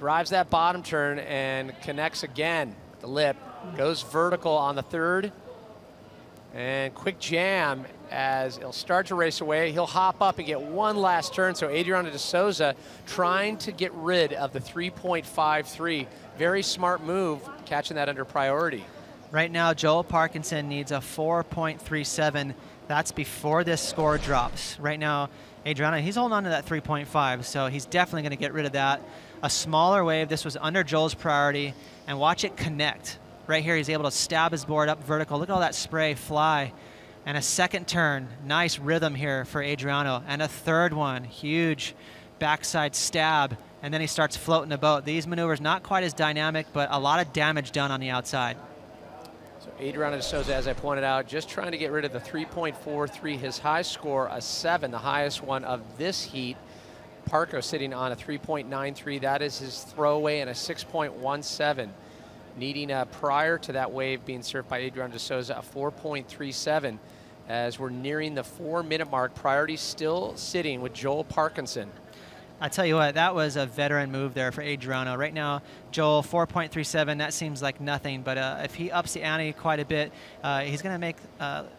drives that bottom turn and connects again with the lip, goes vertical on the 3rd, and quick jam as he'll start to race away. He'll hop up and get one last turn, so Adriano de Souza trying to get rid of the 3.53. Very smart move, catching that under priority. Right now, Joel Parkinson needs a 4.37. That's before this score drops. Right now, Adriano, he's holding on to that 3.5, so he's definitely going to get rid of that. A smaller wave, this was under Joel's priority, and watch it connect. Right here, he's able to stab his board up vertical. Look at all that spray fly. And a second turn, nice rhythm here for Adriano. And a 3rd one, huge backside stab, and then he starts floating the boat. These maneuvers not quite as dynamic, but a lot of damage done on the outside. So Adriano de Souza, as I pointed out, just trying to get rid of the 3.43. His high score, a 7, the highest one of this heat. Parco sitting on a 3.93. That is his throwaway, and a 6.17. Needing prior to that wave being served by Adriano de Souza, a 4.37. As we're nearing the 4-minute mark, priority still sitting with Joel Parkinson. I tell you what, that was a veteran move there for Adriano. Right now, Joel, 4.37, that seems like nothing, but if he ups the ante quite a bit, he's going to make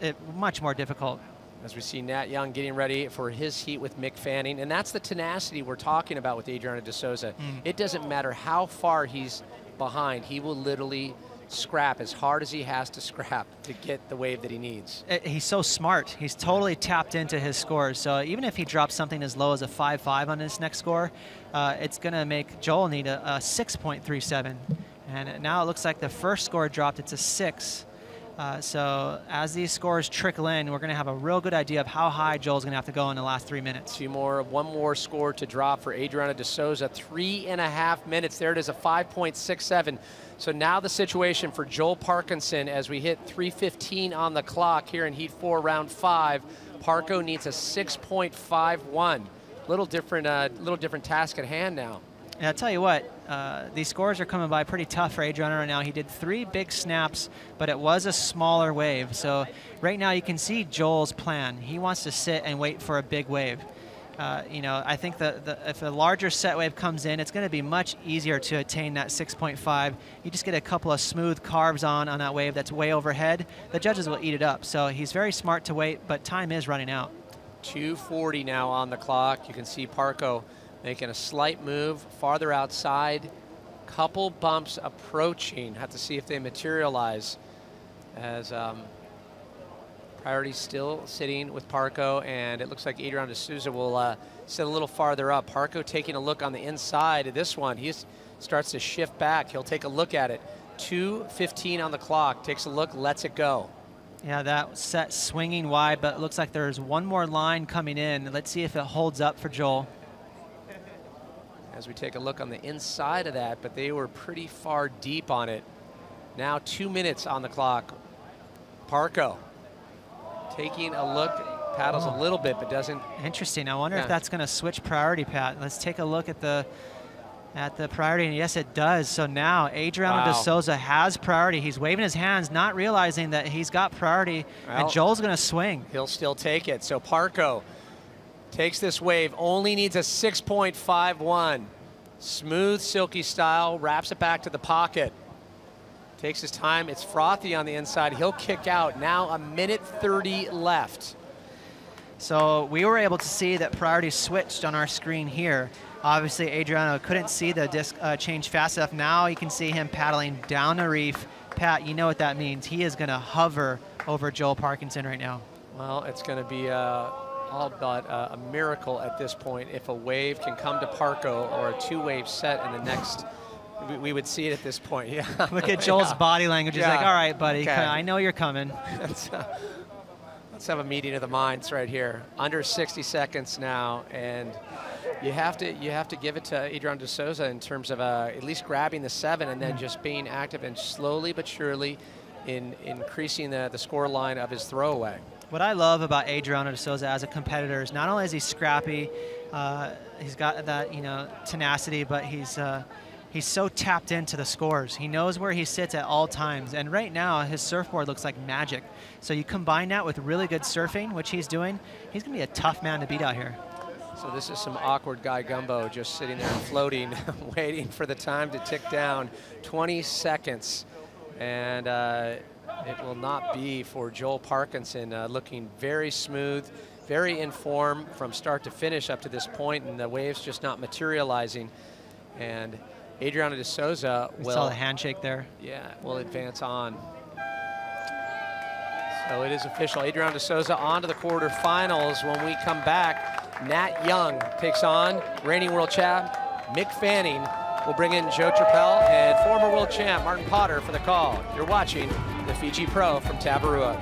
it much more difficult. As we see Nat Young getting ready for his heat with Mick Fanning, and that's the tenacity we're talking about with Adriano de Souza. It doesn't matter how far he's behind, he will literally scrap as hard as he has to scrap to get the wave that he needs. He's so smart. He's totally tapped into his scores. So even if he drops something as low as a 5.5 on his next score, it's going to make Joel need a 6.37. And now it looks like the first score dropped. It's a 6. So as these scores trickle in, we're going to have a real good idea of how high Joel's going to have to go in the last 3 minutes. One more score to drop for Adriano de Souza. 3.5 minutes. There it is, a 5.67. So now the situation for Joel Parkinson as we hit 3:15 on the clock here in Heat 4, Round 5. Parco needs a 6.51. Little different task at hand now. And I'll tell you what, these scores are coming by pretty tough for Adriano right now. He did 3 big snaps, but it was a smaller wave. So right now you can see Joel's plan. He wants to sit and wait for a big wave. You know, I think if a larger set wave comes in, it's going to be much easier to attain that 6.5. You just get a couple of smooth carves on that wave that's way overhead. The judges will eat it up. So he's very smart to wait, but time is running out. 2:40 now on the clock. You can see Parco making a slight move farther outside. Couple bumps approaching. Have to see if they materialize as priority still sitting with Parco, and it looks like Adriano de Souza will sit a little farther up. Parco taking a look on the inside of this one. He starts to shift back. He'll take a look at it. 2:15 on the clock. Takes a look, lets it go. Yeah, that set swinging wide, but it looks like there's one more line coming in. Let's see if it holds up for Joel. As we take a look on the inside of that, but they were pretty far deep on it. Now 2 minutes on the clock. Parco taking a look, paddles a little bit, but doesn't. Interesting. I wonder if that's going to switch priority, Pat. Let's take a look at the priority, and yes, it does. So now Adriano de Souza has priority. He's waving his hands, not realizing that he's got priority, and Joel's going to swing. He'll still take it. So Parco takes this wave, only needs a 6.51. Smooth, silky style, wraps it back to the pocket. Takes his time, it's frothy on the inside. He'll kick out, now 1:30 left. So we were able to see that priority switched on our screen here. Obviously, Adriano couldn't see the disc change fast enough. Now you can see him paddling down the reef. Pat, you know what that means. He is gonna hover over Joel Parkinson right now. Well, it's gonna be all but a miracle at this point if a wave can come to Parco or a 2-wave set in the next. We would see it at this point, yeah. Look at Joel's body language. He's like, all right, buddy, okay. I know you're coming. Let's have a meeting of the minds right here. Under 60 seconds now, and you have to give it to Adriano de Souza in terms of at least grabbing the 7 and then just being active and slowly but surely increasing the score line of his throwaway. What I love about Adriano de Souza as a competitor is not only is he scrappy, he's got that tenacity, but he's so tapped into the scores. He knows where he sits at all times. And right now, his surfboard looks like magic. So you combine that with really good surfing, which he's doing, he's going to be a tough man to beat out here. So this is some awkward guy gumbo just sitting there floating, waiting for the time to tick down. 20 seconds. And it will not be for Joel Parkinson, looking very smooth, very in form from start to finish up to this point, and the waves just not materializing. And Adriano de Souza will... We saw the handshake there. Yeah, will advance on. So it is official. Adriano de Souza on to the quarterfinals. When we come back, Nat Young takes on reigning world champ Mick Fanning. We'll bring in Joe Trappell and former world champ Martin Potter for the call. You're watching the Fiji Pro from Tavarua.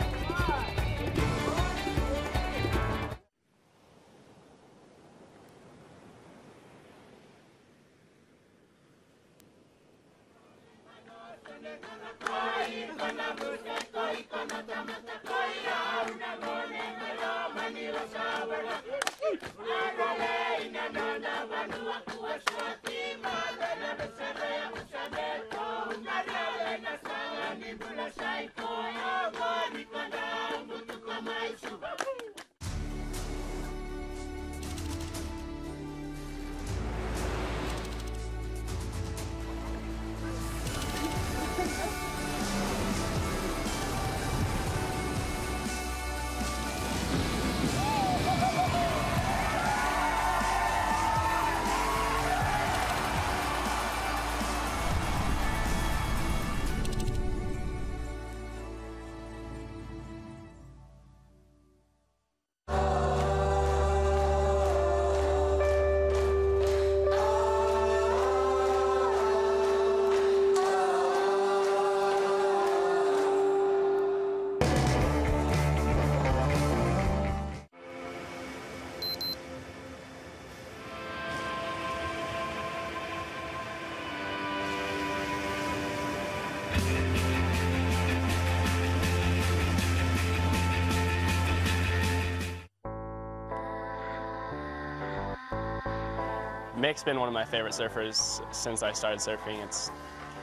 Mick's been one of my favorite surfers since I started surfing. It's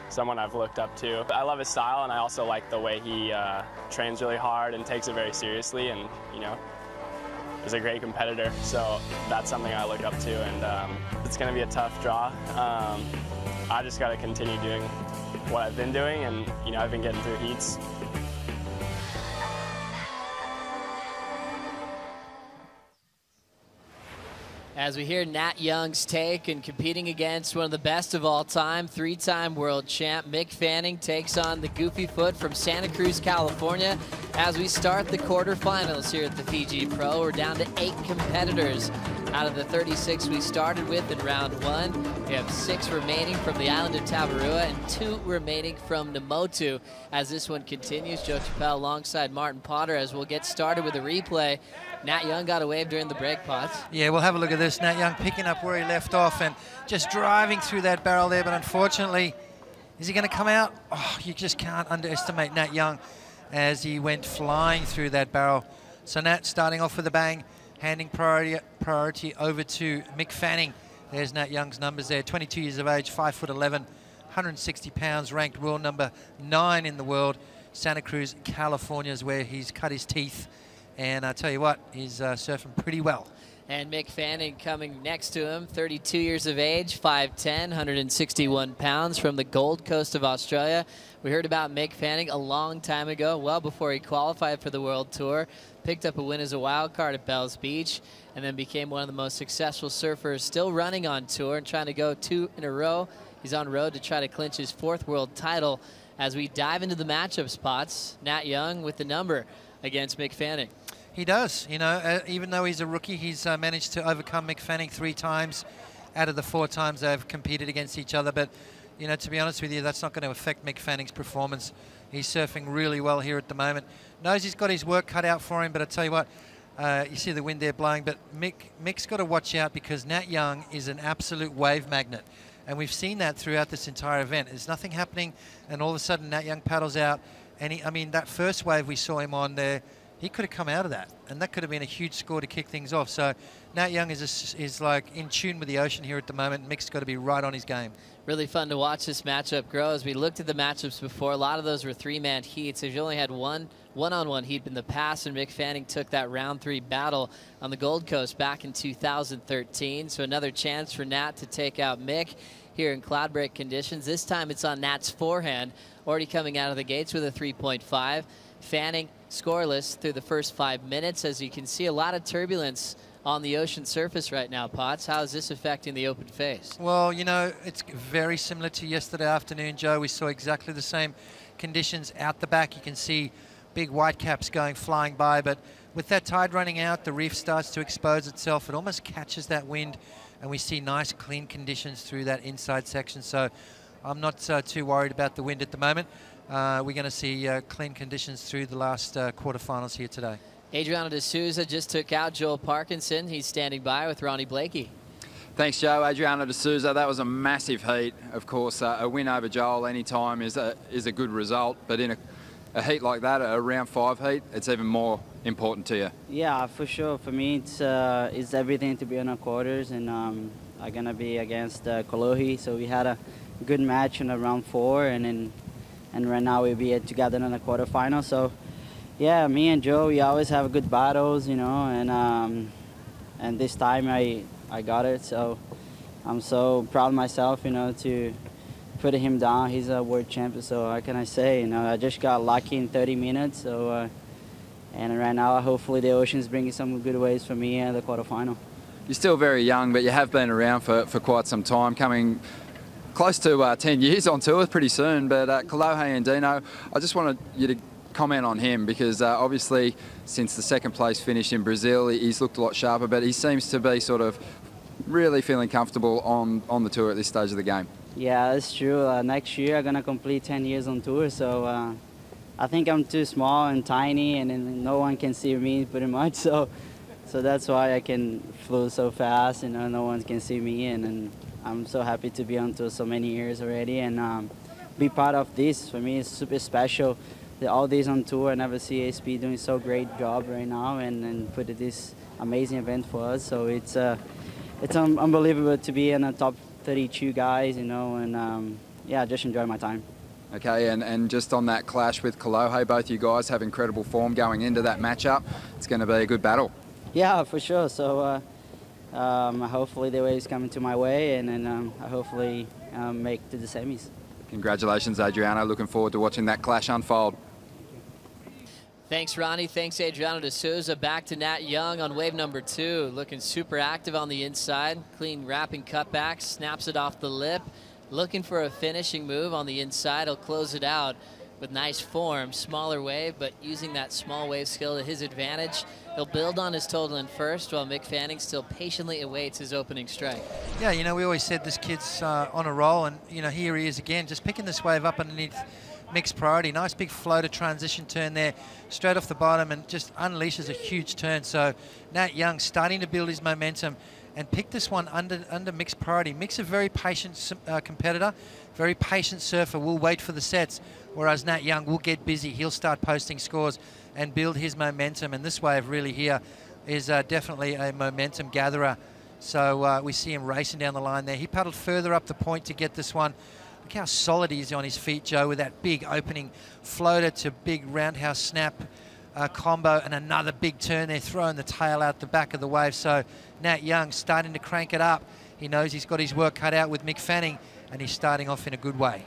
someone I've looked up to. I love his style, and I also like the way he trains really hard and takes it very seriously, and you know, is a great competitor. So that's something I look up to, and it's going to be a tough draw. I just got to continue doing what I've been doing, and you know, I've been getting through heats. As we hear Nat Young's take and competing against one of the best of all time, three-time world champ Mick Fanning takes on the Goofy Foot from Santa Cruz, California. As we start the quarterfinals here at the Fiji Pro, we're down to 8 competitors out of the 36 we started with in round 1. We have 6 remaining from the island of Tavarua and 2 remaining from Namotu. As this one continues, Joe Chappelle alongside Martin Potter as we'll get started with a replay. Nat Young got a wave during the break, Potts. Yeah, we'll have a look at this. Nat Young picking up where he left off and just driving through that barrel there, but unfortunately, is he going to come out? Oh, you just can't underestimate Nat Young as he went flying through that barrel. So Nat starting off with a bang, handing priority over to Mick Fanning. There's Nat Young's numbers there, 22 years of age, 5'11", 160 pounds, ranked world number 9 in the world. Santa Cruz, California is where he's cut his teeth. And I tell you what, he's surfing pretty well. And Mick Fanning coming next to him, 32 years of age, 5'10", 161 pounds from the Gold Coast of Australia. We heard about Mick Fanning a long time ago, well before he qualified for the World Tour. Picked up a win as a wild card at Bells Beach, and then became one of the most successful surfers still running on tour and trying to go 2 in a row. He's on road to try to clinch his 4th world title. As we dive into the matchup spots, Nat Young with the number against Mick Fanning. He does, you know, even though he's a rookie, he's managed to overcome Mick Fanning 3 times out of the 4 times they've competed against each other. But, you know, to be honest with you, that's not going to affect Mick Fanning's performance. He's surfing really well here at the moment. Knows he's got his work cut out for him, but I tell you what, you see the wind there blowing, but Mick's got to watch out because Nat Young is an absolute wave magnet. And we've seen that throughout this entire event. There's nothing happening, and all of a sudden Nat Young paddles out. And I mean, that first wave we saw him on there, he could have come out of that, and that could have been a huge score to kick things off. So Nat Young is like in tune with the ocean here at the moment. Mick's got to be right on his game. Really fun to watch this matchup grow. As we looked at the matchups before, a lot of those were 3-man heats. If you only had one-on-one heat in the past, and Mick Fanning took that round 3 battle on the Gold Coast back in 2013. So another chance for Nat to take out Mick here in cloud break conditions. This time it's on Nat's forehand, already coming out of the gates with a 3.5. Fanning scoreless through the first 5 minutes. As you can see, a lot of turbulence on the ocean surface right now, Potts. How is this affecting the open face? Well, you know, it's very similar to yesterday afternoon, Joe. We saw exactly the same conditions out the back. You can see big white caps going flying by, but with that tide running out, the reef starts to expose itself. It almost catches that wind, and we see nice clean conditions through that inside section. So I'm not too worried about the wind at the moment. We're going to see clean conditions through the last quarterfinals here today. Adriano de Souza just took out Joel Parkinson. He's standing by with Ronnie Blakey. Thanks, Joe. Adriano de Souza, that was a massive heat. Of course, a win over Joel anytime is a good result, but in a heat like that, a round 5 heat, it's even more important to you. Yeah, for sure. For me, it's everything to be on the quarters, and I'm gonna be against Kolohi. So we had a good match in the round 4, and right now we'll be together in the quarterfinal. So yeah, me and Joe, we always have good battles, you know, and this time I got it. So I'm so proud of myself, you know, to put him down. He's a world champion, so how can I say? You know, I just got lucky in 30 minutes. So and right now, hopefully, the Ocean's bringing some good waves for me in the quarterfinal. You're still very young, but you have been around for quite some time, coming close to 10 years on tour pretty soon. But Kolohe Andino, I just wanted you to comment on him, because obviously since the 2nd place finish in Brazil, he's looked a lot sharper, but he seems to be sort of really feeling comfortable on the tour at this stage of the game. Yeah, that's true. Next year, I'm going to complete 10 years on tour, so I think I'm too small and tiny, and no one can see me pretty much, so that's why I can flew so fast, you know, no one can see me, and I'm so happy to be on tour so many years already, and be part of this. For me, it's super special. All these on tour, I never see ASP doing so great job right now, and put this amazing event for us, so it's unbelievable to be in the top 32 guys, you know, and yeah, just enjoy my time. Okay, and just on that clash with Kolohe, both you guys have incredible form going into that matchup. It's going to be a good battle. Yeah, for sure. So hopefully the wave's coming to my way, and then I hopefully make to the semis. Congratulations, Adriano. Looking forward to watching that clash unfold. Thanks, Ronnie. Thanks, Adriano de Souza. Back to Nat Young on wave number 2. Looking super active on the inside. Clean wrapping cutback. Snaps it off the lip. Looking for a finishing move on the inside. He'll close it out with nice form. Smaller wave, but using that small wave skill to his advantage. He'll build on his total in first, while Mick Fanning still patiently awaits his opening strike. Yeah, you know, we always said this kid's on a roll, and, you know, here he is again, just picking this wave up underneath Mick's priority. Nice big floater transition turn there, straight off the bottom, and just unleashes a huge turn. So Nat Young starting to build his momentum and pick this one under Mick's priority. Mick's a very patient competitor, very patient surfer, will wait for the sets, whereas Nat Young will get busy. He'll start posting scores and build his momentum, and this wave really here is definitely a momentum gatherer. So we see him racing down the line there. He paddled further up the point to get this one. Look how solid he is on his feet, Joe, with that big opening floater to big roundhouse snap combo, and another big turn there, throwing the tail out the back of the wave. So Nat Young starting to crank it up. He knows he's got his work cut out with Mick Fanning, and he's starting off in a good way.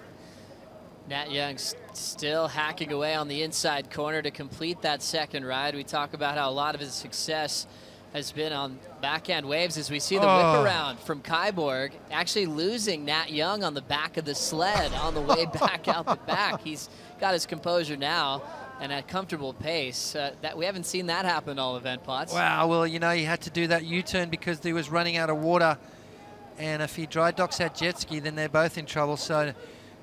Nat Young still hacking away on the inside corner to complete that second ride. We talk about how a lot of his success has been on backhand waves, as we see the whip around from Kyborg, actually losing Nat Young on the back of the sled on the way back out the back. He's got his composure now and at comfortable pace. That we haven't seen that happen all event, Potts. Wow, well, you know, he had to do that U-turn because he was running out of water, and if he dry docks that jet ski, then they're both in trouble. So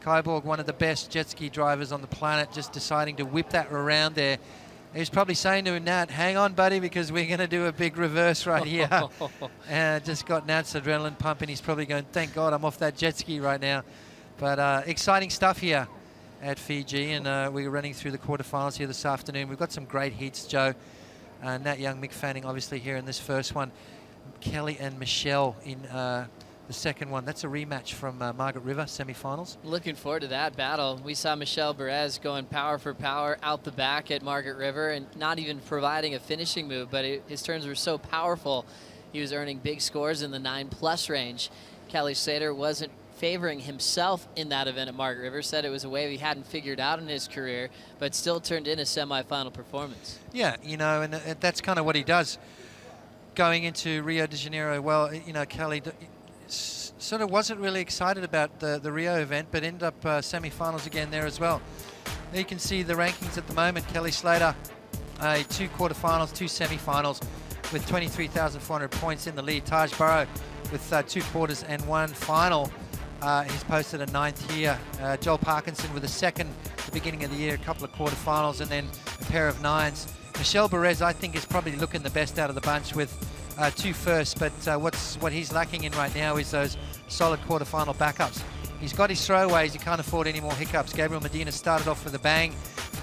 Kyborg, one of the best jet ski drivers on the planet, just deciding to whip that around there. He's probably saying to Nat, hang on, buddy, because we're going to do a big reverse right here. And just got Nat's adrenaline pumping. He's probably going, thank God I'm off that jet ski right now. But exciting stuff here at Fiji, and we're running through the quarterfinals here this afternoon. We've got some great heats, Joe. Nat Young, Mick Fanning, obviously here in this first one. Kelly and Michelle in the second one. That's a rematch from Margaret River semi-finals. Looking forward to that battle. We saw Michelle Perez going power for power out the back at Margaret River, and not even providing a finishing move, but his turns were so powerful. He was earning big scores in the 9+ range. Kelly Slater wasn't favoring himself in that event at Margaret River, said it was a wave he hadn't figured out in his career, but still turned in a semi-final performance. Yeah, you know, and that's kind of what he does going into Rio de Janeiro. Well, you know, Kelly sort of wasn't really excited about the Rio event, but ended up semi-finals again there as well. There you can see the rankings at the moment. Kelly Slater, 2 quarterfinals, 2 semi-finals with 23,400 points in the lead. Taj Burrow with 2 quarters and 1 final. He's posted a 9th here. Joel Parkinson with a 2nd at the beginning of the year, a couple of quarterfinals, and then a pair of 9s. Michelle Perez, I think, is probably looking the best out of the bunch with 2 firsts, but what he's lacking in right now is those solid quarterfinal backups. He's got his throwaways, he can't afford any more hiccups. Gabriel Medina started off with a bang,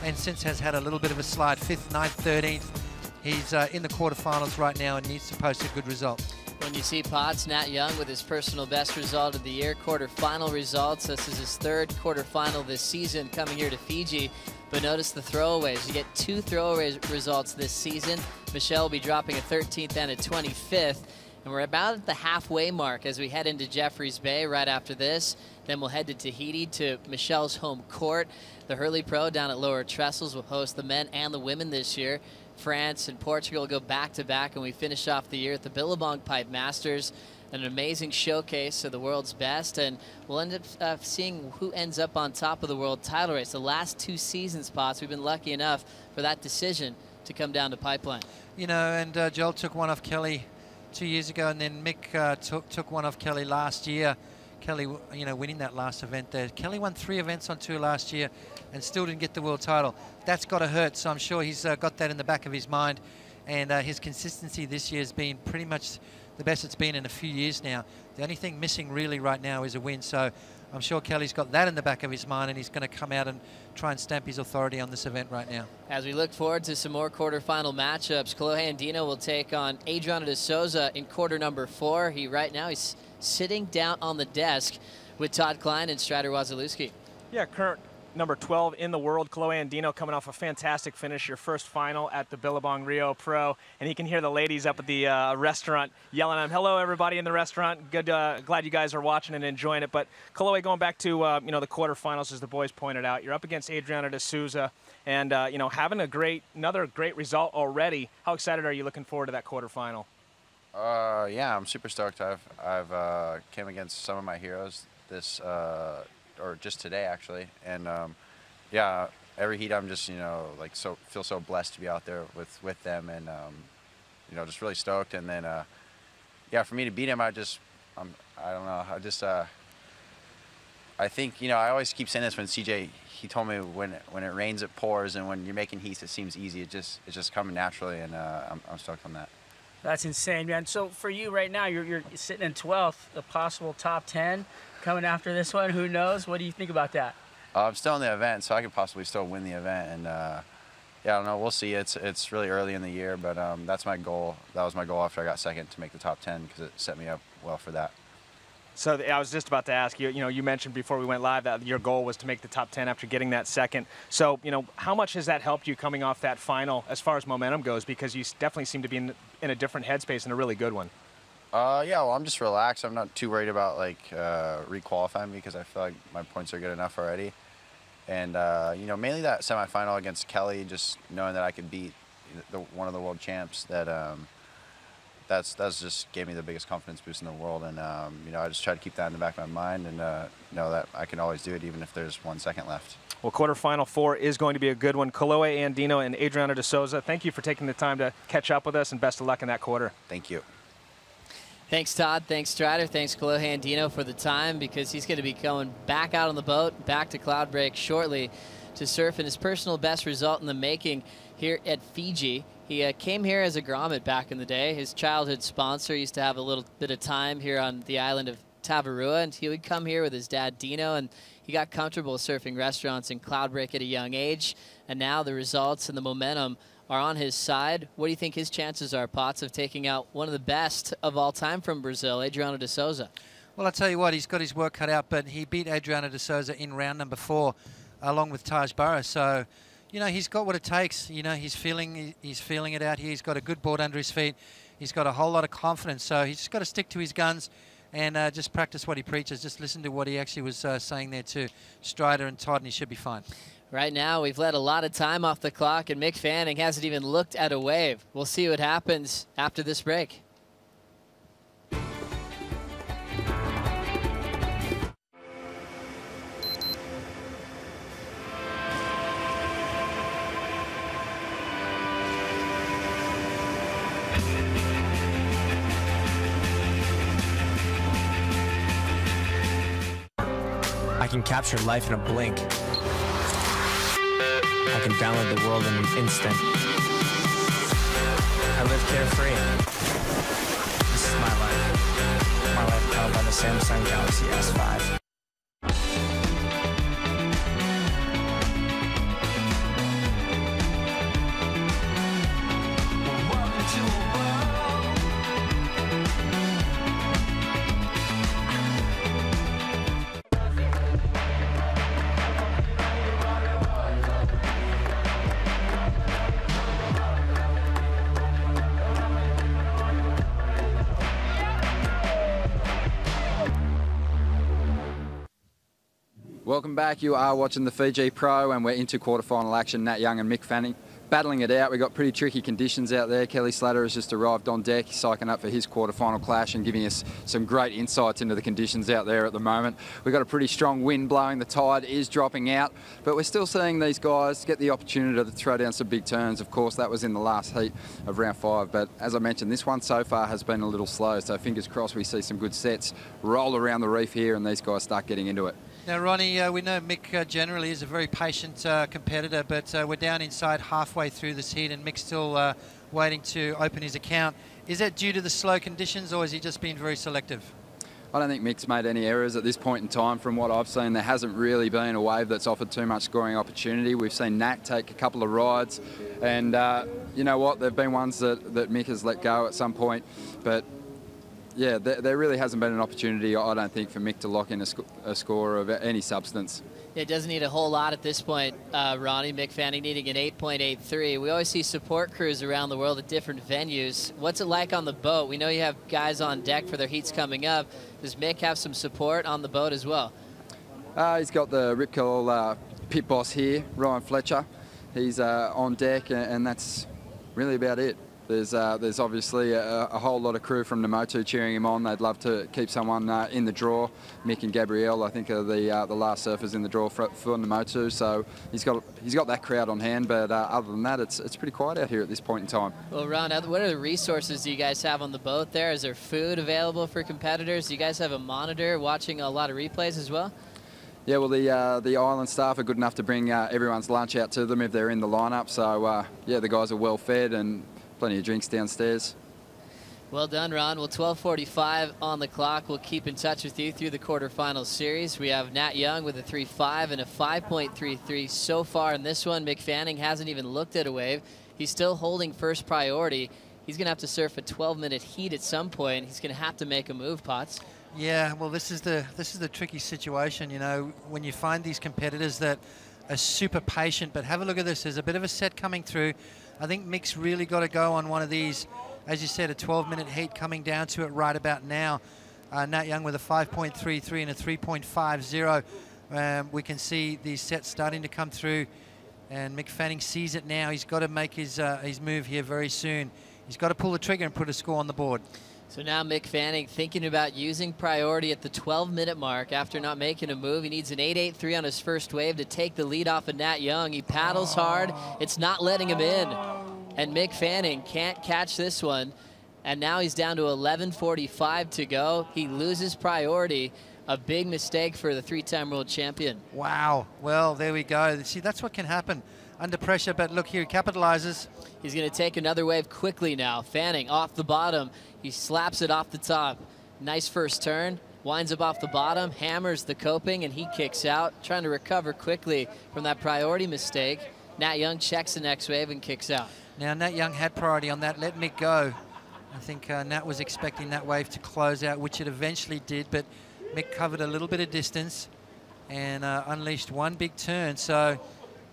and since has had a little bit of a slide, 5th, 9th, 13th. He's in the quarterfinals right now and needs to post a good result. When you see Potts, Nat Young with his personal best result of the year, quarterfinal results. This is his 3rd quarterfinal this season coming here to Fiji. But notice the throwaways. You get 2 throwaway results this season. Michelle will be dropping a 13th and a 25th. And we're about at the halfway mark as we head into Jeffreys Bay right after this. Then we'll head to Tahiti to Michelle's home court. The Hurley Pro down at Lower Trestles will host the men and the women this year. France and Portugal will go back-to-back, and we finish off the year at the Billabong Pipe Masters, an amazing showcase of the world's best, and we'll end up seeing who ends up on top of the world title race. The last 2 seasons, Potts, we've been lucky enough for that decision to come down to Pipeline. You know, and Joel took one off Kelly 2 years ago, and then Mick took one off Kelly last year. Kelly, you know, winning that last event there. Kelly won 3 events on tour last year and still didn't get the world title. That's got to hurt, so I'm sure he's got that in the back of his mind. And his consistency this year has been pretty much the best it's been in a few years now. The only thing missing really right now is a win, so I'm sure Kelly's got that in the back of his mind, and he's going to come out and try and stamp his authority on this event right now. As we look forward to some more quarterfinal matchups, Kolohe Andino will take on Adriano de Souza in quarter number 4. Right now he's sitting down on the desk with Todd Klein and Strider Wasilewski. Yeah, current number 12 in the world, Kolohe Andino, coming off a fantastic finish, your first final at the Billabong Rio Pro, and he can hear the ladies up at the restaurant yelling at him, hello everybody in the restaurant, good, glad you guys are watching and enjoying it. But Kolohe, going back to you know, the quarterfinals, as the boys pointed out, you're up against Adriano de Souza, and you know, having another great result already. How excited are you looking forward to that quarterfinal? Yeah, I'm super stoked. I've came against some of my heroes this or just today actually, and yeah, every heat I'm just, you know, like feel so blessed to be out there with them, and you know, just really stoked. And then yeah, for me to beat him, I don't know, I think, you know, I always keep saying this when CJ, he told me when it rains it pours, and when you're making heats it seems easy. It's just coming naturally, and I'm stoked on that. That's insane, man. So for you right now, you're sitting in 12th, a possible top 10 coming after this one. Who knows? What do you think about that? I'm still in the event, so I could possibly still win the event. And yeah, I don't know. We'll see. It's really early in the year, but that's my goal. That was my goal after I got second, to make the top 10, because it set me up well for that. So I was just about to ask you, you know, you mentioned before we went live that your goal was to make the top 10 after getting that second. So, you know, how much has that helped you coming off that final as far as momentum goes? Because you definitely seem to be in a different headspace and a really good one. Yeah, well, I'm just relaxed. I'm not too worried about, like, re-qualifying, because I feel like my points are good enough already. And, you know, mainly that semifinal against Kelly, just knowing that I could beat one of the world champs, that's just gave me the biggest confidence boost in the world. And, you know, I just try to keep that in the back of my mind, and know that I can always do it even if there's 1 second left. Well, quarterfinal 4 is going to be a good one. Kolohe Andino and Adriano de Souza, thank you for taking the time to catch up with us, and best of luck in that quarter. Thank you. Thanks, Todd. Thanks, Strider. Thanks, Kolohe Andino, for the time, because he's going to be going back out on the boat, back to Cloudbreak shortly to surf in his personal best result in the making here at Fiji. He came here as a grommet back in the day. His childhood sponsor used to have a little bit of time here on the island of Tavarua, and he would come here with his dad, Dino, and he got comfortable surfing restaurants in Cloudbreak at a young age, and now the results and the momentum are on his side. What do you think his chances are, Potts, of taking out one of the best of all time from Brazil, Adriano de Souza? Well, I'll tell you what, he's got his work cut out, but he beat Adriano de Souza in round number 4 along with Taj Burra. So, you know, he's got what it takes. You know, he's feeling it out here. He's got a good board under his feet. He's got a whole lot of confidence. So he's just got to stick to his guns and just practice what he preaches. Just listen to what he actually was saying there to Strider and Todd, and he should be fine. Right now, we've let a lot of time off the clock, and Mick Fanning hasn't even looked at a wave. We'll see what happens after this break. I can capture life in a blink. I can download the world in an instant. I live carefree. This is my life. My life powered by the Samsung Galaxy S5. Welcome back. You are watching the Fiji Pro, and we're into quarterfinal action. Nat Young and Mick Fanning battling it out. We've got pretty tricky conditions out there. Kelly Slater has just arrived on deck, psyching up for his quarterfinal clash and giving us some great insights into the conditions out there at the moment. We've got a pretty strong wind blowing. The tide is dropping out, but we're still seeing these guys get the opportunity to throw down some big turns. Of course, that was in the last heat of round 5, but as I mentioned, this one so far has been a little slow, so fingers crossed we see some good sets roll around the reef here and these guys start getting into it. Now, Ronnie, we know Mick generally is a very patient competitor, but we're down inside halfway through this heat and Mick's still waiting to open his account. Is that due to the slow conditions, or has he just been very selective? I don't think Mick's made any errors at this point in time. From what I've seen, there hasn't really been a wave that's offered too much scoring opportunity. We've seen Nat take a couple of rides, and you know what? There have been ones that Mick has let go at some point, but yeah, there really hasn't been an opportunity, I don't think, for Mick to lock in a score of any substance. It doesn't need a whole lot at this point, Ronnie. Mick Fanning needing an 8.83. We always see support crews around the world at different venues. What's it like on the boat? We know you have guys on deck for their heats coming up. Does Mick have some support on the boat as well? He's got the Rip Curl pit boss here, Ryan Fletcher. He's on deck, and that's really about it. There's obviously a whole lot of crew from Namotu cheering him on. They'd love to keep someone in the draw. Mick and Gabrielle, I think, are the last surfers in the draw for Namotu. So he's got that crowd on hand. But other than that, it's pretty quiet out here at this point in time. Well, Ron, what are the resources do you guys have on the boat there? Is there food available for competitors? Do you guys have a monitor watching a lot of replays as well? Yeah, well, the island staff are good enough to bring everyone's lunch out to them if they're in the lineup. So yeah, the guys are well fed and plenty of drinks downstairs. Well done, Ron. Well, 12:45 on the clock. We'll keep in touch with you through the quarterfinals series. We have Nat Young with a 3.5 and a 5.33 so far in this one. Mick Fanning hasn't even looked at a wave. He's still holding first priority. He's going to have to surf a 12-minute heat at some point. He's going to have to make a move, Potts. Yeah, well, this is the tricky situation, you know, when you find these competitors that are super patient. But have a look at this. There's a bit of a set coming through. I think Mick's really got to go on one of these, as you said, a 12-minute heat coming down to it right about now. Nat Young with a 5.33 and a 3.50. We can see these sets starting to come through, and Mick Fanning sees it now. He's got to make his move here very soon. He's got to pull the trigger and put a score on the board. So now Mick Fanning thinking about using priority at the 12-minute mark after not making a move. He needs an 8.83 on his first wave to take the lead off of Nat Young. He paddles hard. It's not letting him in. And Mick Fanning can't catch this one. And now he's down to 11:45 to go. He loses priority. A big mistake for the 3-time world champion. Wow. Well, there we go. See, that's what can happen under pressure. But look here, he capitalizes. He's going to take another wave quickly now. Fanning off the bottom. He slaps it off the top. Nice first turn. Winds up off the bottom, hammers the coping, and he kicks out, trying to recover quickly from that priority mistake. Nat Young checks the next wave and kicks out. Now, Nat Young had priority on that. Let Mick go. I think Nat was expecting that wave to close out, which it eventually did, but Mick covered a little bit of distance and unleashed one big turn. So,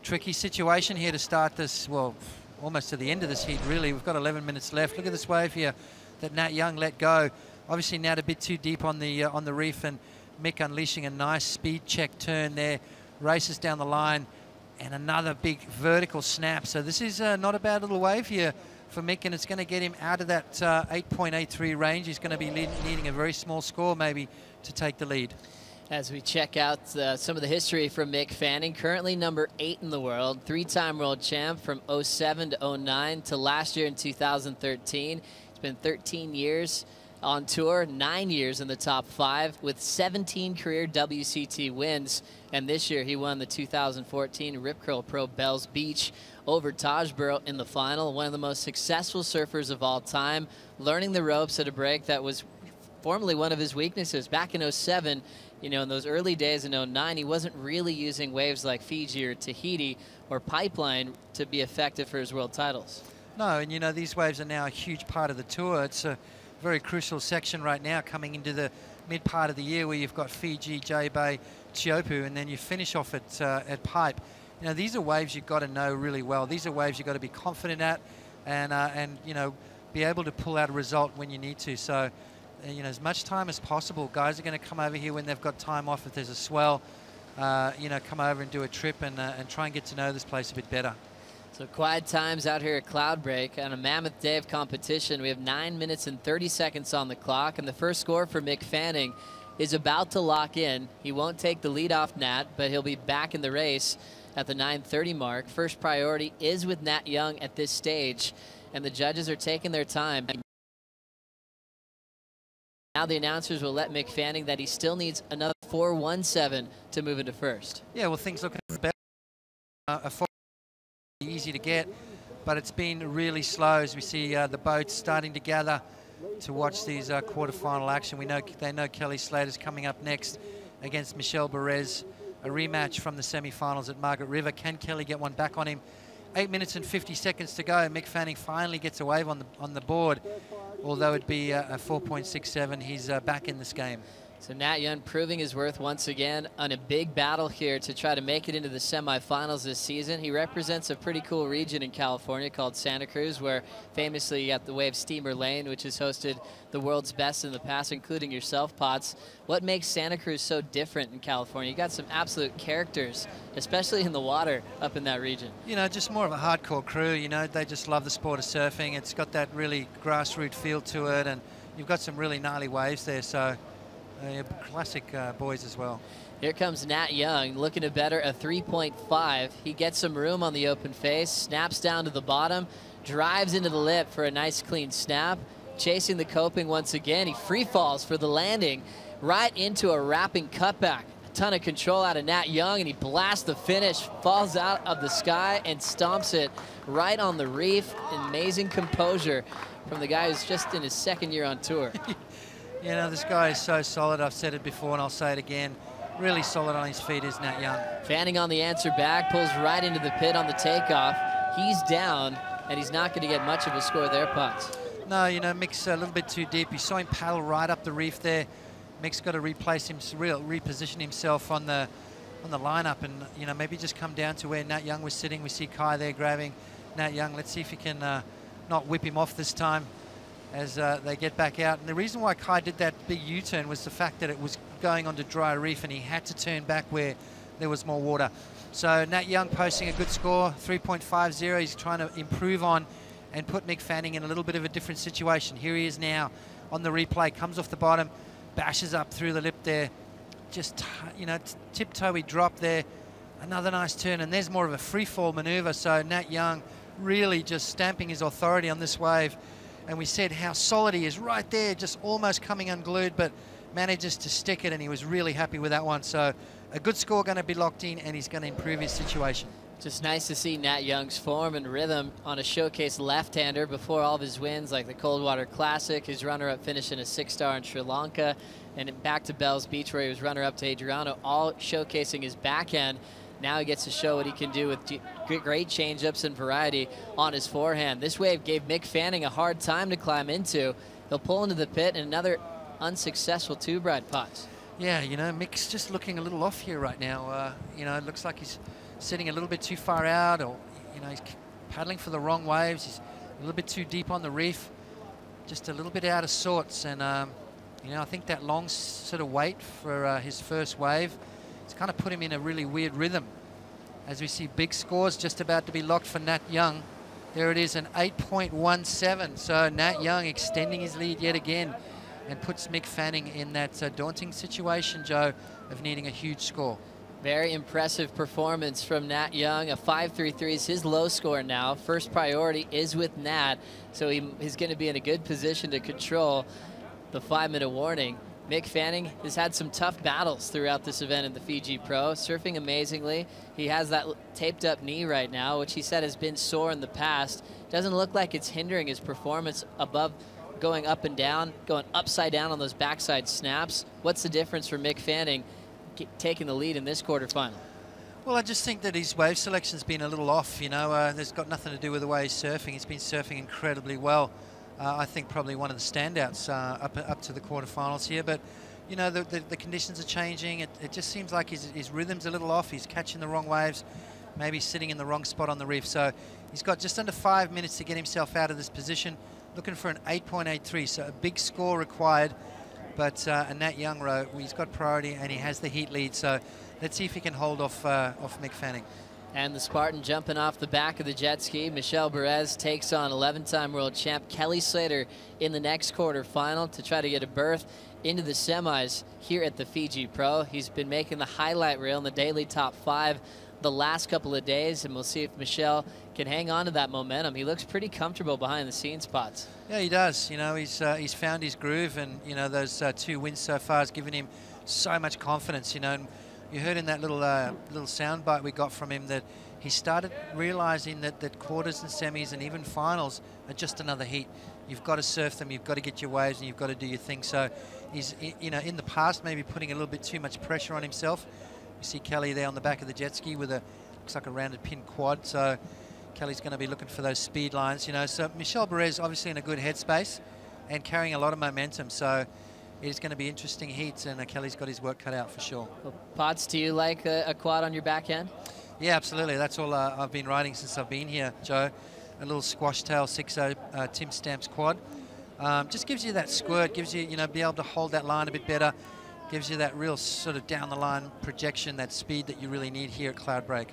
tricky situation here to start this, well, almost to the end of this heat, really. We've got 11 minutes left. Look at this wave here that Nat Young let go. Obviously, Nat a bit too deep on the reef, and Mick unleashing a nice speed check turn there. Races down the line, and another big vertical snap. So this is not a bad little wave here for Mick, and it's going to get him out of that 8.83 range. He's going to be needing a very small score maybe to take the lead. As we check out some of the history from Mick Fanning, currently number 8 in the world, 3-time world champ from 07 to 09 to last year in 2013. It's been 13 years on tour, 9 years in the top 5 with 17 career WCT wins. And this year he won the 2014 Rip Curl Pro Bells Beach over Tajborough in the final. One of the most successful surfers of all time, learning the ropes at a break that was formerly one of his weaknesses. Back in 07, you know, in those early days in 09, he wasn't really using waves like Fiji or Tahiti or Pipeline to be effective for his world titles. No, and you know, these waves are now a huge part of the tour. It's a very crucial section right now coming into the mid part of the year where you've got Fiji, J-Bay, Teahupoo, and then you finish off at Pipe. You know, these are waves you've got to know really well. These are waves you've got to be confident at and you know, be able to pull out a result when you need to. So, you know, as much time as possible. Guys are going to come over here when they've got time off if there's a swell. you know, come over and do a trip and try and get to know this place a bit better. So quiet times out here at Cloudbreak on a mammoth day of competition. We have 9 minutes and 30 seconds on the clock, and the first score for Mick Fanning is about to lock in. He won't take the lead off Nat, but he'll be back in the race at the 9:30 mark. First priority is with Nat Young at this stage, and the judges are taking their time. Now the announcers will let Mick Fanning that he still needs another 4:17 to move into first. Yeah, well, things look better. A 4 easy to get, but it's been really slow as we see the boats starting to gather to watch these quarterfinal action. They know Kelly Slater's coming up next against Michelle Perez, a rematch from the semi-finals at Margaret River. Can Kelly get one back on him? 8 minutes and 50 seconds to go. Mick Fanning finally gets a wave on the board, although it'd be a 4.67. He's back in this game. So Nat Young proving his worth once again on a big battle here to try to make it into the semifinals this season. He represents a pretty cool region in California called Santa Cruz, where famously you got the wave Steamer Lane, which has hosted the world's best in the past, including yourself, Potts. What makes Santa Cruz so different in California? You got some absolute characters, especially in the water up in that region. You know, just more of a hardcore crew. You know, they just love the sport of surfing. It's got that really grassroots feel to it, and you've got some really gnarly waves there. So. Classic boys as well. Here comes Nat Young looking to better a 3.5. He gets some room on the open face, snaps down to the bottom, drives into the lip for a nice clean snap, chasing the coping once again. He free falls for the landing right into a wrapping cutback. A ton of control out of Nat Young, and he blasts the finish, falls out of the sky and stomps it right on the reef. Amazing composure from the guy who's just in his second year on tour. You know, this guy is so solid. I've said it before and I'll say it again. Really solid on his feet is Nat Young. Fanning on the answer back, pulls right into the pit on the takeoff. He's down, and he's not going to get much of a score there, Potts. No, you know, Mick's a little bit too deep. You saw him paddle right up the reef there. Mick's got to reposition himself on the lineup, and you know, maybe just come down to where Nat Young was sitting. We see Kai there grabbing Nat Young. Let's see if he can not whip him off this time as they get back out. And the reason why Kai did that big U-turn was the fact that it was going onto dry reef and he had to turn back where there was more water. So Nat Young posting a good score, 3.50. He's trying to improve on and put Mick Fanning in a little bit of a different situation. Here he is now on the replay, comes off the bottom, bashes up through the lip there. Just, you know, tiptoey drop there. Another nice turn, and there's more of a free fall maneuver. So Nat Young really just stamping his authority on this wave. And we said how solid he is right there, just almost coming unglued, but manages to stick it, and he was really happy with that one. So a good score going to be locked in, and he's going to improve his situation. Just nice to see Nat Young's form and rhythm on a showcase left-hander before all of his wins, like the Coldwater Classic, his runner-up finish in a 6-star in Sri Lanka, and back to Bells Beach where he was runner-up to Adriano, all showcasing his backhand. Now he gets to show what he can do with great change-ups and variety on his forehand. This wave gave Mick Fanning a hard time to climb into. He'll pull into the pit, and another unsuccessful two-bride Potts. Yeah, you know, Mick's just looking a little off here right now. You know, it looks like he's sitting a little bit too far out, or, you know, he's paddling for the wrong waves. He's a little bit too deep on the reef, just a little bit out of sorts. And, you know, I think that long sort of wait for his first wave, it's kind of put him in a really weird rhythm. As we see big scores just about to be locked for Nat Young. There it is, an 8.17. So Nat Young extending his lead yet again and puts Mick Fanning in that daunting situation, Joe, of needing a huge score. Very impressive performance from Nat Young. A 5.33 is his low score now. First priority is with Nat, so he's going to be in a good position to control the 5-minute warning. Mick Fanning has had some tough battles throughout this event in the Fiji Pro, surfing amazingly. He has that taped up knee right now, which he said has been sore in the past. Doesn't look like it's hindering his performance above going up and down, going upside down on those backside snaps. What's the difference for Mick Fanning taking the lead in this quarterfinal? Well, I just think that his wave selection's been a little off, you know. There's got nothing to do with the way he's surfing. He's been surfing incredibly well. I think probably one of the standouts up to the quarterfinals here. But, you know, the conditions are changing. It just seems like his rhythm's a little off. He's catching the wrong waves, maybe sitting in the wrong spot on the reef. So he's got just under 5 minutes to get himself out of this position, looking for an 8.83. So a big score required But a Nat Young row, he's got priority and he has the heat lead. So let's see if he can hold off Mick Fanning. And the Spartan jumping off the back of the jet ski. Michelle Perez takes on 11-time world champ Kelly Slater in the next quarterfinal to try to get a berth into the semis here at the Fiji Pro. He's been making the highlight reel in the daily top 5 the last couple of days, and we'll see if Michelle can hang on to that momentum. He looks pretty comfortable behind the scenes, Potts. Yeah, he does. You know, he's found his groove, and you know those 2 wins so far has given him so much confidence. You know, and you heard in that little sound bite we got from him that he started realizing that quarters and semis and even finals are just another heat. You've got to surf them, you've got to get your waves, and you've got to do your thing. So he's, you know, in the past maybe putting a little bit too much pressure on himself. You see Kelly there on the back of the jet ski with looks like a rounded pin quad. So Kelly's going to be looking for those speed lines, you know. So Michelle Perez obviously in a good headspace and carrying a lot of momentum. So it's going to be interesting heats, and Kelly's got his work cut out for sure. Well, Potts, do you like a quad on your backhand? Yeah, absolutely. That's all I've been riding since I've been here, Joe. A little squash tail 6.0 Tim Stamps quad. Just gives you that squirt, gives you, you know, be able to hold that line a bit better. Gives you that real sort of down the line projection, that speed that you really need here at Cloudbreak.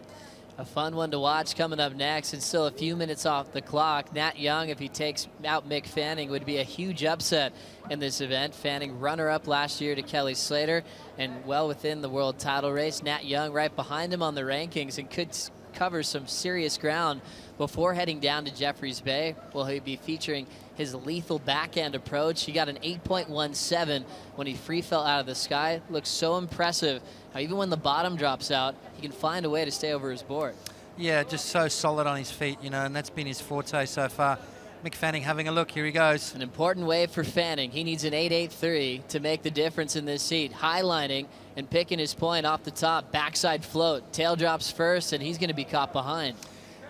A fun one to watch coming up next, and still a few minutes off the clock. Nat Young, if he takes out Mick Fanning, would be a huge upset in this event. Fanning runner-up last year to Kelly Slater and well within the world title race. Nat Young right behind him on the rankings and could cover some serious ground before heading down to Jeffreys Bay. Will he be featuring his lethal backhand approach? He got an 8.17 when he free fell out of the sky. Looks so impressive how even when the bottom drops out, he can find a way to stay over his board. Yeah, just so solid on his feet, you know, and that's been his forte so far. Mick Fanning having a look. Here he goes. An important wave for Fanning. He needs an 8.83 to make the difference in this heat. Highlining and picking his point off the top. Backside float. Tail drops first, and he's going to be caught behind.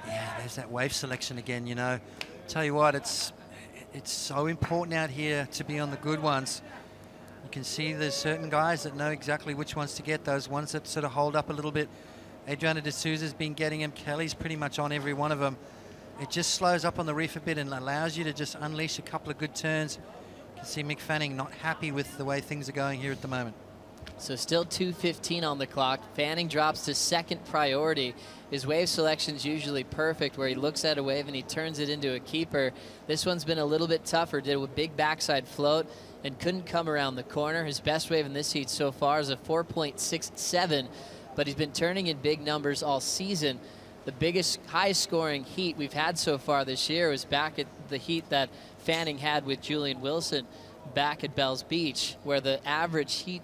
Yeah, there's that wave selection again, you know. Tell you what, it's so important out here to be on the good ones. You can see there's certain guys that know exactly which ones to get, those ones that sort of hold up a little bit. Adriana De Souza's been getting him. Kelly's pretty much on every one of them. It just slows up on the reef a bit and allows you to just unleash a couple of good turns. You can see Mick Fanning not happy with the way things are going here at the moment. So still 2:15 on the clock. Fanning drops to second priority. His wave selection's usually perfect, where he looks at a wave and he turns it into a keeper. This one's been a little bit tougher. Did a big backside float and couldn't come around the corner. His best wave in this heat so far is a 4.67, but he's been turning in big numbers all season. The biggest, highest scoring heat we've had so far this year was back at the heat that Fanning had with Julian Wilson back at Bells Beach, where the average heat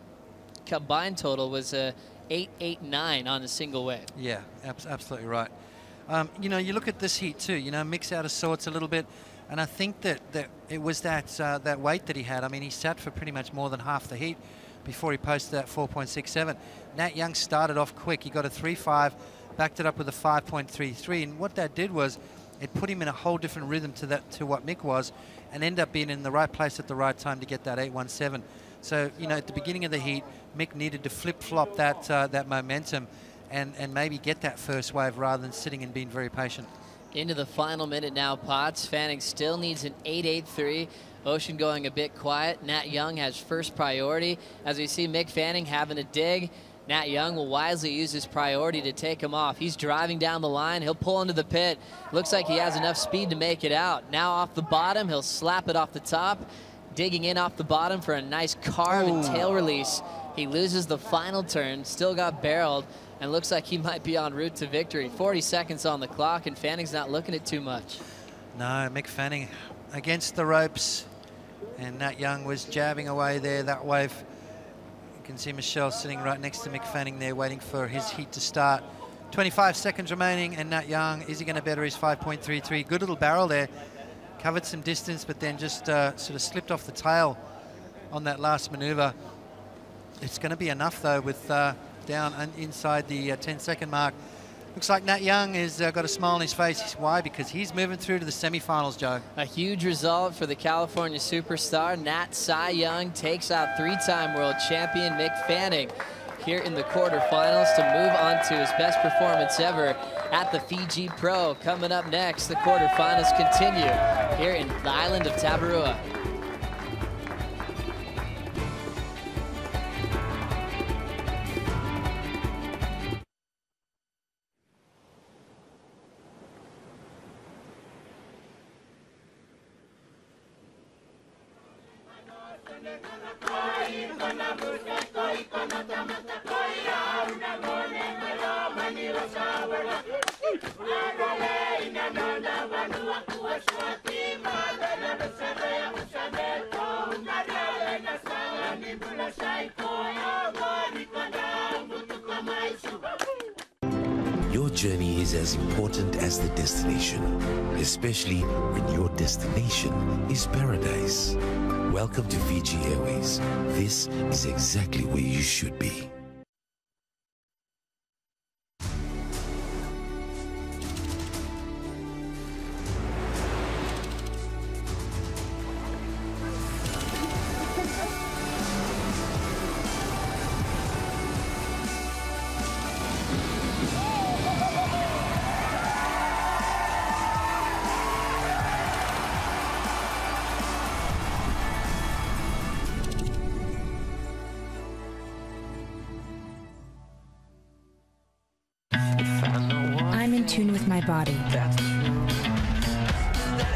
combined total was a 8.89 on a single wave. Yeah, absolutely right. You know, you look at this heat too, you know, mix out of sorts a little bit, and I think that it was that weight that he had. I mean, he sat for pretty much more than half the heat before he posted that 4.67. Nat Young started off quick. He got a 3.5, backed it up with a 5.33, and what that did was it put him in a whole different rhythm to what Mick was, and ended up being in the right place at the right time to get that 8.17. So, you know, at the beginning of the heat, Mick needed to flip-flop that momentum and maybe get that first wave rather than sitting and being very patient. Into the final minute now, Potts. Fanning still needs an 8.83. Ocean going a bit quiet. Nat Young has first priority. As we see Mick Fanning having a dig, Nat Young will wisely use his priority to take him off. He's driving down the line. He'll pull into the pit. Looks like he has enough speed to make it out. Now off the bottom, he'll slap it off the top. Digging in off the bottom for a nice carve and tail release. He loses the final turn, still got barreled, and looks like he might be en route to victory. 40 seconds on the clock, and Fanning's not looking at too much. No, Mick Fanning against the ropes, and Nat Young was jabbing away there, that wave. You can see Michelle sitting right next to Mick Fanning there, waiting for his heat to start. 25 seconds remaining, and Nat Young, is he going to better his 5.33? Good little barrel there. Covered some distance, but then just sort of slipped off the tail on that last maneuver. It's going to be enough, though, with down and inside the 10-second mark. Looks like Nat Young has got a smile on his face. Why? Because he's moving through to the semifinals, Joe. A huge result for the California superstar. Nat Cy Young takes out three-time world champion Mick Fanning here in the quarterfinals to move on to his best performance ever at the Fiji Pro. Coming up next, the quarterfinals continue here in the island of Tavarua. Your journey is as important as the destination, especially when your destination is paradise. Welcome to Fiji Airways. This is exactly where you should be. I'm in tune with my body.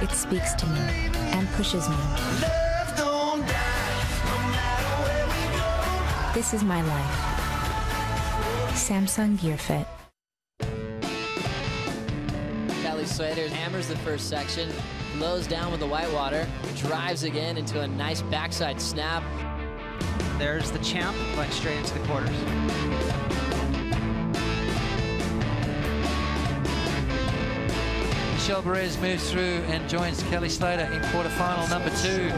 It speaks to me and pushes me. This is my life. Samsung Gear Fit. Kelly Slater hammers the first section, lows down with the whitewater, drives again into a nice backside snap. There's the champ going straight into the quarters. Michelle Perez moves through and joins Kelly Slater in quarterfinal number 2.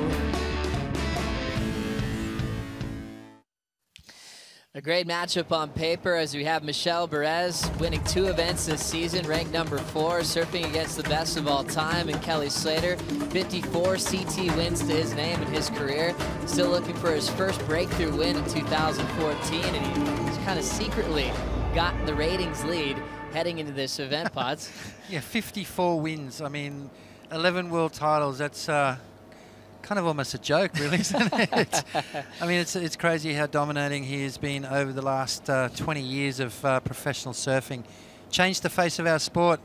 A great matchup on paper as we have Michelle Perez winning 2 events this season, ranked number 4, surfing against the best of all time, and Kelly Slater, 54 CT wins to his name in his career, still looking for his first breakthrough win in 2014, and he's kind of secretly got the ratings lead heading into this event, Pods. Yeah, 54 wins. I mean, 11 world titles. That's kind of almost a joke, really, isn't it? I mean, it's crazy how dominating he has been over the last 20 years of professional surfing. Changed the face of our sport,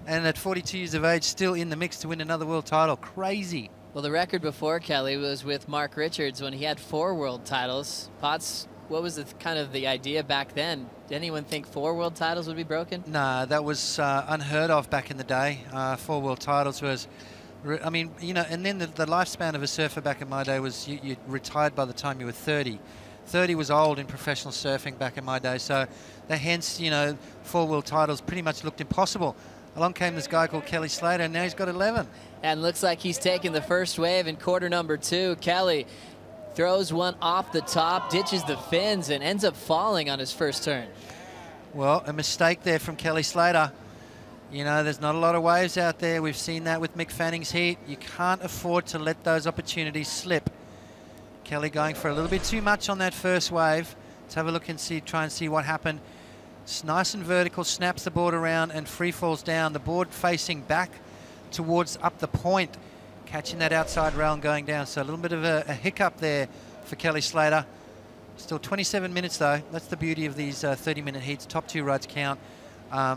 and at 42 years of age, still in the mix to win another world title. Crazy. Well, the record before Kelly was with Mark Richards when he had 4 world titles. Potts, what was the idea back then? Did anyone think 4 world titles would be broken? Nah, that was unheard of back in the day. 4 world titles was, I mean, you know, and then the lifespan of a surfer back in my day was you retired by the time you were 30. 30 was old in professional surfing back in my day, so hence, you know, 4 world titles pretty much looked impossible. Along came this guy called Kelly Slater, and now he's got 11. And looks like he's taking the first wave in quarter number 2. Kelly throws one off the top, ditches the fins, and ends up falling on his first turn. Well, a mistake there from Kelly Slater. You know, there's not a lot of waves out there. We've seen that with Mick Fanning's heat. You can't afford to let those opportunities slip. Kelly going for a little bit too much on that first wave. Let's have a look and try and see what happened. It's nice and vertical, snaps the board around and free falls down. The board facing back towards up the point, catching that outside rail and going down. So a little bit of a hiccup there for Kelly Slater. Still 27 minutes though. That's the beauty of these 30-minute heats. Top 2 rides count.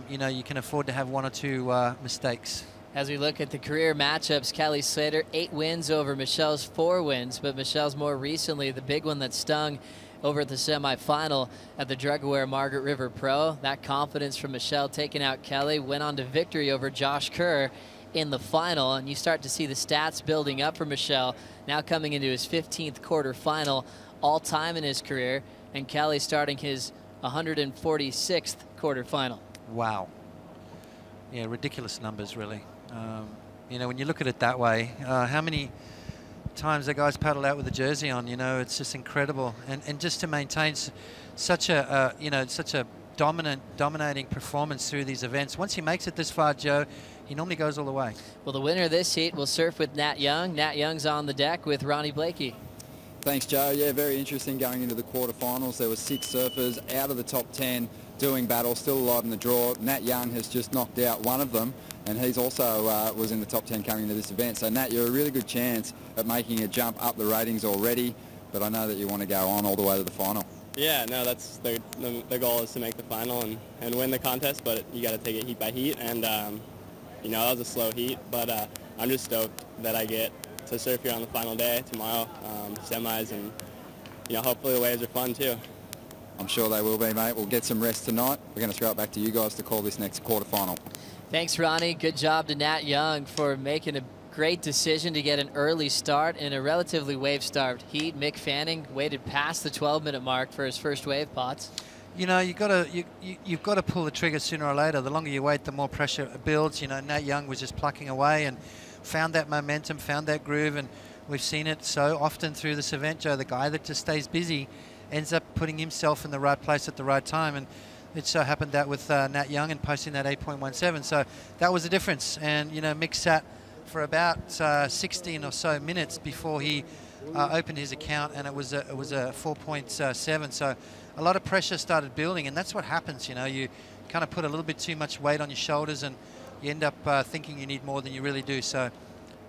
You know, you can afford to have 1 or 2 mistakes. As we look at the career matchups, Kelly Slater, 8 wins over Michelle's 4 wins, but Michelle's more recently, the big one that stung over at the semifinal at the Drug-Aware Margaret River Pro. That confidence from Michelle taking out Kelly, went on to victory over Josh Kerr in the final, and you start to see the stats building up for Michelle, now coming into his 15th quarterfinal all-time in his career, and Kelly starting his 146th quarterfinal. Wow. Yeah, ridiculous numbers, really. You know, when you look at it that way, how many times the guys paddle out with the jersey on, you know, it's just incredible. And just to maintain such a, you know, such a dominating performance through these events. Once he makes it this far, Joe, he normally goes all the way. Well, the winner of this heat will surf with Nat Young. Nat Young's on the deck with Ronnie Blakey. Thanks, Joe. Yeah, very interesting going into the quarterfinals. There were 6 surfers out of the top 10 doing battle, still alive in the draw. Nat Young has just knocked out one of them, and he's also was in the top 10 coming into this event. So, Nat, you're a really good chance at making a jump up the ratings already, but I know that you want to go on all the way to the final. Yeah, no, that's the goal is to make the final and win the contest, but you got to take it heat by heat, and you know, that was a slow heat, but I'm just stoked that I get to surf here on the final day tomorrow, semis, and you know, hopefully the waves are fun too. I'm sure they will be, mate. We'll get some rest tonight. We're going to throw it back to you guys to call this next quarterfinal. Thanks, Ronnie. Good job to Nat Young for making a great decision to get an early start in a relatively wave-starved heat. Mick Fanning waited past the 12-minute mark for his first wave, Potts. You know, you've got to pull the trigger sooner or later. The longer you wait, the more pressure builds. You know, Nat Young was just plucking away and found that momentum, found that groove, and we've seen it so often through this event, Joe. The guy that just stays busy ends up putting himself in the right place at the right time, and it so happened that with Nat Young and posting that 8.17. So that was the difference. And, you know, Mick sat for about 16 or so minutes before he opened his account, and it was a 4.7. So a lot of pressure started building, and that's what happens. You know, you kind of put a little bit too much weight on your shoulders, and you end up thinking you need more than you really do. So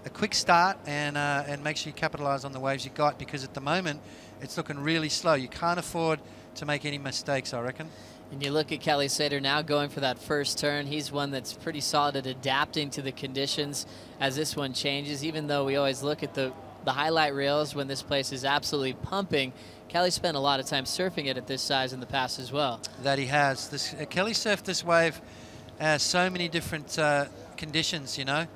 a quick start, and make sure you capitalize on the waves you got, because at the moment it's looking really slow. You can't afford to make any mistakes, I reckon. And you look at Kelly Slater now going for that first turn. He's one that's pretty solid at adapting to the conditions as this one changes. Even though we always look at the highlight reels when this place is absolutely pumping, Kelly spent a lot of time surfing it at this size in the past as well. That he has. Kelly surfed this wave so many different conditions, you know,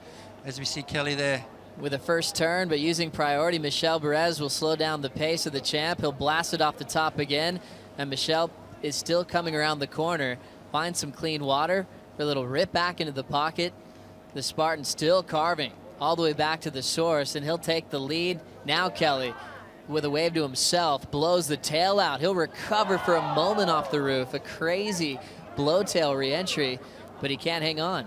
as we see Kelly there. With a first turn, but using priority, Michel Perez will slow down the pace of the champ. He'll blast it off the top again, and Michel is still coming around the corner, finds some clean water for a little rip back into the pocket. The Spartan still carving all the way back to the source, and he'll take the lead. Now Kelly, with a wave to himself, blows the tail out. He'll recover for a moment off the roof. A crazy blowtail re-entry, but he can't hang on.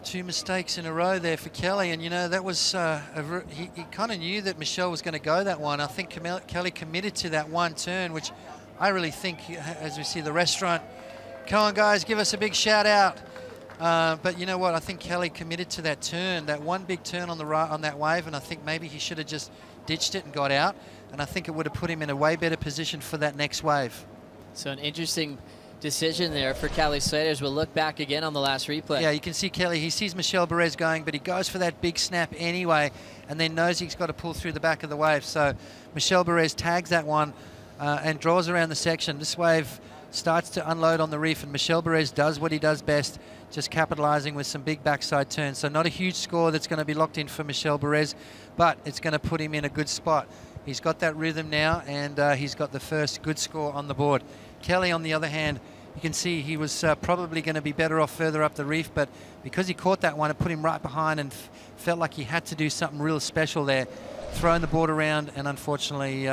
2 mistakes in a row there for Kelly, and you know that was he kind of knew that Michel was going to go that one. I think Kelly committed to that one turn, which I really think, as we see the restaurant, come on guys, give us a big shout out. But you know what? I think Kelly committed to that turn, that one big turn on the right on that wave, and I think maybe he should have just ditched it and got out. And I think it would have put him in a way better position for that next wave. So an interesting decision there for Kelly Slater as we'll look back again on the last replay. Yeah, you can see Kelly, he sees Michel Perez going, but he goes for that big snap anyway, and then knows he's got to pull through the back of the wave. So Michel Perez tags that one and draws around the section. This wave starts to unload on the reef, and Michel Perez does what he does best, just capitalizing with some big backside turns. So not a huge score that's going to be locked in for Michel Perez, but it's going to put him in a good spot. He's got that rhythm now, and he's got the first good score on the board. Kelly, on the other hand, you can see he was probably going to be better off further up the reef, but because he caught that one, it put him right behind and felt like he had to do something real special there, throwing the board around and unfortunately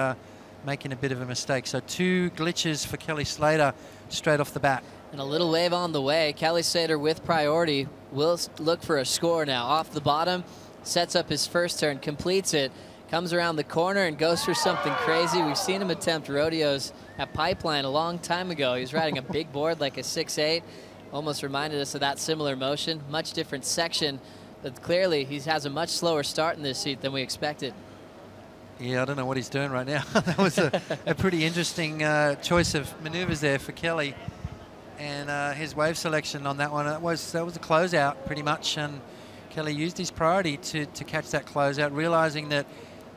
making a bit of a mistake. So 2 glitches for Kelly Slater straight off the bat. And a little wave on the way. Kelly Slater with priority will look for a score now. Off the bottom, sets up his first turn, completes it, comes around the corner and goes for something crazy. We've seen him attempt rodeos at Pipeline a long time ago. He was riding a big board like a 6'8", almost reminded us of that similar motion. Much different section, but clearly he has a much slower start in this heat than we expected. Yeah, I don't know what he's doing right now. That was a pretty interesting choice of maneuvers there for Kelly. And his wave selection on that one, that was a closeout pretty much, and Kelly used his priority to catch that closeout, realizing that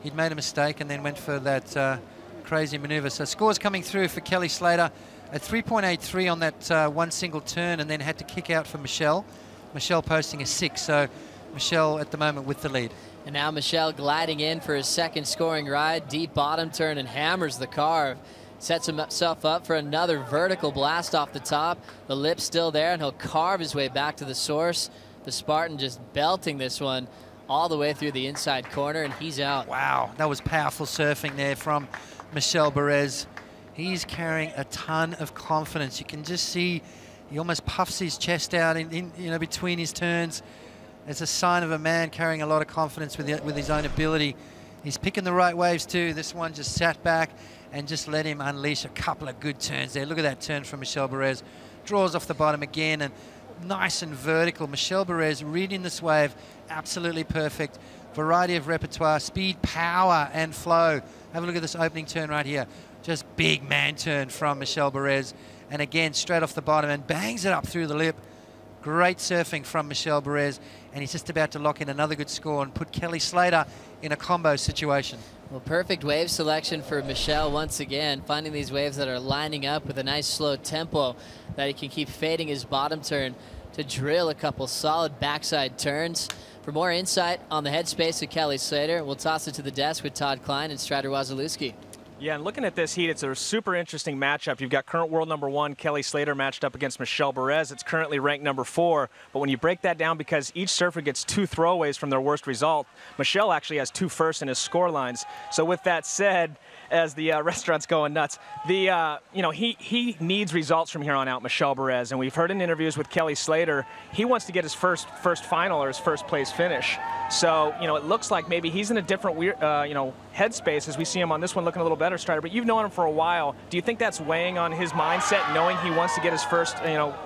he'd made a mistake and then went for that crazy maneuver. So scores coming through for Kelly Slater at 3.83 on that one single turn, and then had to kick out for Michel. Michel posting a 6, so Michel at the moment with the lead. And now Michel gliding in for his second scoring ride, deep bottom turn, and hammers the carve. Sets himself up for another vertical blast off the top. The lip's still there, and he'll carve his way back to the source. The Spartan just belting this one all the way through the inside corner, and he's out. Wow, that was powerful surfing there from Michel Perez. He's carrying a ton of confidence. You can just see he almost puffs his chest out in between his turns. It's a sign of a man carrying a lot of confidence with his own ability. He's picking the right waves too. This one just sat back and just let him unleash a couple of good turns there. Look at that turn from Michel Perez. Draws off the bottom again, and nice and vertical. Michel Perez reading this wave, absolutely perfect. Variety of repertoire, speed, power, and flow. Have a look at this opening turn right here. Just big man turn from Michel Perez. And again, straight off the bottom and bangs it up through the lip. Great surfing from Michel Perez, and he's just about to lock in another good score and put Kelly Slater in a combo situation. Well, perfect wave selection for Michel once again, finding these waves that are lining up with a nice slow tempo that he can keep fading his bottom turn to drill a couple solid backside turns. For more insight on the headspace of Kelly Slater, we'll toss it to the desk with Todd Klein and Strider Wasilewski. Yeah, and looking at this heat, it's a super interesting matchup. You've got current world #1 Kelly Slater matched up against Michel Perez. It's currently ranked #4, but when you break that down, because each surfer gets 2 throwaways from their worst result, Michel actually has 2 firsts in his score lines. So with that said, as the restaurant's going nuts, the he needs results from here on out, Michel Perez, and we've heard in interviews with Kelly Slater, he wants to get his first final or his first place finish. So it looks like maybe he's in a different headspace as we see him on this one looking a little better, Strider. But you've known him for a while. Do you think that's weighing on his mindset, knowing he wants to get his first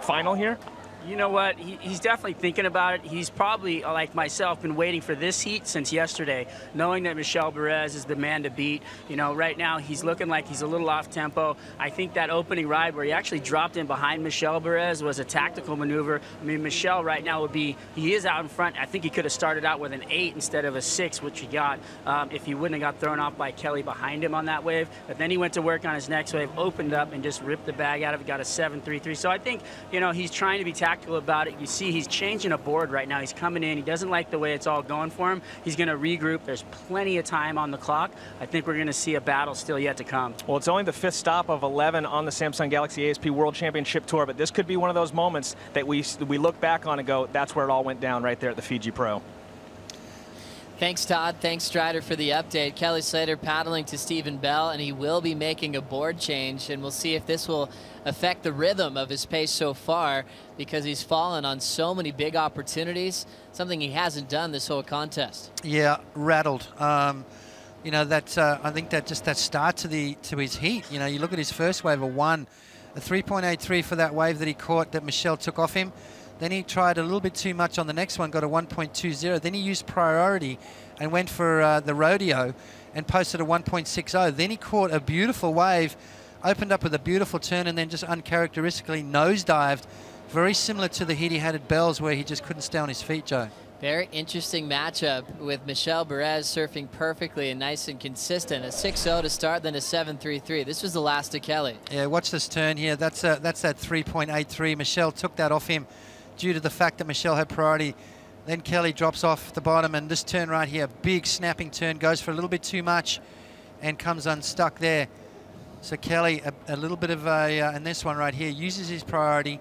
final here? You know what? He's definitely thinking about it. He's probably, like myself, been waiting for this heat since yesterday, knowing that Michel Perez is the man to beat. Right now he's looking like he's a little off tempo. I think that opening ride where he actually dropped in behind Michel Perez was a tactical maneuver. I mean, Michel right now he is out in front. I think he could have started out with an 8 instead of a 6, which he got if he wouldn't have got thrown off by Kelly behind him on that wave. But then he went to work on his next wave, opened up, and just ripped the bag out of it, got a 7.33. So I think, he's trying to be tactical about it. You see he's changing a board right now. He's coming in. He doesn't like the way it's all going for him. He's going to regroup. There's plenty of time on the clock. I think we're going to see a battle still yet to come. Well, it's only the 5th stop of 11 on the Samsung Galaxy ASP World Championship Tour, but this could be one of those moments that we look back on and go, that's where it all went down right there at the Fiji Pro. Thanks, Todd. Thanks, Strider, for the update. Kelly Slater paddling to Stephen Bell, and he will be making a board change, and we'll see if this will affect the rhythm of his pace so far, because he's fallen on so many big opportunities, something he hasn't done this whole contest. Yeah, rattled. I think that start to his heat. You look at his first wave, a 3.83 for that wave that he caught that Michel took off him. Then he tried a little bit too much on the next one, got a 1.20. Then he used priority and went for the rodeo and posted a 1.60. Then he caught a beautiful wave, opened up with a beautiful turn, and then just uncharacteristically nosedived. Very similar to the heat he had at Bell's where he just couldn't stay on his feet, Joe. Very interesting matchup with Michel Perez surfing perfectly and nice and consistent. A 6.0 to start, then a 7.33. This was the last of Kelly. Yeah, watch this turn here. That's that 3.83. Michel took that off him due to the fact that Michel had priority. Then Kelly drops off the bottom, and this turn right here, big snapping turn, goes for a little bit too much and comes unstuck there. So Kelly, a little bit of and this one right here, uses his priority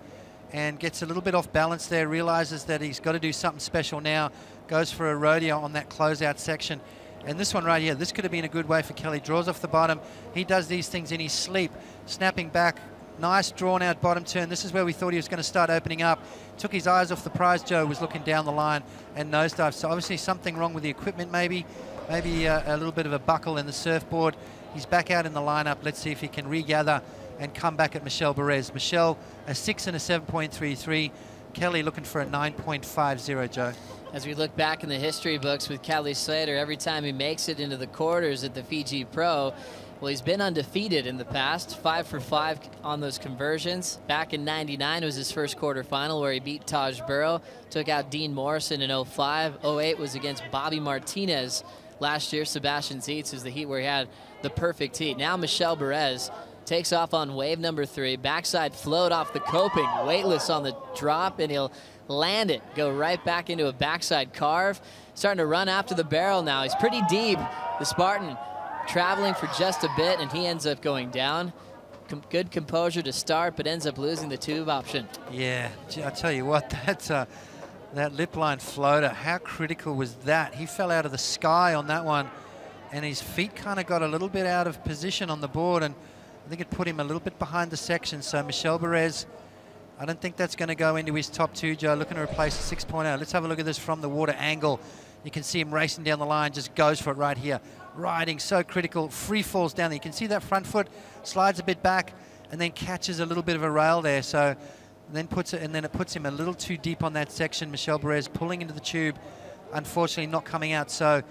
and gets a little bit off balance there, realizes that he's got to do something special now, goes for a rodeo on that closeout section. And this one right here, this could have been a good way for Kelly. Draws off the bottom. He does these things in his sleep, snapping back. Nice drawn out bottom turn. This is where we thought he was going to start opening up. Took his eyes off the prize. Joe was looking down the line and nosedive. So obviously something wrong with the equipment maybe. Maybe a little bit of a buckle in the surfboard. He's back out in the lineup. Let's see if he can regather and come back at Michel Perez. Michel, a 6 and a 7.33. Kelly looking for a 9.50, Joe. As we look back in the history books with Kelly Slater, every time he makes it into the quarters at the Fiji Pro, well, he's been undefeated in the past, 5 for 5 on those conversions. Back in '99 was his first quarterfinal where he beat Taj Burrow, took out Dean Morrison in 05. 08 was against Bobby Martinez. Last year, Sebastian Zietz was the heat where he had the perfect heat. Now Michel Perez takes off on wave number 3, backside float off the coping, weightless on the drop, and he'll land it, go right back into a backside carve. Starting to run after the barrel now. He's pretty deep, the Spartan, traveling for just a bit, and he ends up going down. Good composure to start, but ends up losing the tube option. Yeah, I tell you what, that lip line floater, how critical was that? He fell out of the sky on that one, and his feet kind of got a little bit out of position on the board, and I think it put him a little bit behind the section. So Michel Perez, I don't think that's going to go into his top 2, Joe, looking to replace a 6.0. Let's have a look at this from the water angle. You can see him racing down the line, just goes for it right here. Riding, so critical, free falls down there. You can see that front foot slides a bit back and then catches a little bit of a rail there. So then it puts him a little too deep on that section. Michel Perez pulling into the tube, unfortunately not coming out. So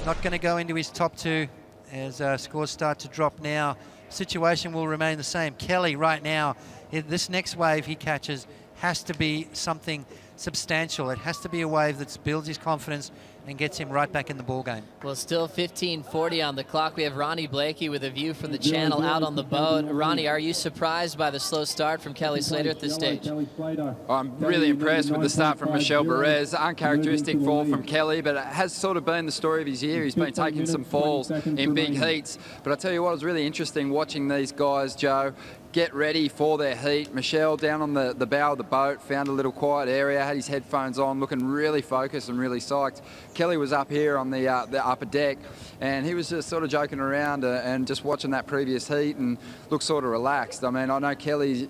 not going to go into his top 2 as scores start to drop now. Situation will remain the same. Kelly right now, this next wave he catches has to be something substantial. It has to be a wave that builds his confidence and gets him right back in the ball game. Well, still 15:40 on the clock. We have Ronnie Blakey with a view from the channel out on the boat. Ronnie, are you surprised by the slow start from Kelly Slater at this stage? I'm really impressed with the start from Michel Perez. Uncharacteristic fall from Kelly, but it has sort of been the story of his year. He's been taking some falls in big heats. But I tell you what, it was really interesting watching these guys, Joe, get ready for their heat. Michel down on the bow of the boat, found a little quiet area, had his headphones on, looking really focused and really psyched. Kelly was up here on the upper deck, and he was just sort of joking around and just watching that previous heat and looked sort of relaxed. I mean, I know Kelly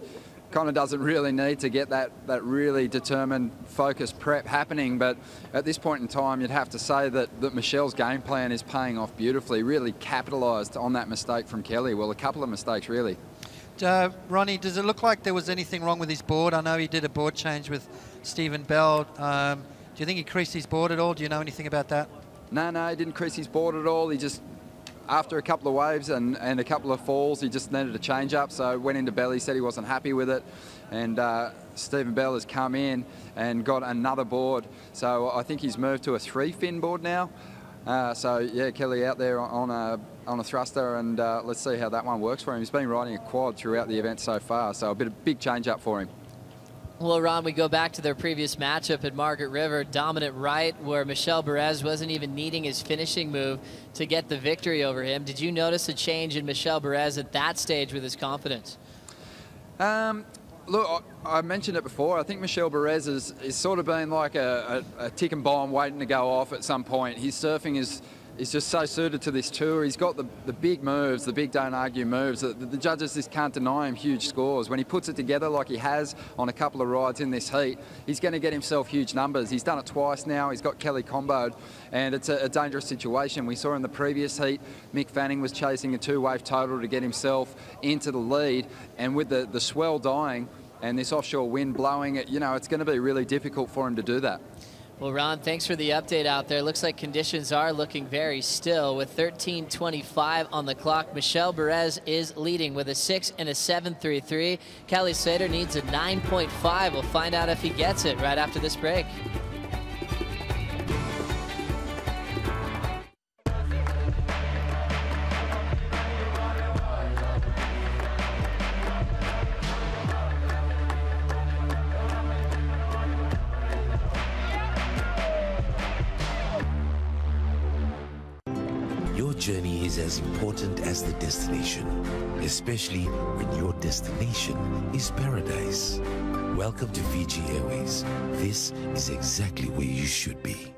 kind of doesn't really need to get that really determined, focused prep happening, but at this point in time, you'd have to say that Michel's game plan is paying off beautifully, really capitalised on that mistake from Kelly. Well, a couple of mistakes, really. Ronnie, does it look like there was anything wrong with his board? I know he did a board change with Stephen Bell. Do you think he creased his board at all? Do you know anything about that? No, he didn't crease his board at all. He just, after a couple of waves and a couple of falls, he just needed a change up. So went into Bell, he said he wasn't happy with it. And Stephen Bell has come in and got another board. So I think he's moved to a 3-fin board now. So yeah, Kelly out there on a thruster, and let's see how that one works for him. He's been riding a quad throughout the event so far, so a big change up for him. Well, Ron, we go back to their previous matchup at Margaret River, dominant right, where Michel Perez wasn't even needing his finishing move to get the victory over him. Did you notice a change in Michel Perez at that stage with his confidence? Look, I mentioned it before. I think Michel Perez is sort of been like a ticking bomb waiting to go off at some point. His surfing is just so suited to this tour. He's got the big moves, the big don't argue moves. The judges just can't deny him huge scores. When he puts it together like he has on a couple of rides in this heat, he's going to get himself huge numbers. He's done it twice now. He's got Kelly comboed, and it's a dangerous situation. We saw in the previous heat, Mick Fanning was chasing a 2-wave total to get himself into the lead, and with the swell dying and this offshore wind blowing, it's going to be really difficult for him to do that. Well, Ron, thanks for the update out there. Looks like conditions are looking very still. With 13:25 on the clock, Michel Perez is leading with a 6 and a 7.33. Kelly Slater needs a 9.5. We'll find out if he gets it right after this break. Your journey is as important as the destination, especially when your destination is paradise. Welcome to Fiji Airways. This is exactly where you should be.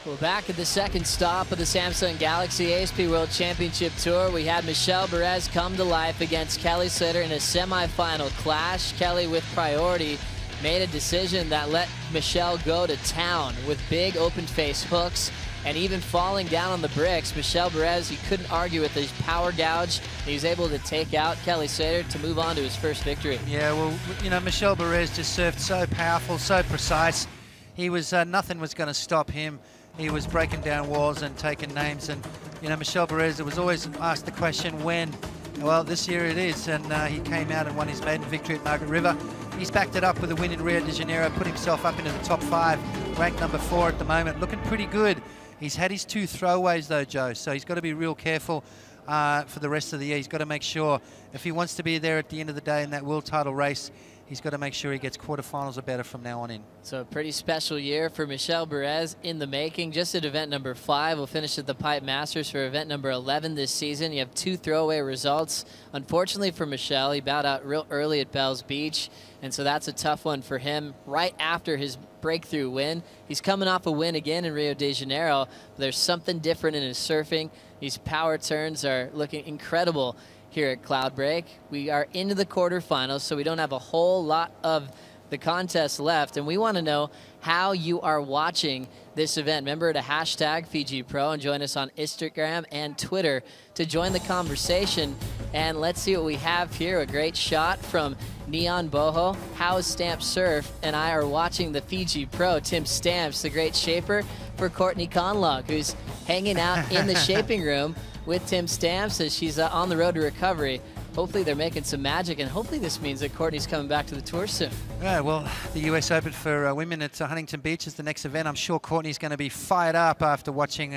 We're back at the second stop of the Samsung Galaxy ASP World Championship Tour. We had Michel Perez come to life against Kelly Slater in a semifinal clash. Kelly, with priority, made a decision that let Michel go to town with big open face hooks and even falling down on the bricks. Michel Perez, he couldn't argue with his power gouge. He was able to take out Kelly Slater to move on to his first victory. Yeah, well, Michel Perez just surfed so powerful, so precise. He was, nothing was going to stop him. He was breaking down walls and taking names. And, Michel Perez, it was always asked the question, when? Well, this year it is. And he came out and won his maiden victory at Margaret River. He's backed it up with a win in Rio de Janeiro, put himself up into the top 5, ranked number 4 at the moment, looking pretty good. He's had his 2 throwaways though, Joe, so he's got to be real careful for the rest of the year. He's got to make sure, if he wants to be there at the end of the day in that world title race, he's got to make sure he gets quarterfinals or better from now on in. So a pretty special year for Michel Perez in the making. Just at event number 5, we'll finish at the Pipe Masters for event number 11 this season. You have 2 throwaway results. Unfortunately for Michel, he bowed out real early at Bells Beach, and so that's a tough one for him right after his breakthrough win. He's coming off a win again in Rio de Janeiro, but there's something different in his surfing. These power turns are looking incredible here at Cloudbreak. We are into the quarterfinals, so we don't have a whole lot of the contest left, and we want to know how you are watching this event. Remember to hashtag Fiji Pro and join us on Instagram and Twitter to join the conversation. And let's see what we have here. A great shot from Neon Boho. How Stamp Surf and I are watching the Fiji Pro. Tim Stamps, the great shaper for Courtney Conlogue, who's hanging out in the shaping room with Tim Stamps as she's on the road to recovery. Hopefully they're making some magic, and hopefully this means that Courtney's coming back to the tour soon. Yeah, well, the US Open for women at Huntington Beach is the next event. I'm sure Courtney's going to be fired up after watching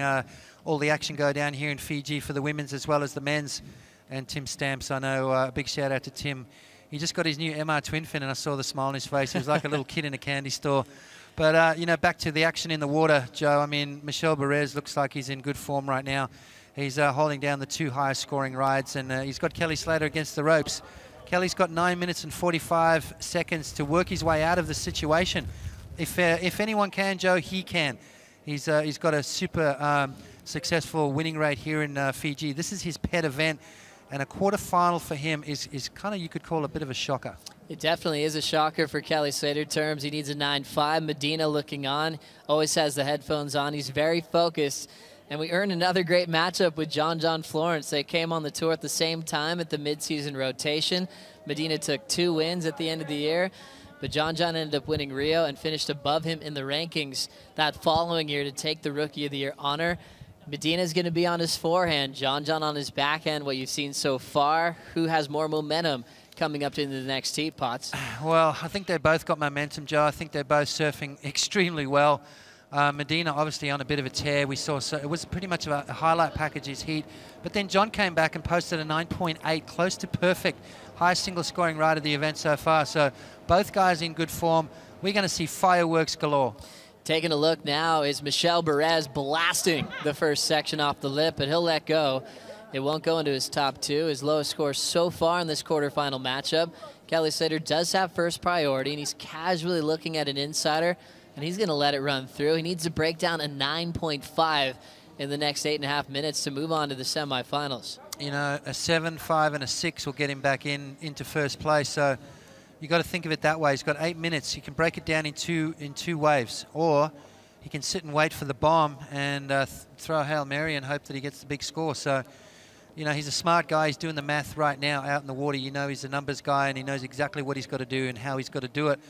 all the action go down here in Fiji for the women's as well as the men's. And Tim Stamps, I know, a big shout out to Tim. He just got his new MR twin fin, and I saw the smile on his face. He was like a little kid in a candy store. But, you know, back to the action in the water, Joe. I mean, Michel Perez looks like he's in good form right now. He's holding down the 2 highest scoring rides, and he's got Kelly Slater against the ropes. Kelly's got 9 minutes and 45 seconds to work his way out of the situation. If anyone can, Joe, he can. He's got a super successful winning rate here in Fiji. This is his pet event, and a quarterfinal for him is kind of, you could call, a bit of a shocker. It definitely is a shocker for Kelly Slater terms. He needs a 9.5. Medina looking on, always has the headphones on. He's very focused. And we earned another great matchup with John Florence. They came on the tour at the same time at the midseason rotation. Medina took 2 wins at the end of the year, but John ended up winning Rio and finished above him in the rankings that following year to take the Rookie of the Year honor. Medina's going to be on his forehand, John on his backhand, what you've seen so far. Who has more momentum coming up into the next heat, Potts? Well, I think they both got momentum, Joe. I think they're both surfing extremely well. Medina obviously on a bit of a tear. We saw, so it was pretty much a highlight package his heat. But then John came back and posted a 9.8, close to perfect, highest single scoring ride of the event so far. So both guys in good form. We're going to see fireworks galore. Taking a look now is Michel Perez blasting the first section off the lip, but he'll let go. It won't go into his top 2. His lowest score so far in this quarterfinal matchup. Kelly Slater does have first priority, and he's casually looking at an insider, and he's going to let it run through. He needs to break down a 9.5 in the next 8.5 minutes to move on to the semifinals. You know, a 7, 5, and a 6 will get him back into first place. So you got to think of it that way. He's got 8 minutes. He can break it down in two waves, or he can sit and wait for the bomb and throw a Hail Mary and hope that he gets the big score. So, you know, he's a smart guy. He's doing the math right now out in the water. You know, he's a numbers guy, and he knows exactly what he's got to do and how he's got to do it.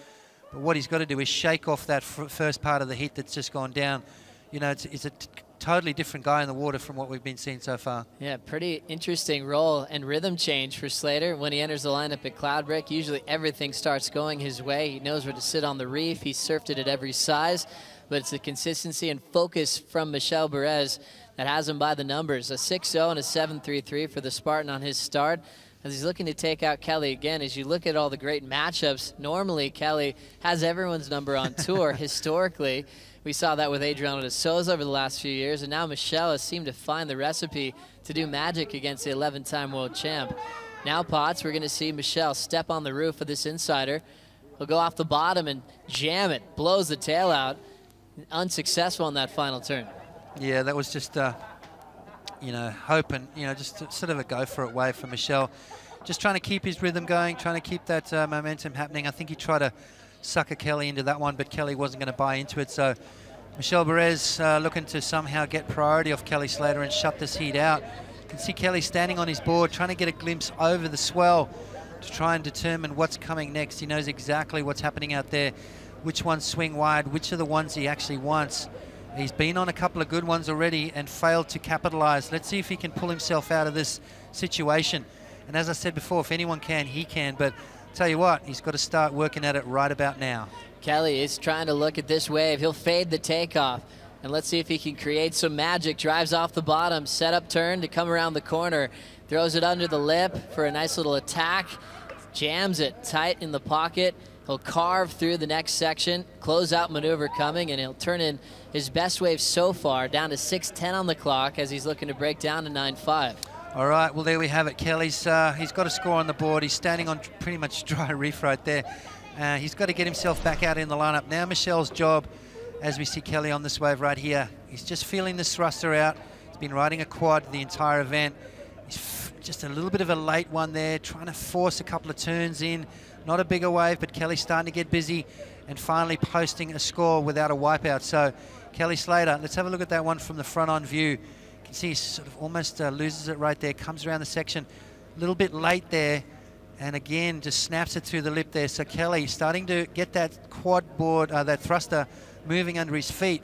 But what he's got to do is shake off that first part of the heat that's just gone down. You know, it's a totally different guy in the water from what we've been seeing so far. Yeah, pretty interesting role and rhythm change for Slater when he enters the lineup at Cloudbreak. Usually everything starts going his way. He knows where to sit on the reef. He's surfed it at every size, but it's the consistency and focus from Michel Perez that has him by the numbers. A 6-0 and a 7.33 for the Spartan on his start, as he's looking to take out Kelly again. As you look at all the great matchups, normally Kelly has everyone's number on tour. Historically, we saw that with Adriano de Souza over the last few years, and now Michel has seemed to find the recipe to do magic against the 11-time world champ. Now, Potts, we're going to see Michel step on the roof of this insider. He'll go off the bottom and jam it, blows the tail out. Unsuccessful on that final turn. Yeah, that was just you know, hope and, you know, just sort of a go for it wave for Michel. Just trying to keep his rhythm going, trying to keep that momentum happening. I think he tried to sucker Kelly into that one, but Kelly wasn't going to buy into it. So Michel Perez looking to somehow get priority off Kelly Slater and shut this heat out. You can see Kelly standing on his board, trying to get a glimpse over the swell to try and determine what's coming next. He knows exactly what's happening out there, which ones swing wide, which are the ones he actually wants. He's been on a couple of good ones already and failed to capitalize. Let's see if he can pull himself out of this situation. And as I said before, if anyone can, he can. But tell you what, he's got to start working at it right about now. Kelly is trying to look at this wave. He'll fade the takeoff. And let's see if he can create some magic. Drives off the bottom, set up turn to come around the corner. Throws it under the lip for a nice little attack. Jams it tight in the pocket. He'll carve through the next section, close-out maneuver coming, and he'll turn in his best wave so far, down to 6:10 on the clock as he's looking to break down to 9.5. All right, well, there we have it. Kelly's he's got a score on the board. He's standing on pretty much dry reef right there. He's got to get himself back out in the lineup. Now Michel's job, as we see Kelly on this wave right here, he's just feeling this thruster out. He's been riding a quad the entire event. He's just a little bit of a late one there, trying to force a couple of turns in. Not a bigger wave, but Kelly starting to get busy and finally posting a score without a wipeout. So Kelly Slater, let's have a look at that one from the front on view. You can see he sort of almost loses it right there, comes around the section a little bit late there, and again just snaps it through the lip there. So Kelly starting to get that quad board, that thruster moving under his feet,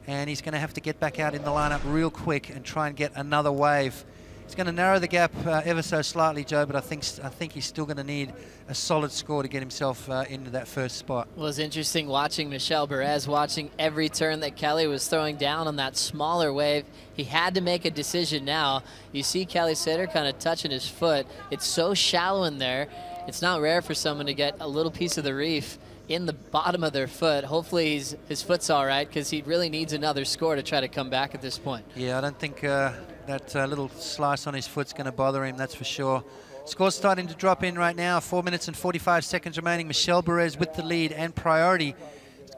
and he's going to have to get back out in the lineup real quick and try and get another wave. It's going to narrow the gap ever so slightly, Joe, but I think he's still going to need a solid score to get himself into that first spot. Well, it was interesting watching Michel Perez, watching every turn that Kelly was throwing down on that smaller wave. He had to make a decision now. You see Kelly Slater kind of touching his foot. It's so shallow in there. It's not rare for someone to get a little piece of the reef in the bottom of their foot. Hopefully his foot's all right, because he really needs another score to try to come back at this point. Yeah, I don't think that little slice on his foot's going to bother him, that's for sure. Score's starting to drop in right now. 4 minutes and 45 seconds remaining. Michel Perez with the lead and priority.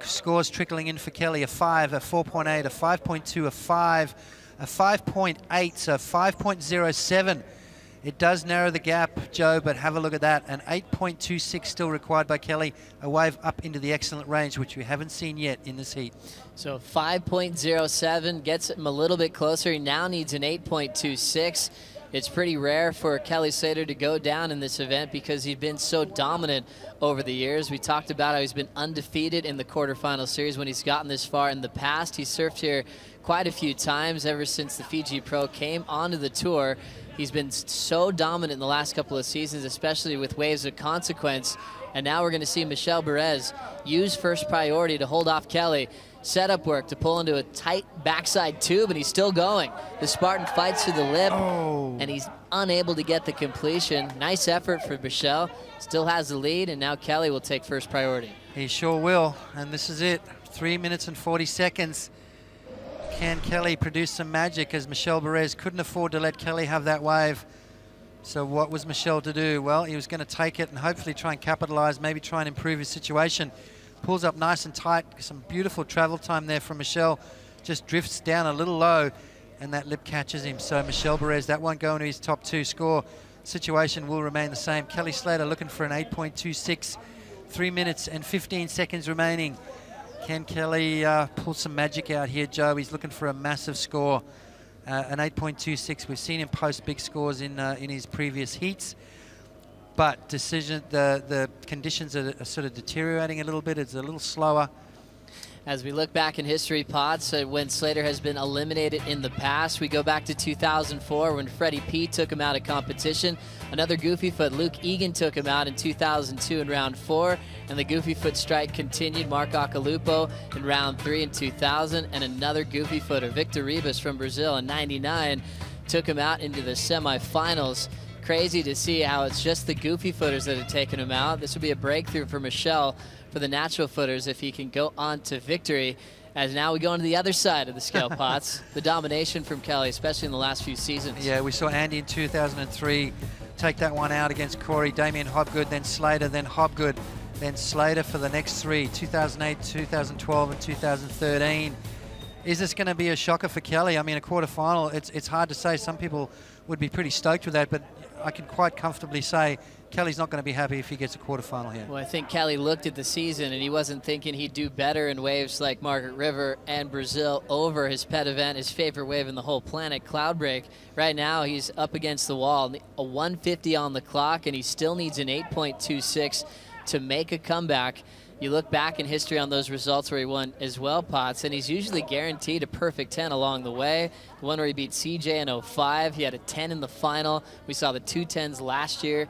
Scores trickling in for Kelly. A 5, a 4.8, a 5.2, a 5, a 5.8, so 5.07. It does narrow the gap, Joe, but have a look at that. An 8.26 still required by Kelly. A wave up into the excellent range, which we haven't seen yet in this heat. So 5.07 gets him a little bit closer. He now needs an 8.26. It's pretty rare for Kelly Slater to go down in this event because he's been so dominant over the years. We talked about how he's been undefeated in the quarterfinal series when he's gotten this far in the past. He surfed here quite a few times ever since the Fiji Pro came onto the tour. He's been so dominant in the last couple of seasons, especially with waves of consequence. And now we're going to see Michel Perez use first priority to hold off Kelly. Setup work to pull into a tight backside tube, and he's still going. The Spartan fights through the lip, and he's unable to get the completion. Nice effort for Michel. Still has the lead, and now Kelly will take first priority. He sure will, and this is it. 3 minutes and 40 seconds. Can Kelly produce some magic, as Michel Perez couldn't afford to let Kelly have that wave? So what was Michel to do? Well, he was going to take it and hopefully try and capitalize, maybe try and improve his situation. Pulls up nice and tight. Some beautiful travel time there from Michel. Just drifts down a little low, and that lip catches him. So Michel Perez, that won't go into his top 2 score. Situation will remain the same. Kelly Slater looking for an 8.26. 3 minutes and 15 seconds remaining. Can Kelly pull some magic out here, Joe? He's looking for a massive score. An 8.26. We've seen him post big scores in his previous heats. But the conditions are sort of deteriorating a little bit. It's a little slower. As we look back in history, Pods, when Slater has been eliminated in the past, we go back to 2004 when Freddie P took him out of competition. Another goofy foot, Luke Egan, took him out in 2002 in round 4, and the goofy foot strike continued. Mark Acalupo in round 3 in 2000, and another goofy footer, Victor Ribas from Brazil in 99, took him out into the semifinals. Crazy to see how it's just the goofy footers that have taken him out. This would be a breakthrough for Michel, for the natural footers, if he can go on to victory. As now we go on to the other side of the scale, Potts. The domination from Kelly, especially in the last few seasons. Yeah, we saw Andy in 2003 take that one out against Corey, Damien Hobgood, then Slater, then Hobgood, then Slater for the next 3, 2008, 2012, and 2013. Is this going to be a shocker for Kelly? I mean, a quarterfinal, it's hard to say. Some people would be pretty stoked with that, but I can quite comfortably say Kelly's not going to be happy if he gets a quarterfinal here. Well, I think Kelly looked at the season and he wasn't thinking he'd do better in waves like Margaret River and Brazil over his pet event, his favorite wave in the whole planet, Cloudbreak. Right now, he's up against the wall, a 150 on the clock, and he still needs an 8.26 to make a comeback. You look back in history on those results where he won as well, Potts, and he's usually guaranteed a perfect 10 along the way. The one where he beat CJ in 05, he had a 10 in the final. We saw the 2 10s last year.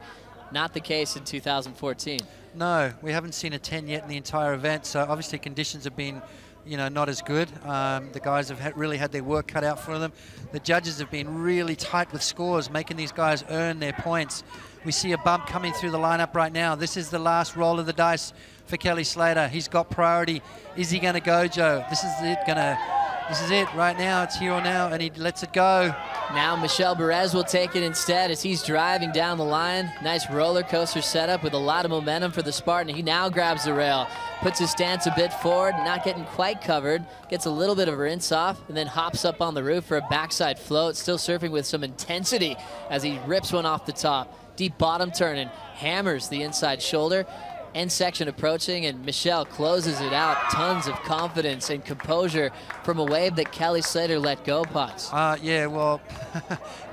Not the case in 2014. No, we haven't seen a 10 yet in the entire event, so obviously conditions have been, not as good. The guys have really had their work cut out for them. The judges have been really tight with scores, making these guys earn their points. We see a bump coming through the lineup right now. This is the last roll of the dice for Kelly Slater. He's got priority. Is he going to go, Joe? This is it, going to This is it right now. It's here or now, and he lets it go. Now Michel Perez will take it instead as he's driving down the line. Nice roller coaster setup with a lot of momentum for the Spartan. He now grabs the rail, puts his stance a bit forward, not getting quite covered, gets a little bit of a rinse off, and then hops up on the roof for a backside float, still surfing with some intensity as he rips one off the top. Deep bottom turn and hammers the inside shoulder. End section approaching, and Michel closes it out. Tons of confidence and composure from a wave that Kelly Slater let go, Potts. Yeah, well,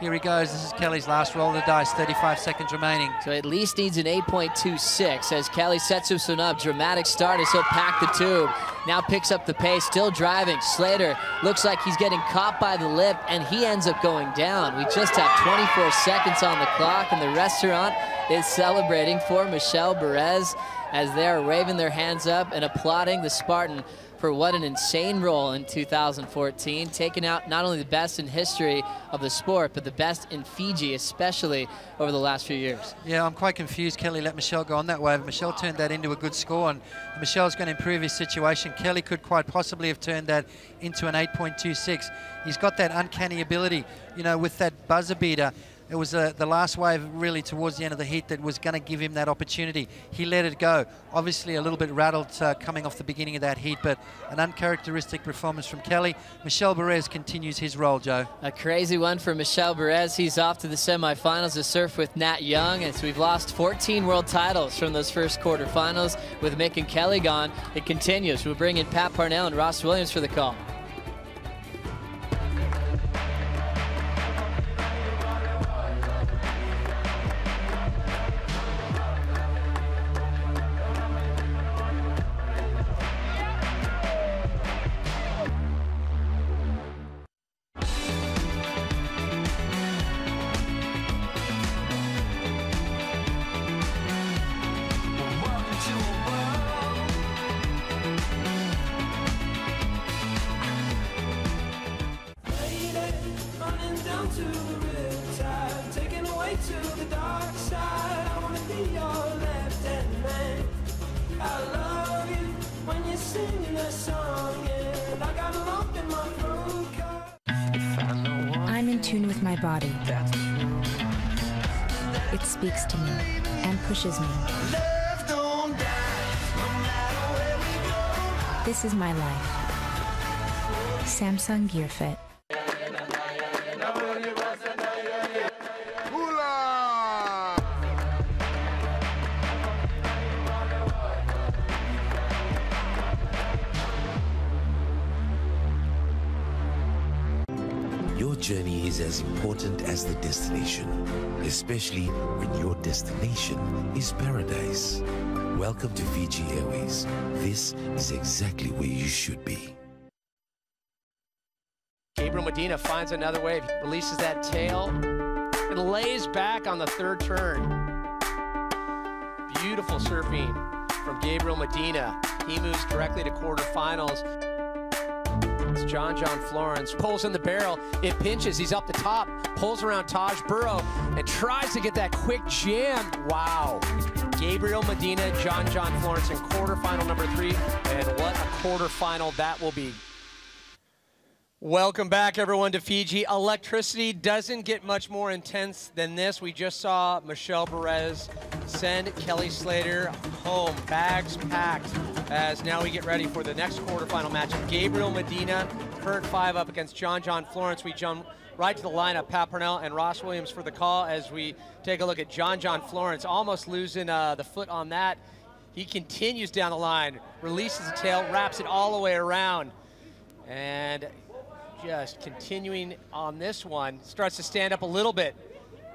here he goes. This is Kelly's last roll of the dice, 35 seconds remaining. So at least needs an 8.26 as Kelly sets this one up. Dramatic start as he'll pack the tube. Now picks up the pace, still driving. Slater looks like he's getting caught by the lip, and he ends up going down. We just have 24 seconds on the clock, and the restaurant is celebrating for Michel Perez as they're waving their hands up and applauding the Spartan for what an insane roll in 2014, taking out not only the best in history of the sport, but the best in Fiji, especially over the last few years. Yeah, I'm quite confused. Kelly let Michel go on that wave. Michel turned that into a good score, and Michel's going to improve his situation. Kelly could quite possibly have turned that into an 8.26. He's got that uncanny ability, you know, with that buzzer beater. It was the last wave really towards the end of the heat that was going to give him that opportunity. He let it go. Obviously a little bit rattled coming off the beginning of that heat, but an uncharacteristic performance from Kelly. Michel Perez continues his roll, Joe. A crazy one for Michel Perez. He's off to the semifinals to surf with Nat Young, as we've lost 14 world titles from those first quarterfinals. With Mick and Kelly gone, it continues. We'll bring in Pat Parnell and Ross Williams for the call. I'm in tune with my body. It speaks to me and pushes me. This is my life. Samsung Gear Fit. Your journey is as important as the destination, especially when your destination is paradise. Welcome to Fiji Airways. This is exactly where you should be. Gabriel Medina finds another wave, releases that tail, and lays back on the third turn. Beautiful surfing from Gabriel Medina. He moves directly to quarterfinals. It's John Florence, pulls in the barrel, it pinches, he's up the top, pulls around Taj Burrow, and tries to get that quick jam. Wow. Gabriel Medina, John Florence in quarterfinal number 3, and what a quarterfinal that will be. Welcome back, everyone, to Fiji. Electricity doesn't get much more intense than this. We just saw Michel Perez send Kelly Slater home, bags packed, as now we get ready for the next quarterfinal matchup. Gabriel Medina, current 5 up against John Florence. We jump right to the lineup. Pat Parnell and Ross Williams for the call as we take a look at John Florence, almost losing the foot on that. He continues down the line, releases the tail, wraps it all the way around, and just continuing on this one, starts to stand up a little bit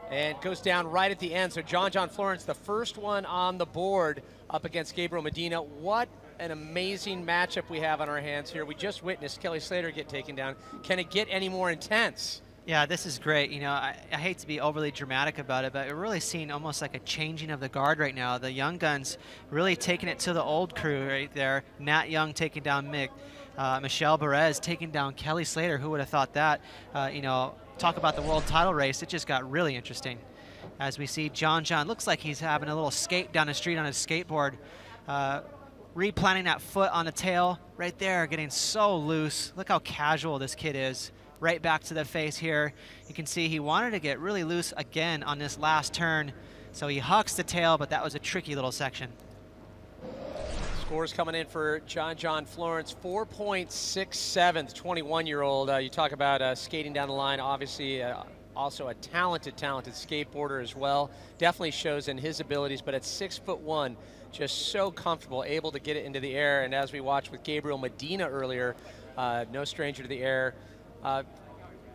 and goes down right at the end. So John Florence, the first one on the board up against Gabriel Medina. What an amazing matchup we have on our hands here. We just witnessed Kelly Slater get taken down. Can it get any more intense? Yeah, this is great. You know, I hate to be overly dramatic about it, but we're really seeing almost like a changing of the guard right now. The young guns really taking it to the old crew right there. Nat Young taking down Mick. Michel Perez taking down Kelly Slater. Who would have thought that? You know, talk about the world title race. It just got really interesting. As we see John looks like he's having a little skate down the street on his skateboard. replanting that foot on the tail right there, getting so loose. Look how casual this kid is. Right back to the face here. You can see he wanted to get really loose again on this last turn. So he hucks the tail, but that was a tricky little section. Scores coming in for John Florence, 4.67, the 21-year-old. You talk about skating down the line, obviously also a talented skateboarder as well. Definitely shows in his abilities, but at 6'1", just so comfortable, able to get it into the air. And as we watched with Gabriel Medina earlier, no stranger to the air.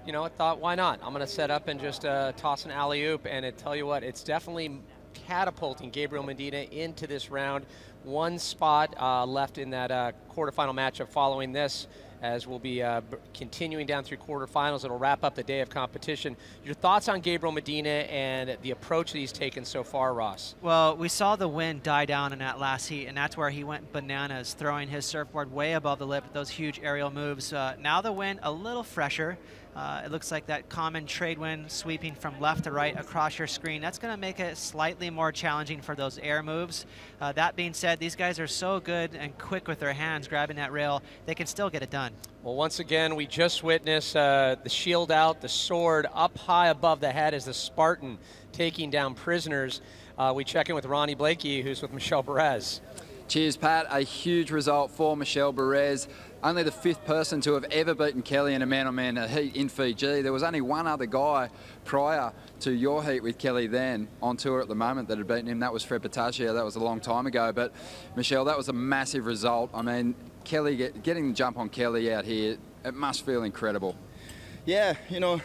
You know, I thought, why not? I'm going to set up and just toss an alley-oop, and I tell you what, it's definitely catapulting Gabriel Medina into this round. One spot left in that quarterfinal matchup following this, as we'll be continuing down through quarterfinals. It'll wrap up the day of competition. Your thoughts on Gabriel Medina and the approach that he's taken so far, Ross? Well, we saw the wind die down in that last heat, and that's where he went bananas, throwing his surfboard way above the lip with those huge aerial moves. Now the wind a little fresher. It looks like that common trade wind sweeping from left to right across your screen. That's going to make it slightly more challenging for those air moves. That being said, these guys are so good and quick with their hands grabbing that rail, they can still get it done. Well, once again, we just witnessed the shield out, the sword up high above the head as the Spartan taking down prisoners. We check in with Ronnie Blakey, who's with Michelle Perez. Cheers, Pat. A huge result for Michelle Perez. Only the 5th person to have ever beaten Kelly in a man-on-man heat in Fiji. There was only one other guy prior to your heat with Kelly then on tour at the moment that had beaten him. That was Fred Pataccia. That was a long time ago. But, Michelle, that was a massive result. I mean, Kelly, getting the jump on Kelly out here, it must feel incredible. Yeah, you know,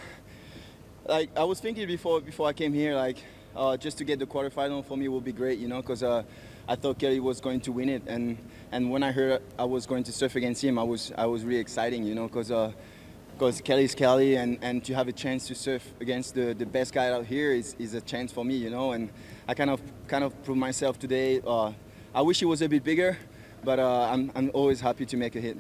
like I was thinking before I came here, like just to get the quarterfinal for me would be great, you know, because I thought Kelly was going to win it, and when I heard I was going to surf against him, I was really exciting, you know, because Kelly's Kelly, and to have a chance to surf against the best guy out here is a chance for me, you know, and I kind of proved myself today. I wish he was a bit bigger, but I'm always happy to make a hit.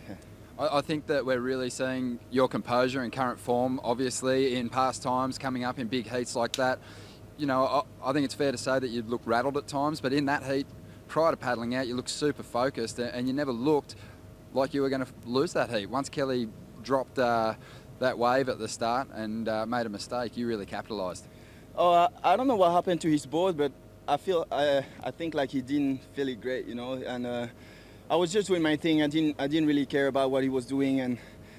I think that we're really seeing your composure and current form, obviously, in past times, coming up in big heats like that. You know, I think it's fair to say that you look rattled at times, but in that heat, prior to paddling out, you looked super focused, and you never looked like you were going to lose that heat. Once Kelly dropped that wave at the start and made a mistake, you really capitalised. Oh, I don't know what happened to his board, but I think like he didn't feel it great, you know, and I was just doing my thing. I didn't really care about what he was doing, and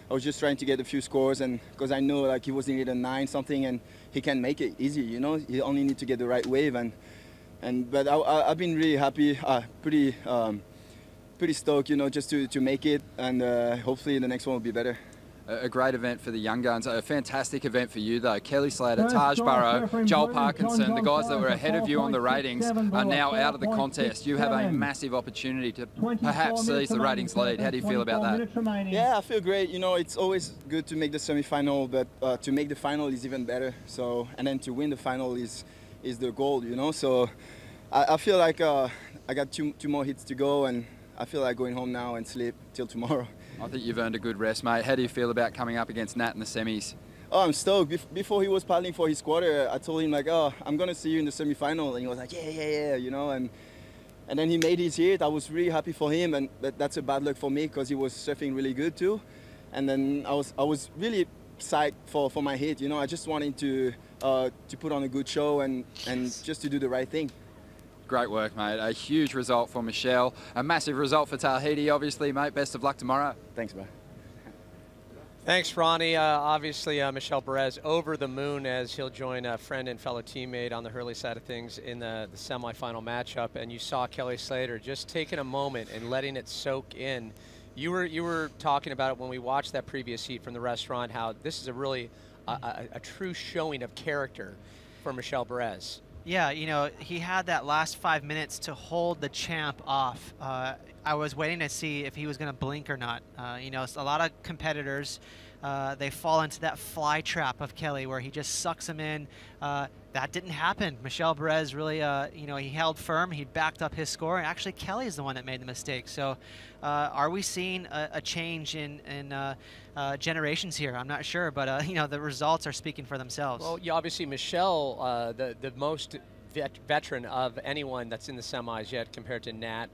I was just trying to get a few scores, and because I know like he was in a 9 something, and he can make it easy, you know. He only need to get the right wave, but I've been really happy, pretty stoked, you know, just to make it, and hopefully the next one will be better. A great event for the young guns, a fantastic event for you though. Kelly Slater, Taj Burrow, Joel Parkinson, the guys that were ahead of you on the ratings are now out of the contest. You have a massive opportunity to perhaps seize the ratings lead. How do you feel about that? Yeah, I feel great. You know, it's always good to make the semi-final, but to make the final is even better. So, and then to win the final is the goal, you know. So I feel like I got two more hits to go, and I feel like going home now and sleep till tomorrow. I think you've earned a good rest, mate. How do you feel about coming up against Nat in the semis? Oh, I'm stoked. Before he was paddling for his quarter, I told him like, oh, I'm gonna see you in the semi-final, and he was like, yeah, you know, and then he made his hit. I was really happy for him, and that's a bad luck for me because he was surfing really good too. And then I was really psyched for my hit. You know, I just wanted to put on a good show and just to do the right thing. Great work, mate. A huge result for Michelle. A massive result for Tahiti, obviously, mate. Best of luck tomorrow. Thanks, bro. Thanks, Ronnie. Obviously, Michelle Perez over the moon as he'll join a friend and fellow teammate on the Hurley side of things in the semifinal matchup. And you saw Kelly Slater just taking a moment and letting it soak in. You were talking about it when we watched that previous heat from the restaurant, how this is a really a true showing of character for Michelle Perez. Yeah, you know, he had that last 5 minutes to hold the champ off. I was waiting to see if he was going to blink or not. You know, a lot of competitors, they fall into that fly trap of Kelly where he just sucks him in. That didn't happen. Michelle Perez really, you know, he held firm. He backed up his score. And actually, Kelly is the one that made the mistake. So are we seeing a change in generations here? I'm not sure, but, you know, the results are speaking for themselves. Well, yeah, obviously, Michelle, the most veteran of anyone that's in the semis yet compared to Nat.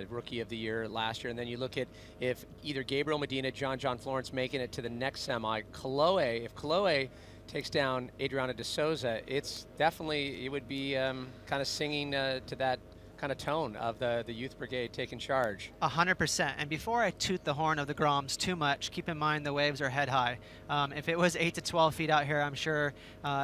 Rookie of the Year last year. And then you look at if either Gabriel Medina, John Florence making it to the next semi, if Kaloe takes down Adriana de Souza, it's definitely, it would be kind of singing to that kind of tone of the youth brigade taking charge. 100%. And before I toot the horn of the Groms too much, keep in mind the waves are head high. If it was 8 to 12 feet out here, I'm sure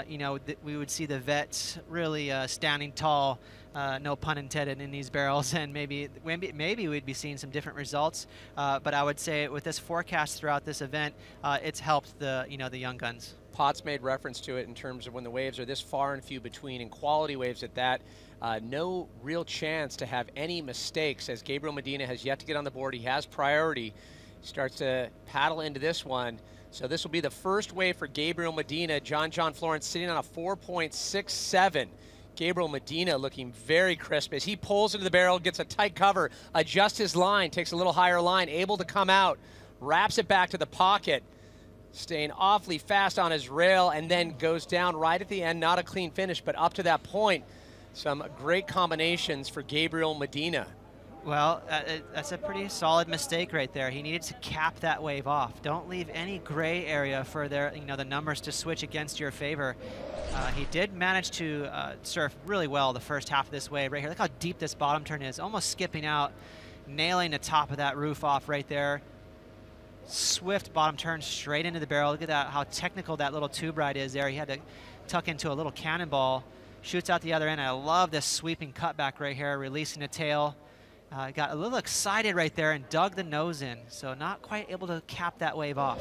you know, we would see the vets really standing tall, no pun intended, in these barrels, and maybe we'd be seeing some different results. But I would say with this forecast throughout this event, it's helped the young guns. Potts made reference to it in terms of when the waves are this far and few between, and quality waves at that. No real chance to have any mistakes, as Gabriel Medina has yet to get on the board. He has priority. He starts to paddle into this one. So this will be the first wave for Gabriel Medina. John Florence sitting on a 4.67. Gabriel Medina looking very crisp as he pulls into the barrel, gets a tight cover, adjusts his line, takes a little higher line, able to come out, wraps it back to the pocket, staying awfully fast on his rail, and then goes down right at the end. Not a clean finish, but up to that point, some great combinations for Gabriel Medina. Well, that's a pretty solid mistake right there. He needed to cap that wave off. Don't leave any gray area for the numbers to switch against your favor. He did manage to surf really well the first half of this wave right here. Look how deep this bottom turn is, almost skipping out, nailing the top of that roof off right there. Swift bottom turn straight into the barrel. Look at that, how technical that little tube ride is there. He had to tuck into a little cannonball. Shoots out the other end. I love this sweeping cutback right here, releasing a tail. Got a little excited right there and dug the nose in, so not quite able to cap that wave off.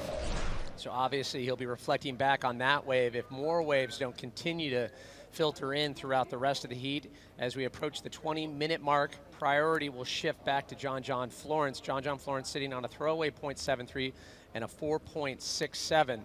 So obviously he'll be reflecting back on that wave if more waves don't continue to filter in throughout the rest of the heat. As we approach the 20-minute mark, priority will shift back to John Florence. John Florence sitting on a throwaway .73 and a 4.67.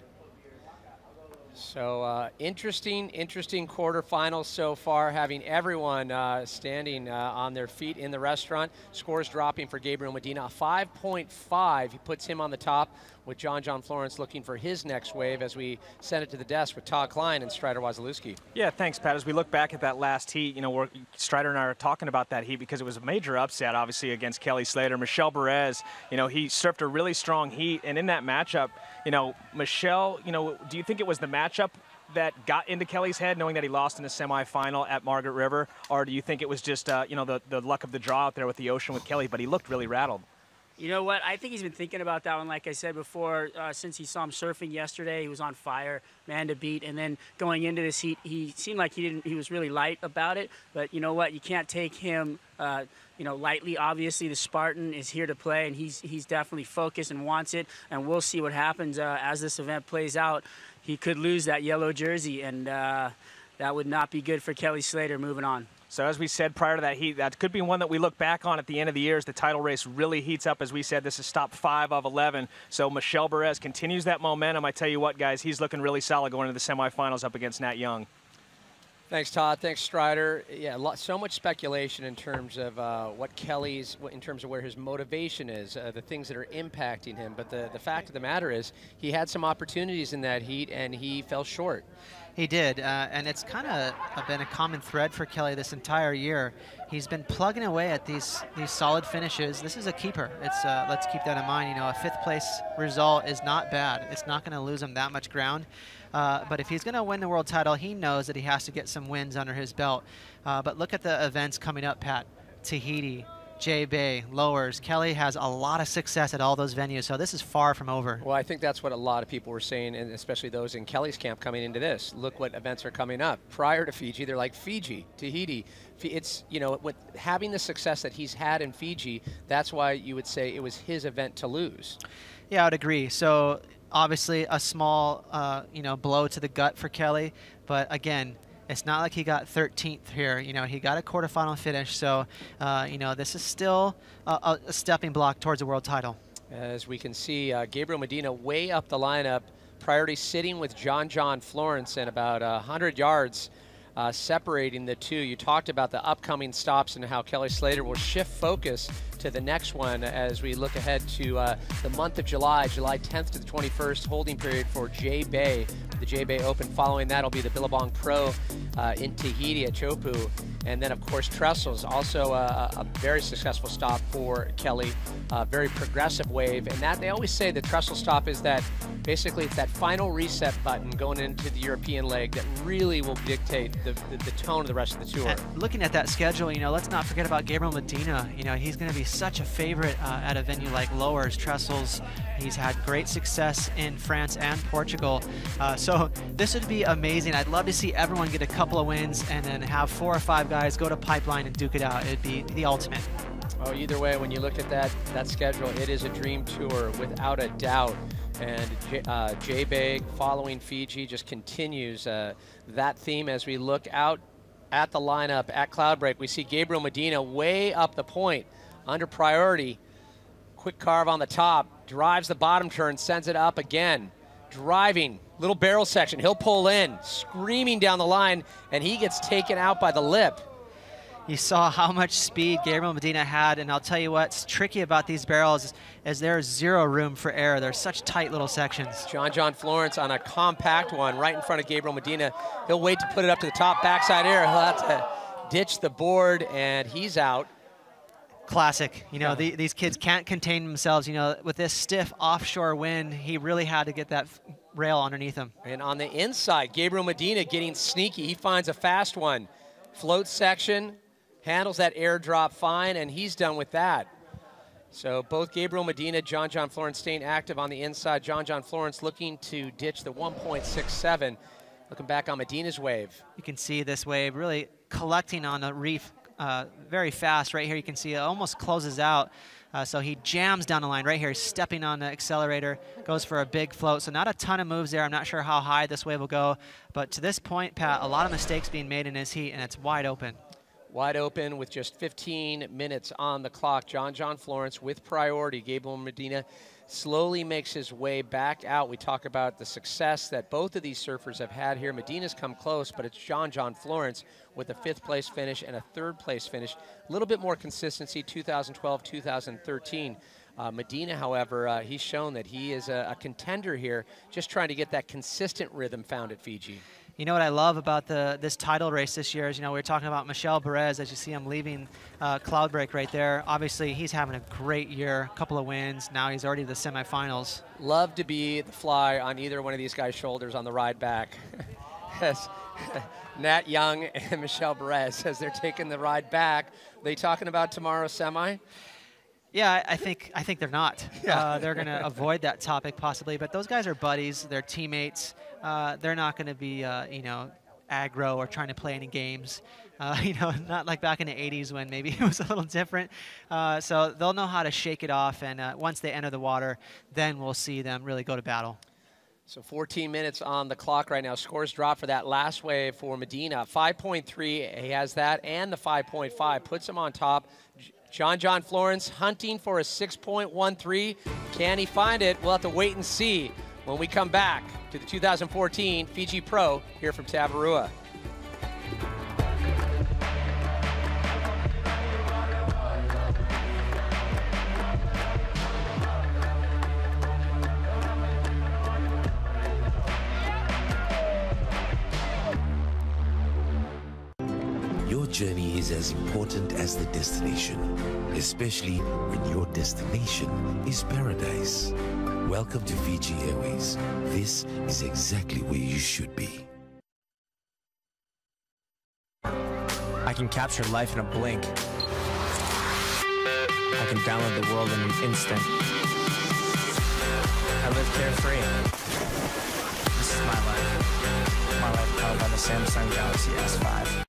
So interesting quarterfinals so far, having everyone standing on their feet in the restaurant. Scores dropping for Gabriel Medina, a 5.5. He puts him on the top, with John Florence looking for his next wave as we send it to the desk with Todd Klein and Strider Wasilewski. Yeah, thanks, Pat. As we look back at that last heat, you know, Strider and I are talking about that heat because it was a major upset, obviously, against Kelly Slater. Michel Perez, you know, he surfed a really strong heat, and in that matchup, you know, Michel, you know, do you think it was the matchup that got into Kelly's head, knowing that he lost in the semifinal at Margaret River, or do you think it was just, you know, the luck of the draw out there with the ocean with Kelly, but he looked really rattled? You know what? I think he's been thinking about that one, like I said before, since he saw him surfing yesterday. He was on fire, man to beat, and then going into this heat, he seemed like he was really light about it. But you know what? You can't take him, you know, lightly. Obviously, the Spartan is here to play, and he's definitely focused and wants it. And we'll see what happens as this event plays out. He could lose that yellow jersey, and that would not be good for Kelly Slater moving on. So as we said prior to that heat, that could be one that we look back on at the end of the year as the title race really heats up. As we said, this is stop 5 of 11. So Michel Perez continues that momentum. I tell you what, guys, he's looking really solid going into the semifinals up against Nat Young. Thanks, Todd. Thanks, Strider. Yeah, so much speculation in terms of in terms of where his motivation is, the things that are impacting him. But the fact of the matter is, he had some opportunities in that heat, and he fell short. He did, and it's kind of been a common thread for Kelly this entire year. He's been plugging away at these solid finishes. This is a keeper. It's let's keep that in mind. You know, a 5th place result is not bad. It's not going to lose him that much ground. But if he's going to win the world title, he knows that he has to get some wins under his belt. But look at the events coming up, Pat. Tahiti, J-Bay, Lowers. Kelly has a lot of success at all those venues, so this is far from over. Well, I think that's what a lot of people were saying, and especially those in Kelly's camp coming into this. Look what events are coming up. Prior to Fiji, they're like Fiji, Tahiti. It's, you know, with having the success that he's had in Fiji, that's why you would say it was his event to lose. Yeah, I would agree. So obviously a small, you know, blow to the gut for Kelly, but again, it's not like he got 13th here. You know, he got a quarterfinal finish, so, you know, this is still a stepping block towards a world title. As we can see, Gabriel Medina way up the lineup, priority sitting with John Florence, and about 100 yards separating the two. You talked about the upcoming stops and how Kelly Slater will shift focus to the next one as we look ahead to the month of July 10th to the 21st, holding period for J-Bay, the J-Bay Open. Following that will be the Billabong Pro in Tahiti at Chopu. And then, of course, Trestles, also a very successful stop for Kelly. Very progressive wave. And that they always say the Trestle stop is that, basically, it's that final reset button going into the European leg that really will dictate the tone of the rest of the tour. And looking at that schedule, you know, let's not forget about Gabriel Medina. You know, he's going to be such a favorite at a venue like Lowers, Trestles. He's had great success in France and Portugal. So this would be amazing. I'd love to see everyone get a couple of wins and then have 4 or 5 guys go to Pipeline and duke it out. It'd be the ultimate. Oh, either way, when you look at that schedule, it is a dream tour without a doubt. And J-Bag following Fiji just continues that theme as we look out at the lineup at Cloudbreak. We see Gabriel Medina way up the point under priority. Quick carve on the top, drives the bottom turn, sends it up again. Driving, little barrel section, he'll pull in, screaming down the line, and he gets taken out by the lip. You saw how much speed Gabriel Medina had, and I'll tell you what's tricky about these barrels is there's zero room for error. They're such tight little sections. John Florence on a compact one right in front of Gabriel Medina. He'll wait to put it up to the top, backside air. He'll have to ditch the board, and he's out. Classic. You know, these kids can't contain themselves. You know, with this stiff offshore wind, he really had to get that rail underneath him. And on the inside, Gabriel Medina getting sneaky. He finds a fast one. Float section, handles that airdrop fine, and he's done with that. So both Gabriel Medina, John Florence staying active on the inside. John Florence looking to ditch the 1.67. Looking back on Medina's wave. You can see this wave really collecting on the reef very fast. Right here you can see it almost closes out. So he jams down the line right here, stepping on the accelerator, goes for a big float. So not a ton of moves there. I'm not sure how high this wave will go. But to this point, Pat, a lot of mistakes being made in his heat, and it's wide open. Wide open with just 15 minutes on the clock. John Florence with priority. Gabriel Medina slowly makes his way back out. We talk about the success that both of these surfers have had here. Medina's come close, but it's John Florence with a 5th place finish and a 3rd place finish. A little bit more consistency, 2012, 2013. Medina, however, he's shown that he is a contender here, just trying to get that consistent rhythm found at Fiji. You know what I love about this title race this year is, you know, we were talking about Michel Perez as you see him leaving Cloudbreak right there. Obviously, he's having a great year, a couple of wins. Now he's already to the semifinals. Love to be the fly on either one of these guys' shoulders on the ride back. As Nat Young and Michel Perez, as they're taking the ride back. Are they talking about tomorrow's semi? Yeah, I think they're not. Yeah. They're going to avoid that topic possibly, but those guys are buddies. They're teammates. They're not going to be, you know, aggro or trying to play any games. You know, not like back in the 80s when maybe it was a little different. So they'll know how to shake it off, and once they enter the water, then we'll see them really go to battle. So 14 minutes on the clock right now. Scores drop for that last wave for Medina. 5.3, he has that, and the 5.5. Puts him on top. John Florence hunting for a 6.13. Can he find it? We'll have to wait and see when we come back to the 2014 Fiji Pro here from Tavarua. Your journey is as important as the destination, especially when your destination is paradise. Welcome to Fiji Airways. This is exactly where you should be. I can capture life in a blink. I can download the world in an instant. I live carefree. This is my life. My life powered by the Samsung Galaxy S5.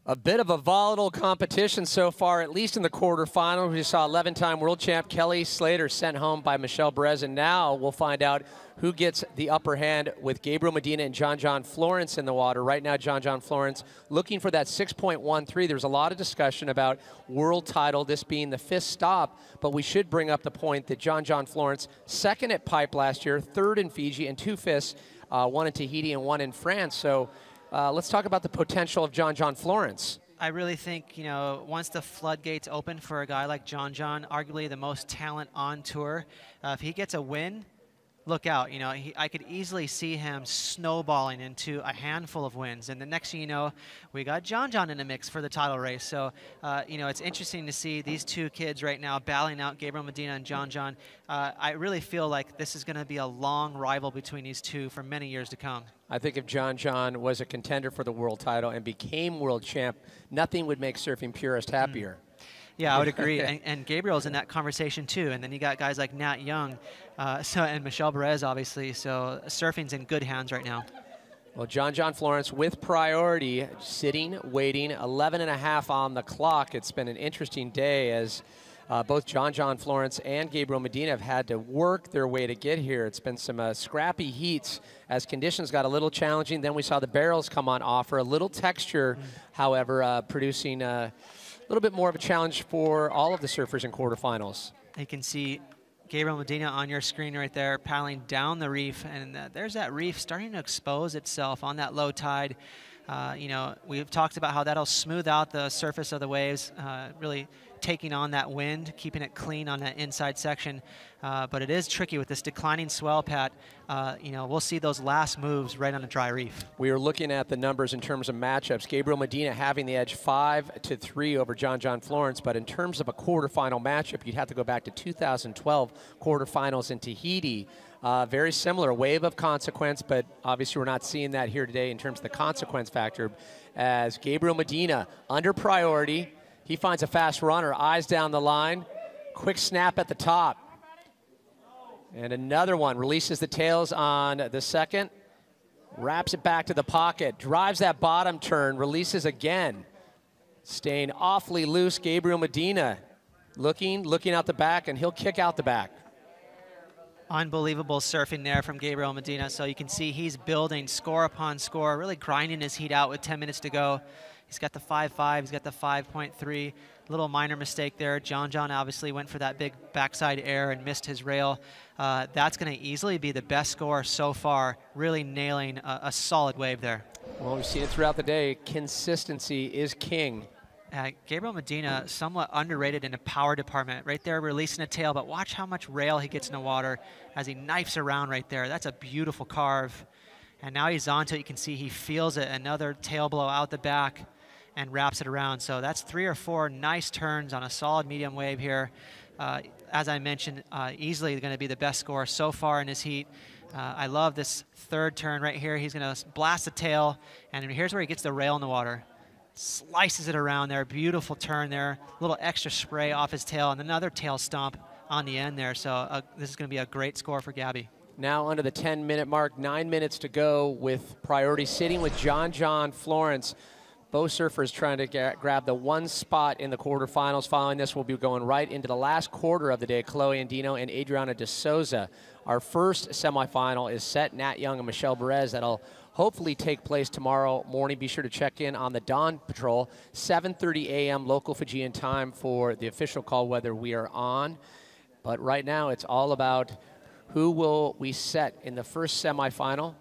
A bit of a volatile competition so far, at least in the quarterfinals. We saw 11-time world champ Kelly Slater sent home by Michel Perez, and now we'll find out who gets the upper hand with Gabriel Medina and John Florence in the water. Right now, John Florence looking for that 6.13. There's a lot of discussion about world title, this being the 5th stop, but we should bring up the point that John Florence, 2nd at Pipe last year, 3rd in Fiji, and 2 5ths, 1 in Tahiti and 1 in France. So Let's talk about the potential of John Florence. I really think, you know, once the floodgates open for a guy like John, arguably the most talent on tour, if he gets a win, look out. You know, I could easily see him snowballing into a handful of wins. And the next thing you know, we got John in the mix for the title race. So, you know, it's interesting to see these two kids right now battling out, Gabriel Medina and John. I really feel like this is going to be a long rival between these two for many years to come. I think if John was a contender for the world title and became world champ, nothing would make surfing purists happier. Yeah, I would agree. and Gabriel's in that conversation too. And then you got guys like Nat Young and Michelle Perez, obviously. So surfing's in good hands right now. Well, John Florence with priority, sitting, waiting, 11.5 on the clock. It's been an interesting day as both John Florence and Gabriel Medina have had to work their way to get here. It's been some scrappy heats as conditions got a little challenging. Then we saw the barrels come on offer, a little texture, however, producing a little bit more of a challenge for all of the surfers in quarterfinals. You can see Gabriel Medina on your screen right there, paddling down the reef, and there's that reef starting to expose itself on that low tide. You know, we've talked about how that'll smooth out the surface of the waves, really taking on that wind, keeping it clean on that inside section. But it is tricky with this declining swell, Pat. You know, we'll see those last moves right on a dry reef. We are looking at the numbers in terms of matchups. Gabriel Medina having the edge 5-3 over John Florence, but in terms of a quarterfinal matchup, you'd have to go back to 2012 quarterfinals in Tahiti. Very similar, wave of consequence, but obviously we're not seeing that here today in terms of the consequence factor. As Gabriel Medina under priority, he finds a fast runner, eyes down the line, quick snap at the top. And another one, releases the tails on the second, wraps it back to the pocket, drives that bottom turn, releases again. Staying awfully loose, Gabriel Medina looking out the back, and he'll kick out the back. Unbelievable surfing there from Gabriel Medina. So you can see he's building score upon score, really grinding his heat out with 10 minutes to go. He's got the 5.5, he's got the 5.3. Little minor mistake there. John obviously went for that big backside air and missed his rail. That's going to easily be the best score so far, really nailing a solid wave there. Well, we've seen it throughout the day. Consistency is king. Gabriel Medina, somewhat underrated in the power department. Right there, releasing a tail, but watch how much rail he gets in the water as he knifes around right there. That's a beautiful carve. And now he's onto it. You can see he feels it. Another tail blow out the back and wraps it around. So that's 3 or 4 nice turns on a solid medium wave here. As I mentioned, easily going to be the best score so far in his heat. I love this third turn right here. He's going to blast the tail, and here's where he gets the rail in the water. Slices it around there. Beautiful turn there. A little extra spray off his tail, and another tail stomp on the end there. So this is going to be a great score for Gabby. Now under the 10-minute mark, 9 minutes to go with priority sitting with John Florence. Both surfers trying to grab the one spot in the quarterfinals. Following this, we'll be going right into the last quarter of the day. Chloe Andino and Adriana de Souza. Our first semifinal is set. Nat Young and Michelle Perez. That'll hopefully take place tomorrow morning. Be sure to check in on the Dawn Patrol, 7:30 a.m. local Fijian time for the official call whether we are on. But right now, it's all about who will we set in the first semifinal.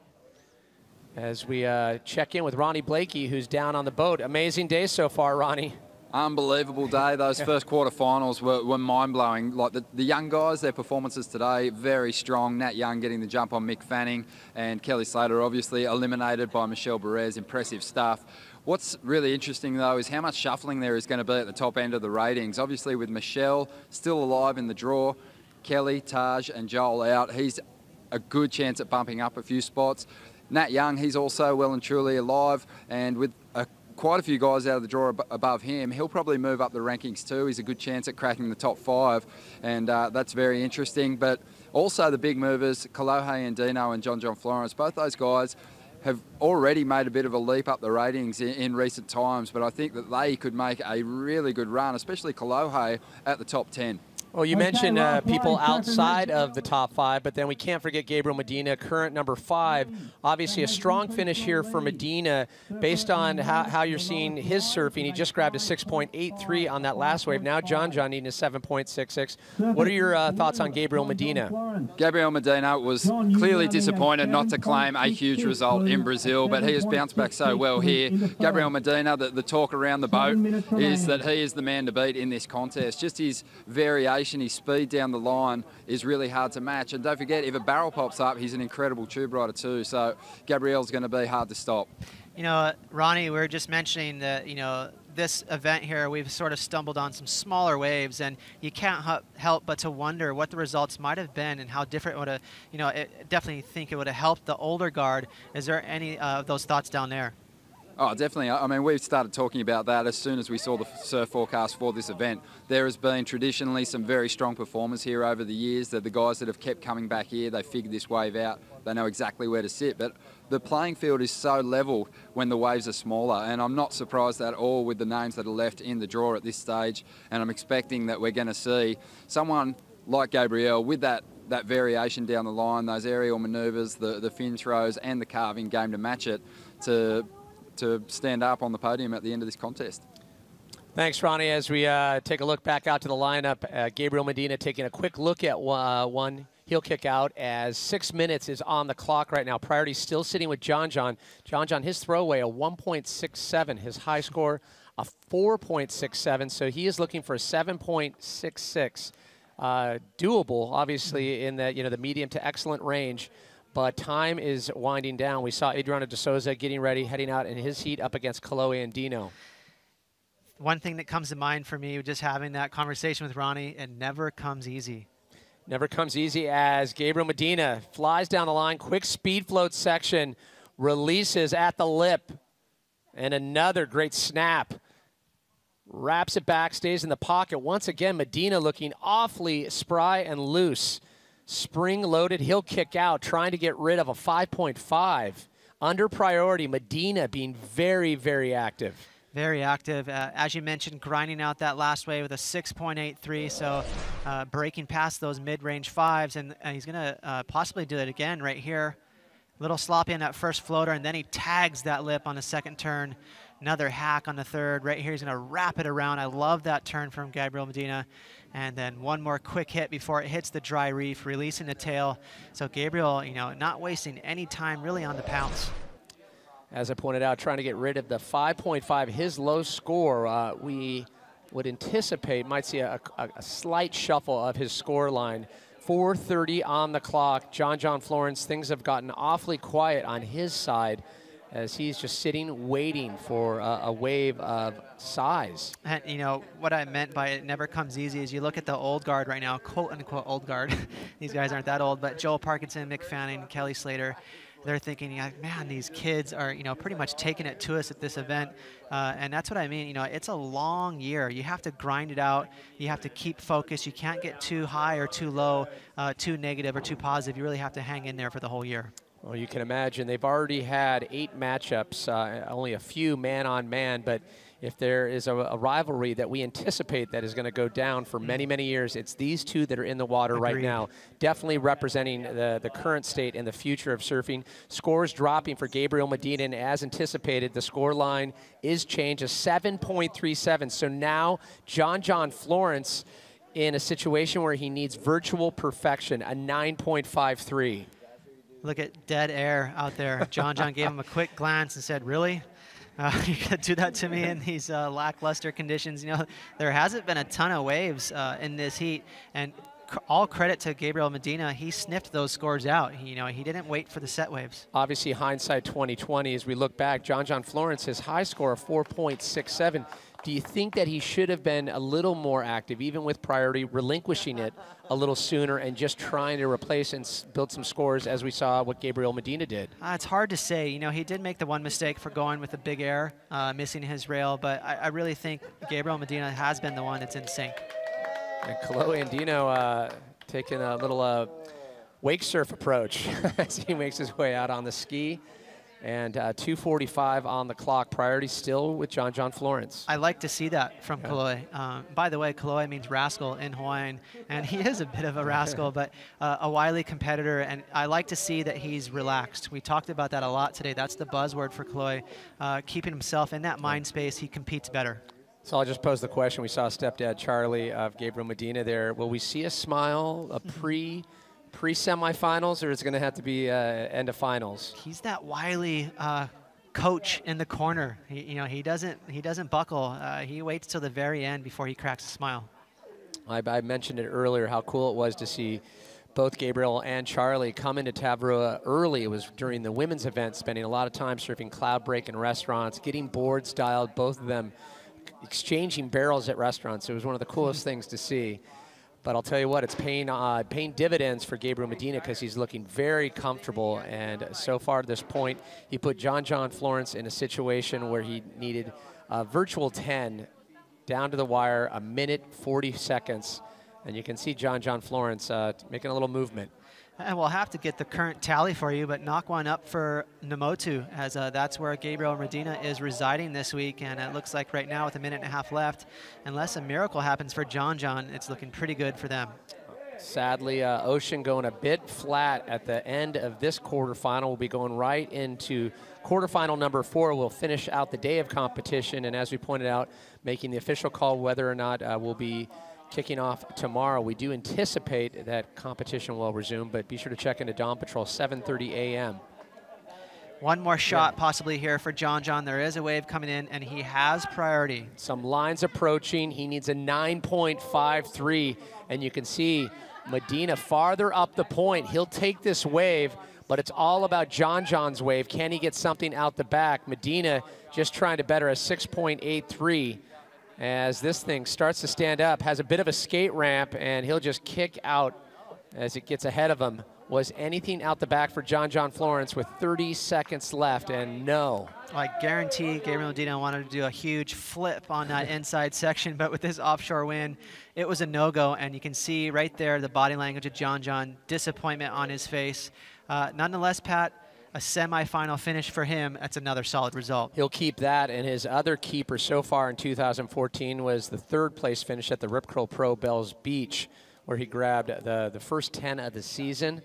As we check in with Ronnie Blakey, who's down on the boat. Amazing day so far, Ronnie. Unbelievable day. Those first quarterfinals were mind-blowing. Like the young guys, their performances today, very strong. Nat Young getting the jump on Mick Fanning, and Kelly Slater obviously eliminated by Michelle Perez. Impressive stuff. What's really interesting, though, is how much shuffling there is going to be at the top end of the ratings. Obviously, with Michelle still alive in the draw, Kelly, Taj, and Joel out, he's a good chance at bumping up a few spots. Nat Young, he's also well and truly alive, and with quite a few guys out of the draw above him, he'll probably move up the rankings too. He's a good chance at cracking the top 5, and that's very interesting. But also the big movers, Kalohe Andino and John Florence, both those guys have already made a bit of a leap up the ratings in recent times, but I think that they could make a really good run, especially Kalohe at the top 10. Well, you mentioned people outside of the top 5, but then we can't forget Gabriel Medina, current number 5. Obviously a strong finish here for Medina based on how you're seeing his surfing. He just grabbed a 6.83 on that last wave. Now John needing a 7.66. What are your thoughts on Gabriel Medina? Gabriel Medina was clearly disappointed not to claim a huge result in Brazil, but he has bounced back so well here. Gabriel Medina, the talk around the boat is that he is the man to beat in this contest. Just his variation, his speed down the line is really hard to match. And don't forget, if a barrel pops up, he's an incredible tube rider too. So Gabriel's going to be hard to stop. You know, Ronnie, we were just mentioning that, you know, this event here, we've sort of stumbled on some smaller waves, and you can't help but to wonder what the results might have been and how different it would have, you know, definitely think it would have helped the older guard. Is there any of those thoughts down there? Oh, definitely. I mean, we've started talking about that as soon as we saw the surf forecast for this event. There has been traditionally some very strong performers here over the years. They're the guys that have kept coming back here. They figured this wave out. They know exactly where to sit. But the playing field is so level when the waves are smaller, and I'm not surprised at all with the names that are left in the draw at this stage. And I'm expecting that we're going to see someone like Gabriel with that variation down the line, those aerial manoeuvres, the fin throws and the carving game to match it to stand up on the podium at the end of this contest. Thanks, Ronnie. As we take a look back out to the lineup, Gabriel Medina taking a quick look at one heel kick out as 6 minutes is on the clock right now. Priority still sitting with John. His throwaway, a 1.67. His high score, a 4.67. So he is looking for a 7.66. Doable, obviously, in the, the medium to excellent range. But time is winding down. We saw Adriano de Souza getting ready, heading out in his heat up against Kaloe and Dino. One thing that comes to mind for me, just having that conversation with Ronnie, it never comes easy. Never comes easy as Gabriel Medina flies down the line. Quick speed float section, releases at the lip. And another great snap. Wraps it back, stays in the pocket. Once again, Medina looking awfully spry and loose. Spring-loaded, he'll kick out, trying to get rid of a 5.5. Under priority, Medina being very, very active. Very active. As you mentioned, grinding out that last wave with a 6.83, so breaking past those mid-range 5s, and he's going to possibly do it again right here. A little sloppy on that first floater, and then he tags that lip on the second turn. Another hack on the third. Right here, he's going to wrap it around. I love that turn from Gabriel Medina. And then one more quick hit before it hits the dry reef, releasing the tail. So Gabriel, not wasting any time really on the pounce. As I pointed out, trying to get rid of the 5.5, his low score, we would anticipate might see a slight shuffle of his score line. 4:30 on the clock. John Florence, things have gotten awfully quiet on his side as he's just sitting waiting for a wave of size. And what I meant by it never comes easy is you look at the old guard right now, quote unquote old guard. These guys aren't that old, but Joel Parkinson, Mick Fanning, Kelly Slater, they're thinking, man, these kids are, pretty much taking it to us at this event. And that's what I mean. It's a long year. You have to grind it out. You have to keep focused. You can't get too high or too low, too negative or too positive. You really have to hang in there for the whole year. Well, you can imagine they've already had 8 matchups, only a few man-on-man, but if there is a rivalry that we anticipate that is going to go down for many, many years, it's these two that are in the water right now, definitely representing the current state and the future of surfing. Scores dropping for Gabriel Medina, and as anticipated, the score line is changed to 7.37. So now John Florence in a situation where he needs virtual perfection, a 9.53. Look at dead air out there. John gave him a quick glance and said, really? You could do that to me in these lackluster conditions. There hasn't been a ton of waves in this heat, and all credit to Gabriel Medina. He sniffed those scores out. He didn't wait for the set waves. Obviously, hindsight 2020. As we look back, John Florence, his high score of 4.67. Do you think that he should have been a little more active, even with priority, relinquishing it a little sooner and just trying to replace and build some scores as we saw what Gabriel Medina did? It's hard to say. He did make the one mistake for going with the big air, missing his rail, but I really think Gabriel Medina has been the one that's in sync. And Kaloe and Dino taking a little wake surf approach as he makes his way out on the ski. And 2:45 on the clock. Priority still with John Florence. I like to see that from Kaloe. By the way, Kaloe means rascal in Hawaiian, and he is a bit of a rascal, but a wily competitor, and I like to see that he's relaxed. We talked about that a lot today. That's the buzzword for Kaloe. Keeping himself in that mind space, he competes better. So I'll just pose the question. We saw stepdad Charlie of Gabriel Medina there. Will we see a smile, a pre-semifinals, or is it going to have to be end of finals? He's that wily coach in the corner. He doesn't buckle. He waits till the very end before he cracks a smile. I mentioned it earlier how cool it was to see both Gabriel and Charlie come into Tavarua early. It was during the women's event, spending a lot of time surfing cloud break in restaurants, getting boards dialed, both of them exchanging barrels at restaurants. It was one of the coolest things to see. But I'll tell you what, it's paying dividends for Gabriel Medina because he's looking very comfortable. And so far at this point, he put John Florence in a situation where he needed a virtual 10 down to the wire, 1:40 seconds. And you can see John Florence making a little movement. And we'll have to get the current tally for you, but knock one up for Namotu, as that's where Gabriel Medina is residing this week. And it looks like right now with 1.5 minutes left, unless a miracle happens for John, it's looking pretty good for them. Sadly, Ocean going a bit flat at the end of this quarterfinal. We'll be going right into quarterfinal number 4. We'll finish out the day of competition. And as we pointed out, making the official call whether or not we'll be kicking off tomorrow. We do anticipate that competition will resume, but be sure to check into Dawn Patrol, 7:30 a.m. One more shot possibly here for John. There is a wave coming in, and he has priority. Some lines approaching. He needs a 9.53, and you can see Medina farther up the point. He'll take this wave, but it's all about John's wave. Can he get something out the back? Medina just trying to better a 6.83. As this thing starts to stand up, has a bit of a skate ramp, and he'll just kick out as it gets ahead of him. Was anything out the back for John Florence with 30 seconds left? And no. I guarantee Gabriel Medina wanted to do a huge flip on that inside section, but with this offshore wind, it was a no-go. And you can see right there the body language of John, disappointment on his face. Nonetheless, Pat, a semifinal finish for him, that's another solid result. He'll keep that, and his other keeper so far in 2014 was the 3rd place finish at the Rip Curl Pro Bells Beach, where he grabbed the first 10 of the season.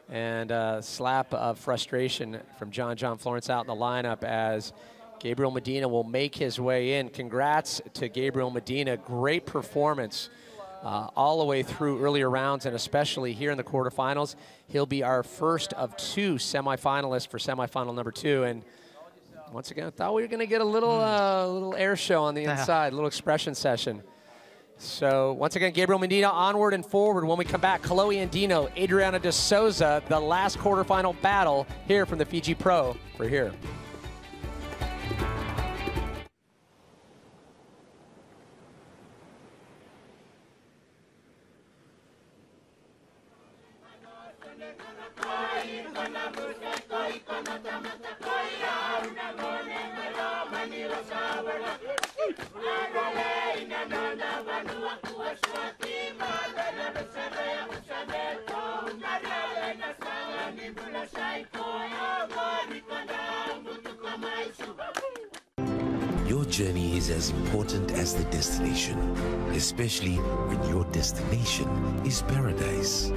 And a slap of frustration from John Florence out in the lineup as Gabriel Medina will make his way in. Congrats to Gabriel Medina, great performance all the way through earlier rounds, and especially here in the quarterfinals. He'll be our first of 2 semifinalists for semifinal number 2. And once again, I thought we were going to get a little air show on the inside, a little expression session. So once again, Gabriel Medina onward and forward. When we come back, Kaloe Andino, Adriana de Souza, the last quarterfinal battle here from the Fiji Pro for here. Your journey is as important as the destination, especially when your destination is paradise.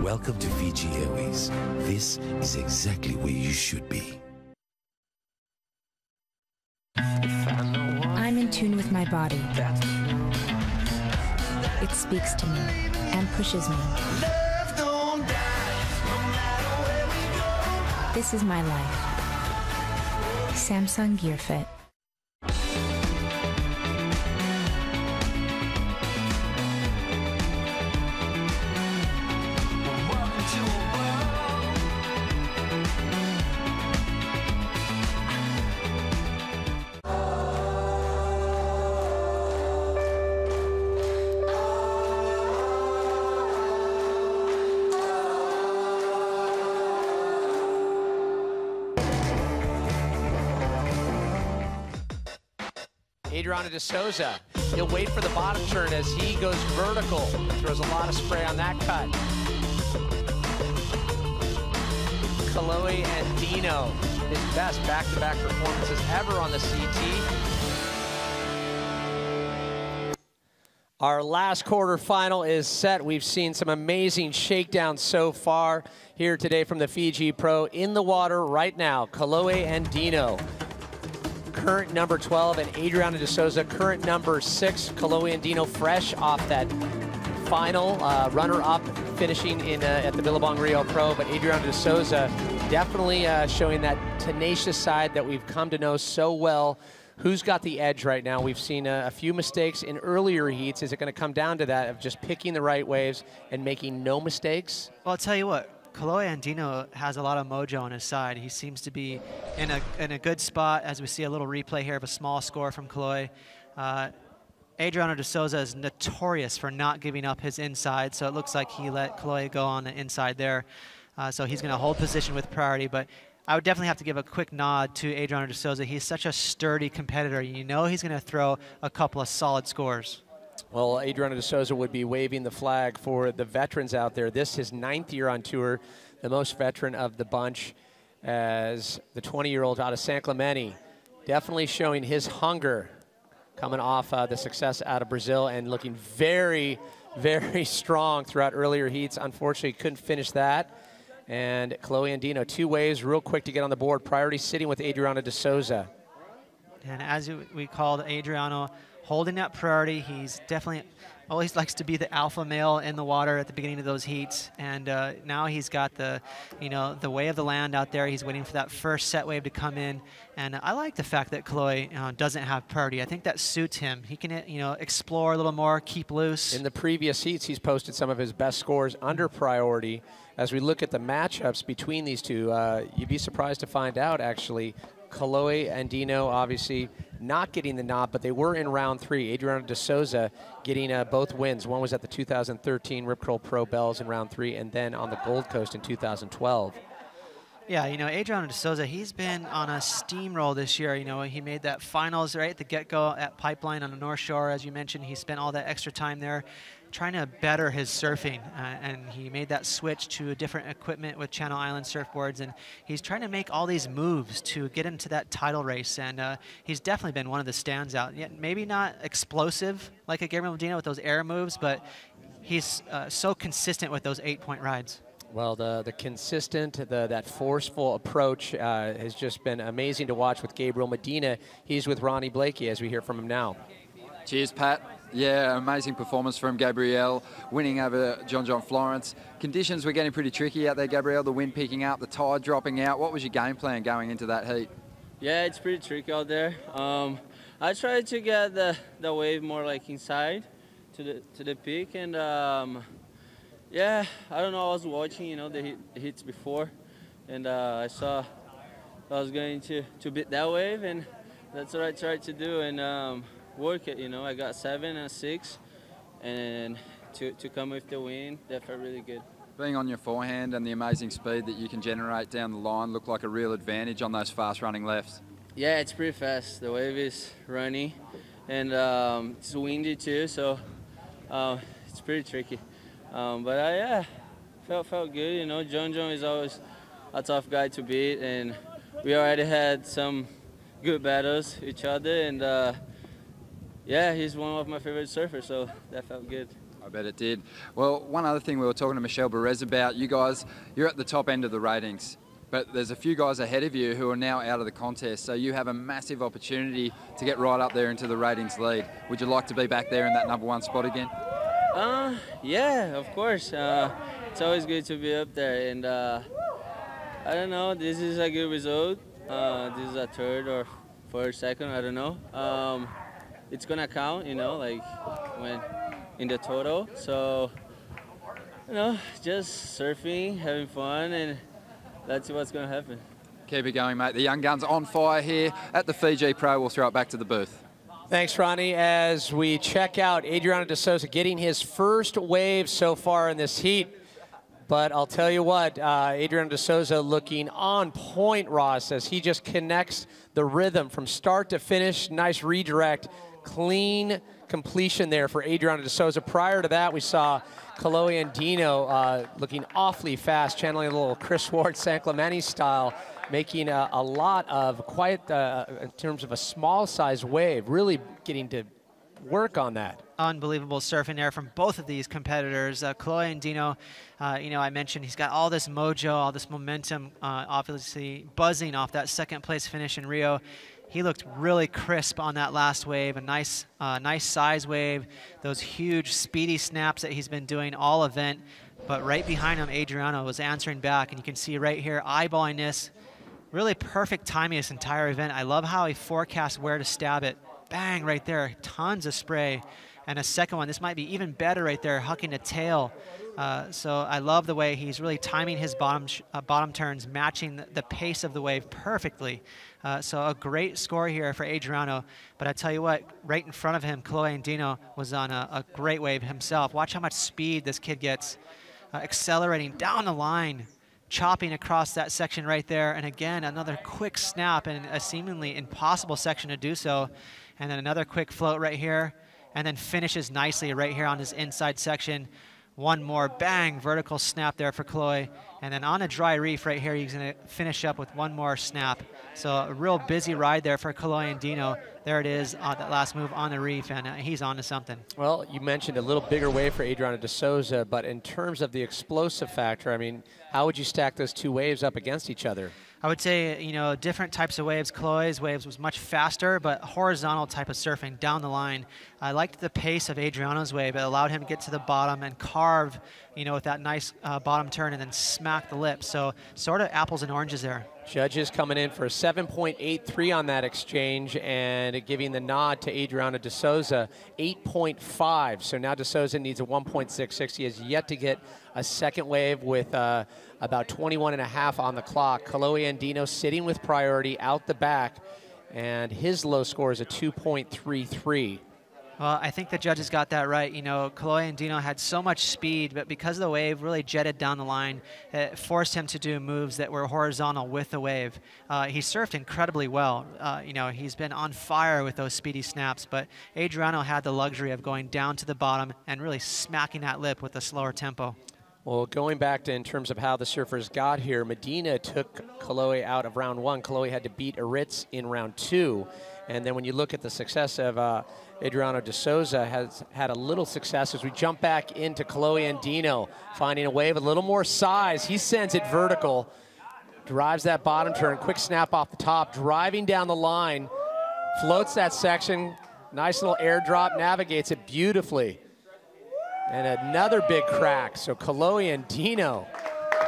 Welcome to Fiji Airways. This is exactly where you should be. I'm in tune with my body. It speaks to me and pushes me. This is my life. Samsung Gear Fit. Adriana de Souza, he'll wait for the bottom turn as he goes vertical. Throws a lot of spray on that cut. Kaloe Andino his best back-to-back performances ever on the CT. Our last quarterfinal is set. We've seen some amazing shakedowns so far here today from the Fiji Pro. In the water right now, Kaloe Andino, current number 12, and Adriana de Souza, current number 6. Kaloe Andino fresh off that final runner-up, finishing in at the Billabong Rio Pro, but Adriana de Souza definitely showing that tenacious side that we've come to know so well. Who's got the edge right now? We've seen a few mistakes in earlier heats. Is it going to come down to that of just picking the right waves and making no mistakes? Well, I'll tell you what, Kaloe Andino has a lot of mojo on his side. He seems to be in a good spot, as we see a little replay here of a small score from Kaloe. Adriana de Souza is notorious for not giving up his inside, so it looks like he let Kaloe go on the inside there. So he's going to hold position with priority, but I would definitely have to give a quick nod to Adriana de Souza. He's such a sturdy competitor. You know he's going to throw a couple of solid scores. Well, Adriana de Souza would be waving the flag for the veterans out there. This is his 9th year on tour, the most veteran of the bunch, as the 20-year-old out of San Clemente, definitely showing his hunger coming off the success out of Brazil and looking very, very strong throughout earlier heats. Unfortunately, couldn't finish that. And Kaloe Andino, 2 waves, real quick to get on the board. Priority sitting with Adriana de Souza. And as we called Adriano, holding that priority, he's definitely always likes to be the alpha male in the water at the beginning of those heats. And now he's got the, the way of the land out there. He's waiting for that first set wave to come in. And I like the fact that Kaloe doesn't have priority. I think that suits him. He can, explore a little more, keep loose. In the previous heats, he's posted some of his best scores under priority. As we look at the matchups between these two, you'd be surprised to find out, actually, Kaloe Andino obviously not getting the nod, but they were in round 3. Adriana de Souza getting both wins. One was at the 2013 Rip Curl Pro Bells in round 3, and then on the Gold Coast in 2012. Yeah, Adriana de Souza, he's been on a steamroll this year. He made that finals right at the get-go at Pipeline on the North Shore. As you mentioned, he spent all that extra time there trying to better his surfing, and he made that switch to different equipment with Channel Island surfboards, and he's trying to make all these moves to get into that title race, and he's definitely been one of the standouts. Yet maybe not explosive like a Gabriel Medina with those air moves, but he's so consistent with those 8-point rides. Well, the consistent, that forceful approach has just been amazing to watch with Gabriel Medina. He's with Ronnie Blakey as we hear from him now. Cheers, Pat. Yeah, amazing performance from Gabriel, winning over John Florence. Conditions were getting pretty tricky out there, Gabriel. The wind picking up, the tide dropping out. What was your game plan going into that heat? Yeah, it's pretty tricky out there. I tried to get the wave more like inside to the peak, and yeah, I don't know. I was watching, the hits before, and I saw I was going to beat that wave, and that's what I tried to do and work it. I got 7 and 6, and to come with the win, that felt really good. Being on your forehand and the amazing speed that you can generate down the line looked like a real advantage on those fast-running lefts. Yeah, it's pretty fast. The wave is runny, and it's windy too, so it's pretty tricky. But yeah, felt good. John is always a tough guy to beat, and we already had some good battles with each other, and yeah, he's one of my favorite surfers, so that felt good. I bet it did. Well, one other thing we were talking to Michelle Perez about, you guys, you're at the top end of the ratings, but there's a few guys ahead of you who are now out of the contest, so you have a massive opportunity to get right up there into the ratings lead. Would you like to be back there in that #1 spot again? Yeah, of course. It's always good to be up there, and I don't know, this is a good result. This is a 3rd or 4th, 2nd, I don't know. It's gonna count, like when in the total. So, just surfing, having fun, and that's what's gonna happen. Keep it going, mate. The young gun's on fire here at the Fiji Pro. We'll throw it back to the booth. Thanks, Ronnie. As we check out Adriana de Souza getting his first wave so far in this heat. But I'll tell you what, Adriana de Souza looking on point, Ross, as he just connects the rhythm from start to finish. Nice redirect, clean completion there for Adriana de Souza. Prior to that, we saw Kaloe Andino looking awfully fast, channeling a little Chris Ward San Clemente style making a lot of quite, in terms of a small size wave, really getting to work on that. Unbelievable surfing there from both of these competitors. Chloe and Dino, you know, I mentioned he's got all this mojo, all this momentum, obviously buzzing off that second place finish in Rio. He looked really crisp on that last wave, a nice size wave, those huge speedy snaps that he's been doing all event. But right behind him, Adriano was answering back, and you can see right here, eyeballing this. Really perfect timing this entire event. I love how he forecasts where to stab it. Bang, right there, tons of spray. And a second one, this might be even better right there, hucking a tail. So I love the way he's really timing his bottom turns, matching the pace of the wave perfectly. So a great score here for Adriano. But I tell you what, right in front of him, Chloe and Dino was on a great wave himself. Watch how much speed this kid gets, accelerating down the line, chopping across that section right there. And again, another quick snap in a seemingly impossible section to do so. And then another quick float right here, and then finishes nicely right here on his inside section. One more, bang, vertical snap there for Chloe. And then on a dry reef right here, he's gonna finish up with one more snap. So a real busy ride there for Chloe and Dino. There it is, that last move on the reef, and he's on to something. Well, you mentioned a little bigger wave for Adriano de Souza, but in terms of the explosive factor, I mean, how would you stack those two waves up against each other? I would say, you know, different types of waves. Chloe's waves was much faster, but horizontal type of surfing down the line. I liked the pace of Adriano's wave. It allowed him to get to the bottom and carve, you know, with that nice bottom turn and then smack the lip. So sort of apples and oranges there. Judges coming in for a 7.83 on that exchange and giving the nod to Adriano de Souza, 8.5. So now de Souza needs a 1.66. He has yet to get a second wave with about 21.5 on the clock. Chloe Andino sitting with priority out the back, and his low score is a 2.33. Well, I think the judges got that right. You know, Chloe and Dino had so much speed, but because the wave really jetted down the line, it forced him to do moves that were horizontal with the wave. He surfed incredibly well. You know, he's been on fire with those speedy snaps, but Adriano had the luxury of going down to the bottom and really smacking that lip with a slower tempo. Well, going back to in terms of how the surfers got here, Medina took Chloe out of round one. Chloe had to beat Aritz in round two. And then when you look at the success of Adriano de Souza, has had a little success as we jump back into Chloe Andino, finding a wave with a little more size. He sends it vertical, drives that bottom turn, quick snap off the top, driving down the line, floats that section, nice little airdrop, navigates it beautifully. And another big crack. So Chloe Andino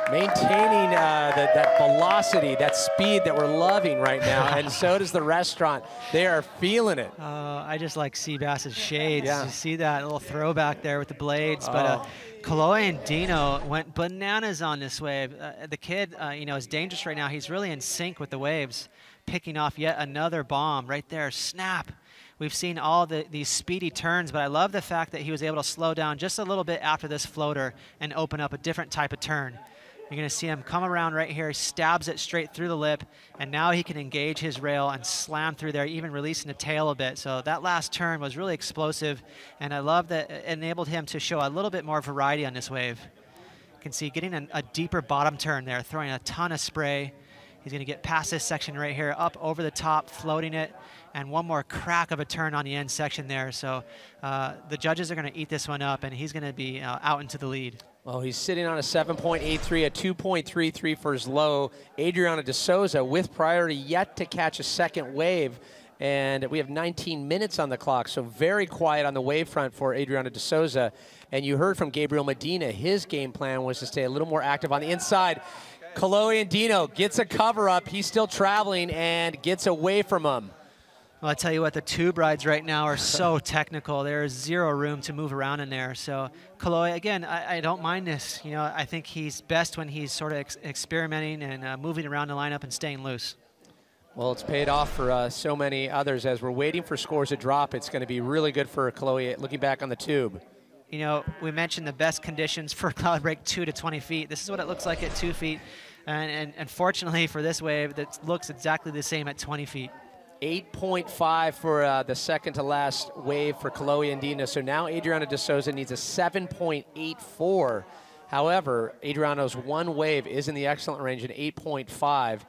maintaining that velocity, that speed that we're loving right now, and so does the restaurant. They are feeling it. I just like Seabass's shades. Yeah. You see that little throwback there with the blades. But Chloe and Dino went bananas on this wave. The kid, you know, is dangerous right now. He's really in sync with the waves, picking off yet another bomb right there. Snap. We've seen all these speedy turns, but I love the fact that he was able to slow down just a little bit after this floater and open up a different type of turn. You're going to see him come around right here, stabs it straight through the lip, and now he can engage his rail and slam through there, even releasing the tail a bit. So that last turn was really explosive, and I love that it enabled him to show a little bit more variety on this wave. You can see getting a deeper bottom turn there, throwing a ton of spray. He's going to get past this section right here, up over the top, floating it, and one more crack of a turn on the end section there. So the judges are going to eat this one up, and he's going to be out into the lead. Well, he's sitting on a 7.83, a 2.33 for his low. Adriano de Souza with priority yet to catch a second wave. And we have 19 minutes on the clock, so very quiet on the wave front for Adriano de Souza. And you heard from Gabriel Medina, his game plan was to stay a little more active on the inside. Chloe Andino gets a cover up. He's still traveling and gets away from him. Well, I tell you what, the tube rides right now are so technical. There is zero room to move around in there. So Chloe, again, I don't mind this. You know, I think he's best when he's sort of experimenting and moving around the lineup and staying loose. Well, it's paid off for so many others. As we're waiting for scores to drop, it's going to be really good for Chloe looking back on the tube. You know, we mentioned the best conditions for cloud break 2 to 20 feet. This is what it looks like at 2 feet. And fortunately for this wave, that looks exactly the same at 20 feet. 8.5 for the second to last wave for Chloe Andino. So now Adriano de Souza needs a 7.84. However, Adriano's one wave is in the excellent range at 8.5.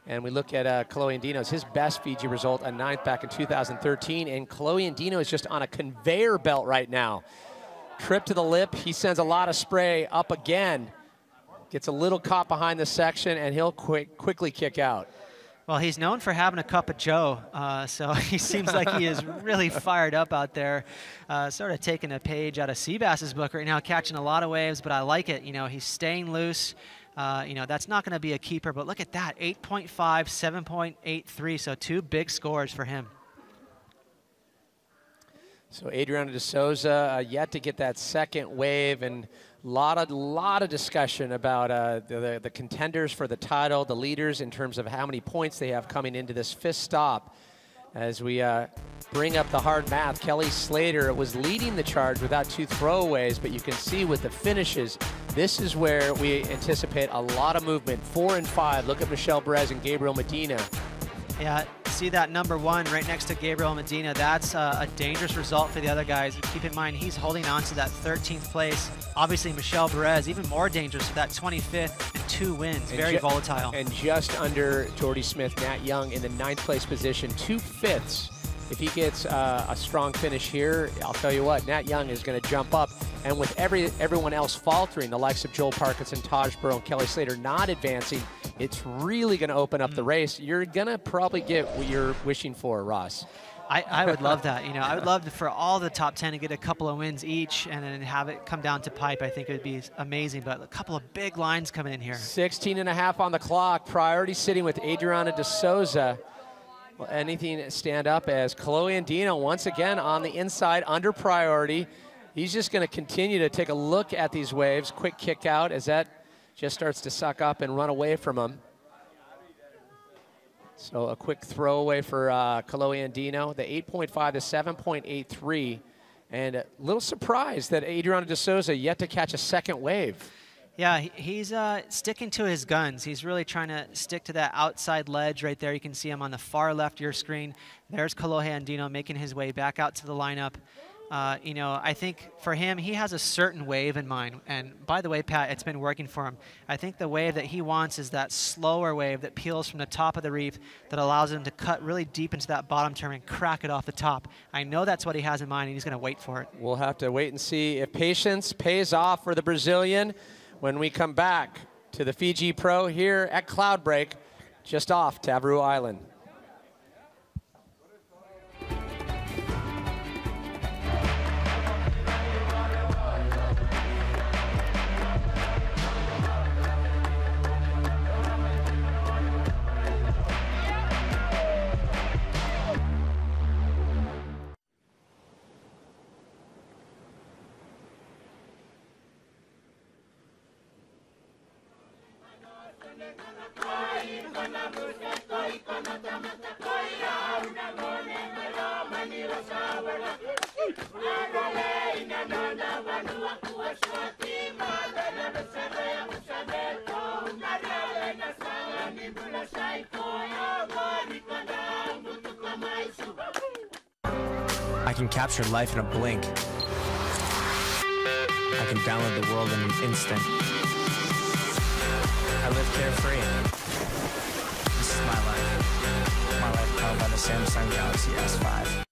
And we look at Chloe Andino's, his best Fiji result, a 9th back in 2013. And Chloe Andino is just on a conveyor belt right now. Trip to the lip, he sends a lot of spray up again. Gets a little caught behind the section, and he'll quickly kick out. Well, he's known for having a cup of Joe, so he seems like he is really fired up out there, sort of taking a page out of Seabass's book right now, catching a lot of waves, but I like it. You know, he's staying loose. You know, that's not going to be a keeper, but look at that, 8.5, 7.83, so 2 big scores for him. So Adriana de Souza yet to get that second wave, and lot of discussion about the contenders for the title, the leaders in terms of how many points they have coming into this 5th stop. As we bring up the hard math, Kelly Slater was leading the charge without 2 throwaways, but you can see with the finishes, this is where we anticipate a lot of movement. 4 and 5. Look at Michelle Perez and Gabriel Medina. Yeah, see that number 1 right next to Gabriel Medina. That's a dangerous result for the other guys. Keep in mind, he's holding on to that 13th place. Obviously, Michelle Perez, even more dangerous with that 25th and 2 wins. Very volatile. And just under Jordy Smith, Nat Young in the 9th place position, 2 fifths. If he gets a strong finish here, I'll tell you what, Nat Young is going to jump up. And with everyone else faltering, the likes of Joel Parkinson, Taj Burrow, and Kelly Slater not advancing, it's really going to open up the race. You're going to probably get what you're wishing for, Ross. I would love that. You know, I would love for all the top 10 to get a couple of wins each and then have it come down to pipe. I think it would be amazing, but a couple of big lines coming in here. 16.5 on the clock. Priority sitting with Adriana de Souza. Will anything stand up as Chloe Andino once again on the inside under priority. He's just going to continue to take a look at these waves. Quick kick out as that just starts to suck up and run away from him. So a quick throwaway for Chloe Andino. The 8.5 to 7.83. And a little surprised that Adriana de Souza yet to catch a second wave. Yeah, he's sticking to his guns. He's really trying to stick to that outside ledge right there. You can see him on the far left of your screen. There's Kolohe Andino making his way back out to the lineup. You know, I think for him, he has a certain wave in mind. And by the way, Pat, it's been working for him. I think the wave that he wants is that slower wave that peels from the top of the reef that allows him to cut really deep into that bottom turn and crack it off the top. I know that's what he has in mind, and he's going to wait for it. We'll have to wait and see if patience pays off for the Brazilian when we come back to the Fiji Pro here at Cloudbreak, just off Tavarua Island. I can capture life in a blink. I can download the world in an instant. I live carefree. This is my life. My life powered by the Samsung Galaxy S5.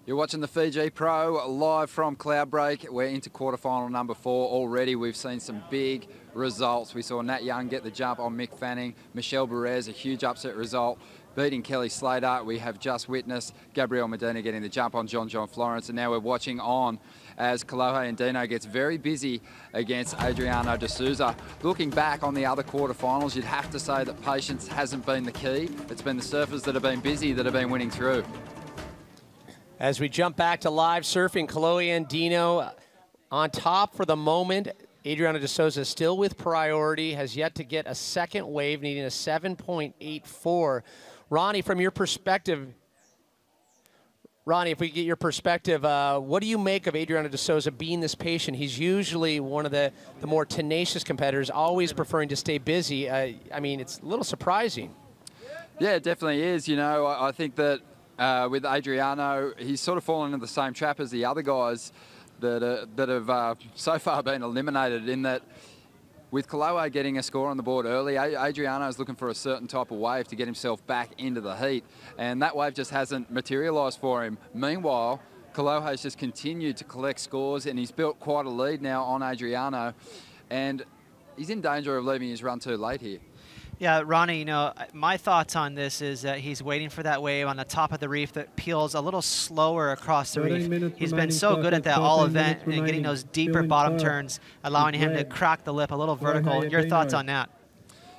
You're watching the Fiji Pro live from Cloudbreak. We're into quarterfinal number 4 already. We've seen some big results. We saw Nat Young get the jump on Mick Fanning. Michelle Perez, a huge upset result, beating Kelly Slater. We have just witnessed Gabriel Medina getting the jump on John Florence. And now we're watching on as Kolohe Andino gets very busy against Adriana de Souza. Looking back on the other quarterfinals, you'd have to say that patience hasn't been the key. It's been the surfers that have been busy that have been winning through. As we jump back to live surfing, Chloe Andino on top for the moment. Adriana de Souza still with priority, has yet to get a second wave, needing a 7.84. Ronnie, from your perspective, if we get your perspective, what do you make of Adriana de Souza being this patient? He's usually one of the more tenacious competitors, always preferring to stay busy. I mean, it's a little surprising. Yeah, it definitely is. You know, I think that with Adriano, he's sort of fallen into the same trap as the other guys that have so far been eliminated, in that with Kolohe getting a score on the board early, Adriano is looking for a certain type of wave to get himself back into the heat, and that wave just hasn't materialised for him. Meanwhile, Kolohe's just continued to collect scores, and he's built quite a lead now on Adriano, and he's in danger of leaving his run too late here. Yeah, Ronnie, you know, my thoughts on this is that he's waiting for that wave on the top of the reef that peels a little slower across the reef. He's been so good at that all event and getting those deeper bottom turns, allowing him to crack the lip a little vertical. Your thoughts on that?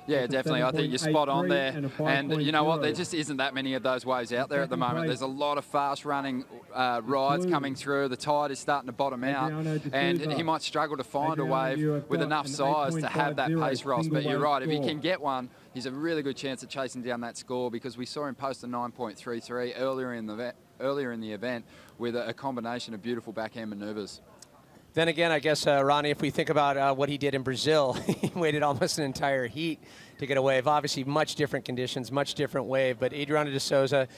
Yeah, definitely. I think you're spot on there. And you know what? There just isn't that many of those waves out there at the moment. There's a lot of fast-running rides coming through. The tide is starting to bottom out, and he might struggle to find a wave with enough size to have that pace, Ross. But you're right. If he can get one, he's a really good chance of chasing down that score, because we saw him post a 9.33 earlier in the event with a combination of beautiful backhand manoeuvres. Then again, I guess, Ronnie, if we think about what he did in Brazil, he waited almost an entire heat to get a wave. Obviously, much different conditions, much different wave. But Adriano de Souza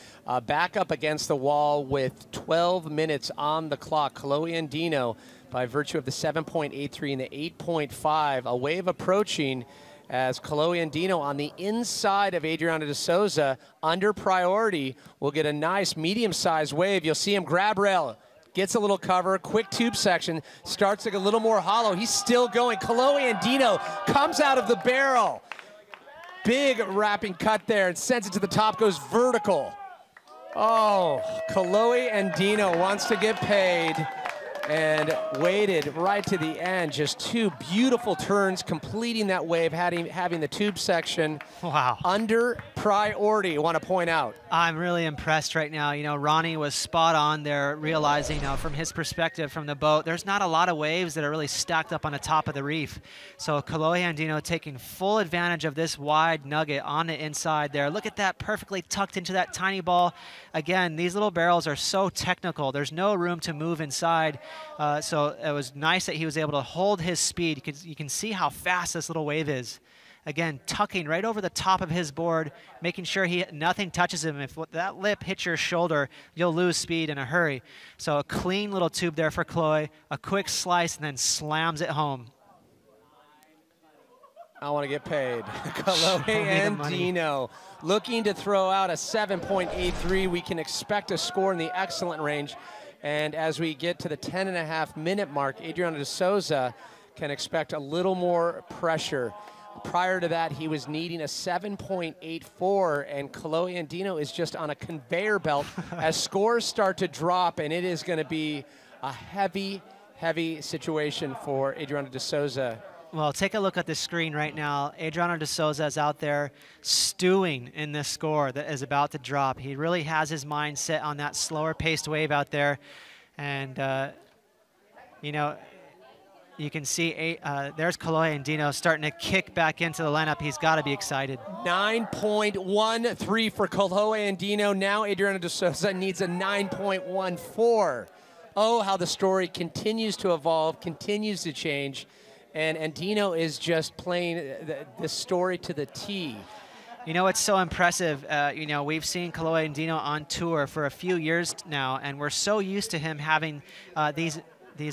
back up against the wall with 12 minutes on the clock. Kolohe Andino, by virtue of the 7.83 and the 8.5, a wave approaching as Kolohe Andino on the inside of Adriano de Souza under priority will get a nice medium-sized wave. You'll see him grab rail. Gets a little cover, quick tube section, starts like a little more hollow. He's still going. Kolohe Andino comes out of the barrel. Big wrapping cut there and sends it to the top, goes vertical. Oh, Kolohe Andino wants to get paid and waited right to the end. Just two beautiful turns, completing that wave, having the tube section under priority, I want to point out. I'm really impressed right now. You know, Ronnie was spot on there, realizing from his perspective from the boat, there's not a lot of waves that are really stacked up on the top of the reef. So Kolohe Andino taking full advantage of this wide nugget on the inside there. Look at that, perfectly tucked into that tiny ball. Again, these little barrels are so technical. There's no room to move inside. So it was nice that he was able to hold his speed. You can see how fast this little wave is. Again, tucking right over the top of his board, making sure nothing touches him. If that lip hits your shoulder, you'll lose speed in a hurry. So a clean little tube there for Kolohe, a quick slice, and then slams it home. I want to get paid. Kolohe Andino looking to throw out a 7.83. We can expect a score in the excellent range. And as we get to the 10.5-minute mark, Adriano de Souza can expect a little more pressure. Prior to that, he was needing a 7.84, and Kolohe Andino is just on a conveyor belt as scores start to drop, and it is going to be a heavy, heavy situation for Adriano de Souza. Well, take a look at the screen right now. Adriano de Souza is out there stewing in this score that is about to drop. He really has his mind set on that slower paced wave out there. And, you know, you can see there's Kolohe Andino starting to kick back into the lineup. He's got to be excited. 9.13 for Kolohe Andino. Now Adriano de Souza needs a 9.14. Oh, how the story continues to evolve, continues to change. And Andino is just playing the story to the T. You know, it's so impressive. You know, we've seen Kolohe Andino on tour for a few years now, and we're so used to him having these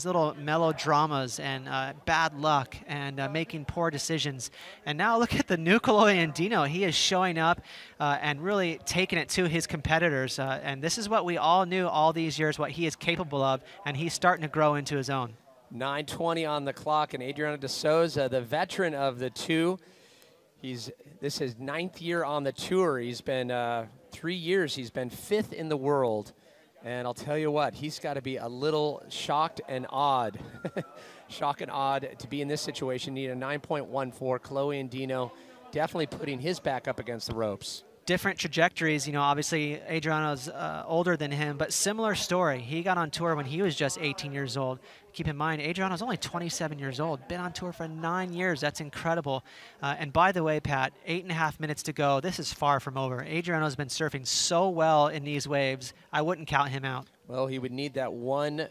little melodramas and bad luck and making poor decisions. And now look at the new Kolohe Andino. He is showing up and really taking it to his competitors. And this is what we all knew all these years, what he is capable of, and he's starting to grow into his own. 9:20 on the clock, and Adriano de Souza, the veteran of the two, this is his 9th year on the tour. He's been 3 years. He's been 5th in the world, and I'll tell you what, he's got to be a little shocked and awed, shocked and awed to be in this situation. Need a 9.14. Kolohe Andino definitely putting his back up against the ropes. Different trajectories, you know, obviously Adriano's older than him, but similar story. He got on tour when he was just 18 years old. Keep in mind, Adriano's only 27 years old, been on tour for 9 years. That's incredible. And by the way, Pat, 8.5 minutes to go. This is far from over. Adriano's been surfing so well in these waves, I wouldn't count him out. Well, he would need that one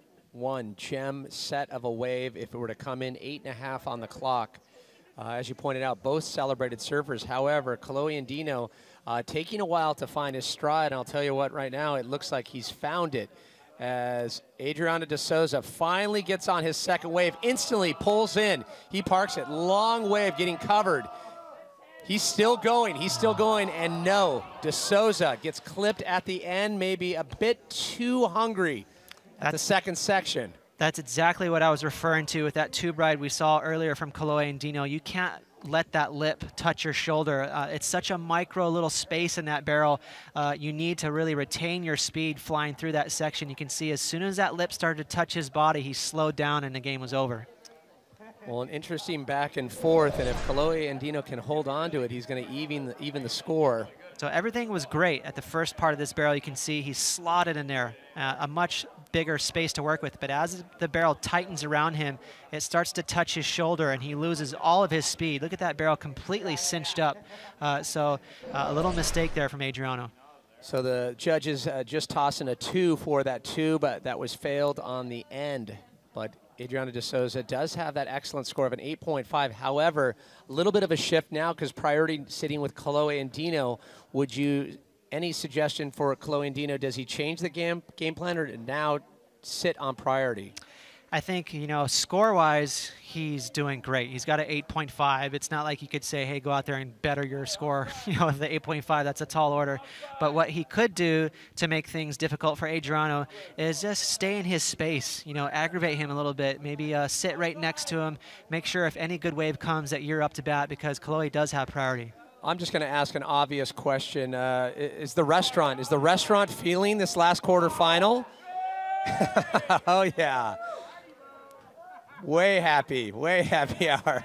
gem set of a wave if it were to come in. 8.5 on the clock. As you pointed out, both celebrated surfers. However, Kolohe Andino taking a while to find his stride. And I'll tell you what, right now, it looks like he's found it. as Adriano de Souza finally gets on his second wave, instantly pulls in. He parks it, long wave getting covered. He's still going, and no, de Souza gets clipped at the end, maybe a bit too hungry at the second section. That's exactly what I was referring to with that tube ride we saw earlier from Kalohe and Dino. You can't let that lip touch your shoulder. It's such a micro little space in that barrel. You need to really retain your speed flying through that section. You can see as soon as that lip started to touch his body, he slowed down and the game was over. Well, an interesting back and forth, and if Kalohe and Dino can hold on to it, he's going to even the score. So everything was great at the first part of this barrel. You can see he's slotted in there, a much bigger space to work with. But as the barrel tightens around him, it starts to touch his shoulder, and he loses all of his speed. Look at that barrel completely cinched up. So a little mistake there from Adriano. So the judges just tossing a 2 for that tube that was failed on the end. But Adriano de Souza does have that excellent score of an 8.5. However, a little bit of a shift now because priority sitting with Kalohe and Dino. Any suggestion for Kalohe and Dino? Does he change the game plan or now sit on priority? I think, you know, score-wise, he's doing great. He's got an 8.5. It's not like you could say, hey, go out there and better your score. You know, the 8.5, that's a tall order. But what he could do to make things difficult for Adriano is just stay in his space, you know, aggravate him a little bit, maybe sit right next to him, make sure if any good wave comes that you're up to bat because Kalohe does have priority. I'm just going to ask an obvious question. Is the restaurant feeling this last quarterfinal? Oh, yeah. Way happy hour.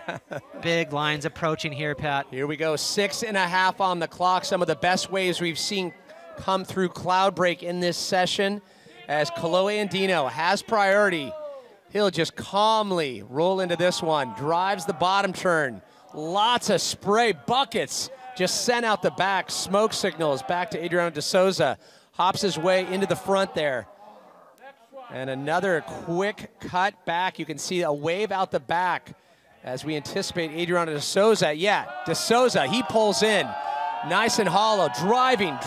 Big lines approaching here, Pat. Here we go, 6.5 on the clock. Some of the best waves we've seen come through Cloudbreak in this session. As Kalohe and Dino has priority, he'll just calmly roll into this one. Drives the bottom turn. Lots of spray buckets just sent out the back. Smoke signals back to Adriano de Souza. Hops his way into the front there. And another quick cut back. You can see a wave out the back as we anticipate Adriano de Souza. Yeah, de Souza, he pulls in. Nice and hollow, driving,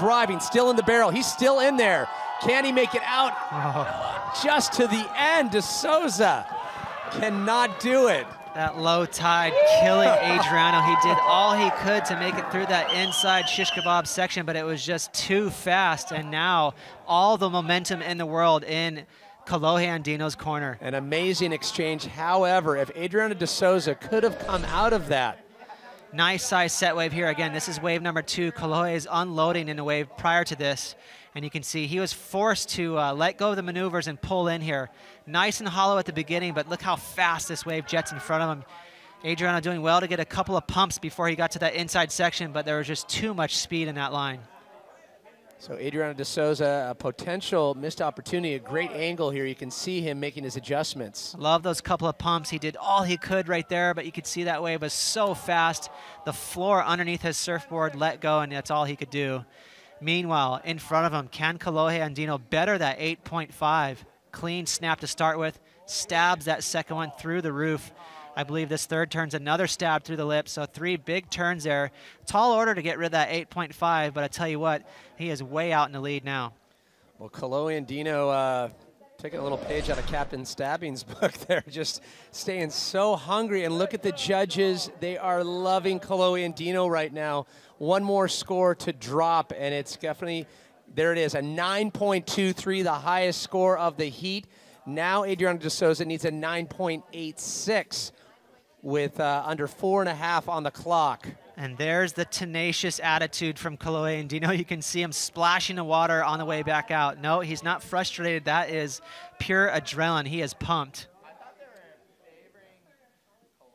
still in the barrel. He's still in there. Can he make it out? Oh. Just to the end, de Souza cannot do it. That low tide killing Adriano. He did all he could to make it through that inside shish kebab section, but it was just too fast. And now all the momentum in the world in Kalohe and Dino's corner. An amazing exchange. However, if Adriano de Souza could have come out of that. Nice size set wave here. Again, this is wave number 2. Kalohe is unloading in a wave prior to this. And you can see he was forced to let go of the maneuvers and pull in here. Nice and hollow at the beginning, but look how fast this wave jets in front of him. Adriano doing well to get a couple of pumps before he got to that inside section, but there was just too much speed in that line. So Adriano de Souza, a potential missed opportunity, a great angle here. You can see him making his adjustments. Love those couple of pumps. He did all he could right there, but you could see that wave was so fast. The floor underneath his surfboard let go, and that's all he could do. Meanwhile, in front of him, can Kalohe and Dino better that 8.5? Clean snap to start with, stabs that second one through the roof. I believe this third turn's another stab through the lip, so 3 big turns there. Tall order to get rid of that 8.5, but I tell you what, he is way out in the lead now. Well, Kalohe and Dino taking a little page out of Captain Stabbing's book there, just staying so hungry. And look at the judges. They are loving Kalohe and Dino right now. One more score to drop, and it's definitely, there it is, a 9.23, the highest score of the heat. Now Adriano de Souza needs a 9.86 with under 4.5 on the clock. And there's the tenacious attitude from Kalohe and Dino. You can see him splashing the water on the way back out. No, he's not frustrated. That is pure adrenaline. He is pumped.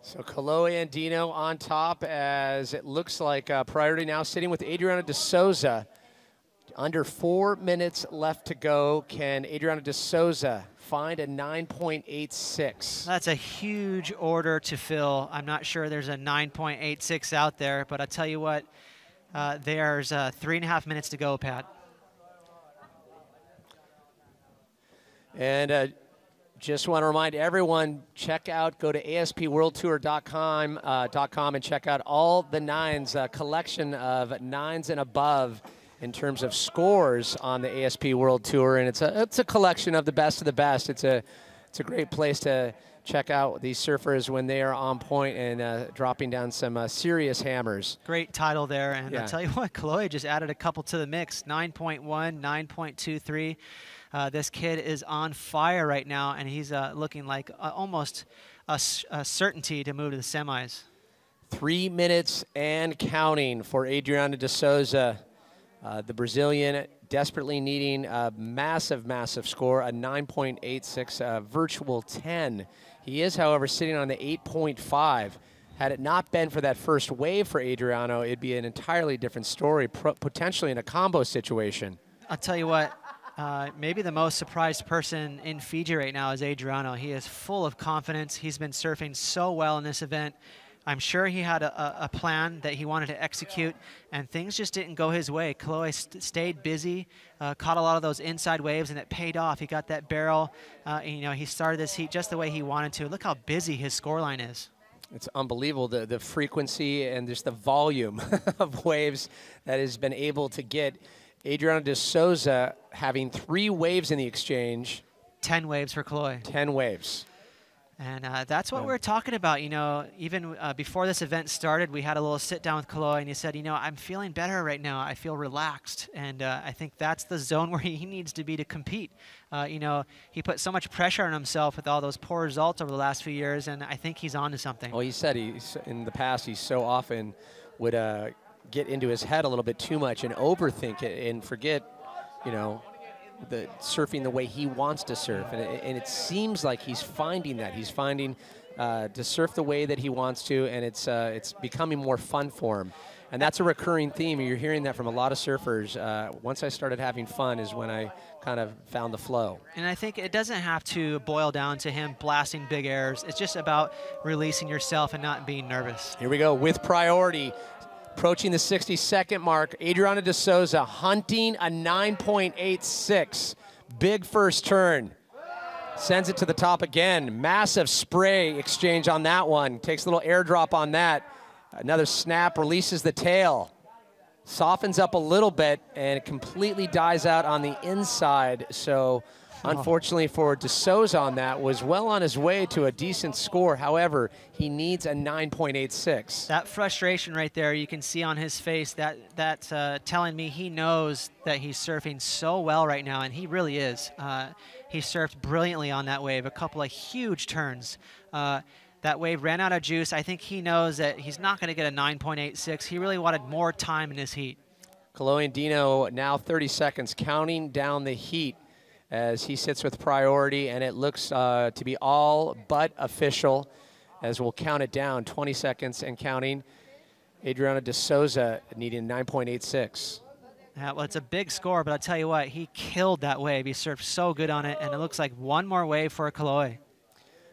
So Kalohe and Dino on top as it looks like priority now sitting with Adriano de Souza. Under 4 minutes left to go. Can Adriano de Souza find a 9.86? That's a huge order to fill. I'm not sure there's a 9.86 out there, but I'll tell you what, there's 3.5 minutes to go, Pat. And just want to remind everyone, go to ASPWorldTour.com and check out all the nines, collection of 9s and above. in terms of scores on the ASP World Tour, and it's a collection of the best of the best. It's a great place to check out these surfers when they are on point and dropping down some serious hammers. Great title there, and Yeah. I'll tell you what, Chloe just added a couple to the mix, 9.1, 9.23. This kid is on fire right now, and he's looking like almost a certainty to move to the semis. 3 minutes and counting for Adriano de Souza, the Brazilian, desperately needing a massive, massive score, a 9.86, virtual 10. He is, however, sitting on the 8.5. Had it not been for that first wave for Adriano, it'd be an entirely different story, potentially in a combo situation. I'll tell you what, maybe the most surprised person in Fiji right now is Adriano. He is full of confidence. He's been surfing so well in this event. I'm sure he had a plan that he wanted to execute, and things just didn't go his way. Chloe stayed busy, caught a lot of those inside waves, and it paid off. He got that barrel. You know, he started this heat just the way he wanted to. Look how busy his scoreline is. It's unbelievable, the frequency and just the volume of waves that has been able to get Adriano de Souza having 3 waves in the exchange. 10 waves for Chloe. 10 waves. And that's what we're talking about. You know, even before this event started, we had a little sit down with Chloe, and he said, you know, I'm feeling better right now. I feel relaxed. And I think that's the zone where he needs to be to compete. You know, he put so much pressure on himself with all those poor results over the last few years, and I think he's on to something. Well, he said in the past he so often would get into his head a little bit too much and overthink it and forget, you know, the surfing the way he wants to surf, and it seems like he's finding that. He's finding to surf the way that he wants to, and it's becoming more fun for him. And that's a recurring theme. You're hearing that from a lot of surfers. Once I started having fun is when I kind of found the flow. And I think it doesn't have to boil down to him blasting big airs. It's just about releasing yourself and not being nervous. Here we go with priority. Approaching the 60-second mark, Adriano de Souza hunting a 9.86. Big first turn. Sends it to the top again. Massive spray exchange on that one. Takes a little airdrop on that. Another snap, releases the tail. Softens up a little bit, and it completely dies out on the inside. So unfortunately for de Souza on that, was well on his way to a decent score. However, he needs a 9.86. That frustration right there, you can see on his face, that's telling me he knows that he's surfing so well right now, and he really is. He surfed brilliantly on that wave, a couple of huge turns. That wave ran out of juice. I think he knows that he's not going to get a 9.86. He really wanted more time in his heat. Chloe and Dino now 30 seconds, counting down the heat as he sits with priority, and it looks to be all but official as we'll count it down, 20 seconds and counting. Adriano de Souza needing 9.86. Yeah, well, it's a big score, but I'll tell you what, he killed that wave. He surfed so good on it, and it looks like one more wave for Chloe.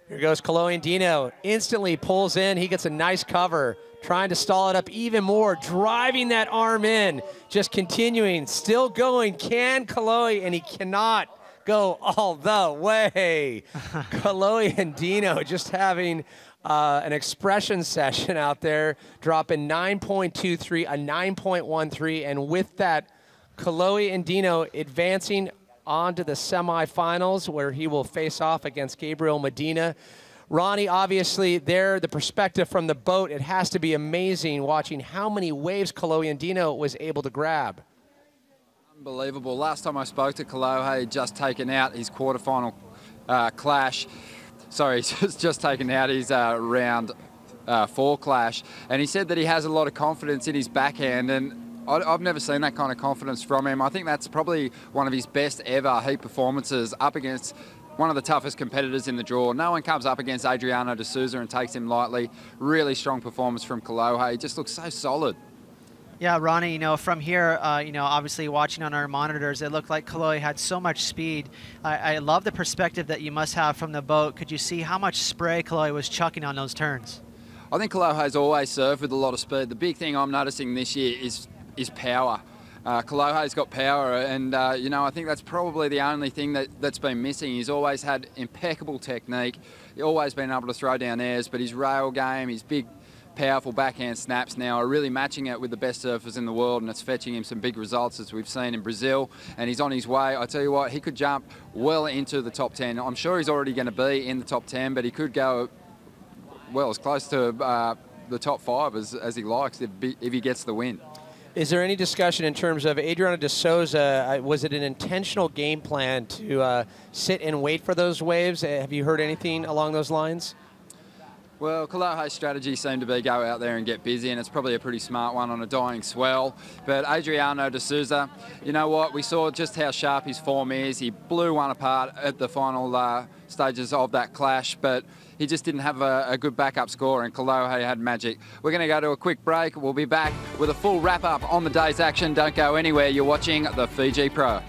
Here goes Chloe and Dino. Instantly pulls in. He gets a nice cover, trying to stall it up even more, driving that arm in, just continuing, still going. Can Chloe, and he cannot go all the way. Chloe and Dino just having an expression session out there, dropping 9.23, a 9.13, and with that, Chloe and Dino advancing on to the semifinals where he will face off against Gabriel Medina. Ronnie, obviously there, the perspective from the boat, it has to be amazing watching how many waves Chloe and Dino was able to grab. Unbelievable. Last time I spoke to Kalohe, he'd just taken out his quarterfinal clash. Sorry, he's just taken out his round 4 clash. And he said that he has a lot of confidence in his backhand, and I've never seen that kind of confidence from him. I think that's probably one of his best ever heat performances up against one of the toughest competitors in the draw. No one comes up against Adriano de Souza and takes him lightly. Really strong performance from Kalohe. He just looks so solid. Yeah, Ronnie, you know, from here, you know, obviously watching on our monitors, it looked like Chloe had so much speed. I love the perspective that you must have from the boat. Could you see how much spray Chloe was chucking on those turns? I think Kalohe's always surfed with a lot of speed. The big thing I'm noticing this year is power. Kalohe's got power, and you know, I think that's probably the only thing that's been missing. He's always had impeccable technique. He's always been able to throw down airs, but his rail game, his big powerful backhand snaps now are really matching it with the best surfers in the world, and it's fetching him some big results as we've seen in Brazil, and he's on his way. I tell you what, he could jump well into the top 10. I'm sure he's already going to be in the top 10, but he could go, well, as close to the top 5 as he likes if he gets the win. Is there any discussion in terms of Adriano de Souza? Was it an intentional game plan to sit and wait for those waves? Have you heard anything along those lines? Well, Kolohe's strategy seemed to be go out there and get busy, and it's probably a pretty smart one on a dying swell. But Adriano de Souza, you know what? We saw just how sharp his form is. He blew one apart at the final stages of that clash, but he just didn't have a good backup score, and Kolohe had magic. We're going to go to a quick break. We'll be back with a full wrap-up on the day's action. Don't go anywhere. You're watching the Fiji Pro.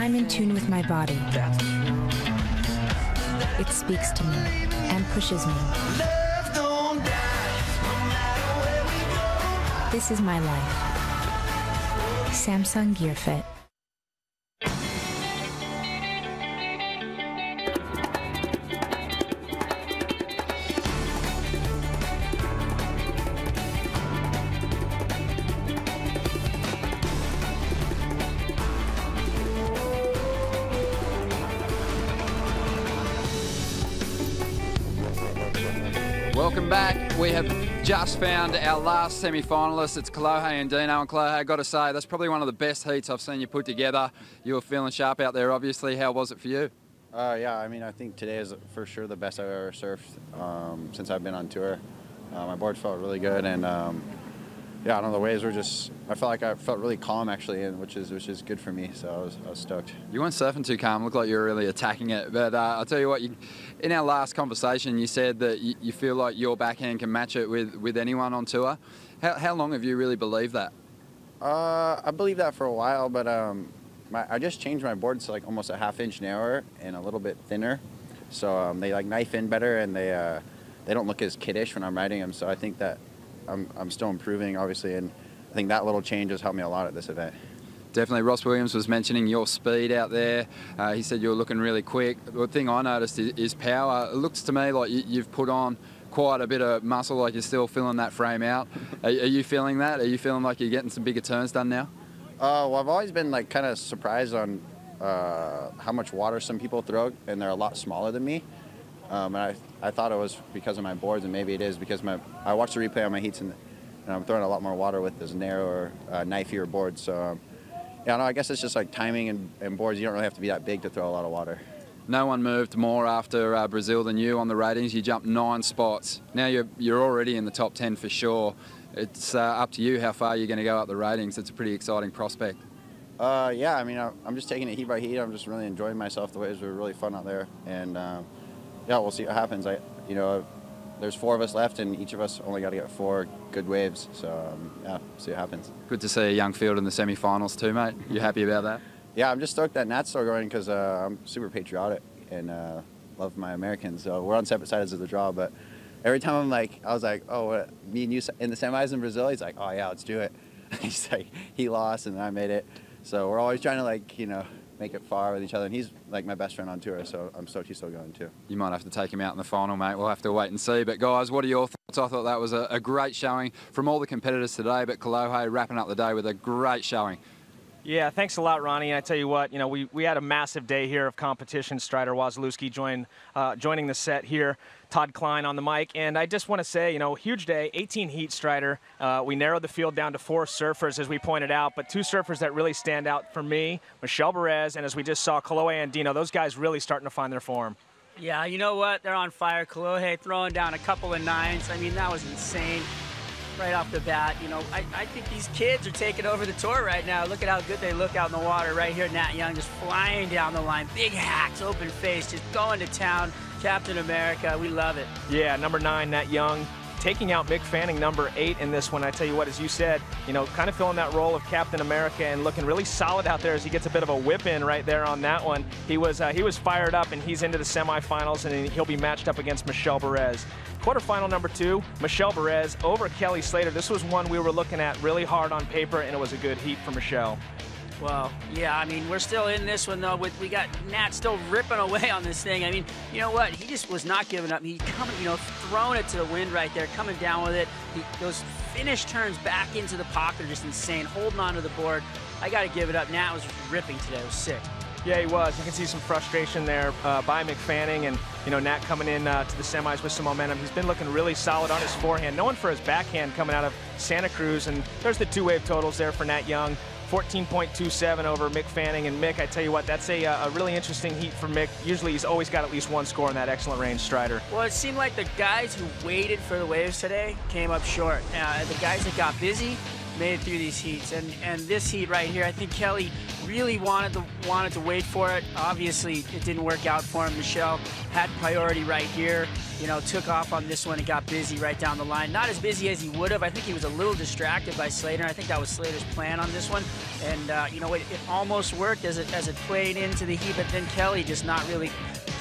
I'm in tune with my body. It speaks to me and pushes me. This is my life. Samsung Gear Fit. Welcome back. We have just found our last semi-finalist. It's Kolohe and Dino. And Kolohe, I've got to say, that's probably one of the best heats I've seen you put together. You were feeling sharp out there, obviously. How was it for you? Yeah, I mean, I think today is for sure the best I've ever surfed since I've been on tour. My board felt really good, and yeah, I don't know, the waves were just, I felt really calm actually, and which is good for me, so I was stoked. You weren't surfing too calm, looked like you were really attacking it, but I'll tell you what, in our last conversation you said that you feel like your backhand can match it with anyone on tour. How long have you really believed that? I believed that for a while, but I just changed my board to like almost a ½ inch narrower and a little bit thinner, so they like knife in better, and they don't look as kiddish when I'm riding them, so I think that I'm still improving, obviously, and I think that little change has helped me a lot at this event. Definitely. Ross Williams was mentioning your speed out there. He said you were looking really quick. The thing I noticed is power. It looks to me like you've put on quite a bit of muscle, like you're still filling that frame out. Are you feeling that? Are you feeling like you're getting some bigger turns done now? Well, I've always been like kind of surprised on how much water some people throw, and they're a lot smaller than me. And I thought it was because of my boards, and maybe it is because I watched the replay on my heats, and I'm throwing a lot more water with this narrower, knifier board. So, yeah, no, I guess it's just like timing and boards. You don't really have to be that big to throw a lot of water. No one moved more after Brazil than you on the ratings. You jumped 9 spots. Now you're already in the top 10 for sure. It's up to you how far you're going to go up the ratings. It's a pretty exciting prospect. Yeah, I mean, I'm just taking it heat by heat. I'm just really enjoying myself. The waves were really fun out there, and yeah, we'll see what happens. There's 4 of us left, and each of us only got to get 4 good waves. So yeah, see what happens. Good to see a young field in the semi-finals too, mate. You happy about that? Yeah, I'm just stoked that Nat's still going because I'm super patriotic and love my Americans. So we're on separate sides of the draw, but every time I was like, oh, what, me and you in the semis in Brazil? He's like, oh yeah, let's do it. He's like, he lost and I made it. So we're always trying to make it far with each other. And he's like my best friend on tour, so I'm stoked he's still going too. You might have to take him out in the final, mate. We'll have to wait and see. But guys, what are your thoughts? I thought that was a great showing from all the competitors today, but Kolohe wrapping up the day with a great showing. Yeah, thanks a lot, Ronnie. And I tell you what, we had a massive day here of competition. Strider Wasilewski joining the set here. Todd Klein on the mic. And I just want to say, huge day, 18 heat, Strider. We narrowed the field down to 4 surfers, as we pointed out, but 2 surfers that really stand out for me, Michelle Perez, and as we just saw, Kolohe Andino. Those guys really starting to find their form. Yeah, you know what? They're on fire. Kolohe throwing down a couple of 9s. I mean, that was insane. Right off the bat, I think these kids are taking over the tour right now. Look at how good they look out in the water right here. Nat Young just flying down the line. Big hacks, open face, just going to town. Captain America, we love it. Yeah, number 9, Nat Young, taking out Mick Fanning, number 8 in this one. I tell you what, as you said, kind of filling that role of Captain America and looking really solid out there as he gets a bit of a whip in right there on that one. He was fired up, and he's into the semifinals, and he'll be matched up against Michelle Perez. Quarterfinal number 2, Michelle Perez over Kelly Slater. This was one we were looking at really hard on paper, and it was a good heat for Michelle. Well, yeah, I mean, we're still in this one, though. We got Nat still ripping away on this thing. I mean, you know what? He just was not giving up. He coming, throwing it to the wind right there, coming down with it. Those finish turns back into the pocket are just insane, holding on to the board. I got to give it up. Nat was ripping today. It was sick. Yeah, he was. You can see some frustration there by Mick Fanning, and Nat coming in to the semis with some momentum. He's been looking really solid on his forehand, known for his backhand coming out of Santa Cruz, and there's the 2-wave totals there for Nat Young. 14.27 over Mick Fanning, and Mick, I tell you what, that's a really interesting heat for Mick. Usually he's always got at least 1 score in that excellent range, Strider. Well, it seemed like the guys who waited for the waves today came up short. The guys that got busy made it through these heats, and this heat right here, I think Kelly really wanted to wait for it. Obviously, it didn't work out for him. Michelle had priority right here. Took off on this one and got busy right down the line. Not as busy as he would have. I think he was a little distracted by Slater. I think that was Slater's plan on this one. And, it almost worked as it played into the heat, but then Kelly just not really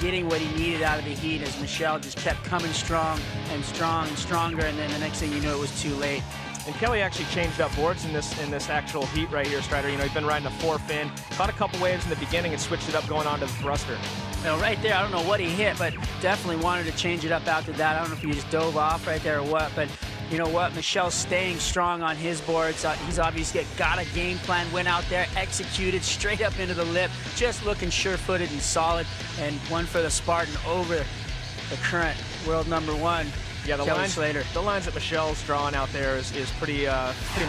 getting what he needed out of the heat as Michelle just kept coming strong and stronger, and then the next thing you knew, it was too late. And Kelly actually changed up boards in this actual heat right here, Strider. He's been riding a 4-fin, caught a couple waves in the beginning and switched it up going on to the thruster. Right there, I don't know what he hit, but definitely wanted to change it up after that. I don't know if he just dove off right there or what, but you know what? Michelle's staying strong on his boards. He's obviously got a game plan, went out there, executed straight up into the lip, just looking sure-footed and solid, and one for the Spartan over the current world number 1. Yeah, the lines that Michelle's drawing out there is pretty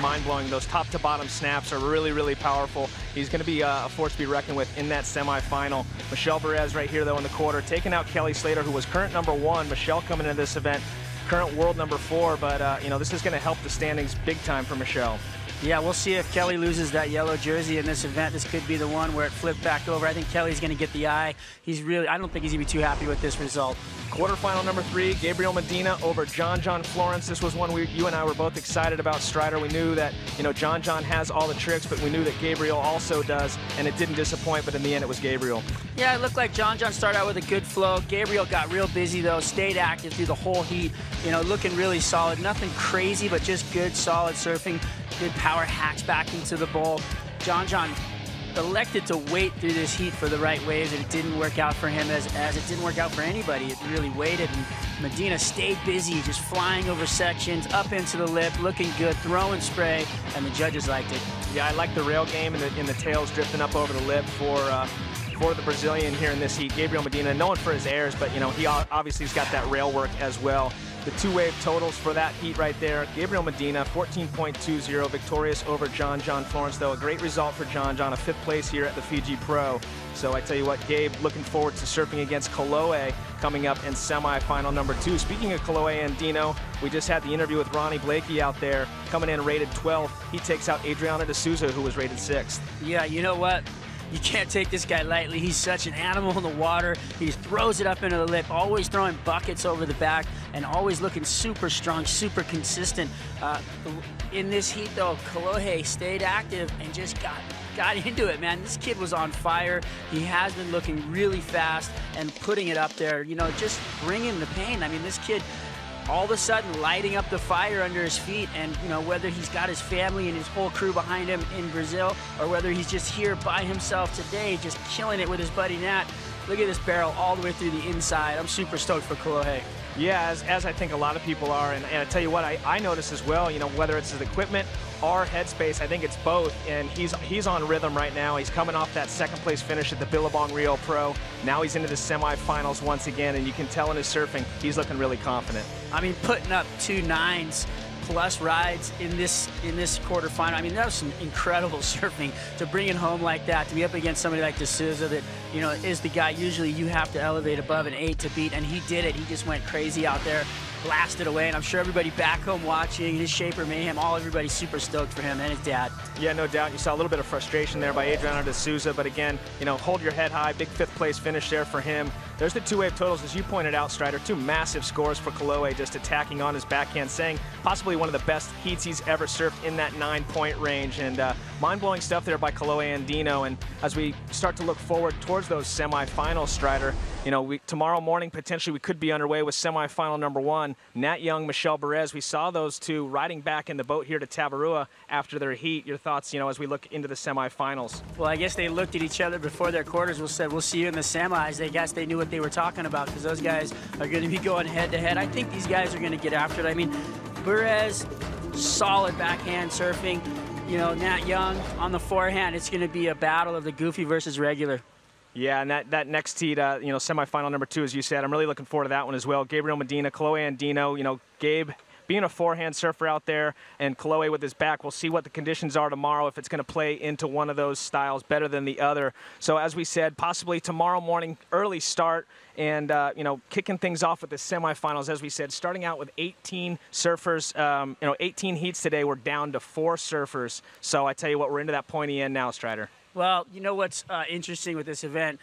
mind-blowing. Those top-to-bottom snaps are really, really powerful. He's going to be a force to be reckoned with in that semifinal. Michelle Perez right here, though, in the quarter, taking out Kelly Slater, who was current number 1. Michelle coming into this event, current world number 4. But, this is going to help the standings big time for Michelle. Yeah, we'll see if Kelly loses that yellow jersey in this event. This could be the one where it flipped back over. I think Kelly's going to get the eye. I don't think he's going to be too happy with this result. Quarterfinal number 3, Gabriel Medina over John Florence. This was one you and I were both excited about, Strider. We knew that, John has all the tricks, but we knew that Gabriel also does, and it didn't disappoint, but in the end it was Gabriel. Yeah, it looked like John started out with a good flow. Gabriel got real busy, though, stayed active through the whole heat, looking really solid. Nothing crazy, but just good, solid surfing, good power hacks back into the bowl. John elected to wait through this heat for the right waves, and it didn't work out for him as it didn't work out for anybody. It really waited, and Medina stayed busy, just flying over sections, up into the lip, looking good, throwing spray, and the judges liked it. Yeah, I like the rail game and the tails drifting up over the lip for the Brazilian here in this heat. Gabriel Medina, known for his airs, but he obviously has got that rail work as well. the two-wave totals for that heat right there. Gabriel Medina, 14.20, victorious over John Florence, though. A great result for John, a 5th place here at the Fiji Pro. So I tell you what, Gabe, looking forward to surfing against Kolohe coming up in semifinal number 2. Speaking of Kolohe and Dino, we just had the interview with Ronnie Blakey out there, coming in rated 12th. He takes out Adriano de Souza, who was rated 6th. Yeah, you know what? You can't take this guy lightly. He's such an animal in the water. He just throws it up into the lip, always throwing buckets over the back and always looking super strong, super consistent. In this heat, though, Kolohe stayed active and just got into it, man. This kid was on fire. He has been looking really fast and putting it up there, you know, just bringing the pain. I mean, this kid all of a sudden lighting up the fire under his feet, and you know, whether he's got his family and his whole crew behind him in Brazil or whether he's just here by himself today just killing it with his buddy Nat. Look at this barrel all the way through the inside. I'm super stoked for Kolohe. Yeah, as I think a lot of people are, and I tell you what, I notice as well, you know, whether it's his equipment or headspace, I think it's both, and he's on rhythm right now. He's coming off that 2nd place finish at the Billabong Rio Pro. Now he's into the semifinals once again, and you can tell in his surfing, he's looking really confident. I mean, putting up 2 9s plus rides in this quarterfinal. I mean, that was some incredible surfing to bring it home like that, to be up against somebody like De Souza that, you know, is the guy usually you have to elevate above an 8 to beat, and he did it. He just went crazy out there, blasted away, and I'm sure everybody back home watching, his Shaper Mayhem, everybody's super stoked for him and his dad. Yeah, no doubt. You saw a little bit of frustration there by Adriano de Souza, but again, you know, hold your head high. Big 5th place finish there for him. There's the two-wave totals, as you pointed out, Strider. 2 massive scores for Kolohe, just attacking on his backhand, saying possibly one of the best heats he's ever surfed in that 9-point range. And mind-blowing stuff there by Kolohe and Dino. And as we start to look forward towards those semifinals, Strider, you know, tomorrow morning, potentially, we could be underway with semifinal number 1. Nat Young, Michelle Perez. We saw those two riding back in the boat here to Tavarua after their heat. Your thoughts, you know, as we look into the semifinals? Well, I guess they looked at each other before their quarters. Said, we'll see you in the semis. I guess they knew what they were talking about, because those guys are going to be going head-to-head. I think these guys are going to get after it. I mean, Perez, solid backhand surfing. You know, Nat Young on the forehand. It's going to be a battle of the goofy versus regular. Yeah, and that next heat, you know, semifinal number 2, as you said, I'm really looking forward to that one as well. Gabriel Medina, Kolohe and Dino, you know, Gabe being a forehand surfer out there, and Kolohe with his back. We'll see what the conditions are tomorrow, if it's going to play into one of those styles better than the other. So as we said, possibly tomorrow morning, early start, and you know, kicking things off with the semifinals. As we said, starting out with 18 surfers, you know, 18 heats today. We're down to 4 surfers. So I tell you what, we're into that pointy end now, Strider. Well, you know what's interesting with this event?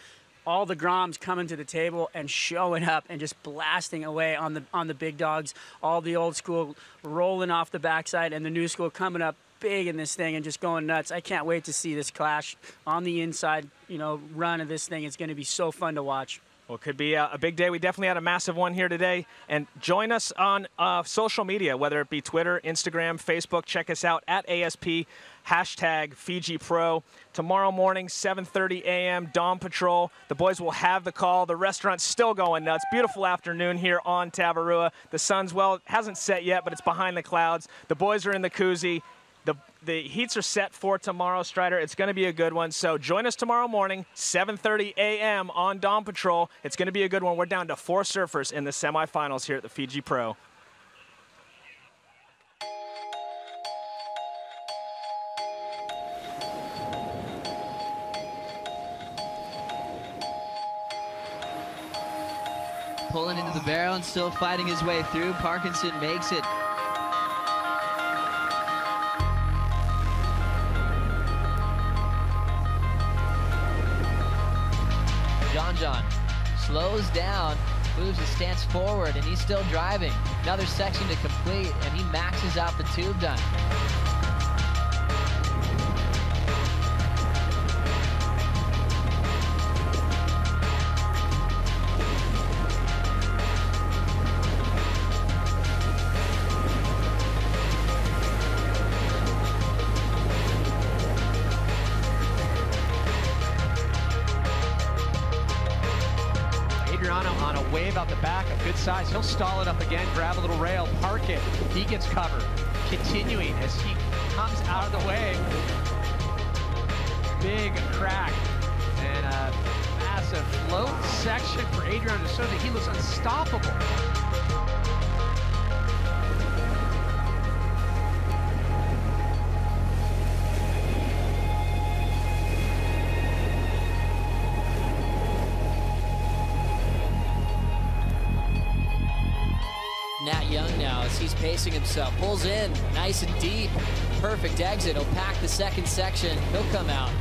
All the Groms coming to the table and showing up and just blasting away on the big dogs. All the old school rolling off the backside, and the new school coming up big in this thing and just going nuts. I can't wait to see this clash on the inside, you know, run of this thing. It's going to be so fun to watch. Well, it could be a big day. We definitely had a massive one here today. And join us on social media, whether it be Twitter, Instagram, Facebook. Check us out at ASP, #FijiPro. Tomorrow morning, 7:30 a.m., Dawn Patrol. The boys will have the call. The restaurant's still going nuts. Beautiful afternoon here on Tavarua. The sun's, well, hasn't set yet, but it's behind the clouds. The boys are in the koozie. The heats are set for tomorrow, Strider. It's going to be a good one. So join us tomorrow morning, 7:30 a.m. on Dawn Patrol. It's going to be a good one. We're down to 4 surfers in the semifinals here at the Fiji Pro. Pulling into the barrel and still fighting his way through. Parkinson makes it. John slows down, moves his stance forward, and he's still driving. Another section to complete, and he maxes out the tube done. On a wave out the back, a good size. He'll stall it up again, grab a little rail, park it. He gets covered. Continuing as he comes out of the wave. Big crack and a massive float section for Adriano de Souza. He looks unstoppable. Nat Young now as he's pacing himself. Pulls in, nice and deep. Perfect exit. He'll pack the second section. He'll come out.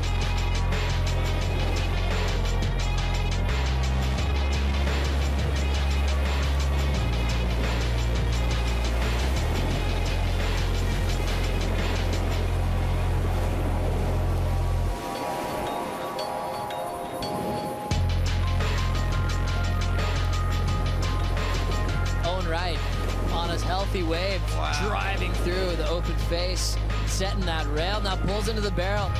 On his healthy wave, driving through the open face, setting that rail, now pulls into the barrel.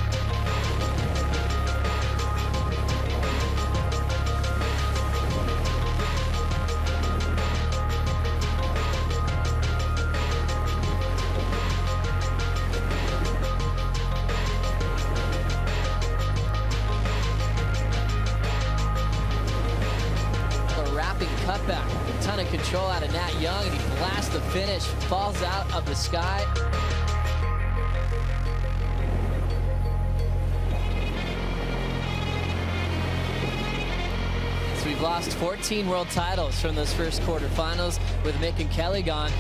Cutback, a ton of control out of Nat Young, and he blasts the finish, falls out of the sky. So we've lost 14 world titles from those first quarterfinals with Mick and Kelly gone.